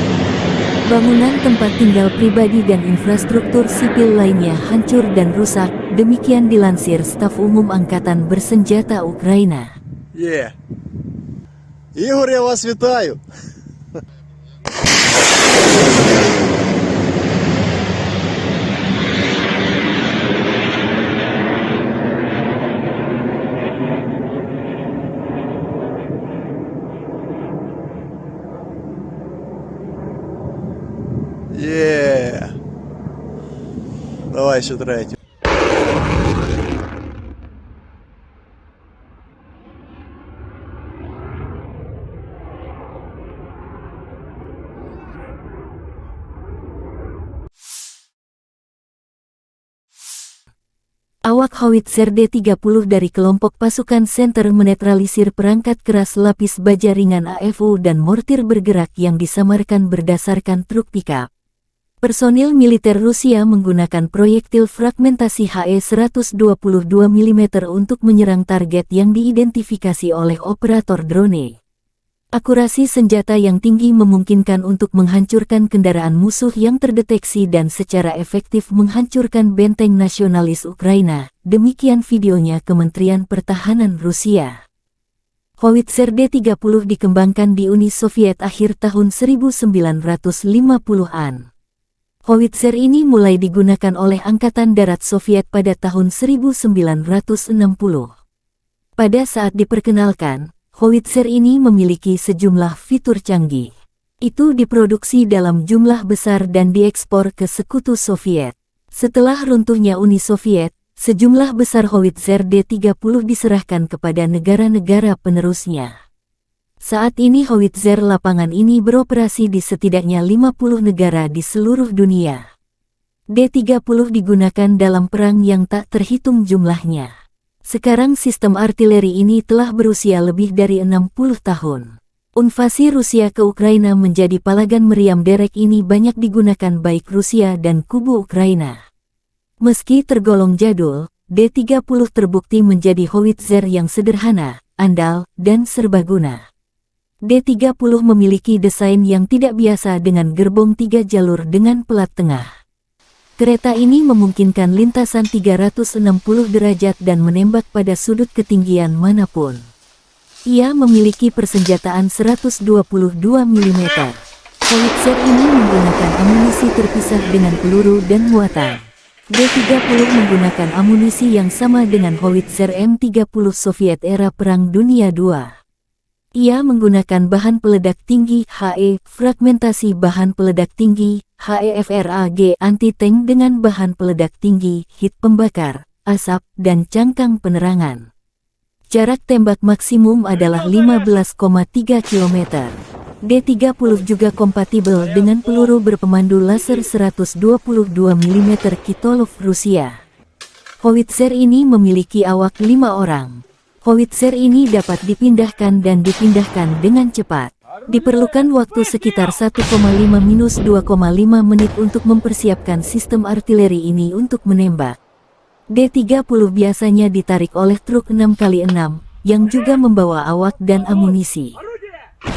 [SPEAKER 1] Bangunan tempat tinggal pribadi dan infrastruktur sipil lainnya hancur dan rusak, demikian dilansir Staf Umum Angkatan Bersenjata Ukraina.
[SPEAKER 2] Ігор, я вас вітаю! Давай ще третю.
[SPEAKER 1] Awak howitzer D-30 dari kelompok pasukan Center menetralisir perangkat keras lapis baja ringan AFU dan mortir bergerak yang disamarkan berdasarkan truk pickup. Personil militer Rusia menggunakan proyektil fragmentasi HE-122 mm untuk menyerang target yang diidentifikasi oleh operator drone. Akurasi senjata yang tinggi memungkinkan untuk menghancurkan kendaraan musuh yang terdeteksi dan secara efektif menghancurkan benteng nasionalis Ukraina, demikian videonya Kementerian Pertahanan Rusia. Howitzer D-30 dikembangkan di Uni Soviet akhir tahun 1950-an. Howitzer ini mulai digunakan oleh Angkatan Darat Soviet pada tahun 1960. Pada saat diperkenalkan, howitzer ini memiliki sejumlah fitur canggih. Itu diproduksi dalam jumlah besar dan diekspor ke Sekutu Soviet. Setelah runtuhnya Uni Soviet, sejumlah besar howitzer D-30 diserahkan kepada negara-negara penerusnya. Saat ini howitzer lapangan ini beroperasi di setidaknya 50 negara di seluruh dunia. D-30 digunakan dalam perang yang tak terhitung jumlahnya. Sekarang sistem artileri ini telah berusia lebih dari 60 tahun. Invasi Rusia ke Ukraina menjadi palagan meriam derek ini banyak digunakan baik Rusia dan kubu Ukraina. Meski tergolong jadul, D-30 terbukti menjadi howitzer yang sederhana, andal, dan serbaguna. D-30 memiliki desain yang tidak biasa dengan gerbong 3 jalur dengan pelat tengah. Kereta ini memungkinkan lintasan 360 derajat dan menembak pada sudut ketinggian manapun. Ia memiliki persenjataan 122 mm. Howitzer ini menggunakan amunisi terpisah dengan peluru dan muatan. D-30 menggunakan amunisi yang sama dengan howitzer M30 Soviet era Perang Dunia II. Ia menggunakan bahan peledak tinggi HE, fragmentasi bahan peledak tinggi, HE-FRAG anti-tank dengan bahan peledak tinggi, hit pembakar, asap, dan cangkang penerangan. Jarak tembak maksimum adalah 15,3 km. D-30 juga kompatibel dengan peluru berpemandu laser 122 mm Kitolov Rusia. Howitzer ini memiliki awak 5 orang. Howitzer ini dapat dipindahkan dan dipindahkan dengan cepat. Diperlukan waktu sekitar 1,5–2,5 menit untuk mempersiapkan sistem artileri ini untuk menembak. D-30 biasanya ditarik oleh truk 6x6, yang juga membawa awak dan amunisi.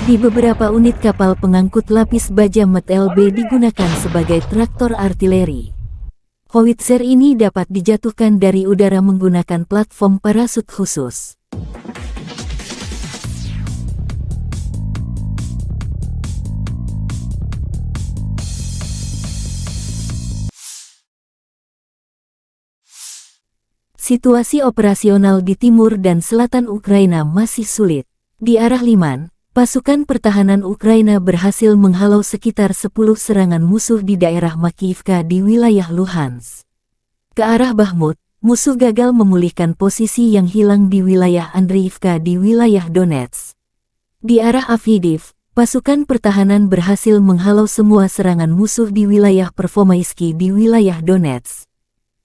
[SPEAKER 1] Di beberapa unit kapal pengangkut lapis baja MT-LB digunakan sebagai traktor artileri. Howitzer ini dapat dijatuhkan dari udara menggunakan platform parasut khusus. Situasi operasional di timur dan selatan Ukraina masih sulit. Di arah Liman, pasukan pertahanan Ukraina berhasil menghalau sekitar 10 serangan musuh di daerah Makivka di wilayah Luhansk. Ke arah Bakhmut, musuh gagal memulihkan posisi yang hilang di wilayah Andriivka di wilayah Donetsk. Di arah Avdiivka, pasukan pertahanan berhasil menghalau semua serangan musuh di wilayah Pervomaisky di wilayah Donetsk.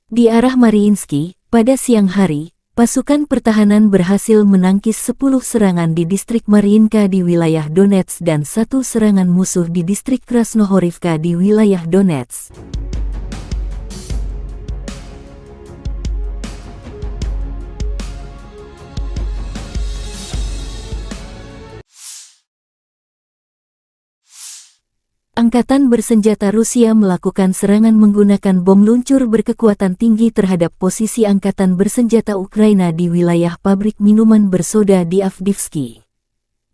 [SPEAKER 1] Di arah Mariinsky, pada siang hari, pasukan pertahanan berhasil menangkis 10 serangan di distrik Mariinka di wilayah Donetsk dan 1 serangan musuh di distrik Krasnohorivka di wilayah Donetsk. Angkatan bersenjata Rusia melakukan serangan menggunakan bom luncur berkekuatan tinggi terhadap posisi angkatan bersenjata Ukraina di wilayah pabrik minuman bersoda di Avdiivka.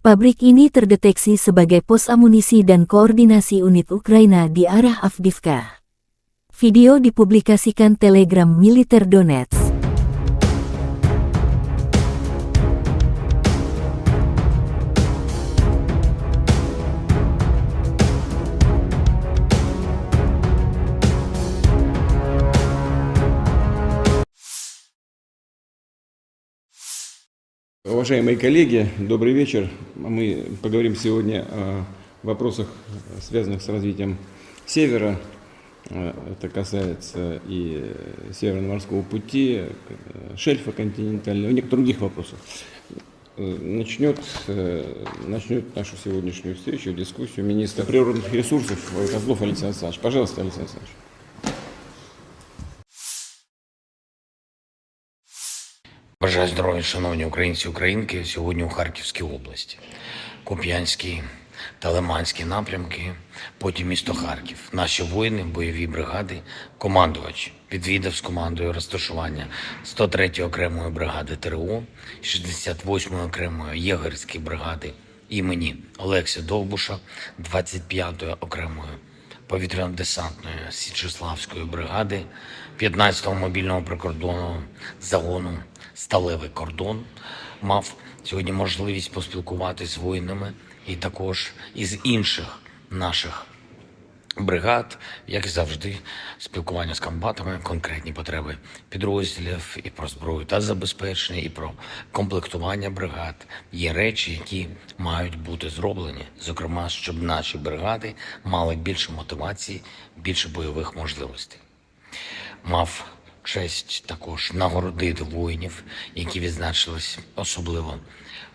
[SPEAKER 1] Pabrik ini terdeteksi sebagai pos amunisi dan koordinasi unit Ukraina di arah Avdiivka. Video dipublikasikan Telegram Militer Donetsk.
[SPEAKER 3] Уважаемые коллеги, добрый вечер. Мы поговорим сегодня о вопросах, связанных с развитием Севера. Это касается и Северного морского пути, шельфа континентального, и некоторых других вопросов. Начнет нашу сегодняшнюю встречу, дискуссию министр природных ресурсов Козлов Алексей Александрович. Пожалуйста, Алексей Александрович.
[SPEAKER 4] Бажаю здоров'я, шановні українці і українки, сьогодні у Харківській області. Куп'янський та Лиманський напрямки, потім місто Харків. Наші воїни, бойові бригади, командувач відвідав з командою розташування 103-ї окремої бригади ТРО, 68-ї окремої єгерської бригади імені Олекси Довбуша, 25-ї окремої повітряно-десантної Січеславської бригади, 15-го мобільного прикордонного загону «Сталевий кордон». Мав сьогодні можливість поспілкуватися з воїнами і також із інших наших бригад, як і завжди, спілкування з комбатами, конкретні потреби підрозділів і про зброю та забезпечення, і про комплектування бригад. Є речі, які мають бути зроблені, зокрема, щоб наші бригади мали більше мотивації, більше бойових можливостей. Мав честь також нагородити воїнів, які відзначились, особливо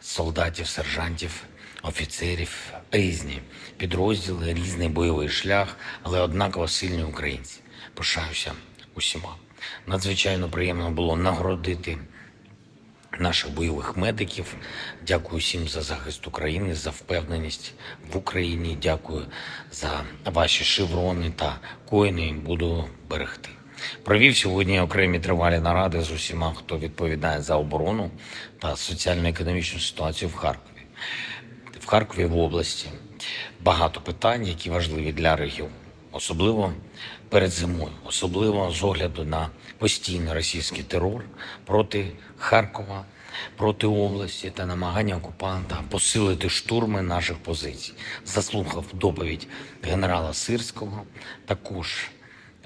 [SPEAKER 4] солдатів, сержантів, офіцерів, різні підрозділи, різний бойовий шлях, але однаково сильні українці. Пишаюся усіма. Надзвичайно приємно було нагородити наших бойових медиків. Дякую всім за захист України, за впевненість в Україні. Дякую за ваші шеврони та коїни. Буду берегти. Провів сьогодні окремі тривалі наради з усіма, хто відповідає за оборону та соціально-економічну ситуацію в Харкові. В Харкові, в області, багато питань, які важливі для регіону. Особливо перед зимою, особливо з огляду на постійний російський терор проти Харкова, проти області та намагання окупанта посилити штурми наших позицій. Заслухав доповідь генерала Сирського, також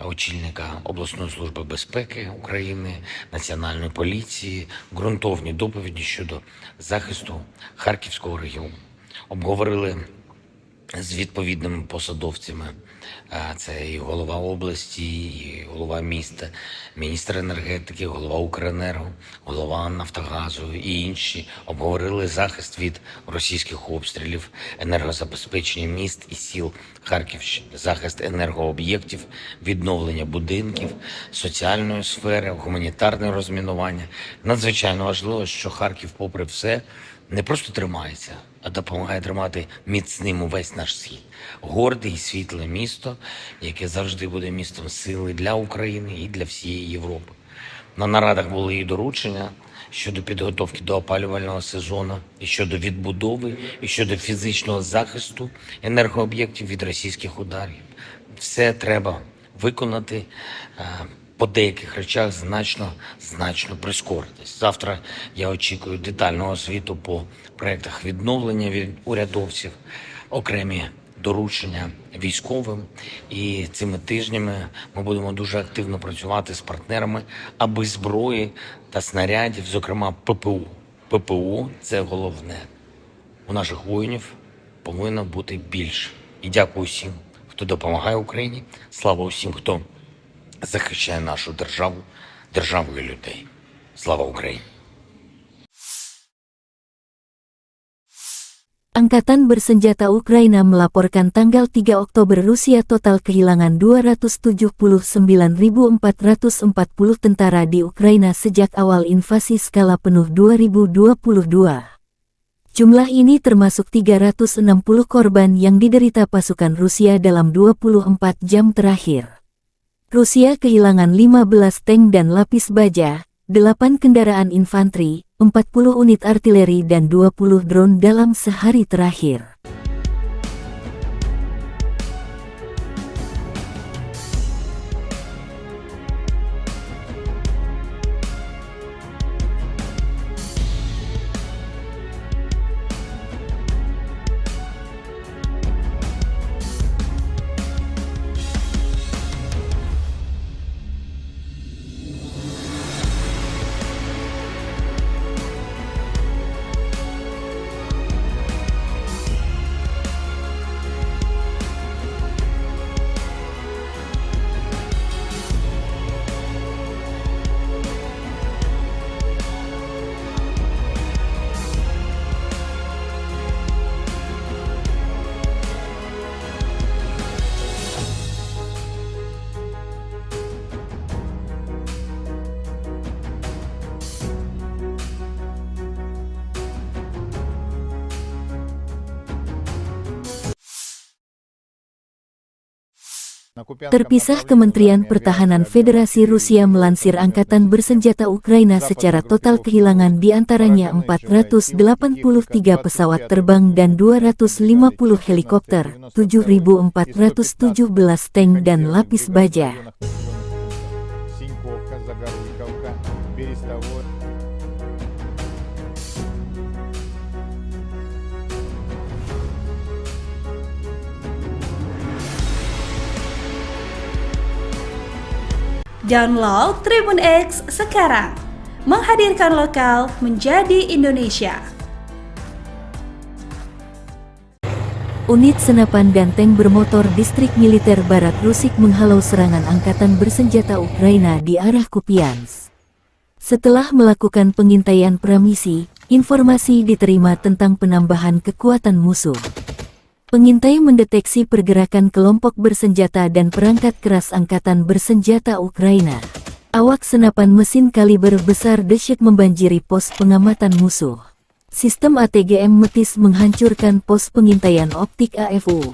[SPEAKER 4] очільника обласної служби безпеки України, Національної поліції, ґрунтовні доповіді щодо захисту Харківського регіону. Обговорили з відповідними посадовцями. Це і голова області, і голова міста, міністр енергетики, голова Укренерго, голова Нафтогазу і інші обговорили захист від російських обстрілів, енергозабезпечення міст і сіл Харківщини, захист енергооб'єктів, відновлення будинків, соціальної сфери, гуманітарне розмінування. Надзвичайно важливо, що Харків, попри все, не просто тримається, а допомагає тримати міцним увесь наш схід. Горде і світле місто, яке завжди буде містом сили для України і для всієї Європи. На нарадах були і доручення щодо підготовки до опалювального сезону, і щодо відбудови, і щодо фізичного захисту енергооб'єктів від російських ударів. Все треба виконати, по деяких речах значно прискоритись. Завтра я очікую детального звіту по проєктах відновлення від урядовців, окремі доручення військовим. І цими тижнями ми будемо дуже активно працювати з партнерами, аби зброї та снарядів, зокрема ППО. ППО – це головне. У наших воїнів повинно бути більше. І дякую всім, хто допомагає Україні. Слава усім, хто захищає нашу державу, державу і людей. Слава Україні!
[SPEAKER 1] Angkatan Bersenjata Ukraina melaporkan tanggal 3 Oktober Rusia total kehilangan 279.440 tentara di Ukraina sejak awal invasi skala penuh 2022. Jumlah ini termasuk 360 korban yang diderita pasukan Rusia dalam 24 jam terakhir. Rusia kehilangan 15 tank dan lapis baja, 8 kendaraan infanteri, 40 unit artileri dan 20 drone dalam sehari terakhir. Terpisah, Kementerian Pertahanan Federasi Rusia melansir Angkatan Bersenjata Ukraina secara total kehilangan diantaranya 483 pesawat terbang dan 250 helikopter, 7.417 tank dan lapis baja.
[SPEAKER 5] Download Tribun X sekarang, menghadirkan lokal menjadi Indonesia.
[SPEAKER 1] Unit senapan dan tank bermotor distrik militer Barat Rusik menghalau serangan Angkatan Bersenjata Ukraina di arah Kupiansk. Setelah melakukan pengintaian pramisi, informasi diterima tentang penambahan kekuatan musuh. Pengintai mendeteksi pergerakan kelompok bersenjata dan perangkat keras Angkatan Bersenjata Ukraina. Awak senapan mesin kaliber besar dahsyat membanjiri pos pengamatan musuh. Sistem ATGM Metis menghancurkan pos pengintaian optik AFU.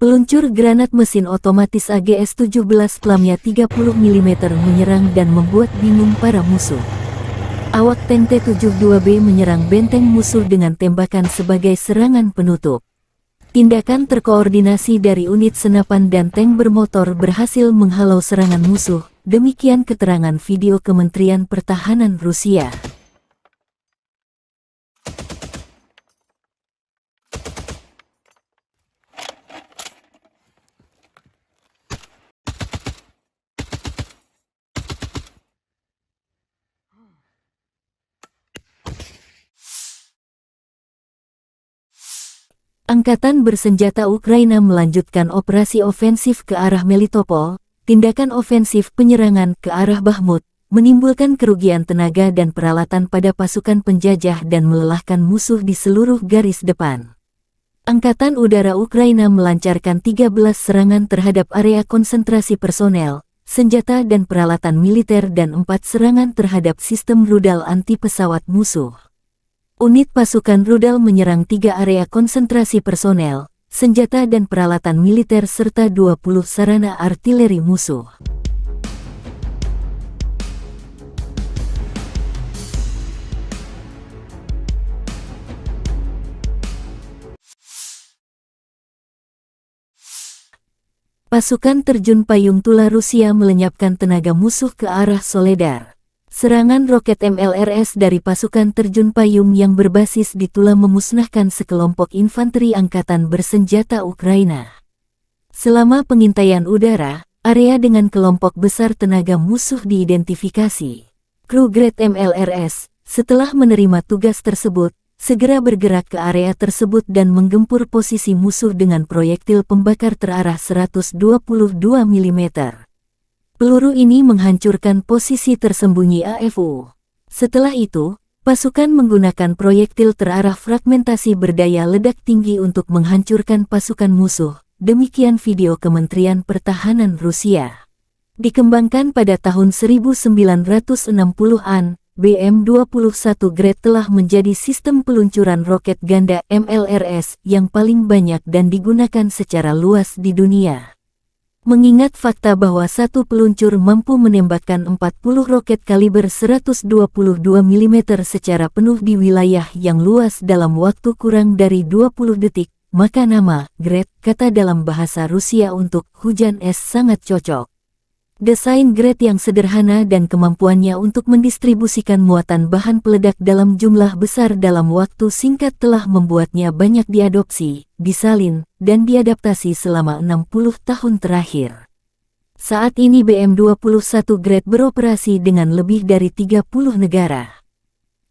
[SPEAKER 1] Peluncur granat mesin otomatis AGS-17 pelamnya 30 mm menyerang dan membuat bingung para musuh. Awak tank T-72B menyerang benteng musuh dengan tembakan sebagai serangan penutup. Tindakan terkoordinasi dari unit senapan dan tank bermotor berhasil menghalau serangan musuh, demikian keterangan video Kementerian Pertahanan Rusia. Angkatan bersenjata Ukraina melanjutkan operasi ofensif ke arah Melitopol. Tindakan ofensif penyerangan ke arah Bakhmut menimbulkan kerugian tenaga dan peralatan pada pasukan penjajah dan melelahkan musuh di seluruh garis depan. Angkatan Udara Ukraina melancarkan 13 serangan terhadap area konsentrasi personel, senjata dan peralatan militer dan 4 serangan terhadap sistem rudal anti-pesawat musuh. Unit pasukan rudal menyerang 3 area konsentrasi personel, senjata dan peralatan militer serta 20 sarana artileri musuh. Pasukan terjun payung Tula Rusia melenyapkan tenaga musuh ke arah Soledar. Serangan roket MLRS dari pasukan terjun payung yang berbasis di Tula memusnahkan sekelompok infanteri angkatan bersenjata Ukraina. Selama pengintaian udara, area dengan kelompok besar tenaga musuh diidentifikasi. Kru Grad MLRS, setelah menerima tugas tersebut, segera bergerak ke area tersebut dan menggempur posisi musuh dengan proyektil pembakar terarah 122 mm. Peluru ini menghancurkan posisi tersembunyi AFU. Setelah itu, pasukan menggunakan proyektil terarah fragmentasi berdaya ledak tinggi untuk menghancurkan pasukan musuh. Demikian video Kementerian Pertahanan Rusia. Dikembangkan pada tahun 1960-an, BM-21 Grad telah menjadi sistem peluncuran roket ganda MLRS yang paling banyak dan digunakan secara luas di dunia. Mengingat fakta bahwa satu peluncur mampu menembakkan 40 roket kaliber 122 mm secara penuh di wilayah yang luas dalam waktu kurang dari 20 detik, maka nama Grad, kata dalam bahasa Rusia untuk hujan es, sangat cocok. Desain Grad yang sederhana dan kemampuannya untuk mendistribusikan muatan bahan peledak dalam jumlah besar dalam waktu singkat telah membuatnya banyak diadopsi, disalin, dan diadaptasi selama 60 tahun terakhir. Saat ini BM-21 Grad beroperasi dengan lebih dari 30 negara.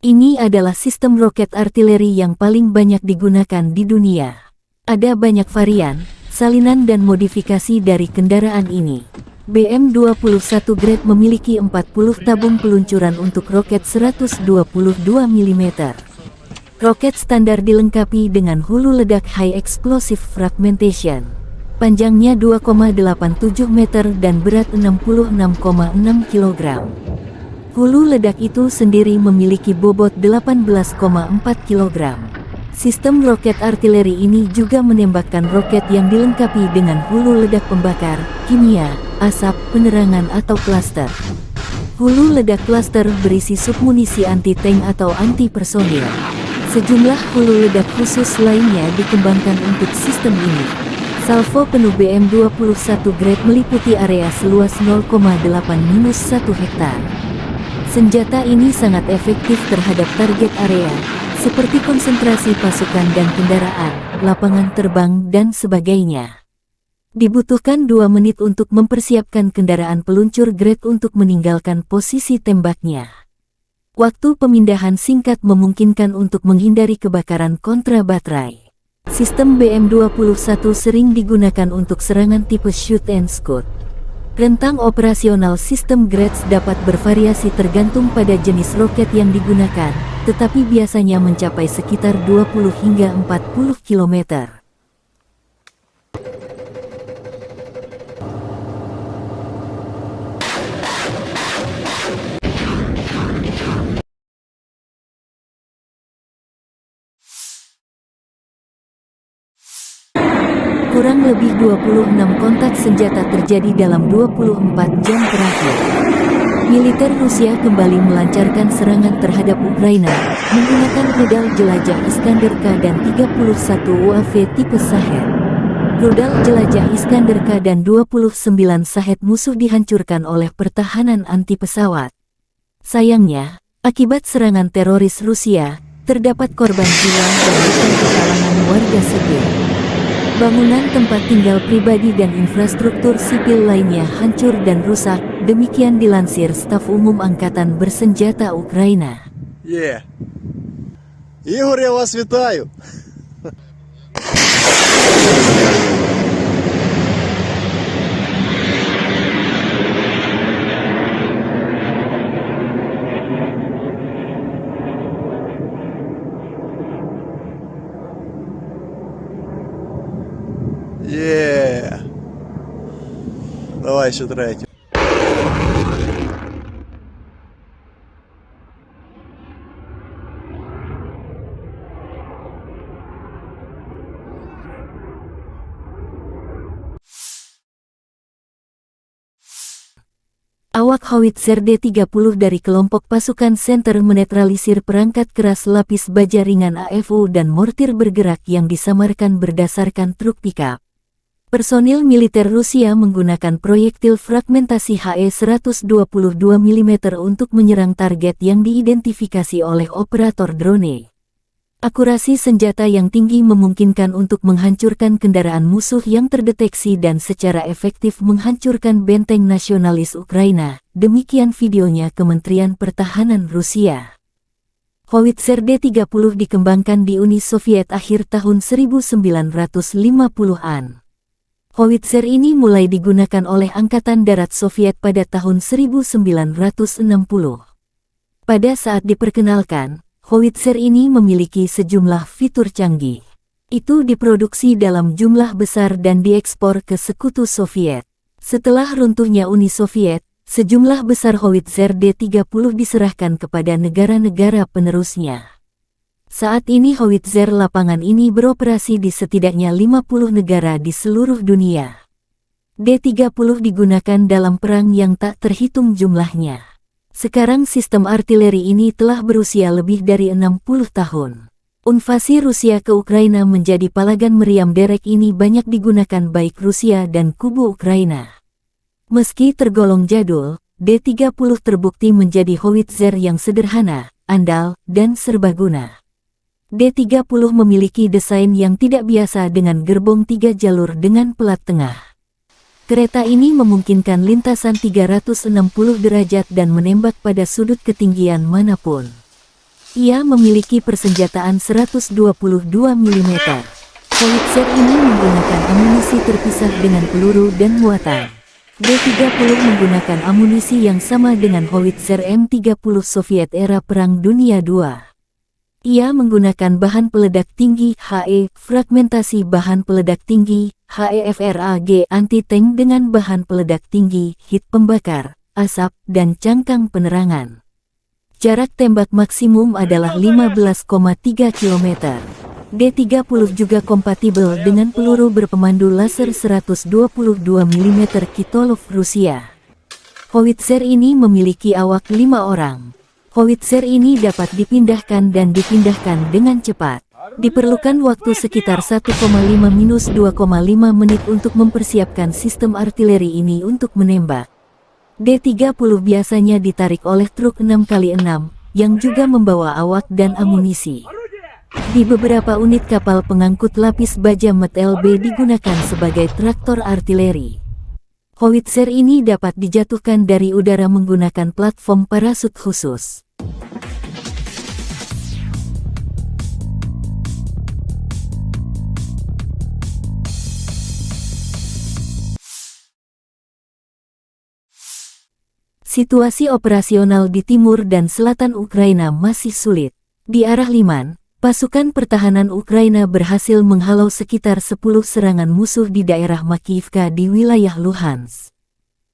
[SPEAKER 1] Ini adalah sistem roket artileri yang paling banyak digunakan di dunia. Ada banyak varian, salinan dan modifikasi dari kendaraan ini. BM-21 Grad memiliki 40 tabung peluncuran untuk roket 122 mm. Roket standar dilengkapi dengan hulu ledak High Explosive Fragmentation. Panjangnya 2,87 meter dan berat 66,6 kg. Hulu ledak itu sendiri memiliki bobot 18,4 kg. Sistem roket artileri ini juga menembakkan roket yang dilengkapi dengan hulu ledak pembakar, kimia, asap, penerangan atau klaster. Hulu ledak klaster berisi submunisi anti-tank atau anti-personil. Sejumlah hulu ledak khusus lainnya dikembangkan untuk sistem ini. Salvo penuh BM-21 Grad meliputi area seluas 0,8-1 hektar. Senjata ini sangat efektif terhadap target area, seperti konsentrasi pasukan dan kendaraan, lapangan terbang, dan sebagainya. Dibutuhkan 2 menit untuk mempersiapkan kendaraan peluncur Grad untuk meninggalkan posisi tembaknya. Waktu pemindahan singkat memungkinkan untuk menghindari kebakaran kontra baterai. Sistem BM-21 sering digunakan untuk serangan tipe shoot and scoot. Rentang operasional sistem Grad dapat bervariasi tergantung pada jenis roket yang digunakan, tetapi biasanya mencapai sekitar 20 hingga 40 km. Kurang lebih 26 kontak senjata terjadi dalam 24 jam terakhir. Militer Rusia kembali melancarkan serangan terhadap Ukraina, menggunakan rudal jelajah Iskander-K dan 31 UAV tipe Shahed. Rudal jelajah Iskander-K dan 29 Shahed musuh dihancurkan oleh pertahanan anti pesawat. Sayangnya, akibat serangan teroris Rusia, terdapat korban jiwa dan luka di kalangan warga sipil. Bangunan tempat tinggal pribadi dan infrastruktur sipil lainnya hancur dan rusak, demikian dilansir Staf Umum Angkatan Bersenjata Ukraina.
[SPEAKER 2] Игорь, я вас вітаю. Давай еще третью.
[SPEAKER 1] Awak howitzer D-30 dari kelompok pasukan Center menetralisir perangkat keras lapis baja ringan AFU dan mortir bergerak yang disamarkan berdasarkan truk pickup. Personil militer Rusia menggunakan proyektil fragmentasi HE-122 mm untuk menyerang target yang diidentifikasi oleh operator drone. Akurasi senjata yang tinggi memungkinkan untuk menghancurkan kendaraan musuh yang terdeteksi dan secara efektif menghancurkan benteng nasionalis Ukraina. Demikian videonya Kementerian Pertahanan Rusia. Howitzer D-30 dikembangkan di Uni Soviet akhir tahun 1950-an. Howitzer ini mulai digunakan oleh Angkatan Darat Soviet pada tahun 1960. Pada saat diperkenalkan, howitzer ini memiliki sejumlah fitur canggih. Itu diproduksi dalam jumlah besar dan diekspor ke Sekutu Soviet. Setelah runtuhnya Uni Soviet, sejumlah besar howitzer D-30 diserahkan kepada negara-negara penerusnya. Saat ini howitzer lapangan ini beroperasi di setidaknya 50 negara di seluruh dunia. D-30 digunakan dalam perang yang tak terhitung jumlahnya. Sekarang sistem artileri ini telah berusia lebih dari 60 tahun. Invasi Rusia ke Ukraina menjadi palagan meriam derek ini banyak digunakan baik Rusia dan kubu Ukraina. Meski tergolong jadul, D-30 terbukti menjadi howitzer yang sederhana, andal, dan serbaguna. D-30 memiliki desain yang tidak biasa dengan gerbong 3 jalur dengan pelat tengah. Kereta ini memungkinkan lintasan 360 derajat dan menembak pada sudut ketinggian manapun. Ia memiliki persenjataan 122 mm. Howitzer ini menggunakan amunisi terpisah dengan peluru dan muatan. D-30 menggunakan amunisi yang sama dengan howitzer M30 Soviet era Perang Dunia II. Ia menggunakan bahan peledak tinggi HE, fragmentasi bahan peledak tinggi, HEFRAG anti-tank dengan bahan peledak tinggi, hit pembakar, asap, dan cangkang penerangan. Jarak tembak maksimum adalah 15,3 km. D-30 juga kompatibel dengan peluru berpemandu laser 122 mm Kitolov Rusia. Howitzer ini memiliki awak 5 orang. Howitzer ini dapat dipindahkan dan dipindahkan dengan cepat. Diperlukan waktu sekitar 1,5–2,5 menit untuk mempersiapkan sistem artileri ini untuk menembak. D-30 biasanya ditarik oleh truk 6x6, yang juga membawa awak dan amunisi. Di beberapa unit kapal pengangkut lapis baja MET-LB digunakan sebagai traktor artileri. Howitzer ini dapat dijatuhkan dari udara menggunakan platform parasut khusus. Situasi operasional di timur dan selatan Ukraina masih sulit. Di arah Liman, pasukan pertahanan Ukraina berhasil menghalau sekitar 10 serangan musuh di daerah Makivka di wilayah Luhansk.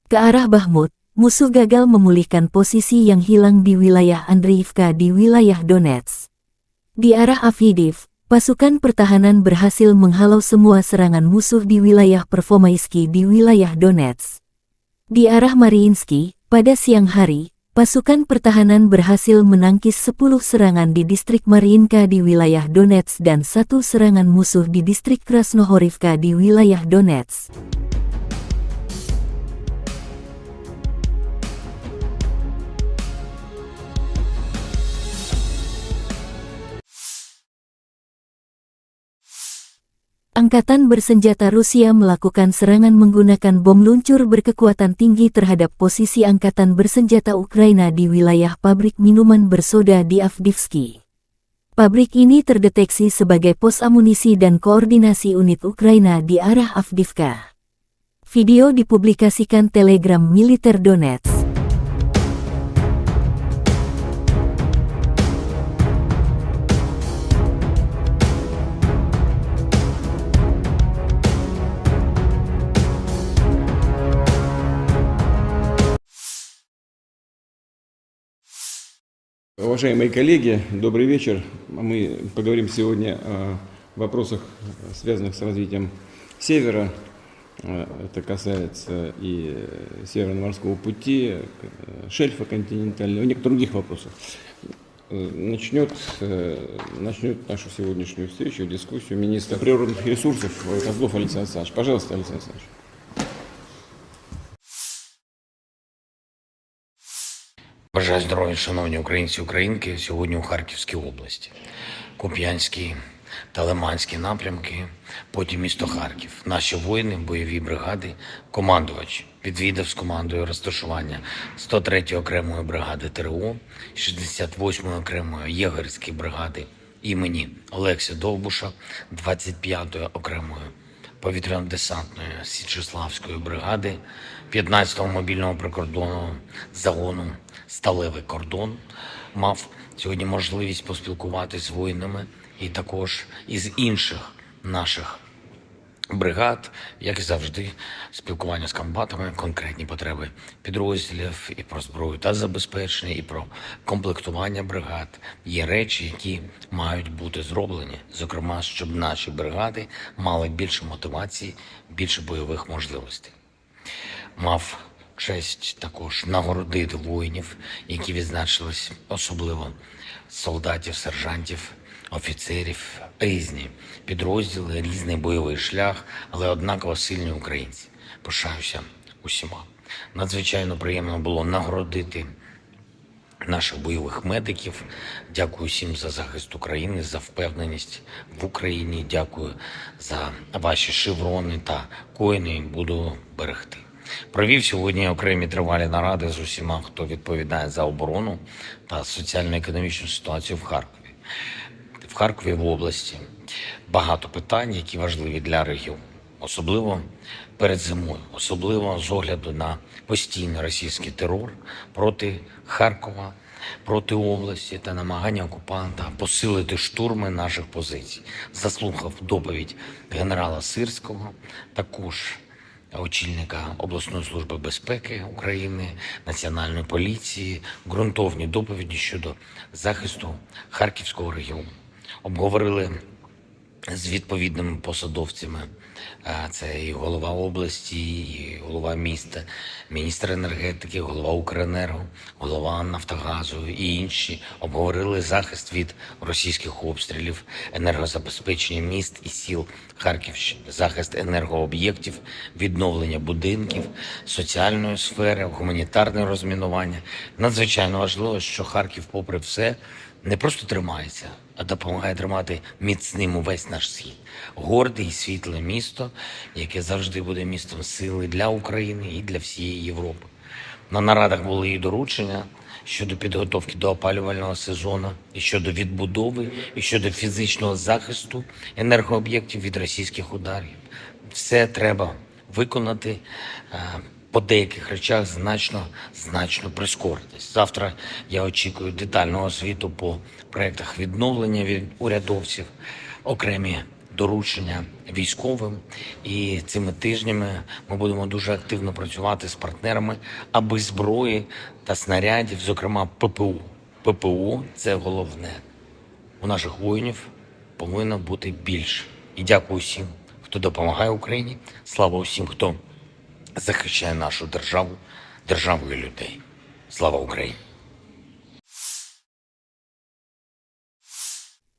[SPEAKER 1] Ke arah Bakhmut, musuh gagal memulihkan posisi yang hilang di wilayah Andriivka di wilayah Donetsk. Di arah Avdiivka, pasukan pertahanan berhasil menghalau semua serangan musuh di wilayah Pervomaisky di wilayah Donetsk. Di arah Mariinsky, pada siang hari, pasukan pertahanan berhasil menangkis 10 serangan di distrik Mariinka di wilayah Donetsk dan 1 serangan musuh di distrik Krasnohorivka di wilayah Donetsk. Angkatan bersenjata Rusia melakukan serangan menggunakan bom luncur berkekuatan tinggi terhadap posisi angkatan bersenjata Ukraina di wilayah pabrik minuman bersoda di Avdiivka. Pabrik ini terdeteksi sebagai pos amunisi dan koordinasi unit Ukraina di arah Avdiivka. Video dipublikasikan Telegram militer Donetsk.
[SPEAKER 3] Уважаемые коллеги, добрый вечер. Мы поговорим сегодня о вопросах, связанных с развитием Севера. Это касается и Северно-морского пути, шельфа континентального, и некоторых других вопросов. Начнет нашу сегодняшнюю встречу, дискуссию министр природных ресурсов Козлов Александр Александрович. Пожалуйста, Александр Александрович.
[SPEAKER 4] Бажаю здоров'я, шановні українці і українки, сьогодні у Харківській області. Куп'янський та Лиманський напрямки, потім місто Харків. Наші воїни, бойові бригади, командувач відвідав з командою розташування 103-ї окремої бригади ТРО, 68-ї окремої єгерської бригади імені Олекси Довбуша, 25-ї окремої повітряно-десантної Січеславської бригади, 15-го мобільного прикордонного загону «Сталевий кордон». Мав сьогодні можливість поспілкуватися з воїнами і також із інших наших бригад, як і завжди, спілкування з комбатами, конкретні потреби підрозділів і про зброю та забезпечення, і про комплектування бригад. Є речі, які мають бути зроблені, зокрема, щоб наші бригади мали більше мотивації, більше бойових можливостей. Мав честь також нагородити воїнів, які відзначились, особливо солдатів, сержантів, офіцерів, різні підрозділи, різний бойовий шлях, але однаково сильні українці. Пишаюся усіма. Надзвичайно приємно було нагородити наших бойових медиків. Дякую всім за захист України, за впевненість в Україні. Дякую за ваші шеврони та коїни. Буду берегти. Провів сьогодні окремі тривалі наради з усіма, хто відповідає за оборону та соціально-економічну ситуацію в Харкові. В Харкові, в області, багато питань, які важливі для регіону. Особливо перед зимою, особливо з огляду на постійний російський терор проти Харкова, проти області та намагання окупанта посилити штурми наших позицій. Заслухав доповідь генерала Сирського, також очільника обласної служби безпеки України, Національної поліції, ґрунтовні доповіді щодо захисту Харківського регіону. Обговорили з відповідними посадовцями, це і голова області, і голова міста, міністр енергетики, голова Укренерго, голова Нафтогазу і інші. Обговорили захист від російських обстрілів, енергозабезпечення міст і сіл Харківщини, захист енергооб'єктів, відновлення будинків, соціальної сфери, гуманітарне розмінування. Надзвичайно важливо, що Харків, попри все, не просто тримається, а допомагає тримати міцним увесь наш схід. Горде і світле місто, яке завжди буде містом сили для України і для всієї Європи. На нарадах були і доручення щодо підготовки до опалювального сезону, і щодо відбудови, і щодо фізичного захисту енергооб'єктів від російських ударів. Все треба виконати, по деяких речах значно прискоритись. Завтра я очікую детального звіту по проєктах відновлення від урядовців, окремі доручення військовим. І цими тижнями ми будемо дуже активно працювати з партнерами, аби зброї та снарядів, зокрема ППО – це головне. У наших воїнів повинно бути більше. І дякую всім, хто допомагає Україні. Слава усім, хто захищає нашу державу, державу і людей. Слава Україні!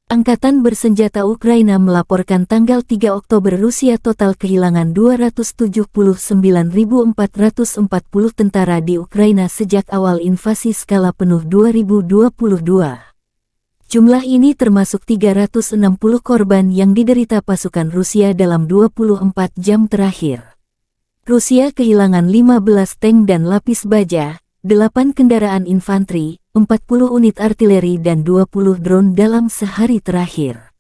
[SPEAKER 1] Angkatan Bersenjata Ukraina melaporkan tanggal 3 Oktober Rusia total kehilangan 279.440 tentara di Ukraina sejak awal invasi skala penuh 2022. Jumlah ini termasuk 360 korban yang diderita pasukan Rusia dalam 24 jam terakhir. Rusia kehilangan 15 tank dan lapis baja, 8 kendaraan infanteri, 40 unit artileri dan 20 drone dalam sehari terakhir.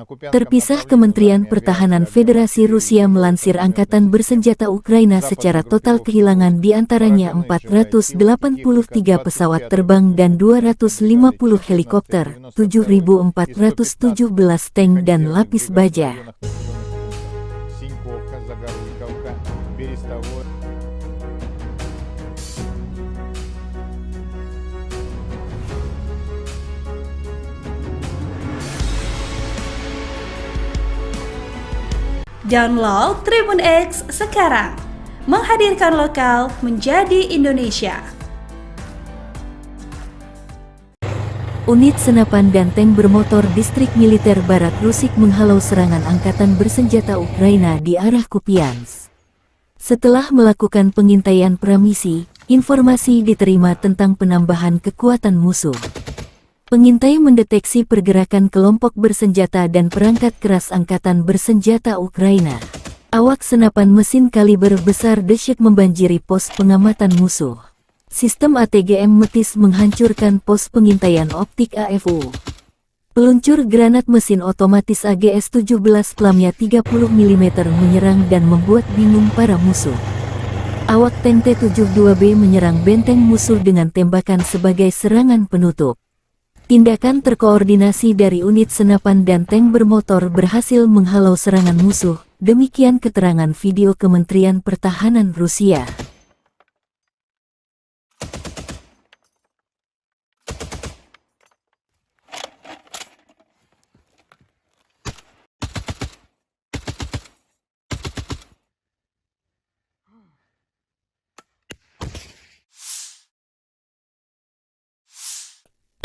[SPEAKER 1] Terpisah, Kementerian Pertahanan Federasi Rusia melansir Angkatan Bersenjata Ukraina secara total kehilangan di antaranya 483 pesawat terbang dan 250 helikopter, 7.417 tank dan lapis baja.
[SPEAKER 5] Download Tribun X sekarang, menghadirkan lokal menjadi Indonesia.
[SPEAKER 1] Unit senapan dan tank bermotor Distrik Militer Barat Rusik menghalau serangan Angkatan Bersenjata Ukraina di arah Kupiansk. Setelah melakukan pengintaian pramisi, informasi diterima tentang penambahan kekuatan musuh. Pengintai mendeteksi pergerakan kelompok bersenjata dan perangkat keras Angkatan Bersenjata Ukraina. Awak senapan mesin kaliber besar dahsyat membanjiri pos pengamatan musuh. Sistem ATGM Metis menghancurkan pos pengintaian optik AFU. Peluncur granat mesin otomatis AGS-17 pelamnya 30 mm menyerang dan membuat bingung para musuh. Awak tank T-72B menyerang benteng musuh dengan tembakan sebagai serangan penutup. Tindakan terkoordinasi dari unit senapan dan tank bermotor berhasil menghalau serangan musuh, demikian keterangan video Kementerian Pertahanan Rusia.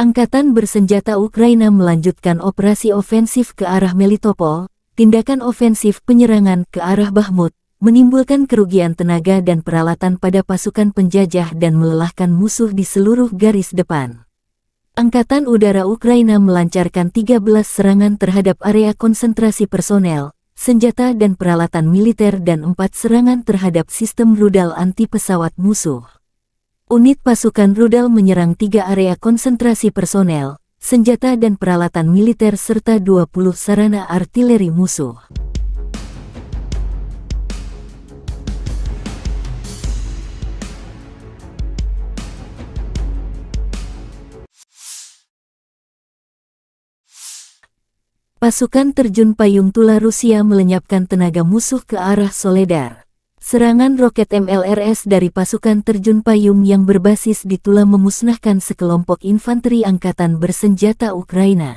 [SPEAKER 1] Angkatan Bersenjata Ukraina melanjutkan operasi ofensif ke arah Melitopol. Tindakan ofensif penyerangan ke arah Bakhmut menimbulkan kerugian tenaga dan peralatan pada pasukan penjajah dan melelahkan musuh di seluruh garis depan. Angkatan Udara Ukraina melancarkan 13 serangan terhadap area konsentrasi personel, senjata dan peralatan militer dan 4 serangan terhadap sistem rudal anti-pesawat musuh. Unit pasukan rudal menyerang 3 area konsentrasi personel, senjata dan peralatan militer serta 20 sarana artileri musuh. Pasukan terjun payung Tula Rusia melenyapkan tenaga musuh ke arah Soledar. Serangan roket MLRS dari pasukan terjun payung yang berbasis di Tula memusnahkan sekelompok infanteri Angkatan Bersenjata Ukraina.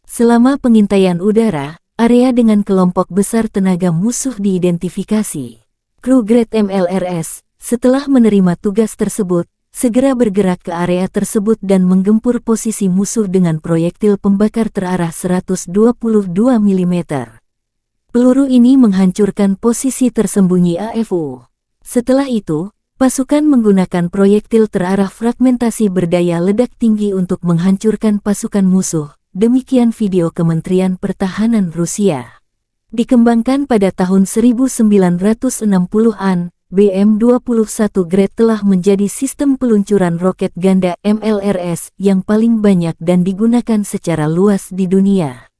[SPEAKER 1] Selama pengintaian udara, area dengan kelompok besar tenaga musuh diidentifikasi. Kru Grad MLRS, setelah menerima tugas tersebut, segera bergerak ke area tersebut dan menggempur posisi musuh dengan proyektil pembakar terarah 122 mm. Peluru ini menghancurkan posisi tersembunyi AFU. Setelah itu, pasukan menggunakan proyektil terarah fragmentasi berdaya ledak tinggi untuk menghancurkan pasukan musuh. Demikian video Kementerian Pertahanan Rusia. Dikembangkan pada tahun 1960-an, BM-21 Grad telah menjadi sistem peluncuran roket ganda MLRS yang paling banyak dan digunakan secara luas di dunia.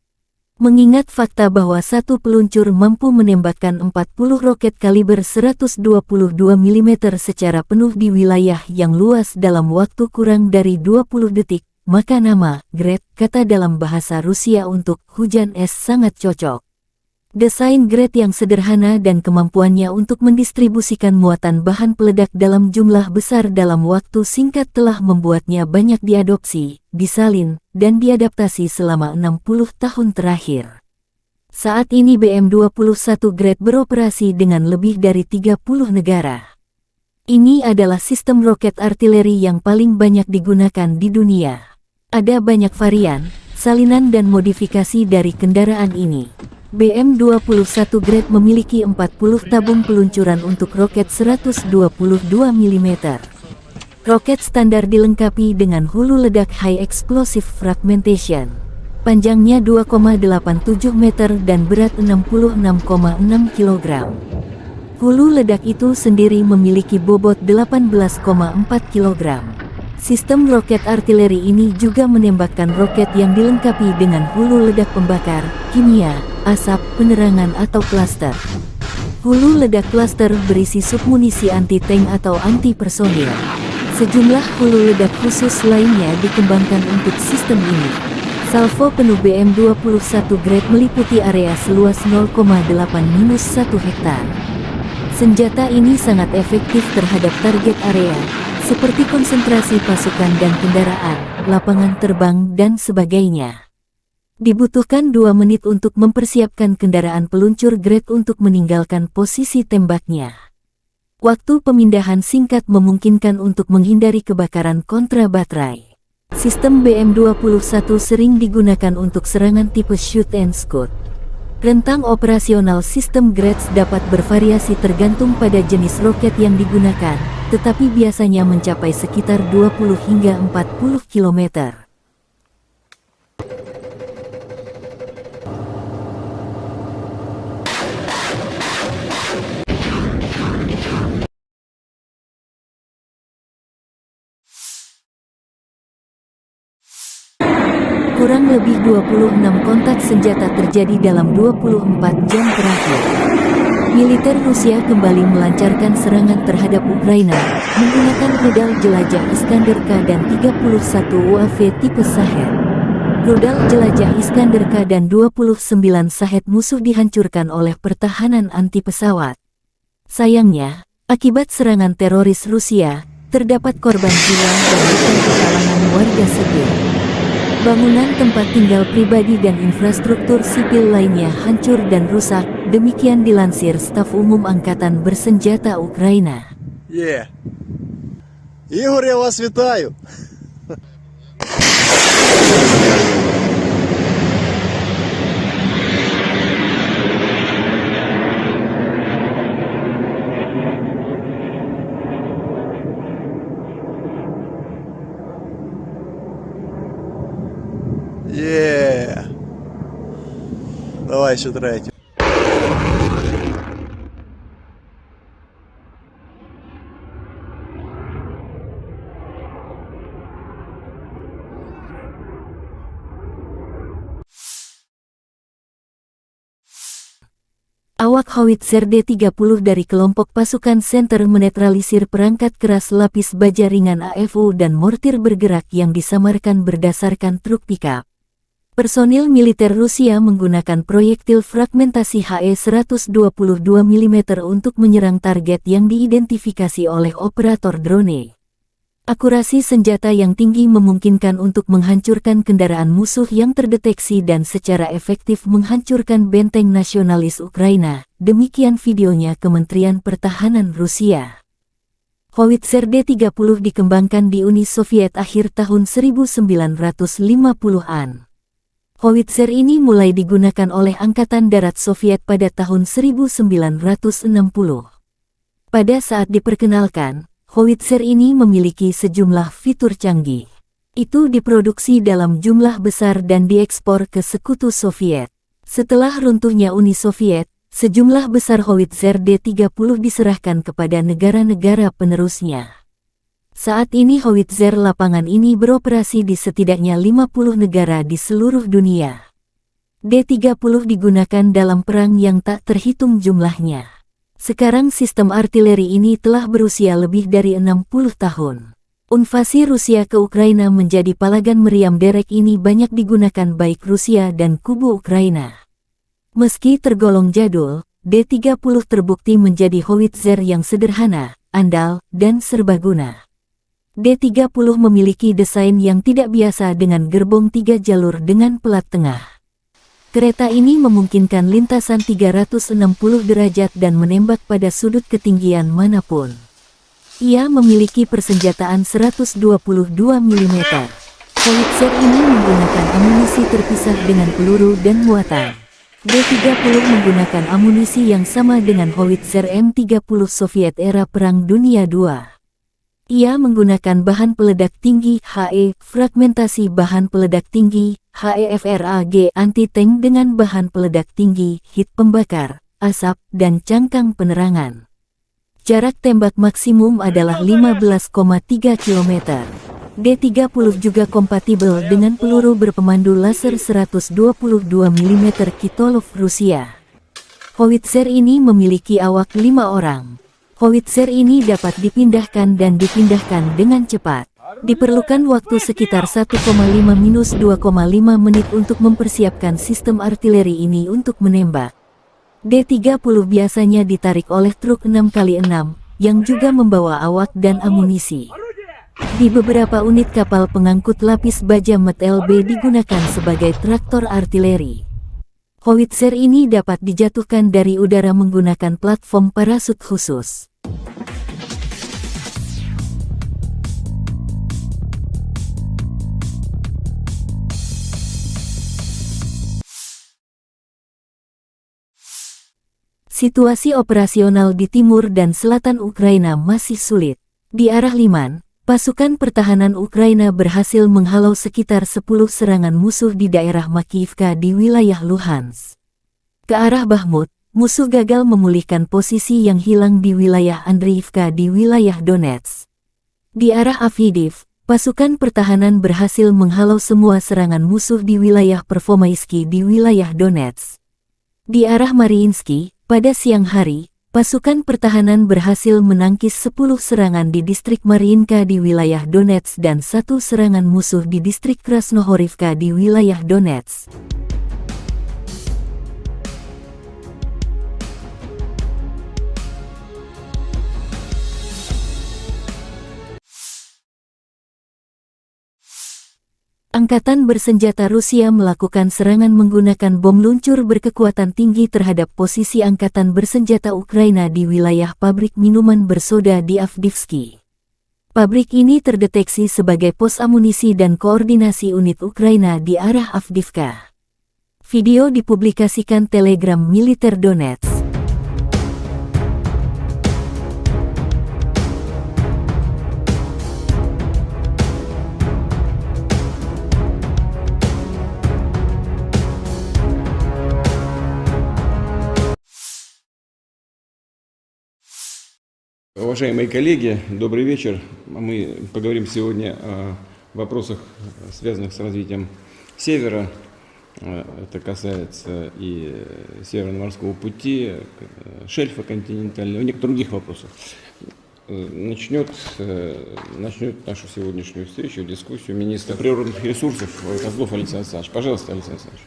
[SPEAKER 1] Mengingat fakta bahwa satu peluncur mampu menembakkan 40 roket kaliber 122 mm secara penuh di wilayah yang luas dalam waktu kurang dari 20 detik, maka nama Grad, kata dalam bahasa Rusia untuk hujan es, sangat cocok. Desain Grad yang sederhana dan kemampuannya untuk mendistribusikan muatan bahan peledak dalam jumlah besar dalam waktu singkat telah membuatnya banyak diadopsi, disalin, dan diadaptasi selama 60 tahun terakhir. Saat ini BM-21 Grad beroperasi dengan lebih dari 30 negara. Ini adalah sistem roket artileri yang paling banyak digunakan di dunia. Ada banyak varian, salinan dan modifikasi dari kendaraan ini. BM-21 Grad memiliki 40 tabung peluncuran untuk roket 122 mm. Roket standar dilengkapi dengan hulu ledak High Explosive Fragmentation. Panjangnya 2,87 meter dan berat 66,6 kg. Hulu ledak itu sendiri memiliki bobot 18,4 kg. Sistem roket artileri ini juga menembakkan roket yang dilengkapi dengan hulu ledak pembakar, kimia, asap, penerangan atau klaster. Hulu ledak klaster berisi submunisi anti-tank atau anti-personil. Sejumlah hulu ledak khusus lainnya dikembangkan untuk sistem ini. Salvo penuh BM-21 Grade meliputi area seluas 0,8-1 hektar. Senjata ini sangat efektif terhadap target area, seperti konsentrasi pasukan dan kendaraan, lapangan terbang, dan sebagainya. Dibutuhkan 2 menit untuk mempersiapkan kendaraan peluncur Grade untuk meninggalkan posisi tembaknya. Waktu pemindahan singkat memungkinkan untuk menghindari kebakaran kontra baterai. Sistem BM-21 sering digunakan untuk serangan tipe shoot and scoot. Rentang operasional sistem Grades dapat bervariasi tergantung pada jenis roket yang digunakan, tetapi biasanya mencapai sekitar 20 hingga 40 km. Kurang lebih 26 kontak senjata terjadi dalam 24 jam terakhir. Militer Rusia kembali melancarkan serangan terhadap Ukraina menggunakan rudal jelajah Iskander-K dan 31 UAV tipe Shahed. Rudal jelajah Iskander-K dan 29 Shahed musuh dihancurkan oleh pertahanan anti pesawat. Sayangnya, akibat serangan teroris Rusia, terdapat korban jiwa dan luka di kalangan warga sipil. Bangunan tempat tinggal pribadi dan infrastruktur sipil lainnya hancur dan rusak, demikian dilansir Staf Umum Angkatan Bersenjata Ukraina.
[SPEAKER 2] Yeah. Ігор, я вас вітаю. Yeah. Давай ще третю.
[SPEAKER 1] Awak Howitzer D-30 dari kelompok pasukan Center menetralisir perangkat keras lapis baja ringan AFU dan mortir bergerak yang disamarkan berdasarkan truk pickup. Personil militer Rusia menggunakan proyektil fragmentasi HE-122 mm untuk menyerang target yang diidentifikasi oleh operator drone. Akurasi senjata yang tinggi memungkinkan untuk menghancurkan kendaraan musuh yang terdeteksi dan secara efektif menghancurkan benteng nasionalis Ukraina. Demikian videonya Kementerian Pertahanan Rusia. Howitzer D-30 dikembangkan di Uni Soviet akhir tahun 1950-an. Howitzer ini mulai digunakan oleh Angkatan Darat Soviet pada tahun 1960. Pada saat diperkenalkan, Howitzer ini memiliki sejumlah fitur canggih. Itu diproduksi dalam jumlah besar dan diekspor ke Sekutu Soviet. Setelah runtuhnya Uni Soviet, sejumlah besar Howitzer D-30 diserahkan kepada negara-negara penerusnya. Saat ini Howitzer lapangan ini beroperasi di setidaknya 50 negara di seluruh dunia. D-30 digunakan dalam perang yang tak terhitung jumlahnya. Sekarang sistem artileri ini telah berusia lebih dari 60 tahun. Invasi Rusia ke Ukraina menjadi palagan meriam derek ini banyak digunakan baik Rusia dan kubu Ukraina. Meski tergolong jadul, D-30 terbukti menjadi howitzer yang sederhana, andal, dan serbaguna. D-30 memiliki desain yang tidak biasa dengan gerbong 3 jalur dengan pelat tengah. Kereta ini memungkinkan lintasan 360 derajat dan menembak pada sudut ketinggian manapun. Ia memiliki persenjataan 122 mm. Howitzer ini menggunakan amunisi terpisah dengan peluru dan muatan. D-30 menggunakan amunisi yang sama dengan howitzer M30 Soviet era Perang Dunia II. Ia menggunakan bahan peledak tinggi HE, fragmentasi bahan peledak tinggi HEFRAG anti-tank dengan bahan peledak tinggi, hit pembakar, asap, dan cangkang penerangan. Jarak tembak maksimum adalah 15,3 km. D30 juga kompatibel dengan peluru berpemandu laser 122 mm Kitolov Rusia. Howitzer ini memiliki awak 5 orang. Howitzer ini dapat dipindahkan dan dipindahkan dengan cepat. Diperlukan waktu sekitar 1,5–2,5 menit untuk mempersiapkan sistem artileri ini untuk menembak. D30 biasanya ditarik oleh truk 6x6, yang juga membawa awak dan amunisi. Di beberapa unit kapal pengangkut lapis baja Met LB digunakan sebagai traktor artileri. Howitzer ini dapat dijatuhkan dari udara menggunakan platform parasut khusus. Situasi operasional di timur dan selatan Ukraina masih sulit. Di arah Liman, pasukan pertahanan Ukraina berhasil menghalau sekitar 10 serangan musuh di daerah Makiyivka di wilayah Luhansk. Ke arah Bakhmut, musuh gagal memulihkan posisi yang hilang di wilayah Andriivka di wilayah Donetsk. Di arah Avdiivka, pasukan pertahanan berhasil menghalau semua serangan musuh di wilayah Pervomaisky di wilayah Donetsk. Di arah Mariinsky, pada siang hari, pasukan pertahanan berhasil menangkis 10 serangan di distrik Mariinka di wilayah Donetsk dan 1 serangan musuh di distrik Krasnohorivka di wilayah Donetsk. Angkatan bersenjata Rusia melakukan serangan menggunakan bom luncur berkekuatan tinggi terhadap posisi angkatan bersenjata Ukraina di wilayah pabrik minuman bersoda di Avdiivka. Pabrik ini terdeteksi sebagai pos amunisi dan koordinasi unit Ukraina di arah Avdiivka. Video dipublikasikan Telegram Militer Donetsk.
[SPEAKER 3] Уважаемые коллеги, добрый вечер. Мы поговорим сегодня о вопросах, связанных с развитием Севера. Это касается и Северного морского пути, шельфа континентального, и некоторых других вопросов. Начнет нашу сегодняшнюю встречу, дискуссию министр природных ресурсов Козлов Александр Александрович. Пожалуйста, Александр Александрович.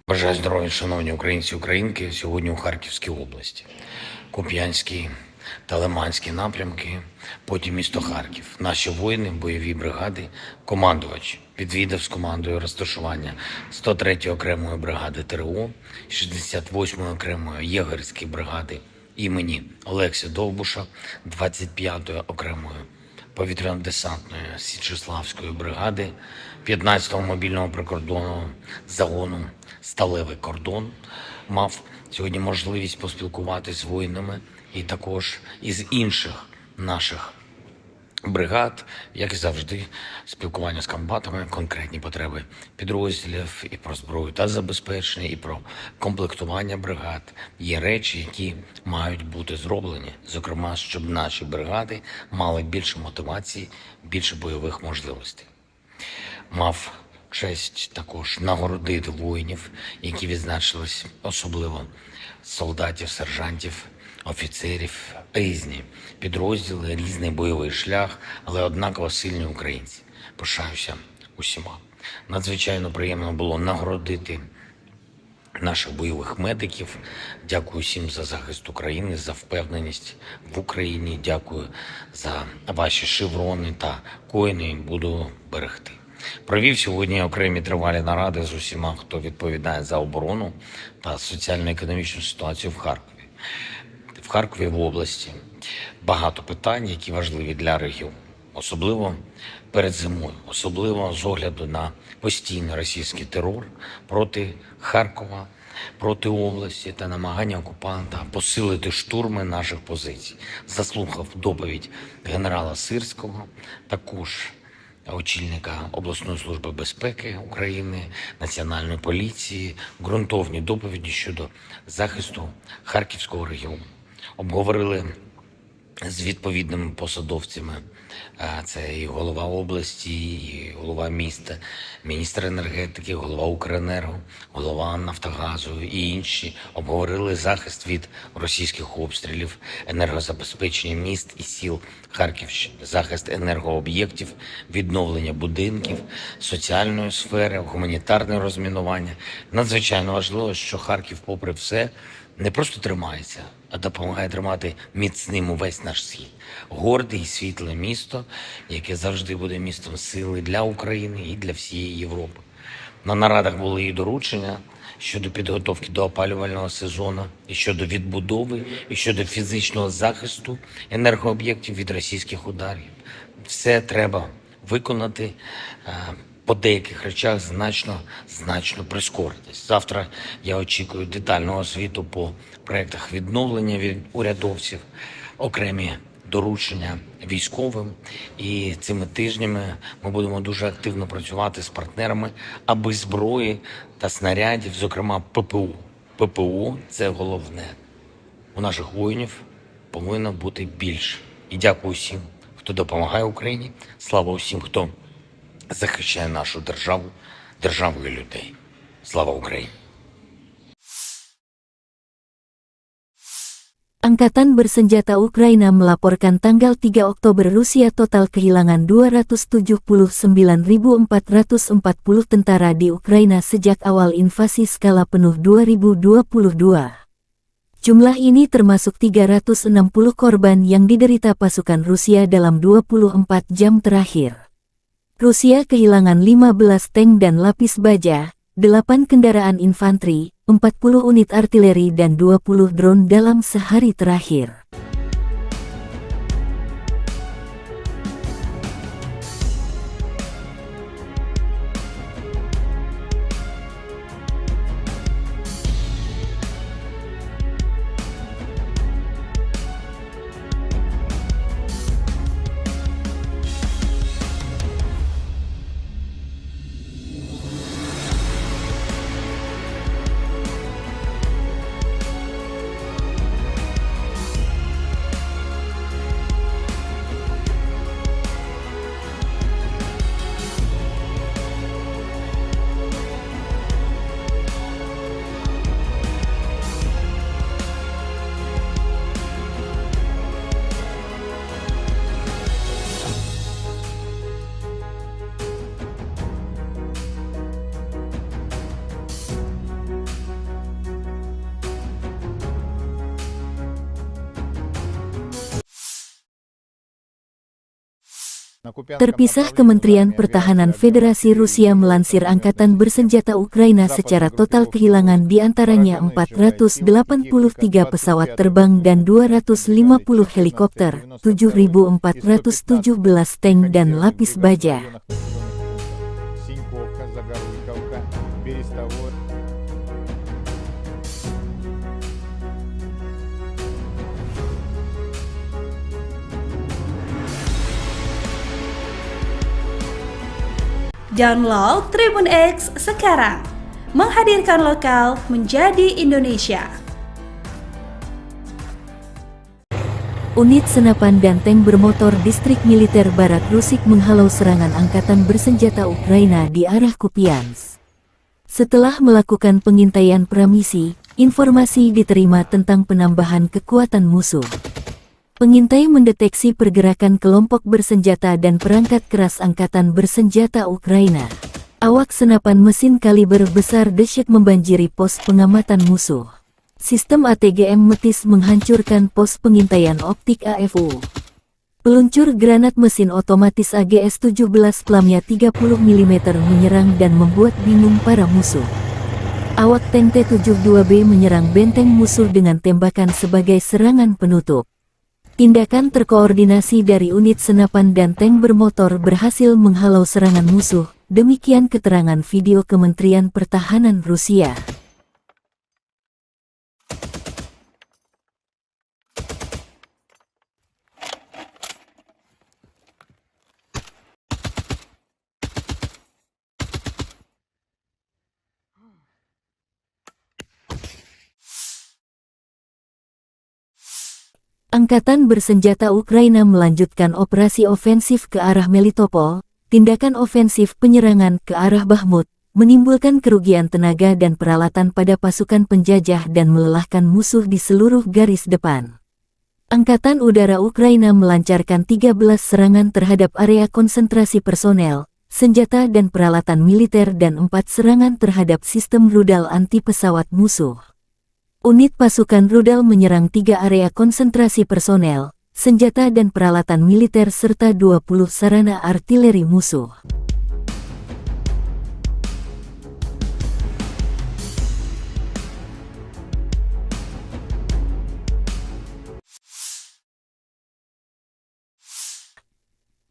[SPEAKER 4] Бажаю здоров'я, шановні українці і українки, сьогодні у Харківській області. Куп'янський та Лиманський напрямки, потім місто Харків. Наші воїни, бойові бригади, командувач відвідав з командою розташування 103-ї окремої бригади ТРО, 68-ї окремої єгерської бригади імені Олекси Довбуша, 25-ї окремої повітряно-десантної Січеславської бригади, 15-го мобільного прикордонного загону «Сталевий кордон». Мав сьогодні можливість поспілкуватися з воїнами і також із інших наших бригад, як і завжди, спілкування з комбатами, конкретні потреби підрозділів і про зброю та забезпечення, і про комплектування бригад. Є речі, які мають бути зроблені, зокрема, щоб наші бригади мали більше мотивації, більше бойових можливостей. Мав честь також нагородити воїнів, які відзначились, особливо солдатів, сержантів, офіцерів, різні підрозділи, різний бойовий шлях, але однаково сильні українці. Пишаюся усіма. Надзвичайно приємно було нагородити наших бойових медиків. Дякую всім за захист України, за впевненість в Україні. Дякую за ваші шеврони та коїни. Буду берегти. Провів сьогодні окремі тривалі наради з усіма, хто відповідає за оборону та соціально-економічну ситуацію в Харкові. В Харкові, в області, багато питань, які важливі для регіону. Особливо перед зимою, особливо з огляду на постійний російський терор проти Харкова, проти області та намагання окупанта посилити штурми наших позицій. Заслухав доповідь генерала Сирського, також очільника обласної служби безпеки України, Національної поліції, ґрунтовні доповіді щодо захисту Харківського регіону. Обговорили з відповідними посадовцями. Це і голова області, і голова міста, міністр енергетики, голова Укренерго, голова Нафтогазу і інші обговорили захист від російських обстрілів, енергозабезпечення міст і сіл Харківщини, захист енергооб'єктів, відновлення будинків, соціальної сфери, гуманітарне розмінування. Надзвичайно важливо, що Харків, попри все, не просто тримається, а допомагає тримати міцним увесь наш схід. Горде і світле місто, яке завжди буде містом сили для України і для всієї Європи. На нарадах були і доручення щодо підготовки до опалювального сезону, і щодо відбудови, і щодо фізичного захисту енергооб'єктів від російських ударів. Все треба виконати. По деяких речах значно прискоритись. Завтра я очікую детального звіту по проєктах відновлення від урядовців, окремі доручення військовим. І цими тижнями ми будемо дуже активно працювати з партнерами, аби зброї та снарядів, зокрема ППУ. ППУ – це головне. У наших воїнів повинно бути більше. І дякую всім, хто допомагає Україні. Слава усім, хто захищає нашу державу, державу і людей. Слава Україні!
[SPEAKER 1] Angkatan Bersenjata Ukraina melaporkan tanggal 3 Oktober Rusia total kehilangan 279.440 tentara di Ukraina sejak awal invasi skala penuh 2022. Jumlah ini termasuk 360 korban yang diderita pasukan Rusia dalam 24 jam terakhir. Rusia kehilangan 15 tank dan lapis baja, 8 kendaraan infanteri, 40 unit artileri dan 20 drone dalam sehari terakhir. Terpisah, Kementerian Pertahanan Federasi Rusia melansir Angkatan Bersenjata Ukraina secara total kehilangan diantaranya 483 pesawat terbang dan 250 helikopter, 7.417 tank dan lapis baja.
[SPEAKER 5] Download Tribun X sekarang, menghadirkan lokal menjadi Indonesia.
[SPEAKER 1] Unit senapan dan tank bermotor distrik militer Barat Rusik menghalau serangan Angkatan Bersenjata Ukraina di arah Kupiansk. Setelah melakukan pengintaian pramisi, informasi diterima tentang penambahan kekuatan musuh. Pengintai mendeteksi pergerakan kelompok bersenjata dan perangkat keras Angkatan Bersenjata Ukraina. Awak senapan mesin kaliber besar dahsyat membanjiri pos pengamatan musuh. Sistem ATGM Metis menghancurkan pos pengintaian optik AFU. Peluncur granat mesin otomatis AGS-17 pelamnya 30 mm menyerang dan membuat bingung para musuh. Awak tank T-72B menyerang benteng musuh dengan tembakan sebagai serangan penutup. Tindakan terkoordinasi dari unit senapan dan tank bermotor berhasil menghalau serangan musuh, demikian keterangan video Kementerian Pertahanan Rusia. Angkatan bersenjata Ukraina melanjutkan operasi ofensif ke arah Melitopol. Tindakan ofensif penyerangan ke arah Bakhmut menimbulkan kerugian tenaga dan peralatan pada pasukan penjajah dan melelahkan musuh di seluruh garis depan. Angkatan Udara Ukraina melancarkan 13 serangan terhadap area konsentrasi personel, senjata dan peralatan militer dan 4 serangan terhadap sistem rudal anti-pesawat musuh. Unit pasukan rudal menyerang 3 area konsentrasi personel, senjata dan peralatan militer serta 20 sarana artileri musuh.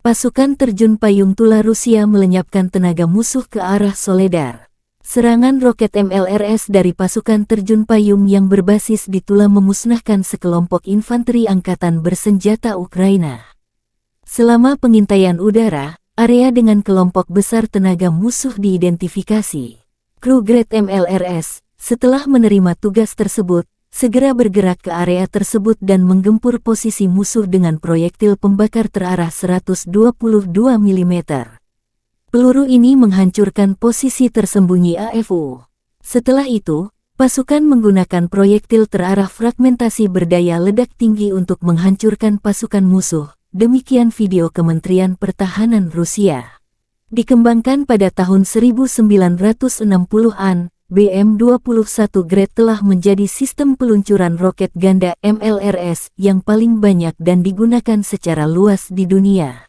[SPEAKER 1] Pasukan terjun payung Tula Rusia melenyapkan tenaga musuh ke arah Soledar. Serangan roket MLRS dari pasukan terjun payung yang berbasis di Tula memusnahkan sekelompok infanteri angkatan bersenjata Ukraina. Selama pengintaian udara, area dengan kelompok besar tenaga musuh diidentifikasi. Kru Grad MLRS, setelah menerima tugas tersebut, segera bergerak ke area tersebut dan menggempur posisi musuh dengan proyektil pembakar terarah 122 mm. Peluru ini menghancurkan posisi tersembunyi AFU. Setelah itu, pasukan menggunakan proyektil terarah fragmentasi berdaya ledak tinggi untuk menghancurkan pasukan musuh. Demikian video Kementerian Pertahanan Rusia. Dikembangkan pada tahun 1960-an, BM-21 Grad telah menjadi sistem peluncuran roket ganda MLRS yang paling banyak dan digunakan secara luas di dunia.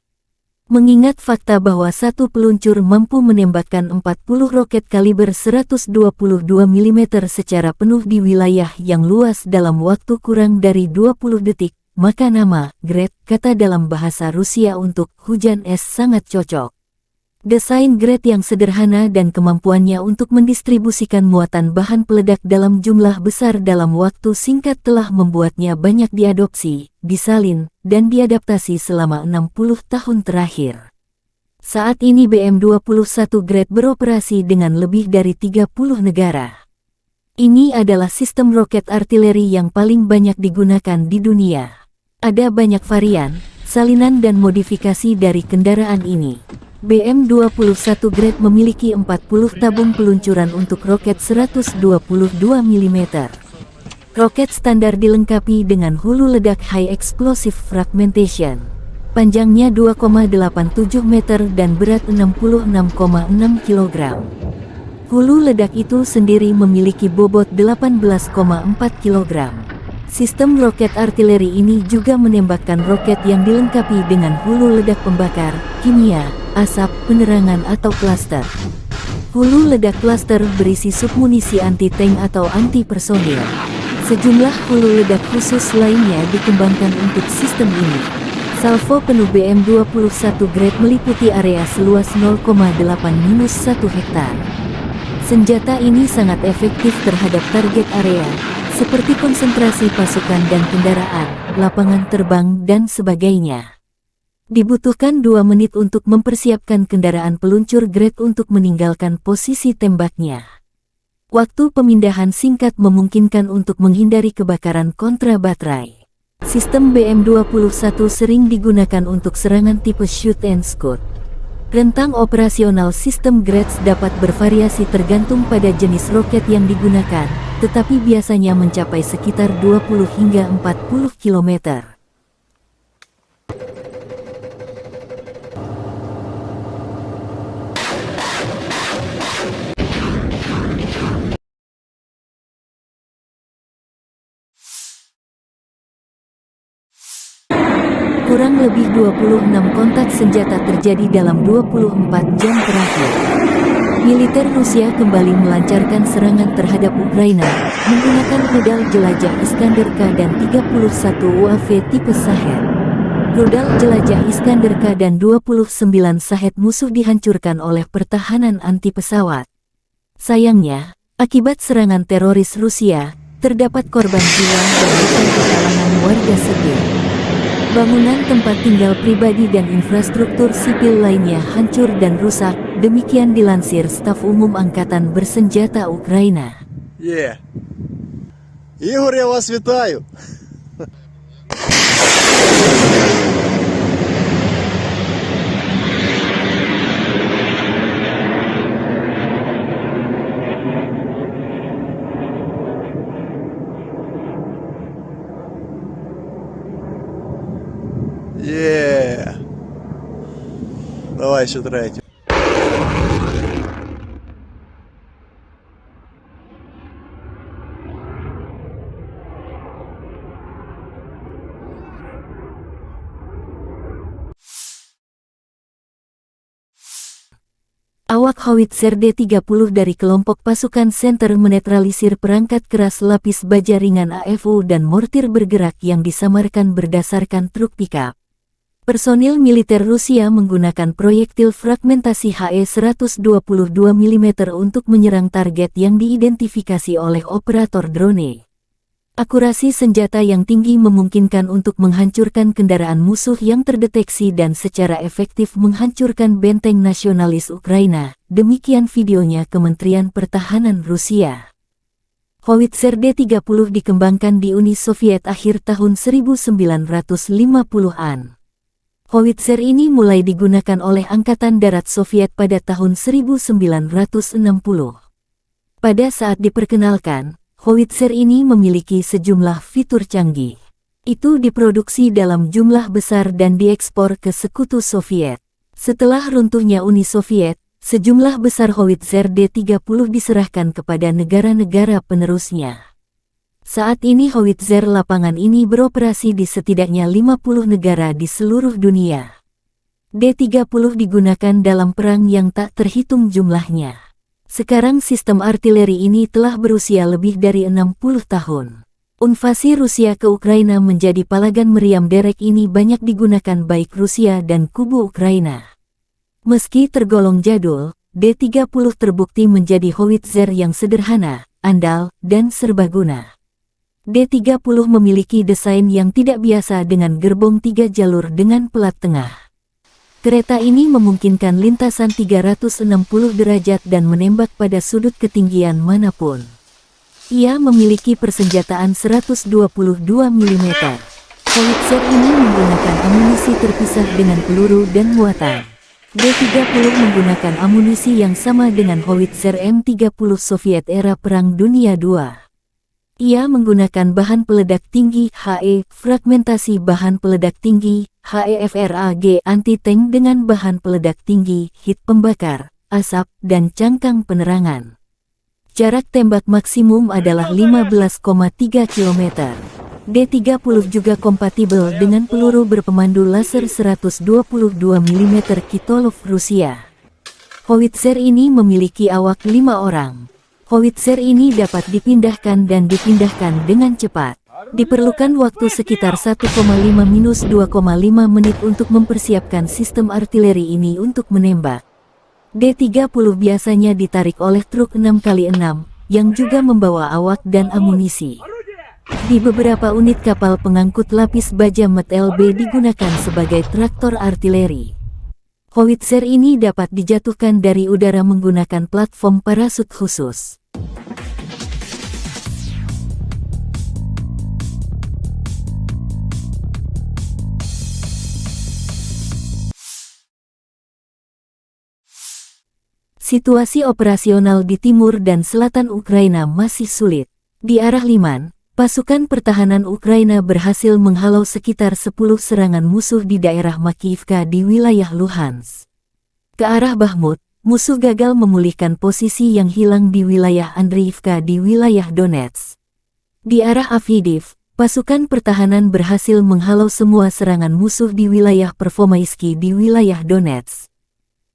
[SPEAKER 1] Mengingat fakta bahwa satu peluncur mampu menembakkan 40 roket kaliber 122 mm secara penuh di wilayah yang luas dalam waktu kurang dari 20 detik, maka nama Grad, kata dalam bahasa Rusia untuk hujan es, sangat cocok. Desain Grad yang sederhana dan kemampuannya untuk mendistribusikan muatan bahan peledak dalam jumlah besar dalam waktu singkat telah membuatnya banyak diadopsi, disalin, dan diadaptasi selama 60 tahun terakhir. Saat ini BM-21 Grad beroperasi dengan lebih dari 30 negara. Ini adalah sistem roket artileri yang paling banyak digunakan di dunia. Ada banyak varian, salinan dan modifikasi dari kendaraan ini. BM-21 Grad memiliki 40 tabung peluncuran untuk roket 122 mm. Roket standar dilengkapi dengan hulu ledak High Explosive Fragmentation. Panjangnya 2,87 meter dan berat 66,6 kg. Hulu ledak itu sendiri memiliki bobot 18,4 kg. Sistem roket artileri ini juga menembakkan roket yang dilengkapi dengan hulu ledak pembakar, kimia, asap, penerangan atau klaster. Hulu ledak klaster berisi submunisi anti-tank atau anti-personil. Sejumlah hulu ledak khusus lainnya dikembangkan untuk sistem ini. Salvo penuh BM-21 Grad meliputi area seluas 0,8-1 hektar. Senjata ini sangat efektif terhadap target area, seperti konsentrasi pasukan dan kendaraan, lapangan terbang, dan sebagainya. Dibutuhkan 2 menit untuk mempersiapkan kendaraan peluncur Grad untuk meninggalkan posisi tembaknya. Waktu pemindahan singkat memungkinkan untuk menghindari kebakaran kontra baterai. Sistem BM-21 sering digunakan untuk serangan tipe shoot and scoot. Rentang operasional sistem Grads dapat bervariasi tergantung pada jenis roket yang digunakan, tetapi biasanya mencapai sekitar 20 hingga 40 km. Kurang lebih 26 kontak senjata terjadi dalam 24 jam terakhir. Militer Rusia kembali melancarkan serangan terhadap Ukraina, menggunakan rudal jelajah Iskander-K dan 31 UAV tipe Shahed. Rudal jelajah Iskander-K dan 29 Shahed musuh dihancurkan oleh pertahanan anti-pesawat. Sayangnya, akibat serangan teroris Rusia, terdapat korban jiwa dan luka di kalangan warga sipil. Bangunan tempat tinggal pribadi dan infrastruktur sipil lainnya hancur dan rusak, demikian dilansir Staf Umum Angkatan Bersenjata Ukraina.
[SPEAKER 2] Ігор, я вас вітаю! Давай еще третий.
[SPEAKER 1] Awak howitzer D-30 dari kelompok pasukan Center menetralisir perangkat keras lapis baja ringan AFU dan mortir bergerak yang disamarkan berdasarkan truk pickup. Personil militer Rusia menggunakan proyektil fragmentasi HE-122 mm untuk menyerang target yang diidentifikasi oleh operator drone. Akurasi senjata yang tinggi memungkinkan untuk menghancurkan kendaraan musuh yang terdeteksi dan secara efektif menghancurkan benteng nasionalis Ukraina. Demikian videonya Kementerian Pertahanan Rusia. Howitzer D-30 dikembangkan di Uni Soviet akhir tahun 1950-an. Howitzer ini mulai digunakan oleh Angkatan Darat Soviet pada tahun 1960. Pada saat diperkenalkan, howitzer ini memiliki sejumlah fitur canggih. Itu diproduksi dalam jumlah besar dan diekspor ke Sekutu Soviet. Setelah runtuhnya Uni Soviet, sejumlah besar howitzer D-30 diserahkan kepada negara-negara penerusnya. Saat ini howitzer lapangan ini beroperasi di setidaknya 50 negara di seluruh dunia. D-30 digunakan dalam perang yang tak terhitung jumlahnya. Sekarang sistem artileri ini telah berusia lebih dari 60 tahun. Invasi Rusia ke Ukraina menjadi palagan meriam derek ini banyak digunakan baik Rusia dan kubu Ukraina. Meski tergolong jadul, D-30 terbukti menjadi howitzer yang sederhana, andal, dan serbaguna. D-30 memiliki desain yang tidak biasa dengan gerbong 3 jalur dengan pelat tengah. Kereta ini memungkinkan lintasan 360 derajat dan menembak pada sudut ketinggian manapun. Ia memiliki persenjataan 122 mm. Howitzer ini menggunakan amunisi terpisah dengan peluru dan muatan. D-30 menggunakan amunisi yang sama dengan howitzer M30 Soviet era Perang Dunia II. Ia menggunakan bahan peledak tinggi HE, fragmentasi bahan peledak tinggi, HEFRAG anti-tank dengan bahan peledak tinggi, hit pembakar, asap, dan cangkang penerangan. Jarak tembak maksimum adalah 15,3 km. D-30 juga kompatibel dengan peluru berpemandu laser 122 mm Kitolov Rusia. Howitzer ini memiliki awak 5 orang. Howitzer ini dapat dipindahkan dan dipindahkan dengan cepat. Diperlukan waktu sekitar 1,5–2,5 menit untuk mempersiapkan sistem artileri ini untuk menembak. D-30 biasanya ditarik oleh truk 6x6, yang juga membawa awak dan amunisi. Di beberapa unit kapal pengangkut lapis baja MT-LB digunakan sebagai traktor artileri. Howitzer ini dapat dijatuhkan dari udara menggunakan platform parasut khusus. Situasi operasional di timur dan selatan Ukraina masih sulit. Di arah Liman, pasukan pertahanan Ukraina berhasil menghalau sekitar 10 serangan musuh di daerah Makivka di wilayah Luhansk. Ke arah Bakhmut, musuh gagal memulihkan posisi yang hilang di wilayah Andriivka di wilayah Donetsk. Di arah Avdiivka, pasukan pertahanan berhasil menghalau semua serangan musuh di wilayah Pervomaisky di wilayah Donetsk.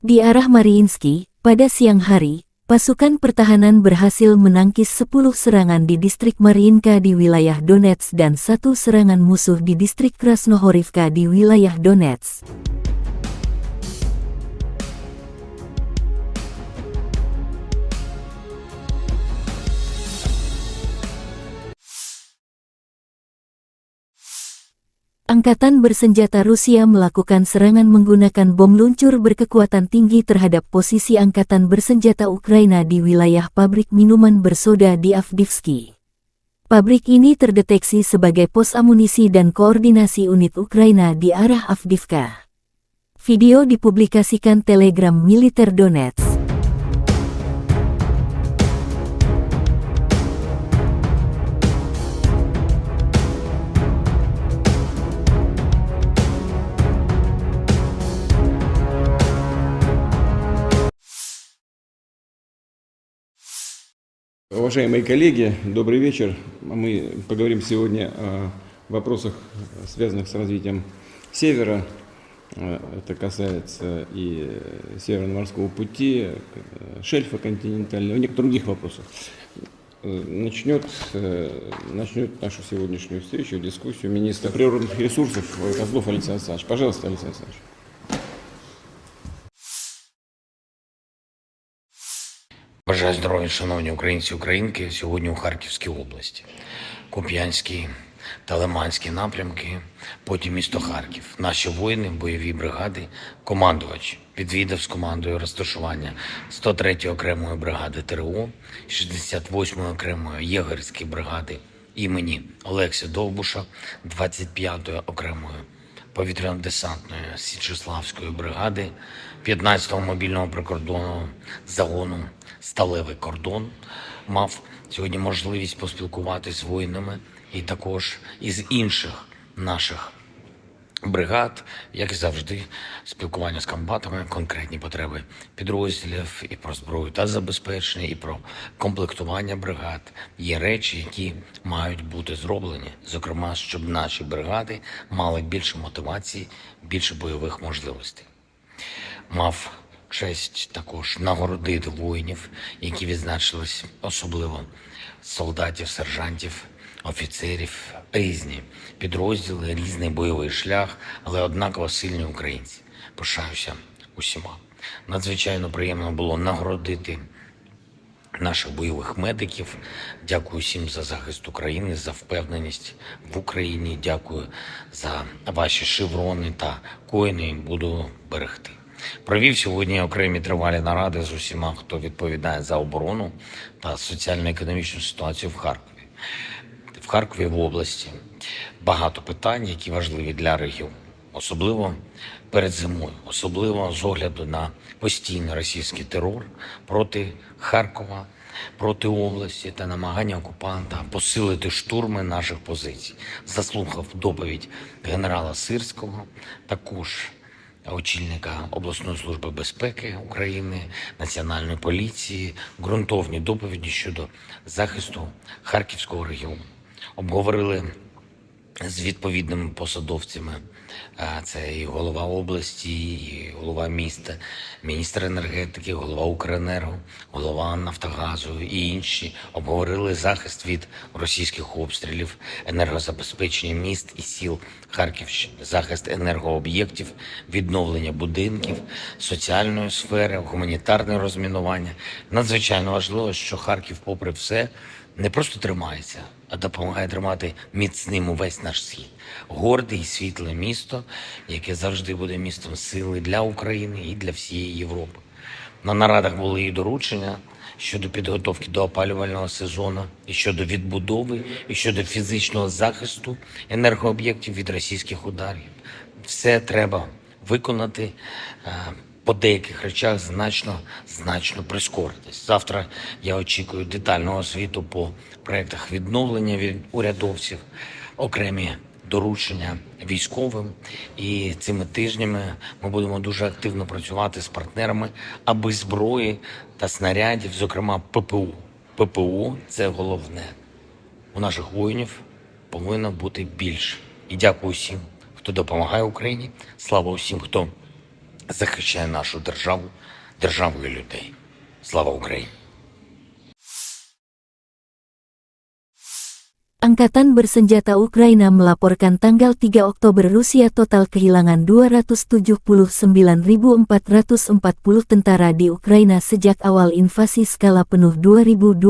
[SPEAKER 1] Di arah Mariinsky, pada siang hari, pasukan pertahanan berhasil menangkis 10 serangan di distrik Mariinka di wilayah Donetsk dan 1 serangan musuh di distrik Krasnohorivka di wilayah Donetsk. Angkatan bersenjata Rusia melakukan serangan menggunakan bom luncur berkekuatan tinggi terhadap posisi angkatan bersenjata Ukraina di wilayah pabrik minuman bersoda di Avdiivka. Pabrik ini terdeteksi sebagai pos amunisi dan koordinasi unit Ukraina di arah Avdiivka. Video dipublikasikan Telegram Militer Donetsk.
[SPEAKER 3] Уважаемые коллеги, добрый вечер. Мы поговорим сегодня о вопросах, связанных с развитием Севера. Это касается и Северно-морского пути, шельфа континентального, и некоторых других вопросов. Начнет нашу сегодняшнюю встречу, дискуссию министр природных ресурсов Козлов Алексей Александрович. Пожалуйста, Алексей Александрович.
[SPEAKER 4] Бажаю здоров'я, шановні українці і українки. Сьогодні у Харківській області. Куп'янський та Лиманський напрямки, потім місто Харків. Наші воїни, бойові бригади, командувач відвідав з командою розташування 103-ї окремої бригади ТРО, 68-ї окремої єгерської бригади імені Олекси Довбуша, 25-ї окремої повітряно-десантної Січеславської бригади, 15-го мобільного прикордонного загону «Сталевий кордон». Мав сьогодні можливість поспілкуватися з воїнами і також із інших наших бригад, як і завжди, спілкування з комбатами, конкретні потреби підрозділів і про зброю та забезпечення, і про комплектування бригад. Є речі, які мають бути зроблені, зокрема, щоб наші бригади мали більше мотивації, більше бойових можливостей. Мав честь також нагородити воїнів, які відзначились, особливо солдатів, сержантів, офіцерів, різні підрозділи, різний бойовий шлях, але однаково сильні українці. Пишаюся усіма. Надзвичайно приємно було нагородити наших бойових медиків. Дякую всім за захист України, за впевненість в Україні. Дякую за ваші шеврони та коїни. Буду берегти. Провів сьогодні окремі тривалі наради з усіма, хто відповідає за оборону та соціально-економічну ситуацію в Харкові. В Харкові, в області, багато питань, які важливі для регіону. Особливо перед зимою, особливо з огляду на постійний російський терор проти Харкова, проти області та намагання окупанта посилити штурми наших позицій. Заслухав доповідь генерала Сирського, також очільника обласної служби безпеки України, Національної поліції, ґрунтовні доповіді щодо захисту Харківського регіону. Обговорили з відповідними посадовцями, це і голова області, і голова міста, міністр енергетики, голова Укренерго, голова Нафтогазу і інші. Обговорили захист від російських обстрілів, енергозабезпечення міст і сіл Харківщини, захист енергооб'єктів, відновлення будинків, соціальної сфери, гуманітарне розмінування. Надзвичайно важливо, що Харків, попри все, не просто тримається, а допомагає тримати міцним увесь наш схід. Горде і світле місто, яке завжди буде містом сили для України і для всієї Європи. На нарадах були і доручення щодо підготовки до опалювального сезону, і щодо відбудови, і щодо фізичного захисту енергооб'єктів від російських ударів. Все треба виконати, по деяких речах значно прискоритись. Завтра я очікую детального звіту по проєктах відновлення від урядовців, окремі доручення військовим. І цими тижнями ми будемо дуже активно працювати з партнерами, аби зброї та снарядів, зокрема ППО. ППО – це головне. У наших воїнів повинно бути більше. І дякую всім, хто допомагає Україні. Слава усім, хто захищає нашу державу, державу і людей. Слава Україні!
[SPEAKER 1] Angkatan Bersenjata Ukraina melaporkan tanggal 3 Oktober Rusia total kehilangan 279.440 tentara di Ukraina sejak awal invasi skala penuh 2022.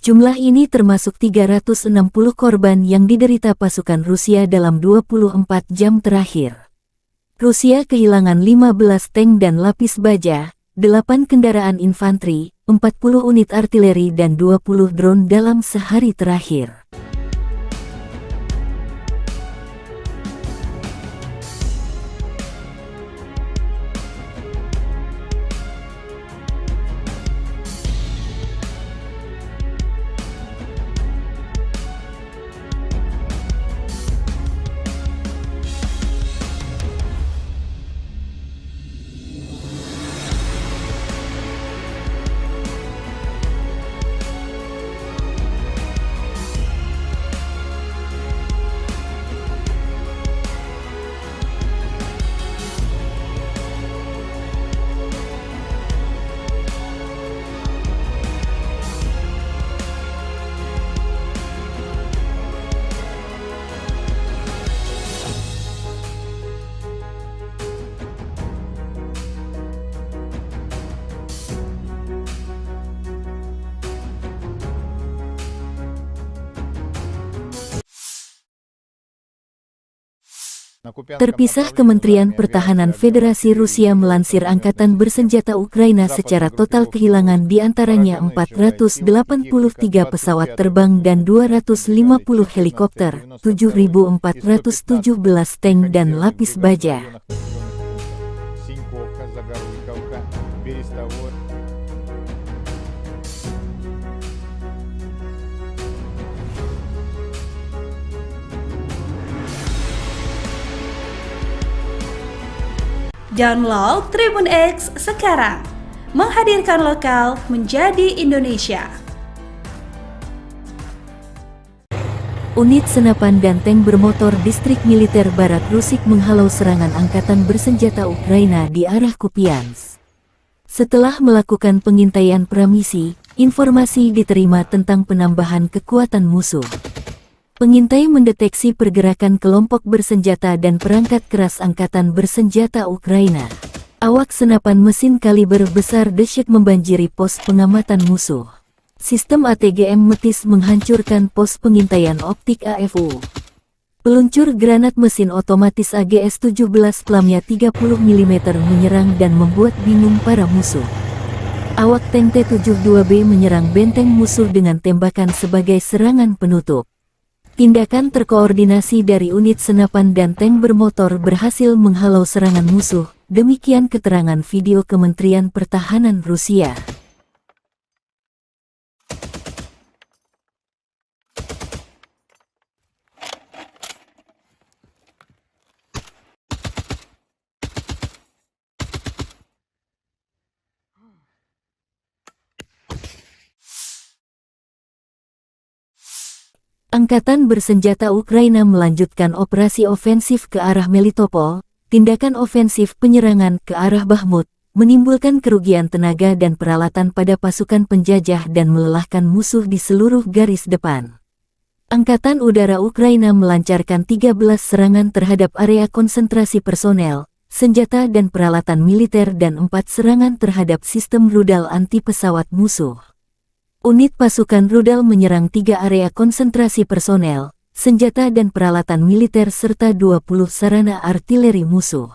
[SPEAKER 1] Jumlah ini termasuk 360 korban yang diderita pasukan Rusia dalam 24 jam terakhir. Rusia kehilangan 15 tank dan lapis baja, 8 kendaraan infanteri, 40 unit artileri dan 20 drone dalam sehari terakhir. Terpisah, Kementerian Pertahanan Federasi Rusia melansir Angkatan Bersenjata Ukraina secara total kehilangan di antaranya 483 pesawat terbang dan 250 helikopter, 7.417 tank dan lapis baja.
[SPEAKER 5] Download Tribun X sekarang, menghadirkan lokal menjadi Indonesia.
[SPEAKER 1] Unit senapan dan tank bermotor Distrik Militer Barat Rusik menghalau serangan Angkatan Bersenjata Ukraina di arah Kupiansk. Setelah melakukan pengintaian pramisi, informasi diterima tentang penambahan kekuatan musuh. Pengintai mendeteksi pergerakan kelompok bersenjata dan perangkat keras Angkatan Bersenjata Ukraina. Awak senapan mesin kaliber besar dahsyat membanjiri pos pengamatan musuh. Sistem ATGM Metis menghancurkan pos pengintaian optik AFU. Peluncur granat mesin otomatis AGS-17 plamnya 30 mm menyerang dan membuat bingung para musuh. Awak tank T-72B menyerang benteng musuh dengan tembakan sebagai serangan penutup. Tindakan terkoordinasi dari unit senapan dan tank bermotor berhasil menghalau serangan musuh, demikian keterangan video Kementerian Pertahanan Rusia. Angkatan Bersenjata Ukraina melanjutkan operasi ofensif ke arah Melitopol. Tindakan ofensif penyerangan ke arah Bakhmut menimbulkan kerugian tenaga dan peralatan pada pasukan penjajah dan melelahkan musuh di seluruh garis depan. Angkatan Udara Ukraina melancarkan 13 serangan terhadap area konsentrasi personel, senjata dan peralatan militer dan 4 serangan terhadap sistem rudal anti-pesawat musuh. Unit pasukan rudal menyerang 3 area konsentrasi personel, senjata dan peralatan militer serta 20 sarana artileri musuh.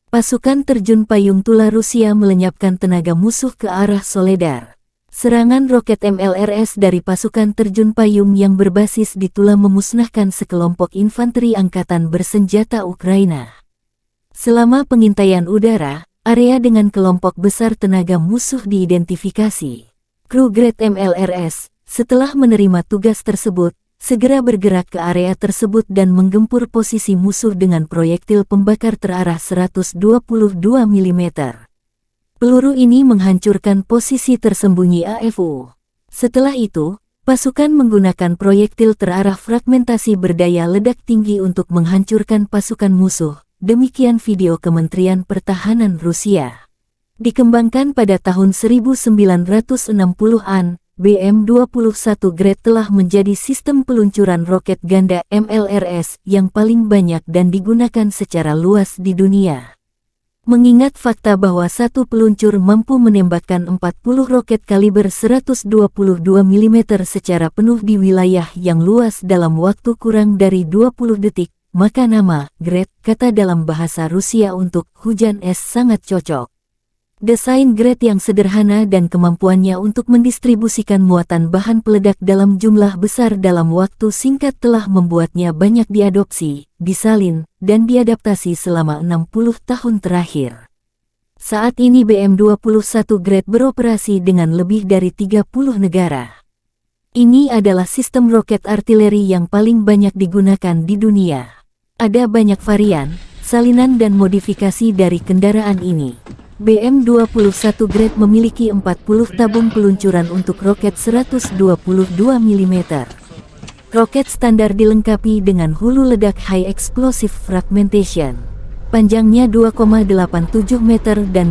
[SPEAKER 1] Pasukan terjun payung Tula Rusia melenyapkan tenaga musuh ke arah Soledar. Serangan roket MLRS dari pasukan terjun payung yang berbasis di Tula memusnahkan sekelompok infanteri Angkatan Bersenjata Ukraina. Selama pengintaian udara, area dengan kelompok besar tenaga musuh diidentifikasi. Kru Grad MLRS, setelah menerima tugas tersebut, segera bergerak ke area tersebut dan menggempur posisi musuh dengan proyektil pembakar terarah 122 mm. Peluru ini menghancurkan posisi tersembunyi AFU. Setelah itu, pasukan menggunakan proyektil terarah fragmentasi berdaya ledak tinggi untuk menghancurkan pasukan musuh. Demikian video Kementerian Pertahanan Rusia. Dikembangkan pada tahun 1960-an, BM-21 Grad telah menjadi sistem peluncuran roket ganda MLRS yang paling banyak dan digunakan secara luas di dunia. Mengingat fakta bahwa satu peluncur mampu menembakkan 40 roket kaliber 122 mm secara penuh di wilayah yang luas dalam waktu kurang dari 20 detik, maka nama Grad, kata dalam bahasa Rusia untuk hujan es, sangat cocok. Desain Grad yang sederhana dan kemampuannya untuk mendistribusikan muatan bahan peledak dalam jumlah besar dalam waktu singkat telah membuatnya banyak diadopsi, disalin, dan diadaptasi selama 60 tahun terakhir. Saat ini BM-21 Grad beroperasi dengan lebih dari 30 negara. Ini adalah sistem roket artileri yang paling banyak digunakan di dunia. Ada banyak varian, salinan dan modifikasi dari kendaraan ini. BM-21 Grad memiliki 40 tabung peluncuran untuk roket 122 mm. Roket standar dilengkapi dengan hulu ledak High Explosive Fragmentation. Panjangnya 2,87 meter dan